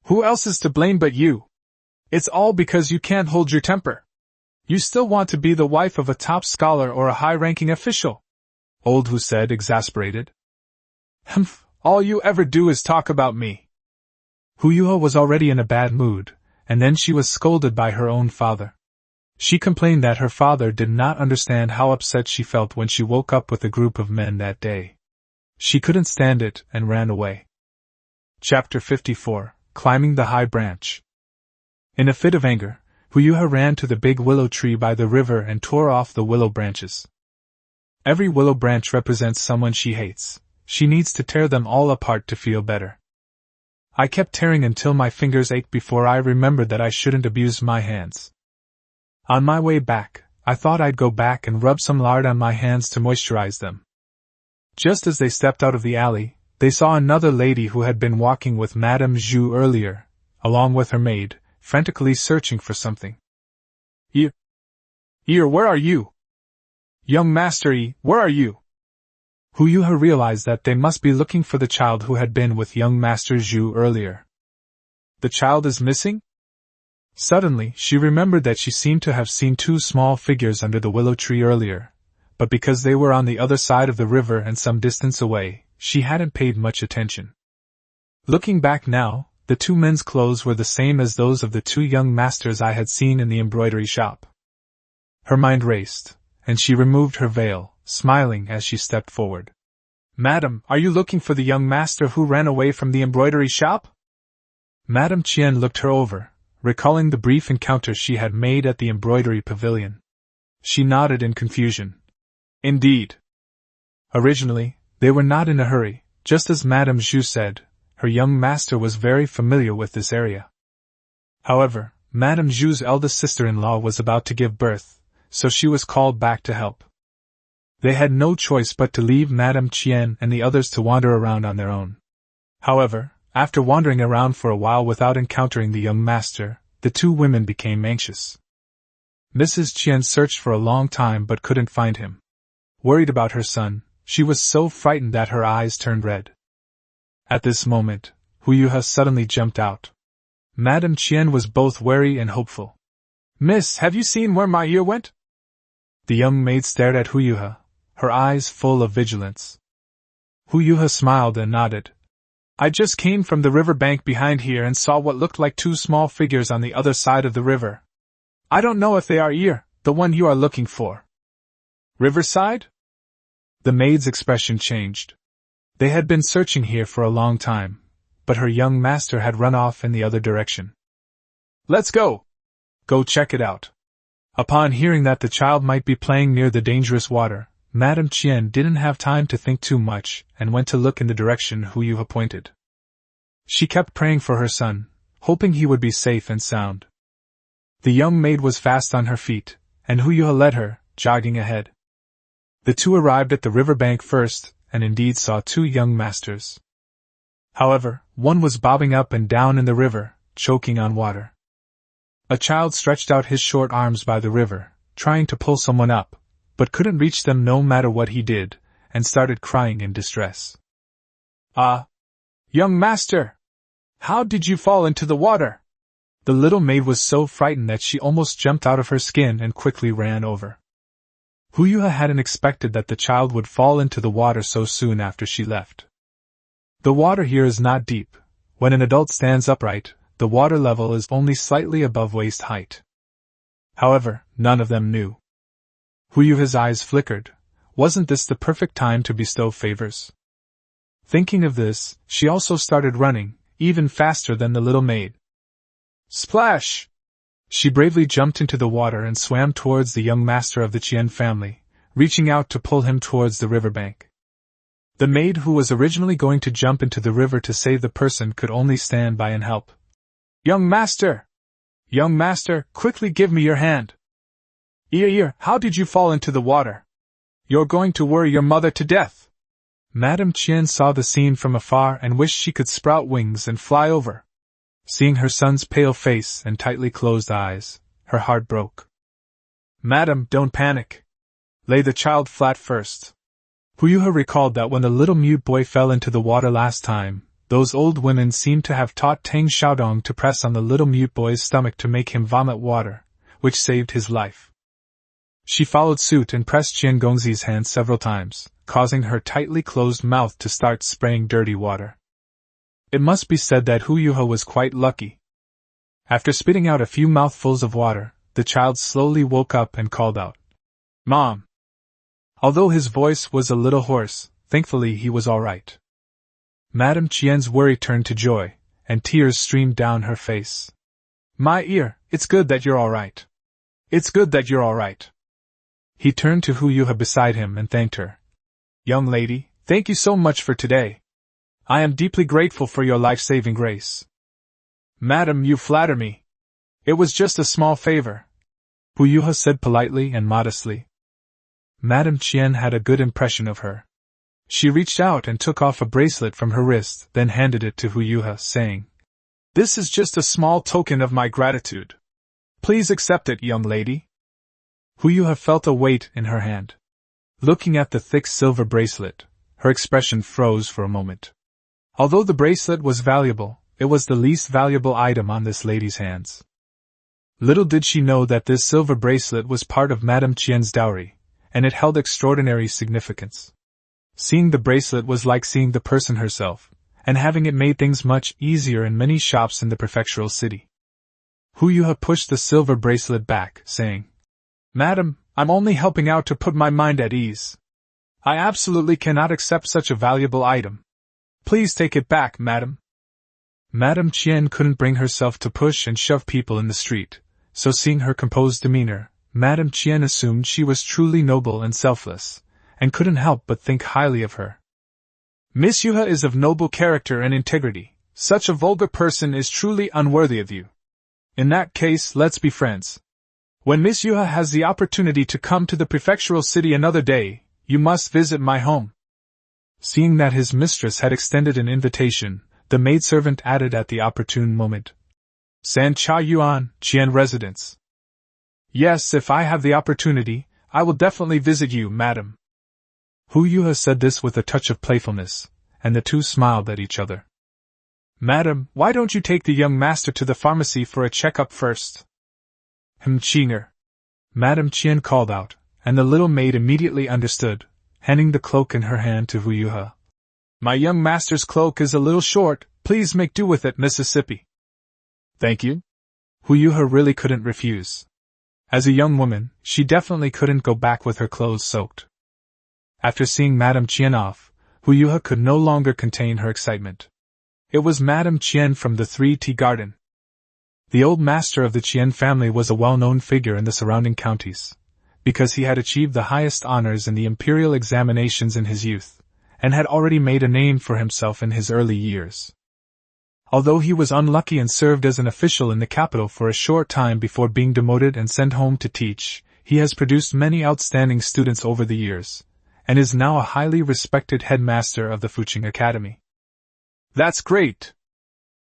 Who else is to blame but you? It's all because you can't hold your temper. You still want to be the wife of a top scholar or a high-ranking official, old Hu said, exasperated. Humph, all you ever do is talk about me. Huyuha was already in a bad mood, and then she was scolded by her own father. She complained that her father did not understand how upset she felt when she woke up with a group of men that day. She couldn't stand it and ran away. Chapter 54, Climbing the High Branch. In a fit of anger, Huyuha ran to the big willow tree by the river and tore off the willow branches. Every willow branch represents someone she hates. She needs to tear them all apart to feel better. I kept tearing until my fingers ached before I remembered that I shouldn't abuse my hands. On my way back, I thought I'd go back and rub some lard on my hands to moisturize them. Just as they stepped out of the alley, they saw another lady who had been walking with Madame Zhu earlier, along with her maid, frantically searching for something. Where are you? Young Master Yi, where are you? Huyuha realized that they must be looking for the child who had been with young Master Zhu earlier. The child is missing? Suddenly, she remembered that she seemed to have seen two small figures under the willow tree earlier, but because they were on the other side of the river and some distance away, she hadn't paid much attention. Looking back now, the two men's clothes were the same as those of the two young masters I had seen in the embroidery shop. Her mind raced, and she removed her veil, smiling as she stepped forward. Madam, are you looking for the young master who ran away from the embroidery shop? Madame Qian looked her over, recalling the brief encounter she had made at the embroidery pavilion. She nodded in confusion. Indeed. Originally, they were not in a hurry, just as Madame Zhu said. Her young master was very familiar with this area. However, Madame Zhu's eldest sister-in-law was about to give birth, so she was called back to help. They had no choice but to leave Madame Qian and the others to wander around on their own. However, after wandering around for a while without encountering the young master, the two women became anxious. Mrs. Qian searched for a long time but couldn't find him. Worried about her son, she was so frightened that her eyes turned red. At this moment, Huyuha suddenly jumped out. Madame Qian was both wary and hopeful. Miss, have you seen where my ear went? The young maid stared at Huyuha, her eyes full of vigilance. Huyuha smiled and nodded. I just came from the river bank behind here and saw what looked like two small figures on the other side of the river. I don't know if they are ear, the one you are looking for. Riverside? The maid's expression changed. They had been searching here for a long time, but her young master had run off in the other direction. Let's go! Go check it out. Upon hearing that the child might be playing near the dangerous water, Madame Chien didn't have time to think too much and went to look in the direction Hu Yuha pointed. She kept praying for her son, hoping he would be safe and sound. The young maid was fast on her feet, and Hu Yuha led her, jogging ahead. The two arrived at the river bank first, and indeed saw two young masters. However, one was bobbing up and down in the river, choking on water. A child stretched out his short arms by the river, trying to pull someone up, but couldn't reach them no matter what he did, and started crying in distress. "Ah! Young master! How did you fall into the water?" The little maid was so frightened that she almost jumped out of her skin and quickly ran over. Hu Yuha hadn't expected that the child would fall into the water so soon after she left. The water here is not deep. When an adult stands upright, the water level is only slightly above waist height. However, none of them knew. Hu Yuha's eyes flickered. Wasn't this the perfect time to bestow favors? Thinking of this, she also started running, even faster than the little maid. Splash! She bravely jumped into the water and swam towards the young master of the Chien family, reaching out to pull him towards the riverbank. The maid who was originally going to jump into the river to save the person could only stand by and help. Young master! Young master, quickly give me your hand. Ear, how did you fall into the water? You're going to worry your mother to death. Madame Chien saw the scene from afar and wished she could sprout wings and fly over. Seeing her son's pale face and tightly closed eyes, her heart broke. Madam, don't panic. Lay the child flat first. Hu Yuha recalled that when the little mute boy fell into the water last time, those old women seemed to have taught Tang Xiaodong to press on the little mute boy's stomach to make him vomit water, which saved his life. She followed suit and pressed Qian Gongzi's hand several times, causing her tightly closed mouth to start spraying dirty water. It must be said that Hu Yuha was quite lucky. After spitting out a few mouthfuls of water, the child slowly woke up and called out, "Mom!" Although his voice was a little hoarse, thankfully he was all right. Madame Qian's worry turned to joy, and tears streamed down her face. "My ear, it's good that you're all right. It's good that you're all right." He turned to Hu Yuha beside him and thanked her. "Young lady, thank you so much for today. I am deeply grateful for your life-saving grace." "Madam, you flatter me. It was just a small favor," Hu Yuha said politely and modestly. Madame Chien had a good impression of her. She reached out and took off a bracelet from her wrist, then handed it to Hu Yuha, saying, "This is just a small token of my gratitude. Please accept it, young lady." Hu Yuha felt a weight in her hand. Looking at the thick silver bracelet, her expression froze for a moment. Although the bracelet was valuable, it was the least valuable item on this lady's hands. Little did she know that this silver bracelet was part of Madame Chien's dowry, and it held extraordinary significance. Seeing the bracelet was like seeing the person herself, and having it made things much easier in many shops in the prefectural city. Hu Yuha pushed the silver bracelet back, saying, "Madam, I'm only helping out to put my mind at ease. I absolutely cannot accept such a valuable item. Please take it back, madam." Madame Chien couldn't bring herself to push and shove people in the street, so seeing her composed demeanor, Madame Chien assumed she was truly noble and selfless, and couldn't help but think highly of her. "Miss Yuha is of noble character and integrity. Such a vulgar person is truly unworthy of you. In that case, let's be friends. When Miss Yuha has the opportunity to come to the prefectural city another day, you must visit my home." Seeing that his mistress had extended an invitation, the maidservant added at the opportune moment, "San Cha Yuan, Qian residence." "Yes, if I have the opportunity, I will definitely visit you, madam." Hu Yuha said this with a touch of playfulness, and the two smiled at each other. "Madam, why don't you take the young master to the pharmacy for a checkup first?" "Chinger," Madame Chien called out, and the little maid immediately understood, handing the cloak in her hand to Hu Yuha. "My young master's cloak is a little short, please make do with it, Mississippi." "Thank you." Hu Yuha really couldn't refuse. As a young woman, she definitely couldn't go back with her clothes soaked. After seeing Madame Chien off, Hu Yuha could no longer contain her excitement. It was Madame Chien from the 3T Garden. The old master of the Chien family was a well-known figure in the surrounding counties. because he had achieved the highest honors in the imperial examinations in his youth, and had already made a name for himself in his early years. Although he was unlucky and served as an official in the capital for a short time before being demoted and sent home to teach, he has produced many outstanding students over the years, and is now a highly respected headmaster of the Fuching Academy. That's great!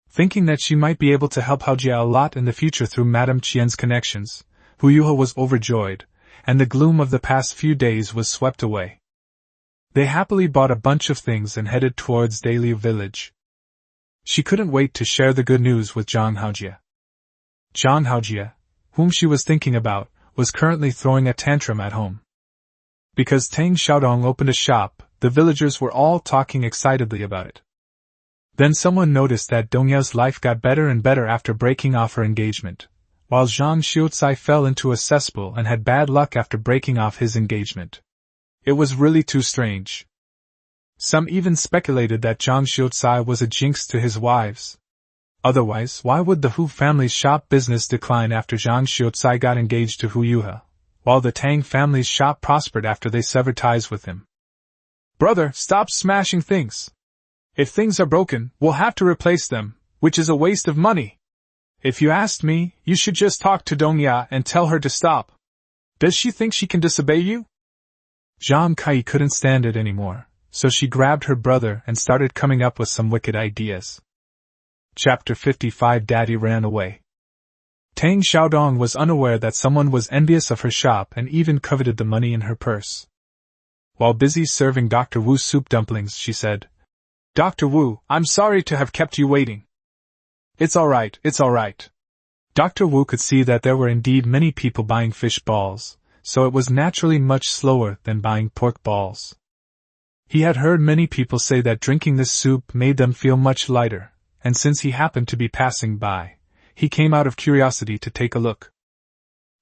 Thinking that she might be able to help Haojia a lot in the future through Madame Qian's connections, Hu Yuha was overjoyed, and the gloom of the past few days was swept away. They happily bought a bunch of things and headed towards Daliu village. She couldn't wait to share the good news with Zhang Haojia. Zhang Haojia, whom she was thinking about, was currently throwing a tantrum at home. Because Tang Xiaodong opened a shop, the villagers were all talking excitedly about it. Then someone noticed that Dongya's life got better and better after breaking off her engagement, while Zhang Xiucai fell into a cesspool and had bad luck after breaking off his engagement. It was really too strange. Some even speculated that Zhang Xiucai was a jinx to his wives. Otherwise, why would the Hu family's shop business decline after Zhang Xiucai got engaged to Hu Yuha, while the Tang family's shop prospered after they severed ties with him? Brother, stop smashing things. If things are broken, we'll have to replace them, which is a waste of money. If you asked me, you should just talk to Dongya and tell her to stop. Does she think she can disobey you? Zhang Kai couldn't stand it anymore, so she grabbed her brother and started coming up with some wicked ideas. Chapter 55. Daddy ran away. Tang Xiaodong was unaware that someone was envious of her shop and even coveted the money in her purse. While busy serving Dr. Wu's soup dumplings, she said, Dr. Wu, I'm sorry to have kept you waiting. It's all right. Dr. Wu could see that there were indeed many people buying fish balls, so it was naturally much slower than buying pork balls. He had heard many people say that drinking this soup made them feel much lighter, and since he happened to be passing by, he came out of curiosity to take a look.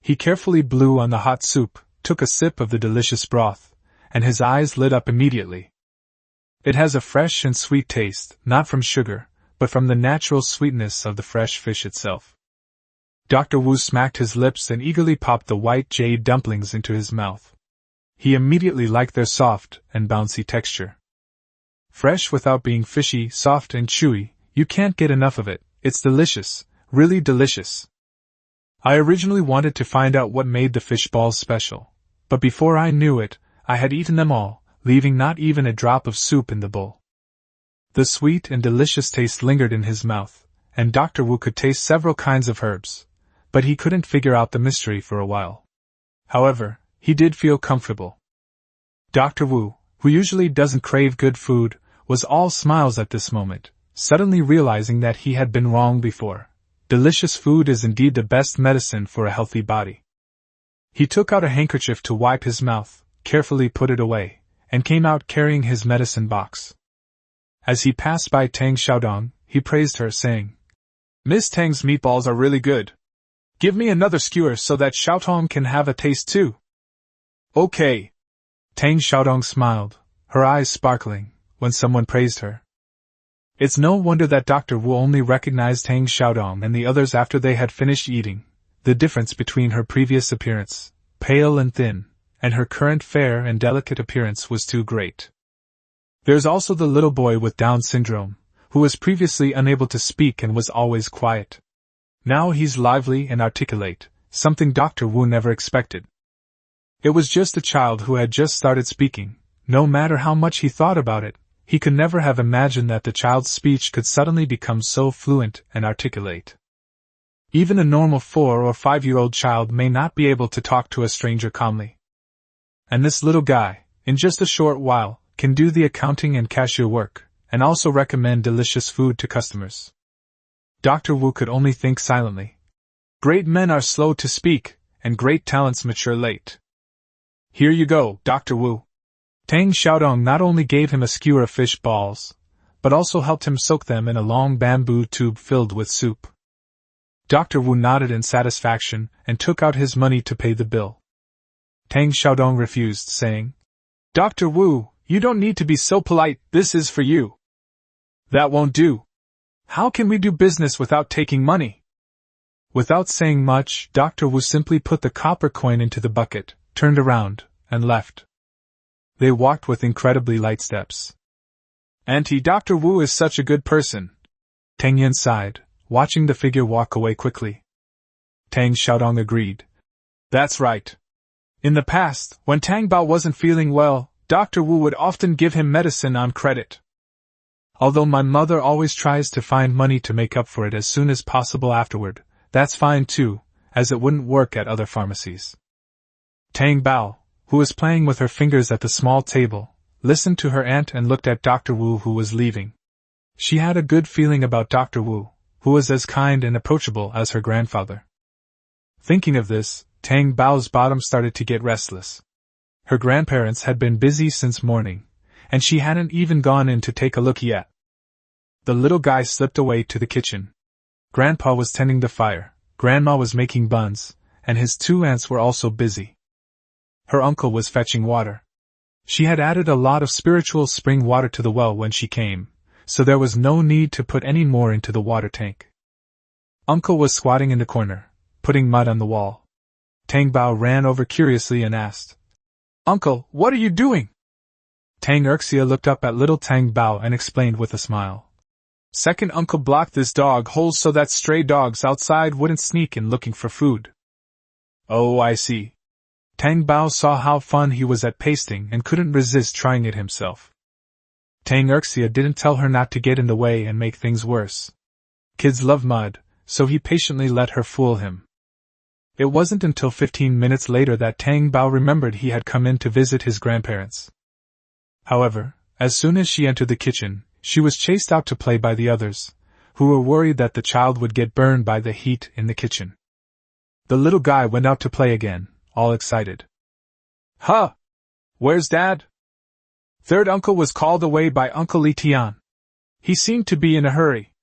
He carefully blew on the hot soup, took a sip of the delicious broth, and his eyes lit up immediately. It has a fresh and sweet taste, not from sugar, but from the natural sweetness of the fresh fish itself. Dr. Wu smacked his lips and eagerly popped the white jade dumplings into his mouth. He immediately liked their soft and bouncy texture. Fresh without being fishy, soft and chewy, you can't get enough of it. It's delicious, really delicious. I originally wanted to find out what made the fish balls special, but before I knew it, I had eaten them all, leaving not even a drop of soup in the bowl. The sweet and delicious taste lingered in his mouth, and Dr. Wu could taste several kinds of herbs, but he couldn't figure out the mystery for a while. However, he did feel comfortable. Dr. Wu, who usually doesn't crave good food, was all smiles at this moment, suddenly realizing that he had been wrong before. Delicious food is indeed the best medicine for a healthy body. He took out a handkerchief to wipe his mouth, carefully put it away, and came out carrying his medicine box. As he passed by Tang Xiaodong, he praised her, saying, Miss Tang's meatballs are really good. Give me another skewer so that Xiaotong can have a taste too. Okay. Tang Xiaodong smiled, her eyes sparkling, when someone praised her. It's no wonder that Dr. Wu only recognized Tang Xiaodong and the others after they had finished eating. The difference between her previous appearance, pale and thin, and her current fair and delicate appearance was too great. There's also the little boy with Down syndrome, who was previously unable to speak and was always quiet. Now he's lively and articulate, something Dr. Wu never expected. It was just a child who had just started speaking. No matter how much he thought about it, he could never have imagined that the child's speech could suddenly become so fluent and articulate. Even a normal 4 or 5-year-old child may not be able to talk to a stranger calmly. And this little guy, in just a short while, can do the accounting and cashier work, and also recommend delicious food to customers. Dr. Wu could only think silently. Great men are slow to speak, and great talents mature late. Here you go, Dr. Wu. Tang Xiaodong not only gave him a skewer of fish balls, but also helped him soak them in a long bamboo tube filled with soup. Dr. Wu nodded in satisfaction and took out his money to pay the bill. Tang Xiaodong refused, saying, Dr. Wu, you don't need to be so polite, this is for you. That won't do. How can we do business without taking money? Without saying much, Dr. Wu simply put the copper coin into the bucket, turned around, and left. They walked with incredibly light steps. Auntie, Dr. Wu is such a good person. Tang Yin sighed, watching the figure walk away quickly. Tang Xiaodong agreed. That's right. In the past, when Tang Bao wasn't feeling well, Dr. Wu would often give him medicine on credit. Although my mother always tries to find money to make up for it as soon as possible afterward, that's fine too, as it wouldn't work at other pharmacies. Tang Bao, who was playing with her fingers at the small table, listened to her aunt and looked at Dr. Wu, who was leaving. She had a good feeling about Dr. Wu, who was as kind and approachable as her grandfather. Thinking of this, Tang Bao's bottom started to get restless. Her grandparents had been busy since morning, and she hadn't even gone in to take a look yet. The little guy slipped away to the kitchen. Grandpa was tending the fire, Grandma was making buns, and his two aunts were also busy. Her uncle was fetching water. She had added a lot of spiritual spring water to the well when she came, so there was no need to put any more into the water tank. Uncle was squatting in the corner, putting mud on the wall. Tang Bao ran over curiously and asked, Uncle, what are you doing? Tang Erxia looked up at little Tang Bao and explained with a smile. Second uncle blocked this dog hole so that stray dogs outside wouldn't sneak in looking for food. Oh, I see. Tang Bao saw how fun he was at pasting and couldn't resist trying it himself. Tang Erxia didn't tell her not to get in the way and make things worse. Kids love mud, so he patiently let her fool him. It wasn't until 15 minutes later that Tang Bao remembered he had come in to visit his grandparents. However, as soon as she entered the kitchen, she was chased out to play by the others, who were worried that the child would get burned by the heat in the kitchen. The little guy went out to play again, all excited. Huh! Where's Dad? Third uncle was called away by Uncle Li Tian. He seemed to be in a hurry.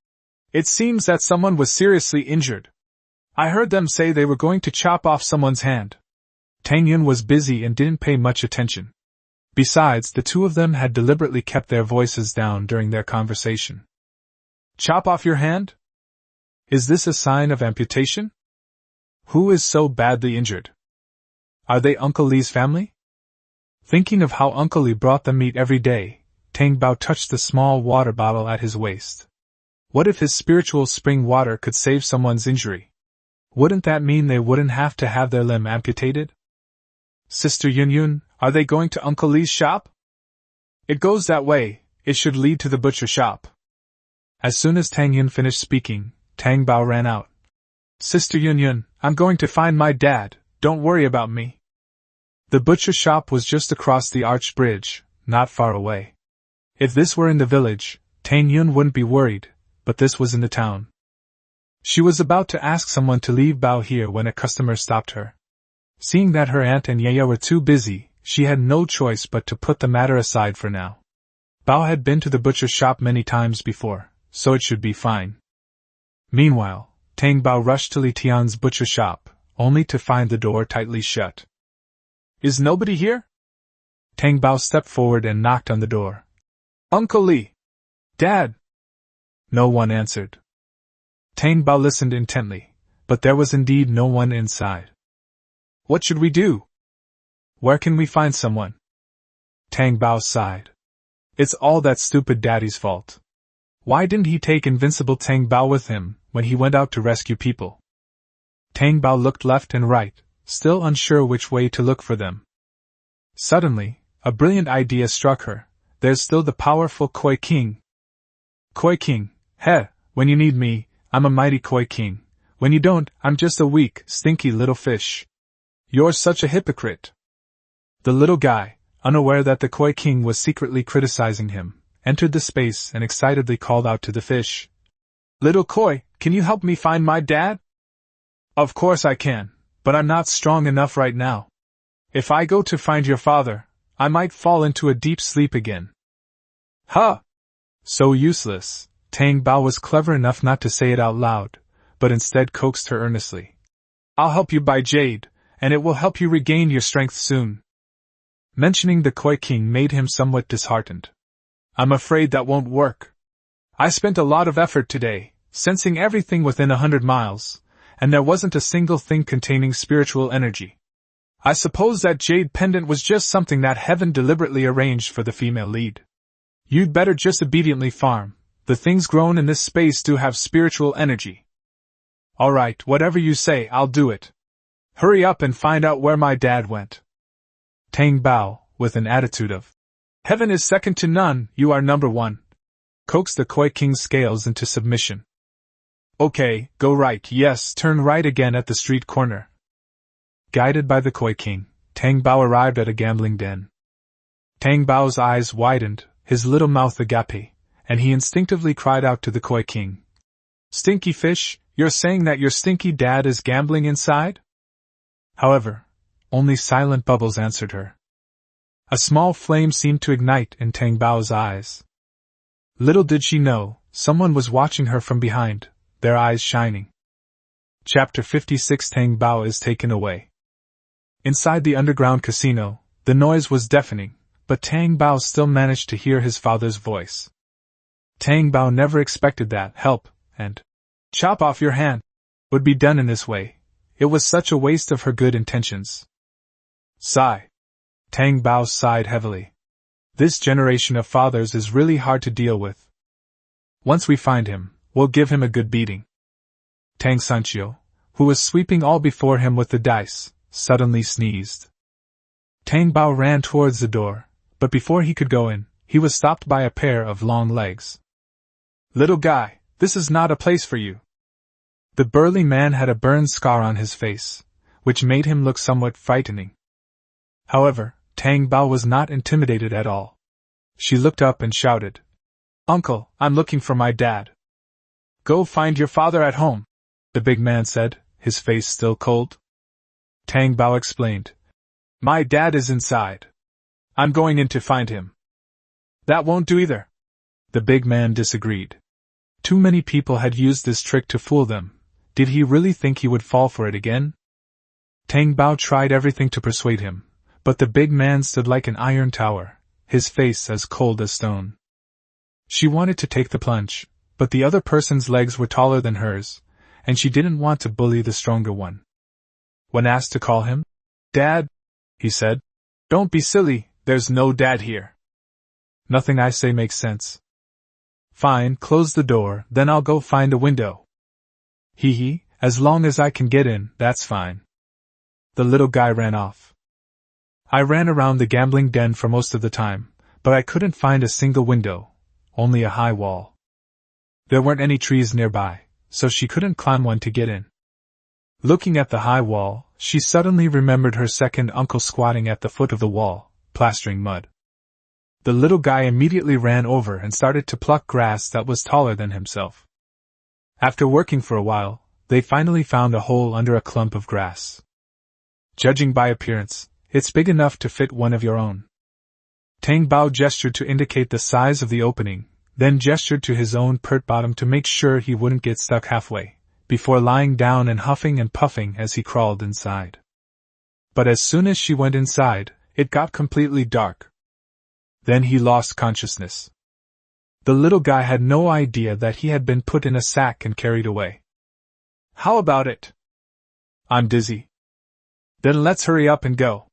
It seems that someone was seriously injured. I heard them say they were going to chop off someone's hand. Tang Yun was busy and didn't pay much attention. Besides, the two of them had deliberately kept their voices down during their conversation. Chop off your hand? Is this a sign of amputation? Who is so badly injured? Are they Uncle Li's family? Thinking of how Uncle Li brought them meat every day, Tang Bao touched the small water bottle at his waist. What if his spiritual spring water could save someone's injury? Wouldn't that mean they wouldn't have to have their limb amputated? Sister Yun Yun, are they going to Uncle Li's shop? It goes that way, it should lead to the butcher shop. As soon as Tang Yun finished speaking, Tang Bao ran out. Sister Yun Yun, I'm going to find my dad, don't worry about me. The butcher shop was just across the arched bridge, not far away. If this were in the village, Tang Yun wouldn't be worried, but this was in the town. She was about to ask someone to leave Bao here when a customer stopped her. Seeing that her aunt and Yaya were too busy, she had no choice but to put the matter aside for now. Bao had been to the butcher's shop many times before, so it should be fine. Meanwhile, Tang Bao rushed to Li Tian's butcher shop, only to find the door tightly shut. Is nobody here? Tang Bao stepped forward and knocked on the door. Uncle Li! Dad! No one answered. Tang Bao listened intently, but there was indeed no one inside. What should we do? Where can we find someone? Tang Bao sighed. It's all that stupid daddy's fault. Why didn't he take invincible Tang Bao with him when he went out to rescue people? Tang Bao looked left and right, still unsure which way to look for them. Suddenly, a brilliant idea struck her. There's still the powerful Koi King. Koi King, when you need me, I'm a mighty Koi King. When you don't, I'm just a weak, stinky little fish. You're such a hypocrite. The little guy, unaware that the Koi King was secretly criticizing him, entered the space and excitedly called out to the fish. Little Koi, can you help me find my dad? Of course I can, but I'm not strong enough right now. If I go to find your father, I might fall into a deep sleep again. Huh! So useless. Tang Bao was clever enough not to say it out loud, but instead coaxed her earnestly. I'll help you buy jade, and it will help you regain your strength soon. Mentioning the Koi King made him somewhat disheartened. I'm afraid that won't work. I spent a lot of effort today, sensing everything within 100 miles, and there wasn't a single thing containing spiritual energy. I suppose that jade pendant was just something that heaven deliberately arranged for the female lead. You'd better just obediently farm. The things grown in this space do have spiritual energy. Alright, whatever you say, I'll do it. Hurry up and find out where my dad went. Tang Bao, with an attitude of, heaven is second to none, you are number one, coaxed the Koi King's scales into submission. Okay, go right, yes, turn right again at the street corner. Guided by the Koi King, Tang Bao arrived at a gambling den. Tang Bao's eyes widened, his little mouth agape, and he instinctively cried out to the Koi King. Stinky fish, you're saying that your stinky dad is gambling inside? However, only silent bubbles answered her. A small flame seemed to ignite in Tang Bao's eyes. Little did she know, someone was watching her from behind, their eyes shining. Chapter 56 Tang Bao is taken away. Inside the underground casino, the noise was deafening, but Tang Bao still managed to hear his father's voice. Tang Bao never expected that help, and chop off your hand, would be done in this way. It was such a waste of her good intentions. Sigh. Tang Bao sighed heavily. This generation of fathers is really hard to deal with. Once we find him, we'll give him a good beating. Tang Sanchio, who was sweeping all before him with the dice, suddenly sneezed. Tang Bao ran towards the door, but before he could go in, he was stopped by a pair of long legs. Little guy, this is not a place for you. The burly man had a burn scar on his face, which made him look somewhat frightening. However, Tang Bao was not intimidated at all. She looked up and shouted, Uncle, I'm looking for my dad. Go find your father at home, the big man said, his face still cold. Tang Bao explained, My dad is inside. I'm going in to find him. That won't do either. The big man disagreed. Too many people had used this trick to fool them. Did he really think he would fall for it again? Tang Bao tried everything to persuade him, but the big man stood like an iron tower, his face as cold as stone. She wanted to take the plunge, but the other person's legs were taller than hers, and she didn't want to bully the stronger one. When asked to call him, Dad, he said, Don't be silly, there's no dad here. Nothing I say makes sense. Fine, close the door, then I'll go find a window. Hee hee, as long as I can get in, that's fine. The little guy ran off. I ran around the gambling den for most of the time, but I couldn't find a single window, only a high wall. There weren't any trees nearby, so she couldn't climb one to get in. Looking at the high wall, she suddenly remembered her second uncle squatting at the foot of the wall, plastering mud. The little guy immediately ran over and started to pluck grass that was taller than himself. After working for a while, they finally found a hole under a clump of grass. Judging by appearance, it's big enough to fit one of your own. Tang Bao gestured to indicate the size of the opening, then gestured to his own pert bottom to make sure he wouldn't get stuck halfway, before lying down and huffing and puffing as he crawled inside. But as soon as she went inside, it got completely dark. Then he lost consciousness. The little guy had no idea that he had been put in a sack and carried away. How about it? I'm dizzy. Then let's hurry up and go.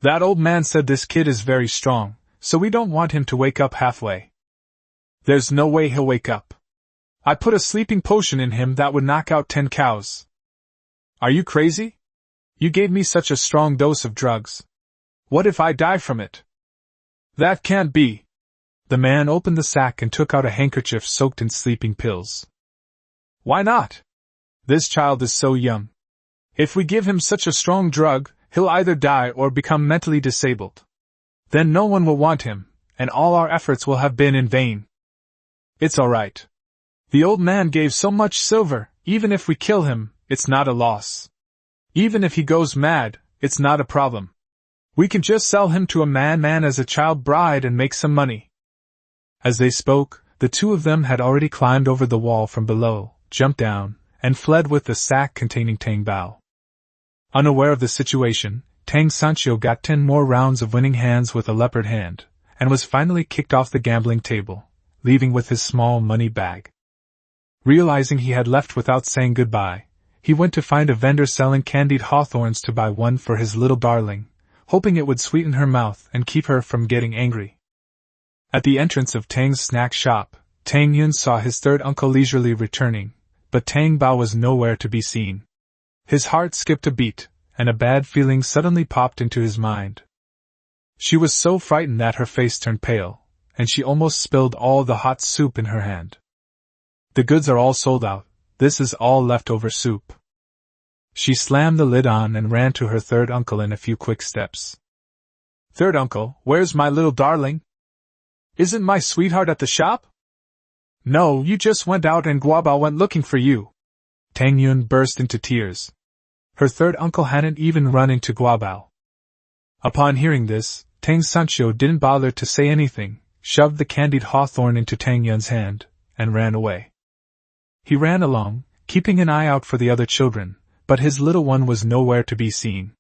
That old man said this kid is very strong, so we don't want him to wake up halfway. There's no way he'll wake up. I put a sleeping potion in him that would knock out 10 cows. Are you crazy? You gave me such a strong dose of drugs. What if I die from it? That can't be. The man opened the sack and took out a handkerchief soaked in sleeping pills. Why not? This child is so young. If we give him such a strong drug, he'll either die or become mentally disabled. Then no one will want him, and all our efforts will have been in vain. It's all right. The old man gave so much silver, even if we kill him, it's not a loss. Even if he goes mad, it's not a problem. We can just sell him to a man as a child bride and make some money. As they spoke, the two of them had already climbed over the wall from below, jumped down, and fled with the sack containing Tang Bao. Unaware of the situation, Tang Sanchio got 10 more rounds of winning hands with a leopard hand, and was finally kicked off the gambling table, leaving with his small money bag. Realizing he had left without saying goodbye, he went to find a vendor selling candied hawthorns to buy one for his little darling, hoping it would sweeten her mouth and keep her from getting angry. At the entrance of Tang's snack shop, Tang Yun saw his third uncle leisurely returning, but Tang Bao was nowhere to be seen. His heart skipped a beat, and a bad feeling suddenly popped into his mind. She was so frightened that her face turned pale, and she almost spilled all the hot soup in her hand. The goods are all sold out, this is all leftover soup. She slammed the lid on and ran to her third uncle in a few quick steps. Third uncle, where's my little darling? Isn't my sweetheart at the shop? No, you just went out and Guabao went looking for you. Tang Yun burst into tears. Her third uncle hadn't even run into Guabao. Upon hearing this, Tang Sancho didn't bother to say anything, shoved the candied hawthorn into Tang Yun's hand, and ran away. He ran along, keeping an eye out for the other children, but his little one was nowhere to be seen.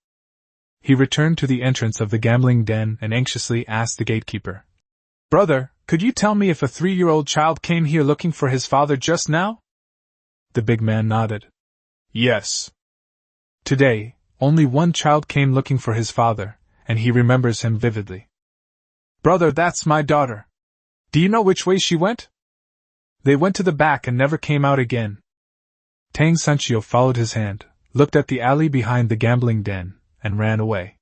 He returned to the entrance of the gambling den and anxiously asked the gatekeeper, "Brother, could you tell me if a 3-year-old child came here looking for his father just now?" The big man nodded. Yes. Today, only one child came looking for his father, and he remembers him vividly. Brother, that's my daughter. Do you know which way she went? They went to the back and never came out again. Tang Sancho followed his hand, looked at the alley behind the gambling den, and ran away.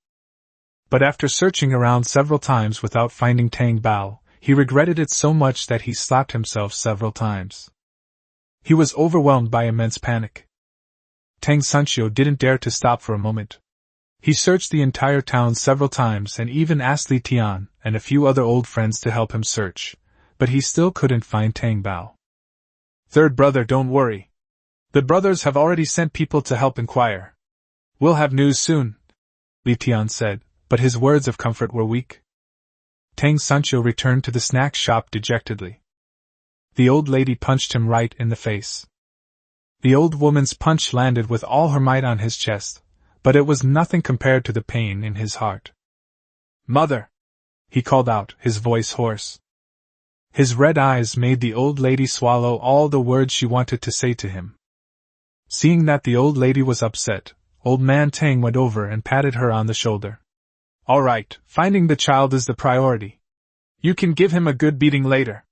But after searching around several times without finding Tang Bao, he regretted it so much that he slapped himself several times. He was overwhelmed by immense panic. Tang Sancho didn't dare to stop for a moment. He searched the entire town several times and even asked Li Tian and a few other old friends to help him search, but he still couldn't find Tang Bao. Third brother, don't worry. The brothers have already sent people to help inquire. We'll have news soon, Li Tian said, but his words of comfort were weak. Tang Sancho returned to the snack shop dejectedly. The old lady punched him right in the face. The old woman's punch landed with all her might on his chest, but it was nothing compared to the pain in his heart. Mother! He called out, his voice hoarse. His red eyes made the old lady swallow all the words she wanted to say to him. Seeing that the old lady was upset, old man Tang went over and patted her on the shoulder. All right, finding the child is the priority. You can give him a good beating later.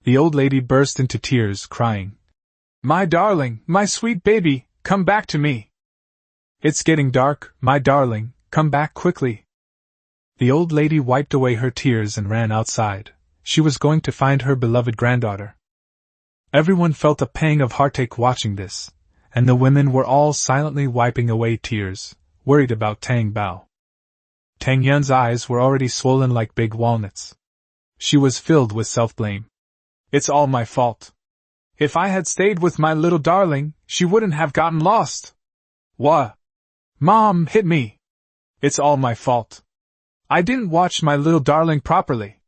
The old lady burst into tears, crying, My darling, my sweet baby, come back to me. It's getting dark, my darling, come back quickly. The old lady wiped away her tears and ran outside. She was going to find her beloved granddaughter. Everyone felt a pang of heartache watching this, and the women were all silently wiping away tears, worried about Tang Bao. Tang Yun's eyes were already swollen like big walnuts. She was filled with self-blame. It's all my fault. If I had stayed with my little darling, she wouldn't have gotten lost. What? Mom hit me. It's all my fault. I didn't watch my little darling properly.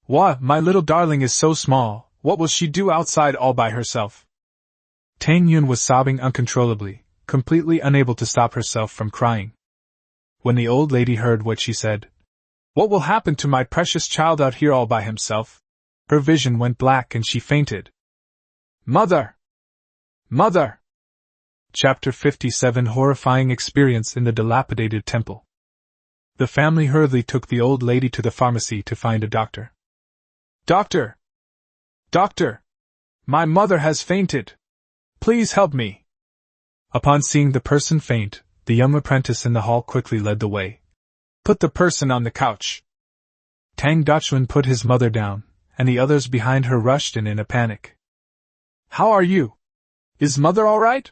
What? My little darling is so small, what will she do outside all by herself? Tang Yun was sobbing uncontrollably, completely unable to stop herself from crying. When the old lady heard what she said, What will happen to my precious child out here all by himself? Her vision went black and she fainted. Mother! Mother! Chapter 57 Horrifying Experience in the Dilapidated Temple. The family hurriedly took the old lady to the pharmacy to find a doctor. Doctor! Doctor! My mother has fainted! Please help me! Upon seeing the person faint, the young apprentice in the hall quickly led the way. Put the person on the couch. Tang Dachun put his mother down, and the others behind her rushed in a panic. How are you? Is mother all right?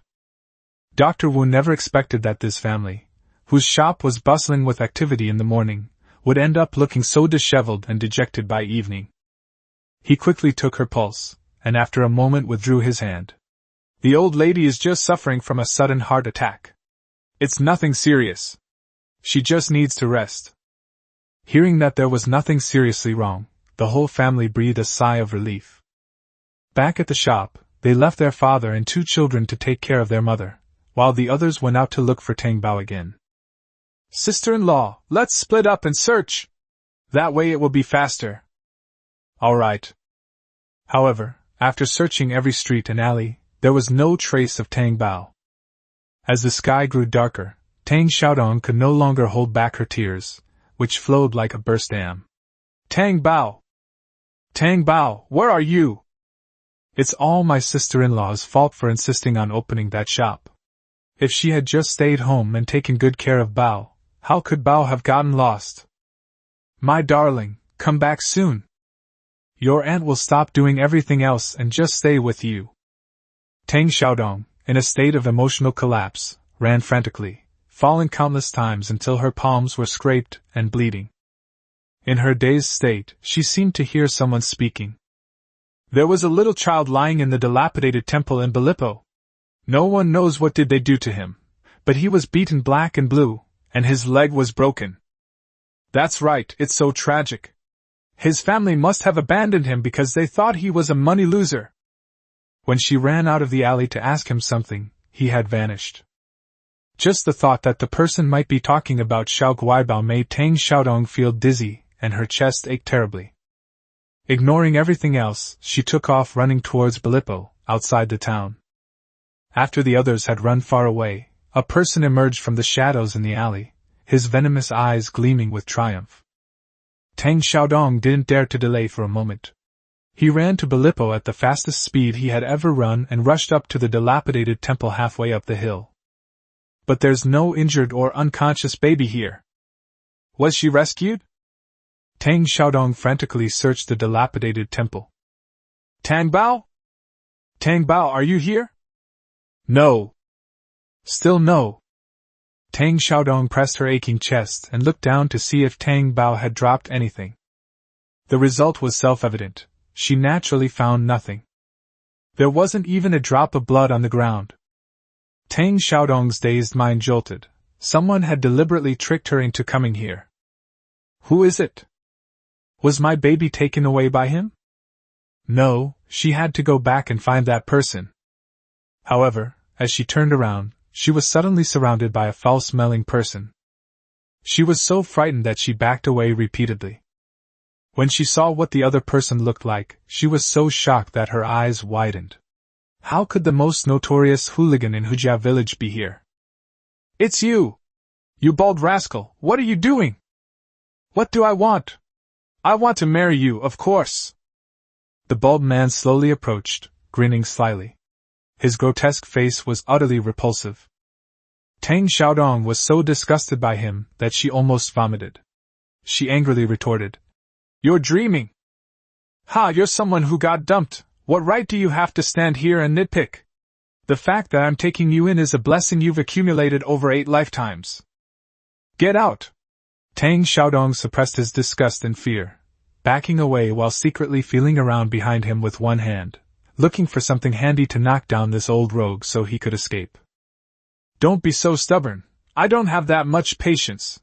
Dr. Wu never expected that this family, whose shop was bustling with activity in the morning, would end up looking so disheveled and dejected by evening. He quickly took her pulse, and after a moment withdrew his hand. The old lady is just suffering from a sudden heart attack. It's nothing serious. She just needs to rest. Hearing that there was nothing seriously wrong, the whole family breathed a sigh of relief. Back at the shop, they left their father and 2 children to take care of their mother, while the others went out to look for Tang Bao again. Sister-in-law, let's split up and search. That way it will be faster. All right. However, after searching every street and alley, there was no trace of Tang Bao. As the sky grew darker, Tang Xiaodong could no longer hold back her tears, which flowed like a burst dam. Tang Bao! Tang Bao, where are you? It's all my sister-in-law's fault for insisting on opening that shop. If she had just stayed home and taken good care of Bao, how could Bao have gotten lost? My darling, come back soon. Your aunt will stop doing everything else and just stay with you. Tang Xiaodong, in a state of emotional collapse, ran frantically, falling countless times until her palms were scraped and bleeding. In her dazed state, she seemed to hear someone speaking. There was a little child lying in the dilapidated temple in Balippo. No one knows what did they do to him, but he was beaten black and blue, and his leg was broken. That's right, it's so tragic. His family must have abandoned him because they thought he was a money loser. When she ran out of the alley to ask him something, he had vanished. Just the thought that the person might be talking about Xiao Guaibao made Tang Xiaodong feel dizzy, and her chest ached terribly. Ignoring everything else, she took off running towards Balippo, outside the town. After the others had run far away, a person emerged from the shadows in the alley, his venomous eyes gleaming with triumph. Tang Xiaodong didn't dare to delay for a moment. He ran to Balippo at the fastest speed he had ever run and rushed up to the dilapidated temple halfway up the hill. But there's no injured or unconscious baby here. Was she rescued? Tang Xiaodong frantically searched the dilapidated temple. Tang Bao? Tang Bao, are you here? No. Still no. Tang Xiaodong pressed her aching chest and looked down to see if Tang Bao had dropped anything. The result was self-evident. She naturally found nothing. There wasn't even a drop of blood on the ground. Tang Xiaodong's dazed mind jolted. Someone had deliberately tricked her into coming here. Who is it? Was my baby taken away by him? No, she had to go back and find that person. However, as she turned around, she was suddenly surrounded by a foul-smelling person. She was so frightened that she backed away repeatedly. When she saw what the other person looked like, she was so shocked that her eyes widened. How could the most notorious hooligan in Hujia village be here? It's you! You bald rascal, what are you doing? What do I want? I want to marry you, of course. The bald man slowly approached, grinning slyly. His grotesque face was utterly repulsive. Tang Xiaodong was so disgusted by him that she almost vomited. She angrily retorted, You're dreaming! Ha, you're someone who got dumped. What right do you have to stand here and nitpick? The fact that I'm taking you in is a blessing you've accumulated over 8 lifetimes. Get out! Tang Xiaodong suppressed his disgust and fear, backing away while secretly feeling around behind him with one hand, looking for something handy to knock down this old rogue so he could escape. Don't be so stubborn. I don't have that much patience.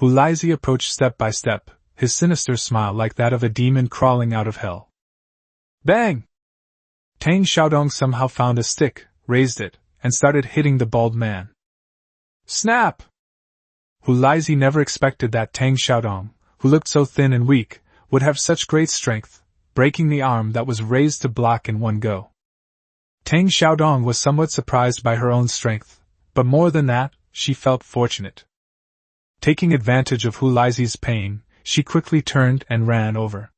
Hulaizi approached step by step, his sinister smile like that of a demon crawling out of hell. Bang! Tang Xiaodong somehow found a stick, raised it, and started hitting the bald man. Snap! Hulaizi never expected that Tang Xiaodong, who looked so thin and weak, would have such great strength, breaking the arm that was raised to block in one go. Tang Xiaodong was somewhat surprised by her own strength, but more than that, she felt fortunate. Taking advantage of Hulaizi's pain, she quickly turned and ran over.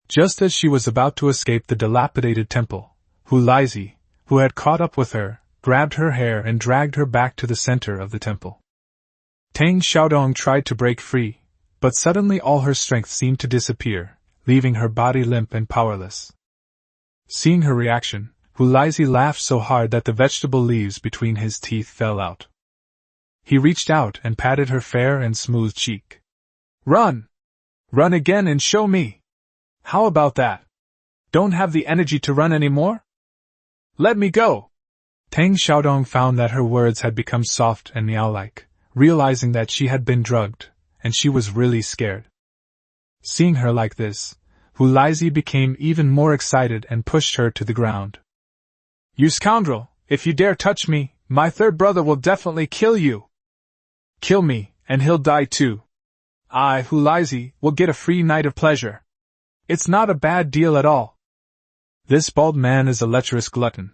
Just as she was about to escape the dilapidated temple, Hulaizi, who had caught up with her, grabbed her hair and dragged her back to the center of the temple. Tang Xiaodong tried to break free, but suddenly all her strength seemed to disappear, leaving her body limp and powerless. Seeing her reaction, Hulaizi laughed so hard that the vegetable leaves between his teeth fell out. He reached out and patted her fair and smooth cheek. Run! Run again and show me! How about that? Don't have the energy to run anymore? Let me go! Tang Xiaodong found that her words had become soft and meow-like, realizing that she had been drugged, and she was really scared. Seeing her like this, Hulaizi became even more excited and pushed her to the ground. You scoundrel, if you dare touch me, my third brother will definitely kill you. Kill me, and he'll die too. I, Hulaizi, will get a free night of pleasure. It's not a bad deal at all. This bald man is a lecherous glutton.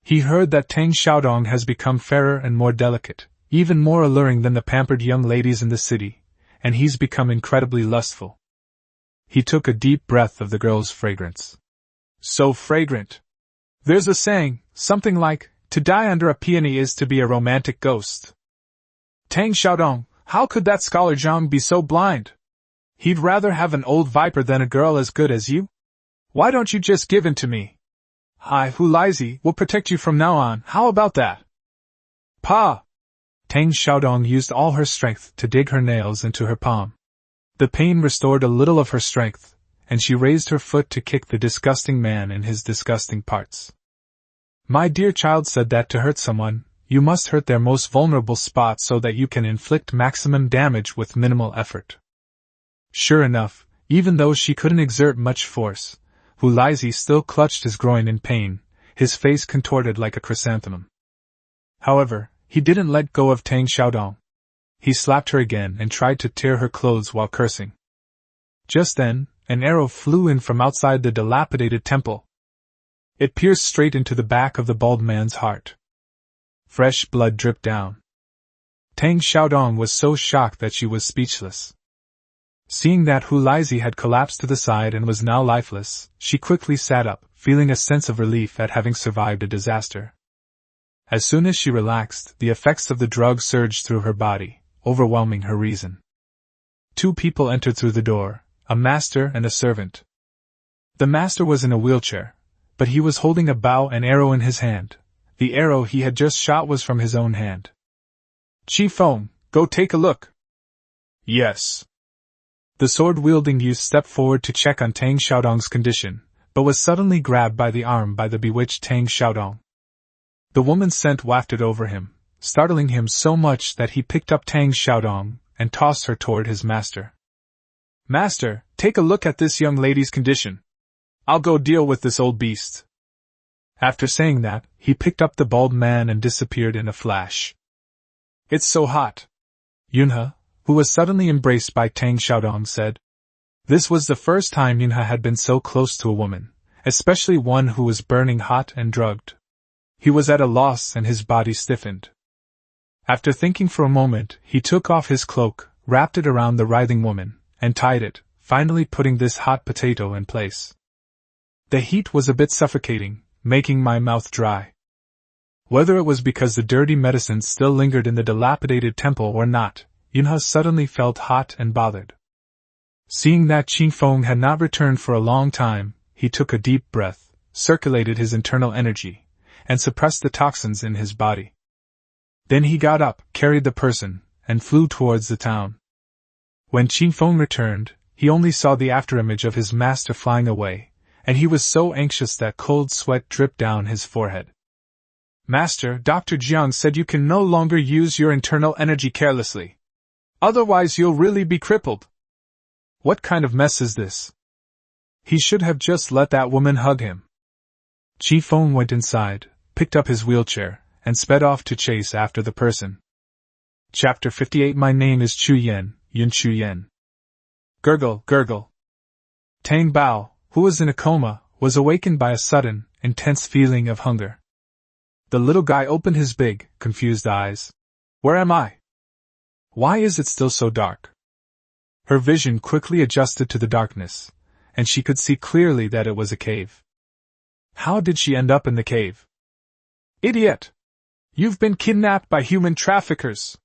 He heard that Tang Xiaodong has become fairer and more delicate, even more alluring than the pampered young ladies in the city, and he's become incredibly lustful. He took a deep breath of the girl's fragrance. So fragrant. There's a saying, something like, to die under a peony is to be a romantic ghost. Tang Xiaodong, how could that scholar Zhang be so blind? He'd rather have an old viper than a girl as good as you? Why don't you just give in to me? I, Hulizi, will protect you from now on, how about that? Pa! Tang Xiaodong used all her strength to dig her nails into her palm. The pain restored a little of her strength, and she raised her foot to kick the disgusting man in his disgusting parts. My dear child said that to hurt someone, you must hurt their most vulnerable spot so that you can inflict maximum damage with minimal effort. Sure enough, even though she couldn't exert much force, Hulizi still clutched his groin in pain, his face contorted like a chrysanthemum. However, he didn't let go of Tang Xiaodong. He slapped her again and tried to tear her clothes while cursing. Just then, an arrow flew in from outside the dilapidated temple. It pierced straight into the back of the bald man's heart. Fresh blood dripped down. Tang Xiaodong was so shocked that she was speechless. Seeing that Hulizi had collapsed to the side and was now lifeless, she quickly sat up, feeling a sense of relief at having survived a disaster. As soon as she relaxed, the effects of the drug surged through her body, overwhelming her reason. Two people entered through the door, a master and a servant. The master was in a wheelchair, but he was holding a bow and arrow in his hand. The arrow he had just shot was from his own hand. Chi Feng, go take a look. Yes. The sword-wielding youth stepped forward to check on Tang Xiaodong's condition, but was suddenly grabbed by the arm by the bewitched Tang Xiaodong. The woman's scent wafted over him, startling him so much that he picked up Tang Xiaodong and tossed her toward his master. Master, take a look at this young lady's condition. I'll go deal with this old beast. After saying that, he picked up the bald man and disappeared in a flash. It's so hot. Yunhe, who was suddenly embraced by Tang Xiaodong, said. This was the first time Yunhe had been so close to a woman, especially one who was burning hot and drugged. He was at a loss and his body stiffened. After thinking for a moment, he took off his cloak, wrapped it around the writhing woman, and tied it, finally putting this hot potato in place. The heat was a bit suffocating, making my mouth dry. Whether it was because the dirty medicine still lingered in the dilapidated temple or not, Yunhe suddenly felt hot and bothered. Seeing that Qin Feng had not returned for a long time, he took a deep breath, circulated his internal energy, and suppressed the toxins in his body. Then he got up, carried the person, and flew towards the town. When Qin Feng returned, he only saw the afterimage of his master flying away, and he was so anxious that cold sweat dripped down his forehead. Master, Dr. Jiang said you can no longer use your internal energy carelessly. Otherwise you'll really be crippled. What kind of mess is this? He should have just let that woman hug him. Qi Feng went inside, picked up his wheelchair, and sped off to chase after the person. Chapter 58. My name is Chu Yen, Yun Chu Yen. Gurgle, gurgle. Tang Bao, who was in a coma, was awakened by a sudden, intense feeling of hunger. The little guy opened his big, confused eyes. Where am I? Why is it still so dark? Her vision quickly adjusted to the darkness, and she could see clearly that it was a cave. How did she end up in the cave? Idiot! You've been kidnapped by human traffickers!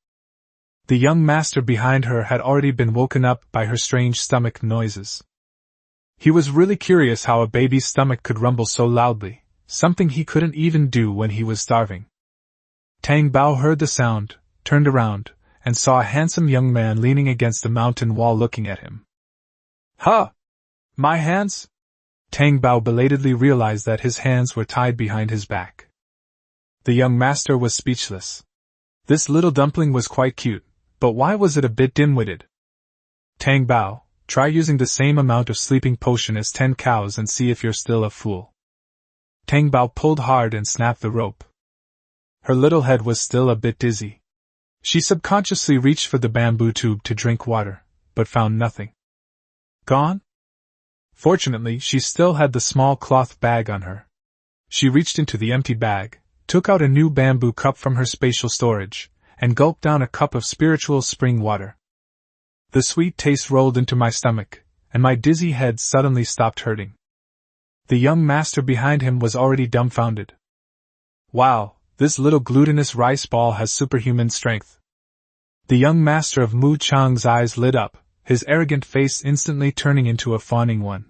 The young master behind her had already been woken up by her strange stomach noises. He was really curious how a baby's stomach could rumble so loudly, something he couldn't even do when he was starving. Tang Bao heard the sound, turned around, and saw a handsome young man leaning against the mountain wall looking at him. Huh! My hands? Tang Bao belatedly realized that his hands were tied behind his back. The young master was speechless. This little dumpling was quite cute, but why was it a bit dim-witted? Tang Bao, try using the same amount of sleeping potion as 10 cows and see if you're still a fool. Tang Bao pulled hard and snapped the rope. Her little head was still a bit dizzy. She subconsciously reached for the bamboo tube to drink water, but found nothing. Gone? Fortunately, she still had the small cloth bag on her. She reached into the empty bag, took out a new bamboo cup from her spatial storage, and gulped down a cup of spiritual spring water. The sweet taste rolled into my stomach, and my dizzy head suddenly stopped hurting. The young master behind him was already dumbfounded. Wow, this little glutinous rice ball has superhuman strength. The young master of Mu Chang's eyes lit up, his arrogant face instantly turning into a fawning one.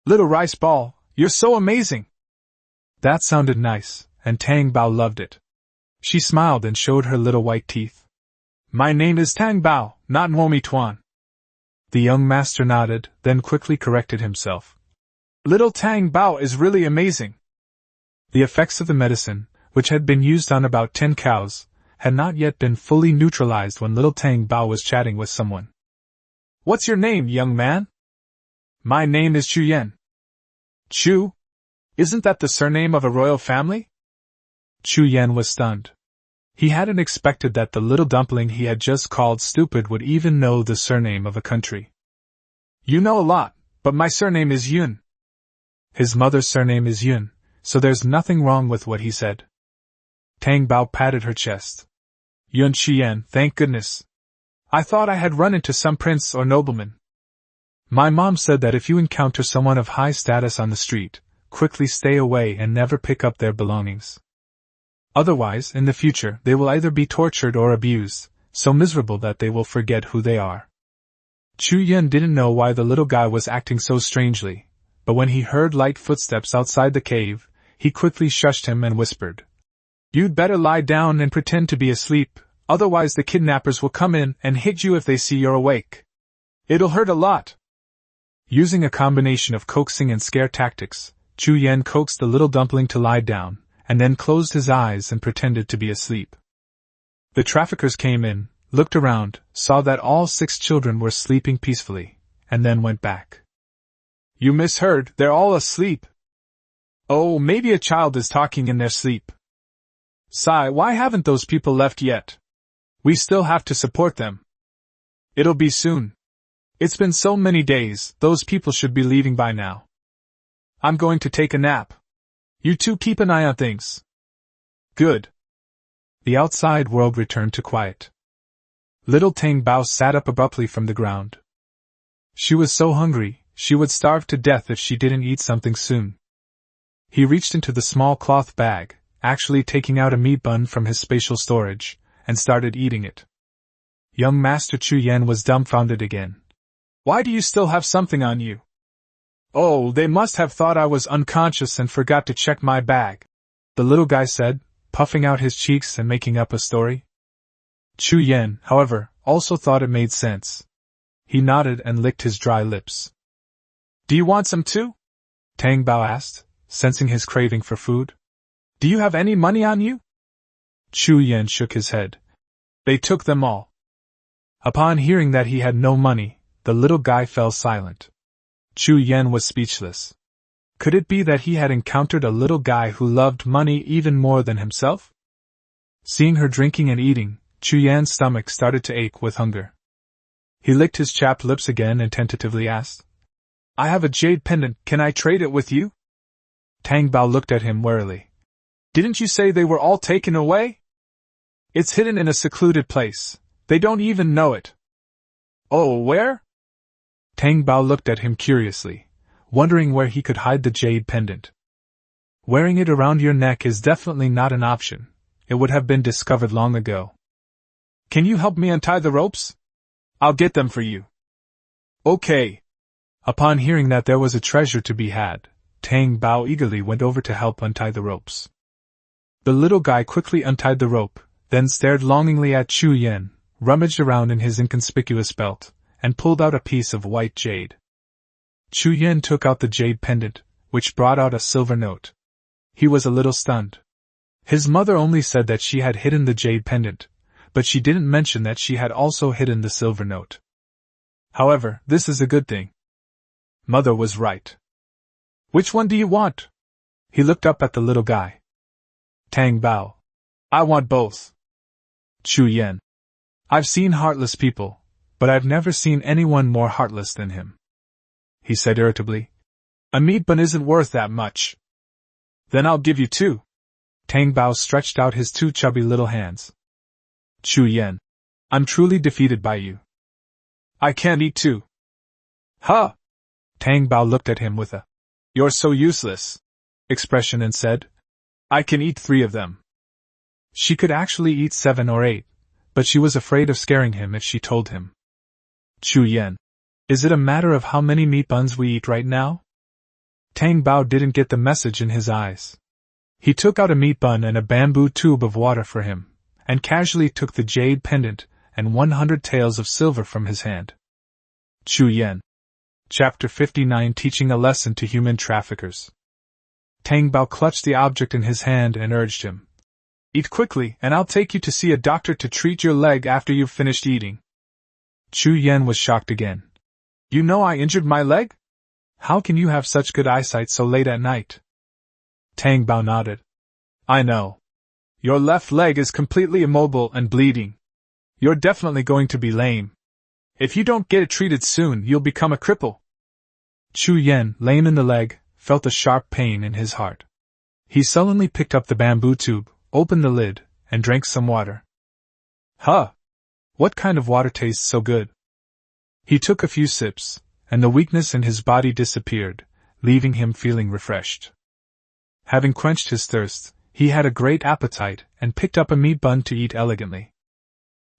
Little rice ball, you're so amazing! That sounded nice, and Tang Bao loved it. She smiled and showed her little white teeth. My name is Tang Bao, not Momi Tuan. The young master nodded, then quickly corrected himself. Little Tang Bao is really amazing. The effects of the medicine, which had been used on about 10 cows, had not yet been fully neutralized when little Tang Bao was chatting with someone. What's your name, young man? My name is Chu Yen. Chu? Isn't that the surname of a royal family? Chu Yen was stunned. He hadn't expected that the little dumpling he had just called stupid would even know the surname of a country. You know a lot, but my surname is Yun. His mother's surname is Yun, so there's nothing wrong with what he said. Tang Bao patted her chest. Yun Qian, thank goodness. I thought I had run into some prince or nobleman. My mom said that if you encounter someone of high status on the street, quickly stay away and never pick up their belongings. Otherwise, in the future, they will either be tortured or abused, so miserable that they will forget who they are. Chu Yun didn't know why the little guy was acting so strangely, but when he heard light footsteps outside the cave, he quickly shushed him and whispered, You'd better lie down and pretend to be asleep, otherwise the kidnappers will come in and hit you if they see you're awake. It'll hurt a lot. Using a combination of coaxing and scare tactics, Chu Yen coaxed the little dumpling to lie down, and then closed his eyes and pretended to be asleep. The traffickers came in, looked around, saw that all 6 children were sleeping peacefully, and then went back. You misheard, they're all asleep. Oh, maybe a child is talking in their sleep. Sai, why haven't those people left yet? We still have to support them. It'll be soon. It's been so many days, those people should be leaving by now. I'm going to take a nap. You two keep an eye on things. Good. The outside world returned to quiet. Little Tang Bao sat up abruptly from the ground. She was so hungry, she would starve to death if she didn't eat something soon. He reached into the small cloth bag, actually taking out a meat bun from his spatial storage, and started eating it. Young Master Chu Yen was dumbfounded again. Why do you still have something on you? Oh, they must have thought I was unconscious and forgot to check my bag, the little guy said, puffing out his cheeks and making up a story. Chu Yen, however, also thought it made sense. He nodded and licked his dry lips. Do you want some too? Tang Bao asked, sensing his craving for food. Do you have any money on you? Chu Yen shook his head. They took them all. Upon hearing that he had no money, the little guy fell silent. Chu Yen was speechless. Could it be that he had encountered a little guy who loved money even more than himself? Seeing her drinking and eating, Chu Yen's stomach started to ache with hunger. He licked his chapped lips again and tentatively asked, I have a jade pendant, can I trade it with you? Tang Bao looked at him warily. Didn't you say they were all taken away? It's hidden in a secluded place. They don't even know it. Oh, where? Tang Bao looked at him curiously, wondering where he could hide the jade pendant. Wearing it around your neck is definitely not an option. It would have been discovered long ago. Can you help me untie the ropes? I'll get them for you. Okay. Upon hearing that there was a treasure to be had, Tang Bao eagerly went over to help untie the ropes. The little guy quickly untied the rope, then stared longingly at Chu Yen, rummaged around in his inconspicuous belt, and pulled out a piece of white jade. Chu Yen took out the jade pendant, which brought out a silver note. He was a little stunned. His mother only said that she had hidden the jade pendant, but she didn't mention that she had also hidden the silver note. However, this is a good thing. Mother was right. Which one do you want? He looked up at the little guy. Tang Bao. I want both. Chu Yen. I've seen heartless people, but I've never seen anyone more heartless than him. He said irritably. A meat bun isn't worth that much. Then I'll give you 2. Tang Bao stretched out his two chubby little hands. Chu Yan. I'm truly defeated by you. I can't eat too. Huh? Tang Bao looked at him with a "you're so useless" expression and said, I can eat 3 of them. She could actually eat 7 or 8, but she was afraid of scaring him if she told him. Chu Yan. Is it a matter of how many meat buns we eat right now? Tang Bao didn't get the message in his eyes. He took out a meat bun and a bamboo tube of water for him, and casually took the jade pendant and 100 taels of silver from his hand. Chu Yan. Chapter 59, Teaching a Lesson to Human Traffickers. Tang Bao clutched the object in his hand and urged him. Eat quickly, and I'll take you to see a doctor to treat your leg after you've finished eating. Chu Yan was shocked again. You know I injured my leg? How can you have such good eyesight so late at night? Tang Bao nodded. I know. Your left leg is completely immobile and bleeding. You're definitely going to be lame. If you don't get it treated soon, you'll become a cripple. Chu Yan, lame in the leg, felt a sharp pain in his heart. He sullenly picked up the bamboo tube, opened the lid, and drank some water. Huh! What kind of water tastes so good? He took a few sips, and the weakness in his body disappeared, leaving him feeling refreshed. Having quenched his thirst, he had a great appetite and picked up a meat bun to eat elegantly.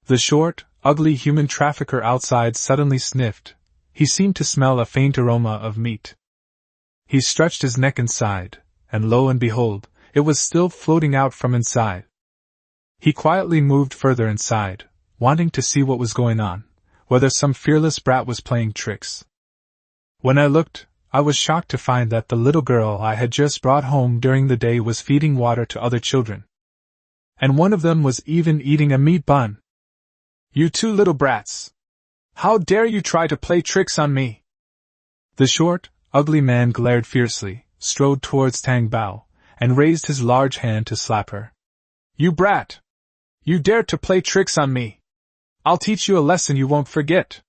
The short, ugly human trafficker outside suddenly sniffed. He seemed to smell a faint aroma of meat. He stretched his neck inside, and lo and behold, it was still floating out from inside. He quietly moved further inside, wanting to see what was going on, whether some fearless brat was playing tricks. When I looked, I was shocked to find that the little girl I had just brought home during the day was feeding water to other children. And one of them was even eating a meat bun. You 2 little brats! How dare you try to play tricks on me? The short, ugly man glared fiercely, strode towards Tang Bao, and raised his large hand to slap her. You brat! You dared to play tricks on me! I'll teach you a lesson you won't forget!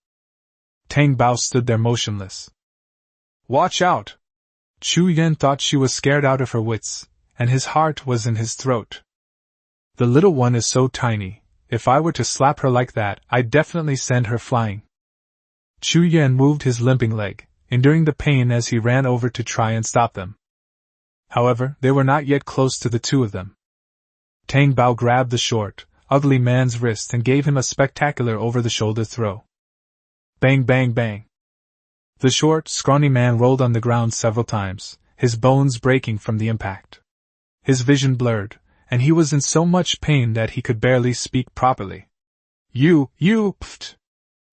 Tang Bao stood there motionless. Watch out! Chu Yan thought she was scared out of her wits, and his heart was in his throat. The little one is so tiny, if I were to slap her like that, I'd definitely send her flying. Chu Yan moved his limping leg, enduring the pain as he ran over to try and stop them. However, they were not yet close to the 2 of them. Tang Bao grabbed the short, ugly man's wrist and gave him a spectacular over-the-shoulder throw. Bang, bang, bang. The short, scrawny man rolled on the ground several times, his bones breaking from the impact. His vision blurred, and he was in so much pain that he could barely speak properly. You, pfft!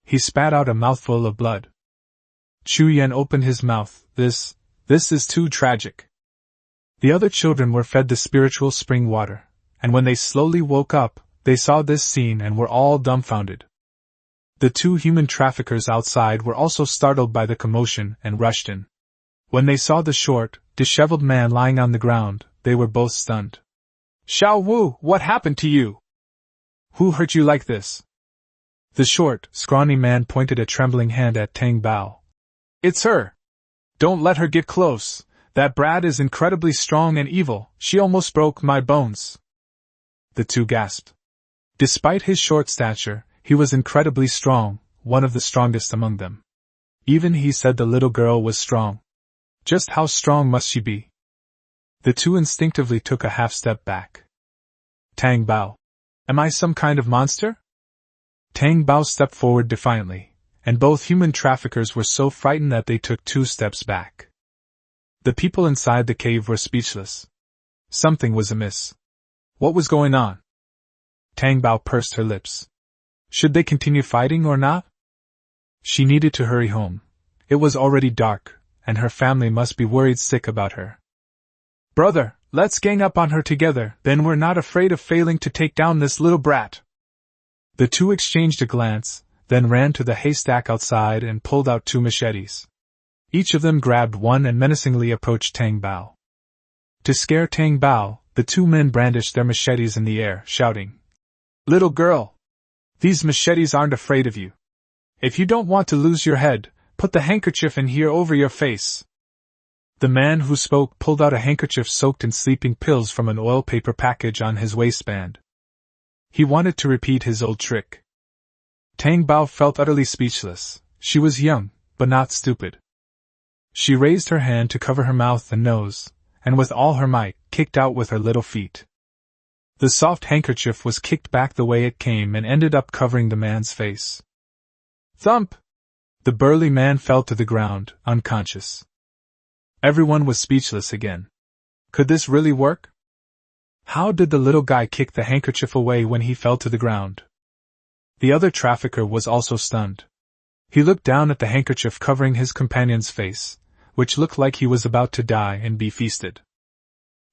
He spat out a mouthful of blood. Chu Yan opened his mouth. This is too tragic. The other children were fed the spiritual spring water, and when they slowly woke up, they saw this scene and were all dumbfounded. The 2 human traffickers outside were also startled by the commotion and rushed in. When they saw the short, disheveled man lying on the ground, they were both stunned. Xiao Wu, what happened to you? Who hurt you like this? The short, scrawny man pointed a trembling hand at Tang Bao. It's her. Don't let her get close. That brat is incredibly strong and evil. She almost broke my bones. The 2 gasped. Despite his short stature, he was incredibly strong, one of the strongest among them. Even he said the little girl was strong. Just how strong must she be? The 2 instinctively took a half-step back. Tang Bao. Am I some kind of monster? Tang Bao stepped forward defiantly, and both human traffickers were so frightened that they took 2 steps back. The people inside the cave were speechless. Something was amiss. What was going on? Tang Bao pursed her lips. Should they continue fighting or not? She needed to hurry home. It was already dark, and her family must be worried sick about her. Brother, let's gang up on her together, then we're not afraid of failing to take down this little brat. The 2 exchanged a glance, then ran to the haystack outside and pulled out 2 machetes. Each of them grabbed one and menacingly approached Tang Bao. To scare Tang Bao, the 2 men brandished their machetes in the air, shouting, Little girl! These machetes aren't afraid of you. If you don't want to lose your head, put the handkerchief in here over your face. The man who spoke pulled out a handkerchief soaked in sleeping pills from an oil paper package on his waistband. He wanted to repeat his old trick. Tang Bao felt utterly speechless. She was young, but not stupid. She raised her hand to cover her mouth and nose, and with all her might, kicked out with her little feet. The soft handkerchief was kicked back the way it came and ended up covering the man's face. Thump! The burly man fell to the ground, unconscious. Everyone was speechless again. Could this really work? How did the little guy kick the handkerchief away when he fell to the ground? The other trafficker was also stunned. He looked down at the handkerchief covering his companion's face, which looked like he was about to die and be feasted.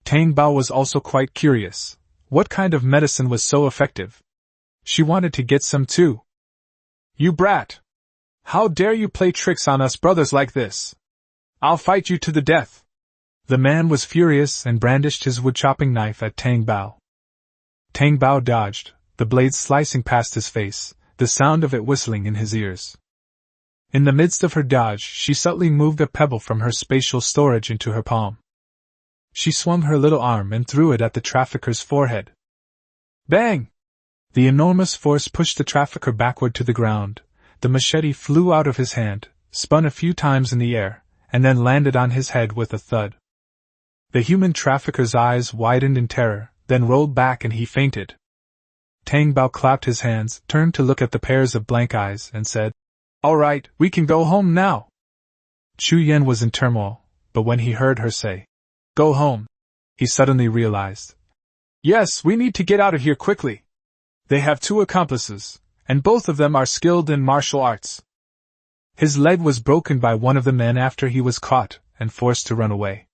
Tang Bao was also quite curious. What kind of medicine was so effective? She wanted to get some too. You brat! How dare you play tricks on us brothers like this? I'll fight you to the death! The man was furious and brandished his wood-chopping knife at Tang Bao. Tang Bao dodged, the blade slicing past his face, the sound of it whistling in his ears. In the midst of her dodge, she subtly moved a pebble from her spatial storage into her palm. She swung her little arm and threw it at the trafficker's forehead. Bang! The enormous force pushed the trafficker backward to the ground. The machete flew out of his hand, spun a few times in the air, and then landed on his head with a thud. The human trafficker's eyes widened in terror, then rolled back and he fainted. Tang Bao clapped his hands, turned to look at the pairs of blank eyes, and said, All right, we can go home now. Chu Yan was in turmoil, but when he heard her say, Go home, he suddenly realized. Yes, we need to get out of here quickly. They have 2 accomplices, and both of them are skilled in martial arts. His leg was broken by one of the men after he was caught and forced to run away.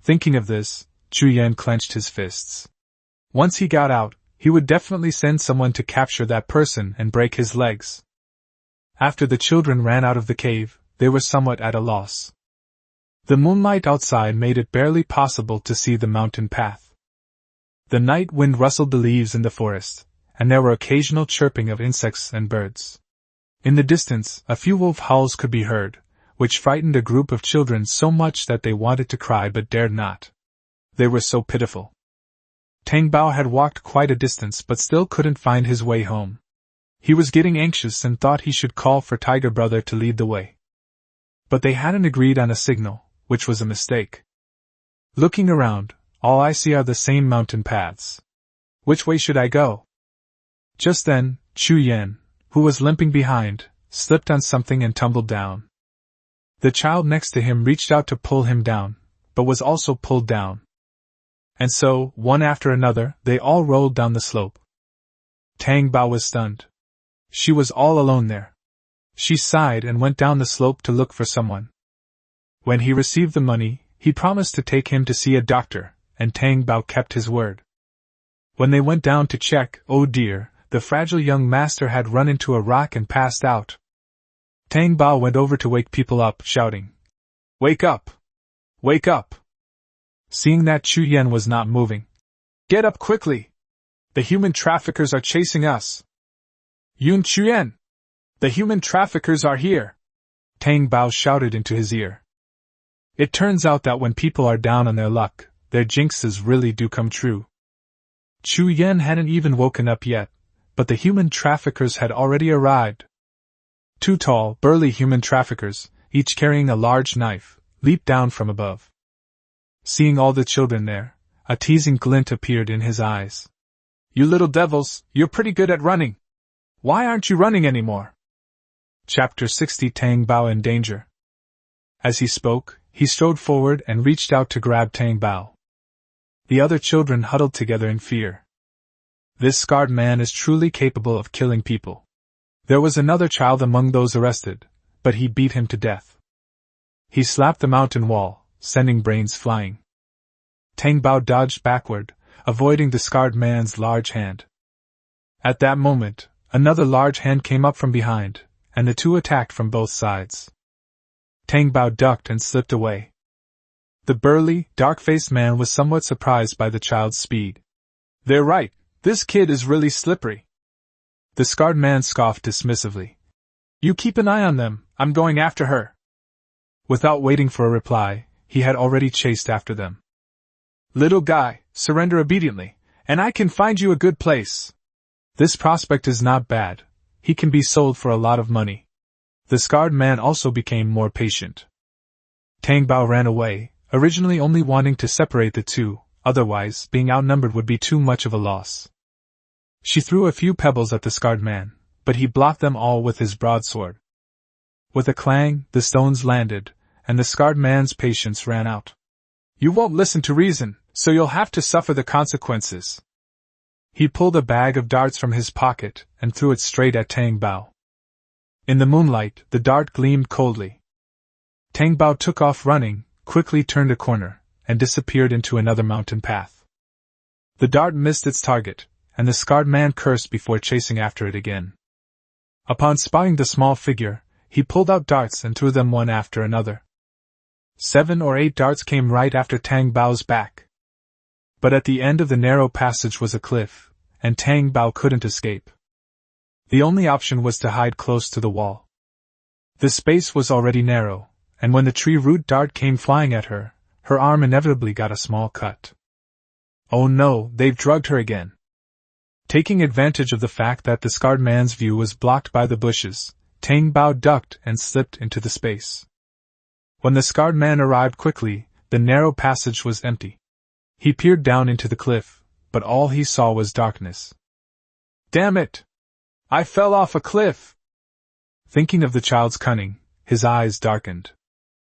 Thinking of this, Chu Yan clenched his fists. Once he got out, he would definitely send someone to capture that person and break his legs. After the children ran out of the cave, they were somewhat at a loss. The moonlight outside made it barely possible to see the mountain path. The night wind rustled the leaves in the forest, and there were occasional chirping of insects and birds. In the distance, a few wolf howls could be heard, which frightened a group of children so much that they wanted to cry but dared not. They were so pitiful. Tang Bao had walked quite a distance but still couldn't find his way home. He was getting anxious and thought he should call for Tiger Brother to lead the way. But they hadn't agreed on a signal, which was a mistake. Looking around, all I see are the same mountain paths. Which way should I go? Just then, Chu Yan, who was limping behind, slipped on something and tumbled down. The child next to him reached out to pull him down, but was also pulled down. And so, one after another, they all rolled down the slope. Tang Bao was stunned. She was all alone there. She sighed and went down the slope to look for someone. When he received the money, he promised to take him to see a doctor, and Tang Bao kept his word. When they went down to check, oh dear, the fragile young master had run into a rock and passed out. Tang Bao went over to wake people up, shouting, Wake up! Wake up! Seeing that Chu Yan was not moving. Get up quickly! The human traffickers are chasing us! Yun Chu Yan! The human traffickers are here! Tang Bao shouted into his ear. It turns out that when people are down on their luck, their jinxes really do come true. Chu Yan hadn't even woken up yet, but the human traffickers had already arrived. 2 tall, burly human traffickers, each carrying a large knife, leaped down from above. Seeing all the children there, a teasing glint appeared in his eyes. You little devils, you're pretty good at running. Why aren't you running anymore? Chapter 60 Tang Bao in Danger. As he spoke, he strode forward and reached out to grab Tang Bao. The other children huddled together in fear. This scarred man is truly capable of killing people. There was another child among those arrested, but he beat him to death. He slapped the mountain wall, sending brains flying. Tang Bao dodged backward, avoiding the scarred man's large hand. At that moment, another large hand came up from behind, and the 2 attacked from both sides. Tang Bao ducked and slipped away. The burly, dark-faced man was somewhat surprised by the child's speed. They're right, this kid is really slippery. The scarred man scoffed dismissively. You keep an eye on them, I'm going after her. Without waiting for a reply, he had already chased after them. "Little guy, surrender obediently, and I can find you a good place. This prospect is not bad. He can be sold for a lot of money." The scarred man also became more patient. Tang Bao ran away, originally only wanting to separate the two, otherwise being outnumbered would be too much of a loss. She threw a few pebbles at the scarred man, but he blocked them all with his broadsword. With a clang, the stones landed, and the scarred man's patience ran out. "You won't listen to reason, so you'll have to suffer the consequences." He pulled a bag of darts from his pocket and threw it straight at Tang Bao. In the moonlight, the dart gleamed coldly. Tang Bao took off running, quickly turned a corner, and disappeared into another mountain path. The dart missed its target, and the scarred man cursed before chasing after it again. Upon spotting the small figure, he pulled out darts and threw them one after another. 7 or 8 darts came right after Tang Bao's back. But at the end of the narrow passage was a cliff, and Tang Bao couldn't escape. The only option was to hide close to the wall. The space was already narrow, and when the tree root dart came flying at her, her arm inevitably got a small cut. "Oh no, they've drugged her again." Taking advantage of the fact that the scarred man's view was blocked by the bushes, Tang Bao ducked and slipped into the space. When the scarred man arrived quickly, the narrow passage was empty. He peered down into the cliff, but all he saw was darkness. "Damn it! I fell off a cliff!" Thinking of the child's cunning, his eyes darkened.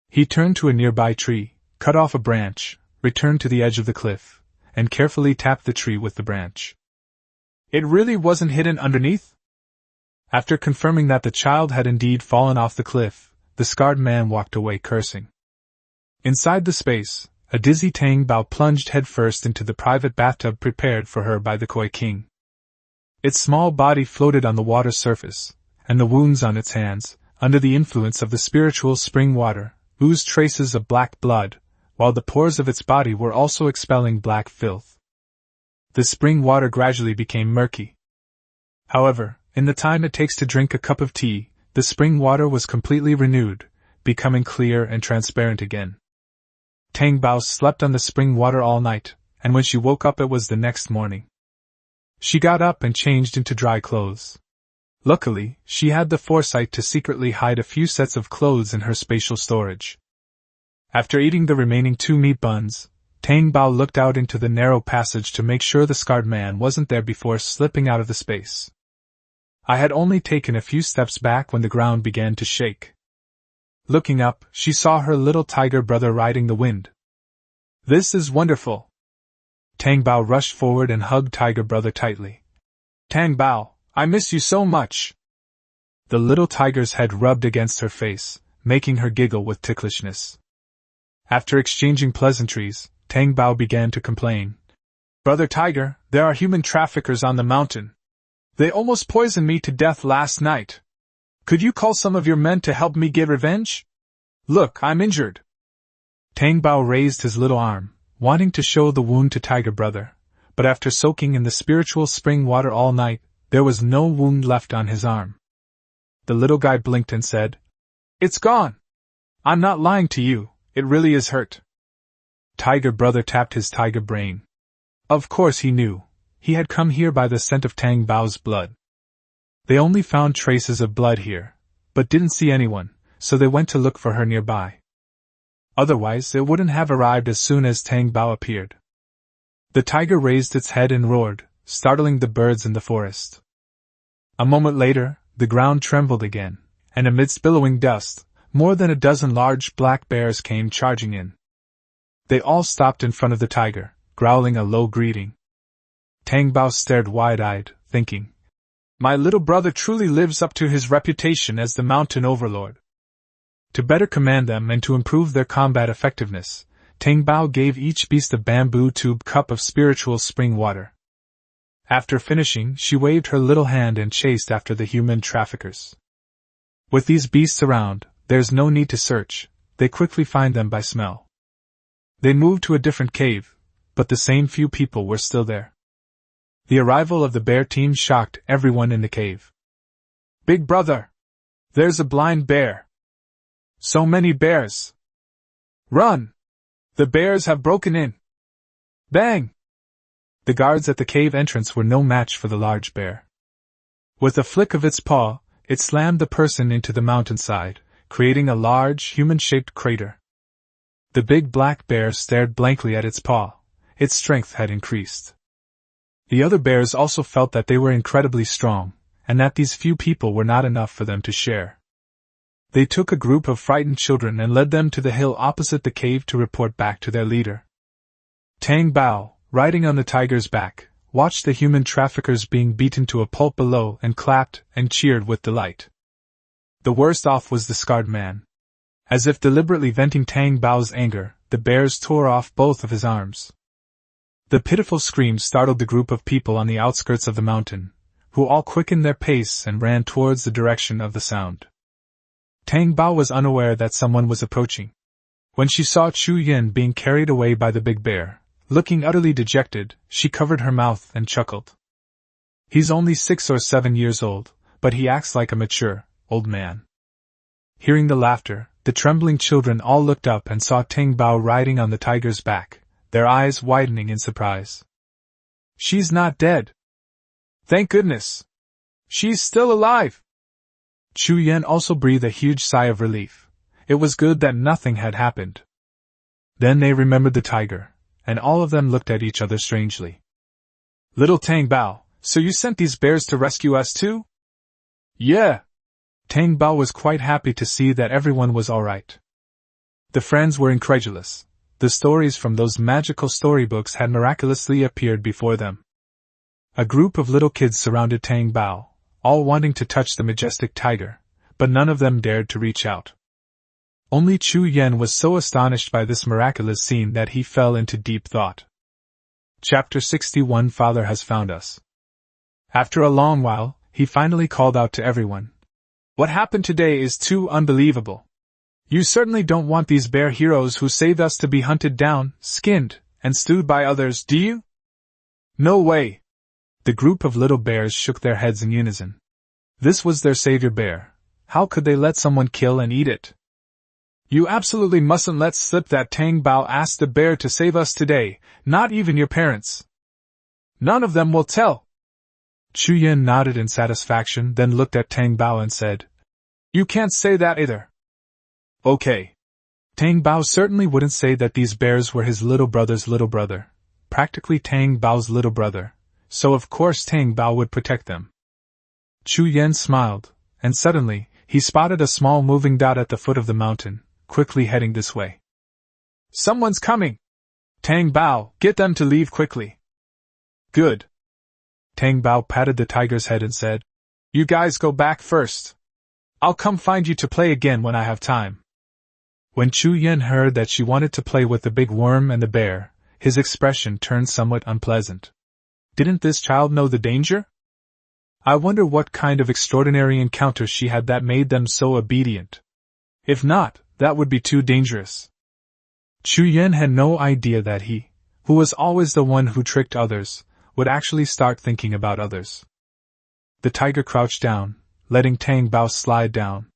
He turned to a nearby tree, cut off a branch, returned to the edge of the cliff, and carefully tapped the tree with the branch. It really wasn't hidden underneath? After confirming that the child had indeed fallen off the cliff, the scarred man walked away cursing. Inside the space, a dizzy Tang Bao plunged headfirst into the private bathtub prepared for her by the Koi King. Its small body floated on the water's surface, and the wounds on its hands, under the influence of the spiritual spring water, oozed traces of black blood, while the pores of its body were also expelling black filth. The spring water gradually became murky. However, in the time it takes to drink a cup of tea, the spring water was completely renewed, becoming clear and transparent again. Tang Bao slept on the spring water all night, and when she woke up it was the next morning. She got up and changed into dry clothes. Luckily, she had the foresight to secretly hide a few sets of clothes in her spatial storage. After eating the remaining 2 meat buns, Tang Bao looked out into the narrow passage to make sure the scarred man wasn't there before slipping out of the space. I had only taken a few steps back when the ground began to shake. Looking up, she saw her little tiger brother riding the wind. "This is wonderful!" Tang Bao rushed forward and hugged tiger brother tightly. "Tang Bao, I miss you so much!" The little tiger's head rubbed against her face, making her giggle with ticklishness. After exchanging pleasantries, Tang Bao began to complain. "Brother Tiger, there are human traffickers on the mountain. They almost poisoned me to death last night. Could you call some of your men to help me get revenge? Look, I'm injured." Tang Bao raised his little arm, wanting to show the wound to Tiger Brother, but after soaking in the spiritual spring water all night, there was no wound left on his arm. The little guy blinked and said, "It's gone. I'm not lying to you, it really is hurt." Tiger Brother tapped his tiger brain. Of course he knew. He had come here by the scent of Tang Bao's blood. They only found traces of blood here, but didn't see anyone, so they went to look for her nearby. Otherwise, it wouldn't have arrived as soon as Tang Bao appeared. The tiger raised its head and roared, startling the birds in the forest. A moment later, the ground trembled again, and amidst billowing dust, more than a dozen large black bears came charging in. They all stopped in front of the tiger, growling a low greeting. Tang Bao stared wide-eyed, thinking, "My little brother truly lives up to his reputation as the mountain overlord." To better command them and to improve their combat effectiveness, Tang Bao gave each beast a bamboo tube cup of spiritual spring water. After finishing, she waved her little hand and chased after the human traffickers. With these beasts around, there's no need to search, they quickly find them by smell. They moved to a different cave, but the same few people were still there. The arrival of the bear team shocked everyone in the cave. "Big brother! There's a blind bear! So many bears! Run!" The bears have broken in! Bang! The guards at the cave entrance were no match for the large bear. With a flick of its paw, it slammed the person into the mountainside, creating a large, human-shaped crater. The big black bear stared blankly at its paw. Its strength had increased. The other bears also felt that they were incredibly strong, and that these few people were not enough for them to share. They took a group of frightened children and led them to the hill opposite the cave to report back to their leader. Tang Bao, riding on the tiger's back, watched the human traffickers being beaten to a pulp below and clapped and cheered with delight. The worst off was the scarred man. As if deliberately venting Tang Bao's anger, the bears tore off both of his arms. The pitiful screams startled the group of people on the outskirts of the mountain, who all quickened their pace and ran towards the direction of the sound. Tang Bao was unaware that someone was approaching. When she saw Chu Yin being carried away by the big bear, looking utterly dejected, she covered her mouth and chuckled. He's only 6 or 7 years old, but he acts like a mature, old man. Hearing the laughter, the trembling children all looked up and saw Tang Bao riding on the tiger's back, their eyes widening in surprise. She's not dead. Thank goodness. She's still alive. Chu Yen also breathed a huge sigh of relief. It was good that nothing had happened. Then they remembered the tiger, and all of them looked at each other strangely. Little Tang Bao, so you sent these bears to rescue us too? Yeah. Tang Bao was quite happy to see that everyone was all right. The friends were incredulous. The stories from those magical storybooks had miraculously appeared before them. A group of little kids surrounded Tang Bao, all wanting to touch the majestic tiger, but none of them dared to reach out. Only Chu Yen was so astonished by this miraculous scene that he fell into deep thought. Chapter 61 Father has found us. After a long while, he finally called out to everyone. What happened today is too unbelievable. You certainly don't want these bear heroes who saved us to be hunted down, skinned, and stewed by others, do you? No way. The group of little bears shook their heads in unison. This was their savior bear. How could they let someone kill and eat it? You absolutely mustn't let slip that Tang Bao asked the bear to save us today, not even your parents. None of them will tell. Chu Yin nodded in satisfaction, then looked at Tang Bao and said, You can't say that either. Okay. Tang Bao certainly wouldn't say that these bears were his little brother's little brother, practically Tang Bao's little brother, so of course Tang Bao would protect them. Chu Yen smiled, and suddenly, he spotted a small moving dot at the foot of the mountain, quickly heading this way. Someone's coming! Tang Bao, get them to leave quickly. Good. Tang Bao patted the tiger's head and said, You guys go back first. I'll come find you to play again when I have time. When Chu Yen heard that she wanted to play with the big worm and the bear, his expression turned somewhat unpleasant. Didn't this child know the danger? I wonder what kind of extraordinary encounter she had that made them so obedient. If not, that would be too dangerous. Chu Yen had no idea that he, who was always the one who tricked others, would actually start thinking about others. The tiger crouched down, letting Tang Bao slide down.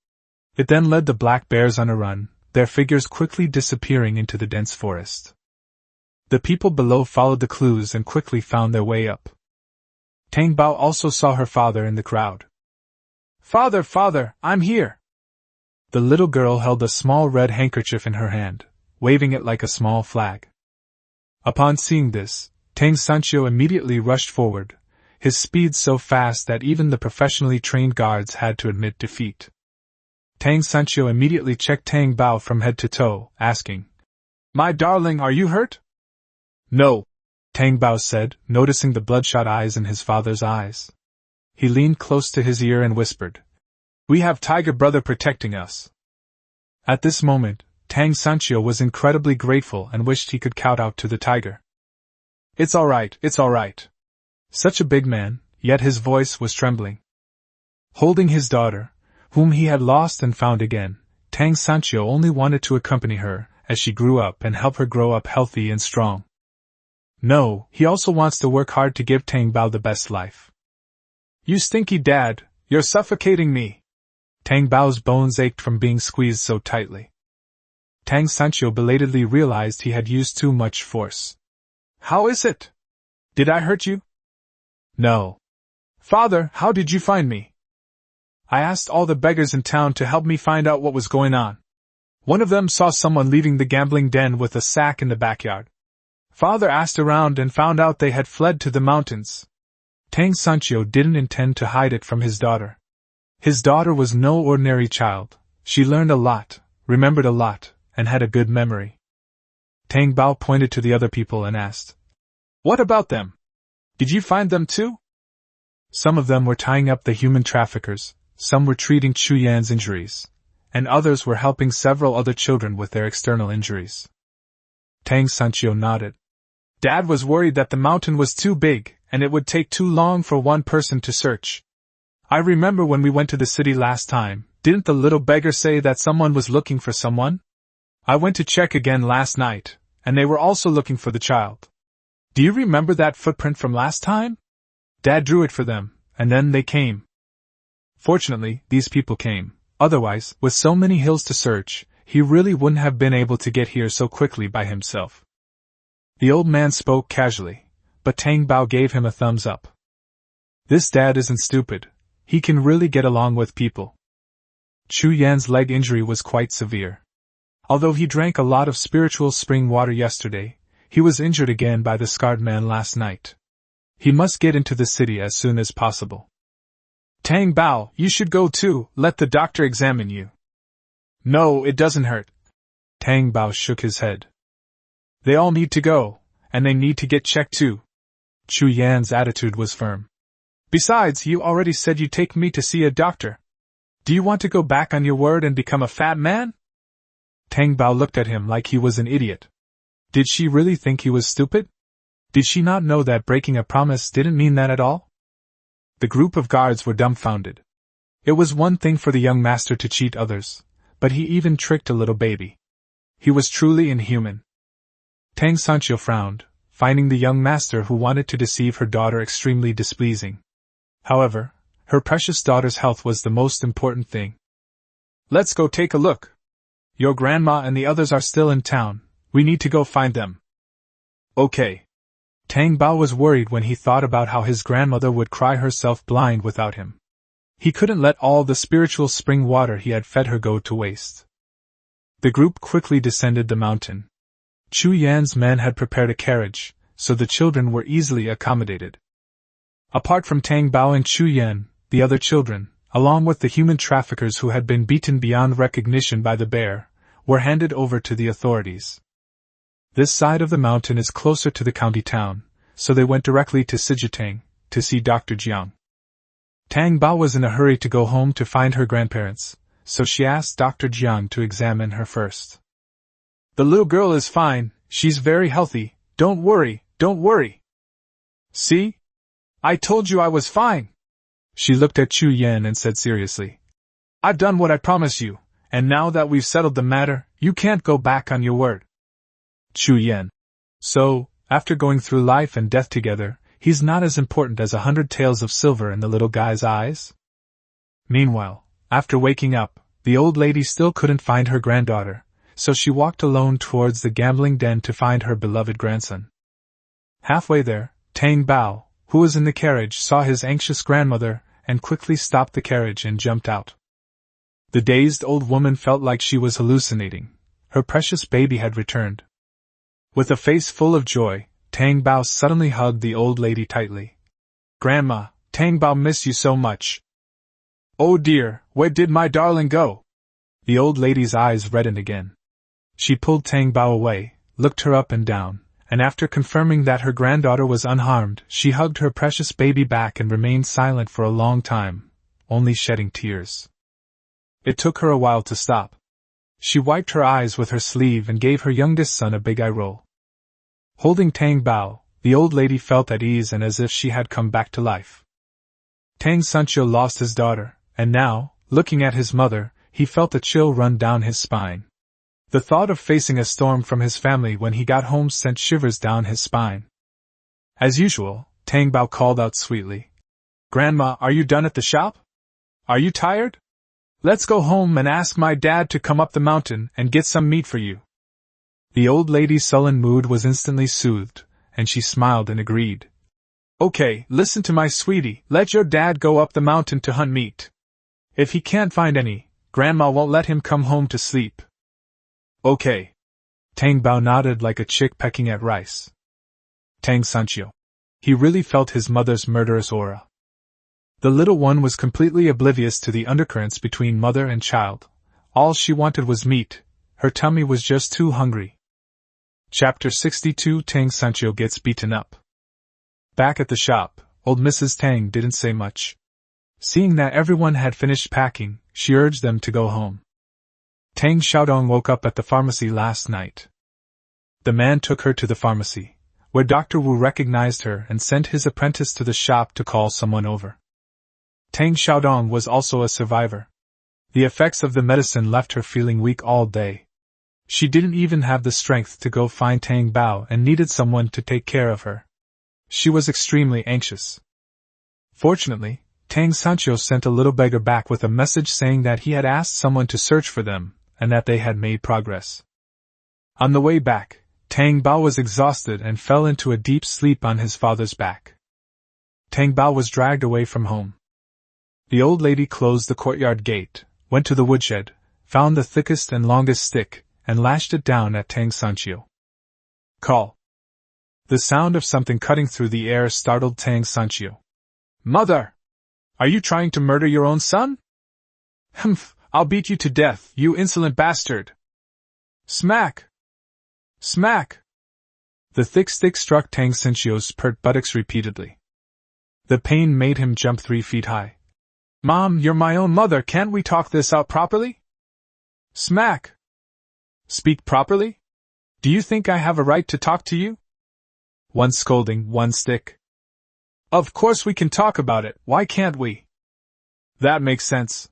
It then led the black bears on a run, their figures quickly disappearing into the dense forest. The people below followed the clues and quickly found their way up. Tang Bao also saw her father in the crowd. Father, father, I'm here! The little girl held a small red handkerchief in her hand, waving it like a small flag. Upon seeing this, Tang Sancho immediately rushed forward, his speed so fast that even the professionally trained guards had to admit defeat. Tang Sancho immediately checked Tang Bao from head to toe, asking, My darling, are you hurt? No, Tang Bao said, noticing the bloodshot eyes in his father's eyes. He leaned close to his ear and whispered, We have Tiger Brother protecting us. At this moment, Tang Sancho was incredibly grateful and wished he could kowtow to the tiger. It's all right, it's all right. Such a big man, yet his voice was trembling. Holding his daughter, whom he had lost and found again, Tang Sancho only wanted to accompany her as she grew up and help her grow up healthy and strong. No, he also wants to work hard to give Tang Bao the best life. You stinky dad, you're suffocating me. Tang Bao's bones ached from being squeezed so tightly. Tang Sancho belatedly realized he had used too much force. How is it? Did I hurt you? No. Father, how did you find me? I asked all the beggars in town to help me find out what was going on. One of them saw someone leaving the gambling den with a sack in the backyard. Father asked around and found out they had fled to the mountains. Tang Sancho didn't intend to hide it from his daughter. His daughter was no ordinary child. She learned a lot, remembered a lot, and had a good memory. Tang Bao pointed to the other people and asked, What about them? Did you find them too? Some of them were tying up the human traffickers, some were treating Chu Yan's injuries, and others were helping several other children with their external injuries. Tang Sancho nodded. Dad was worried that the mountain was too big, and it would take too long for one person to search. I remember when we went to the city last time, didn't the little beggar say that someone was looking for someone? I went to check again last night, and they were also looking for the child. Do you remember that footprint from last time? Dad drew it for them, and then they came. Fortunately, these people came. Otherwise, with so many hills to search, he really wouldn't have been able to get here so quickly by himself. The old man spoke casually, but Tang Bao gave him a thumbs up. This dad isn't stupid. He can really get along with people. Chu Yan's leg injury was quite severe. Although he drank a lot of spiritual spring water yesterday, he was injured again by the scarred man last night. He must get into the city as soon as possible. Tang Bao, you should go too, let the doctor examine you. No, it doesn't hurt. Tang Bao shook his head. They all need to go, and they need to get checked too. Chu Yan's attitude was firm. Besides, you already said you'd take me to see a doctor. Do you want to go back on your word and become a fat man? Tang Bao looked at him like he was an idiot. Did she really think he was stupid? Did she not know that breaking a promise didn't mean that at all? The group of guards were dumbfounded. It was one thing for the young master to cheat others, but he even tricked a little baby. He was truly inhuman. Tang Sancho frowned, finding the young master who wanted to deceive her daughter extremely displeasing. However, her precious daughter's health was the most important thing. Let's go take a look. Your grandma and the others are still in town. We need to go find them. Okay. Tang Bao was worried when he thought about how his grandmother would cry herself blind without him. He couldn't let all the spiritual spring water he had fed her go to waste. The group quickly descended the mountain. Chu Yan's men had prepared a carriage, so the children were easily accommodated. Apart from Tang Bao and Chu Yan, the other children, along with the human traffickers who had been beaten beyond recognition by the bear, were handed over to the authorities. This side of the mountain is closer to the county town, so they went directly to Sijitang, to see Dr. Jiang. Tang Bao was in a hurry to go home to find her grandparents, so she asked Dr. Jiang to examine her first. The little girl is fine, she's very healthy, don't worry, don't worry. See? I told you I was fine. She looked at Chu Yan and said seriously. I've done what I promised you, and now that we've settled the matter, you can't go back on your word. Chu Yan. So, after going through life and death together, he's not as important as 100 taels of silver in the little guy's eyes? Meanwhile, after waking up, the old lady still couldn't find her granddaughter, so she walked alone towards the gambling den to find her beloved grandson. Halfway there, Tang Bao, who was in the carriage, saw his anxious grandmother and quickly stopped the carriage and jumped out. The dazed old woman felt like she was hallucinating. Her precious baby had returned. With a face full of joy, Tang Bao suddenly hugged the old lady tightly. Grandma, Tang Bao missed you so much. Oh dear, where did my darling go? The old lady's eyes reddened again. She pulled Tang Bao away, looked her up and down, and after confirming that her granddaughter was unharmed, she hugged her precious baby back and remained silent for a long time, only shedding tears. It took her a while to stop. She wiped her eyes with her sleeve and gave her youngest son a big eye roll. Holding Tang Bao, the old lady felt at ease and as if she had come back to life. Tang Sancho lost his daughter, and now, looking at his mother, he felt a chill run down his spine. The thought of facing a storm from his family when he got home sent shivers down his spine. As usual, Tang Bao called out sweetly. Grandma, are you done at the shop? Are you tired? Let's go home and ask my dad to come up the mountain and get some meat for you. The old lady's sullen mood was instantly soothed, and she smiled and agreed. Okay, listen to my sweetie, let your dad go up the mountain to hunt meat. If he can't find any, Grandma won't let him come home to sleep. Okay. Tang Bao nodded like a chick pecking at rice. Tang Sanchio. He really felt his mother's murderous aura. The little one was completely oblivious to the undercurrents between mother and child. All she wanted was meat. Her tummy was just too hungry. Chapter 62 Tang Sanchio Gets Beaten Up. Back at the shop, old Mrs. Tang didn't say much. Seeing that everyone had finished packing, she urged them to go home. Tang Xiaodong woke up at the pharmacy last night. The man took her to the pharmacy, where Dr. Wu recognized her and sent his apprentice to the shop to call someone over. Tang Xiaodong was also a survivor. The effects of the medicine left her feeling weak all day. She didn't even have the strength to go find Tang Bao and needed someone to take care of her. She was extremely anxious. Fortunately, Tang Sanchio sent a little beggar back with a message saying that he had asked someone to search for them, and that they had made progress. On the way back, Tang Bao was exhausted and fell into a deep sleep on his father's back. Tang Bao was dragged away from home. The old lady closed the courtyard gate, went to the woodshed, found the thickest and longest stick, and lashed it down at Tang Sanchio. Call. The sound of something cutting through the air startled Tang Sanchio. Mother! Are you trying to murder your own son? Humph, I'll beat you to death, you insolent bastard! Smack! Smack! The thick stick struck Tang Sanchio's pert buttocks repeatedly. The pain made him jump 3 feet high. Mom, you're my own mother, can't we talk this out properly? Smack! Speak properly? Do you think I have a right to talk to you? One scolding, one stick. Of course we can talk about it, why can't we? That makes sense.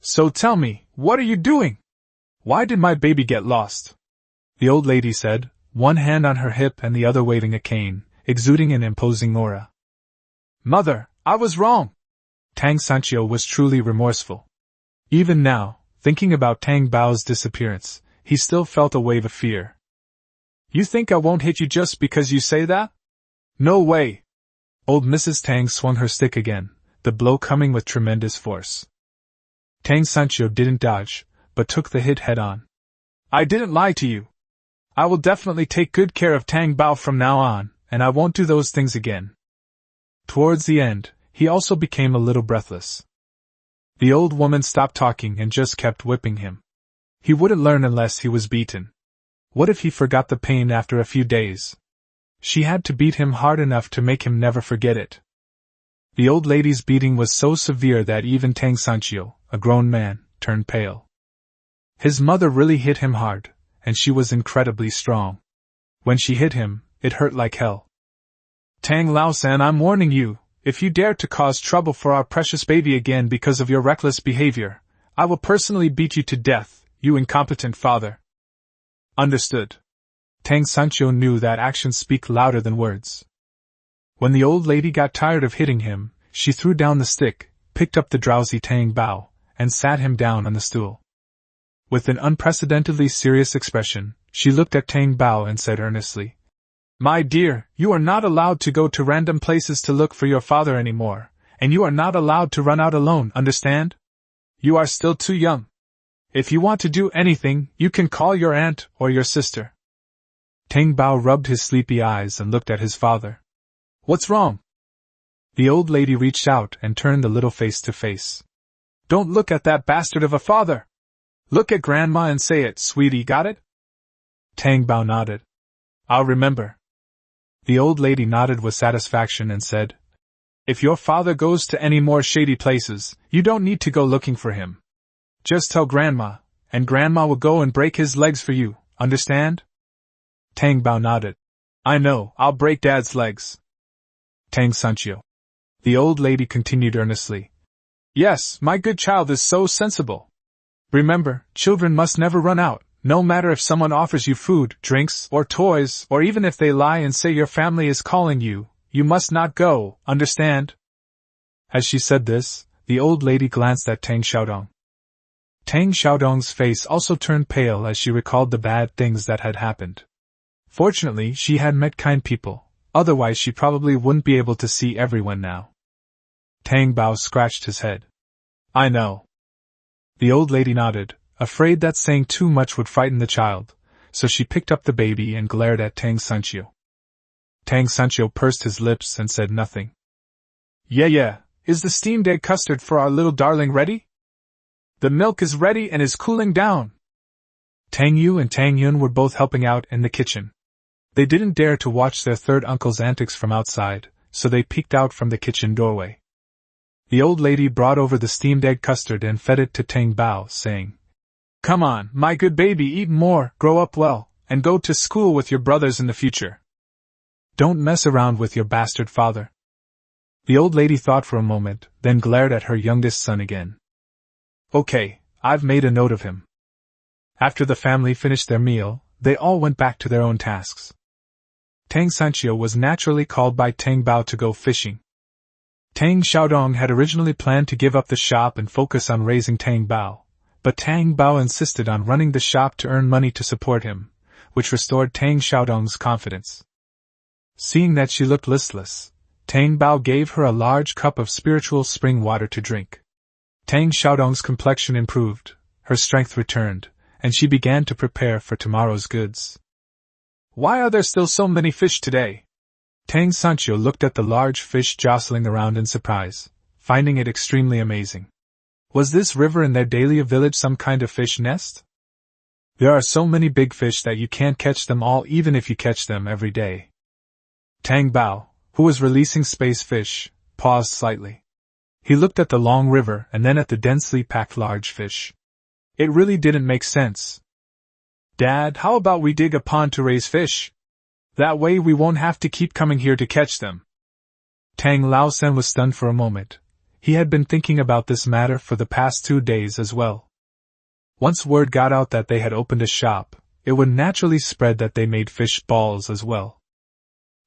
So tell me, what are you doing? Why did my baby get lost? The old lady said, one hand on her hip and the other waving a cane, exuding an imposing aura. Mother, I was wrong. Tang Sanchio was truly remorseful. Even now, thinking about Tang Bao's disappearance, he still felt a wave of fear. You think I won't hit you just because you say that? No way! Old Mrs. Tang swung her stick again, the blow coming with tremendous force. Tang Sanchio didn't dodge, but took the hit head on. I didn't lie to you. I will definitely take good care of Tang Bao from now on, and I won't do those things again. Towards the end, he also became a little breathless. The old woman stopped talking and just kept whipping him. He wouldn't learn unless he was beaten. What if he forgot the pain after a few days? She had to beat him hard enough to make him never forget it. The old lady's beating was so severe that even Tang Sanchio, a grown man, turned pale. His mother really hit him hard, and she was incredibly strong. When she hit him, it hurt like hell. Tang Laosan, I'm warning you, if you dare to cause trouble for our precious baby again because of your reckless behavior, I will personally beat you to death, you incompetent father. Understood. Tang Sanchio knew that actions speak louder than words. When the old lady got tired of hitting him, she threw down the stick, picked up the drowsy Tang Bao, and sat him down on the stool. With an unprecedentedly serious expression, she looked at Tang Bao and said earnestly, My dear, you are not allowed to go to random places to look for your father anymore, and you are not allowed to run out alone, understand? You are still too young. If you want to do anything, you can call your aunt or your sister. Tang Bao rubbed his sleepy eyes and looked at his father. What's wrong? The old lady reached out and turned the little face to face. Don't look at that bastard of a father! Look at Grandma and say it, sweetie, got it? Tang Bao nodded. I'll remember. The old lady nodded with satisfaction and said, If your father goes to any more shady places, you don't need to go looking for him. Just tell Grandma, and Grandma will go and break his legs for you, understand? Tang Bao nodded. I know, I'll break Dad's legs. Tang Sanchio. The old lady continued earnestly. Yes, my good child is so sensible. Remember, children must never run out, no matter if someone offers you food, drinks, or toys, or even if they lie and say your family is calling you, you must not go, understand? As she said this, the old lady glanced at Tang Xiaodong. Tang Xiaodong's face also turned pale as she recalled the bad things that had happened. Fortunately, she had met kind people, otherwise she probably wouldn't be able to see everyone now. Tang Bao scratched his head. I know. The old lady nodded, afraid that saying too much would frighten the child, so she picked up the baby and glared at Tang Sanchio. Tang Sanchio pursed his lips and said nothing. Yeah, is the steamed egg custard for our little darling ready? The milk is ready and is cooling down. Tang Yu and Tang Yun were both helping out in the kitchen. They didn't dare to watch their third uncle's antics from outside, so they peeked out from the kitchen doorway. The old lady brought over the steamed egg custard and fed it to Tang Bao, saying, Come on, my good baby, eat more, grow up well, and go to school with your brothers in the future. Don't mess around with your bastard father. The old lady thought for a moment, then glared at her youngest son again. Okay, I've made a note of him. After the family finished their meal, they all went back to their own tasks. Tang Sanchio was naturally called by Tang Bao to go fishing. Tang Xiaodong had originally planned to give up the shop and focus on raising Tang Bao, but Tang Bao insisted on running the shop to earn money to support him, which restored Tang Xiaodong's confidence. Seeing that she looked listless, Tang Bao gave her a large cup of spiritual spring water to drink. Tang Xiaodong's complexion improved, her strength returned, and she began to prepare for tomorrow's goods. Why are there still so many fish today? Tang Sanchio looked at the large fish jostling around in surprise, finding it extremely amazing. Was this river in their Dahlia village some kind of fish nest? There are so many big fish that you can't catch them all even if you catch them every day. Tang Bao, who was releasing space fish, paused slightly. He looked at the long river and then at the densely packed large fish. It really didn't make sense. Dad, how about we dig a pond to raise fish? That way we won't have to keep coming here to catch them. Tang Laosen was stunned for a moment. He had been thinking about this matter for the past 2 days as well. Once word got out that they had opened a shop, it would naturally spread that they made fish balls as well.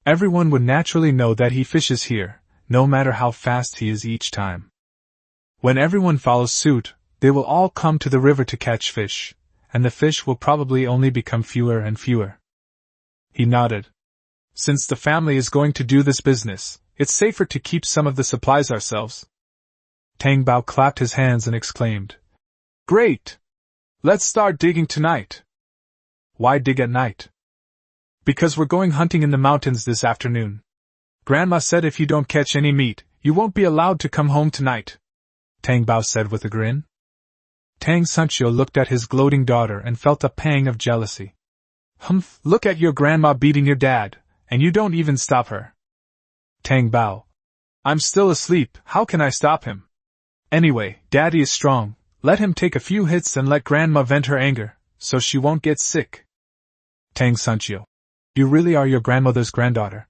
Everyone would naturally know that he fishes here, no matter how fast he is each time. When everyone follows suit, they will all come to the river to catch fish, and the fish will probably only become fewer and fewer. He nodded. Since the family is going to do this business, it's safer to keep some of the supplies ourselves. Tang Bao clapped his hands and exclaimed, Great! Let's start digging tonight. Why dig at night? Because we're going hunting in the mountains this afternoon. Grandma said if you don't catch any meat, you won't be allowed to come home tonight, Tang Bao said with a grin. Tang Sanchio looked at his gloating daughter and felt a pang of jealousy. Humph, look at your grandma beating your dad, and you don't even stop her. Tang Bao. I'm still asleep, how can I stop him? Anyway, Daddy is strong, let him take a few hits and let Grandma vent her anger, so she won't get sick. Tang Sanchio. You really are your grandmother's granddaughter.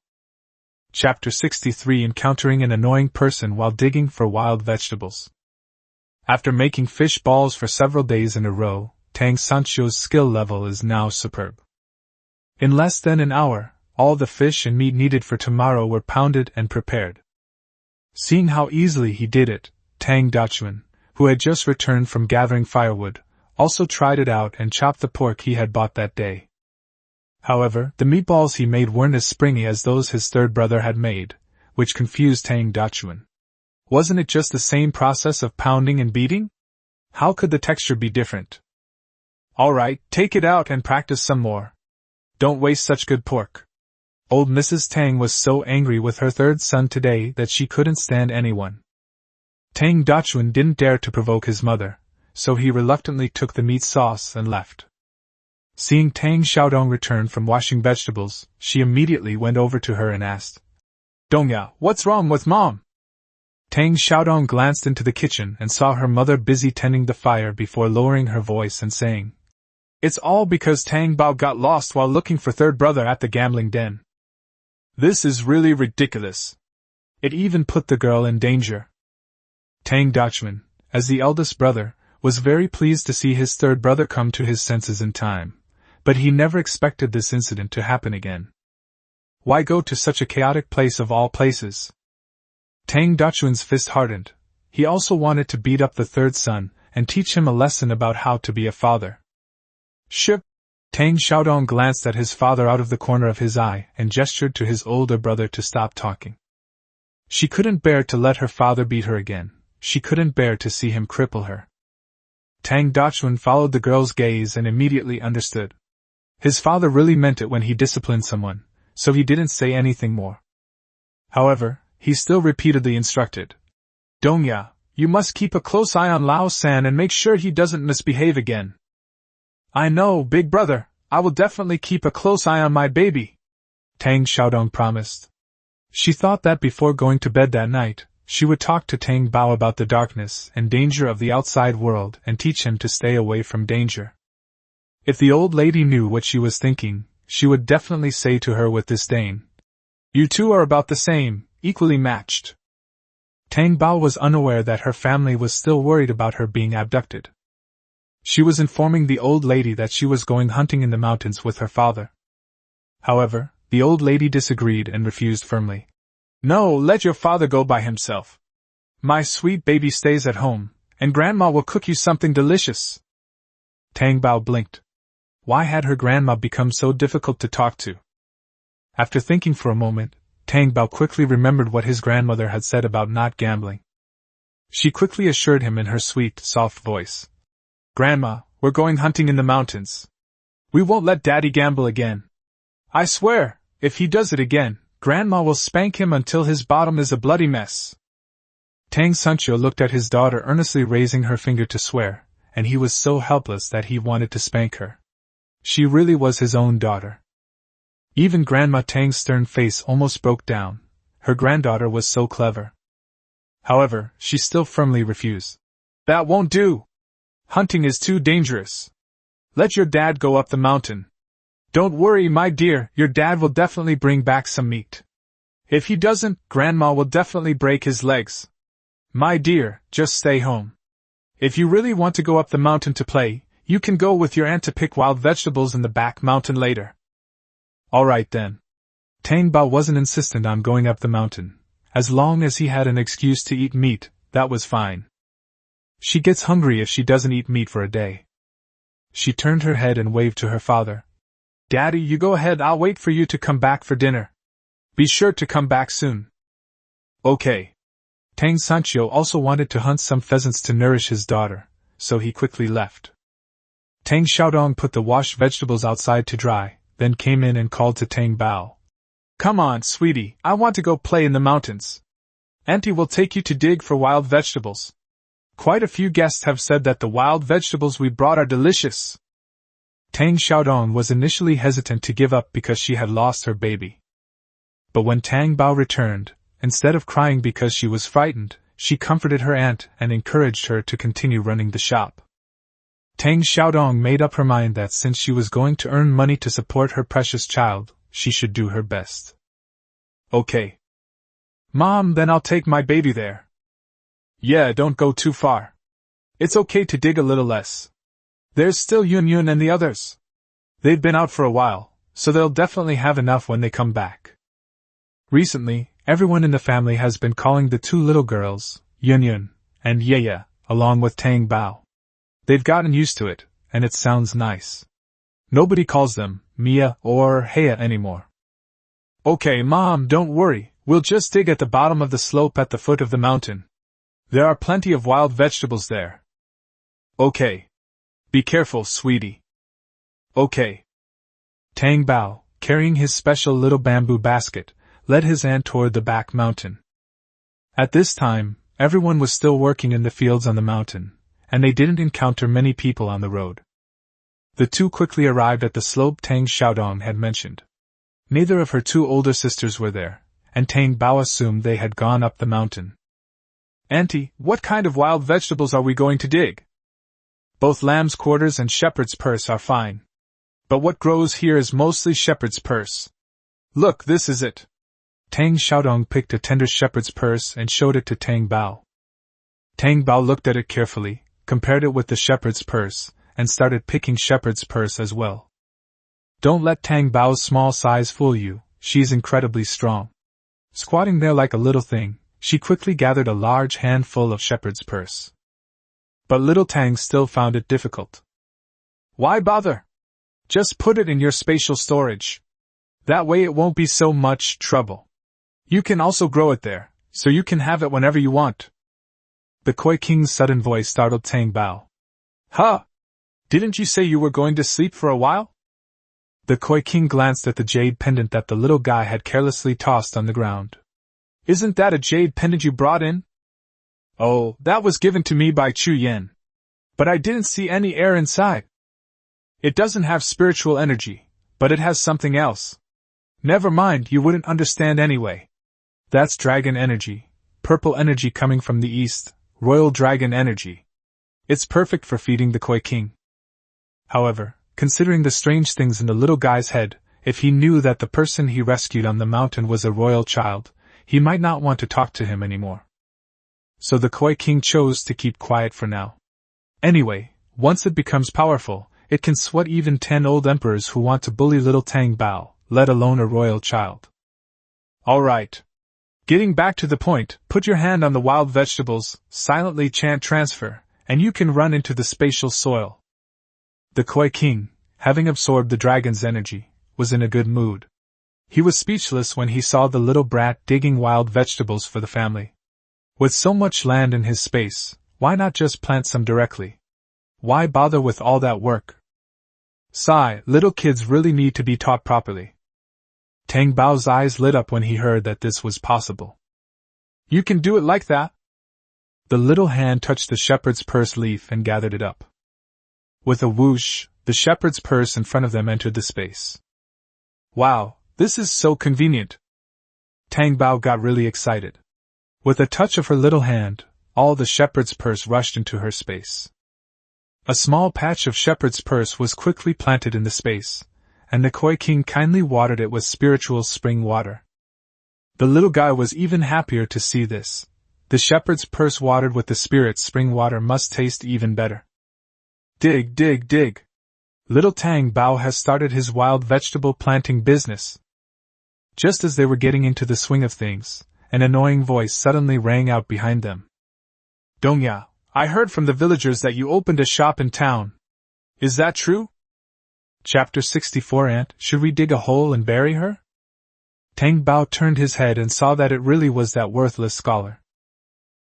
Chapter 63 Encountering an Annoying Person While Digging for Wild Vegetables. After making fish balls for several days in a row, Tang Sanchio's skill level is now superb. In less than an hour, all the fish and meat needed for tomorrow were pounded and prepared. Seeing how easily he did it, Tang Dachuan, who had just returned from gathering firewood, also tried it out and chopped the pork he had bought that day. However, the meatballs he made weren't as springy as those his third brother had made, which confused Tang Dachuan. Wasn't it just the same process of pounding and beating? How could the texture be different? Alright, take it out and practice some more. Don't waste such good pork. Old Mrs. Tang was so angry with her third son today that she couldn't stand anyone. Tang Dachuan didn't dare to provoke his mother, so he reluctantly took the meat sauce and left. Seeing Tang Xiaodong return from washing vegetables, she immediately went over to her and asked, Dongya, what's wrong with Mom? Tang Xiaodong glanced into the kitchen and saw her mother busy tending the fire before lowering her voice and saying, It's all because Tang Bao got lost while looking for third brother at the gambling den. This is really ridiculous. It even put the girl in danger. Tang Dachuan, as the eldest brother, was very pleased to see his third brother come to his senses in time, but he never expected this incident to happen again. Why go to such a chaotic place of all places? Tang Dachuan's fist hardened. He also wanted to beat up the third son, and teach him a lesson about how to be a father. Ship! Tang Xiaodong glanced at his father out of the corner of his eye and gestured to his older brother to stop talking. She couldn't bear to let her father beat her again. She couldn't bear to see him cripple her. Tang Dachun followed the girl's gaze and immediately understood. His father really meant it when he disciplined someone, so he didn't say anything more. However, he still repeatedly instructed. Dongya, you must keep a close eye on Lao San and make sure he doesn't misbehave again. I know, big brother, I will definitely keep a close eye on my baby, Tang Xiaodong promised. She thought that before going to bed that night, she would talk to Tang Bao about the darkness and danger of the outside world and teach him to stay away from danger. If the old lady knew what she was thinking, she would definitely say to her with disdain, You two are about the same, equally matched. Tang Bao was unaware that her family was still worried about her being abducted. She was informing the old lady that she was going hunting in the mountains with her father. However, the old lady disagreed and refused firmly. No, let your father go by himself. My sweet baby stays at home, and Grandma will cook you something delicious. Tang Bao blinked. Why had her grandma become so difficult to talk to? After thinking for a moment, Tang Bao quickly remembered what his grandmother had said about not gambling. She quickly assured him in her sweet, soft voice. Grandma, we're going hunting in the mountains. We won't let Daddy gamble again. I swear, if he does it again, Grandma will spank him until his bottom is a bloody mess. Tang Sancho looked at his daughter earnestly raising her finger to swear, and he was so helpless that he wanted to spank her. She really was his own daughter. Even Grandma Tang's stern face almost broke down. Her granddaughter was so clever. However, she still firmly refused. That won't do. Hunting is too dangerous. Let your dad go up the mountain. Don't worry, my dear, your dad will definitely bring back some meat. If he doesn't, Grandma will definitely break his legs. My dear, just stay home. If you really want to go up the mountain to play, you can go with your aunt to pick wild vegetables in the back mountain later. Alright then. Tang Bao wasn't insistent on going up the mountain. As long as he had an excuse to eat meat, that was fine. She gets hungry if she doesn't eat meat for a day. She turned her head and waved to her father. Daddy, you go ahead, I'll wait for you to come back for dinner. Be sure to come back soon. Okay. Tang Sancho also wanted to hunt some pheasants to nourish his daughter, so he quickly left. Tang Xiaodong put the washed vegetables outside to dry, then came in and called to Tang Bao. Come on, sweetie, I want to go play in the mountains. Auntie will take you to dig for wild vegetables. Quite a few guests have said that the wild vegetables we brought are delicious. Tang Xiaodong was initially hesitant to give up because she had lost her baby. But when Tang Bao returned, instead of crying because she was frightened, she comforted her aunt and encouraged her to continue running the shop. Tang Xiaodong made up her mind that since she was going to earn money to support her precious child, she should do her best. Okay. Mom, then I'll take my baby there. Yeah, don't go too far. It's okay to dig a little less. There's still Yun Yun and the others. They've been out for a while, so they'll definitely have enough when they come back. Recently, everyone in the family has been calling the two little girls, Yun Yun and Ye, along with Tang Bao. They've gotten used to it, and it sounds nice. Nobody calls them Mia or Heya anymore. Okay, Mom, don't worry, we'll just dig at the bottom of the slope at the foot of the mountain. There are plenty of wild vegetables there. Okay. Be careful, sweetie. Okay. Tang Bao, carrying his special little bamboo basket, led his aunt toward the back mountain. At this time, everyone was still working in the fields on the mountain, and they didn't encounter many people on the road. The two quickly arrived at the slope Tang Xiaodong had mentioned. Neither of her two older sisters were there, and Tang Bao assumed they had gone up the mountain. Auntie, what kind of wild vegetables are we going to dig? Both lamb's quarters and shepherd's purse are fine. But what grows here is mostly shepherd's purse. Look, this is it. Tang Xiaodong picked a tender shepherd's purse and showed it to Tang Bao. Tang Bao looked at it carefully, compared it with the shepherd's purse, and started picking shepherd's purse as well. Don't let Tang Bao's small size fool you, she's incredibly strong. Squatting there like a little thing, she quickly gathered a large handful of shepherd's purse. But little Tang still found it difficult. Why bother? Just put it in your spatial storage. That way it won't be so much trouble. You can also grow it there, so you can have it whenever you want. The Koi King's sudden voice startled Tang Bao. Huh? Didn't you say you were going to sleep for a while? The Koi King glanced at the jade pendant that the little guy had carelessly tossed on the ground. Isn't that a jade pendant you brought in? Oh, that was given to me by Chu Yen. But I didn't see any air inside. It doesn't have spiritual energy, but it has something else. Never mind, you wouldn't understand anyway. That's dragon energy, purple energy coming from the east, royal dragon energy. It's perfect for feeding the Koi King. However, considering the strange things in the little guy's head, if he knew that the person he rescued on the mountain was a royal child, he might not want to talk to him anymore. So the Koi King chose to keep quiet for now. Anyway, once it becomes powerful, it can sweat even 10 old emperors who want to bully little Tang Bao, let alone a royal child. Alright. Getting back to the point, put your hand on the wild vegetables, silently chant transfer, and you can run into the spatial soil. The Koi King, having absorbed the dragon's energy, was in a good mood. He was speechless when he saw the little brat digging wild vegetables for the family. With so much land in his space, why not just plant some directly? Why bother with all that work? Sigh, little kids really need to be taught properly. Tang Bao's eyes lit up when he heard that this was possible. You can do it like that? The little hand touched the shepherd's purse leaf and gathered it up. With a whoosh, the shepherd's purse in front of them entered the space. Wow, this is so convenient. Tang Bao got really excited. With a touch of her little hand, all the shepherd's purse rushed into her space. A small patch of shepherd's purse was quickly planted in the space, and the Koi King kindly watered it with spiritual spring water. The little guy was even happier to see this. The shepherd's purse watered with the spirit's spring water must taste even better. Dig, dig, dig. Little Tang Bao has started his wild vegetable planting business. Just as they were getting into the swing of things, an annoying voice suddenly rang out behind them. Dongya, I heard from the villagers that you opened a shop in town. Is that true? Chapter 64 Aunt, should we dig a hole and bury her? Tang Bao turned his head and saw that it really was that worthless scholar.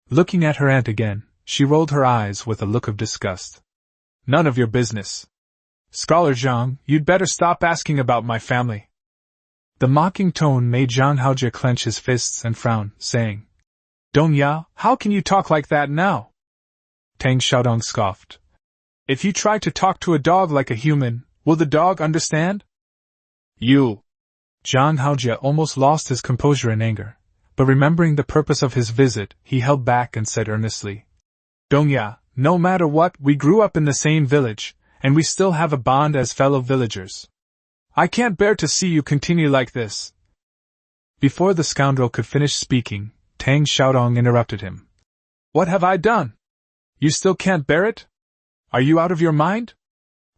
Looking at her aunt again, she rolled her eyes with a look of disgust. None of your business. Scholar Zhang, you'd better stop asking about my family. The mocking tone made Zhang Haojie clench his fists and frown, saying, Dongya, how can you talk like that now? Tang Xiaodong scoffed. If you try to talk to a dog like a human, will the dog understand? You. Zhang Haojie almost lost his composure in anger, but remembering the purpose of his visit, he held back and said earnestly, Dongya, no matter what, we grew up in the same village, and we still have a bond as fellow villagers. I can't bear to see you continue like this. Before the scoundrel could finish speaking, Tang Xiaodong interrupted him. What have I done? You still can't bear it? Are you out of your mind?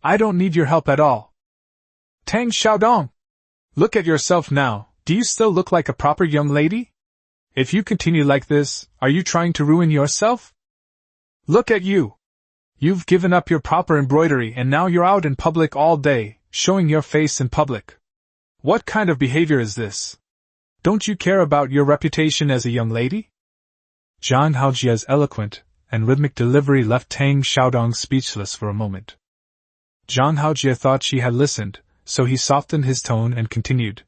I don't need your help at all. Tang Xiaodong! Look at yourself now, do you still look like a proper young lady? If you continue like this, are you trying to ruin yourself? Look at you! You've given up your proper embroidery and now you're out in public all day, showing your face in public. What kind of behavior is this? Don't you care about your reputation as a young lady? Zhang Haojie's eloquent and rhythmic delivery left Tang Xiaodong speechless for a moment. Zhang Haojie thought she had listened, so he softened his tone and continued.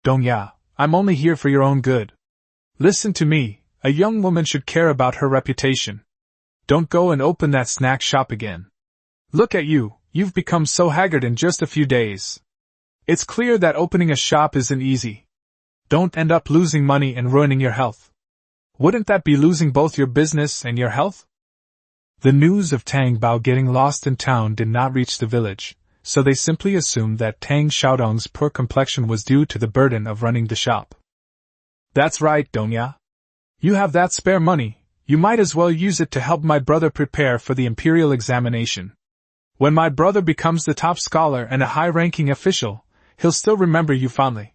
Dongya, I'm only here for your own good. Listen to me, a young woman should care about her reputation. Don't go and open that snack shop again. Look at you, you've become so haggard in just a few days. It's clear that opening a shop isn't easy. Don't end up losing money and ruining your health. Wouldn't that be losing both your business and your health? The news of Tang Bao getting lost in town did not reach the village, so they simply assumed that Tang Xiaodong's poor complexion was due to the burden of running the shop. That's right, Dongya. You have that spare money. You might as well use it to help my brother prepare for the imperial examination. When my brother becomes the top scholar and a high-ranking official, he'll still remember you fondly.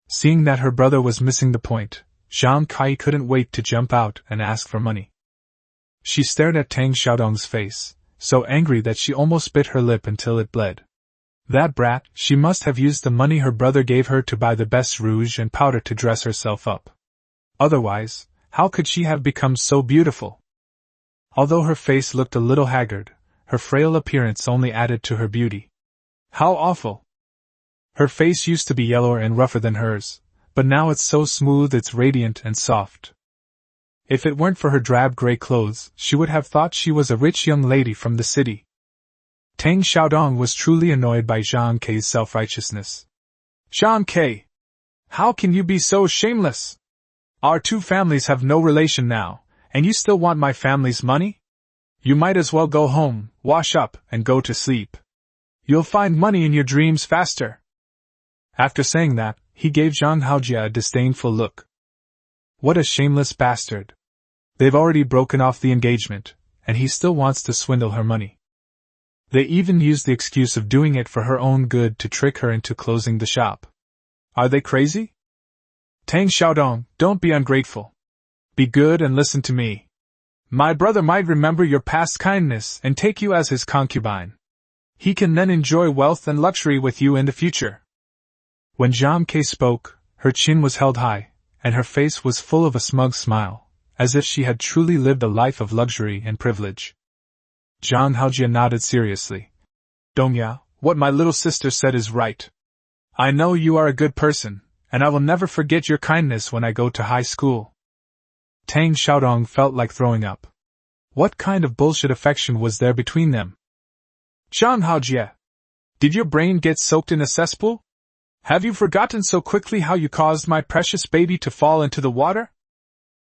Seeing that her brother was missing the point, Zhang Kai couldn't wait to jump out and ask for money. She stared at Tang Xiaodong's face, so angry that she almost bit her lip until it bled. That brat, she must have used the money her brother gave her to buy the best rouge and powder to dress herself up. Otherwise, how could she have become so beautiful? Although her face looked a little haggard, her frail appearance only added to her beauty. How awful! Her face used to be yellower and rougher than hers, but now it's so smooth it's radiant and soft. If it weren't for her drab gray clothes, she would have thought she was a rich young lady from the city. Tang Xiaodong was truly annoyed by Zhang Kei's self-righteousness. Zhang Kei! How can you be so shameless? Our two families have no relation now, and you still want my family's money? You might as well go home, wash up, and go to sleep. You'll find money in your dreams faster. After saying that, he gave Zhang Haojia a disdainful look. What a shameless bastard. They've already broken off the engagement, and he still wants to swindle her money. They even used the excuse of doing it for her own good to trick her into closing the shop. Are they crazy? Tang Xiaodong, don't be ungrateful. Be good and listen to me. My brother might remember your past kindness and take you as his concubine. He can then enjoy wealth and luxury with you in the future. When Zhang Kei spoke, her chin was held high, and her face was full of a smug smile, as if she had truly lived a life of luxury and privilege. Zhang Haojia nodded seriously. Dongya, what my little sister said is right. I know you are a good person, and I will never forget your kindness when I go to high school. Tang Xiaodong felt like throwing up. What kind of bullshit affection was there between them? Zhang Haojia, did your brain get soaked in a cesspool? Have you forgotten so quickly how you caused my precious baby to fall into the water?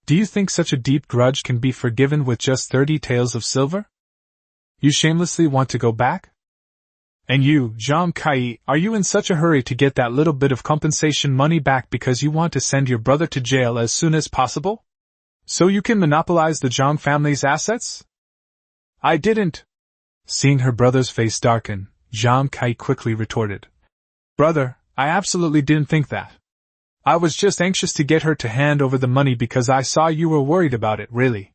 Do you think such a deep grudge can be forgiven with just 30 taels of silver? You shamelessly want to go back? And you, Zhang Kai, are you in such a hurry to get that little bit of compensation money back because you want to send your brother to jail as soon as possible? So you can monopolize the Zhang family's assets? I didn't. Seeing her brother's face darken, Zhang Kai quickly retorted. Brother, I absolutely didn't think that. I was just anxious to get her to hand over the money because I saw you were worried about it, really.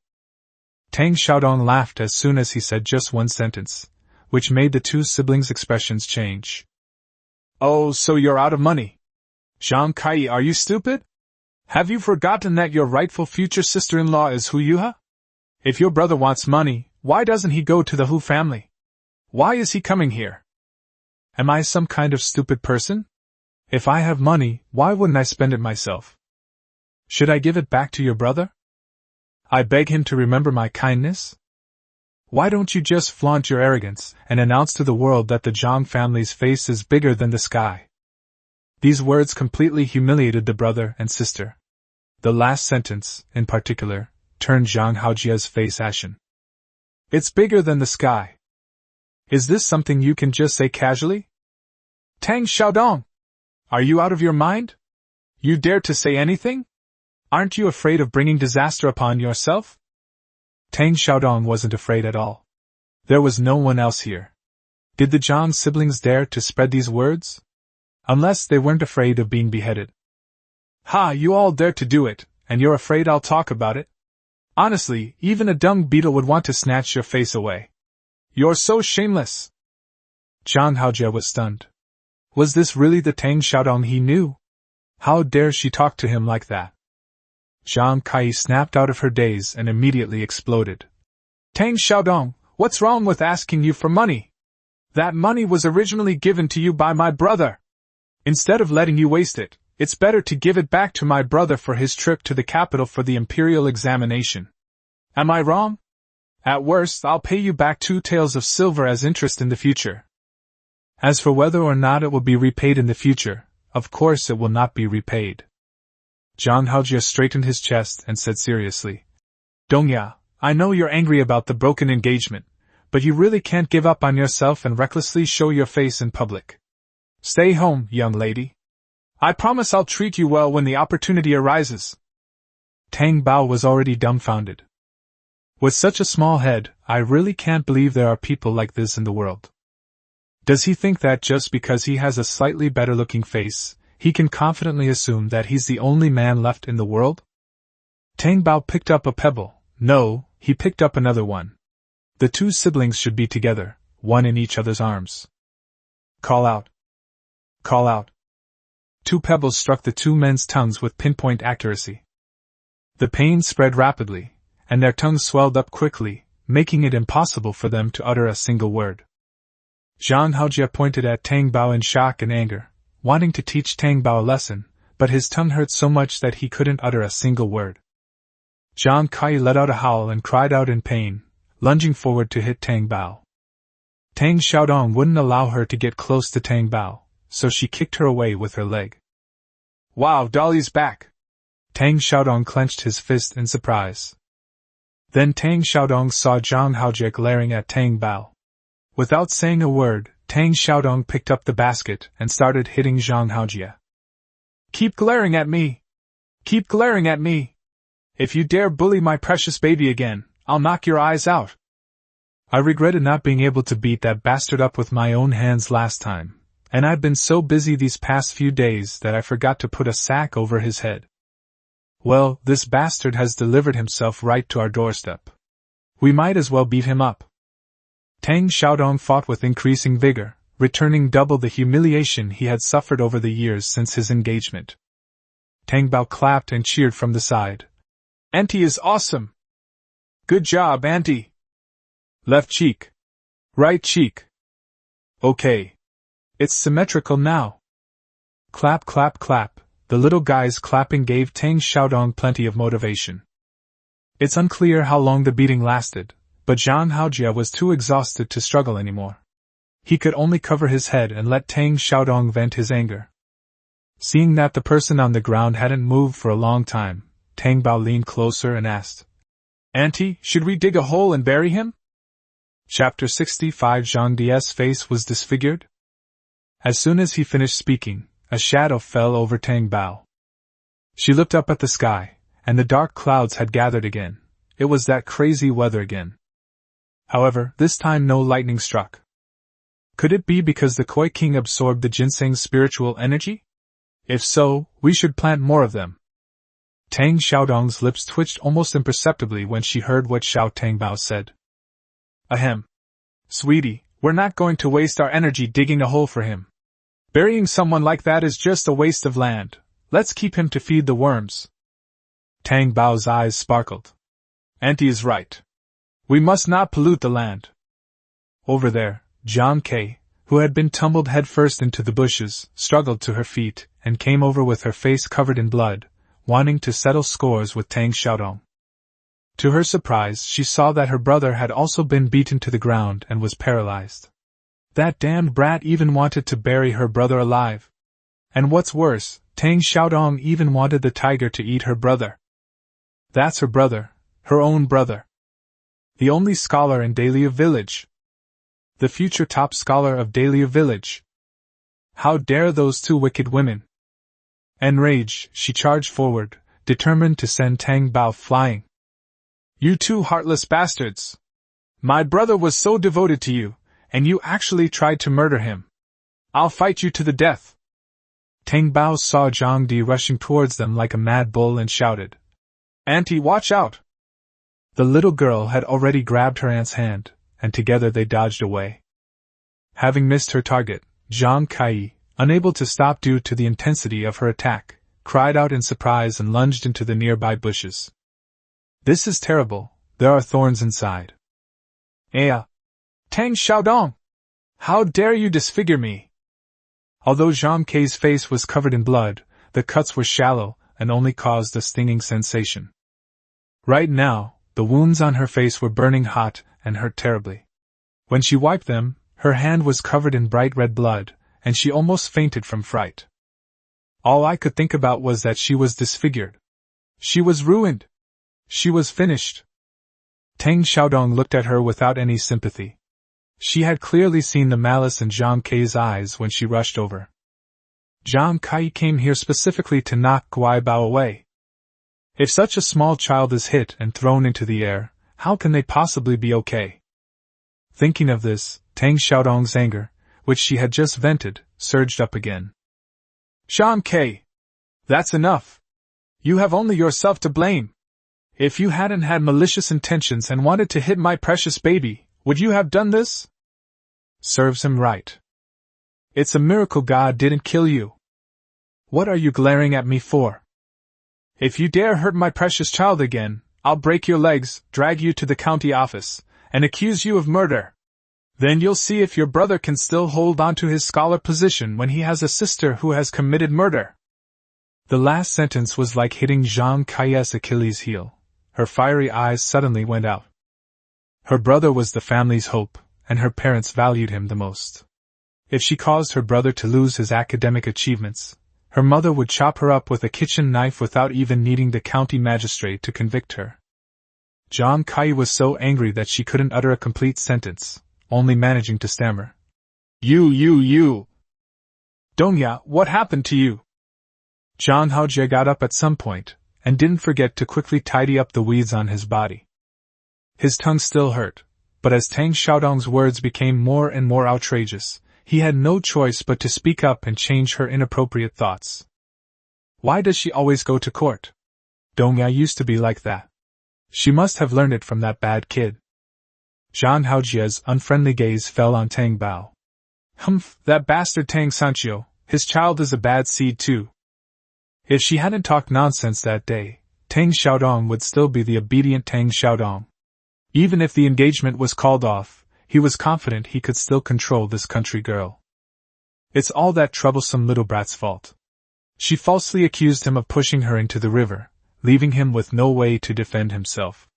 Tang Xiaodong laughed as soon as he said just one sentence, which made the two siblings' expressions change. Oh, so you're out of money. Zhang Kai, are you stupid? Have you forgotten that your rightful future sister-in-law is Hu Yuha? If your brother wants money, why doesn't he go to the Hu family? Why is he coming here? Am I some kind of stupid person? If I have money, why wouldn't I spend it myself? Should I give it back to your brother? I beg him to remember my kindness? Why don't you just flaunt your arrogance and announce to the world that the Zhang family's face is bigger than the sky? These words completely humiliated the brother and sister. The last sentence, in particular, turned Zhang Haojia's face ashen. It's bigger than the sky. Is this something you can just say casually? Tang Xiaodong! Are you out of your mind? You dare to say anything? Aren't you afraid of bringing disaster upon yourself? Tang Xiaodong wasn't afraid at all. There was no one else here. Did the Zhang siblings dare to spread these words? Unless they weren't afraid of being beheaded. Ha, you all dare to do it, and you're afraid I'll talk about it? Honestly, even a dung beetle would want to snatch your face away. You're so shameless! Zhang Haojia was stunned. Was this really the Tang Xiaodong he knew? How dare she talk to him like that? Zhang Kai snapped out of her daze and immediately exploded. Tang Xiaodong, what's wrong with asking you for money? That money was originally given to you by my brother. Instead of letting you waste it, it's better to give it back to my brother for his trip to the capital for the imperial examination. Am I wrong? At worst, I'll pay you back 2 taels of silver as interest in the future. As for whether or not it will be repaid in the future, of course it will not be repaid. Zhang Haojia straightened his chest and said seriously, Dongya, I know you're angry about the broken engagement, but you really can't give up on yourself and recklessly show your face in public. Stay home, young lady. I promise I'll treat you well when the opportunity arises. Tang Bao was already dumbfounded. With such a small head, I really can't believe there are people like this in the world. Does he think that just because he has a slightly better-looking face, he can confidently assume that he's the only man left in the world? Tang Bao picked up a pebble. No, he picked up another one. The two siblings should be together, one in each other's arms. Call out. Call out. Two pebbles struck the two men's tongues with pinpoint accuracy. The pain spread rapidly, and their tongues swelled up quickly, making it impossible for them to utter a single word. Zhang Haojia pointed at Tang Bao in shock and anger, wanting to teach Tang Bao a lesson, but his tongue hurt so much that he couldn't utter a single word. Zhang Kai let out a howl and cried out in pain, lunging forward to hit Tang Bao. Tang Xiaodong wouldn't allow her to get close to Tang Bao, so she kicked her away with her leg. Wow, Dolly's back! Tang Xiaodong clenched his fist in surprise. Then Tang Xiaodong saw Zhang Haojia glaring at Tang Bao. Without saying a word, Tang Xiaodong picked up the basket and started hitting Zhang Haojia. Keep glaring at me! Keep glaring at me! If you dare bully my precious baby again, I'll knock your eyes out! I regretted not being able to beat that bastard up with my own hands last time, and I've been so busy these past few days that I forgot to put a sack over his head. Well, this bastard has delivered himself right to our doorstep. We might as well beat him up. Tang Xiaodong fought with increasing vigor, returning double the humiliation he had suffered over the years since his engagement. Tang Bao clapped and cheered from the side. Auntie is awesome! Good job, Auntie! Left cheek. Right cheek. Okay. It's symmetrical now. Clap, clap, clap. The little guy's clapping gave Tang Xiaodong plenty of motivation. It's unclear how long the beating lasted, but Zhang Haojia was too exhausted to struggle anymore. He could only cover his head and let Tang Xiaodong vent his anger. Seeing that the person on the ground hadn't moved for a long time, Tang Bao leaned closer and asked, Auntie, should we dig a hole and bury him? Chapter 65. Zhang Di's face was disfigured. As soon as he finished speaking, a shadow fell over Tang Bao. She looked up at the sky, and the dark clouds had gathered again. It was that crazy weather again. However, this time no lightning struck. Could it be because the Koi King absorbed the ginseng's spiritual energy? If so, we should plant more of them. Tang Xiaodong's lips twitched almost imperceptibly when she heard what Xiao Tang Bao said. Ahem. Sweetie, we're not going to waste our energy digging a hole for him. Burying someone like that is just a waste of land. Let's keep him to feed the worms. Tang Bao's eyes sparkled. Auntie is right. We must not pollute the land. Over there, Zhang Kei, who had been tumbled headfirst into the bushes, struggled to her feet and came over with her face covered in blood, wanting to settle scores with Tang Xiaodong. To her surprise, she saw that her brother had also been beaten to the ground and was paralyzed. That damned brat even wanted to bury her brother alive. And what's worse, Tang Xiaodong even wanted the tiger to eat her brother. That's her brother, her own brother. The only scholar in Dahlia Village. The future top scholar of Dahlia Village. How dare those two wicked women? Enraged, she charged forward, determined to send Tang Bao flying. You two heartless bastards! My brother was so devoted to you, and you actually tried to murder him. I'll fight you to the death. Tang Bao saw Zhang Di rushing towards them like a mad bull and shouted, Auntie, watch out! The little girl had already grabbed her aunt's hand, and together they dodged away. Having missed her target, Zhang Kai, unable to stop due to the intensity of her attack, cried out in surprise and lunged into the nearby bushes. This is terrible, there are thorns inside. Tang Xiaodong! How dare you disfigure me! Although Zhang Kei's face was covered in blood, the cuts were shallow and only caused a stinging sensation. Right now, the wounds on her face were burning hot and hurt terribly. When she wiped them, her hand was covered in bright red blood, and she almost fainted from fright. All I could think about was that she was disfigured. She was ruined. She was finished. Tang Xiaodong looked at her without any sympathy. She had clearly seen the malice in Zhang Kei's eyes when she rushed over. Zhang Kai came here specifically to knock Guai Bao away. If such a small child is hit and thrown into the air, how can they possibly be okay? Thinking of this, Tang Xiaodong's anger, which she had just vented, surged up again. Zhang Kai! That's enough! You have only yourself to blame! If you hadn't had malicious intentions and wanted to hit my precious baby, would you have done this? Serves him right. It's a miracle God didn't kill you. What are you glaring at me for? If you dare hurt my precious child again, I'll break your legs, drag you to the county office, and accuse you of murder. Then you'll see if your brother can still hold on to his scholar position when he has a sister who has committed murder. The last sentence was like hitting Zhang Kai's Achilles' heel. Her fiery eyes suddenly went out. Her brother was the family's hope, and her parents valued him the most. If she caused her brother to lose his academic achievements, her mother would chop her up with a kitchen knife without even needing the county magistrate to convict her. Zhang Kai was so angry that she couldn't utter a complete sentence, only managing to stammer. You. Dongya, what happened to you? Zhang Haojie got up at some point, and didn't forget to quickly tidy up the weeds on his body. His tongue still hurt, but as Tang Xiaodong's words became more and more outrageous, he had no choice but to speak up and change her inappropriate thoughts. Why does she always go to court? Dongya used to be like that. She must have learned it from that bad kid. Zhang Haojie's unfriendly gaze fell on Tang Bao. Humph, that bastard Tang Sanchio, his child is a bad seed too. If she hadn't talked nonsense that day, Tang Xiaodong would still be the obedient Tang Xiaodong. Even if the engagement was called off, he was confident he could still control this country girl. It's all that troublesome little brat's fault. She falsely accused him of pushing her into the river, leaving him with no way to defend himself.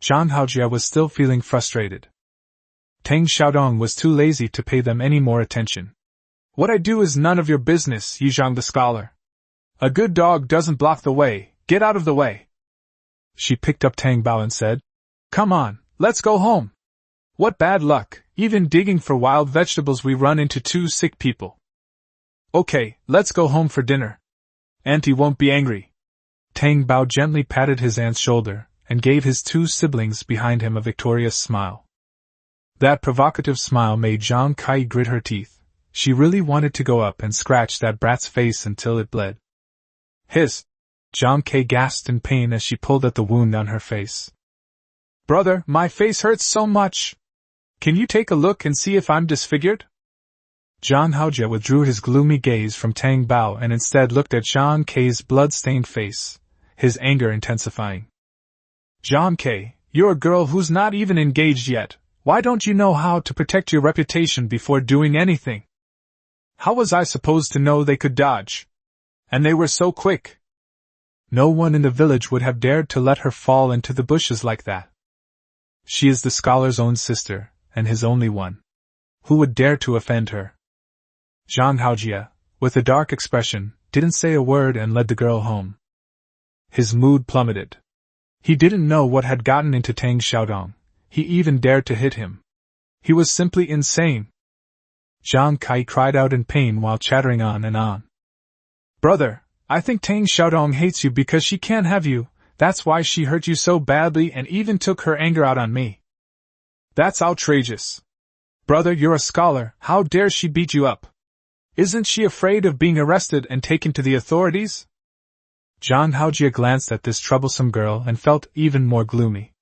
Zhang Haojie was still feeling frustrated. Tang Xiaodong was too lazy to pay them any more attention. What I do is none of your business, Yizhang the scholar. A good dog doesn't block the way, get out of the way. She picked up Tang Bao and said, Come on, let's go home. What bad luck, even digging for wild vegetables we run into two sick people. Okay, let's go home for dinner. Auntie won't be angry. Tang Bao gently patted his aunt's shoulder, and gave his two siblings behind him a victorious smile. That provocative smile made Zhang Kai grit her teeth. She really wanted to go up and scratch that brat's face until it bled. Hiss! Zhang Kai gasped in pain as she pulled at the wound on her face. Brother, my face hurts so much. Can you take a look and see if I'm disfigured? Zhang Haojie withdrew his gloomy gaze from Tang Bao and instead looked at Zhang Kai's blood-stained face, his anger intensifying. Zhang Kai, you're a girl who's not even engaged yet. Why don't you know how to protect your reputation before doing anything? How was I supposed to know they could dodge? And they were so quick. No one in the village would have dared to let her fall into the bushes like that. She is the scholar's own sister, and his only one. Who would dare to offend her? Zhang Haojie, with a dark expression, didn't say a word and led the girl home. His mood plummeted. He didn't know what had gotten into Tang Xiaodong. He even dared to hit him. He was simply insane. Zhang Kai cried out in pain while chattering on and on. Brother, I think Tang Xiaodong hates you because she can't have you. That's why she hurt you so badly and even took her anger out on me. That's outrageous. Brother, you're a scholar, how dare she beat you up? Isn't she afraid of being arrested and taken to the authorities? Zhang Haojie glanced at this troublesome girl and felt even more gloomy.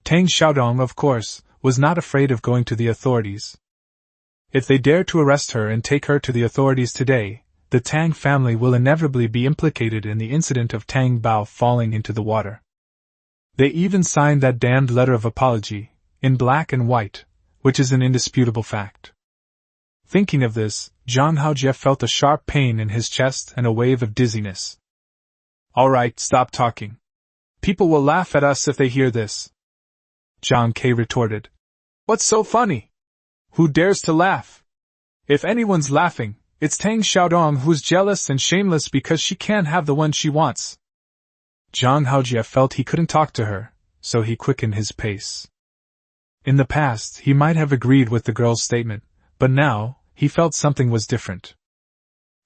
Tang Xiaodong, of course, was not afraid of going to the authorities. If they dare to arrest her and take her to the authorities today, the Tang family will inevitably be implicated in the incident of Tang Bao falling into the water. They even signed that damned letter of apology, in black and white, which is an indisputable fact. Thinking of this, Zhang Haojie felt a sharp pain in his chest and a wave of dizziness. All right, stop talking. People will laugh at us if they hear this. Zhang Kai retorted. What's so funny? Who dares to laugh? If anyone's laughing, it's Tang Xiaodong who's jealous and shameless because she can't have the one she wants. Zhang Haojie felt he couldn't talk to her, so he quickened his pace. In the past, he might have agreed with the girl's statement, but now, he felt something was different.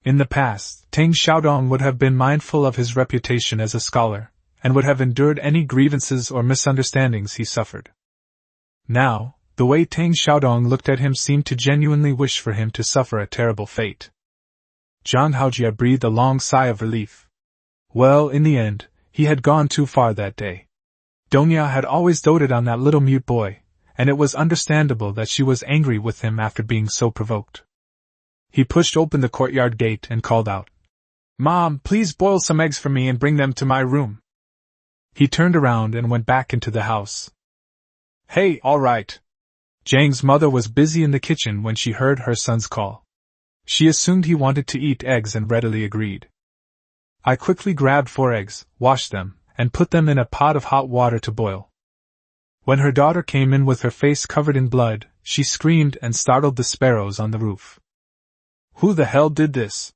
In the past, Tang Xiaodong would have been mindful of his reputation as a scholar, and would have endured any grievances or misunderstandings he suffered. Now, the way Tang Xiaodong looked at him seemed to genuinely wish for him to suffer a terrible fate. Zhang Haojie breathed a long sigh of relief. Well, in the end, he had gone too far that day. Dongya had always doted on that little mute boy, and it was understandable that she was angry with him after being so provoked. He pushed open the courtyard gate and called out, "Mom, please boil some eggs for me and bring them to my room." He turned around and went back into the house. "Hey, all right." Jang's mother was busy in the kitchen when she heard her son's call. She assumed he wanted to eat eggs and readily agreed. I quickly grabbed 4 eggs, washed them, and put them in a pot of hot water to boil. When her daughter came in with her face covered in blood, she screamed and startled the sparrows on the roof. Who the hell did this?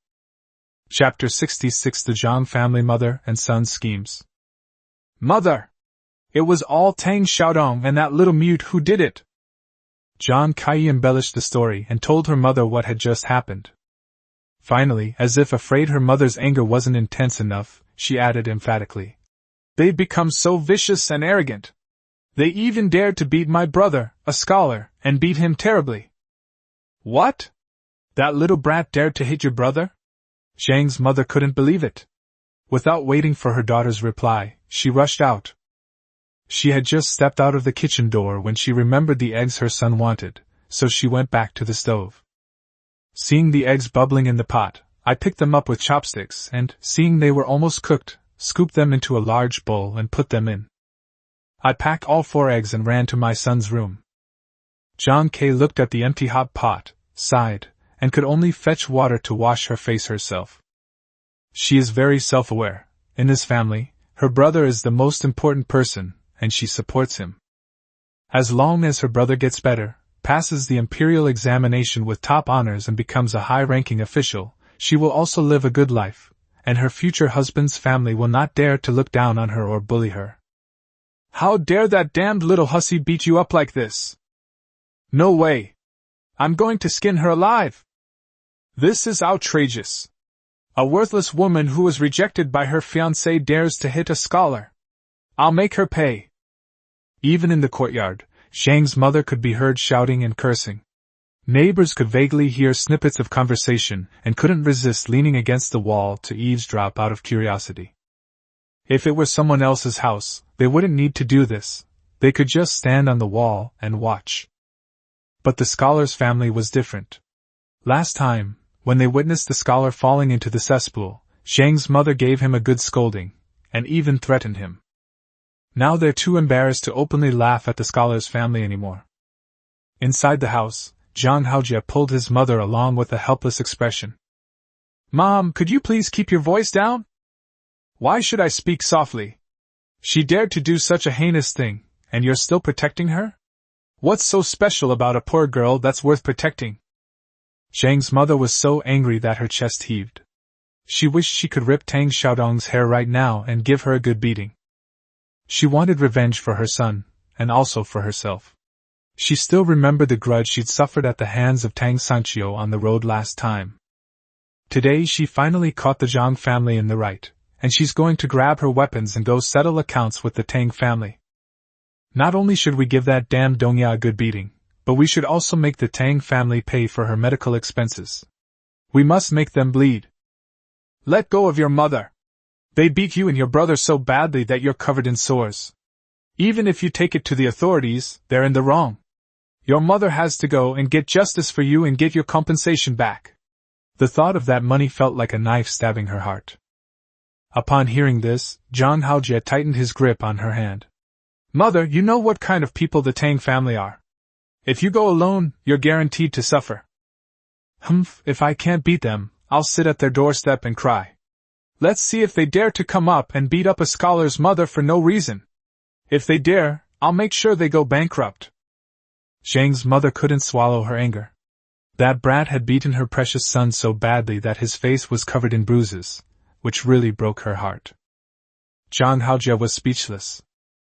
Chapter 66: The Zhang Family Mother and Son Schemes. Mother! It was all Tang Xiaodong and that little mute who did it! Zhang Kai embellished the story and told her mother what had just happened. Finally, as if afraid her mother's anger wasn't intense enough, she added emphatically, "They've become so vicious and arrogant. They even dared to beat my brother, a scholar, and beat him terribly." What? That little brat dared to hit your brother? Zhang's mother couldn't believe it. Without waiting for her daughter's reply, she rushed out. She had just stepped out of the kitchen door when she remembered the eggs her son wanted, so she went back to the stove. Seeing the eggs bubbling in the pot, I picked them up with chopsticks and, seeing they were almost cooked, scooped them into a large bowl and put them in. I packed all 4 eggs and ran to my son's room. Zhang Kai looked at the empty hot pot, sighed, and could only fetch water to wash her face herself. She is very self-aware. In this family, her brother is the most important person, and she supports him. As long as her brother gets better, passes the imperial examination with top honors and becomes a high-ranking official, she will also live a good life, and her future husband's family will not dare to look down on her or bully her. How dare that damned little hussy beat you up like this? No way! I'm going to skin her alive! This is outrageous. A worthless woman who was rejected by her fiancé dares to hit a scholar. I'll make her pay. Even in the courtyard, Zhang's mother could be heard shouting and cursing. Neighbors could vaguely hear snippets of conversation and couldn't resist leaning against the wall to eavesdrop out of curiosity. If it were someone else's house, they wouldn't need to do this. They could just stand on the wall and watch. But the scholar's family was different. Last time, when they witnessed the scholar falling into the cesspool, Zhang's mother gave him a good scolding, and even threatened him. Now they're too embarrassed to openly laugh at the scholar's family anymore. Inside the house, Zhang Haojie pulled his mother along with a helpless expression. "Mom, could you please keep your voice down? Why should I speak softly? She dared to do such a heinous thing, and you're still protecting her? What's so special about a poor girl that's worth protecting?" Zhang's mother was so angry that her chest heaved. She wished she could rip Tang Xiaodong's hair right now and give her a good beating. She wanted revenge for her son, and also for herself. She still remembered the grudge she'd suffered at the hands of Tang Sanchio on the road last time. Today she finally caught the Zhang family in the right, and she's going to grab her weapons and go settle accounts with the Tang family. Not only should we give that damned Dongya a good beating, but we should also make the Tang family pay for her medical expenses. We must make them bleed. Let go of your mother. They beat you and your brother so badly that you're covered in sores. Even if you take it to the authorities, they're in the wrong. Your mother has to go and get justice for you and get your compensation back. The thought of that money felt like a knife stabbing her heart. Upon hearing this, Zhang Haojie tightened his grip on her hand. Mother, you know what kind of people the Tang family are. If you go alone, you're guaranteed to suffer. If I can't beat them, I'll sit at their doorstep and cry. Let's see if they dare to come up and beat up a scholar's mother for no reason. If they dare, I'll make sure they go bankrupt. Zhang's mother couldn't swallow her anger. That brat had beaten her precious son so badly that his face was covered in bruises, which really broke her heart. Zhang Haojie was speechless.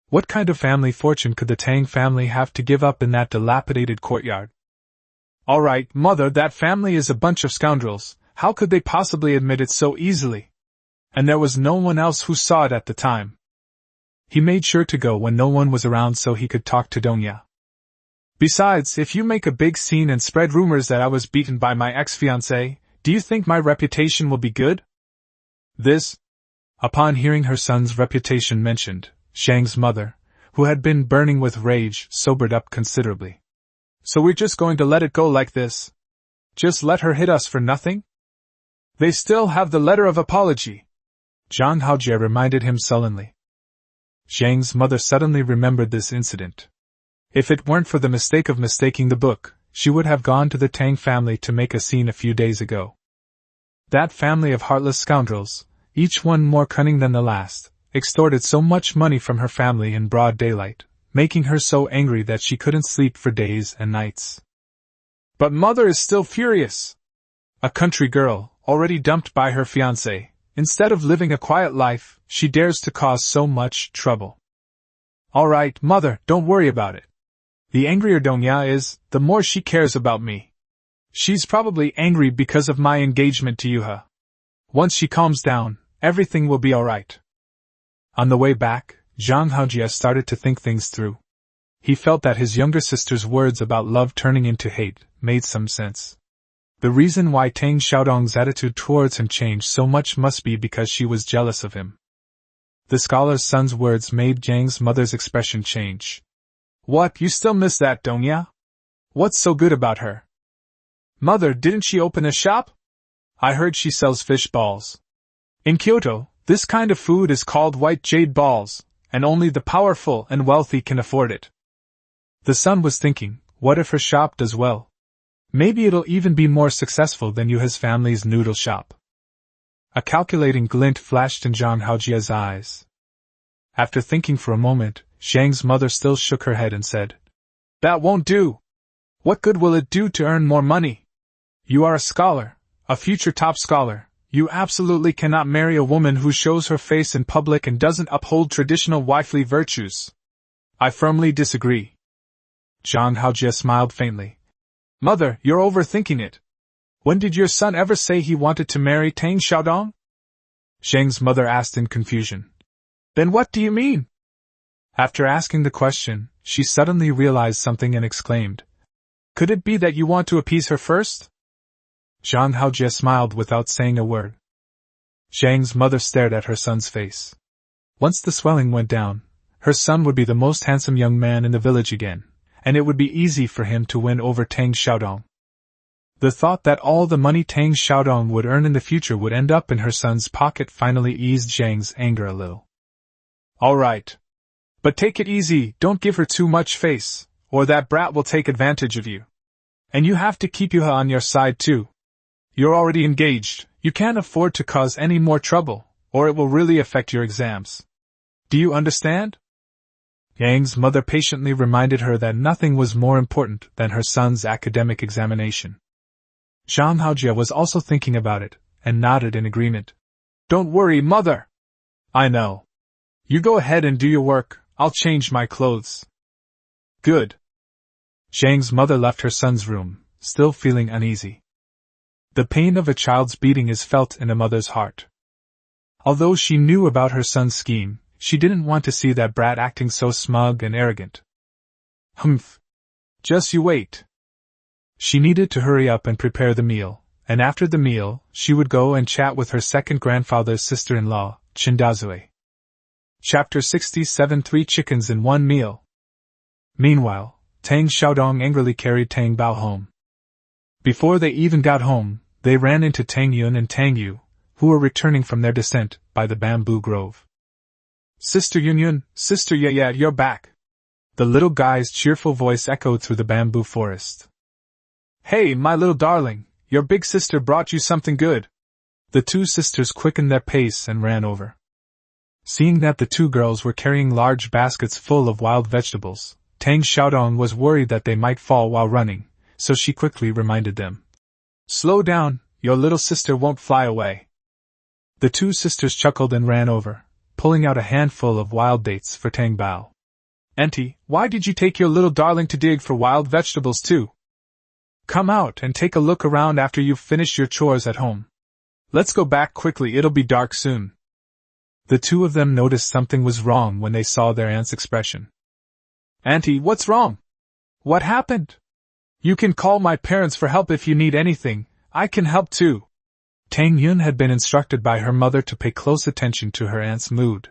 What kind of family fortune could the Tang family have to give up in that dilapidated courtyard? All right, mother, that family is a bunch of scoundrels. How could they possibly admit it so easily? And there was no one else who saw it at the time. He made sure to go when no one was around so he could talk to Dongya. Besides, if you make a big scene and spread rumors that I was beaten by my ex-fiancé, do you think my reputation will be good? Upon hearing her son's reputation mentioned, Zhang's mother, who had been burning with rage, sobered up considerably. So we're just going to let it go like this? Just let her hit us for nothing? They still have the letter of apology, Zhang Haojie reminded him sullenly. Zhang's mother suddenly remembered this incident. If it weren't for the mistake of mistaking the book, she would have gone to the Tang family to make a scene a few days ago. That family of heartless scoundrels, each one more cunning than the last, extorted so much money from her family in broad daylight, making her so angry that she couldn't sleep for days and nights. But mother is still furious. A country girl, already dumped by her fiancé, instead of living a quiet life, she dares to cause so much trouble. All right, mother, don't worry about it. The angrier Dongya is, the more she cares about me. She's probably angry because of my engagement to Yuha. Once she calms down, everything will be alright. On the way back, Zhang Haojie started to think things through. He felt that his younger sister's words about love turning into hate made some sense. The reason why Tang Xiaodong's attitude towards him changed so much must be because she was jealous of him. The scholar's son's words made Zhang's mother's expression change. What, you still miss that, Dongya? What's so good about her? Mother, didn't she open a shop? I heard she sells fish balls. In Kyoto, this kind of food is called white jade balls, and only the powerful and wealthy can afford it. The son was thinking, what if her shop does well? Maybe it'll even be more successful than Yuha's family's noodle shop. A calculating glint flashed in Zhang Haojie's eyes. After thinking for a moment, Zhang's mother still shook her head and said, That won't do. What good will it do to earn more money? You are a scholar, a future top scholar. You absolutely cannot marry a woman who shows her face in public and doesn't uphold traditional wifely virtues. I firmly disagree. Zhang Haojie smiled faintly. Mother, you're overthinking it. When did your son ever say he wanted to marry Tang Xiaodong? Zhang's mother asked in confusion. Then what do you mean? After asking the question, she suddenly realized something and exclaimed. Could it be that you want to appease her first? Zhang Haojie smiled without saying a word. Zhang's mother stared at her son's face. Once the swelling went down, her son would be the most handsome young man in the village again, and it would be easy for him to win over Tang Xiaodong. The thought that all the money Tang Xiaodong would earn in the future would end up in her son's pocket finally eased Zhang's anger a little. All right. But take it easy, don't give her too much face, or that brat will take advantage of you. And you have to keep Yuha on your side too. You're already engaged, you can't afford to cause any more trouble, or it will really affect your exams. Do you understand? Yang's mother patiently reminded her that nothing was more important than her son's academic examination. Zhang Haojie was also thinking about it, and nodded in agreement. Don't worry, mother. I know. You go ahead and do your work, I'll change my clothes. Good. Zhang's mother left her son's room, still feeling uneasy. The pain of a child's beating is felt in a mother's heart. Although she knew about her son's scheme, she didn't want to see that brat acting so smug and arrogant. Humph. Just you wait. She needed to hurry up and prepare the meal, and after the meal, she would go and chat with her second grandfather's sister-in-law, Chindazue. Chapter 67 3 Chickens in One Meal. Meanwhile, Tang Xiaodong angrily carried Tang Bao home. Before they even got home, they ran into Tang Yun and Tang Yu, who were returning from their descent by the bamboo grove. Sister Yun, Sister Ya, you're back. The little guy's cheerful voice echoed through the bamboo forest. Hey, my little darling, your big sister brought you something good. The two sisters quickened their pace and ran over. Seeing that the two girls were carrying large baskets full of wild vegetables, Tang Xiaodong was worried that they might fall while running, so she quickly reminded them. Slow down, your little sister won't fly away. The two sisters chuckled and ran over, pulling out a handful of wild dates for Tang Bao. Auntie, why did you take your little darling to dig for wild vegetables too? Come out and take a look around after you've finished your chores at home. Let's go back quickly, it'll be dark soon. The two of them noticed something was wrong when they saw their aunt's expression. Auntie, what's wrong? What happened? You can call my parents for help if you need anything, I can help too. Tang Yun had been instructed by her mother to pay close attention to her aunt's mood.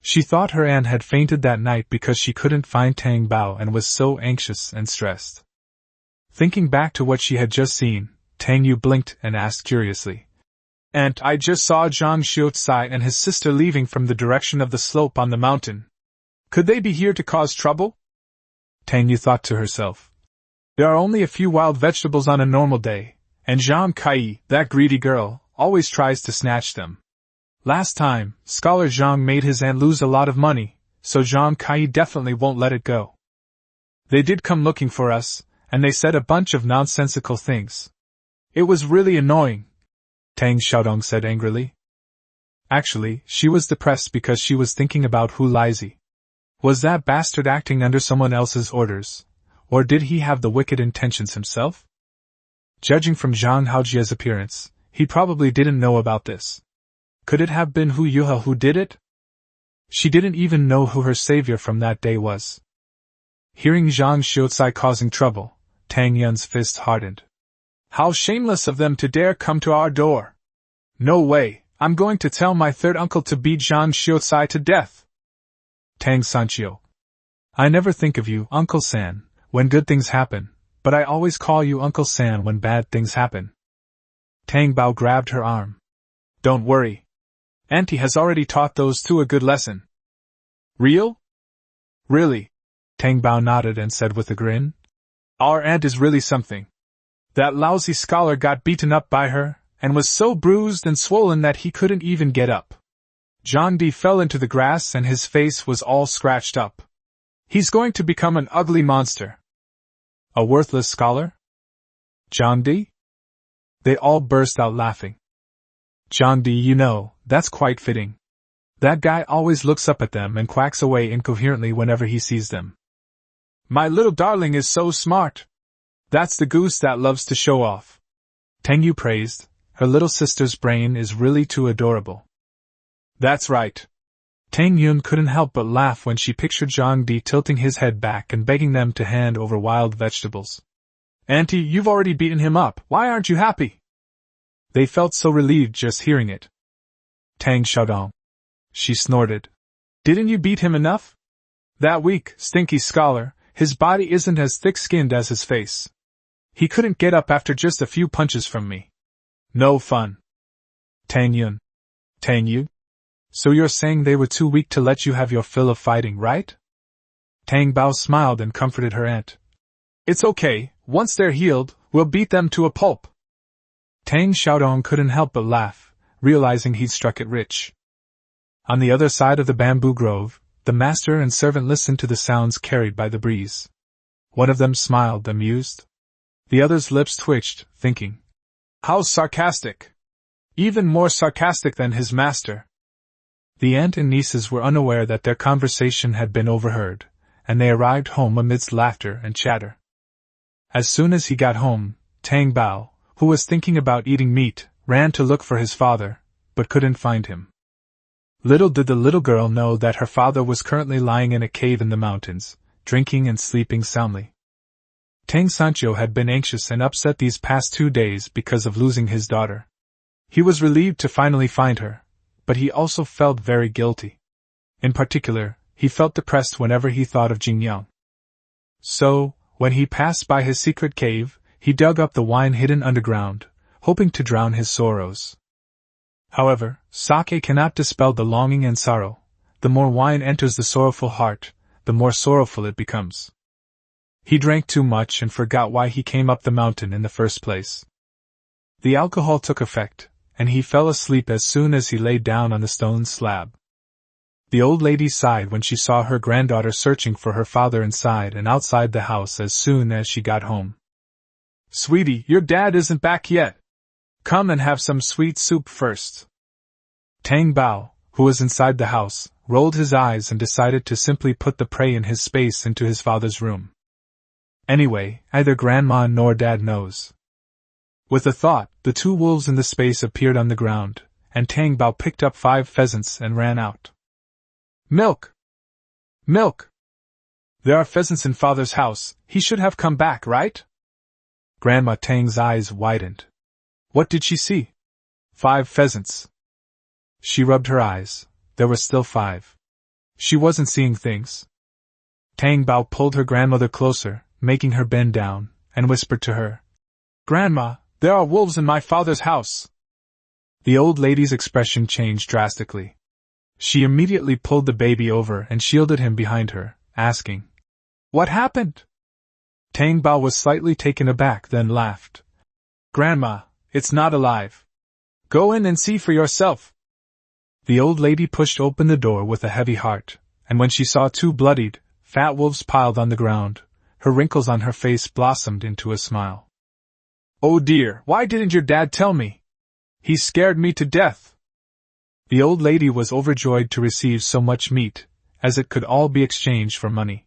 She thought her aunt had fainted that night because she couldn't find Tang Bao and was so anxious and stressed. Thinking back to what she had just seen, Tang Yu blinked and asked curiously, "Aunt, I just saw Zhang Xiucai and his sister leaving from the direction of the slope on the mountain. Could they be here to cause trouble?" Tang Yu thought to herself. There are only a few wild vegetables on a normal day, and Zhang Kai, that greedy girl, always tries to snatch them. Last time, Scholar Zhang made his aunt lose a lot of money, so Zhang Kai definitely won't let it go. They did come looking for us, and they said a bunch of nonsensical things. It was really annoying, Tang Xiaodong said angrily. Actually, she was depressed because she was thinking about Hu Laizi. Was that bastard acting under someone else's orders, or did he have the wicked intentions himself? Judging from Zhang Haojia's appearance, he probably didn't know about this. Could it have been Hu Yuha who did it? She didn't even know who her savior from that day was. Hearing Zhang Xiucai causing trouble, Tang Yun's fist hardened. How shameless of them to dare come to our door! No way, I'm going to tell my third uncle to beat Zhang Xiucai to death! Tang Sanchio. I never think of you, Uncle San, when good things happen, but I always call you Uncle San when bad things happen. Tang Bao grabbed her arm. Don't worry. Auntie has already taught those two a good lesson. Real? Really? Tang Bao nodded and said with a grin. Our aunt is really something. That lousy scholar got beaten up by her, and was so bruised and swollen that he couldn't even get up. Zhang Di fell into the grass and his face was all scratched up. He's going to become an ugly monster. A worthless scholar? Zhang Di? They all burst out laughing. Zhang Di, you know, that's quite fitting. That guy always looks up at them and quacks away incoherently whenever he sees them. My little darling is so smart. That's the goose that loves to show off. Tang Yu praised, her little sister's brain is really too adorable. That's right. Tang Yun couldn't help but laugh when she pictured Zhang Di tilting his head back and begging them to hand over wild vegetables. Auntie, you've already beaten him up, why aren't you happy? They felt so relieved just hearing it. Tang Xiaodong. She snorted. Didn't you beat him enough? That weak, stinky scholar, his body isn't as thick-skinned as his face. He couldn't get up after just a few punches from me. No fun. Tang Yun. Tang Yu? So you're saying they were too weak to let you have your fill of fighting, right? Tang Bao smiled and comforted her aunt. It's okay, once they're healed, we'll beat them to a pulp. Tang Xiaodong couldn't help but laugh, realizing he'd struck it rich. On the other side of the bamboo grove, the master and servant listened to the sounds carried by the breeze. One of them smiled, amused. The other's lips twitched, thinking, how sarcastic! Even more sarcastic than his master. The aunt and nieces were unaware that their conversation had been overheard, and they arrived home amidst laughter and chatter. As soon as he got home, Tang Bao, who was thinking about eating meat, ran to look for his father, but couldn't find him. Little did the little girl know that her father was currently lying in a cave in the mountains, drinking and sleeping soundly. Tang Sancho had been anxious and upset these past 2 days because of losing his daughter. He was relieved to finally find her, but he also felt very guilty. In particular, he felt depressed whenever he thought of Jingyang. So, when he passed by his secret cave, he dug up the wine hidden underground, hoping to drown his sorrows. However, sake cannot dispel the longing and sorrow. The more wine enters the sorrowful heart, the more sorrowful it becomes. He drank too much and forgot why he came up the mountain in the first place. The alcohol took effect, and he fell asleep as soon as he lay down on the stone slab. The old lady sighed when she saw her granddaughter searching for her father inside and outside the house as soon as she got home. Sweetie, your dad isn't back yet. Come and have some sweet soup first. Tang Bao, who was inside the house, rolled his eyes and decided to simply put the prey in his space into his father's room. Anyway, either grandma nor dad knows. With a thought, the 2 wolves in the space appeared on the ground, and Tang Bao picked up 5 pheasants and ran out. Milk! Milk! There are pheasants in father's house, he should have come back, right? Grandma Tang's eyes widened. What did she see? 5 pheasants. She rubbed her eyes, there were still 5. She wasn't seeing things. Tang Bao pulled her grandmother closer, making her bend down, and whispered to her, "Grandma, there are wolves in my father's house." The old lady's expression changed drastically. She immediately pulled the baby over and shielded him behind her, asking, "What happened?" Tang Bao was slightly taken aback, then laughed. "Grandma, it's not alive. Go in and see for yourself." The old lady pushed open the door with a heavy heart, and when she saw two bloodied, fat wolves piled on the ground, her wrinkles on her face blossomed into a smile. "Oh dear, why didn't your dad tell me? He scared me to death." The old lady was overjoyed to receive so much meat, as it could all be exchanged for money.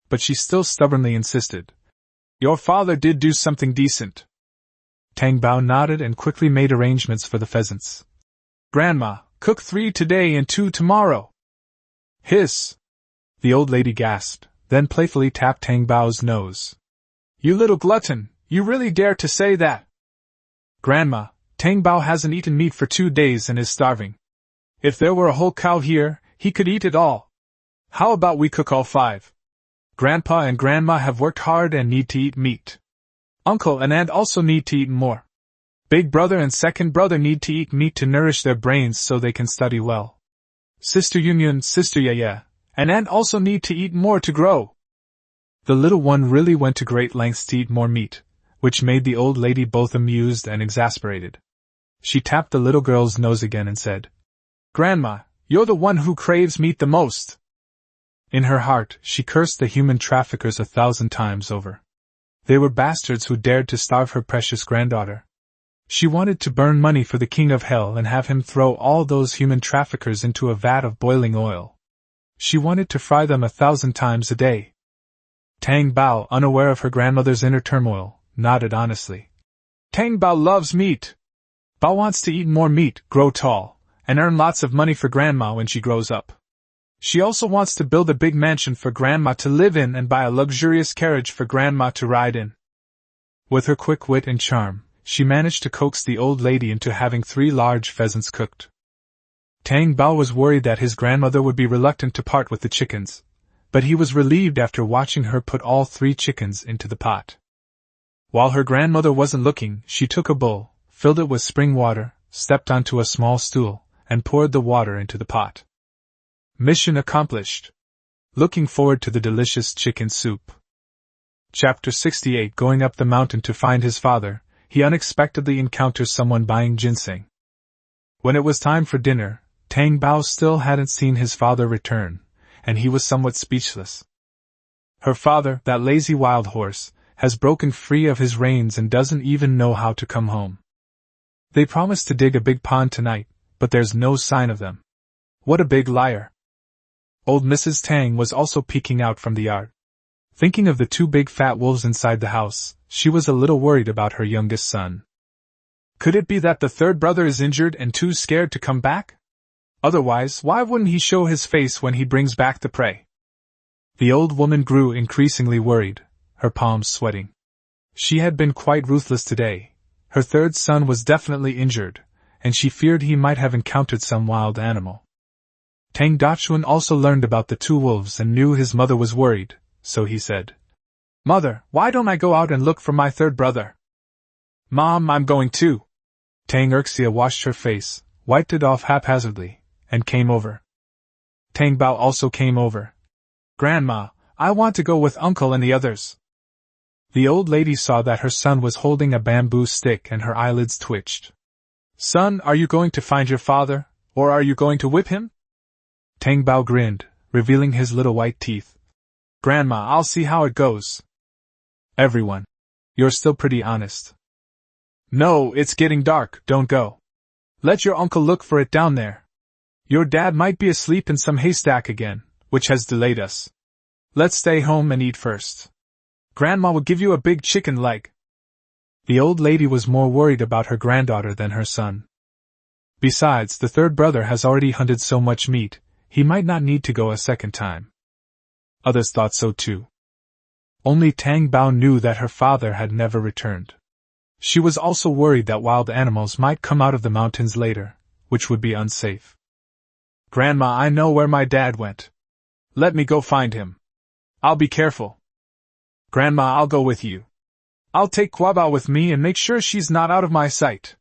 But she still stubbornly insisted. "Your father did do something decent." Tang Bao nodded and quickly made arrangements for the pheasants. "Grandma, cook 3 today and 2 tomorrow." "Hiss!" The old lady gasped, then playfully tapped Tang Bao's nose. "You little glutton, you really dare to say that?" "Grandma, Tang Bao hasn't eaten meat for 2 days and is starving. If there were a whole cow here, he could eat it all. How about we cook all 5? Grandpa and Grandma have worked hard and need to eat meat. Uncle and Aunt also need to eat more. Big brother and second brother need to eat meat to nourish their brains so they can study well. Sister Yun, Sister Yaya, and Aunt also need to eat more to grow." The little one really went to great lengths to eat more meat, which made the old lady both amused and exasperated. She tapped the little girl's nose again and said, "Grandma, you're the one who craves meat the most." In her heart, she cursed the human traffickers 1,000 times over. They were bastards who dared to starve her precious granddaughter. She wanted to burn money for the king of hell and have him throw all those human traffickers into a vat of boiling oil. She wanted to fry them 1,000 times a day. Tang Bao, unaware of her grandmother's inner turmoil, nodded honestly. "Tang Bao loves meat. Bao wants to eat more meat, grow tall, and earn lots of money for Grandma when she grows up. She also wants to build a big mansion for Grandma to live in and buy a luxurious carriage for Grandma to ride in." With her quick wit and charm, she managed to coax the old lady into having 3 large pheasants cooked. Tang Bao was worried that his grandmother would be reluctant to part with the chickens, but he was relieved after watching her put all 3 chickens into the pot. While her grandmother wasn't looking, she took a bowl, filled it with spring water, stepped onto a small stool, and poured the water into the pot. Mission accomplished. Looking forward to the delicious chicken soup. Chapter 68. Going up the mountain to find his father, he unexpectedly encounters someone buying ginseng. When it was time for dinner, Tang Bao still hadn't seen his father return, and he was somewhat speechless. Her father, that lazy wild horse, has broken free of his reins and doesn't even know how to come home. They promised to dig a big pond tonight, but there's no sign of them. What a big liar. Old Mrs. Tang was also peeking out from the yard. Thinking of the 2 big fat wolves inside the house, she was a little worried about her youngest son. Could it be that the 3rd brother is injured and too scared to come back? Otherwise, why wouldn't he show his face when he brings back the prey? The old woman grew increasingly worried, her palms sweating. She had been quite ruthless today. Her 3rd son was definitely injured, and she feared he might have encountered some wild animal. Tang Dachuan also learned about the 2 wolves and knew his mother was worried, so he said, "Mother, why don't I go out and look for my 3rd brother?" "Mom, I'm going too." Tang Erxia washed her face, wiped it off haphazardly, and came over. Tang Bao also came over. "Grandma, I want to go with Uncle and the others." The old lady saw that her son was holding a bamboo stick and her eyelids twitched. "Son, are you going to find your father, or are you going to whip him?" Tang Bao grinned, revealing his little white teeth. "Grandma, I'll see how it goes." "Everyone. You're still pretty honest." "No, it's getting dark, don't go. Let your uncle look for it down there. Your dad might be asleep in some haystack again, which has delayed us. Let's stay home and eat first. Grandma will give you a big chicken leg." The old lady was more worried about her granddaughter than her son. Besides, the 3rd brother has already hunted so much meat, he might not need to go a second time. Others thought so too. Only Tang Bao knew that her father had never returned. She was also worried that wild animals might come out of the mountains later, which would be unsafe. Grandma, I know where my dad went. Let me go find him. I'll be careful. Grandma, I'll go with you. I'll take Guabao with me and make sure she's not out of my sight.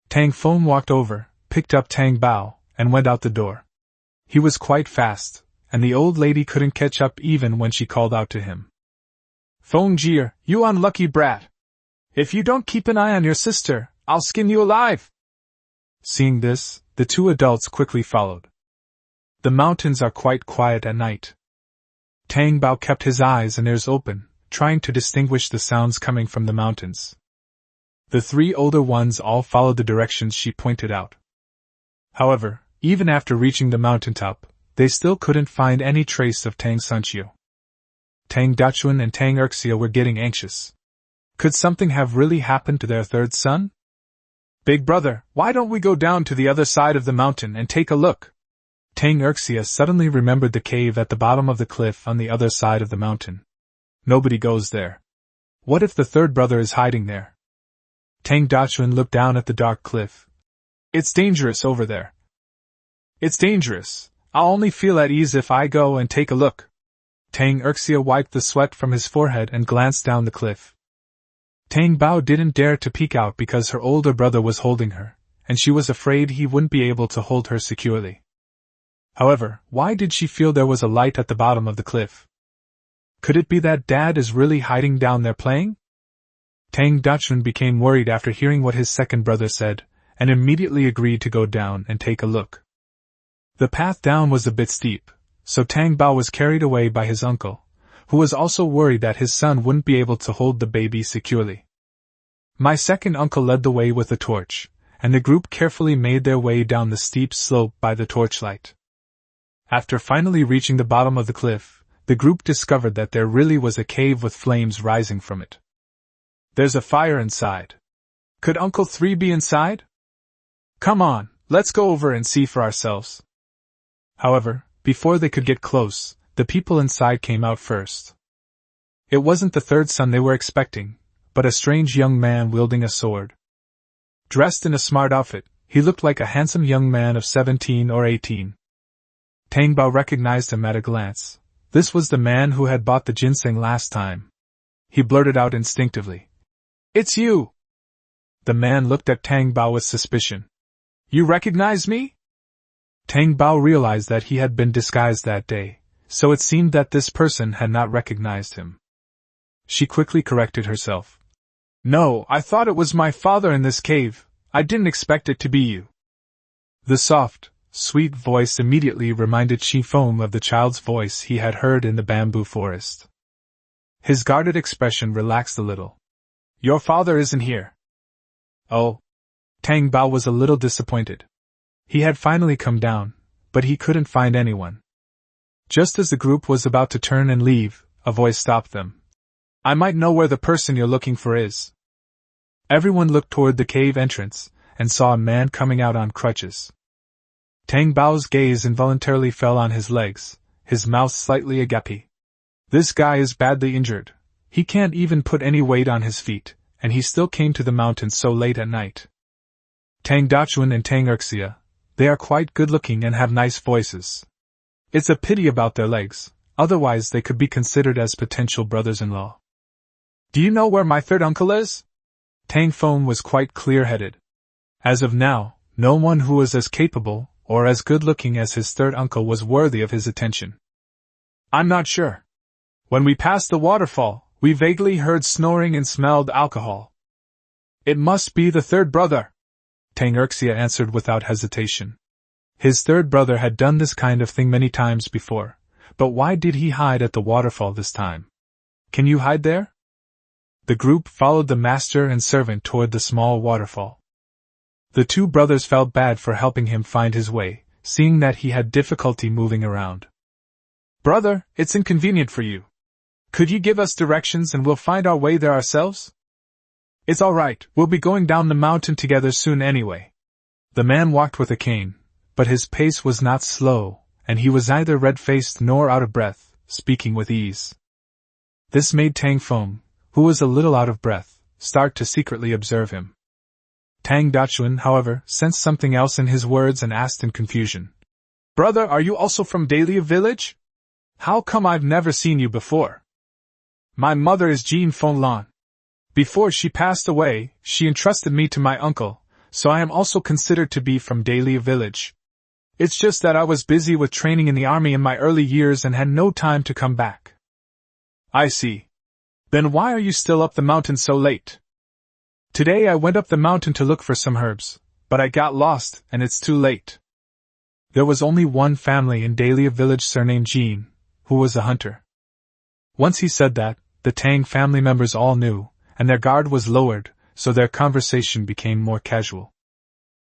Tang Feng walked over, picked up Tang Bao, and went out the door. He was quite fast, and the old lady couldn't catch up even when she called out to him. Feng Jie, you unlucky brat! If you don't keep an eye on your sister, I'll skin you alive! Seeing this, the two adults quickly followed. The mountains are quite quiet at night. Tang Bao kept his eyes and ears open, trying to distinguish the sounds coming from the mountains. The three older ones all followed the directions she pointed out. However, even after reaching the mountaintop, they still couldn't find any trace of Tang Sanqiu. Tang Dachuan and Tang Erxia were getting anxious. Could something have really happened to their third son? Big brother, why don't we go down to the other side of the mountain and take a look? Tang Erxia suddenly remembered the cave at the bottom of the cliff on the other side of the mountain. Nobody goes there. What if the third brother is hiding there? Tang Dachuan looked down at the dark cliff. It's dangerous over there. It's dangerous. I'll only feel at ease if I go and take a look. Tang Erxia wiped the sweat from his forehead and glanced down the cliff. Tang Bao didn't dare to peek out because her older brother was holding her, and she was afraid he wouldn't be able to hold her securely. However, why did she feel there was a light at the bottom of the cliff? Could it be that Dad is really hiding down there playing? Tang Dachuan became worried after hearing what his second brother said, and immediately agreed to go down and take a look. The path down was a bit steep, so Tang Bao was carried away by his uncle, who was also worried that his son wouldn't be able to hold the baby securely. My second uncle led the way with a torch, and the group carefully made their way down the steep slope by the torchlight. After finally reaching the bottom of the cliff, the group discovered that there really was a cave with flames rising from it. There's a fire inside. Could Uncle 3 be inside? Come on, let's go over and see for ourselves. However, before they could get close, the people inside came out first. It wasn't the third son they were expecting, but a strange young man wielding a sword. Dressed in a smart outfit, he looked like a handsome young man of 17 or 18. Tang Bao recognized him at a glance. This was the man who had bought the ginseng last time. He blurted out instinctively, "It's you!" The man looked at Tang Bao with suspicion. "You recognize me?" Tang Bao realized that he had been disguised that day, so it seemed that this person had not recognized him. She quickly corrected herself. "No, I thought it was my father in this cave. I didn't expect it to be you." The soft, sweet voice immediately reminded Shi Feng of the child's voice he had heard in the bamboo forest. His guarded expression relaxed a little. "Your father isn't here." "Oh." Tang Bao was a little disappointed. He had finally come down, but he couldn't find anyone. Just as the group was about to turn and leave, a voice stopped them. "I might know where the person you're looking for is." Everyone looked toward the cave entrance, and saw a man coming out on crutches. Tang Bao's gaze involuntarily fell on his legs, his mouth slightly agape. This guy is badly injured. He can't even put any weight on his feet, and he still came to the mountains so late at night. Tang Dachuan and Tang Erxia, they are quite good-looking and have nice voices. It's a pity about their legs, otherwise they could be considered as potential brothers-in-law. "Do you know where my third uncle is?" Tang Feng was quite clear-headed. As of now, no one who was as capable or as good-looking as his third uncle was worthy of his attention. "I'm not sure. When we passed the waterfall, we vaguely heard snoring and smelled alcohol." "It must be the third brother," Tang Erxia answered without hesitation. His third brother had done this kind of thing many times before, but why did he hide at the waterfall this time? "Can you hide there?" The group followed the master and servant toward the small waterfall. The two brothers felt bad for helping him find his way, seeing that he had difficulty moving around. "Brother, it's inconvenient for you. Could you give us directions and we'll find our way there ourselves?" "It's all right, we'll be going down the mountain together soon anyway." The man walked with a cane, but his pace was not slow, and he was neither red-faced nor out of breath, speaking with ease. This made Tang Feng, who was a little out of breath, start to secretly observe him. Tang Dachuan, however, sensed something else in his words and asked in confusion, Brother, are you also from Dahlia Village? How come I've never seen you before? My mother is Jean Fonlan. Before she passed away, she entrusted me to my uncle, so I am also considered to be from Dahlia Village. It's just that I was busy with training in the army in my early years and had no time to come back. I see. Then why are you still up the mountain so late? Today I went up the mountain to look for some herbs, but I got lost and it's too late. There was only one family in Dahlia Village surnamed Jean, who was a hunter. Once he said that, the Tang family members all knew, and their guard was lowered, so their conversation became more casual.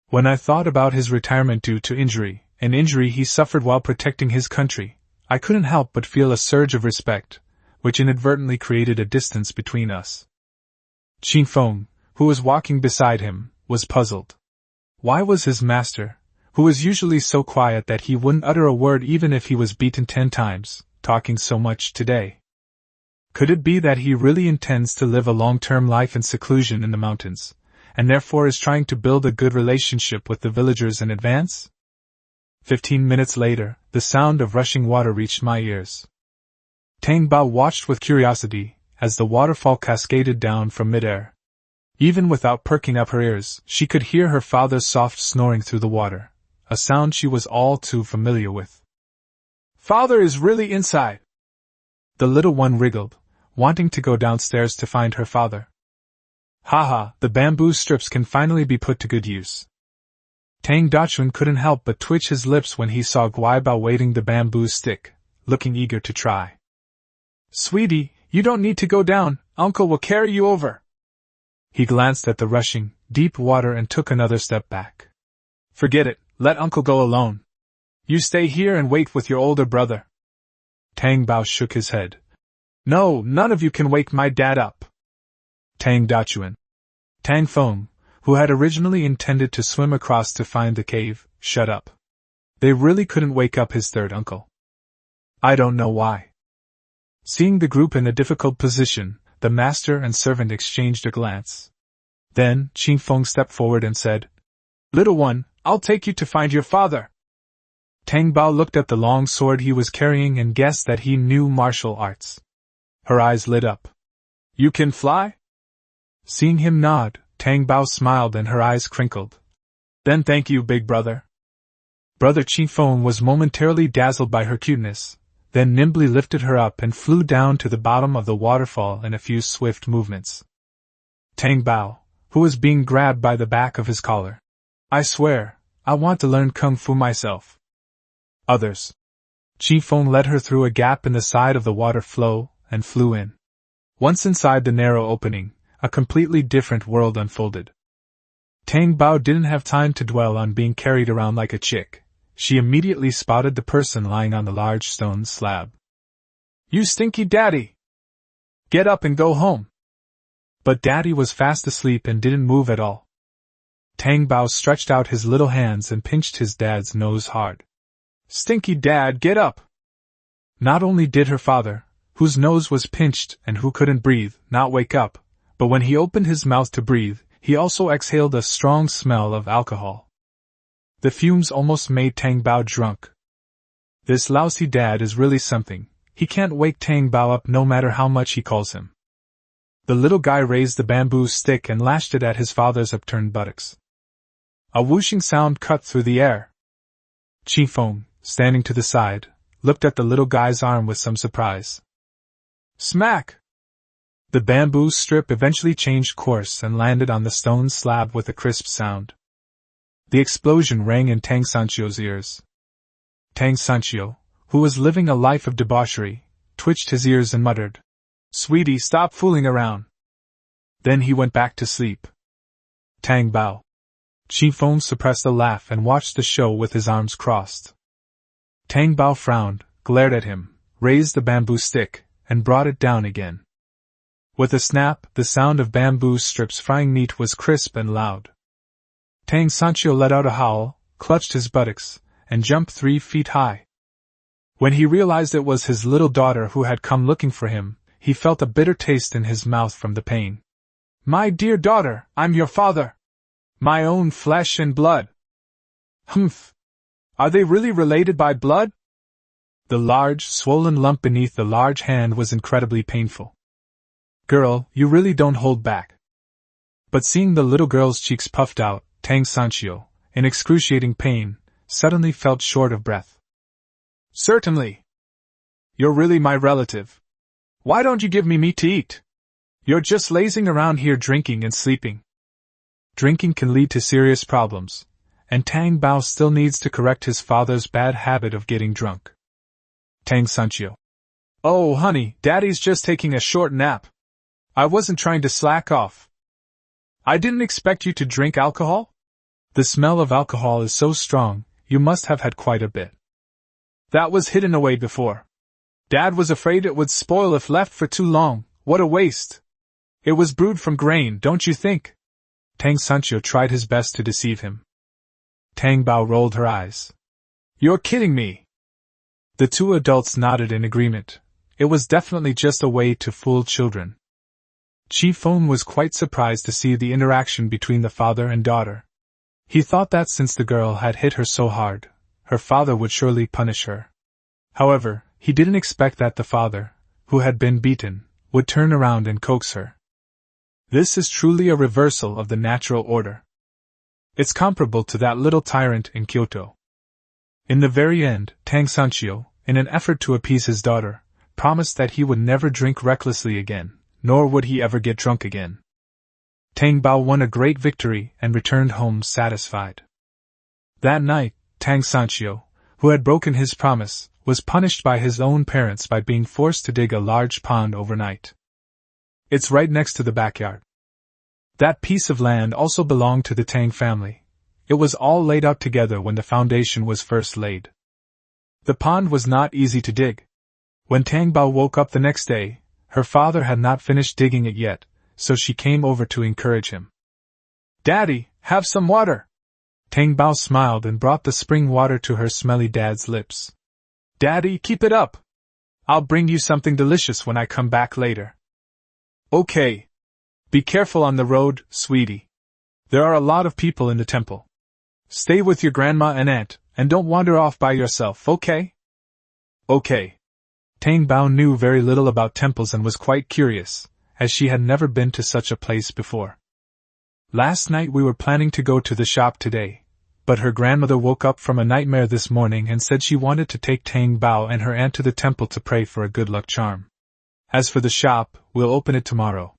When I thought about his retirement due to injury, an injury he suffered while protecting his country, I couldn't help but feel a surge of respect, which inadvertently created a distance between us. Qin Feng, who was walking beside him, was puzzled. Why was his master, who was usually so quiet that he wouldn't utter a word even if he was beaten 10 times, talking so much today? Could it be that he really intends to live a long-term life in seclusion in the mountains, and therefore is trying to build a good relationship with the villagers in advance? 15 minutes later, the sound of rushing water reached my ears. Tang Bao watched with curiosity as the waterfall cascaded down from midair. Even without perking up her ears, she could hear her father's soft snoring through the water, a sound she was all too familiar with. Father is really inside. The little one wriggled, wanting to go downstairs to find her father. Haha, the bamboo strips can finally be put to good use. Tang Dachun couldn't help but twitch his lips when he saw Guaibao waving the bamboo stick, looking eager to try. Sweetie, you don't need to go down, Uncle will carry you over. He glanced at the rushing, deep water and took another step back. Forget it, let Uncle go alone. You stay here and wait with your older brother. Tang Bao shook his head. No, none of you can wake my dad up. Tang Dachuan. Tang Feng, who had originally intended to swim across to find the cave, shut up. They really couldn't wake up his third uncle. I don't know why. Seeing the group in a difficult position, the master and servant exchanged a glance. Then, Qin Feng stepped forward and said, Little one, I'll take you to find your father. Tang Bao looked at the long sword he was carrying and guessed that he knew martial arts. Her eyes lit up. You can fly? Seeing him nod, Tang Bao smiled and her eyes crinkled. Then thank you, big brother. Brother Qin Feng was momentarily dazzled by her cuteness, then nimbly lifted her up and flew down to the bottom of the waterfall in a few swift movements. Tang Bao, who was being grabbed by the back of his collar. I swear, I want to learn kung fu myself. Others. Qin Feng led her through a gap in the side of the water flow and flew in. Once inside the narrow opening, a completely different world unfolded. Tang Bao didn't have time to dwell on being carried around like a chick. She immediately spotted the person lying on the large stone slab. You stinky daddy! Get up and go home! But daddy was fast asleep and didn't move at all. Tang Bao stretched out his little hands and pinched his dad's nose hard. Stinky dad, get up! Not only did her father, whose nose was pinched and who couldn't breathe, not wake up, but when he opened his mouth to breathe, he also exhaled a strong smell of alcohol. The fumes almost made Tang Bao drunk. This lousy dad is really something. He can't wake Tang Bao up no matter how much he calls him. The little guy raised the bamboo stick and lashed it at his father's upturned buttocks. A whooshing sound cut through the air. Qin Feng, standing to the side, looked at the little guy's arm with some surprise. Smack! The bamboo strip eventually changed course and landed on the stone slab with a crisp sound. The explosion rang in Tang Sanchio's ears. Tang Sanchio, who was living a life of debauchery, twitched his ears and muttered, Sweetie, stop fooling around. Then he went back to sleep. Tang Bao. Qin Feng suppressed a laugh and watched the show with his arms crossed. Tang Bao frowned, glared at him, raised the bamboo stick, and brought it down again. With a snap, the sound of bamboo strips frying meat was crisp and loud. Tang Sanchio let out a howl, clutched his buttocks, and jumped 3 feet high. When he realized it was his little daughter who had come looking for him, he felt a bitter taste in his mouth from the pain. My dear daughter, I'm your father. My own flesh and blood. Humph. Are they really related by blood? The large, swollen lump beneath the large hand was incredibly painful. Girl, you really don't hold back. But seeing the little girl's cheeks puffed out, Tang Sanchio, in excruciating pain, suddenly felt short of breath. Certainly. You're really my relative. Why don't you give me meat to eat? You're just lazing around here drinking and sleeping. Drinking can lead to serious problems, and Tang Bao still needs to correct his father's bad habit of getting drunk. Tang Sanchio. Oh, honey, Daddy's just taking a short nap. I wasn't trying to slack off. I didn't expect you to drink alcohol? The smell of alcohol is so strong, you must have had quite a bit. That was hidden away before. Dad was afraid it would spoil if left for too long. What a waste. It was brewed from grain, don't you think? Tang Sanchio tried his best to deceive him. Tang Bao rolled her eyes. You're kidding me. The two adults nodded in agreement. It was definitely just a way to fool children. Chi Feng was quite surprised to see the interaction between the father and daughter. He thought that since the girl had hit her so hard, her father would surely punish her. However, he didn't expect that the father, who had been beaten, would turn around and coax her. This is truly a reversal of the natural order. It's comparable to that little tyrant in Kyoto. In the very end, Tang Sanchio, in an effort to appease his daughter, promised that he would never drink recklessly again, nor would he ever get drunk again. Tang Bao won a great victory and returned home satisfied. That night, Tang Sanchio, who had broken his promise, was punished by his own parents by being forced to dig a large pond overnight. It's right next to the backyard. That piece of land also belonged to the Tang family. It was all laid out together when the foundation was first laid. The pond was not easy to dig. When Tang Bao woke up the next day, her father had not finished digging it yet, so she came over to encourage him. Daddy, have some water! Tang Bao smiled and brought the spring water to her smelly dad's lips. Daddy, keep it up! I'll bring you something delicious when I come back later. Okay. Be careful on the road, sweetie. There are a lot of people in the temple. Stay with your grandma and aunt, and don't wander off by yourself, okay? Okay. Tang Bao knew very little about temples and was quite curious, as she had never been to such a place before. Last night we were planning to go to the shop today, but her grandmother woke up from a nightmare this morning and said she wanted to take Tang Bao and her aunt to the temple to pray for a good luck charm. As for the shop, we'll open it tomorrow.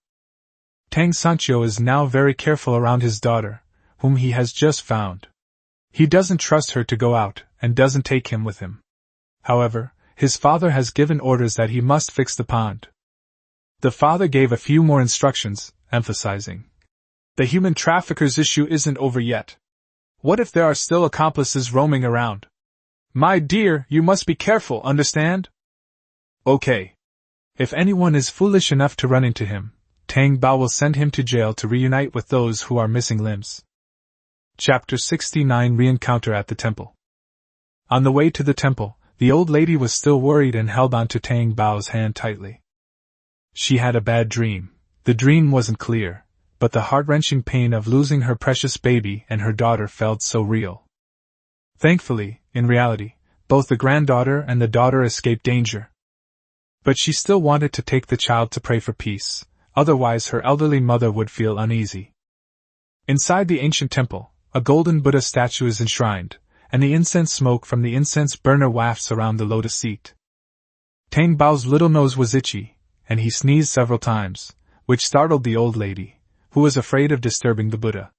Tang Sanchio is now very careful around his daughter, whom he has just found. He doesn't trust her to go out, and doesn't take him with him. However, his father has given orders that he must fix the pond. The father gave a few more instructions, emphasizing, the human traffickers issue isn't over yet. What if there are still accomplices roaming around? My dear, you must be careful, understand? Okay. If anyone is foolish enough to run into him, Tang Bao will send him to jail to reunite with those who are missing limbs. Chapter 69 Re-encounter at the temple. On the way to the temple, the old lady was still worried and held on to Tang Bao's hand tightly. She had a bad dream. The dream wasn't clear, but the heart-wrenching pain of losing her precious baby and her daughter felt so real. Thankfully, in reality, both the granddaughter and the daughter escaped danger. But she still wanted to take the child to pray for peace, otherwise her elderly mother would feel uneasy. Inside the ancient temple, a golden Buddha statue is enshrined, and the incense smoke from the incense burner wafts around the lotus seat. Tang Bao's little nose was itchy, and he sneezed several times, which startled the old lady, who was afraid of disturbing the Buddha.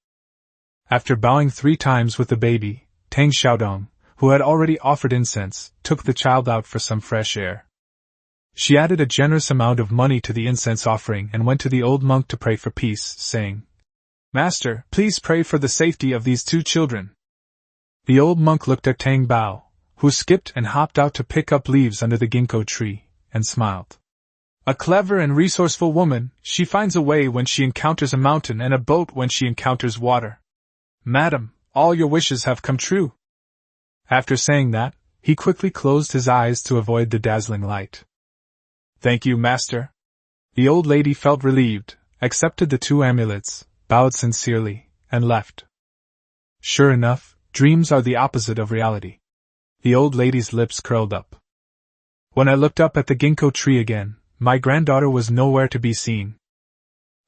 After bowing 3 times with the baby, Tang Xiaodong, who had already offered incense, took the child out for some fresh air. She added a generous amount of money to the incense offering and went to the old monk to pray for peace, saying, Master, please pray for the safety of these 2 children. The old monk looked at Tang Bao, who skipped and hopped out to pick up leaves under the ginkgo tree, and smiled. A clever and resourceful woman, she finds a way when she encounters a mountain and a boat when she encounters water. Madam, all your wishes have come true. After saying that, he quickly closed his eyes to avoid the dazzling light. Thank you, Master. The old lady felt relieved, accepted the 2 amulets, bowed sincerely, and left. Sure enough, dreams are the opposite of reality. The old lady's lips curled up. When I looked up at the ginkgo tree again, my granddaughter was nowhere to be seen.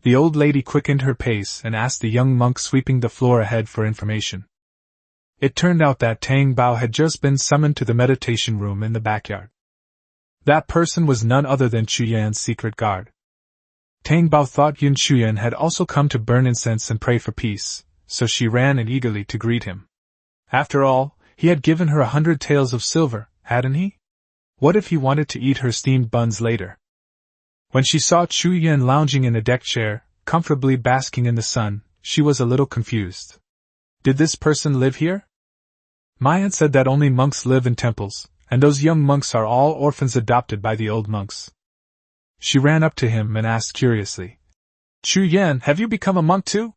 The old lady quickened her pace and asked the young monk sweeping the floor ahead for information. It turned out that Tang Bao had just been summoned to the meditation room in the backyard. That person was none other than Chu Yan's secret guard. Tang Bao thought Yun Chuyan had also come to burn incense and pray for peace, so she ran in eagerly to greet him. After all, he had given her 100 taels of silver, hadn't he? What if he wanted to eat her steamed buns later? When she saw Chu Yan lounging in a deck chair, comfortably basking in the sun, she was a little confused. Did this person live here? My aunt said that only monks live in temples, and those young monks are all orphans adopted by the old monks. She ran up to him and asked curiously, Chu Yan, have you become a monk too?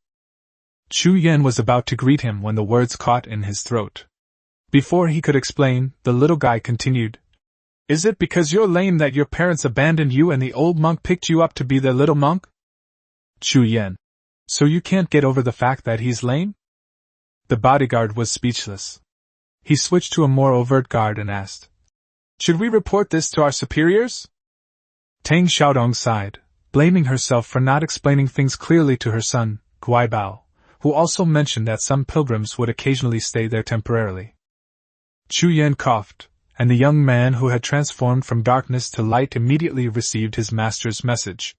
Chu Yan was about to greet him when the words caught in his throat. Before he could explain, the little guy continued, Is it because you're lame that your parents abandoned you and the old monk picked you up to be their little monk? Chu Yan. So you can't get over the fact that he's lame? The bodyguard was speechless. He switched to a more overt guard and asked, Should we report this to our superiors? Tang Xiaodong sighed, blaming herself for not explaining things clearly to her son, Guaibao, who also mentioned that some pilgrims would occasionally stay there temporarily. Chu Yan coughed, and the young man who had transformed from darkness to light immediately received his master's message.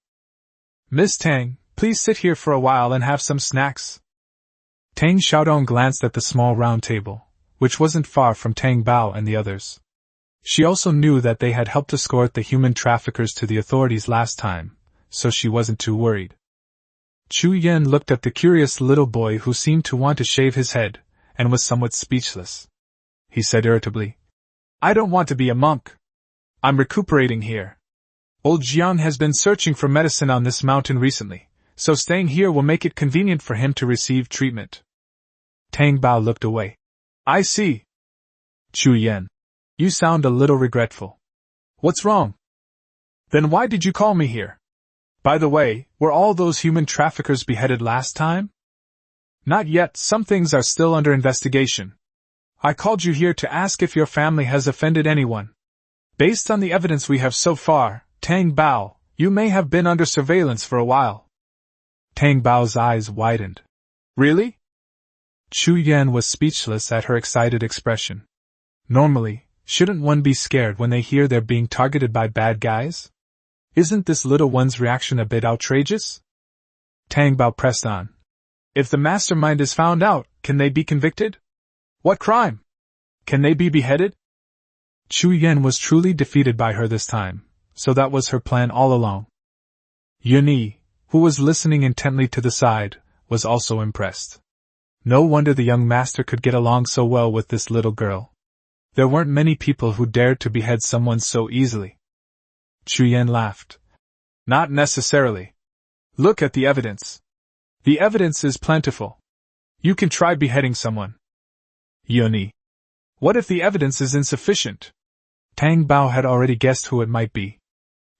Miss Tang, please sit here for a while and have some snacks. Tang Xiaodong glanced at the small round table, which wasn't far from Tang Bao and the others. She also knew that they had helped escort the human traffickers to the authorities last time, so she wasn't too worried. Chu Yan looked at the curious little boy who seemed to want to shave his head, and was somewhat speechless. He said irritably, I don't want to be a monk. I'm recuperating here. Old Jiang has been searching for medicine on this mountain recently, so staying here will make it convenient for him to receive treatment. Tang Bao looked away. I see. Chu Yan. You sound a little regretful. What's wrong? Then why did you call me here? By the way, were all those human traffickers beheaded last time? Not yet, some things are still under investigation. I called you here to ask if your family has offended anyone. Based on the evidence we have so far, Tang Bao, you may have been under surveillance for a while. Tang Bao's eyes widened. Really? Chu Yan was speechless at her excited expression. Normally, shouldn't one be scared when they hear they're being targeted by bad guys? Isn't this little one's reaction a bit outrageous? Tang Bao pressed on. If the mastermind is found out, can they be convicted? What crime? Can they be beheaded? Chu Yan was truly defeated by her this time, so that was her plan all along. Yuni, who was listening intently to the side, was also impressed. No wonder the young master could get along so well with this little girl. There weren't many people who dared to behead someone so easily. Chu Yan laughed. Not necessarily. Look at the evidence. The evidence is plentiful. You can try beheading someone. Yuni. What if the evidence is insufficient? Tang Bao had already guessed who it might be.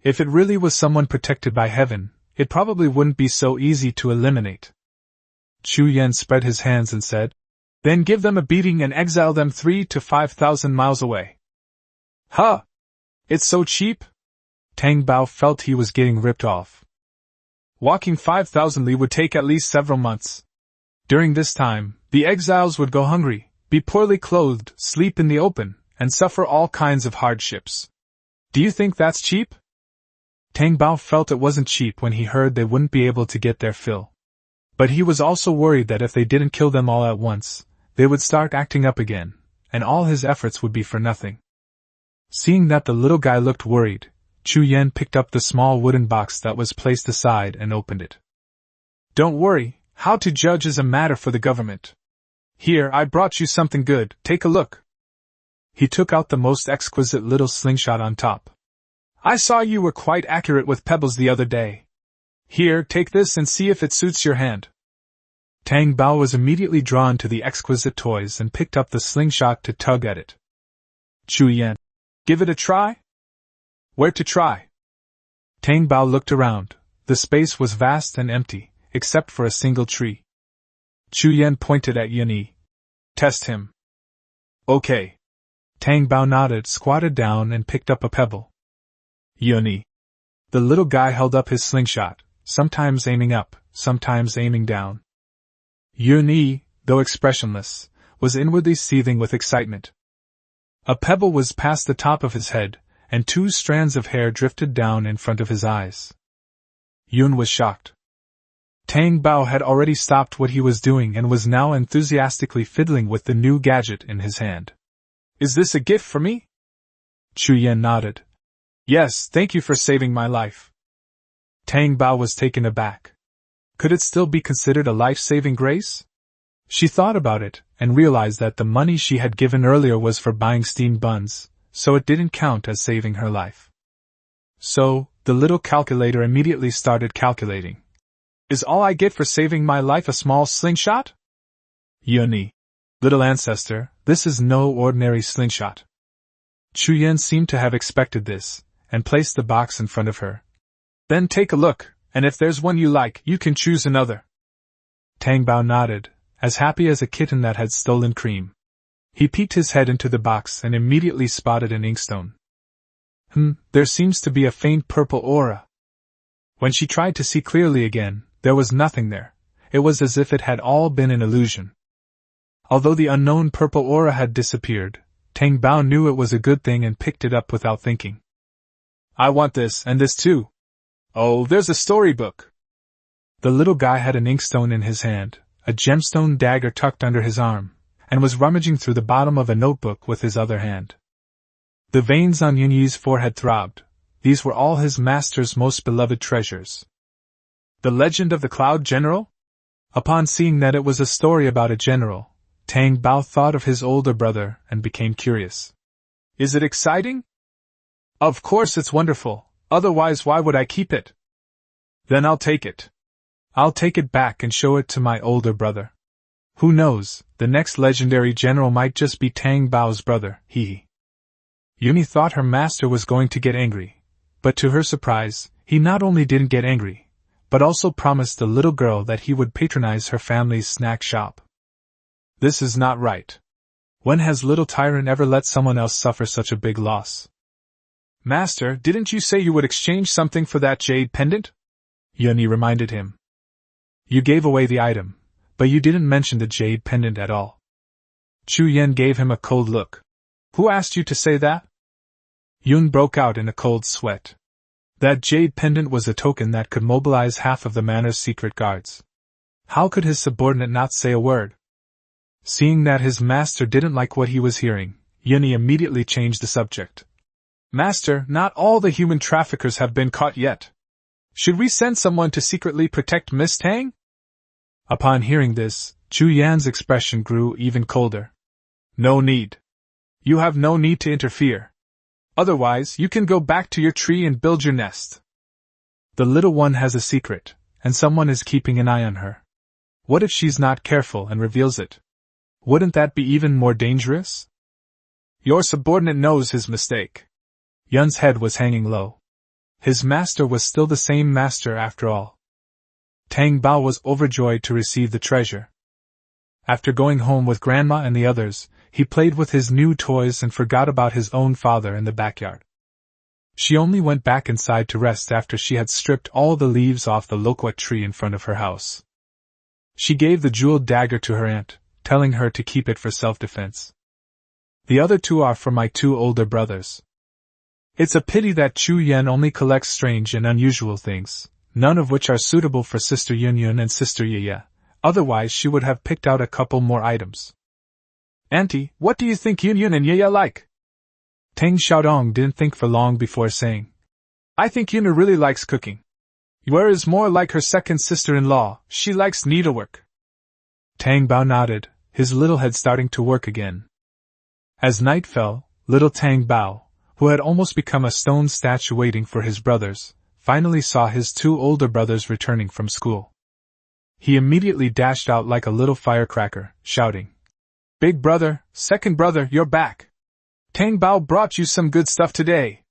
If it really was someone protected by heaven, it probably wouldn't be so easy to eliminate. Chu Yan spread his hands and said, Then give them a beating and exile them 3,000 to 5,000 miles away. Huh! It's so cheap? Tang Bao felt he was getting ripped off. Walking 5,000 li would take at least several months. During this time, the exiles would go hungry, be poorly clothed, sleep in the open, and suffer all kinds of hardships. Do you think that's cheap? Tang Bao felt it wasn't cheap when he heard they wouldn't be able to get their fill. But he was also worried that if they didn't kill them all at once, they would start acting up again, and all his efforts would be for nothing. Seeing that the little guy looked worried, Chu Yan picked up the small wooden box that was placed aside and opened it. Don't worry, how to judge is a matter for the government. Here, I brought you something good, take a look. He took out the most exquisite little slingshot on top. I saw you were quite accurate with pebbles the other day. Here, take this and see if it suits your hand. Tang Bao was immediately drawn to the exquisite toys and picked up the slingshot to tug at it. Chu Yan. Give it a try? Where to try? Tang Bao looked around. The space was vast and empty, except for a single tree. Chu Yan pointed at Yuni. Test him. Okay. Tang Bao nodded, squatted down, and picked up a pebble. Yuni. The little guy held up his slingshot, sometimes aiming up, sometimes aiming down. Yuni, though expressionless, was inwardly seething with excitement. A pebble was past the top of his head, and 2 strands of hair drifted down in front of his eyes. Yun was shocked. Tang Bao had already stopped what he was doing and was now enthusiastically fiddling with the new gadget in his hand. Is this a gift for me? Chu Yan nodded. Yes, thank you for saving my life. Tang Bao was taken aback. Could it still be considered a life-saving grace? She thought about it, and realized that the money she had given earlier was for buying steamed buns, so it didn't count as saving her life. So, the little calculator immediately started calculating. Is all I get for saving my life a small slingshot? Yuni. Little ancestor, this is no ordinary slingshot. Chu Yan seemed to have expected this, and placed the box in front of her. Then take a look, and if there's one you like, you can choose another. Tang Bao nodded, as happy as a kitten that had stolen cream. He peeked his head into the box and immediately spotted an inkstone. There seems to be a faint purple aura. When she tried to see clearly again, there was nothing there. It was as if it had all been an illusion. Although the unknown purple aura had disappeared, Tang Bao knew it was a good thing and picked it up without thinking. I want this and this too. Oh, there's a storybook. The little guy had an inkstone in his hand, a gemstone dagger tucked under his arm, and was rummaging through the bottom of a notebook with his other hand. The veins on Yunyi's forehead throbbed. These were all his master's most beloved treasures. The Legend of the Cloud General? Upon seeing that it was a story about a general, Tang Bao thought of his older brother and became curious. Is it exciting? Of course it's wonderful, otherwise why would I keep it? Then I'll take it. I'll take it back and show it to my older brother. Who knows, the next legendary general might just be Tang Bao's brother, hee. Yuni thought her master was going to get angry, but to her surprise, he not only didn't get angry, but also promised the little girl that he would patronize her family's snack shop. This is not right. When has little tyrant ever let someone else suffer such a big loss? Master, didn't you say you would exchange something for that jade pendant? Yuni reminded him. You gave away the item, but you didn't mention the jade pendant at all. Chu Yan gave him a cold look. Who asked you to say that? Yun broke out in a cold sweat. That jade pendant was a token that could mobilize half of the manor's secret guards. How could his subordinate not say a word? Seeing that his master didn't like what he was hearing, Yuni immediately changed the subject. Master, not all the human traffickers have been caught yet. Should we send someone to secretly protect Miss Tang? Upon hearing this, Chu Yan's expression grew even colder. No need. You have no need to interfere. Otherwise, you can go back to your tree and build your nest. The little one has a secret, and someone is keeping an eye on her. What if she's not careful and reveals it? Wouldn't that be even more dangerous? Your subordinate knows his mistake. Yun's head was hanging low. His master was still the same master after all. Tang Bao was overjoyed to receive the treasure. After going home with Grandma and the others, he played with his new toys and forgot about his own father in the backyard. She only went back inside to rest after she had stripped all the leaves off the loquat tree in front of her house. She gave the jeweled dagger to her aunt, telling her to keep it for self-defense. The other 2 are for my 2 older brothers. It's a pity that Chu Yan only collects strange and unusual things, none of which are suitable for Sister Yun and Sister Ye. Otherwise she would have picked out a couple more items. Auntie, what do you think Yun and Ye like? Tang Xiaodong didn't think for long before saying. I think Yun really likes cooking. Yue is more like her second sister-in-law, she likes needlework. Tang Bao nodded, his little head starting to work again. As night fell, little Tang Bao, who had almost become a stone statue waiting for his brothers, finally saw his 2 older brothers returning from school. He immediately dashed out like a little firecracker, shouting, Big brother, second brother, you're back! Tang Bao brought you some good stuff today.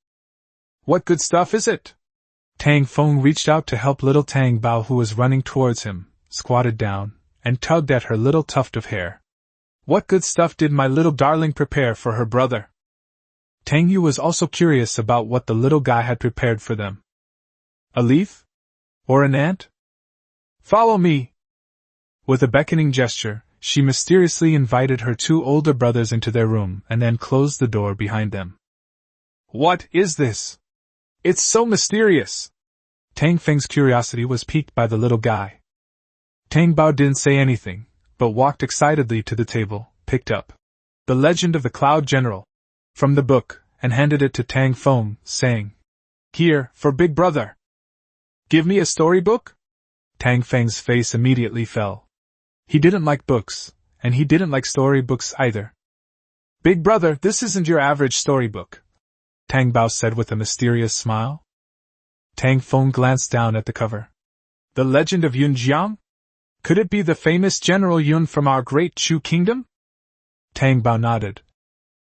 What good stuff is it? Tang Feng reached out to help little Tang Bao, who was running towards him, squatted down, and tugged at her little tuft of hair. What good stuff did my little darling prepare for her brother? Tang Yu was also curious about what the little guy had prepared for them. A leaf? Or an ant? Follow me! With a beckoning gesture, she mysteriously invited her two older brothers into their room and then closed the door behind them. What is this? It's so mysterious! Tang Feng's curiosity was piqued by the little guy. Tang Bao didn't say anything, but walked excitedly to the table, picked up The Legend of the Cloud General from the book, and handed it to Tang Feng, saying, Here, for Big Brother. Give me a storybook? Tang Feng's face immediately fell. He didn't like books, and he didn't like storybooks either. Big Brother, this isn't your average storybook, Tang Bao said with a mysterious smile. Tang Feng glanced down at the cover. The Legend of Yun Jiang? Could it be the famous General Yun from our great Chu kingdom? Tang Bao nodded.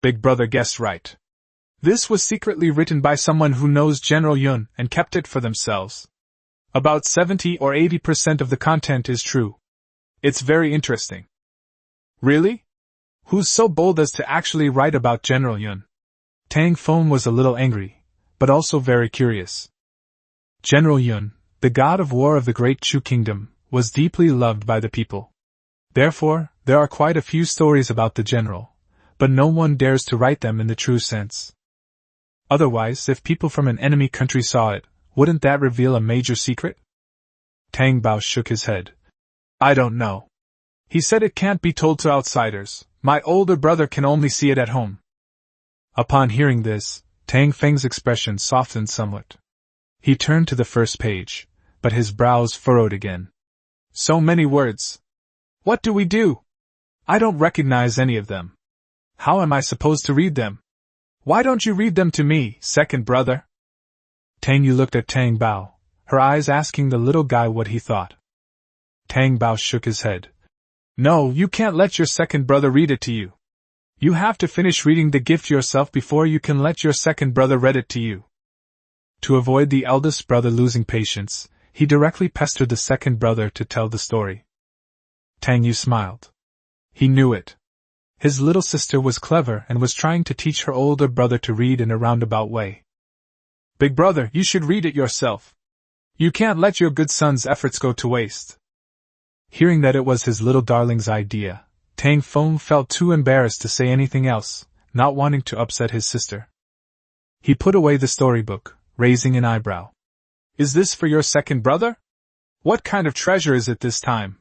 Big Brother guessed right. This was secretly written by someone who knows General Yun and kept it for themselves. About 70 or 80% of the content is true. It's very interesting. Really? Who's so bold as to actually write about General Yun? Tang Feng was a little angry, but also very curious. General Yun, the god of war of the great Chu kingdom, was deeply loved by the people. Therefore, there are quite a few stories about the general, but no one dares to write them in the true sense. Otherwise, if people from an enemy country saw it, wouldn't that reveal a major secret? Tang Bao shook his head. I don't know. He said it can't be told to outsiders. My older brother can only see it at home. Upon hearing this, Tang Feng's expression softened somewhat. He turned to the first page, but his brows furrowed again. So many words. What do we do? I don't recognize any of them. How am I supposed to read them? Why don't you read them to me, second brother? Tang Yu looked at Tang Bao, her eyes asking the little guy what he thought. Tang Bao shook his head. No, you can't let your second brother read it to you. You have to finish reading the gift yourself before you can let your second brother read it to you. To avoid the eldest brother losing patience, he directly pestered the second brother to tell the story. Tang Yu smiled. He knew it. His little sister was clever and was trying to teach her older brother to read in a roundabout way. Big brother, you should read it yourself. You can't let your good son's efforts go to waste. Hearing that it was his little darling's idea, Tang Feng felt too embarrassed to say anything else, not wanting to upset his sister. He put away the storybook, raising an eyebrow. Is this for your second brother? What kind of treasure is it this time?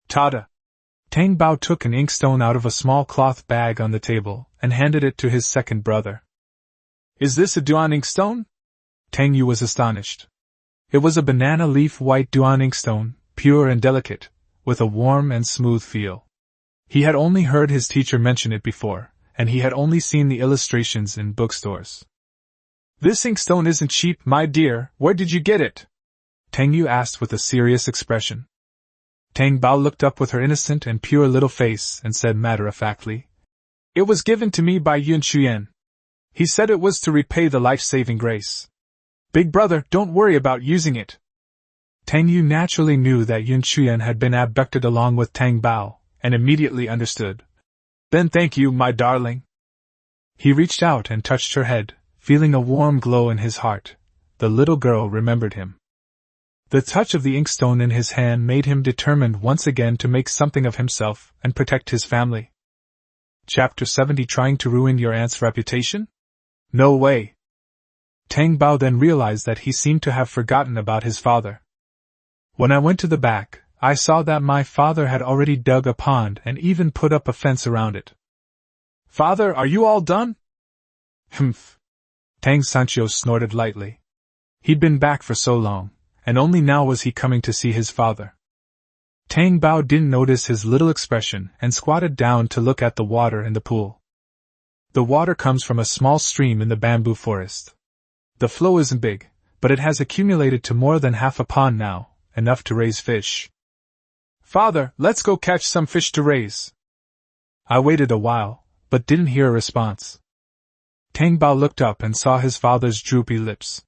Tada! Tang Bao took an inkstone out of a small cloth bag on the table and handed it to his second brother. Is this a Duan inkstone? Tang Yu was astonished. It was a banana leaf white Duan inkstone, pure and delicate, with a warm and smooth feel. He had only heard his teacher mention it before, and he had only seen the illustrations in bookstores. This inkstone isn't cheap, my dear. Where did you get it? Tang Yu asked with a serious expression. Tang Bao looked up with her innocent and pure little face and said matter-of-factly, It was given to me by Yun Chuyen. He said it was to repay the life-saving grace. Big brother, don't worry about using it. Tang Yu naturally knew that Yun Chuyen had been abducted along with Tang Bao, and immediately understood. Then thank you, my darling. He reached out and touched her head, feeling a warm glow in his heart. The little girl remembered him. The touch of the inkstone in his hand made him determined once again to make something of himself and protect his family. Chapter 70 Trying to ruin your aunt's reputation? No way. Tang Bao then realized that he seemed to have forgotten about his father. When I went to the back, I saw that my father had already dug a pond and even put up a fence around it. Father, are you all done? Humph. Tang Sancho snorted lightly. He'd been back for so long, and only now was he coming to see his father. Tang Bao didn't notice his little expression and squatted down to look at the water in the pool. The water comes from a small stream in the bamboo forest. The flow isn't big, but it has accumulated to more than half a pond now, enough to raise fish. Father, let's go catch some fish to raise. I waited a while, but didn't hear a response. Tang Bao looked up and saw his father's droopy lips.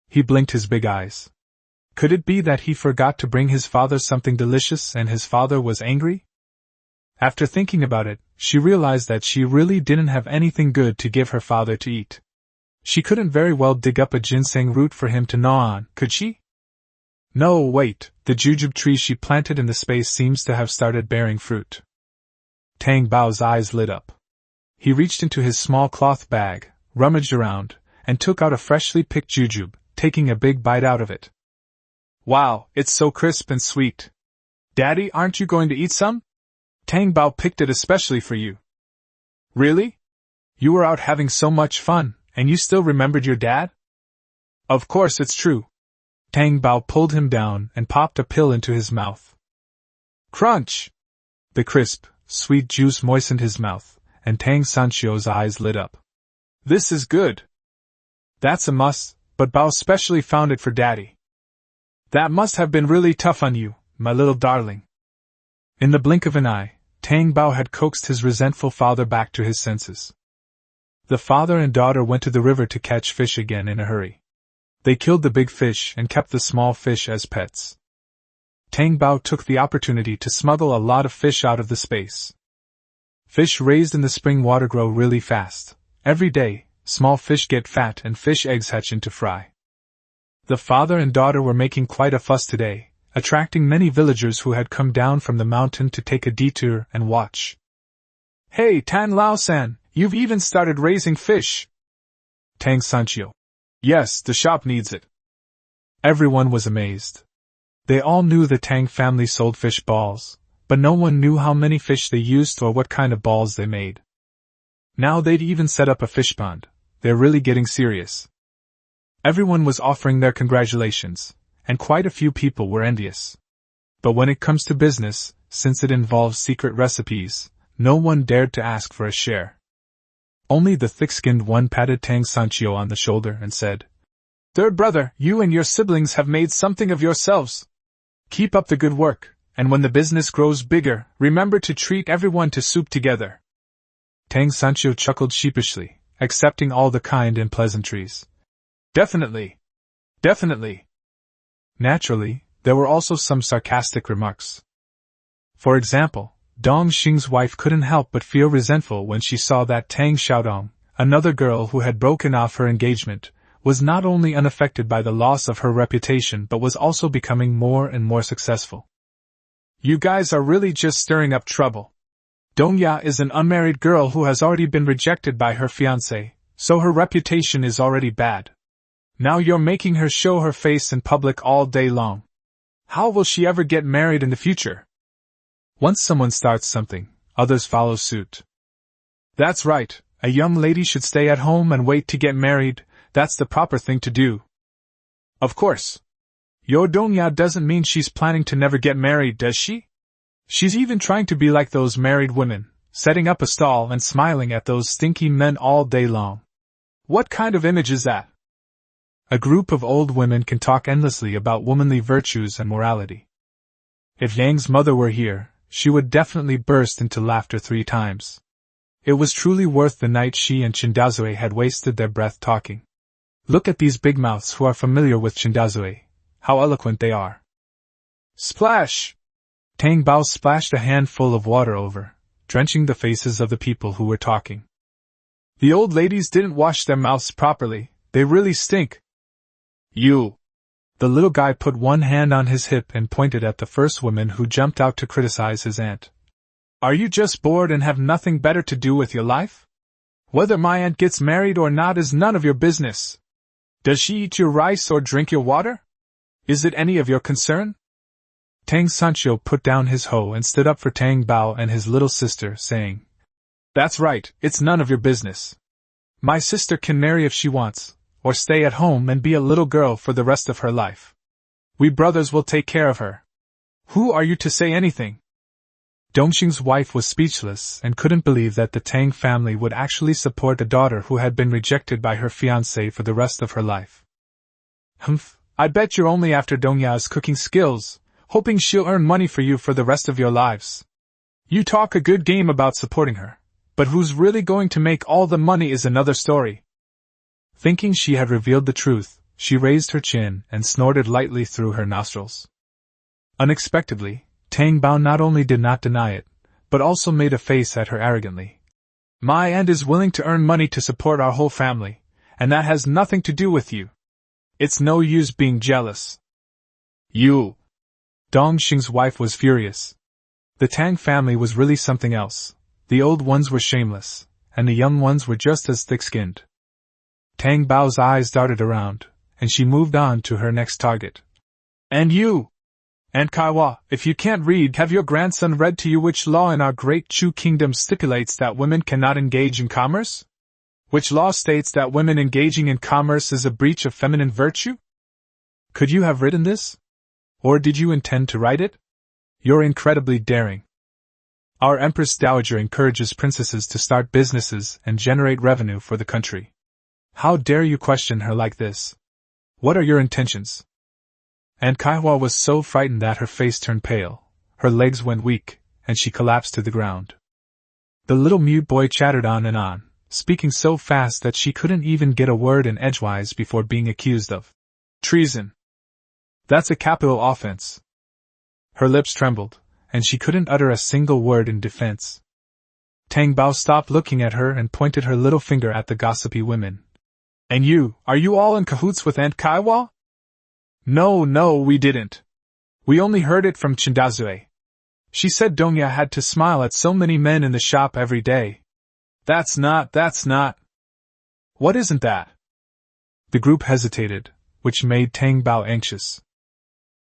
He blinked his big eyes. Could it be that he forgot to bring his father something delicious and his father was angry? After thinking about it, she realized that she really didn't have anything good to give her father to eat. She couldn't very well dig up a ginseng root for him to gnaw on, could she? No, wait, the jujube tree she planted in the space seems to have started bearing fruit. Tang Bao's eyes lit up. He reached into his small cloth bag, rummaged around, and took out a freshly picked jujube, taking a big bite out of it. Wow, it's so crisp and sweet. Daddy, aren't you going to eat some? Tang Bao picked it especially for you. Really? You were out having so much fun, and you still remembered your dad? Of course it's true. Tang Bao pulled him down and popped a pill into his mouth. Crunch! The crisp, sweet juice moistened his mouth, and Tang Sanchio's eyes lit up. This is good. That's a must, but Bao specially found it for Daddy. That must have been really tough on you, my little darling. In the blink of an eye, Tang Bao had coaxed his resentful father back to his senses. The father and daughter went to the river to catch fish again in a hurry. They killed the big fish and kept the small fish as pets. Tang Bao took the opportunity to smuggle a lot of fish out of the space. Fish raised in the spring water grow really fast. Every day, small fish get fat and fish eggs hatch into fry. The father and daughter were making quite a fuss today, attracting many villagers who had come down from the mountain to take a detour and watch. Hey, Tan Lao-san, you've even started raising fish! Tang Sanchio. Yes, the shop needs it. Everyone was amazed. They all knew the Tang family sold fish balls, but no one knew how many fish they used or what kind of balls they made. Now they'd even set up a fish pond. They're really getting serious. Everyone was offering their congratulations, and quite a few people were envious. But when it comes to business, since it involves secret recipes, no one dared to ask for a share. Only the thick-skinned one patted Tang Sanchio on the shoulder and said, Third brother, you and your siblings have made something of yourselves. Keep up the good work, and when the business grows bigger, remember to treat everyone to soup together. Tang Sanchio chuckled sheepishly, accepting all the kind and pleasantries. Definitely. Definitely. Naturally, there were also some sarcastic remarks. For example, Dong Xing's wife couldn't help but feel resentful when she saw that Tang Xiaodong, another girl who had broken off her engagement, was not only unaffected by the loss of her reputation but was also becoming more and more successful. You guys are really just stirring up trouble. Dongya is an unmarried girl who has already been rejected by her fiancé, so her reputation is already bad. Now you're making her show her face in public all day long. How will she ever get married in the future? Once someone starts something, others follow suit. That's right, a young lady should stay at home and wait to get married. That's the proper thing to do. Of course. Yo Dongya doesn't mean she's planning to never get married, does she? She's even trying to be like those married women, setting up a stall and smiling at those stinky men all day long. What kind of image is that? A group of old women can talk endlessly about womanly virtues and morality. If Yang's mother were here, she would definitely burst into laughter 3 times. It was truly worth the night she and Chindazue had wasted their breath talking. Look at these big mouths who are familiar with Chindazue. How eloquent they are. Splash! Tang Bao splashed a handful of water over, drenching the faces of the people who were talking. The old ladies didn't wash their mouths properly, they really stink. You! The little guy put one hand on his hip and pointed at the first woman who jumped out to criticize his aunt. Are you just bored and have nothing better to do with your life? Whether my aunt gets married or not is none of your business. Does she eat your rice or drink your water? Is it any of your concern? Tang Sanchio put down his hoe and stood up for Tang Bao and his little sister, saying, That's right, it's none of your business. My sister can marry if she wants, or stay at home and be a little girl for the rest of her life. We brothers will take care of her. Who are you to say anything? Dongxing's wife was speechless and couldn't believe that the Tang family would actually support a daughter who had been rejected by her fiancé for the rest of her life. Humph, I bet you're only after Dongya's cooking skills, hoping she'll earn money for you for the rest of your lives. You talk a good game about supporting her, but who's really going to make all the money is another story. Thinking she had revealed the truth, she raised her chin and snorted lightly through her nostrils. Unexpectedly, Tang Bao not only did not deny it, but also made a face at her arrogantly. My aunt is willing to earn money to support our whole family, and that has nothing to do with you. It's no use being jealous. You! Dong Xing's wife was furious. The Tang family was really something else. The old ones were shameless, and the young ones were just as thick-skinned. Tang Bao's eyes darted around, and she moved on to her next target. And you! Aunt Kaiwa, if you can't read, have your grandson read to you which law in our great Chu kingdom stipulates that women cannot engage in commerce? Which law states that women engaging in commerce is a breach of feminine virtue? Could you have written this? Or did you intend to write it? You're incredibly daring. Our Empress Dowager encourages princesses to start businesses and generate revenue for the country. How dare you question her like this? What are your intentions? Aunt Kaihua was so frightened that her face turned pale, her legs went weak, and she collapsed to the ground. The little mute boy chattered on, speaking so fast that she couldn't even get a word in edgewise before being accused of treason. That's a capital offense. Her lips trembled, and she couldn't utter a single word in defense. Tang Bao stopped looking at her and pointed her little finger at the gossipy women. And you, are you all in cahoots with Aunt Kaiwa? No, we didn't. We only heard it from Chindazue. She said Dongya had to smile at so many men in the shop every day. That's not. What isn't that? The group hesitated, which made Tang Bao anxious.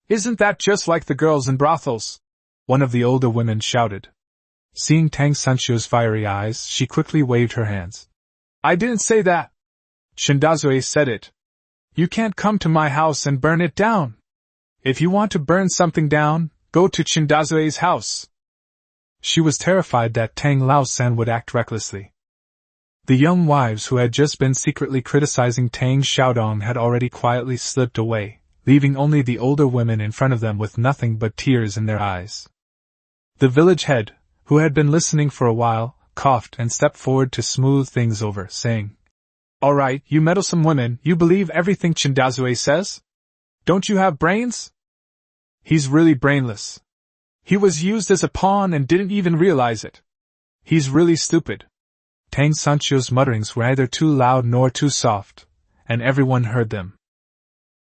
Isn't that just like the girls in brothels? One of the older women shouted. Seeing Tang Sanchio's fiery eyes, she quickly waved her hands. I didn't say that. Chindazue said it. You can't come to my house and burn it down. If you want to burn something down, go to Chindazue's house. She was terrified that Tang Lao-san would act recklessly. The young wives who had just been secretly criticizing Tang Xiaodong had already quietly slipped away, leaving only the older women in front of them with nothing but tears in their eyes. The village head, who had been listening for a while, coughed and stepped forward to smooth things over, saying, All right, you meddlesome women, you believe everything Chindazue says? Don't you have brains? He's really brainless. He was used as a pawn and didn't even realize it. He's really stupid. Tang Sanchio's mutterings were neither too loud nor too soft, and everyone heard them.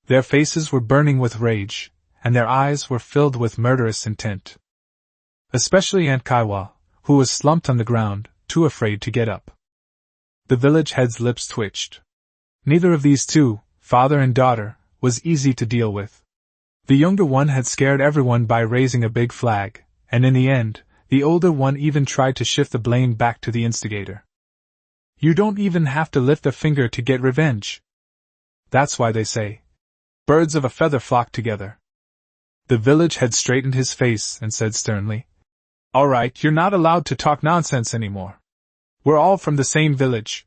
Their faces were burning with rage, and their eyes were filled with murderous intent. Especially Aunt Kaiwa, who was slumped on the ground, too afraid to get up. The village head's lips twitched. Neither of these two, father and daughter, was easy to deal with. The younger one had scared everyone by raising a big flag, and in the end, the older one even tried to shift the blame back to the instigator. You don't even have to lift a finger to get revenge. That's why they say, birds of a feather flock together. The village head straightened his face and said sternly, All right, you're not allowed to talk nonsense anymore. We're all from the same village.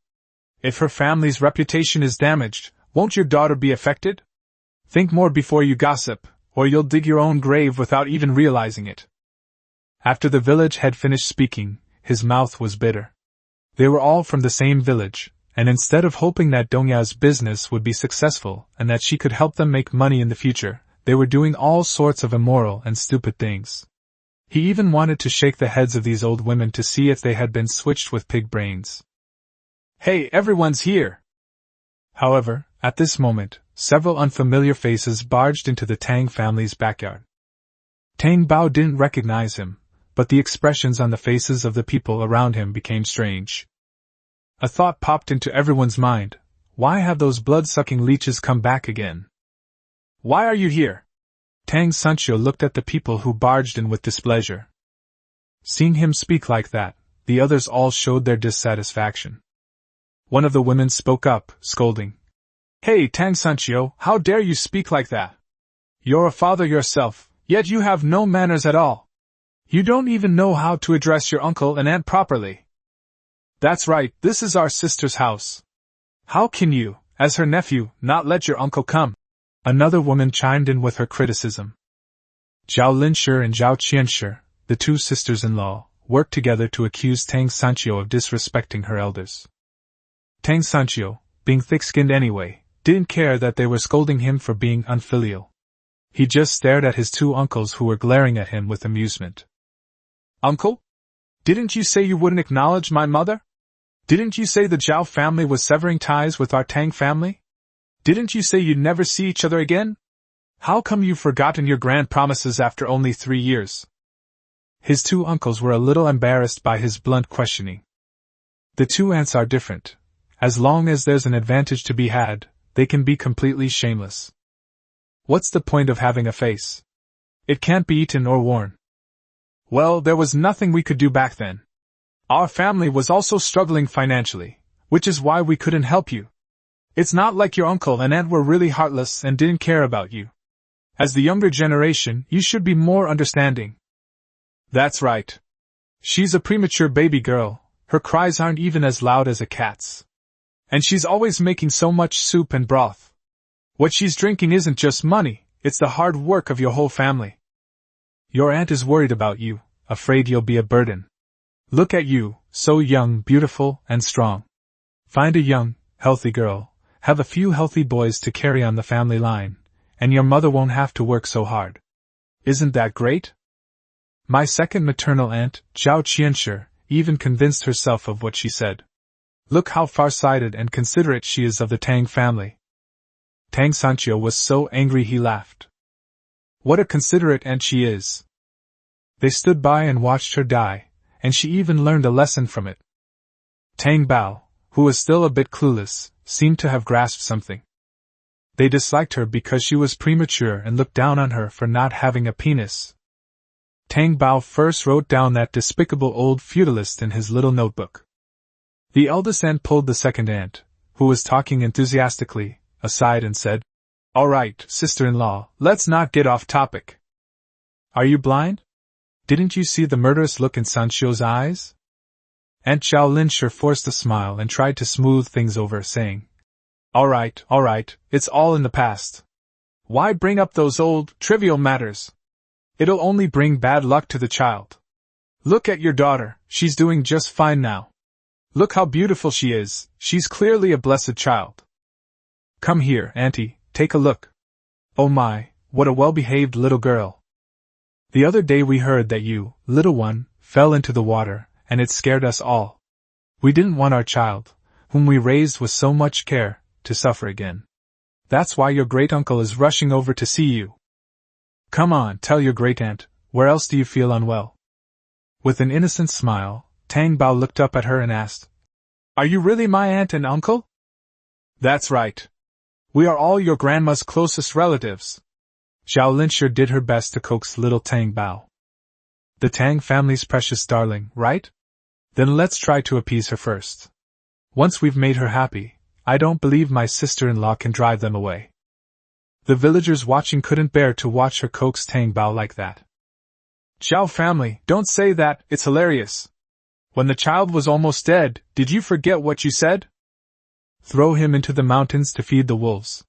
If her family's reputation is damaged, won't your daughter be affected? Think more before you gossip, or you'll dig your own grave without even realizing it. After the village had finished speaking, his mouth was bitter. They were all from the same village, and instead of hoping that Dongya's business would be successful and that she could help them make money in the future, they were doing all sorts of immoral and stupid things. He even wanted to shake the heads of these old women to see if they had been switched with pig brains. Hey, everyone's here! However, at this moment, several unfamiliar faces barged into the Tang family's backyard. Tang Bao didn't recognize him, but the expressions on the faces of the people around him became strange. A thought popped into everyone's mind. Why have those blood-sucking leeches come back again? Why are you here? Tang Sanchio looked at the people who barged in with displeasure. Seeing him speak like that, the others all showed their dissatisfaction. One of the women spoke up, scolding. Hey, Tang Sanchio, how dare you speak like that? You're a father yourself, yet you have no manners at all. You don't even know how to address your uncle and aunt properly. That's right, this is our sister's house. How can you, as her nephew, not let your uncle come? Another woman chimed in with her criticism. Zhao Linshi and Zhao Qianshi, the two sisters-in-law, worked together to accuse Tang Sanchio of disrespecting her elders. Tang Sanchio, being thick-skinned anyway, didn't care that they were scolding him for being unfilial. He just stared at his two uncles who were glaring at him with amusement. Uncle? Didn't you say you wouldn't acknowledge my mother? Didn't you say the Zhao family was severing ties with our Tang family? Didn't you say you'd never see each other again? How come you've forgotten your grand promises after only 3 years? His two uncles were a little embarrassed by his blunt questioning. The two aunts are different. As long as there's an advantage to be had, they can be completely shameless. What's the point of having a face? It can't be eaten or worn. Well, there was nothing we could do back then. Our family was also struggling financially, which is why we couldn't help you. It's not like your uncle and aunt were really heartless and didn't care about you. As the younger generation, you should be more understanding. That's right. She's a premature baby girl, her cries aren't even as loud as a cat's. And she's always making so much soup and broth. What she's drinking isn't just money, it's the hard work of your whole family. Your aunt is worried about you, afraid you'll be a burden. Look at you, so young, beautiful, and strong. Find a young, healthy girl, have a few healthy boys to carry on the family line, and your mother won't have to work so hard. Isn't that great? My second maternal aunt, Zhao Qianshi, even convinced herself of what she said. Look how far-sighted and considerate she is of the Tang family. Tang Sancho was so angry he laughed. What a considerate aunt she is. They stood by and watched her die, and she even learned a lesson from it. Tang Bao, who was still a bit clueless, seemed to have grasped something. They disliked her because she was premature and looked down on her for not having a penis. Tang Bao first wrote down that despicable old feudalist in his little notebook. The eldest aunt pulled the second aunt, who was talking enthusiastically, aside and said, "All right, sister-in-law, let's not get off topic. Are you blind? Didn't you see the murderous look in Sancho's eyes?" Aunt Zhao Linshi forced a smile and tried to smooth things over, saying, all right, it's all in the past. Why bring up those old, trivial matters? It'll only bring bad luck to the child. Look at your daughter, she's doing just fine now. Look how beautiful she is, she's clearly a blessed child. Come here, Auntie, take a look. Oh my, what a well-behaved little girl. The other day we heard that you, little one, fell into the water, and it scared us all. We didn't want our child, whom we raised with so much care, to suffer again. That's why your great-uncle is rushing over to see you. Come on, tell your great-aunt, where else do you feel unwell? With an innocent smile, Tang Bao looked up at her and asked, Are you really my aunt and uncle? That's right. We are all your grandma's closest relatives. Zhao Linshi did her best to coax little Tang Bao. The Tang family's precious darling, right? Then let's try to appease her first. Once we've made her happy, I don't believe my sister-in-law can drive them away. The villagers watching couldn't bear to watch her coax Tang Bao like that. Zhao family, don't say that, it's hilarious. When the child was almost dead, did you forget what you said? Throw him into the mountains to feed the wolves.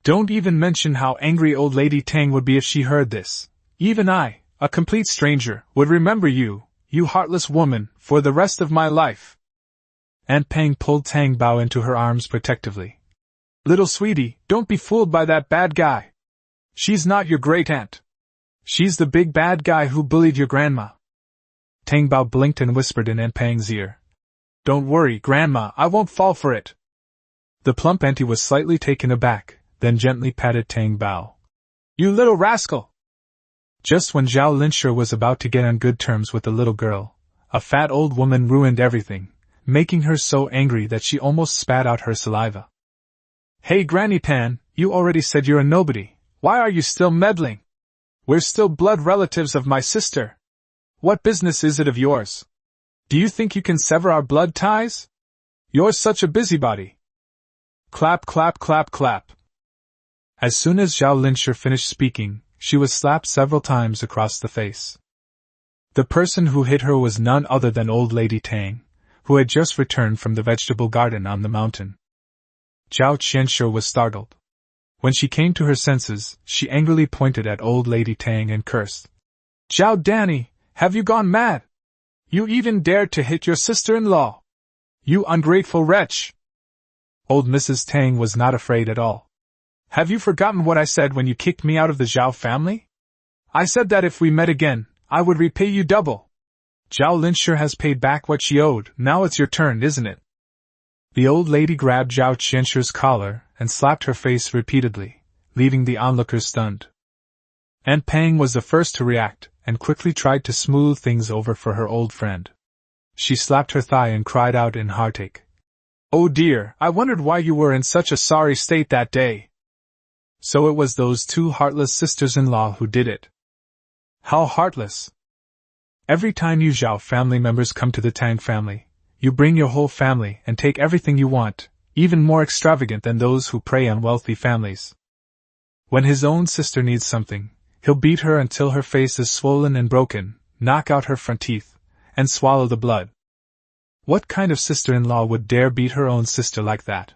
Don't even mention how angry old lady Tang would be if she heard this. Even I, a complete stranger, would remember you, you heartless woman, for the rest of my life. Aunt Pang pulled Tang Bao into her arms protectively. Little sweetie, don't be fooled by that bad guy. She's not your great-aunt. She's the big bad guy who bullied your grandma. Tang Bao blinked and whispered in Aunt Pang's ear. Don't worry, Grandma, I won't fall for it. The plump auntie was slightly taken aback, then gently patted Tang Bao. You little rascal! Just when Zhao Linshi was about to get on good terms with the little girl, a fat old woman ruined everything, making her so angry that she almost spat out her saliva. Hey Granny Pan, you already said you're a nobody, why are you still meddling? We're still blood relatives of my sister. What business is it of yours? Do you think you can sever our blood ties? You're such a busybody. Clap, clap, clap, clap. As soon as Zhao Linshi finished speaking, she was slapped several times across the face. The person who hit her was none other than old lady Tang, who had just returned from the vegetable garden on the mountain. Zhao Qianshi was startled. When she came to her senses, she angrily pointed at old lady Tang and cursed. Zhao Danny, have you gone mad? You even dared to hit your sister-in-law. You ungrateful wretch. Old Mrs. Tang was not afraid at all. Have you forgotten what I said when you kicked me out of the Zhao family? I said that if we met again, I would repay you double. Zhao Linshur has paid back what she owed, now it's your turn, isn't it? The old lady grabbed Zhao Qianshur's collar and slapped her face repeatedly, leaving the onlookers stunned. Aunt Pang was the first to react, and quickly tried to smooth things over for her old friend. She slapped her thigh and cried out in heartache. "Oh dear, I wondered why you were in such a sorry state that day." So it was those two heartless sisters-in-law who did it. How heartless! Every time you Zhao family members come to the Tang family, you bring your whole family and take everything you want, even more extravagant than those who prey on wealthy families. When his own sister needs something, he'll beat her until her face is swollen and broken, knock out her front teeth, and swallow the blood. What kind of sister-in-law would dare beat her own sister like that?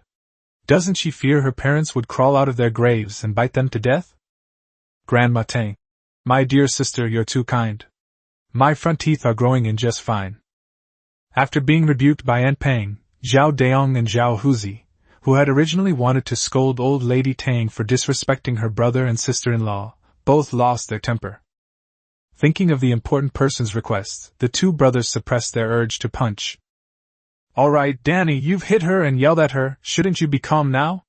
Doesn't she fear her parents would crawl out of their graves and bite them to death? Grandma Tang. My dear sister, you're too kind. My front teeth are growing in just fine. After being rebuked by Aunt Pang, Zhao Daong and Zhao Huzi, who had originally wanted to scold old lady Tang for disrespecting her brother and sister-in-law, both lost their temper. Thinking of the important person's request, the two brothers suppressed their urge to punch. All right, Danny, you've hit her and yelled at her, shouldn't you be calm now?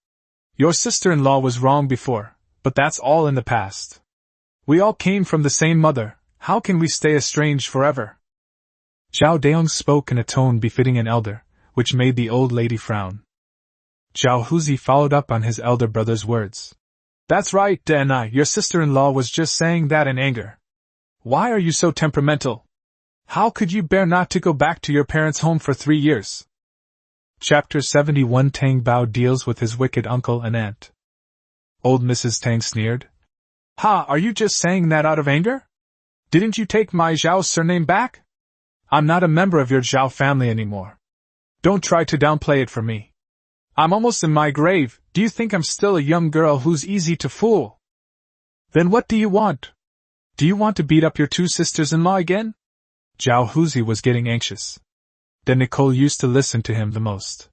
Your sister-in-law was wrong before, but that's all in the past. We all came from the same mother, how can we stay estranged forever? Zhao Daong spoke in a tone befitting an elder, which made the old lady frown. Zhao Huzi followed up on his elder brother's words. That's right, Danai, your sister-in-law was just saying that in anger. Why are you so temperamental? How could you bear not to go back to your parents' home for 3 years? Chapter 71 Tang Bao deals with his wicked uncle and aunt. Old Mrs. Tang sneered. Ha, are you just saying that out of anger? Didn't you take my Zhao surname back? I'm not a member of your Zhao family anymore. Don't try to downplay it for me. I'm almost in my grave, do you think I'm still a young girl who's easy to fool? Then what do you want? Do you want to beat up your two sisters-in-law again? Zhao Huzi was getting anxious. Then Nicole used to listen to him the most.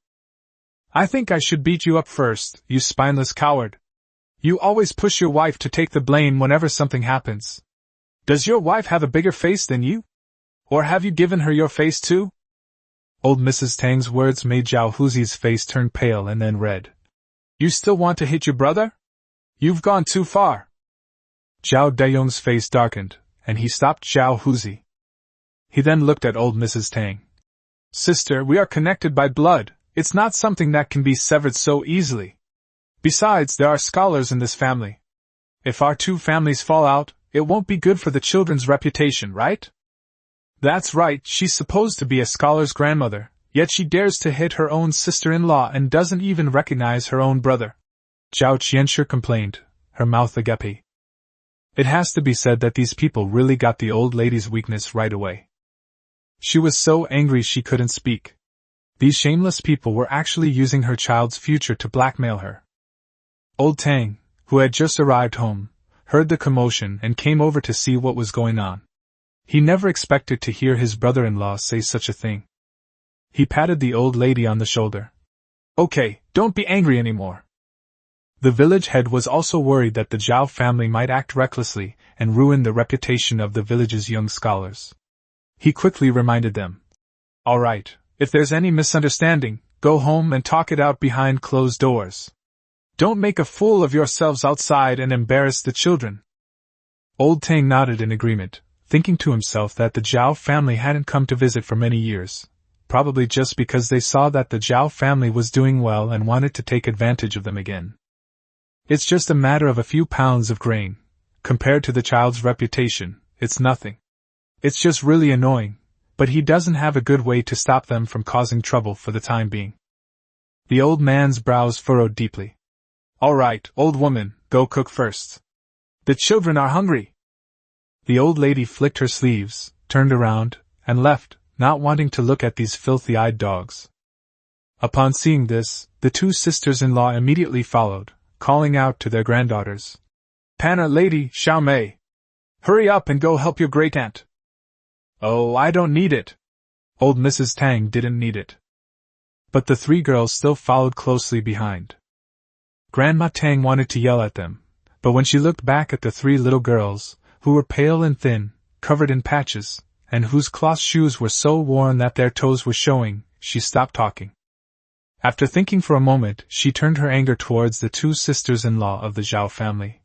I think I should beat you up first, you spineless coward. You always push your wife to take the blame whenever something happens. Does your wife have a bigger face than you? Or have you given her your face too? Old Mrs. Tang's words made Zhao Huzi's face turn pale and then red. You still want to hit your brother? You've gone too far. Zhao Daong's face darkened, and he stopped Zhao Huzi. He then looked at old Mrs. Tang. Sister, we are connected by blood, it's not something that can be severed so easily. Besides, there are scholars in this family. If our two families fall out, it won't be good for the children's reputation, right? That's right, she's supposed to be a scholar's grandmother, yet she dares to hit her own sister-in-law and doesn't even recognize her own brother. Zhao Qianshur complained, her mouth agape. It has to be said that these people really got the old lady's weakness right away. She was so angry she couldn't speak. These shameless people were actually using her child's future to blackmail her. Old Tang, who had just arrived home, heard the commotion and came over to see what was going on. He never expected to hear his brother-in-law say such a thing. He patted the old lady on the shoulder. Okay, don't be angry anymore. The village head was also worried that the Zhao family might act recklessly and ruin the reputation of the village's young scholars. He quickly reminded them. All right, if there's any misunderstanding, go home and talk it out behind closed doors. Don't make a fool of yourselves outside and embarrass the children. Old Tang nodded in agreement, thinking to himself that the Zhao family hadn't come to visit for many years, probably just because they saw that the Zhao family was doing well and wanted to take advantage of them again. It's just a matter of a few pounds of grain. Compared to the child's reputation, it's nothing. It's just really annoying, but he doesn't have a good way to stop them from causing trouble for the time being. The old man's brows furrowed deeply. All right, old woman, go cook first. The children are hungry. The old lady flicked her sleeves, turned around, and left, not wanting to look at these filthy-eyed dogs. Upon seeing this, the two sisters-in-law immediately followed, calling out to their granddaughters. Panna lady, Xiao Mei. Hurry up and go help your great-aunt. Oh, I don't need it. Old Mrs. Tang didn't need it. But the three girls still followed closely behind. Grandma Tang wanted to yell at them, but when she looked back at the three little girls, who were pale and thin, covered in patches, and whose cloth shoes were so worn that their toes were showing, she stopped talking. After thinking for a moment, she turned her anger towards the two sisters-in-law of the Zhao family.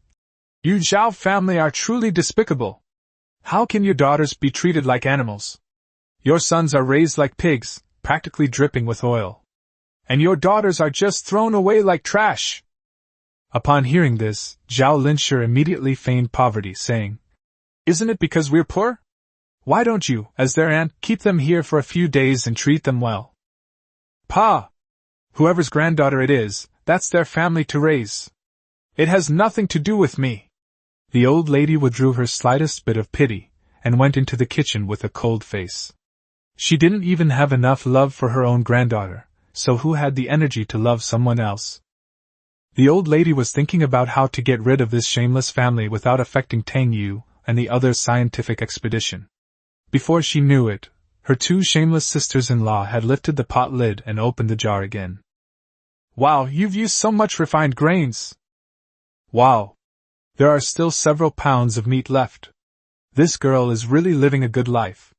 You Zhao family are truly despicable. How can your daughters be treated like animals? Your sons are raised like pigs, practically dripping with oil. And your daughters are just thrown away like trash. Upon hearing this, Zhao Linshi immediately feigned poverty, saying, Isn't it because we're poor? Why don't you, as their aunt, keep them here for a few days and treat them well? Pa! Whoever's granddaughter it is, that's their family to raise. It has nothing to do with me. The old lady withdrew her slightest bit of pity, and went into the kitchen with a cold face. She didn't even have enough love for her own granddaughter, so who had the energy to love someone else? The old lady was thinking about how to get rid of this shameless family without affecting Tang Yu and the other scientific expedition. Before she knew it, her two shameless sisters-in-law had lifted the pot lid and opened the jar again. Wow, you've used so much refined grains! Wow! There are still several pounds of meat left. This girl is really living a good life.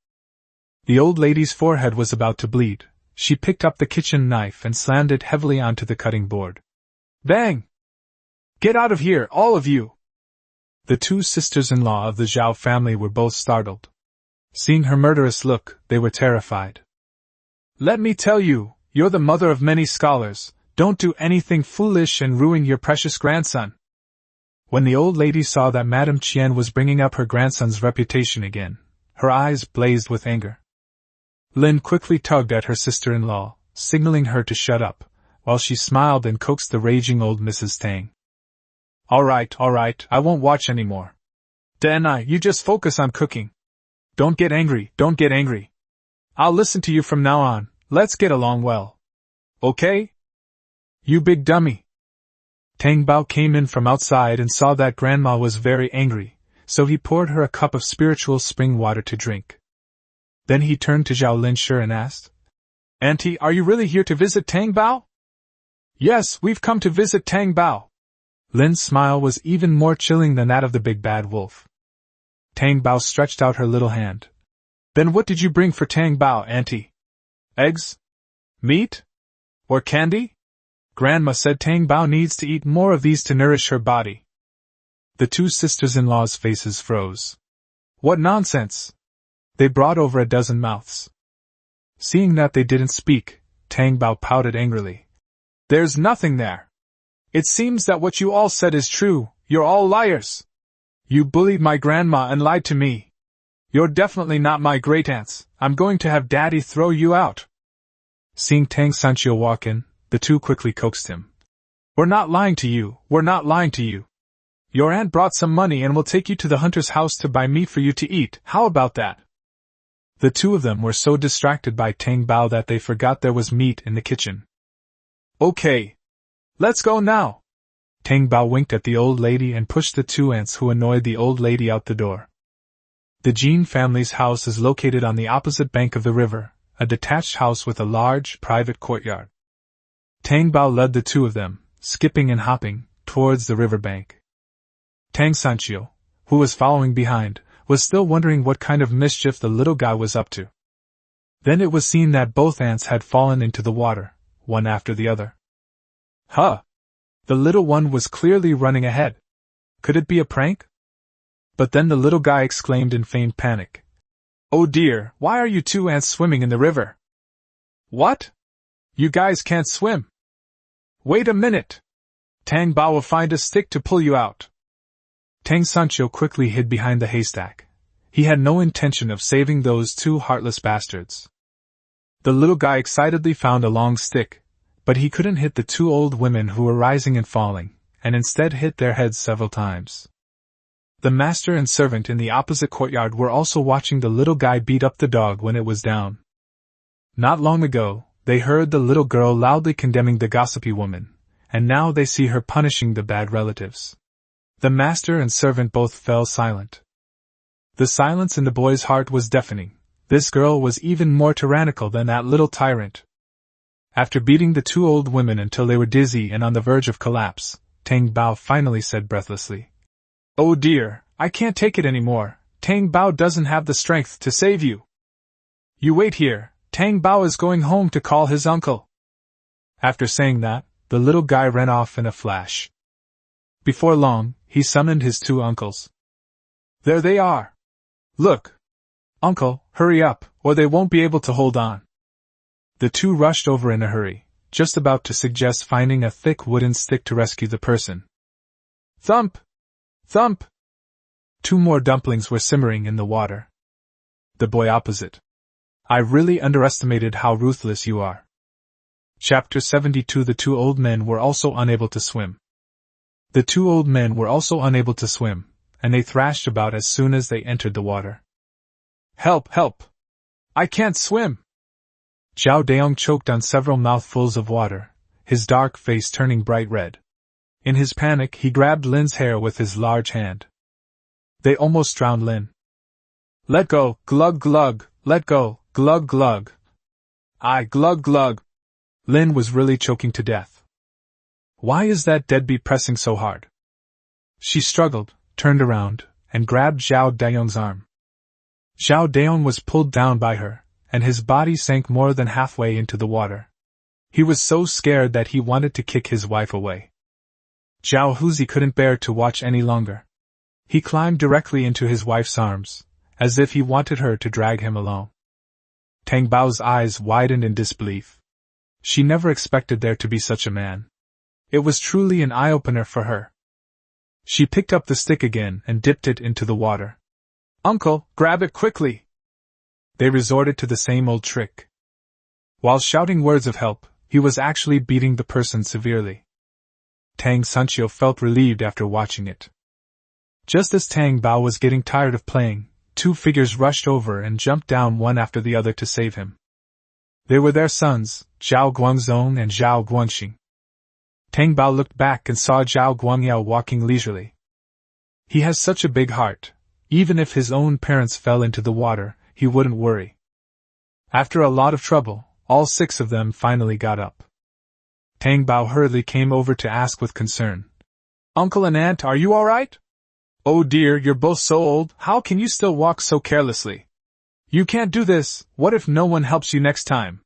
The old lady's forehead was about to bleed. She picked up the kitchen knife and slammed it heavily onto the cutting board. Bang! Get out of here, all of you! The two sisters-in-law of the Zhao family were both startled. Seeing her murderous look, they were terrified. Let me tell you, you're the mother of many scholars. Don't do anything foolish and ruin your precious grandson. When the old lady saw that Madame Qian was bringing up her grandson's reputation again, her eyes blazed with anger. Lin quickly tugged at her sister-in-law, signaling her to shut up, while she smiled and coaxed the raging old Mrs. Tang. All right, I won't watch anymore. Dana, you just focus on cooking. Don't get angry. I'll listen to you from now on. Let's get along well. Okay? You big dummy. Tang Bao came in from outside and saw that Grandma was very angry, so he poured her a cup of spiritual spring water to drink. Then he turned to Zhao Linshi and asked, Auntie, are you really here to visit Tang Bao? Yes, we've come to visit Tang Bao. Lin's smile was even more chilling than that of the big bad wolf. Tang Bao stretched out her little hand. Then what did you bring for Tang Bao, Auntie? Eggs? Meat? Or candy? Grandma said Tang Bao needs to eat more of these to nourish her body. The two sisters-in-law's faces froze. What nonsense! They brought over a dozen mouths. Seeing that they didn't speak, Tang Bao pouted angrily. There's nothing there. It seems that what you all said is true, you're all liars. You bullied my grandma and lied to me. You're definitely not my great-aunts. I'm going to have Daddy throw you out. Seeing Tang Sanchio walk in, the two quickly coaxed him. We're not lying to you. Your aunt brought some money and will take you to the hunter's house to buy meat for you to eat. How about that? The two of them were so distracted by Tang Bao that they forgot there was meat in the kitchen. Okay. Let's go now. Tang Bao winked at the old lady and pushed the two aunts who annoyed the old lady out the door. The Jin family's house is located on the opposite bank of the river, a detached house with a large, private courtyard. Tang Bao led the two of them, skipping and hopping, towards the riverbank. Tang Sanchio, who was following behind, was still wondering what kind of mischief the little guy was up to. Then it was seen that both ants had fallen into the water, one after the other. Huh! The little one was clearly running ahead. Could it be a prank? But then the little guy exclaimed in feigned panic. Oh dear, why are you two ants swimming in the river? What? You guys can't swim. Wait a minute. Tang Bao will find a stick to pull you out. Tang Sanchio quickly hid behind the haystack. He had no intention of saving those two heartless bastards. The little guy excitedly found a long stick, but he couldn't hit the two old women who were rising and falling, and instead hit their heads several times. The master and servant in the opposite courtyard were also watching the little guy beat up the dog when it was down. Not long ago, they heard the little girl loudly condemning the gossipy woman, and now they see her punishing the bad relatives. The master and servant both fell silent. The silence in the boy's heart was deafening. This girl was even more tyrannical than that little tyrant. After beating the two old women until they were dizzy and on the verge of collapse, Tang Bao finally said breathlessly, Oh dear, I can't take it anymore. Tang Bao doesn't have the strength to save you. You wait here, Tang Bao is going home to call his uncle. After saying that, the little guy ran off in a flash. Before long, he summoned his two uncles. There they are. Look. Uncle, hurry up, or they won't be able to hold on. The two rushed over in a hurry, just about to suggest finding a thick wooden stick to rescue the person. Thump! Thump! Two more dumplings were simmering in the water. The boy opposite. I really underestimated how ruthless you are. Chapter 72. The two old men were also unable to swim. The two old men were also unable to swim, and they thrashed about as soon as they entered the water. Help! Help! I can't swim! Zhao Daong choked on several mouthfuls of water, his dark face turning bright red. In his panic, he grabbed Lin's hair with his large hand. They almost drowned Lin. Let go, glug glug, let go, glug glug. I glug glug. Lin was really choking to death. Why is that deadbeat pressing so hard? She struggled, turned around, and grabbed Zhao Daong's arm. Zhao Daong was pulled down by her, and his body sank more than halfway into the water. He was so scared that he wanted to kick his wife away. Zhao Huzi couldn't bear to watch any longer. He climbed directly into his wife's arms, as if he wanted her to drag him along. Tang Bao's eyes widened in disbelief. She never expected there to be such a man. It was truly an eye-opener for her. She picked up the stick again and dipped it into the water. Uncle, grab it quickly! They resorted to the same old trick. While shouting words of help, he was actually beating the person severely. Tang Sanchio felt relieved after watching it. Just as Tang Bao was getting tired of playing, two figures rushed over and jumped down one after the other to save him. They were their sons, Zhao Guangzong and Zhao Guangxing. Tang Bao looked back and saw Zhao Guangyao walking leisurely. He has such a big heart. Even if his own parents fell into the water, he wouldn't worry. After a lot of trouble, all six of them finally got up. Tang Bao hurriedly came over to ask with concern. Uncle and Aunt, are you alright? Oh dear, you're both so old, how can you still walk so carelessly? You can't do this, what if no one helps you next time?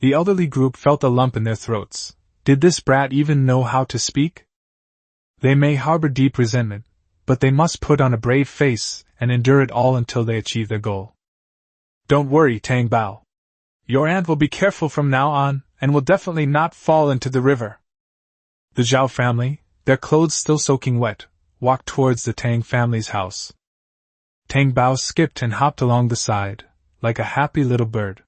The elderly group felt a lump in their throats. Did this brat even know how to speak? They may harbor deep resentment, but they must put on a brave face and endure it all until they achieve their goal. Don't worry, Tang Bao. Your aunt will be careful from now on, and will definitely not fall into the river. The Zhao family, their clothes still soaking wet, walked towards the Tang family's house. Tang Bao skipped and hopped along the side, like a happy little bird.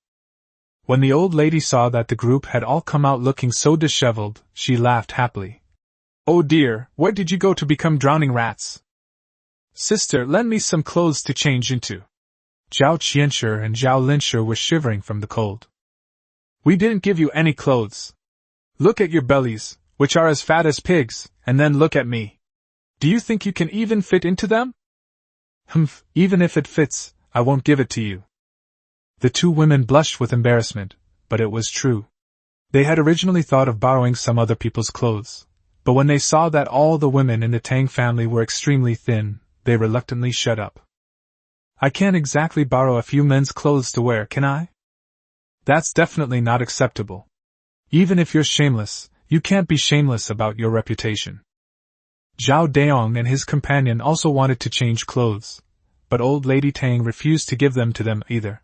When the old lady saw that the group had all come out looking so disheveled, she laughed happily. Oh dear, where did you go to become drowning rats? Sister, lend me some clothes to change into. Zhao Qianshi and Zhao Linshi were shivering from the cold. We didn't give you any clothes. Look at your bellies, which are as fat as pigs, and then look at me. Do you think you can even fit into them? Humph, even if it fits, I won't give it to you. The two women blushed with embarrassment, but it was true. They had originally thought of borrowing some other people's clothes, but when they saw that all the women in the Tang family were extremely thin, they reluctantly shut up. I can't exactly borrow a few men's clothes to wear, can I? That's definitely not acceptable. Even if you're shameless, you can't be shameless about your reputation. Zhao Daong and his companion also wanted to change clothes, but old lady Tang refused to give them to them either.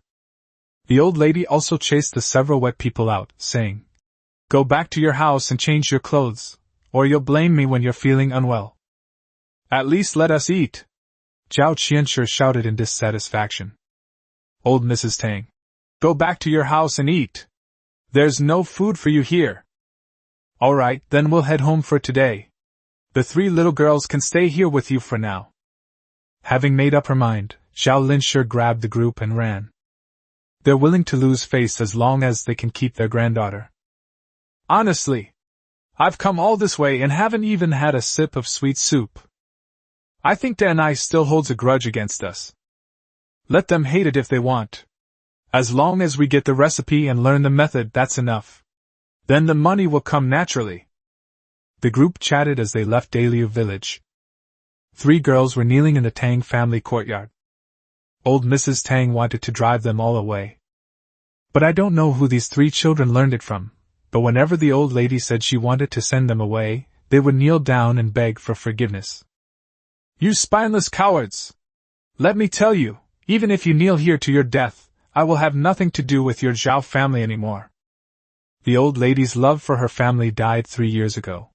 The old lady also chased the several wet people out, saying, Go back to your house and change your clothes, or you'll blame me when you're feeling unwell. At least let us eat. Zhao Qianshi shouted in dissatisfaction. Old Mrs. Tang. Go back to your house and eat. There's no food for you here. All right, then we'll head home for today. The three little girls can stay here with you for now. Having made up her mind, Zhao Linshi grabbed the group and ran. They're willing to lose face as long as they can keep their granddaughter. Honestly, I've come all this way and haven't even had a sip of sweet soup. I think Danai still holds a grudge against us. Let them hate it if they want. As long as we get the recipe and learn the method, that's enough. Then the money will come naturally. The group chatted as they left Daliu village. Three girls were kneeling in the Tang family courtyard, Old Mrs. Tang wanted to drive them all away. But I don't know who these 3 children learned it from, but whenever the old lady said she wanted to send them away, they would kneel down and beg for forgiveness. You spineless cowards! Let me tell you, even if you kneel here to your death, I will have nothing to do with your Zhao family anymore. The old lady's love for her family died 3 years ago.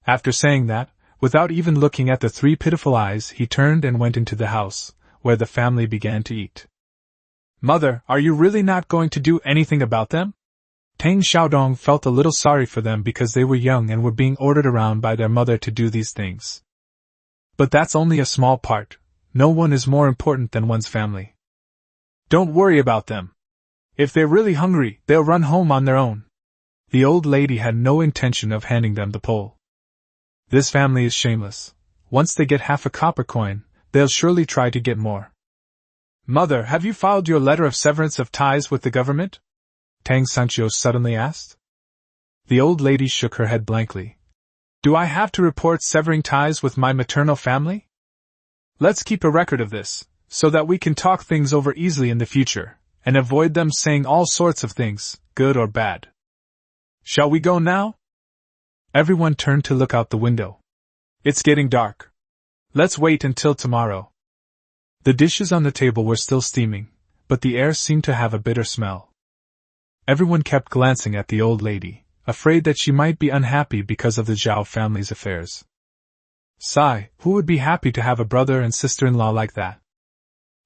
After saying that, without even looking at the 3 pitiful eyes, he turned and went into the house, where the family began to eat. Mother, are you really not going to do anything about them? Tang Xiaodong felt a little sorry for them because they were young and were being ordered around by their mother to do these things. But that's only a small part. No one is more important than one's family. Don't worry about them. If they're really hungry, they'll run home on their own. The old lady had no intention of handing them the pole. This family is shameless. Once they get half a copper coin, they'll surely try to get more. Mother, have you filed your letter of severance of ties with the government? Tang Sancho suddenly asked. The old lady shook her head blankly. Do I have to report severing ties with my maternal family? Let's keep a record of this, so that we can talk things over easily in the future, and avoid them saying all sorts of things, good or bad. Shall we go now? Everyone turned to look out the window. It's getting dark. Let's wait until tomorrow. The dishes on the table were still steaming, but the air seemed to have a bitter smell. Everyone kept glancing at the old lady, afraid that she might be unhappy because of the Zhao family's affairs. Sigh, who would be happy to have a brother and sister-in-law like that?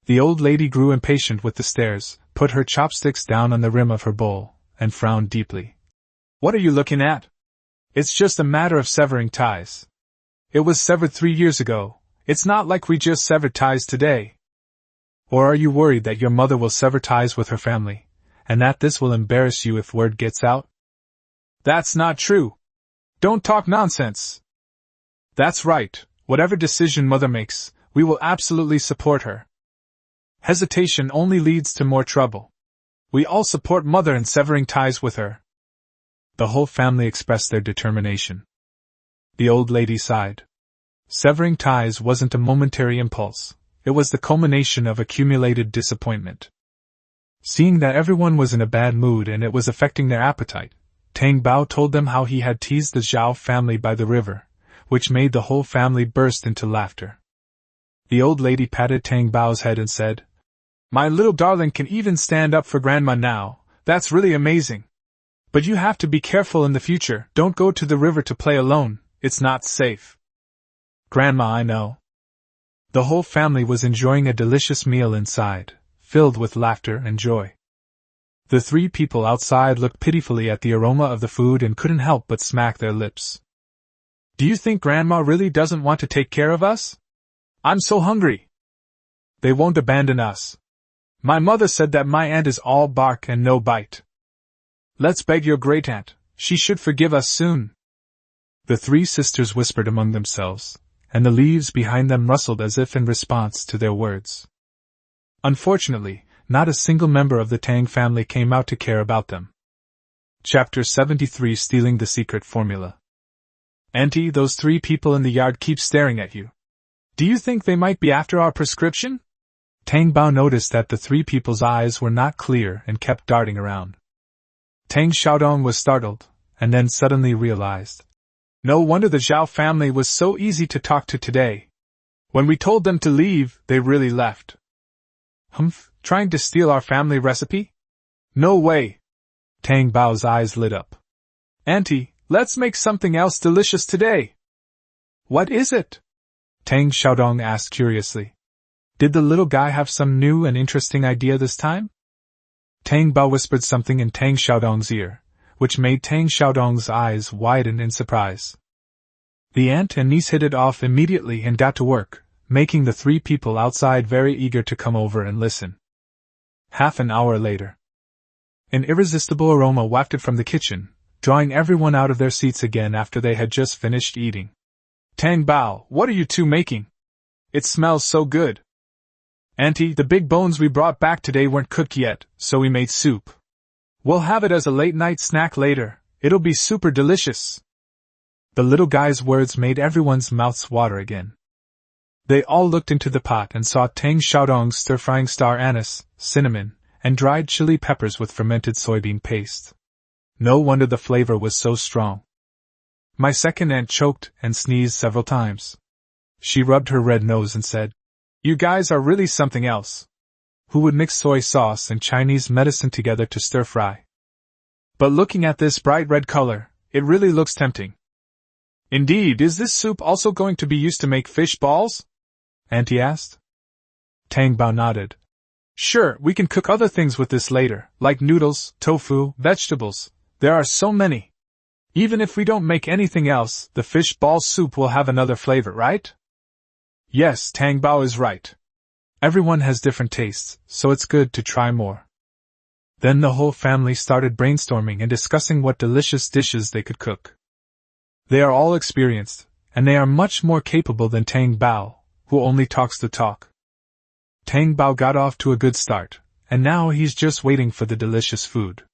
The old lady grew impatient with the stares, put her chopsticks down on the rim of her bowl, and frowned deeply. What are you looking at? It's just a matter of severing ties. It was severed 3 years ago. It's not like we just severed ties today. Or are you worried that your mother will sever ties with her family, and that this will embarrass you if word gets out? That's not true. Don't talk nonsense. That's right, whatever decision mother makes, we will absolutely support her. Hesitation only leads to more trouble. We all support mother in severing ties with her. The whole family expressed their determination. The old lady sighed. Severing ties wasn't a momentary impulse, it was the culmination of accumulated disappointment. Seeing that everyone was in a bad mood and it was affecting their appetite, Tang Bao told them how he had teased the Zhao family by the river, which made the whole family burst into laughter. The old lady patted Tang Bao's head and said, My little darling can even stand up for Grandma now, that's really amazing. But you have to be careful in the future, don't go to the river to play alone, it's not safe. Grandma, I know. The whole family was enjoying a delicious meal inside, filled with laughter and joy. The 3 people outside looked pitifully at the aroma of the food and couldn't help but smack their lips. Do you think Grandma really doesn't want to take care of us? I'm so hungry. They won't abandon us. My mother said that my aunt is all bark and no bite. Let's beg your great-aunt, she should forgive us soon. The 3 sisters whispered among themselves, and the leaves behind them rustled as if in response to their words. Unfortunately, not a single member of the Tang family came out to care about them. Chapter 73 Stealing the Secret Formula. Auntie, those 3 people in the yard keep staring at you. Do you think they might be after our prescription? Tang Bao noticed that the 3 people's eyes were not clear and kept darting around. Tang Xiaodong was startled, and then suddenly realized. No wonder the Zhao family was so easy to talk to today. When we told them to leave, they really left. Humph, trying to steal our family recipe? No way. Tang Bao's eyes lit up. Auntie, let's make something else delicious today. What is it? Tang Xiaodong asked curiously. Did the little guy have some new and interesting idea this time? Tang Bao whispered something in Tang Xiaodong's ear, which made Tang Xiaodong's eyes widen in surprise. The aunt and niece hit it off immediately and got to work, making the 3 people outside very eager to come over and listen. Half an hour later. An irresistible aroma wafted from the kitchen, drawing everyone out of their seats again after they had just finished eating. Tang Bao, what are you 2 making? It smells so good. Auntie, the big bones we brought back today weren't cooked yet, so we made soup. We'll have it as a late-night snack later, it'll be super delicious. The little guy's words made everyone's mouths water again. They all looked into the pot and saw Tang Xiaodong's stir-frying star anise, cinnamon, and dried chili peppers with fermented soybean paste. No wonder the flavor was so strong. My second aunt choked and sneezed several times. She rubbed her red nose and said, "You guys are really something else. Who would mix soy sauce and Chinese medicine together to stir-fry? But looking at this bright red color, it really looks tempting." "Indeed, is this soup also going to be used to make fish balls?" Auntie asked. Tang Bao nodded. "Sure, we can cook other things with this later, like noodles, tofu, vegetables. There are so many. Even if we don't make anything else, the fish ball soup will have another flavor, right?" Yes, Tang Bao is right. Everyone has different tastes, so it's good to try more. Then the whole family started brainstorming and discussing what delicious dishes they could cook. They are all experienced, and they are much more capable than Tang Bao, who only talks the talk. Tang Bao got off to a good start, and now he's just waiting for the delicious food.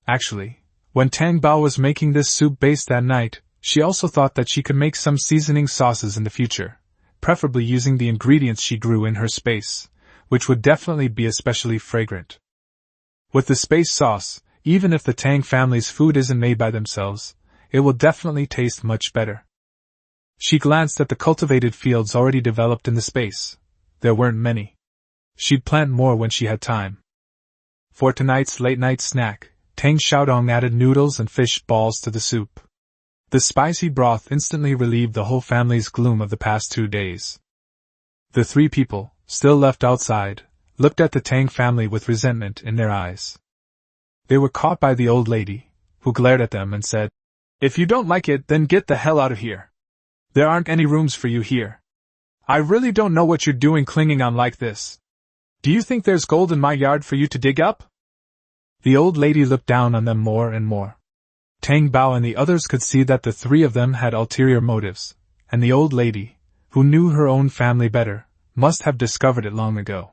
Actually, when Tang Bao was making this soup base that night, she also thought that she could make some seasoning sauces in the future, preferably using the ingredients she grew in her space, which would definitely be especially fragrant. With the space sauce, even if the Tang family's food isn't made by themselves, it will definitely taste much better. She glanced at the cultivated fields already developed in the space. There weren't many. She'd plant more when she had time. For tonight's late-night snack, Tang Xiaodong added noodles and fish balls to the soup. The spicy broth instantly relieved the whole family's gloom of the past 2 days. The 3 people, still left outside, looked at the Tang family with resentment in their eyes. They were caught by the old lady, who glared at them and said, "If you don't like it, then get the hell out of here. There aren't any rooms for you here. I really don't know what you're doing clinging on like this. Do you think there's gold in my yard for you to dig up?" The old lady looked down on them more and more. Tang Bao and the others could see that the 3 of them had ulterior motives, and the old lady, who knew her own family better, must have discovered it long ago.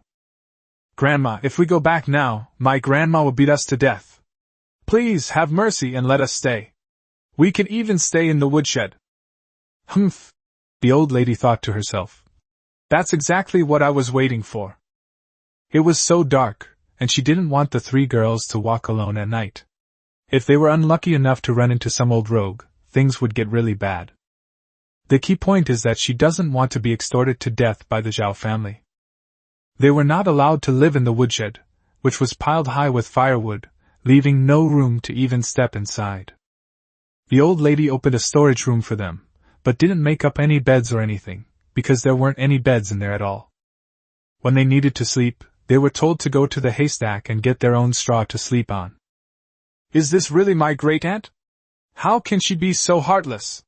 "Grandma, if we go back now, my grandma will beat us to death. Please have mercy and let us stay. We can even stay in the woodshed." Humph, the old lady thought to herself. That's exactly what I was waiting for. It was so dark, and she didn't want the 3 girls to walk alone at night. If they were unlucky enough to run into some old rogue, things would get really bad. The key point is that she doesn't want to be extorted to death by the Zhao family. They were not allowed to live in the woodshed, which was piled high with firewood, leaving no room to even step inside. The old lady opened a storage room for them, but didn't make up any beds or anything, because there weren't any beds in there at all. When they needed to sleep, they were told to go to the haystack and get their own straw to sleep on. Is this really my great-aunt? How can she be so heartless?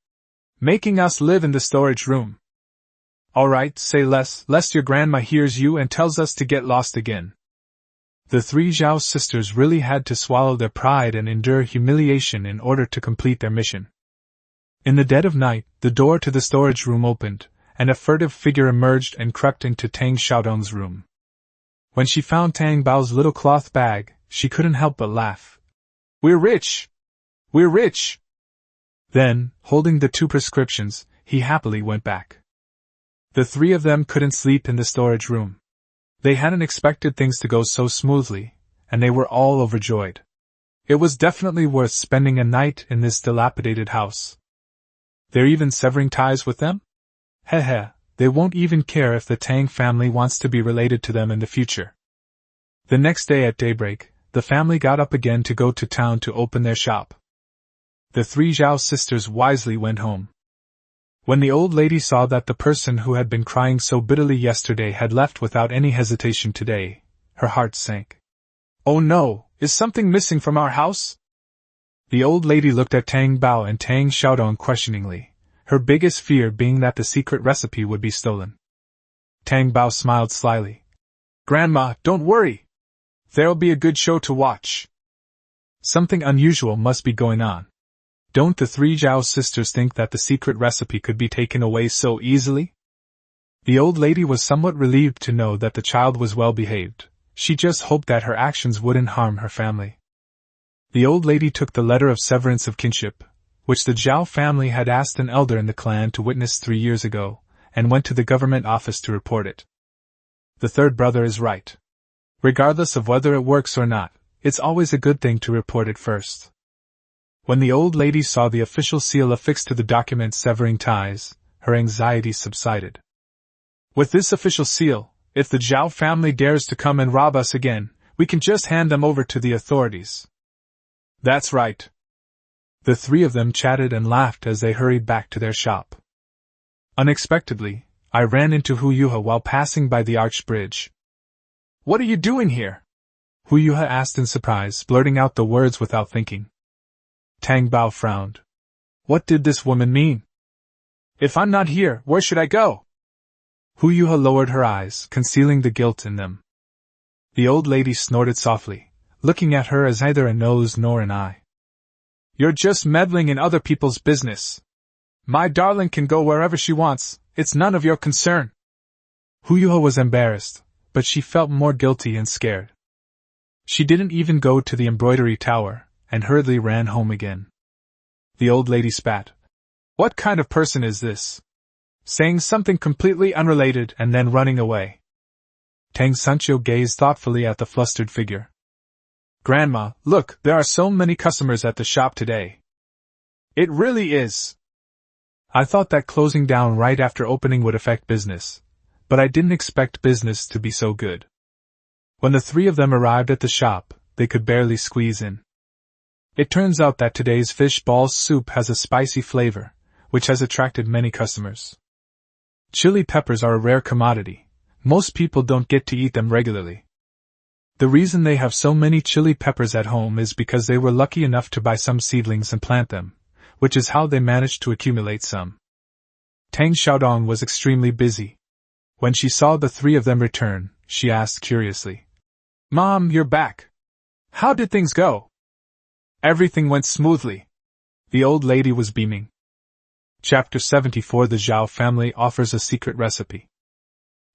Making us live in the storage room. All right, say less, lest your grandma hears you and tells us to get lost again. The 3 Zhao sisters really had to swallow their pride and endure humiliation in order to complete their mission. In the dead of night, the door to the storage room opened, and a furtive figure emerged and crept into Tang Xiaodong's room. When she found Tang Bao's little cloth bag, she couldn't help but laugh. "We're rich! We're rich!" Then, holding the 2 prescriptions, he happily went back. The 3 of them couldn't sleep in the storage room. They hadn't expected things to go so smoothly, and they were all overjoyed. It was definitely worth spending a night in this dilapidated house. They're even severing ties with them? Heh, they won't even care if the Tang family wants to be related to them in the future. The next day at daybreak, the family got up again to go to town to open their shop. The 3 Zhao sisters wisely went home. When the old lady saw that the person who had been crying so bitterly yesterday had left without any hesitation today, her heart sank. "Oh no, is something missing from our house?" The old lady looked at Tang Bao and Tang Xiaodong questioningly, her biggest fear being that the secret recipe would be stolen. Tang Bao smiled slyly. "Grandma, don't worry. There'll be a good show to watch." Something unusual must be going on. Don't the 3 Zhao sisters think that the secret recipe could be taken away so easily? The old lady was somewhat relieved to know that the child was well behaved. She just hoped that her actions wouldn't harm her family. The old lady took the letter of severance of kinship, which the Zhao family had asked an elder in the clan to witness 3 years ago, and went to the government office to report it. The third brother is right. Regardless of whether it works or not, it's always a good thing to report it first. When the old lady saw the official seal affixed to the document severing ties, her anxiety subsided. With this official seal, if the Zhao family dares to come and rob us again, we can just hand them over to the authorities. That's right. The three of them chatted and laughed as they hurried back to their shop. Unexpectedly, I ran into Hu Yuha while passing by the arch bridge. What are you doing here? Hu Yuha asked in surprise, blurting out the words without thinking. Tang Bao frowned. What did this woman mean? If I'm not here, where should I go? Hu Yuha lowered her eyes, concealing the guilt in them. The old lady snorted softly, looking at her as neither a nose nor an eye. You're just meddling in other people's business. My darling can go wherever she wants, it's none of your concern. Hu Yuha was embarrassed, but she felt more guilty and scared. She didn't even go to the embroidery tower, and hurriedly ran home again. The old lady spat. What kind of person is this? Saying something completely unrelated and then running away. Tang Sancho gazed thoughtfully at the flustered figure. Grandma, look, there are so many customers at the shop today. It really is. I thought that closing down right after opening would affect business, but I didn't expect business to be so good. When the three of them arrived at the shop, they could barely squeeze in. It turns out that today's fish balls soup has a spicy flavor, which has attracted many customers. Chili peppers are a rare commodity. Most people don't get to eat them regularly. The reason they have so many chili peppers at home is because they were lucky enough to buy some seedlings and plant them, which is how they managed to accumulate some. Tang Xiaodong was extremely busy. When she saw the three of them return, she asked curiously, Mom, you're back. How did things go? Everything went smoothly. The old lady was beaming. Chapter 74. The Zhao family offers a secret recipe.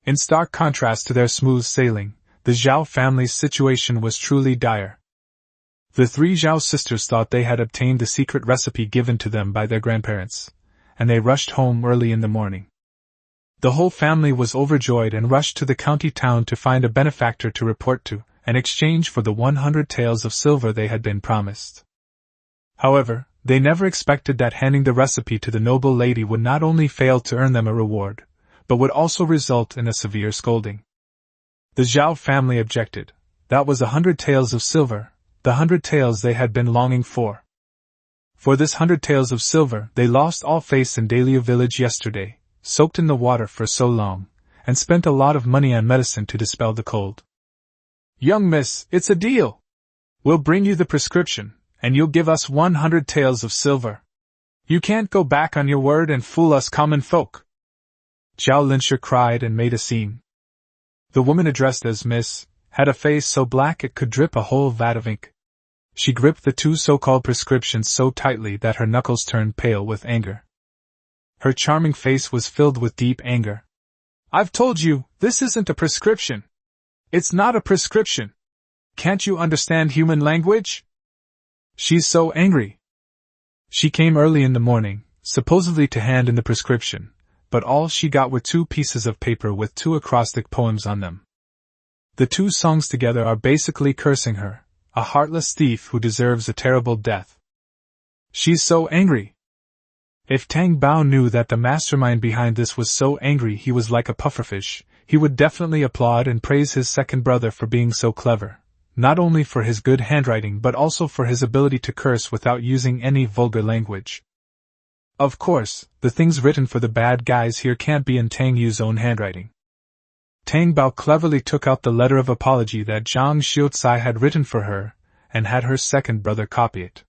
In stark contrast to their smooth sailing, the Zhao family's situation was truly dire. The three Zhao sisters thought they had obtained the secret recipe given to them by their grandparents, and they rushed home early in the morning. The whole family was overjoyed and rushed to the county town to find a benefactor to report to, in exchange for the 100 taels of silver they had been promised. However, they never expected that handing the recipe to the noble lady would not only fail to earn them a reward, but would also result in a severe scolding. The Zhao family objected. That was 100 taels of silver, the 100 taels they had been longing for. For this 100 taels of silver, they lost all face in Dahlia village yesterday, soaked in the water for so long, and spent a lot of money on medicine to dispel the cold. Young miss, it's a deal. We'll bring you the prescription, and you'll give us 100 taels of silver. You can't go back on your word and fool us common folk. Zhao Linsher cried and made a scene. The woman addressed as Miss had a face so black it could drip a whole vat of ink. She gripped the two so-called prescriptions so tightly that her knuckles turned pale with anger. Her charming face was filled with deep anger. I've told you, this isn't a prescription. It's not a prescription. Can't you understand human language? She's so angry. She came early in the morning, supposedly to hand in the prescription, but all she got were 2 pieces of paper with 2 acrostic poems on them. The 2 songs together are basically cursing her, a heartless thief who deserves a terrible death. She's so angry. If Tang Bao knew that the mastermind behind this was so angry he was like a pufferfish, he would definitely applaud and praise his second brother for being so clever, not only for his good handwriting but also for his ability to curse without using any vulgar language. Of course, the things written for the bad guys here can't be in Tang Yu's own handwriting. Tang Bao cleverly took out the letter of apology that Zhang Xiucai had written for her, and had her second brother copy it.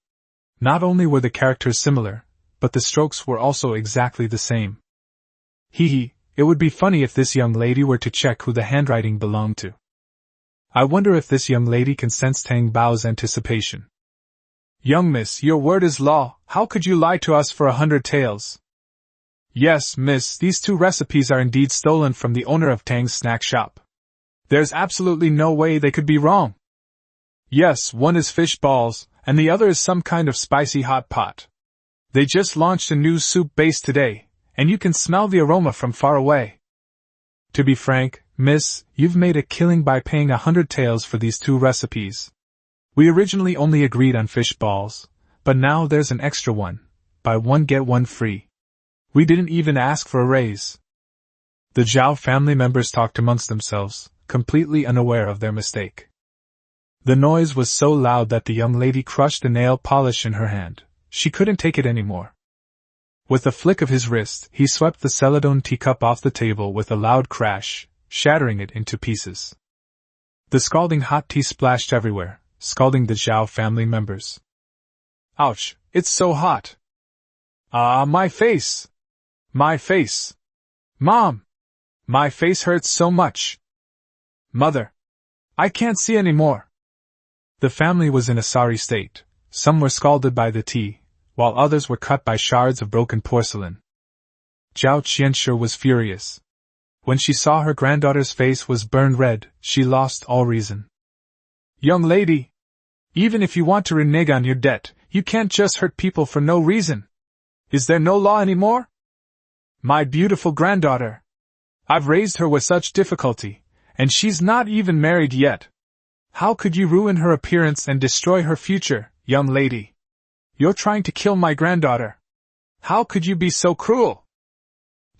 Not only were the characters similar, but the strokes were also exactly the same. Hee, it would be funny if this young lady were to check who the handwriting belonged to. I wonder if this young lady can sense Tang Bao's anticipation. Young miss, your word is law, how could you lie to us for 100 taels? Yes, miss, these 2 recipes are indeed stolen from the owner of Tang's snack shop. There's absolutely no way they could be wrong. Yes, one is fish balls, and the other is some kind of spicy hot pot. They just launched a new soup base today, and you can smell the aroma from far away. To be frank, miss, you've made a killing by paying 100 taels for these 2 recipes. We originally only agreed on fish balls, but now there's an extra one. Buy one get one free. We didn't even ask for a raise. The Zhao family members talked amongst themselves, completely unaware of their mistake. The noise was so loud that the young lady crushed the nail polish in her hand. She couldn't take it anymore. With a flick of his wrist, he swept the celadon teacup off the table with a loud crash, shattering it into pieces. The scalding hot tea splashed everywhere, scalding the Zhao family members. Ouch, it's so hot. Ah, my face! My face! Mom! My face hurts so much. Mother! I can't see anymore. The family was in a sorry state. Some were scalded by the tea, while others were cut by shards of broken porcelain. Zhao Qianshi was furious. When she saw her granddaughter's face was burned red, she lost all reason. Young lady! Even if you want to renege on your debt, you can't just hurt people for no reason. Is there no law anymore? My beautiful granddaughter! I've raised her with such difficulty, and she's not even married yet. How could you ruin her appearance and destroy her future, young lady? You're trying to kill my granddaughter. How could you be so cruel?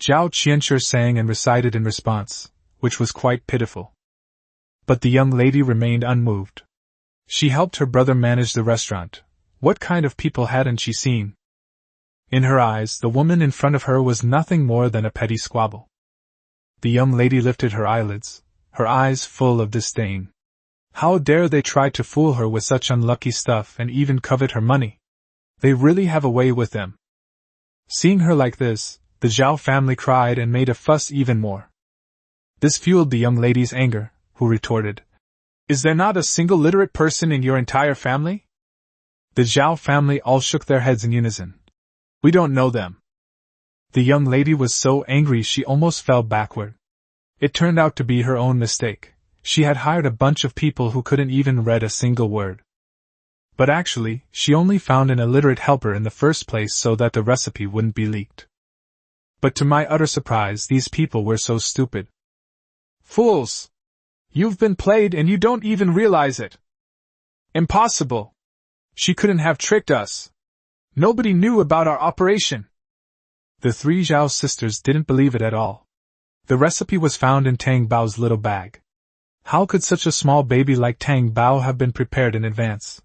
Zhao Qianshi sang and recited in response, which was quite pitiful. But the young lady remained unmoved. She helped her brother manage the restaurant. What kind of people hadn't she seen? In her eyes, the woman in front of her was nothing more than a petty squabble. The young lady lifted her eyelids, her eyes full of disdain. How dare they try to fool her with such unlucky stuff and even covet her money? They really have a way with them. Seeing her like this, the Zhao family cried and made a fuss even more. This fueled the young lady's anger, who retorted, Is there not a single literate person in your entire family? The Zhao family all shook their heads in unison. We don't know them. The young lady was so angry she almost fell backward. It turned out to be her own mistake. She had hired a bunch of people who couldn't even read a single word. But actually, she only found an illiterate helper in the first place so that the recipe wouldn't be leaked. But to my utter surprise, these people were so stupid. Fools! You've been played and you don't even realize it. Impossible! She couldn't have tricked us. Nobody knew about our operation. The 3 Zhao sisters didn't believe it at all. The recipe was found in Tang Bao's little bag. How could such a small baby like Tang Bao have been prepared in advance?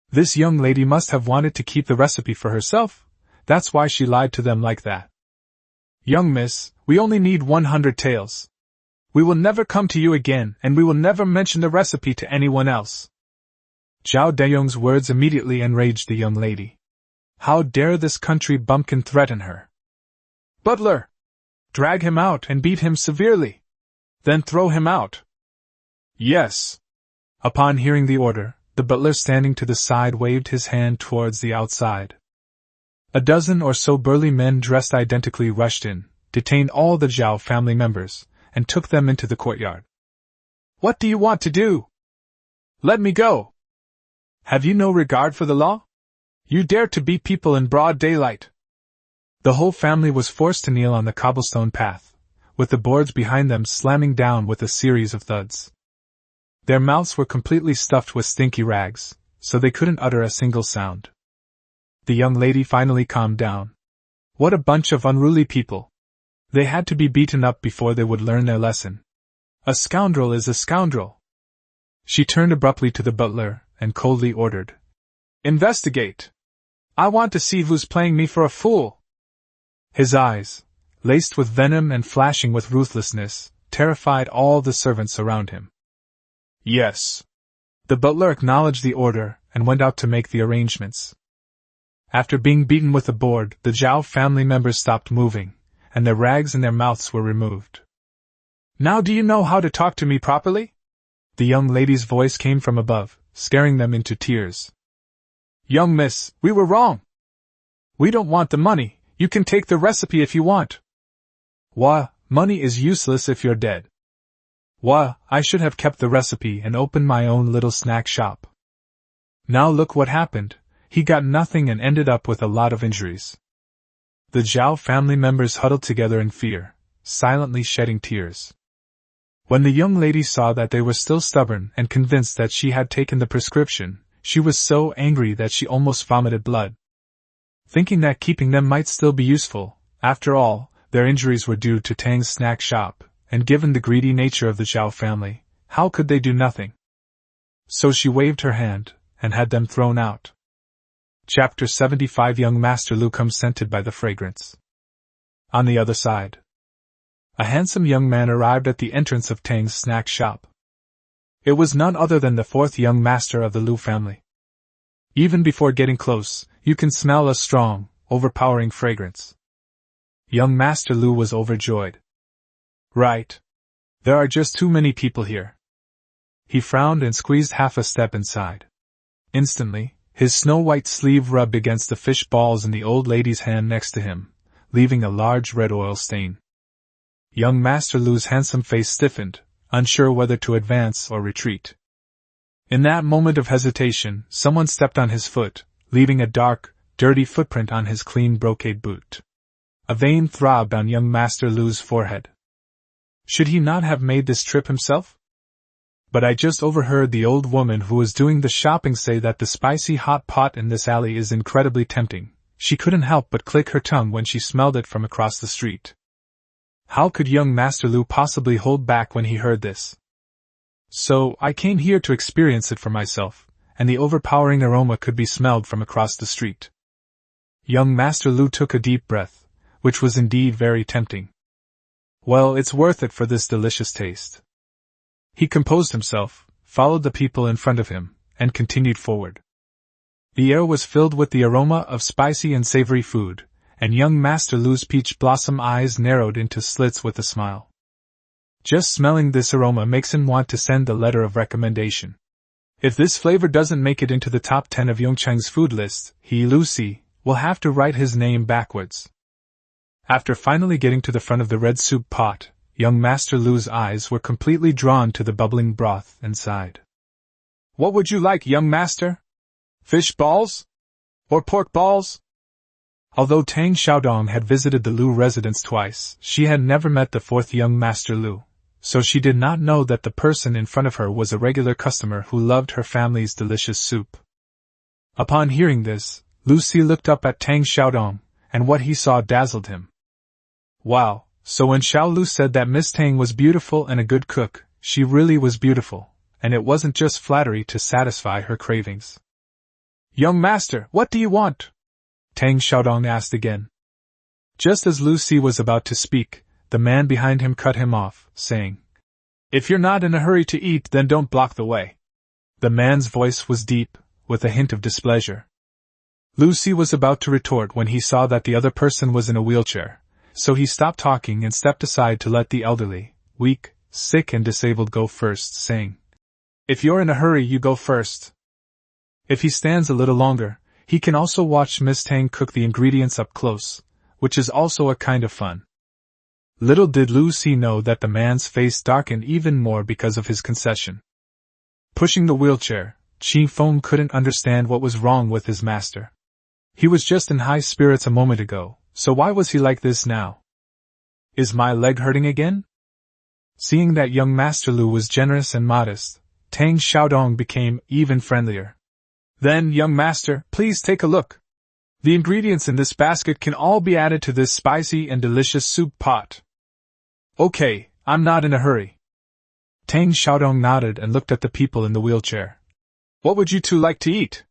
This young lady must have wanted to keep the recipe for herself. That's why she lied to them like that. Young miss, we only need 100 taels. We will never come to you again, and we will never mention the recipe to anyone else. Zhao Deyong's words immediately enraged the young lady. How dare this country bumpkin threaten her? Butler! Drag him out and beat him severely. Then throw him out. Yes. Upon hearing the order, the butler standing to the side waved his hand towards the outside. A dozen or so burly men dressed identically rushed in, detained all the Zhao family members, and took them into the courtyard. What do you want to do? Let me go. Have you no regard for the law? You dare to beat people in broad daylight. The whole family was forced to kneel on the cobblestone path, with the boards behind them slamming down with a series of thuds. Their mouths were completely stuffed with stinky rags, so they couldn't utter a single sound. The young lady finally calmed down. What a bunch of unruly people. They had to be beaten up before they would learn their lesson. A scoundrel is a scoundrel. She turned abruptly to the butler and coldly ordered, Investigate! I want to see who's playing me for a fool. His eyes, laced with venom and flashing with ruthlessness, terrified all the servants around him. Yes. The butler acknowledged the order and went out to make the arrangements. After being beaten with a board, the Zhao family members stopped moving, and their rags in their mouths were removed. Now do you know how to talk to me properly? The young lady's voice came from above, scaring them into tears. Young miss, we were wrong. We don't want the money, you can take the recipe if you want. Wah, money is useless if you're dead. Wah, I should have kept the recipe and opened my own little snack shop. Now look what happened, he got nothing and ended up with a lot of injuries. The Zhao family members huddled together in fear, silently shedding tears. When the young lady saw that they were still stubborn and convinced that she had taken the prescription, she was so angry that she almost vomited blood. Thinking that keeping them might still be useful, after all, their injuries were due to Tang's snack shop, and given the greedy nature of the Zhao family, how could they do nothing? So she waved her hand, and had them thrown out. Chapter 75. Young Master Lu comes scented by the fragrance. On the other side, a handsome young man arrived at the entrance of Tang's snack shop. It was none other than the fourth young master of the Lu family. Even before getting close, you can smell a strong, overpowering fragrance. Young Master Lu was overjoyed. Right. There are just too many people here. He frowned and squeezed half a step inside. Instantly, his snow-white sleeve rubbed against the fish balls in the old lady's hand next to him, leaving a large red oil stain. Young Master Lu's handsome face stiffened, unsure whether to advance or retreat. In that moment of hesitation, someone stepped on his foot, leaving a dark, dirty footprint on his clean brocade boot. A vein throbbed on young Master Lu's forehead. Should he not have made this trip himself? But I just overheard the old woman who was doing the shopping say that the spicy hot pot in this alley is incredibly tempting. She couldn't help but click her tongue when she smelled it from across the street. How could young Master Lu possibly hold back when he heard this? So, I came here to experience it for myself, and the overpowering aroma could be smelled from across the street. Young Master Lu took a deep breath, which was indeed very tempting. Well, it's worth it for this delicious taste. He composed himself, followed the people in front of him, and continued forward. The air was filled with the aroma of spicy and savory food, and young Master Lu's peach blossom eyes narrowed into slits with a smile. Just smelling this aroma makes him want to send a letter of recommendation. If this flavor doesn't make it into the top 10 of Yongchang's food list, Lucy, will have to write his name backwards. After finally getting to the front of the red soup pot, young Master Lu's eyes were completely drawn to the bubbling broth inside. What would you like, young master? Fish balls? Or pork balls? Although Tang Xiaodong had visited the Lu residence twice, she had never met the fourth young Master Lu, so she did not know that the person in front of her was a regular customer who loved her family's delicious soup. Upon hearing this, Lucy looked up at Tang Xiaodong, and what he saw dazzled him. Wow, so when Xiao Lu said that Miss Tang was beautiful and a good cook, she really was beautiful, and it wasn't just flattery to satisfy her cravings. Young master, what do you want? Tang Xiaodong asked again. Just as Lucy was about to speak, the man behind him cut him off, saying, If you're not in a hurry to eat, then don't block the way. The man's voice was deep, with a hint of displeasure. Lucy was about to retort when he saw that the other person was in a wheelchair, so he stopped talking and stepped aside to let the elderly, weak, sick and disabled go first, saying, If you're in a hurry, you go first. If he stands a little longer, he can also watch Miss Tang cook the ingredients up close, which is also a kind of fun. Little did Lucy know that the man's face darkened even more because of his concession. Pushing the wheelchair, Qin Feng couldn't understand what was wrong with his master. He was just in high spirits a moment ago, so why was he like this now? Is my leg hurting again? Seeing that young Master Lu was generous and modest, Tang Xiaodong became even friendlier. Then, young master, please take a look. The ingredients in this basket can all be added to this spicy and delicious soup pot. Okay, I'm not in a hurry. Tang Xiaodong nodded and looked at the people in the wheelchair. What would you two like to eat?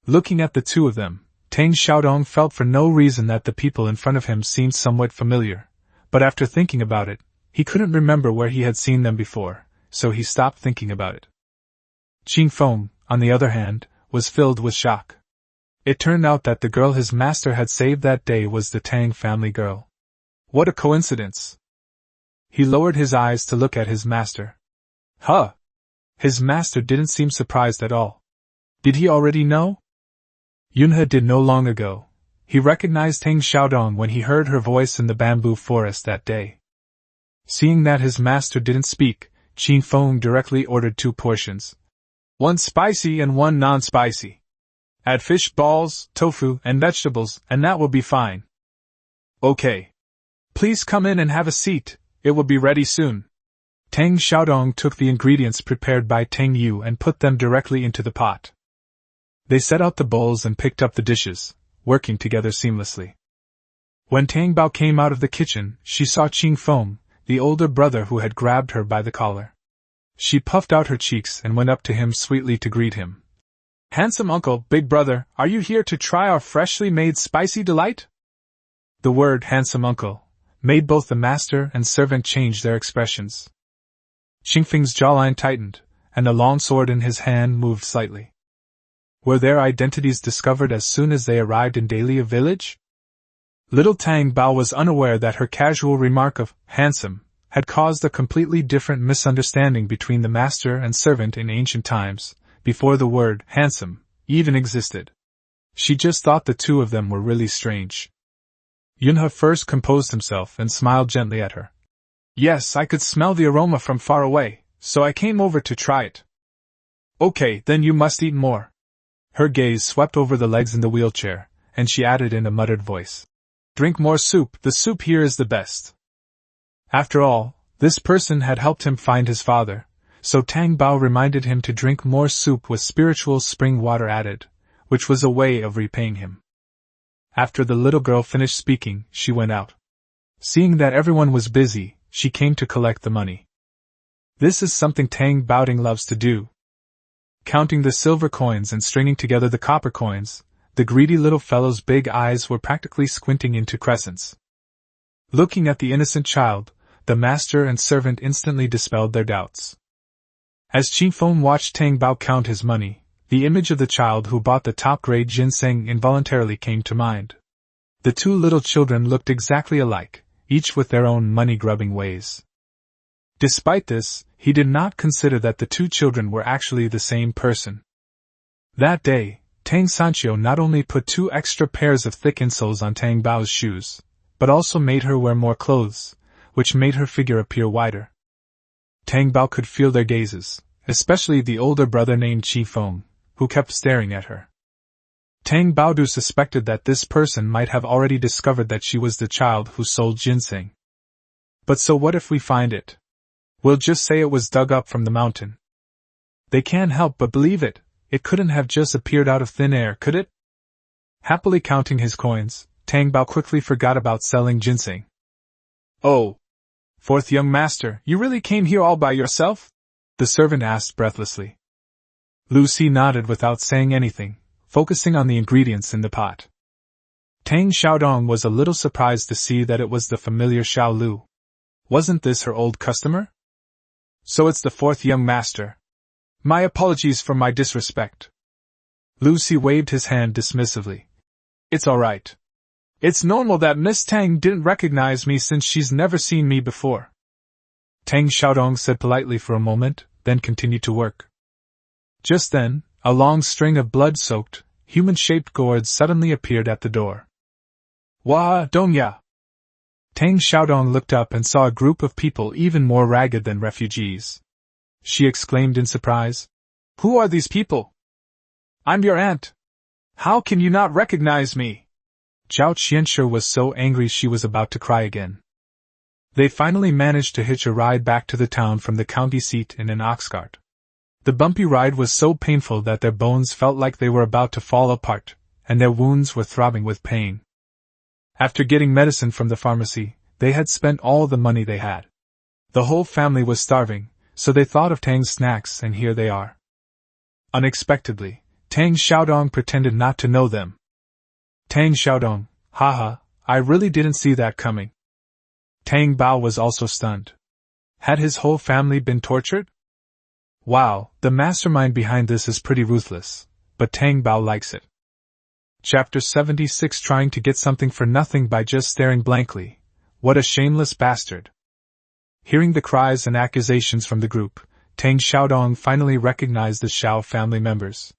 Looking at the two of them, Tang Xiaodong felt for no reason that the people in front of him seemed somewhat familiar, but after thinking about it, he couldn't remember where he had seen them before, so he stopped thinking about it. Qin Feng, on the other hand, was filled with shock. It turned out that the girl his master had saved that day was the Tang family girl. What a coincidence! He lowered his eyes to look at his master. Huh! His master didn't seem surprised at all. Did he already know? Yunhe did no long ago. He recognized Tang Xiaodong when he heard her voice in the bamboo forest that day. Seeing that his master didn't speak, Qin Feng directly ordered 2 portions. 1 spicy and 1 non-spicy. Add fish balls, tofu, and vegetables, and that will be fine. Okay. Please come in and have a seat, it will be ready soon. Tang Xiaodong took the ingredients prepared by Tang Yu and put them directly into the pot. They set out the bowls and picked up the dishes, working together seamlessly. When Tang Bao came out of the kitchen, she saw Qing Feng, the older brother who had grabbed her by the collar. She puffed out her cheeks and went up to him sweetly to greet him. Handsome uncle, big brother, are you here to try our freshly made spicy delight? The word handsome uncle made both the master and servant change their expressions. Qing Feng's jawline tightened, and the long sword in his hand moved slightly. Were their identities discovered as soon as they arrived in Dahlia village? Little Tang Bao was unaware that her casual remark of handsome had caused a completely different misunderstanding between the master and servant in ancient times, before the word handsome even existed. She just thought the two of them were really strange. Yunhe first composed himself and smiled gently at her. Yes, I could smell the aroma from far away, so I came over to try it. Okay, then you must eat more. Her gaze swept over the legs in the wheelchair, and she added in a muttered voice. Drink more soup, the soup here is the best. After all, this person had helped him find his father, so Tang Bao reminded him to drink more soup with spiritual spring water added, which was a way of repaying him. After the little girl finished speaking, she went out. Seeing that everyone was busy, she came to collect the money. This is something Tang Baoding loves to do. Counting the silver coins and stringing together the copper coins, the greedy little fellow's big eyes were practically squinting into crescents. Looking at the innocent child, the master and servant instantly dispelled their doubts. As Qing Feng watched Tang Bao count his money, the image of the child who bought the top-grade ginseng involuntarily came to mind. The two little children looked exactly alike, each with their own money-grubbing ways. Despite this, he did not consider that the two children were actually the same person. That day, Tang Sanchio not only put 2 extra pairs of thick insoles on Tang Bao's shoes, but also made her wear more clothes, which made her figure appear wider. Tang Bao could feel their gazes, especially the older brother named Qi Feng, who kept staring at her. Tang Baodu suspected that this person might have already discovered that she was the child who sold ginseng. But so what if we find it? We'll just say it was dug up from the mountain. They can't help but believe it. It couldn't have just appeared out of thin air, could it? Happily counting his coins, Tang Bao quickly forgot about selling ginseng. Oh! Fourth young master, you really came here all by yourself? The servant asked breathlessly. Lucy nodded without saying anything, focusing on the ingredients in the pot. Tang Xiaodong was a little surprised to see that it was the familiar Xiao Lu. Wasn't this her old customer? So it's the fourth young master. My apologies for my disrespect. Lucy waved his hand dismissively. It's all right. It's normal that Miss Tang didn't recognize me since she's never seen me before. Tang Xiaodong said politely for a moment, then continued to work. Just then, a long string of blood-soaked, human-shaped gourds suddenly appeared at the door. Wah, Dongya! Tang Xiaodong looked up and saw a group of people even more ragged than refugees. She exclaimed in surprise. Who are these people? I'm your aunt. How can you not recognize me? Zhao Qianshe was so angry she was about to cry again. They finally managed to hitch a ride back to the town from the county seat in an ox cart. The bumpy ride was so painful that their bones felt like they were about to fall apart, and their wounds were throbbing with pain. After getting medicine from the pharmacy, they had spent all the money they had. The whole family was starving, so they thought of Tang's snacks, and here they are. Unexpectedly, Tang Xiaodong pretended not to know them. Tang Xiaodong, haha, I really didn't see that coming. Tang Bao was also stunned. Had his whole family been tortured? Wow, the mastermind behind this is pretty ruthless, but Tang Bao likes it. Chapter 76 Trying to get something for nothing by just staring blankly. What a shameless bastard. Hearing the cries and accusations from the group, Tang Xiaodong finally recognized the Xiao family members.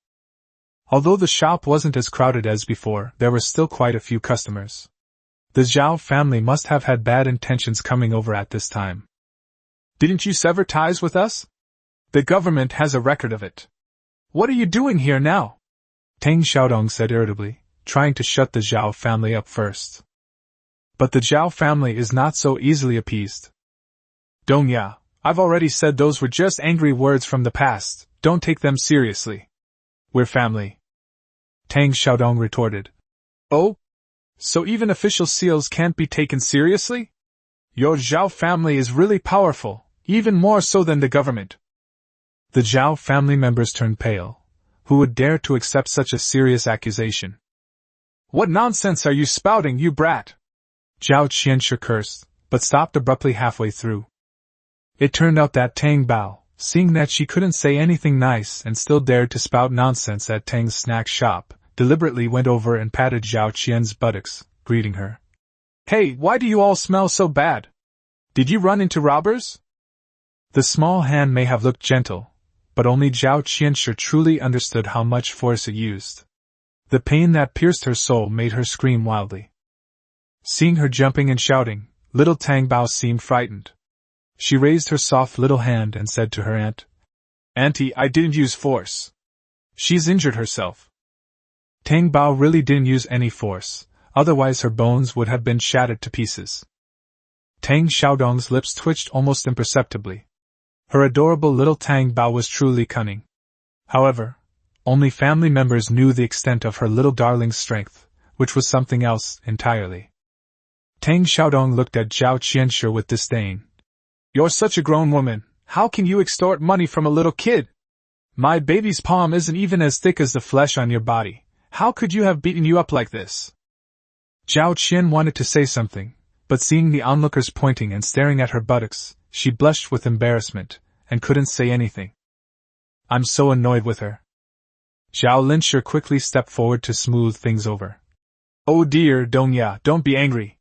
Although the shop wasn't as crowded as before, there were still quite a few customers. The Zhao family must have had bad intentions coming over at this time. Didn't you sever ties with us? The government has a record of it. What are you doing here now? Tang Xiaodong said irritably, trying to shut the Zhao family up first. But the Zhao family is not so easily appeased. Dongya, I've already said those were just angry words from the past, don't take them seriously. We're family. Tang Xiaodong retorted. Oh? So even official seals can't be taken seriously? Your Zhao family is really powerful, even more so than the government. The Zhao family members turned pale. Who would dare to accept such a serious accusation? What nonsense are you spouting, you brat? Zhao Qianshi cursed, but stopped abruptly halfway through. It turned out that Tang Bao, seeing that she couldn't say anything nice and still dared to spout nonsense at Tang's snack shop, deliberately went over and patted Zhao Qian's buttocks, greeting her. Hey, why do you all smell so bad? Did you run into robbers? The small hand may have looked gentle, but only Zhao Qianshi truly understood how much force it used. The pain that pierced her soul made her scream wildly. Seeing her jumping and shouting, little Tang Bao seemed frightened. She raised her soft little hand and said to her aunt, Auntie, I didn't use force. She's injured herself. Tang Bao really didn't use any force, otherwise her bones would have been shattered to pieces. Tang Xiaodong's lips twitched almost imperceptibly. Her adorable little Tang Bao was truly cunning. However, only family members knew the extent of her little darling's strength, which was something else entirely. Tang Xiaodong looked at Zhao Qianshi with disdain. You're such a grown woman, how can you extort money from a little kid? My baby's palm isn't even as thick as the flesh on your body. How could you have beaten you up like this? Zhao Qian wanted to say something, but seeing the onlookers pointing and staring at her buttocks, she blushed with embarrassment, and couldn't say anything. I'm so annoyed with her. Zhao Linshi quickly stepped forward to smooth things over. Oh dear, Dongya, don't be angry.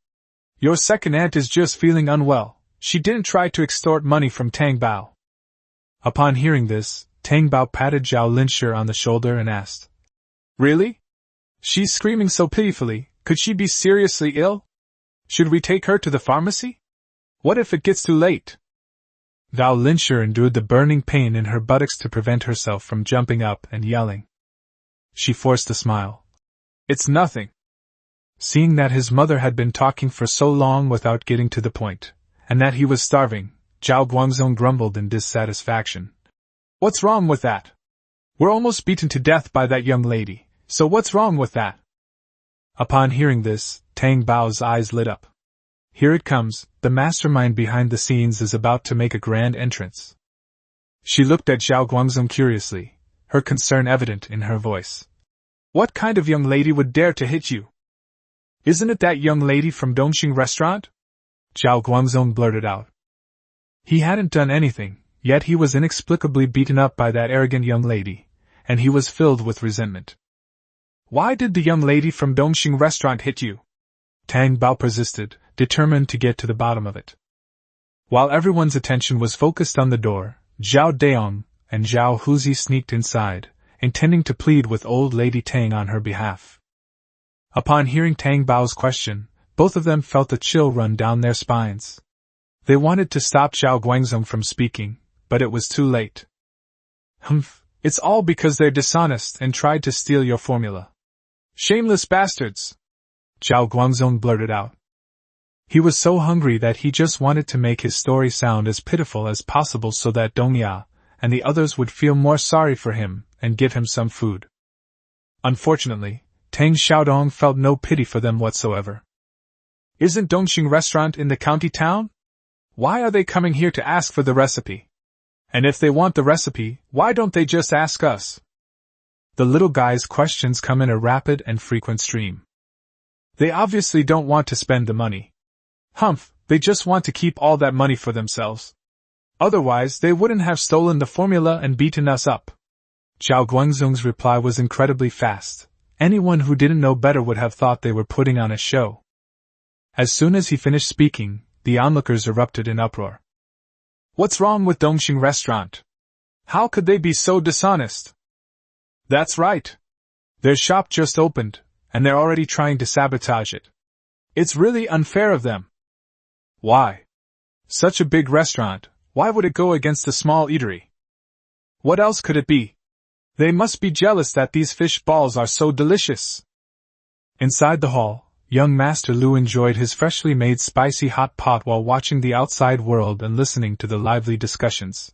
Your second aunt is just feeling unwell. She didn't try to extort money from Tang Bao. Upon hearing this, Tang Bao patted Zhao Linshi on the shoulder and asked, Really? She's screaming so pitifully, could she be seriously ill? Should we take her to the pharmacy? What if it gets too late? Zhao Linshi endured the burning pain in her buttocks to prevent herself from jumping up and yelling. She forced a smile. It's nothing. Seeing that his mother had been talking for so long without getting to the point, and that he was starving, Zhao Guangzong grumbled in dissatisfaction. What's wrong with that? We're almost beaten to death by that young lady, so what's wrong with that? Upon hearing this, Tang Bao's eyes lit up. Here it comes, the mastermind behind the scenes is about to make a grand entrance. She looked at Zhao Guangzong curiously, her concern evident in her voice. What kind of young lady would dare to hit you? Isn't it that young lady from Dongxing restaurant? Zhao Guangzong blurted out. He hadn't done anything, yet he was inexplicably beaten up by that arrogant young lady, and he was filled with resentment. Why did the young lady from Dongxing restaurant hit you? Tang Bao persisted, determined to get to the bottom of it. While everyone's attention was focused on the door, Zhao Daong and Zhao Huzi sneaked inside, intending to plead with old lady Tang on her behalf. Upon hearing Tang Bao's question, both of them felt a chill run down their spines. They wanted to stop Zhao Guangzong from speaking, but it was too late. It's all because they're dishonest and tried to steal your formula. Shameless bastards! Zhao Guangzong blurted out. He was so hungry that he just wanted to make his story sound as pitiful as possible so that Dongya and the others would feel more sorry for him and give him some food. Unfortunately, Tang Xiaodong felt no pity for them whatsoever. Isn't Dongxing restaurant in the county town? Why are they coming here to ask for the recipe? And if they want the recipe, why don't they just ask us? The little guy's questions come in a rapid and frequent stream. They obviously don't want to spend the money. They just want to keep all that money for themselves. Otherwise, they wouldn't have stolen the formula and beaten us up. Zhao Guangzong's reply was incredibly fast. Anyone who didn't know better would have thought they were putting on a show. As soon as he finished speaking, the onlookers erupted in uproar. What's wrong with Dongxing restaurant? How could they be so dishonest? That's right. Their shop just opened, and they're already trying to sabotage it. It's really unfair of them. Why? Such a big restaurant, why would it go against a small eatery? What else could it be? They must be jealous that these fish balls are so delicious. Inside the hall, young Master Lu enjoyed his freshly made spicy hot pot while watching the outside world and listening to the lively discussions.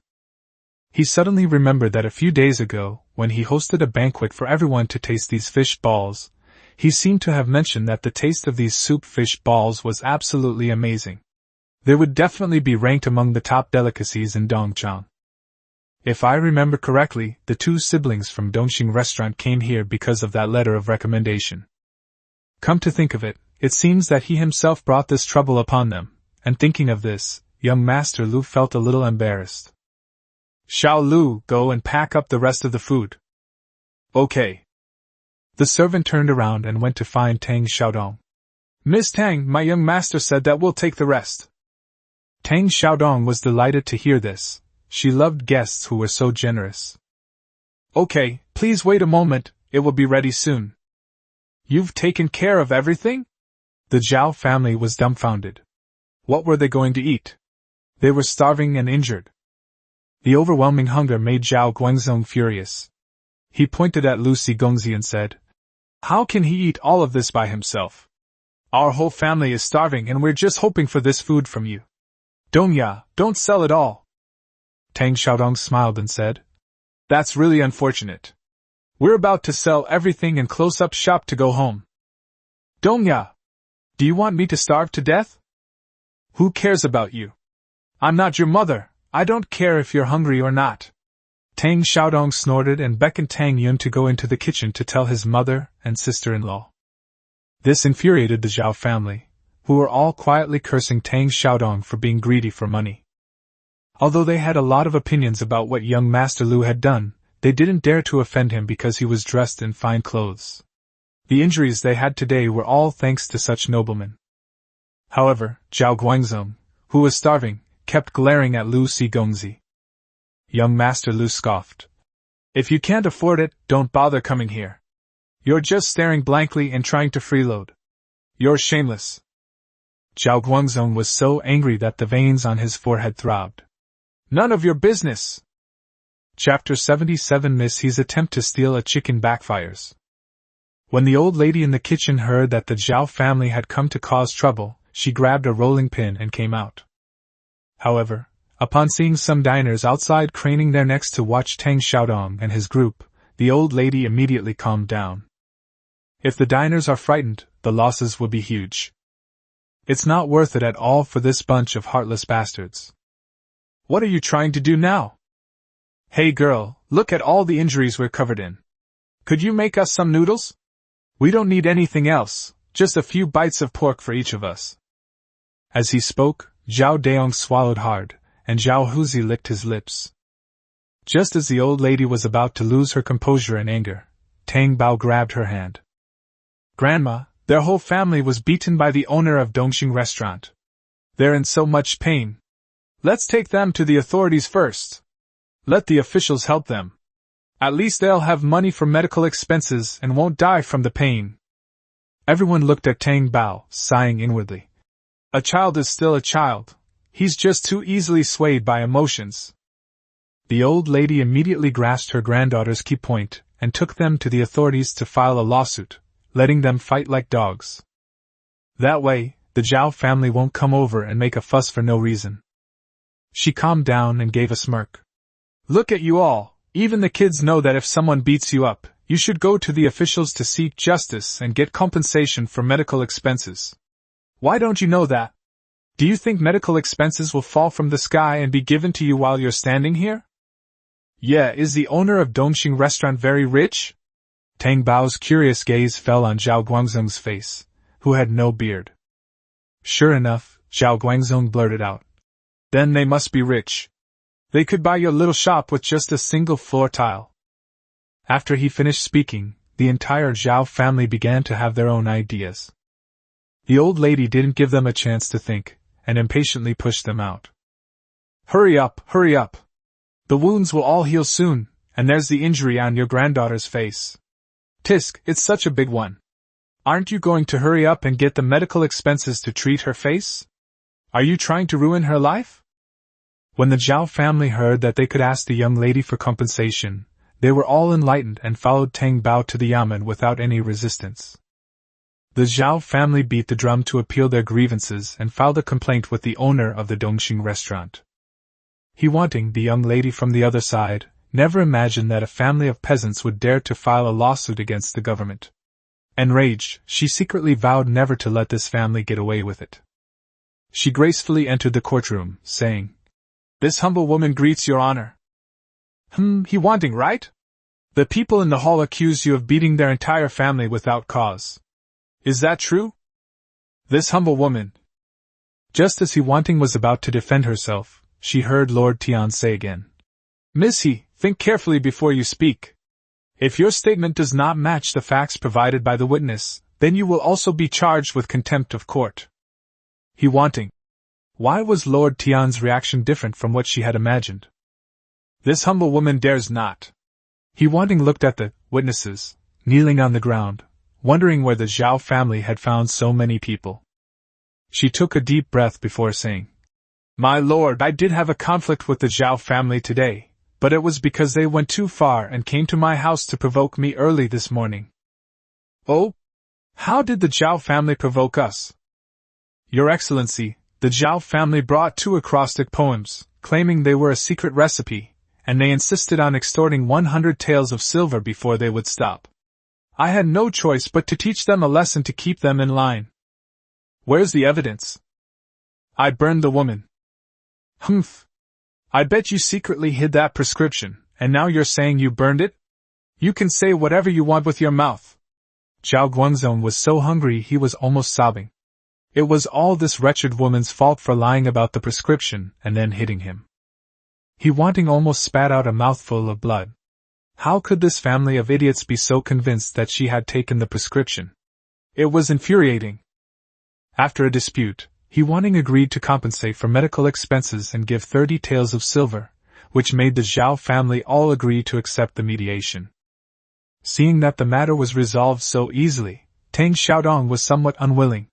He suddenly remembered that a few days ago, when he hosted a banquet for everyone to taste these fish balls, he seemed to have mentioned that the taste of these soup fish balls was absolutely amazing. They would definitely be ranked among the top delicacies in Dongchang. If I remember correctly, the two siblings from Dongxing Restaurant came here because of that letter of recommendation. Come to think of it, it seems that he himself brought this trouble upon them, and thinking of this, young Master Lu felt a little embarrassed. Xiao Lu, go and pack up the rest of the food. Okay. The servant turned around and went to find Tang Xiaodong. Miss Tang, my young master said that we'll take the rest. Tang Xiaodong was delighted to hear this. She loved guests who were so generous. Okay, please wait a moment, it will be ready soon. You've taken care of everything? The Zhao family was dumbfounded. What were they going to eat? They were starving and injured. The overwhelming hunger made Zhao Guangzong furious. He pointed at Lu Sigongzi and said, How can he eat all of this by himself? Our whole family is starving and we're just hoping for this food from you. Dongya, don't sell it all. Tang Xiaodong smiled and said, That's really unfortunate. We're about to sell everything and close up shop to go home. Dongya, do you want me to starve to death? Who cares about you? I'm not your mother. I don't care if you're hungry or not. Tang Xiaodong snorted and beckoned Tang Yun to go into the kitchen to tell his mother and sister-in-law. This infuriated the Zhao family, who were all quietly cursing Tang Xiaodong for being greedy for money. Although they had a lot of opinions about what young Master Lu had done, they didn't dare to offend him because he was dressed in fine clothes. The injuries they had today were all thanks to such noblemen. However, Zhao Guangzong, who was starving, kept glaring at Lu Sigongzi. Young Master Lu scoffed. If you can't afford it, don't bother coming here. You're just staring blankly and trying to freeload. You're shameless. Zhao Guangzong was so angry that the veins on his forehead throbbed. None of your business! Chapter 77 Miss He's attempt to steal a chicken backfires. When the old lady in the kitchen heard that the Zhao family had come to cause trouble, she grabbed a rolling pin and came out. However, upon seeing some diners outside craning their necks to watch Tang Xiaodong and his group, the old lady immediately calmed down. If the diners are frightened, the losses will be huge. It's not worth it at all for this bunch of heartless bastards. What are you trying to do now? Hey girl, look at all the injuries we're covered in. Could you make us some noodles? We don't need anything else, just a few bites of pork for each of us. As he spoke, Zhao Daong swallowed hard, and Zhao Huzi licked his lips. Just as the old lady was about to lose her composure in anger, Tang Bao grabbed her hand. Grandma, their whole family was beaten by the owner of Dongxing Restaurant. They're in so much pain. Let's take them to the authorities first. Let the officials help them. At least they'll have money for medical expenses and won't die from the pain. Everyone looked at Tang Bao, sighing inwardly. A child is still a child. He's just too easily swayed by emotions. The old lady immediately grasped her granddaughter's key point and took them to the authorities to file a lawsuit, letting them fight like dogs. That way, the Zhao family won't come over and make a fuss for no reason. She calmed down and gave a smirk. Look at you all, even the kids know that if someone beats you up, you should go to the officials to seek justice and get compensation for medical expenses. Why don't you know that? Do you think medical expenses will fall from the sky and be given to you while you're standing here? Yeah, is the owner of Dongxing Restaurant very rich? Tang Bao's curious gaze fell on Zhao Guangzong's face, who had no beard. Sure enough, Zhao Guangzong blurted out. Then they must be rich. They could buy your little shop with just a single floor tile. After he finished speaking, the entire Zhao family began to have their own ideas. The old lady didn't give them a chance to think, and impatiently pushed them out. Hurry up, hurry up! The wounds will all heal soon, and there's the injury on your granddaughter's face. Tisk, it's such a big one. Aren't you going to hurry up and get the medical expenses to treat her face? Are you trying to ruin her life? When the Zhao family heard that they could ask the young lady for compensation, they were all enlightened and followed Tang Bao to the yamen without any resistance. The Zhao family beat the drum to appeal their grievances and filed a complaint with the owner of the Dongxing restaurant. He, wanting the young lady from the other side, never imagined that a family of peasants would dare to file a lawsuit against the government. Enraged, she secretly vowed never to let this family get away with it. She gracefully entered the courtroom, saying, "This humble woman greets your honor." He wanting, right? The people in the hall accuse you of beating their entire family without cause. Is that true? This humble woman. Just as he wanting was about to defend herself, she heard Lord Tian say again, "Miss He, think carefully before you speak. If your statement does not match the facts provided by the witness, then you will also be charged with contempt of court." He wanting. Why was Lord Tian's reaction different from what she had imagined? This humble woman dares not. He wanting looked at the witnesses, kneeling on the ground, wondering where the Zhao family had found so many people. She took a deep breath before saying, "My lord, I did have a conflict with the Zhao family today, but it was because they went too far and came to my house to provoke me early this morning." "Oh? How did the Zhao family provoke us?" "Your Excellency, the Zhao family brought 2 acrostic poems, claiming they were a secret recipe, and they insisted on extorting 100 taels of silver before they would stop. I had no choice but to teach them a lesson to keep them in line." "Where's the evidence?" "I burned the woman." "Humph. I bet you secretly hid that prescription, and now you're saying you burned it? You can say whatever you want with your mouth." Zhao Guangzhong was so hungry he was almost sobbing. It was all this wretched woman's fault for lying about the prescription and then hitting him. He wanting almost spat out a mouthful of blood. How could this family of idiots be so convinced that she had taken the prescription? It was infuriating. After a dispute, he wanting agreed to compensate for medical expenses and give 30 taels of silver, which made the Zhao family all agree to accept the mediation. Seeing that the matter was resolved so easily, Tang Xiaodong was somewhat unwilling.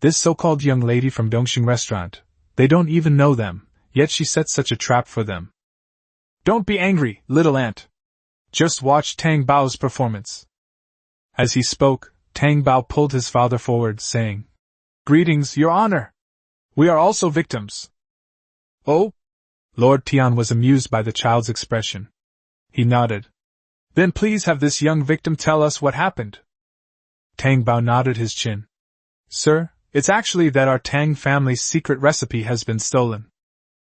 This so-called young lady from Dongxing restaurant, they don't even know them, yet she set such a trap for them. "Don't be angry, little ant. Just watch Tang Bao's performance." As he spoke, Tang Bao pulled his father forward, saying, "Greetings, Your Honor. We are also victims." "Oh?" Lord Tian was amused by the child's expression. He nodded. "Then please have this young victim tell us what happened." Tang Bao nodded his chin. "Sir, it's actually that our Tang family's secret recipe has been stolen.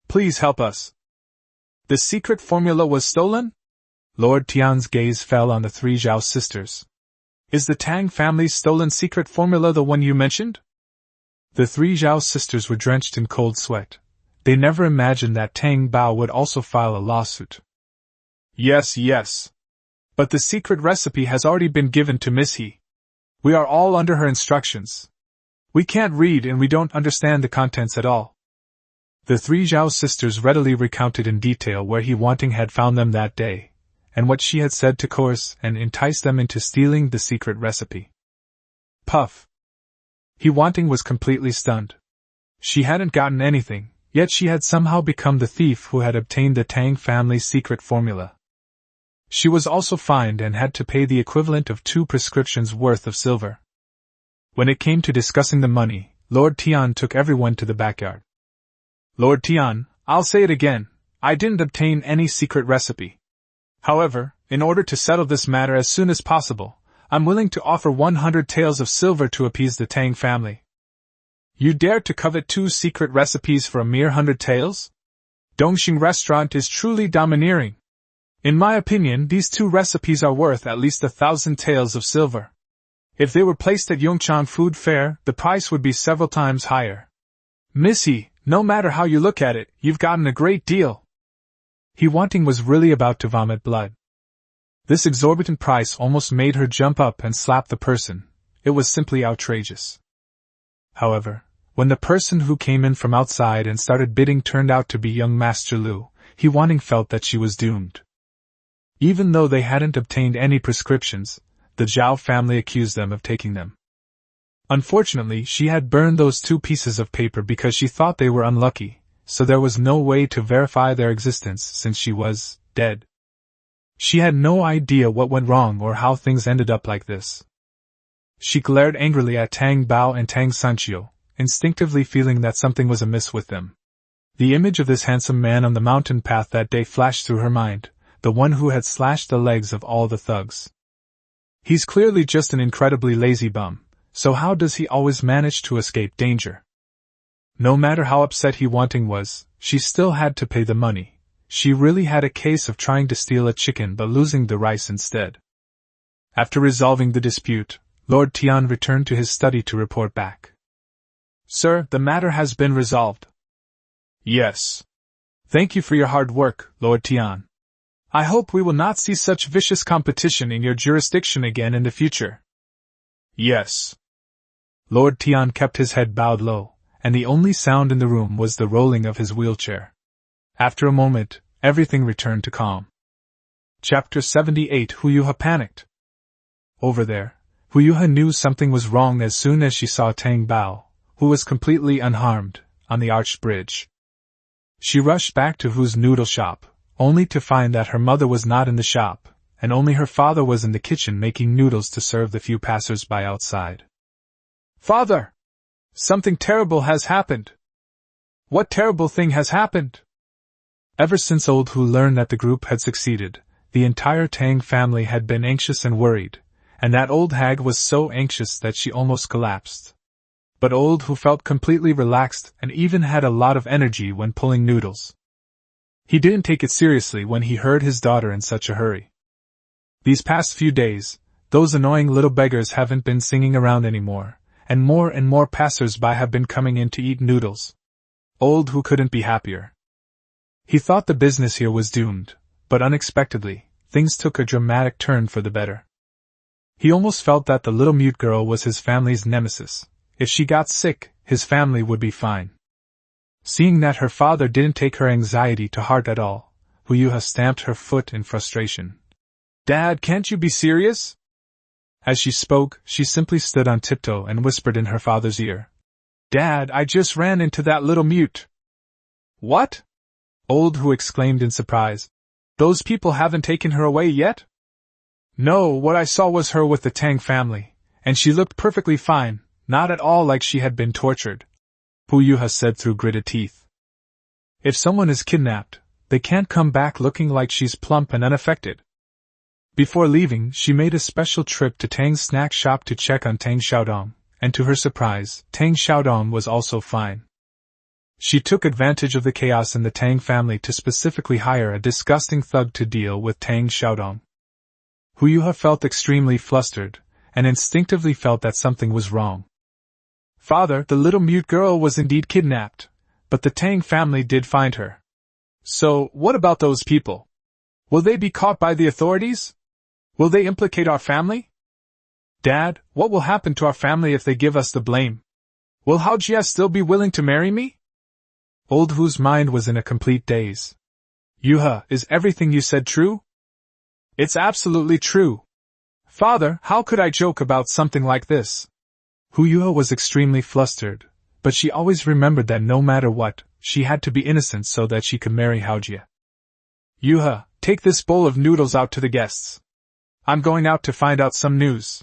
Please help us." "The secret formula was stolen?" Lord Tian's gaze fell on the 3 Zhao sisters. "Is the Tang family's stolen secret formula the one you mentioned?" The 3 Zhao sisters were drenched in cold sweat. They never imagined that Tang Bao would also file a lawsuit. Yes. But the secret recipe has already been given to Miss He. We are all under her instructions. We can't read and we don't understand the contents at all." The 3 Zhao sisters readily recounted in detail where he wanting had found them that day, and what she had said to coerce and entice them into stealing the secret recipe. Puff. He wanting was completely stunned. She hadn't gotten anything, yet she had somehow become the thief who had obtained the Tang family's secret formula. She was also fined and had to pay the equivalent of 2 prescriptions worth of silver. When it came to discussing the money, Lord Tian took everyone to the backyard. "Lord Tian, I'll say it again, I didn't obtain any secret recipe. However, in order to settle this matter as soon as possible, I'm willing to offer 100 taels of silver to appease the Tang family." "You dare to covet 2 secret recipes for a mere 100 taels? Dongxing restaurant is truly domineering. In my opinion, these 2 recipes are worth at least 1,000 taels of silver. If they were placed at Yongchang Food Fair, the price would be several times higher. Missy, no matter how you look at it, you've gotten a great deal." He wanting was really about to vomit blood. This exorbitant price almost made her jump up and slap the person. It was simply outrageous. However, when the person who came in from outside and started bidding turned out to be young Master Lu, he wanting felt that she was doomed. Even though they hadn't obtained any prescriptions, the Zhao family accused them of taking them. Unfortunately, she had burned those 2 pieces of paper because she thought they were unlucky, so there was no way to verify their existence since she was dead. She had no idea what went wrong or how things ended up like this. She glared angrily at Tang Bao and Tang Sanchio, instinctively feeling that something was amiss with them. The image of this handsome man on the mountain path that day flashed through her mind, the one who had slashed the legs of all the thugs. He's clearly just an incredibly lazy bum, so how does he always manage to escape danger? No matter how upset he wanting was, she still had to pay the money. She really had a case of trying to steal a chicken but losing the rice instead. After resolving the dispute, Lord Tian returned to his study to report back. Sir, the matter has been resolved. Yes. Thank you for your hard work, Lord Tian. I hope we will not see such vicious competition in your jurisdiction again in the future. Yes. Lord Tian kept his head bowed low, and the only sound in the room was the rolling of his wheelchair. After a moment, everything returned to calm. Chapter 78. Huyuha panicked. Over there, Huyuha knew something was wrong as soon as she saw Tang Bao, who was completely unharmed, on the arched bridge. She rushed back to Hu's noodle shop, only to find that her mother was not in the shop, and only her father was in the kitchen making noodles to serve the few passers-by outside. Father! Something terrible has happened! What terrible thing has happened? Ever since old Hu learned that the group had succeeded, the entire Tang family had been anxious and worried, and that old hag was so anxious that she almost collapsed. But old Hu felt completely relaxed and even had a lot of energy when pulling noodles. He didn't take it seriously when he heard his daughter in such a hurry. These past few days, those annoying little beggars haven't been singing around anymore, and more passers-by have been coming in to eat noodles. Old Hu couldn't be happier. He thought the business here was doomed, but unexpectedly, things took a dramatic turn for the better. He almost felt that the little mute girl was his family's nemesis. If she got sick, his family would be fine. Seeing that her father didn't take her anxiety to heart at all, Huyuha stamped her foot in frustration. Dad, can't you be serious? As she spoke, she simply stood on tiptoe and whispered in her father's ear. Dad, I just ran into that little mute. What? Old Hu exclaimed in surprise. Those people haven't taken her away yet? No, what I saw was her with the Tang family, and she looked perfectly fine. Not at all like she had been tortured, Huyuha said through gritted teeth. If someone is kidnapped, they can't come back looking like she's plump and unaffected. Before leaving, she made a special trip to Tang's snack shop to check on Tang Xiaodong, and to her surprise, Tang Xiaodong was also fine. She took advantage of the chaos in the Tang family to specifically hire a disgusting thug to deal with Tang Xiaodong. Huyuha felt extremely flustered, and instinctively felt that something was wrong. Father, the little mute girl was indeed kidnapped, but the Tang family did find her. So, what about those people? Will they be caught by the authorities? Will they implicate our family? Dad, what will happen to our family if they give us the blame? Will Hao Jia still be willing to marry me? Old Hu's mind was in a complete daze. Yuha, is everything you said true? It's absolutely true. Father, how could I joke about something like this? Huyuha was extremely flustered, but she always remembered that no matter what, she had to be innocent so that she could marry Haojia. Yuha, take this bowl of noodles out to the guests. I'm going out to find out some news.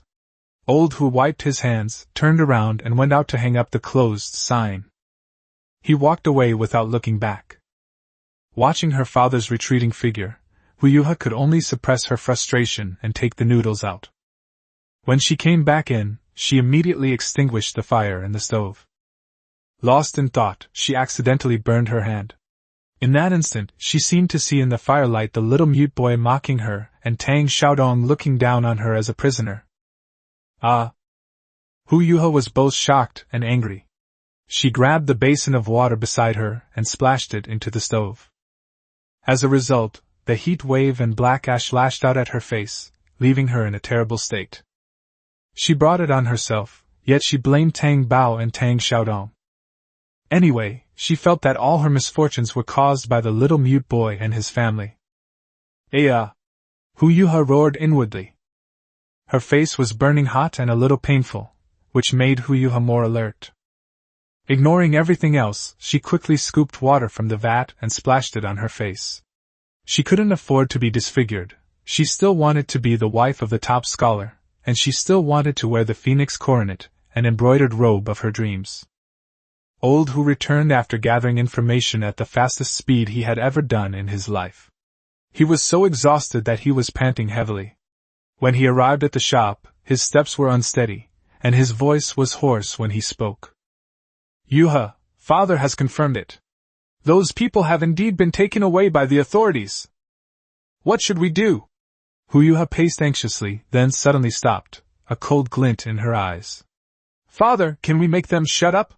Old Hu wiped his hands, turned around and went out to hang up the closed sign. He walked away without looking back. Watching her father's retreating figure, Huyuha could only suppress her frustration and take the noodles out. When she came back in, she immediately extinguished the fire in the stove. Lost in thought, she accidentally burned her hand. In that instant, she seemed to see in the firelight the little mute boy mocking her, and Tang Xiaodong looking down on her as a prisoner. Ah! Huyuha was both shocked and angry. She grabbed the basin of water beside her and splashed it into the stove. As a result, the heat wave and black ash lashed out at her face, leaving her in a terrible state. She brought it on herself, yet she blamed Tang Bao and Tang Xiaodong. Anyway, she felt that all her misfortunes were caused by the little mute boy and his family. Aya! Huyuha roared inwardly. Her face was burning hot and a little painful, which made Huyuha more alert. Ignoring everything else, she quickly scooped water from the vat and splashed it on her face. She couldn't afford to be disfigured. She still wanted to be the wife of the top scholar, and she still wanted to wear the phoenix coronet, an embroidered robe of her dreams. Old Hu returned after gathering information at the fastest speed he had ever done in his life. He was so exhausted that he was panting heavily. When he arrived at the shop, his steps were unsteady, and his voice was hoarse when he spoke. Yuha, father has confirmed it. Those people have indeed been taken away by the authorities. What should we do? Yuha paced anxiously, then suddenly stopped, a cold glint in her eyes. Father, can we make them shut up?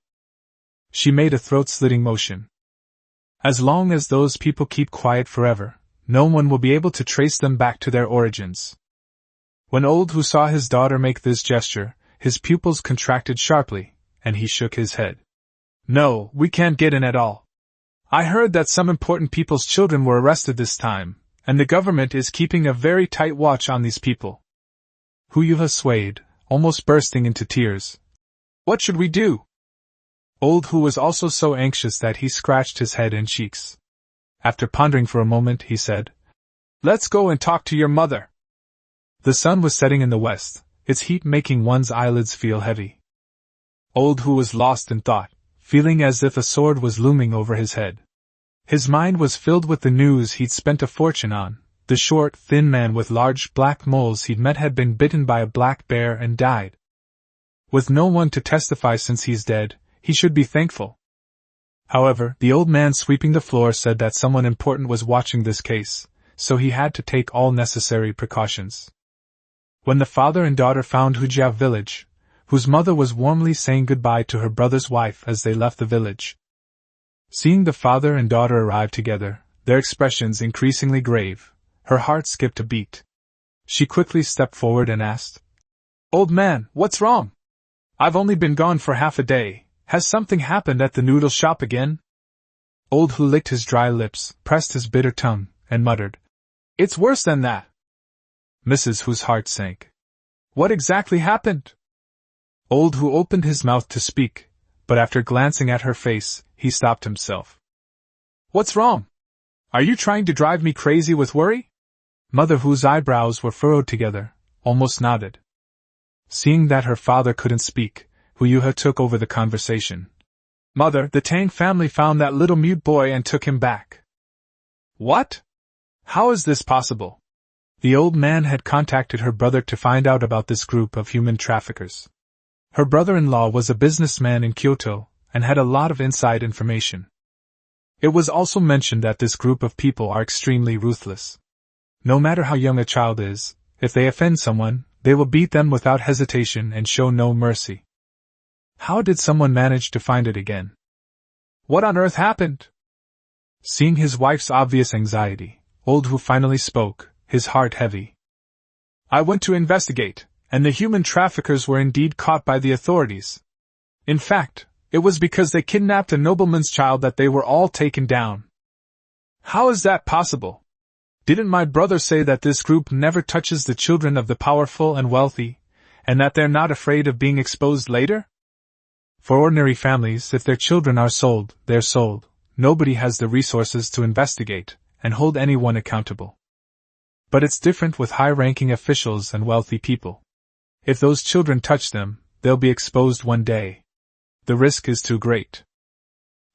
She made a throat-slitting motion. As long as those people keep quiet forever, no one will be able to trace them back to their origins. When Old Hu saw his daughter make this gesture, his pupils contracted sharply, and he shook his head. No, we can't get in at all. I heard that some important people's children were arrested this time, and the government is keeping a very tight watch on these people. Yuha swayed, almost bursting into tears. What should we do? Old Hu was also so anxious that he scratched his head and cheeks. After pondering for a moment, he said, Let's go and talk to your mother. The sun was setting in the west, its heat making one's eyelids feel heavy. Old Hu was lost in thought, feeling as if a sword was looming over his head. His mind was filled with the news he'd spent a fortune on. The short, thin man with large black moles he'd met had been bitten by a black bear and died. With no one to testify since he's dead, he should be thankful. However, the old man sweeping the floor said that someone important was watching this case, so he had to take all necessary precautions. When the father and daughter found Hujia village, whose mother was warmly saying goodbye to her brother's wife as they left the village. Seeing the father and daughter arrive together, their expressions increasingly grave, her heart skipped a beat. She quickly stepped forward and asked, Old man, what's wrong? I've only been gone for half a day. Has something happened at the noodle shop again? Old Hu licked his dry lips, pressed his bitter tongue, and muttered, It's worse than that. Mrs. Hu's heart sank. What exactly happened? Old Hu opened his mouth to speak, but after glancing at her face, he stopped himself. What's wrong? Are you trying to drive me crazy with worry? Mother Hu's eyebrows were furrowed together, almost nodded. Seeing that her father couldn't speak, Yuha took over the conversation. Mother, the Tang family found that little mute boy and took him back. What? How is this possible? The old man had contacted her brother to find out about this group of human traffickers. Her brother-in-law was a businessman in Kyoto, and had a lot of inside information. It was also mentioned that this group of people are extremely ruthless. No matter how young a child is, if they offend someone, they will beat them without hesitation and show no mercy. How did someone manage to find it again? What on earth happened? Seeing his wife's obvious anxiety, Old Hu finally spoke, his heart heavy. I went to investigate, and the human traffickers were indeed caught by the authorities. In fact, it was because they kidnapped a nobleman's child that they were all taken down. How is that possible? Didn't my brother say that this group never touches the children of the powerful and wealthy, and that they're not afraid of being exposed later? For ordinary families, if their children are sold, they're sold. Nobody has the resources to investigate and hold anyone accountable. But it's different with high-ranking officials and wealthy people. If those children touch them, they'll be exposed one day. The risk is too great.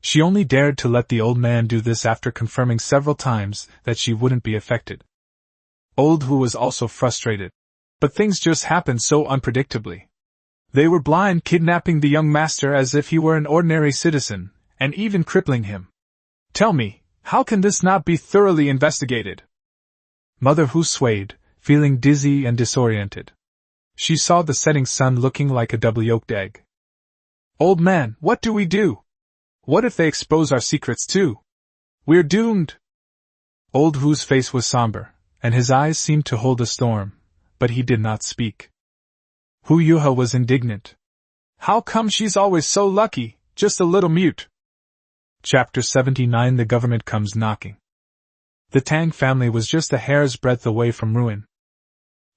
She only dared to let the old man do this after confirming several times that she wouldn't be affected. Old Hu was also frustrated. But things just happened so unpredictably. They were blind kidnapping the young master as if he were an ordinary citizen, and even crippling him. Tell me, how can this not be thoroughly investigated? Mother Hu swayed, feeling dizzy and disoriented. She saw the setting sun looking like a double-yolked egg. Old man, what do we do? What if they expose our secrets too? We're doomed. Old Hu's face was somber, and his eyes seemed to hold a storm, but he did not speak. Yuha was indignant. How come she's always so lucky, just a little mute? Chapter 79 The Government Comes Knocking. The Tang family was just a hair's breadth away from ruin.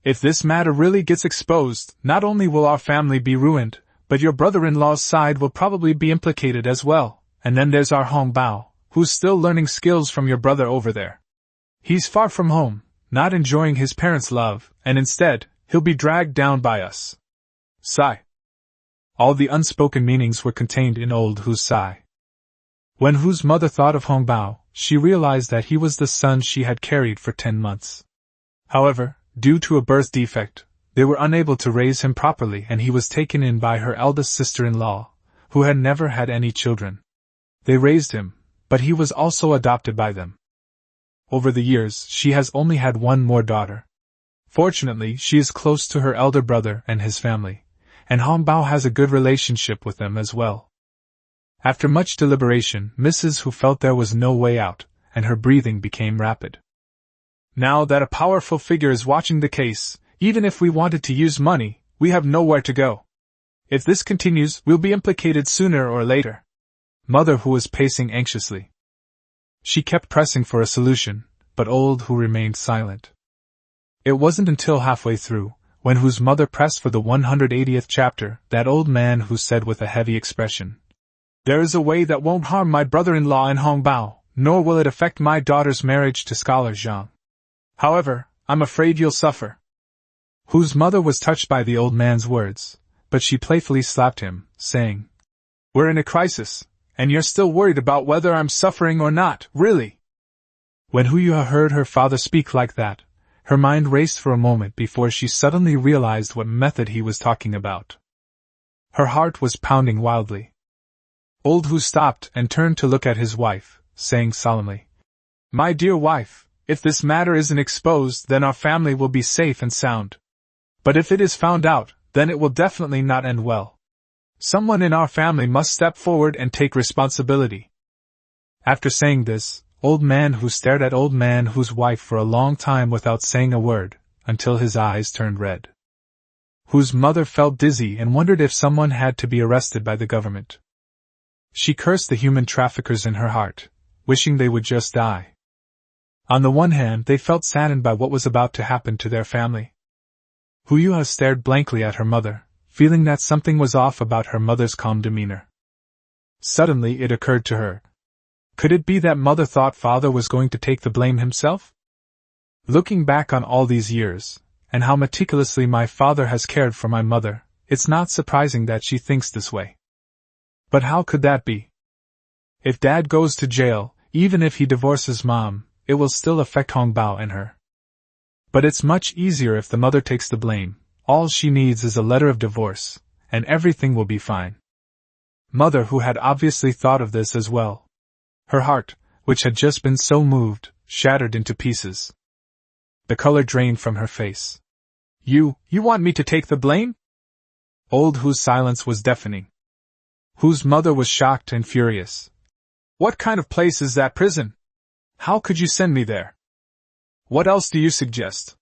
If this matter really gets exposed, not only will our family be ruined, but your brother-in-law's side will probably be implicated as well, and then there's our Hong Bao, who's still learning skills from your brother over there. He's far from home, not enjoying his parents' love, and instead, He'll be dragged down by us. Sigh. All the unspoken meanings were contained in old Hu's sigh. When Hu's mother thought of Hongbao, she realized that he was the son she had carried for 10 months. However, due to a birth defect, they were unable to raise him properly and he was taken in by her eldest sister-in-law, who had never had any children. They raised him, but he was also adopted by them. Over the years, she has only had one more daughter. Fortunately, she is close to her elder brother and his family, and Hongbao has a good relationship with them as well. After much deliberation, Mrs. Hu felt there was no way out, and her breathing became rapid. Now that a powerful figure is watching the case, even if we wanted to use money, we have nowhere to go. If this continues, we'll be implicated sooner or later. Mother Hu was pacing anxiously. She kept pressing for a solution, but old Hu remained silent. It wasn't until halfway through, when Hu's mother pressed for the 180th chapter, that old man Hu said with a heavy expression, "There is a way that won't harm my brother-in-law and Hongbao, nor will it affect my daughter's marriage to Scholar Zhang. However, I'm afraid you'll suffer." Hu's mother was touched by the old man's words, but she playfully slapped him, saying, "We're in a crisis, and you're still worried about whether I'm suffering or not, really?" When Hu Yuha heard her father speak like that, her mind raced for a moment before she suddenly realized what method he was talking about. Her heart was pounding wildly. Old Hu stopped and turned to look at his wife, saying solemnly, "My dear wife, if this matter isn't exposed, then our family will be safe and sound. But if it is found out, then it will definitely not end well. Someone in our family must step forward and take responsibility." After saying this, Old Man Hu stared at Old Man Hu's wife for a long time without saying a word, until his eyes turned red. Hu's mother felt dizzy and wondered if someone had to be arrested by the government. She cursed the human traffickers in her heart, wishing they would just die. On the one hand, they felt saddened by what was about to happen to their family. Hu Yuha stared blankly at her mother, feeling that something was off about her mother's calm demeanor. Suddenly it occurred to her. Could it be that mother thought father was going to take the blame himself? Looking back on all these years, and how meticulously my father has cared for my mother, it's not surprising that she thinks this way. But how could that be? If Dad goes to jail, even if he divorces Mom, it will still affect Hongbao and her. But it's much easier if the mother takes the blame. All she needs is a letter of divorce, and everything will be fine. Mother, who had obviously thought of this as well. Her heart, which had just been so moved, shattered into pieces. The color drained from her face. You want me to take the blame?" Old Hu's silence was deafening. Hu's mother was shocked and furious. "What kind of place is that prison? How could you send me there? What else do you suggest?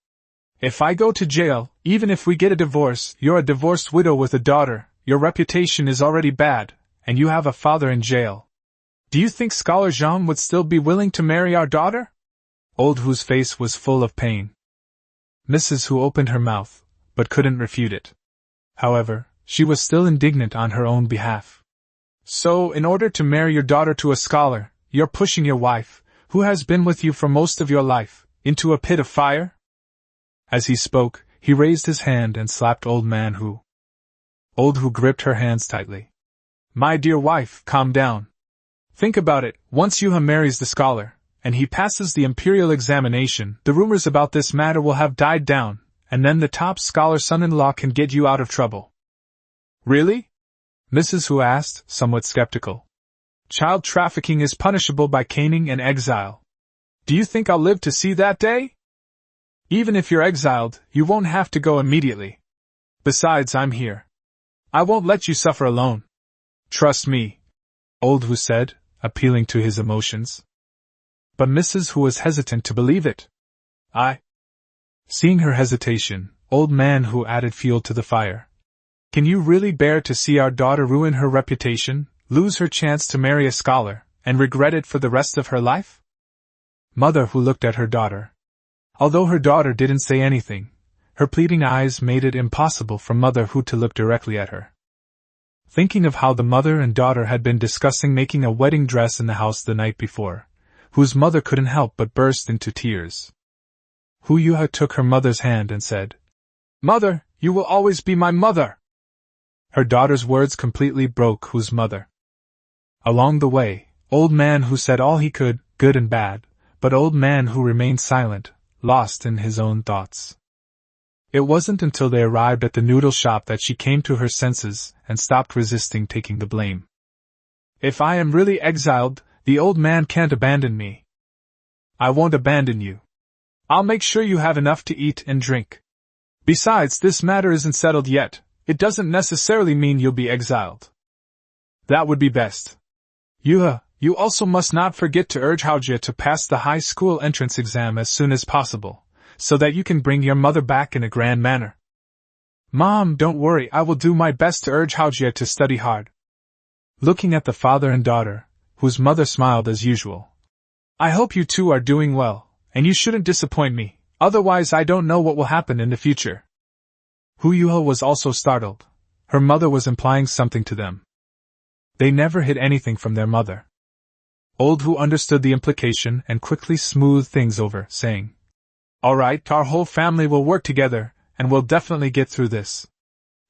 If I go to jail, even if we get a divorce, you're a divorced widow with a daughter, your reputation is already bad, and you have a father in jail. Do you think Scholar Zhang would still be willing to marry our daughter?" Old Hu's face was full of pain. Mrs. Hu opened her mouth, but couldn't refute it. However, she was still indignant on her own behalf. "So, in order to marry your daughter to a scholar, you're pushing your wife, who has been with you for most of your life, into a pit of fire?" As he spoke, he raised his hand and slapped Old Man Hu. Old Hu gripped her hands tightly. "My dear wife, calm down. Think about it, once Yuha marries the scholar, and he passes the imperial examination, the rumors about this matter will have died down, and then the top scholar's son-in-law can get you out of trouble." "Really?" Mrs. Hu asked, somewhat skeptical. "Child trafficking is punishable by caning and exile. Do you think I'll live to see that day? Even if you're exiled, you won't have to go immediately. Besides, I'm here. I won't let you suffer alone. Trust me," Old Hu said, appealing to his emotions. But Mrs. Hu was hesitant to believe it. Seeing her hesitation, Old Man Hu added fuel to the fire. "Can you really bear to see our daughter ruin her reputation, lose her chance to marry a scholar, and regret it for the rest of her life?" Mother Hu looked at her daughter. Although her daughter didn't say anything, her pleading eyes made it impossible for Mother Hu to look directly at her. Thinking of how the mother and daughter had been discussing making a wedding dress in the house the night before, Hu's mother couldn't help but burst into tears. Hu Yuha took her mother's hand and said, Mother, you will always be my mother! Her daughter's words completely broke Hu's mother. Along the way, Old Man Hu said all he could, good and bad, but Old Man Hu remained silent, lost in his own thoughts. It wasn't until they arrived at the noodle shop that she came to her senses and stopped resisting taking the blame. If I am really exiled, the old man can't abandon me. I won't abandon you. I'll make sure you have enough to eat and drink. Besides, this matter isn't settled yet. It doesn't necessarily mean you'll be exiled. That would be best. You also must not forget to urge Haojie to pass the high school entrance exam as soon as possible, so that you can bring your mother back in a grand manner. Mom, don't worry, I will do my best to urge Haojie to study hard. Looking at the father and daughter, whose mother smiled as usual. I hope you two are doing well, and you shouldn't disappoint me, otherwise I don't know what will happen in the future. Hu Yuha was also startled. Her mother was implying something to them. They never hid anything from their mother. Old Hu understood the implication and quickly smoothed things over, saying, All right, our whole family will work together, and we'll definitely get through this.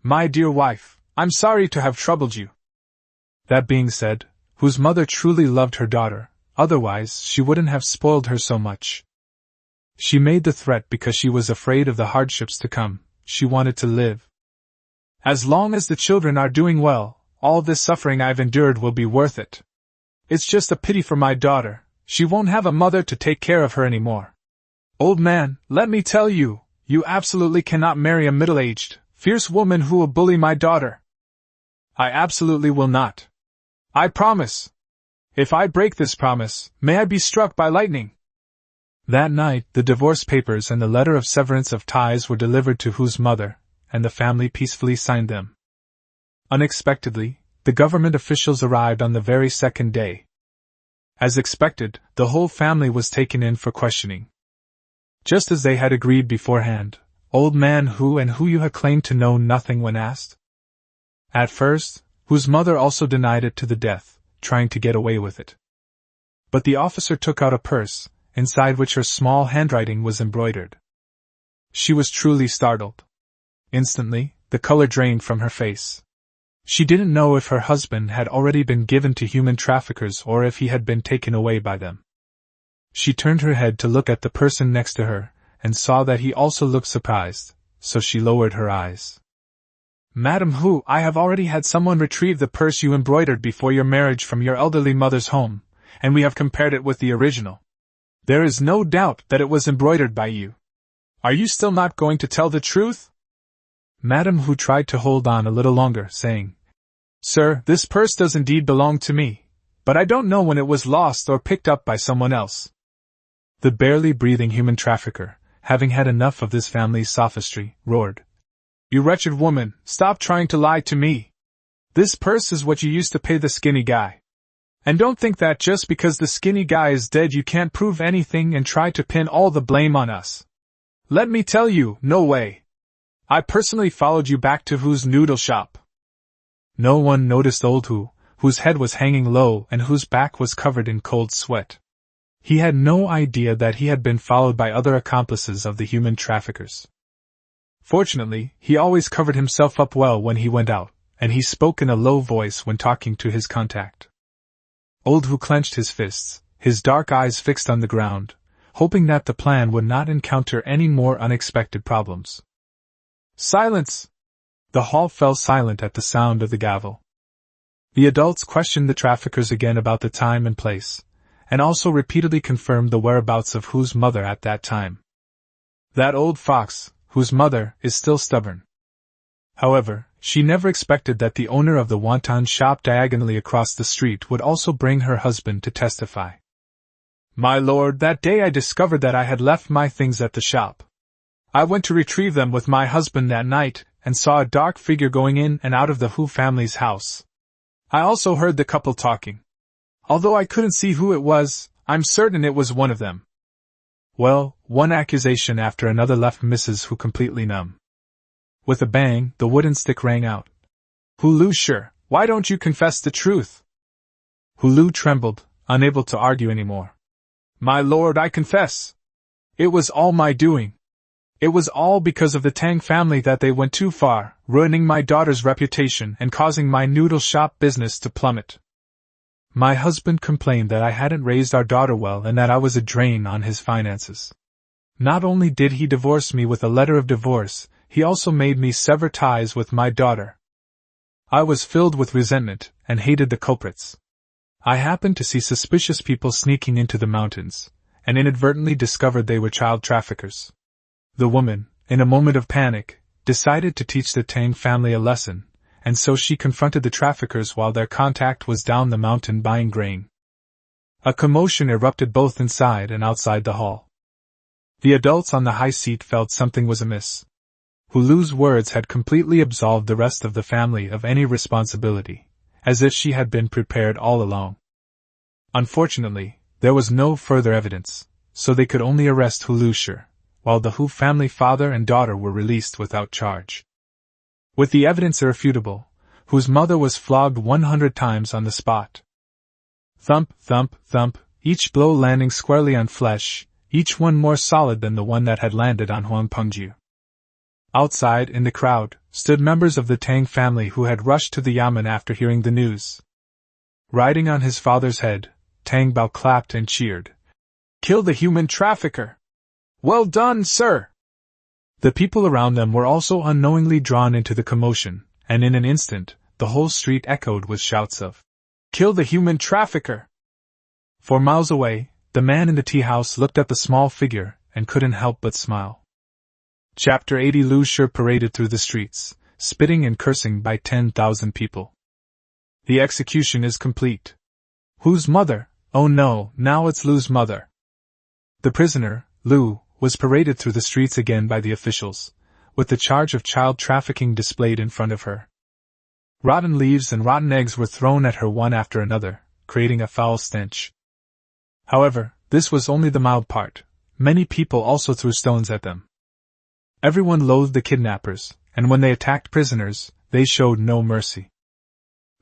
My dear wife, I'm sorry to have troubled you. That being said, Hu's mother truly loved her daughter, otherwise she wouldn't have spoiled her so much. She made the threat because she was afraid of the hardships to come. She wanted to live. As long as the children are doing well, all this suffering I've endured will be worth it. It's just a pity for my daughter. She won't have a mother to take care of her anymore. Old man, let me tell you, you absolutely cannot marry a middle-aged, fierce woman who will bully my daughter. I absolutely will not. I promise. If I break this promise, may I be struck by lightning. That night, the divorce papers and the letter of severance of ties were delivered to Hu's mother, and the family peacefully signed them. Unexpectedly, the government officials arrived on the very second day. As expected, the whole family was taken in for questioning. Just as they had agreed beforehand, Old Man Hu and Hu Yuha claimed to know nothing when asked. At first, Hu's mother also denied it to the death, trying to get away with it. But the officer took out a purse, inside which her small handwriting was embroidered. She was truly startled. Instantly, the color drained from her face. She didn't know if her husband had already been given to human traffickers or if he had been taken away by them. She turned her head to look at the person next to her, and saw that he also looked surprised, so she lowered her eyes. Madam Hu, I have already had someone retrieve the purse you embroidered before your marriage from your elderly mother's home, and we have compared it with the original. There is no doubt that it was embroidered by you. Are you still not going to tell the truth? Madam Hu tried to hold on a little longer, saying, Sir, this purse does indeed belong to me, but I don't know when it was lost or picked up by someone else. The barely breathing human trafficker, having had enough of this family's sophistry, roared, You wretched woman, stop trying to lie to me. This purse is what you used to pay the skinny guy. And don't think that just because the skinny guy is dead you can't prove anything and try to pin all the blame on us. Let me tell you, no way. I personally followed you back to Hu's noodle shop. No one noticed old Hu, whose head was hanging low and whose back was covered in cold sweat. He had no idea that he had been followed by other accomplices of the human traffickers. Fortunately, he always covered himself up well when he went out, and he spoke in a low voice when talking to his contact. Old Hu clenched his fists, his dark eyes fixed on the ground, hoping that the plan would not encounter any more unexpected problems. Silence! The hall fell silent at the sound of the gavel. The adults questioned the traffickers again about the time and place, and also repeatedly confirmed the whereabouts of Hu's mother at that time. That old fox, Hu's mother, is still stubborn. However, she never expected that the owner of the wonton shop diagonally across the street would also bring her husband to testify. My lord, that day I discovered that I had left my things at the shop. I went to retrieve them with my husband that night, and saw a dark figure going in and out of the Hu family's house. I also heard the couple talking. Although I couldn't see who it was, I'm certain it was one of them. Well, one accusation after another left Mrs. Hu completely numb. With a bang, the wooden stick rang out. Hulu, sure, why don't you confess the truth? Hulu trembled, unable to argue anymore. My lord, I confess. It was all my doing. It was all because of the Tang family that they went too far, ruining my daughter's reputation and causing my noodle shop business to plummet. My husband complained that I hadn't raised our daughter well and that I was a drain on his finances. Not only did he divorce me with a letter of divorce, he also made me sever ties with my daughter. I was filled with resentment and hated the culprits. I happened to see suspicious people sneaking into the mountains, and inadvertently discovered they were child traffickers. The woman, in a moment of panic, decided to teach the Tang family a lesson, and so she confronted the traffickers while their contact was down the mountain buying grain. A commotion erupted both inside and outside the hall. The adults on the high seat felt something was amiss. Hulu's words had completely absolved the rest of the family of any responsibility, as if she had been prepared all along. Unfortunately, there was no further evidence, so they could only arrest Hulu, while the Hu family father and daughter were released without charge. With the evidence irrefutable, Hu's mother was flogged 100 times on the spot. Thump, thump, thump, each blow landing squarely on flesh, each one more solid than the one that had landed on Huang Pengju. Outside, in the crowd, stood members of the Tang family who had rushed to the yamen after hearing the news. Riding on his father's head, Tang Bao clapped and cheered. "Kill the human trafficker! Well done, sir!" The people around them were also unknowingly drawn into the commotion, and in an instant, the whole street echoed with shouts of, "Kill the human trafficker!" For miles away, the man in the tea house looked at the small figure and couldn't help but smile. Chapter 80. Lu Shi paraded through the streets, spitting and cursing by 10,000 people. The execution is complete. Whose mother? Oh no, now it's Lu's mother. The prisoner, Lu, was paraded through the streets again by the officials, with the charge of child trafficking displayed in front of her. Rotten leaves and rotten eggs were thrown at her one after another, creating a foul stench. However, this was only the mild part. Many people also threw stones at them. Everyone loathed the kidnappers, and when they attacked prisoners, they showed no mercy.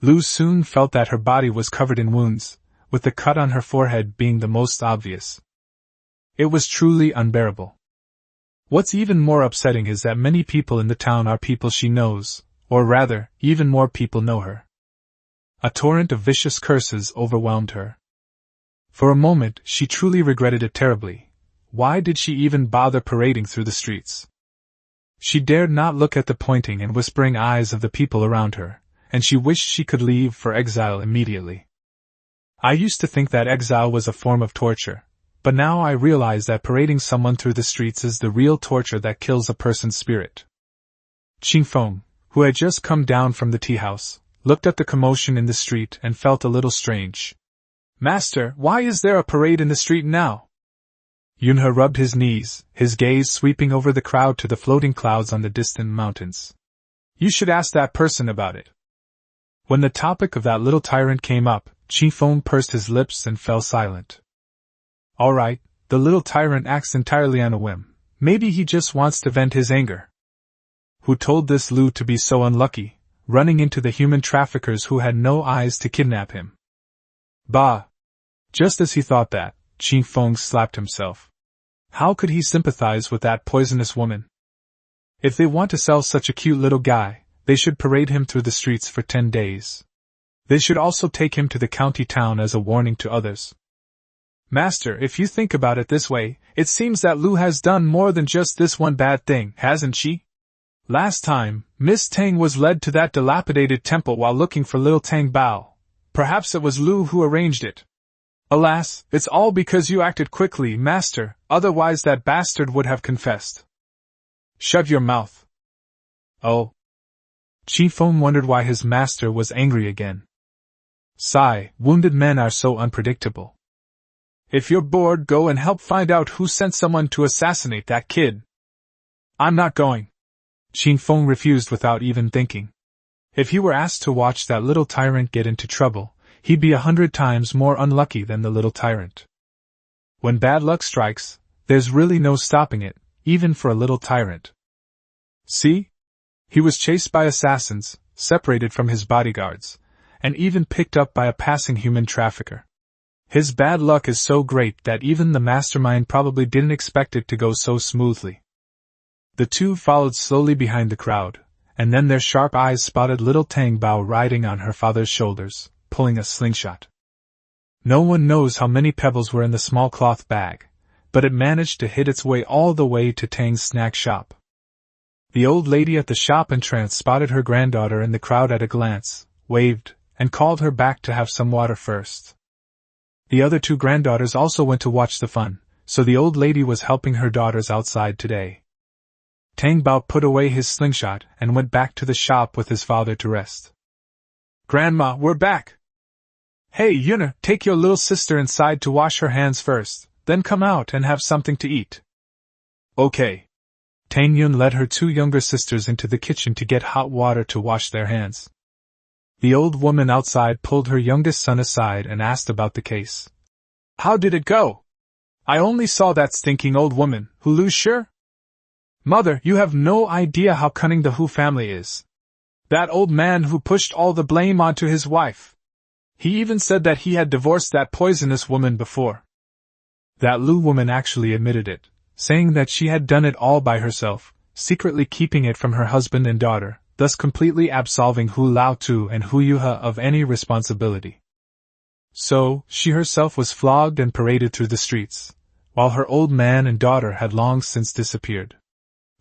Lu soon felt that her body was covered in wounds, with the cut on her forehead being the most obvious. It was truly unbearable. What's even more upsetting is that many people in the town are people she knows, or rather, even more people know her. A torrent of vicious curses overwhelmed her. For a moment, she truly regretted it terribly. Why did she even bother parading through the streets? She dared not look at the pointing and whispering eyes of the people around her, and she wished she could leave for exile immediately. I used to think that exile was a form of torture, but now I realize that parading someone through the streets is the real torture that kills a person's spirit. Qing Feng, who had just come down from the tea house, looked at the commotion in the street and felt a little strange. "Master, why is there a parade in the street now?" Yunhe rubbed his knees, his gaze sweeping over the crowd to the floating clouds on the distant mountains. "You should ask that person about it." When the topic of that little tyrant came up, Qing Feng pursed his lips and fell silent. All right, the little tyrant acts entirely on a whim. Maybe he just wants to vent his anger. Who told this Lu to be so unlucky, running into the human traffickers who had no eyes to kidnap him? Bah! Just as he thought that, Qing Feng slapped himself. How could he sympathize with that poisonous woman? If they want to sell such a cute little guy, they should parade him through the streets for 10 days. They should also take him to the county town as a warning to others. Master, if you think about it this way, it seems that Lu has done more than just this one bad thing, hasn't she? Last time, Miss Tang was led to that dilapidated temple while looking for little Tang Bao. Perhaps it was Lu who arranged it. Alas, it's all because you acted quickly, Master, otherwise that bastard would have confessed. Shut your mouth. Oh. Qing Feng wondered why his master was angry again. Sigh, wounded men are so unpredictable. If you're bored, go and help find out who sent someone to assassinate that kid. I'm not going. Qing Feng refused without even thinking. If he were asked to watch that little tyrant get into trouble, he'd be 100 times more unlucky than the little tyrant. When bad luck strikes, there's really no stopping it, even for a little tyrant. See? He was chased by assassins, separated from his bodyguards, and even picked up by a passing human trafficker. His bad luck is so great that even the mastermind probably didn't expect it to go so smoothly. The two followed slowly behind the crowd, and then their sharp eyes spotted little Tang Bao riding on her father's shoulders, pulling a slingshot. No one knows how many pebbles were in the small cloth bag, but it managed to hit its way all the way to Tang's snack shop. The old lady at the shop entrance spotted her granddaughter in the crowd at a glance, waved, and called her back to have some water first. The other two granddaughters also went to watch the fun, so the old lady was helping her daughters outside today. Tang Bao put away his slingshot and went back to the shop with his father to rest. "Grandma, we're back! Hey, Yuna, take your little sister inside to wash her hands first, then come out and have something to eat." "Okay." Tang Yun led her two younger sisters into the kitchen to get hot water to wash their hands. The old woman outside pulled her youngest son aside and asked about the case. "How did it go? I only saw that stinking old woman, who Lu sure? Mother, you have no idea how cunning the Hu family is. That old man who pushed all the blame onto his wife. He even said that he had divorced that poisonous woman before." That Lu woman actually admitted it, saying that she had done it all by herself, secretly keeping it from her husband and daughter, thus completely absolving Hu Lao Tu and Hu Yuha of any responsibility. So, she herself was flogged and paraded through the streets, while her old man and daughter had long since disappeared.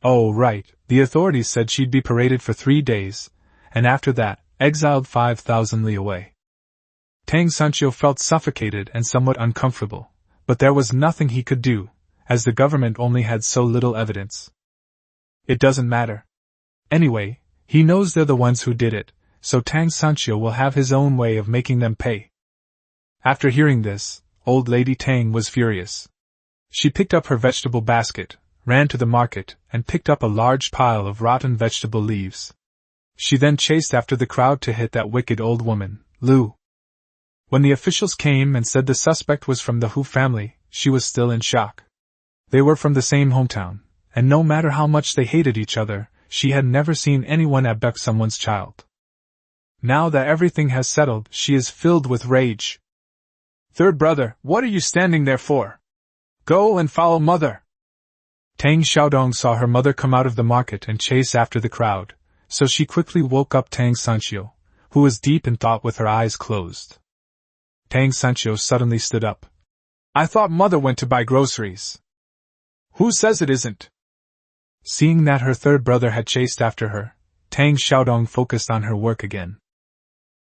Oh right, the authorities said she'd be paraded for 3 days, and after that, exiled 5,000 li away. Tang Sancho felt suffocated and somewhat uncomfortable, but there was nothing he could do, as the government only had so little evidence. It doesn't matter. Anyway, he knows they're the ones who did it, so Tang Sancho will have his own way of making them pay. After hearing this, old lady Tang was furious. She picked up her vegetable basket, ran to the market, and picked up a large pile of rotten vegetable leaves. She then chased after the crowd to hit that wicked old woman, Lu. When the officials came and said the suspect was from the Hu family, she was still in shock. They were from the same hometown, and no matter how much they hated each other, she had never seen anyone abduct someone's child. Now that everything has settled, she is filled with rage. "Third brother, what are you standing there for? Go and follow mother." Tang Xiaodong saw her mother come out of the market and chase after the crowd, so she quickly woke up Tang Sancho, who was deep in thought with her eyes closed. Tang Sancho suddenly stood up. "I thought mother went to buy groceries." "Who says it isn't?" Seeing that her third brother had chased after her, Tang Xiaodong focused on her work again.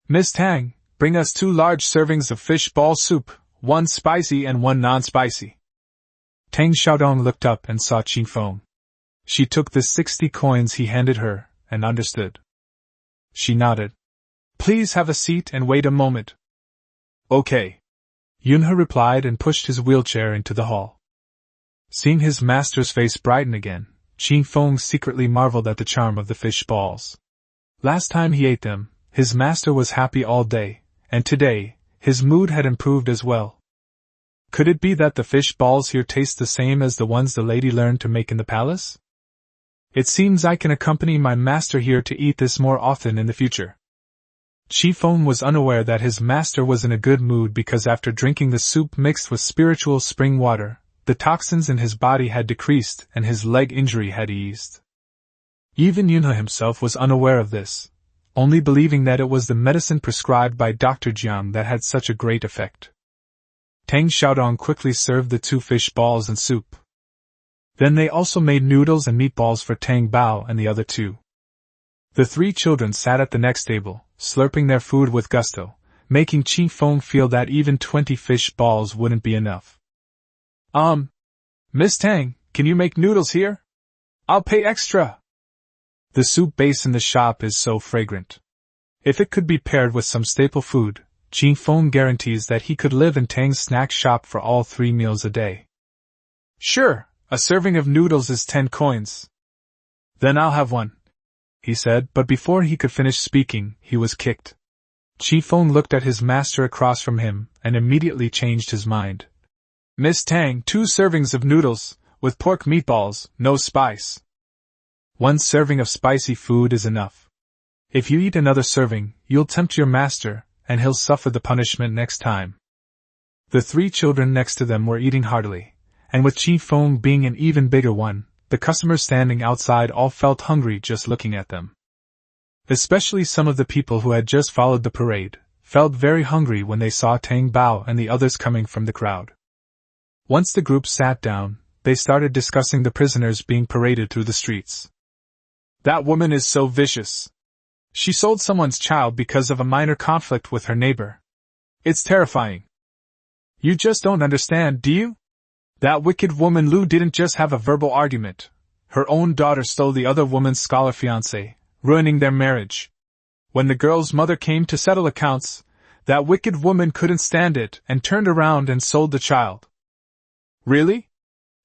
"Miss Tang, bring us 2 large servings of fish ball soup, 1 spicy and 1 non-spicy." Tang Xiaodong looked up and saw Qin Feng. She took the 60 coins he handed her, and understood. She nodded. "Please have a seat and wait a moment." "Okay." Yunhe replied and pushed his wheelchair into the hall. Seeing his master's face brighten again, Qin Feng secretly marveled at the charm of the fish balls. Last time he ate them, his master was happy all day, and today, his mood had improved as well. Could it be that the fish balls here taste the same as the ones the lady learned to make in the palace? It seems I can accompany my master here to eat this more often in the future. Qi Feng was unaware that his master was in a good mood because after drinking the soup mixed with spiritual spring water, the toxins in his body had decreased and his leg injury had eased. Even Yunhe himself was unaware of this, only believing that it was the medicine prescribed by Dr. Jiang that had such a great effect. Tang Xiaodong quickly served the 2 fish balls and soup. Then they also made noodles and meatballs for Tang Bao and the other 2. The 3 children sat at the next table, slurping their food with gusto, making Qin Feng feel that even 20 fish balls wouldn't be enough. Miss Tang, can you make noodles here? I'll pay extra." The soup base in the shop is so fragrant. If it could be paired with some staple food, Qin Feng guarantees that he could live in Tang's snack shop for all 3 meals a day. "Sure, a serving of noodles is 10 coins. Then I'll have 1. He said, but before he could finish speaking, he was kicked. Qi Feng looked at his master across from him, and immediately changed his mind. "Miss Tang, 2 servings of noodles, with pork meatballs, no spice." 1 serving of spicy food is enough. If you eat another serving, you'll tempt your master, and he'll suffer the punishment next time. The 3 children next to them were eating heartily, and with Qi Feng being an even bigger one, The customers standing outside all felt hungry just looking at them. Especially some of the people who had just followed the parade, felt very hungry when they saw Tang Bao and the others coming from the crowd. Once the group sat down, they started discussing the prisoners being paraded through the streets. That woman is so vicious. She sold someone's child because of a minor conflict with her neighbor. It's terrifying. You just don't understand, do you? That wicked woman Lu didn't just have a verbal argument. Her own daughter stole the other woman's scholar fiancé, ruining their marriage. When the girl's mother came to settle accounts, that wicked woman couldn't stand it and turned around and sold the child. Really?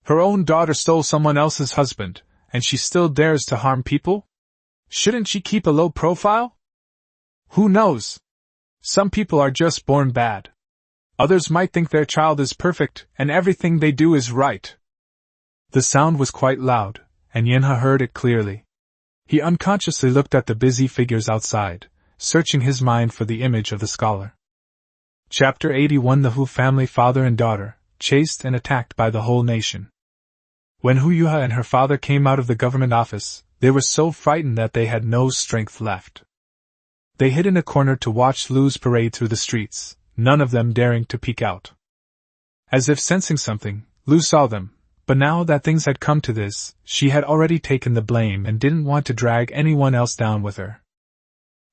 Her own daughter stole someone else's husband, and she still dares to harm people? Shouldn't she keep a low profile? Who knows? Some people are just born bad. Others might think their child is perfect and everything they do is right. The sound was quite loud, and Yenha heard it clearly. He unconsciously looked at the busy figures outside, searching his mind for the image of the scholar. Chapter 81. The Hu family, father and daughter, chased and attacked by the whole nation. When Hu Yuha and her father came out of the government office, they were so frightened that they had no strength left. They hid in a corner to watch Lu's parade through the streets, none of them daring to peek out. As if sensing something, Lu saw them, but now that things had come to this, she had already taken the blame and didn't want to drag anyone else down with her.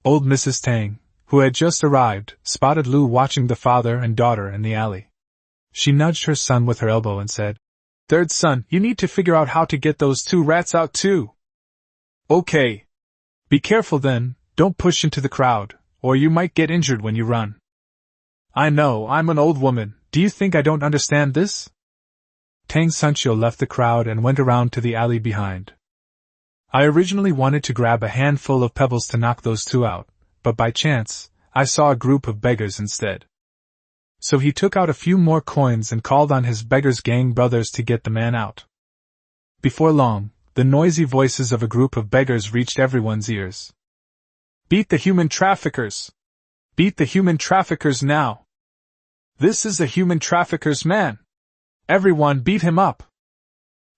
Old Mrs. Tang, who had just arrived, spotted Lu watching the father and daughter in the alley. She nudged her son with her elbow and said, "Third son, you need to figure out how to get those two rats out too." "Okay. Be careful then, don't push into the crowd, or you might get injured when you run." "I know, I'm an old woman, do you think I don't understand this?" Tang Sunshio left the crowd and went around to the alley behind. "I originally wanted to grab a handful of pebbles to knock those two out, but by chance, I saw a group of beggars instead." So he took out a few more coins and called on his beggars gang brothers to get the man out. Before long, the noisy voices of a group of beggars reached everyone's ears. "Beat the human traffickers! Beat the human traffickers now! This is the human trafficker's man! Everyone beat him up!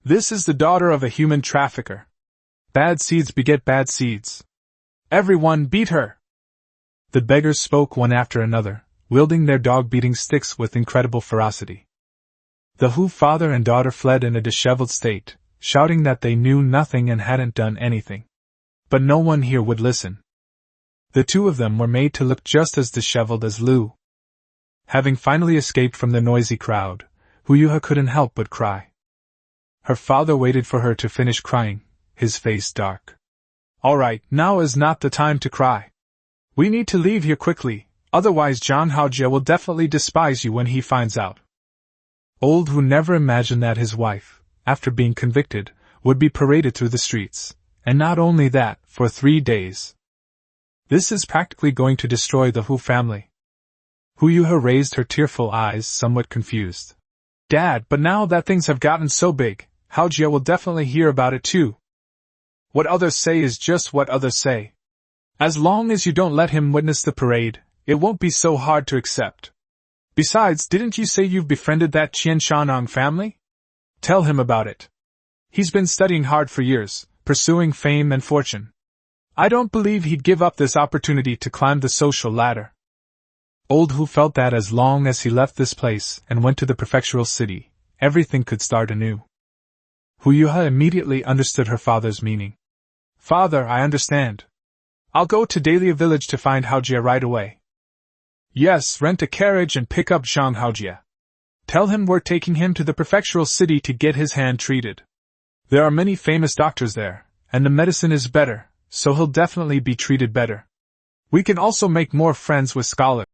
This is the daughter of a human trafficker! Bad seeds beget bad seeds! Everyone beat her!" The beggars spoke one after another, wielding their dog-beating sticks with incredible ferocity. The Hu father and daughter fled in a disheveled state, shouting that they knew nothing and hadn't done anything. But no one here would listen. The two of them were made to look just as disheveled as Lu. Having finally escaped from the noisy crowd, Hu Yuha couldn't help but cry. Her father waited for her to finish crying, his face dark. "All right, now is not the time to cry. We need to leave here quickly, otherwise Zhang Haojie will definitely despise you when he finds out." Old Hu never imagined that his wife, after being convicted, would be paraded through the streets, and not only that, for 3 days. This is practically going to destroy the Hu family. Hu Yuha raised her tearful eyes, somewhat confused. "Dad, but now that things have gotten so big, Haojie will definitely hear about it too. What others say is just what others say. As long as you don't let him witness the parade, it won't be so hard to accept. Besides, didn't you say you've befriended that Qian Shanong family? Tell him about it. He's been studying hard for years, pursuing fame and fortune. I don't believe he'd give up this opportunity to climb the social ladder." Old Hu felt that as long as he left this place and went to the prefectural city, everything could start anew. Hu Yuha immediately understood her father's meaning. "Father, I understand. I'll go to Dahlia village to find Haojie right away." "Yes, rent a carriage and pick up Zhang Haojie. Tell him we're taking him to the prefectural city to get his hand treated. There are many famous doctors there, and the medicine is better, so he'll definitely be treated better. We can also make more friends with scholars."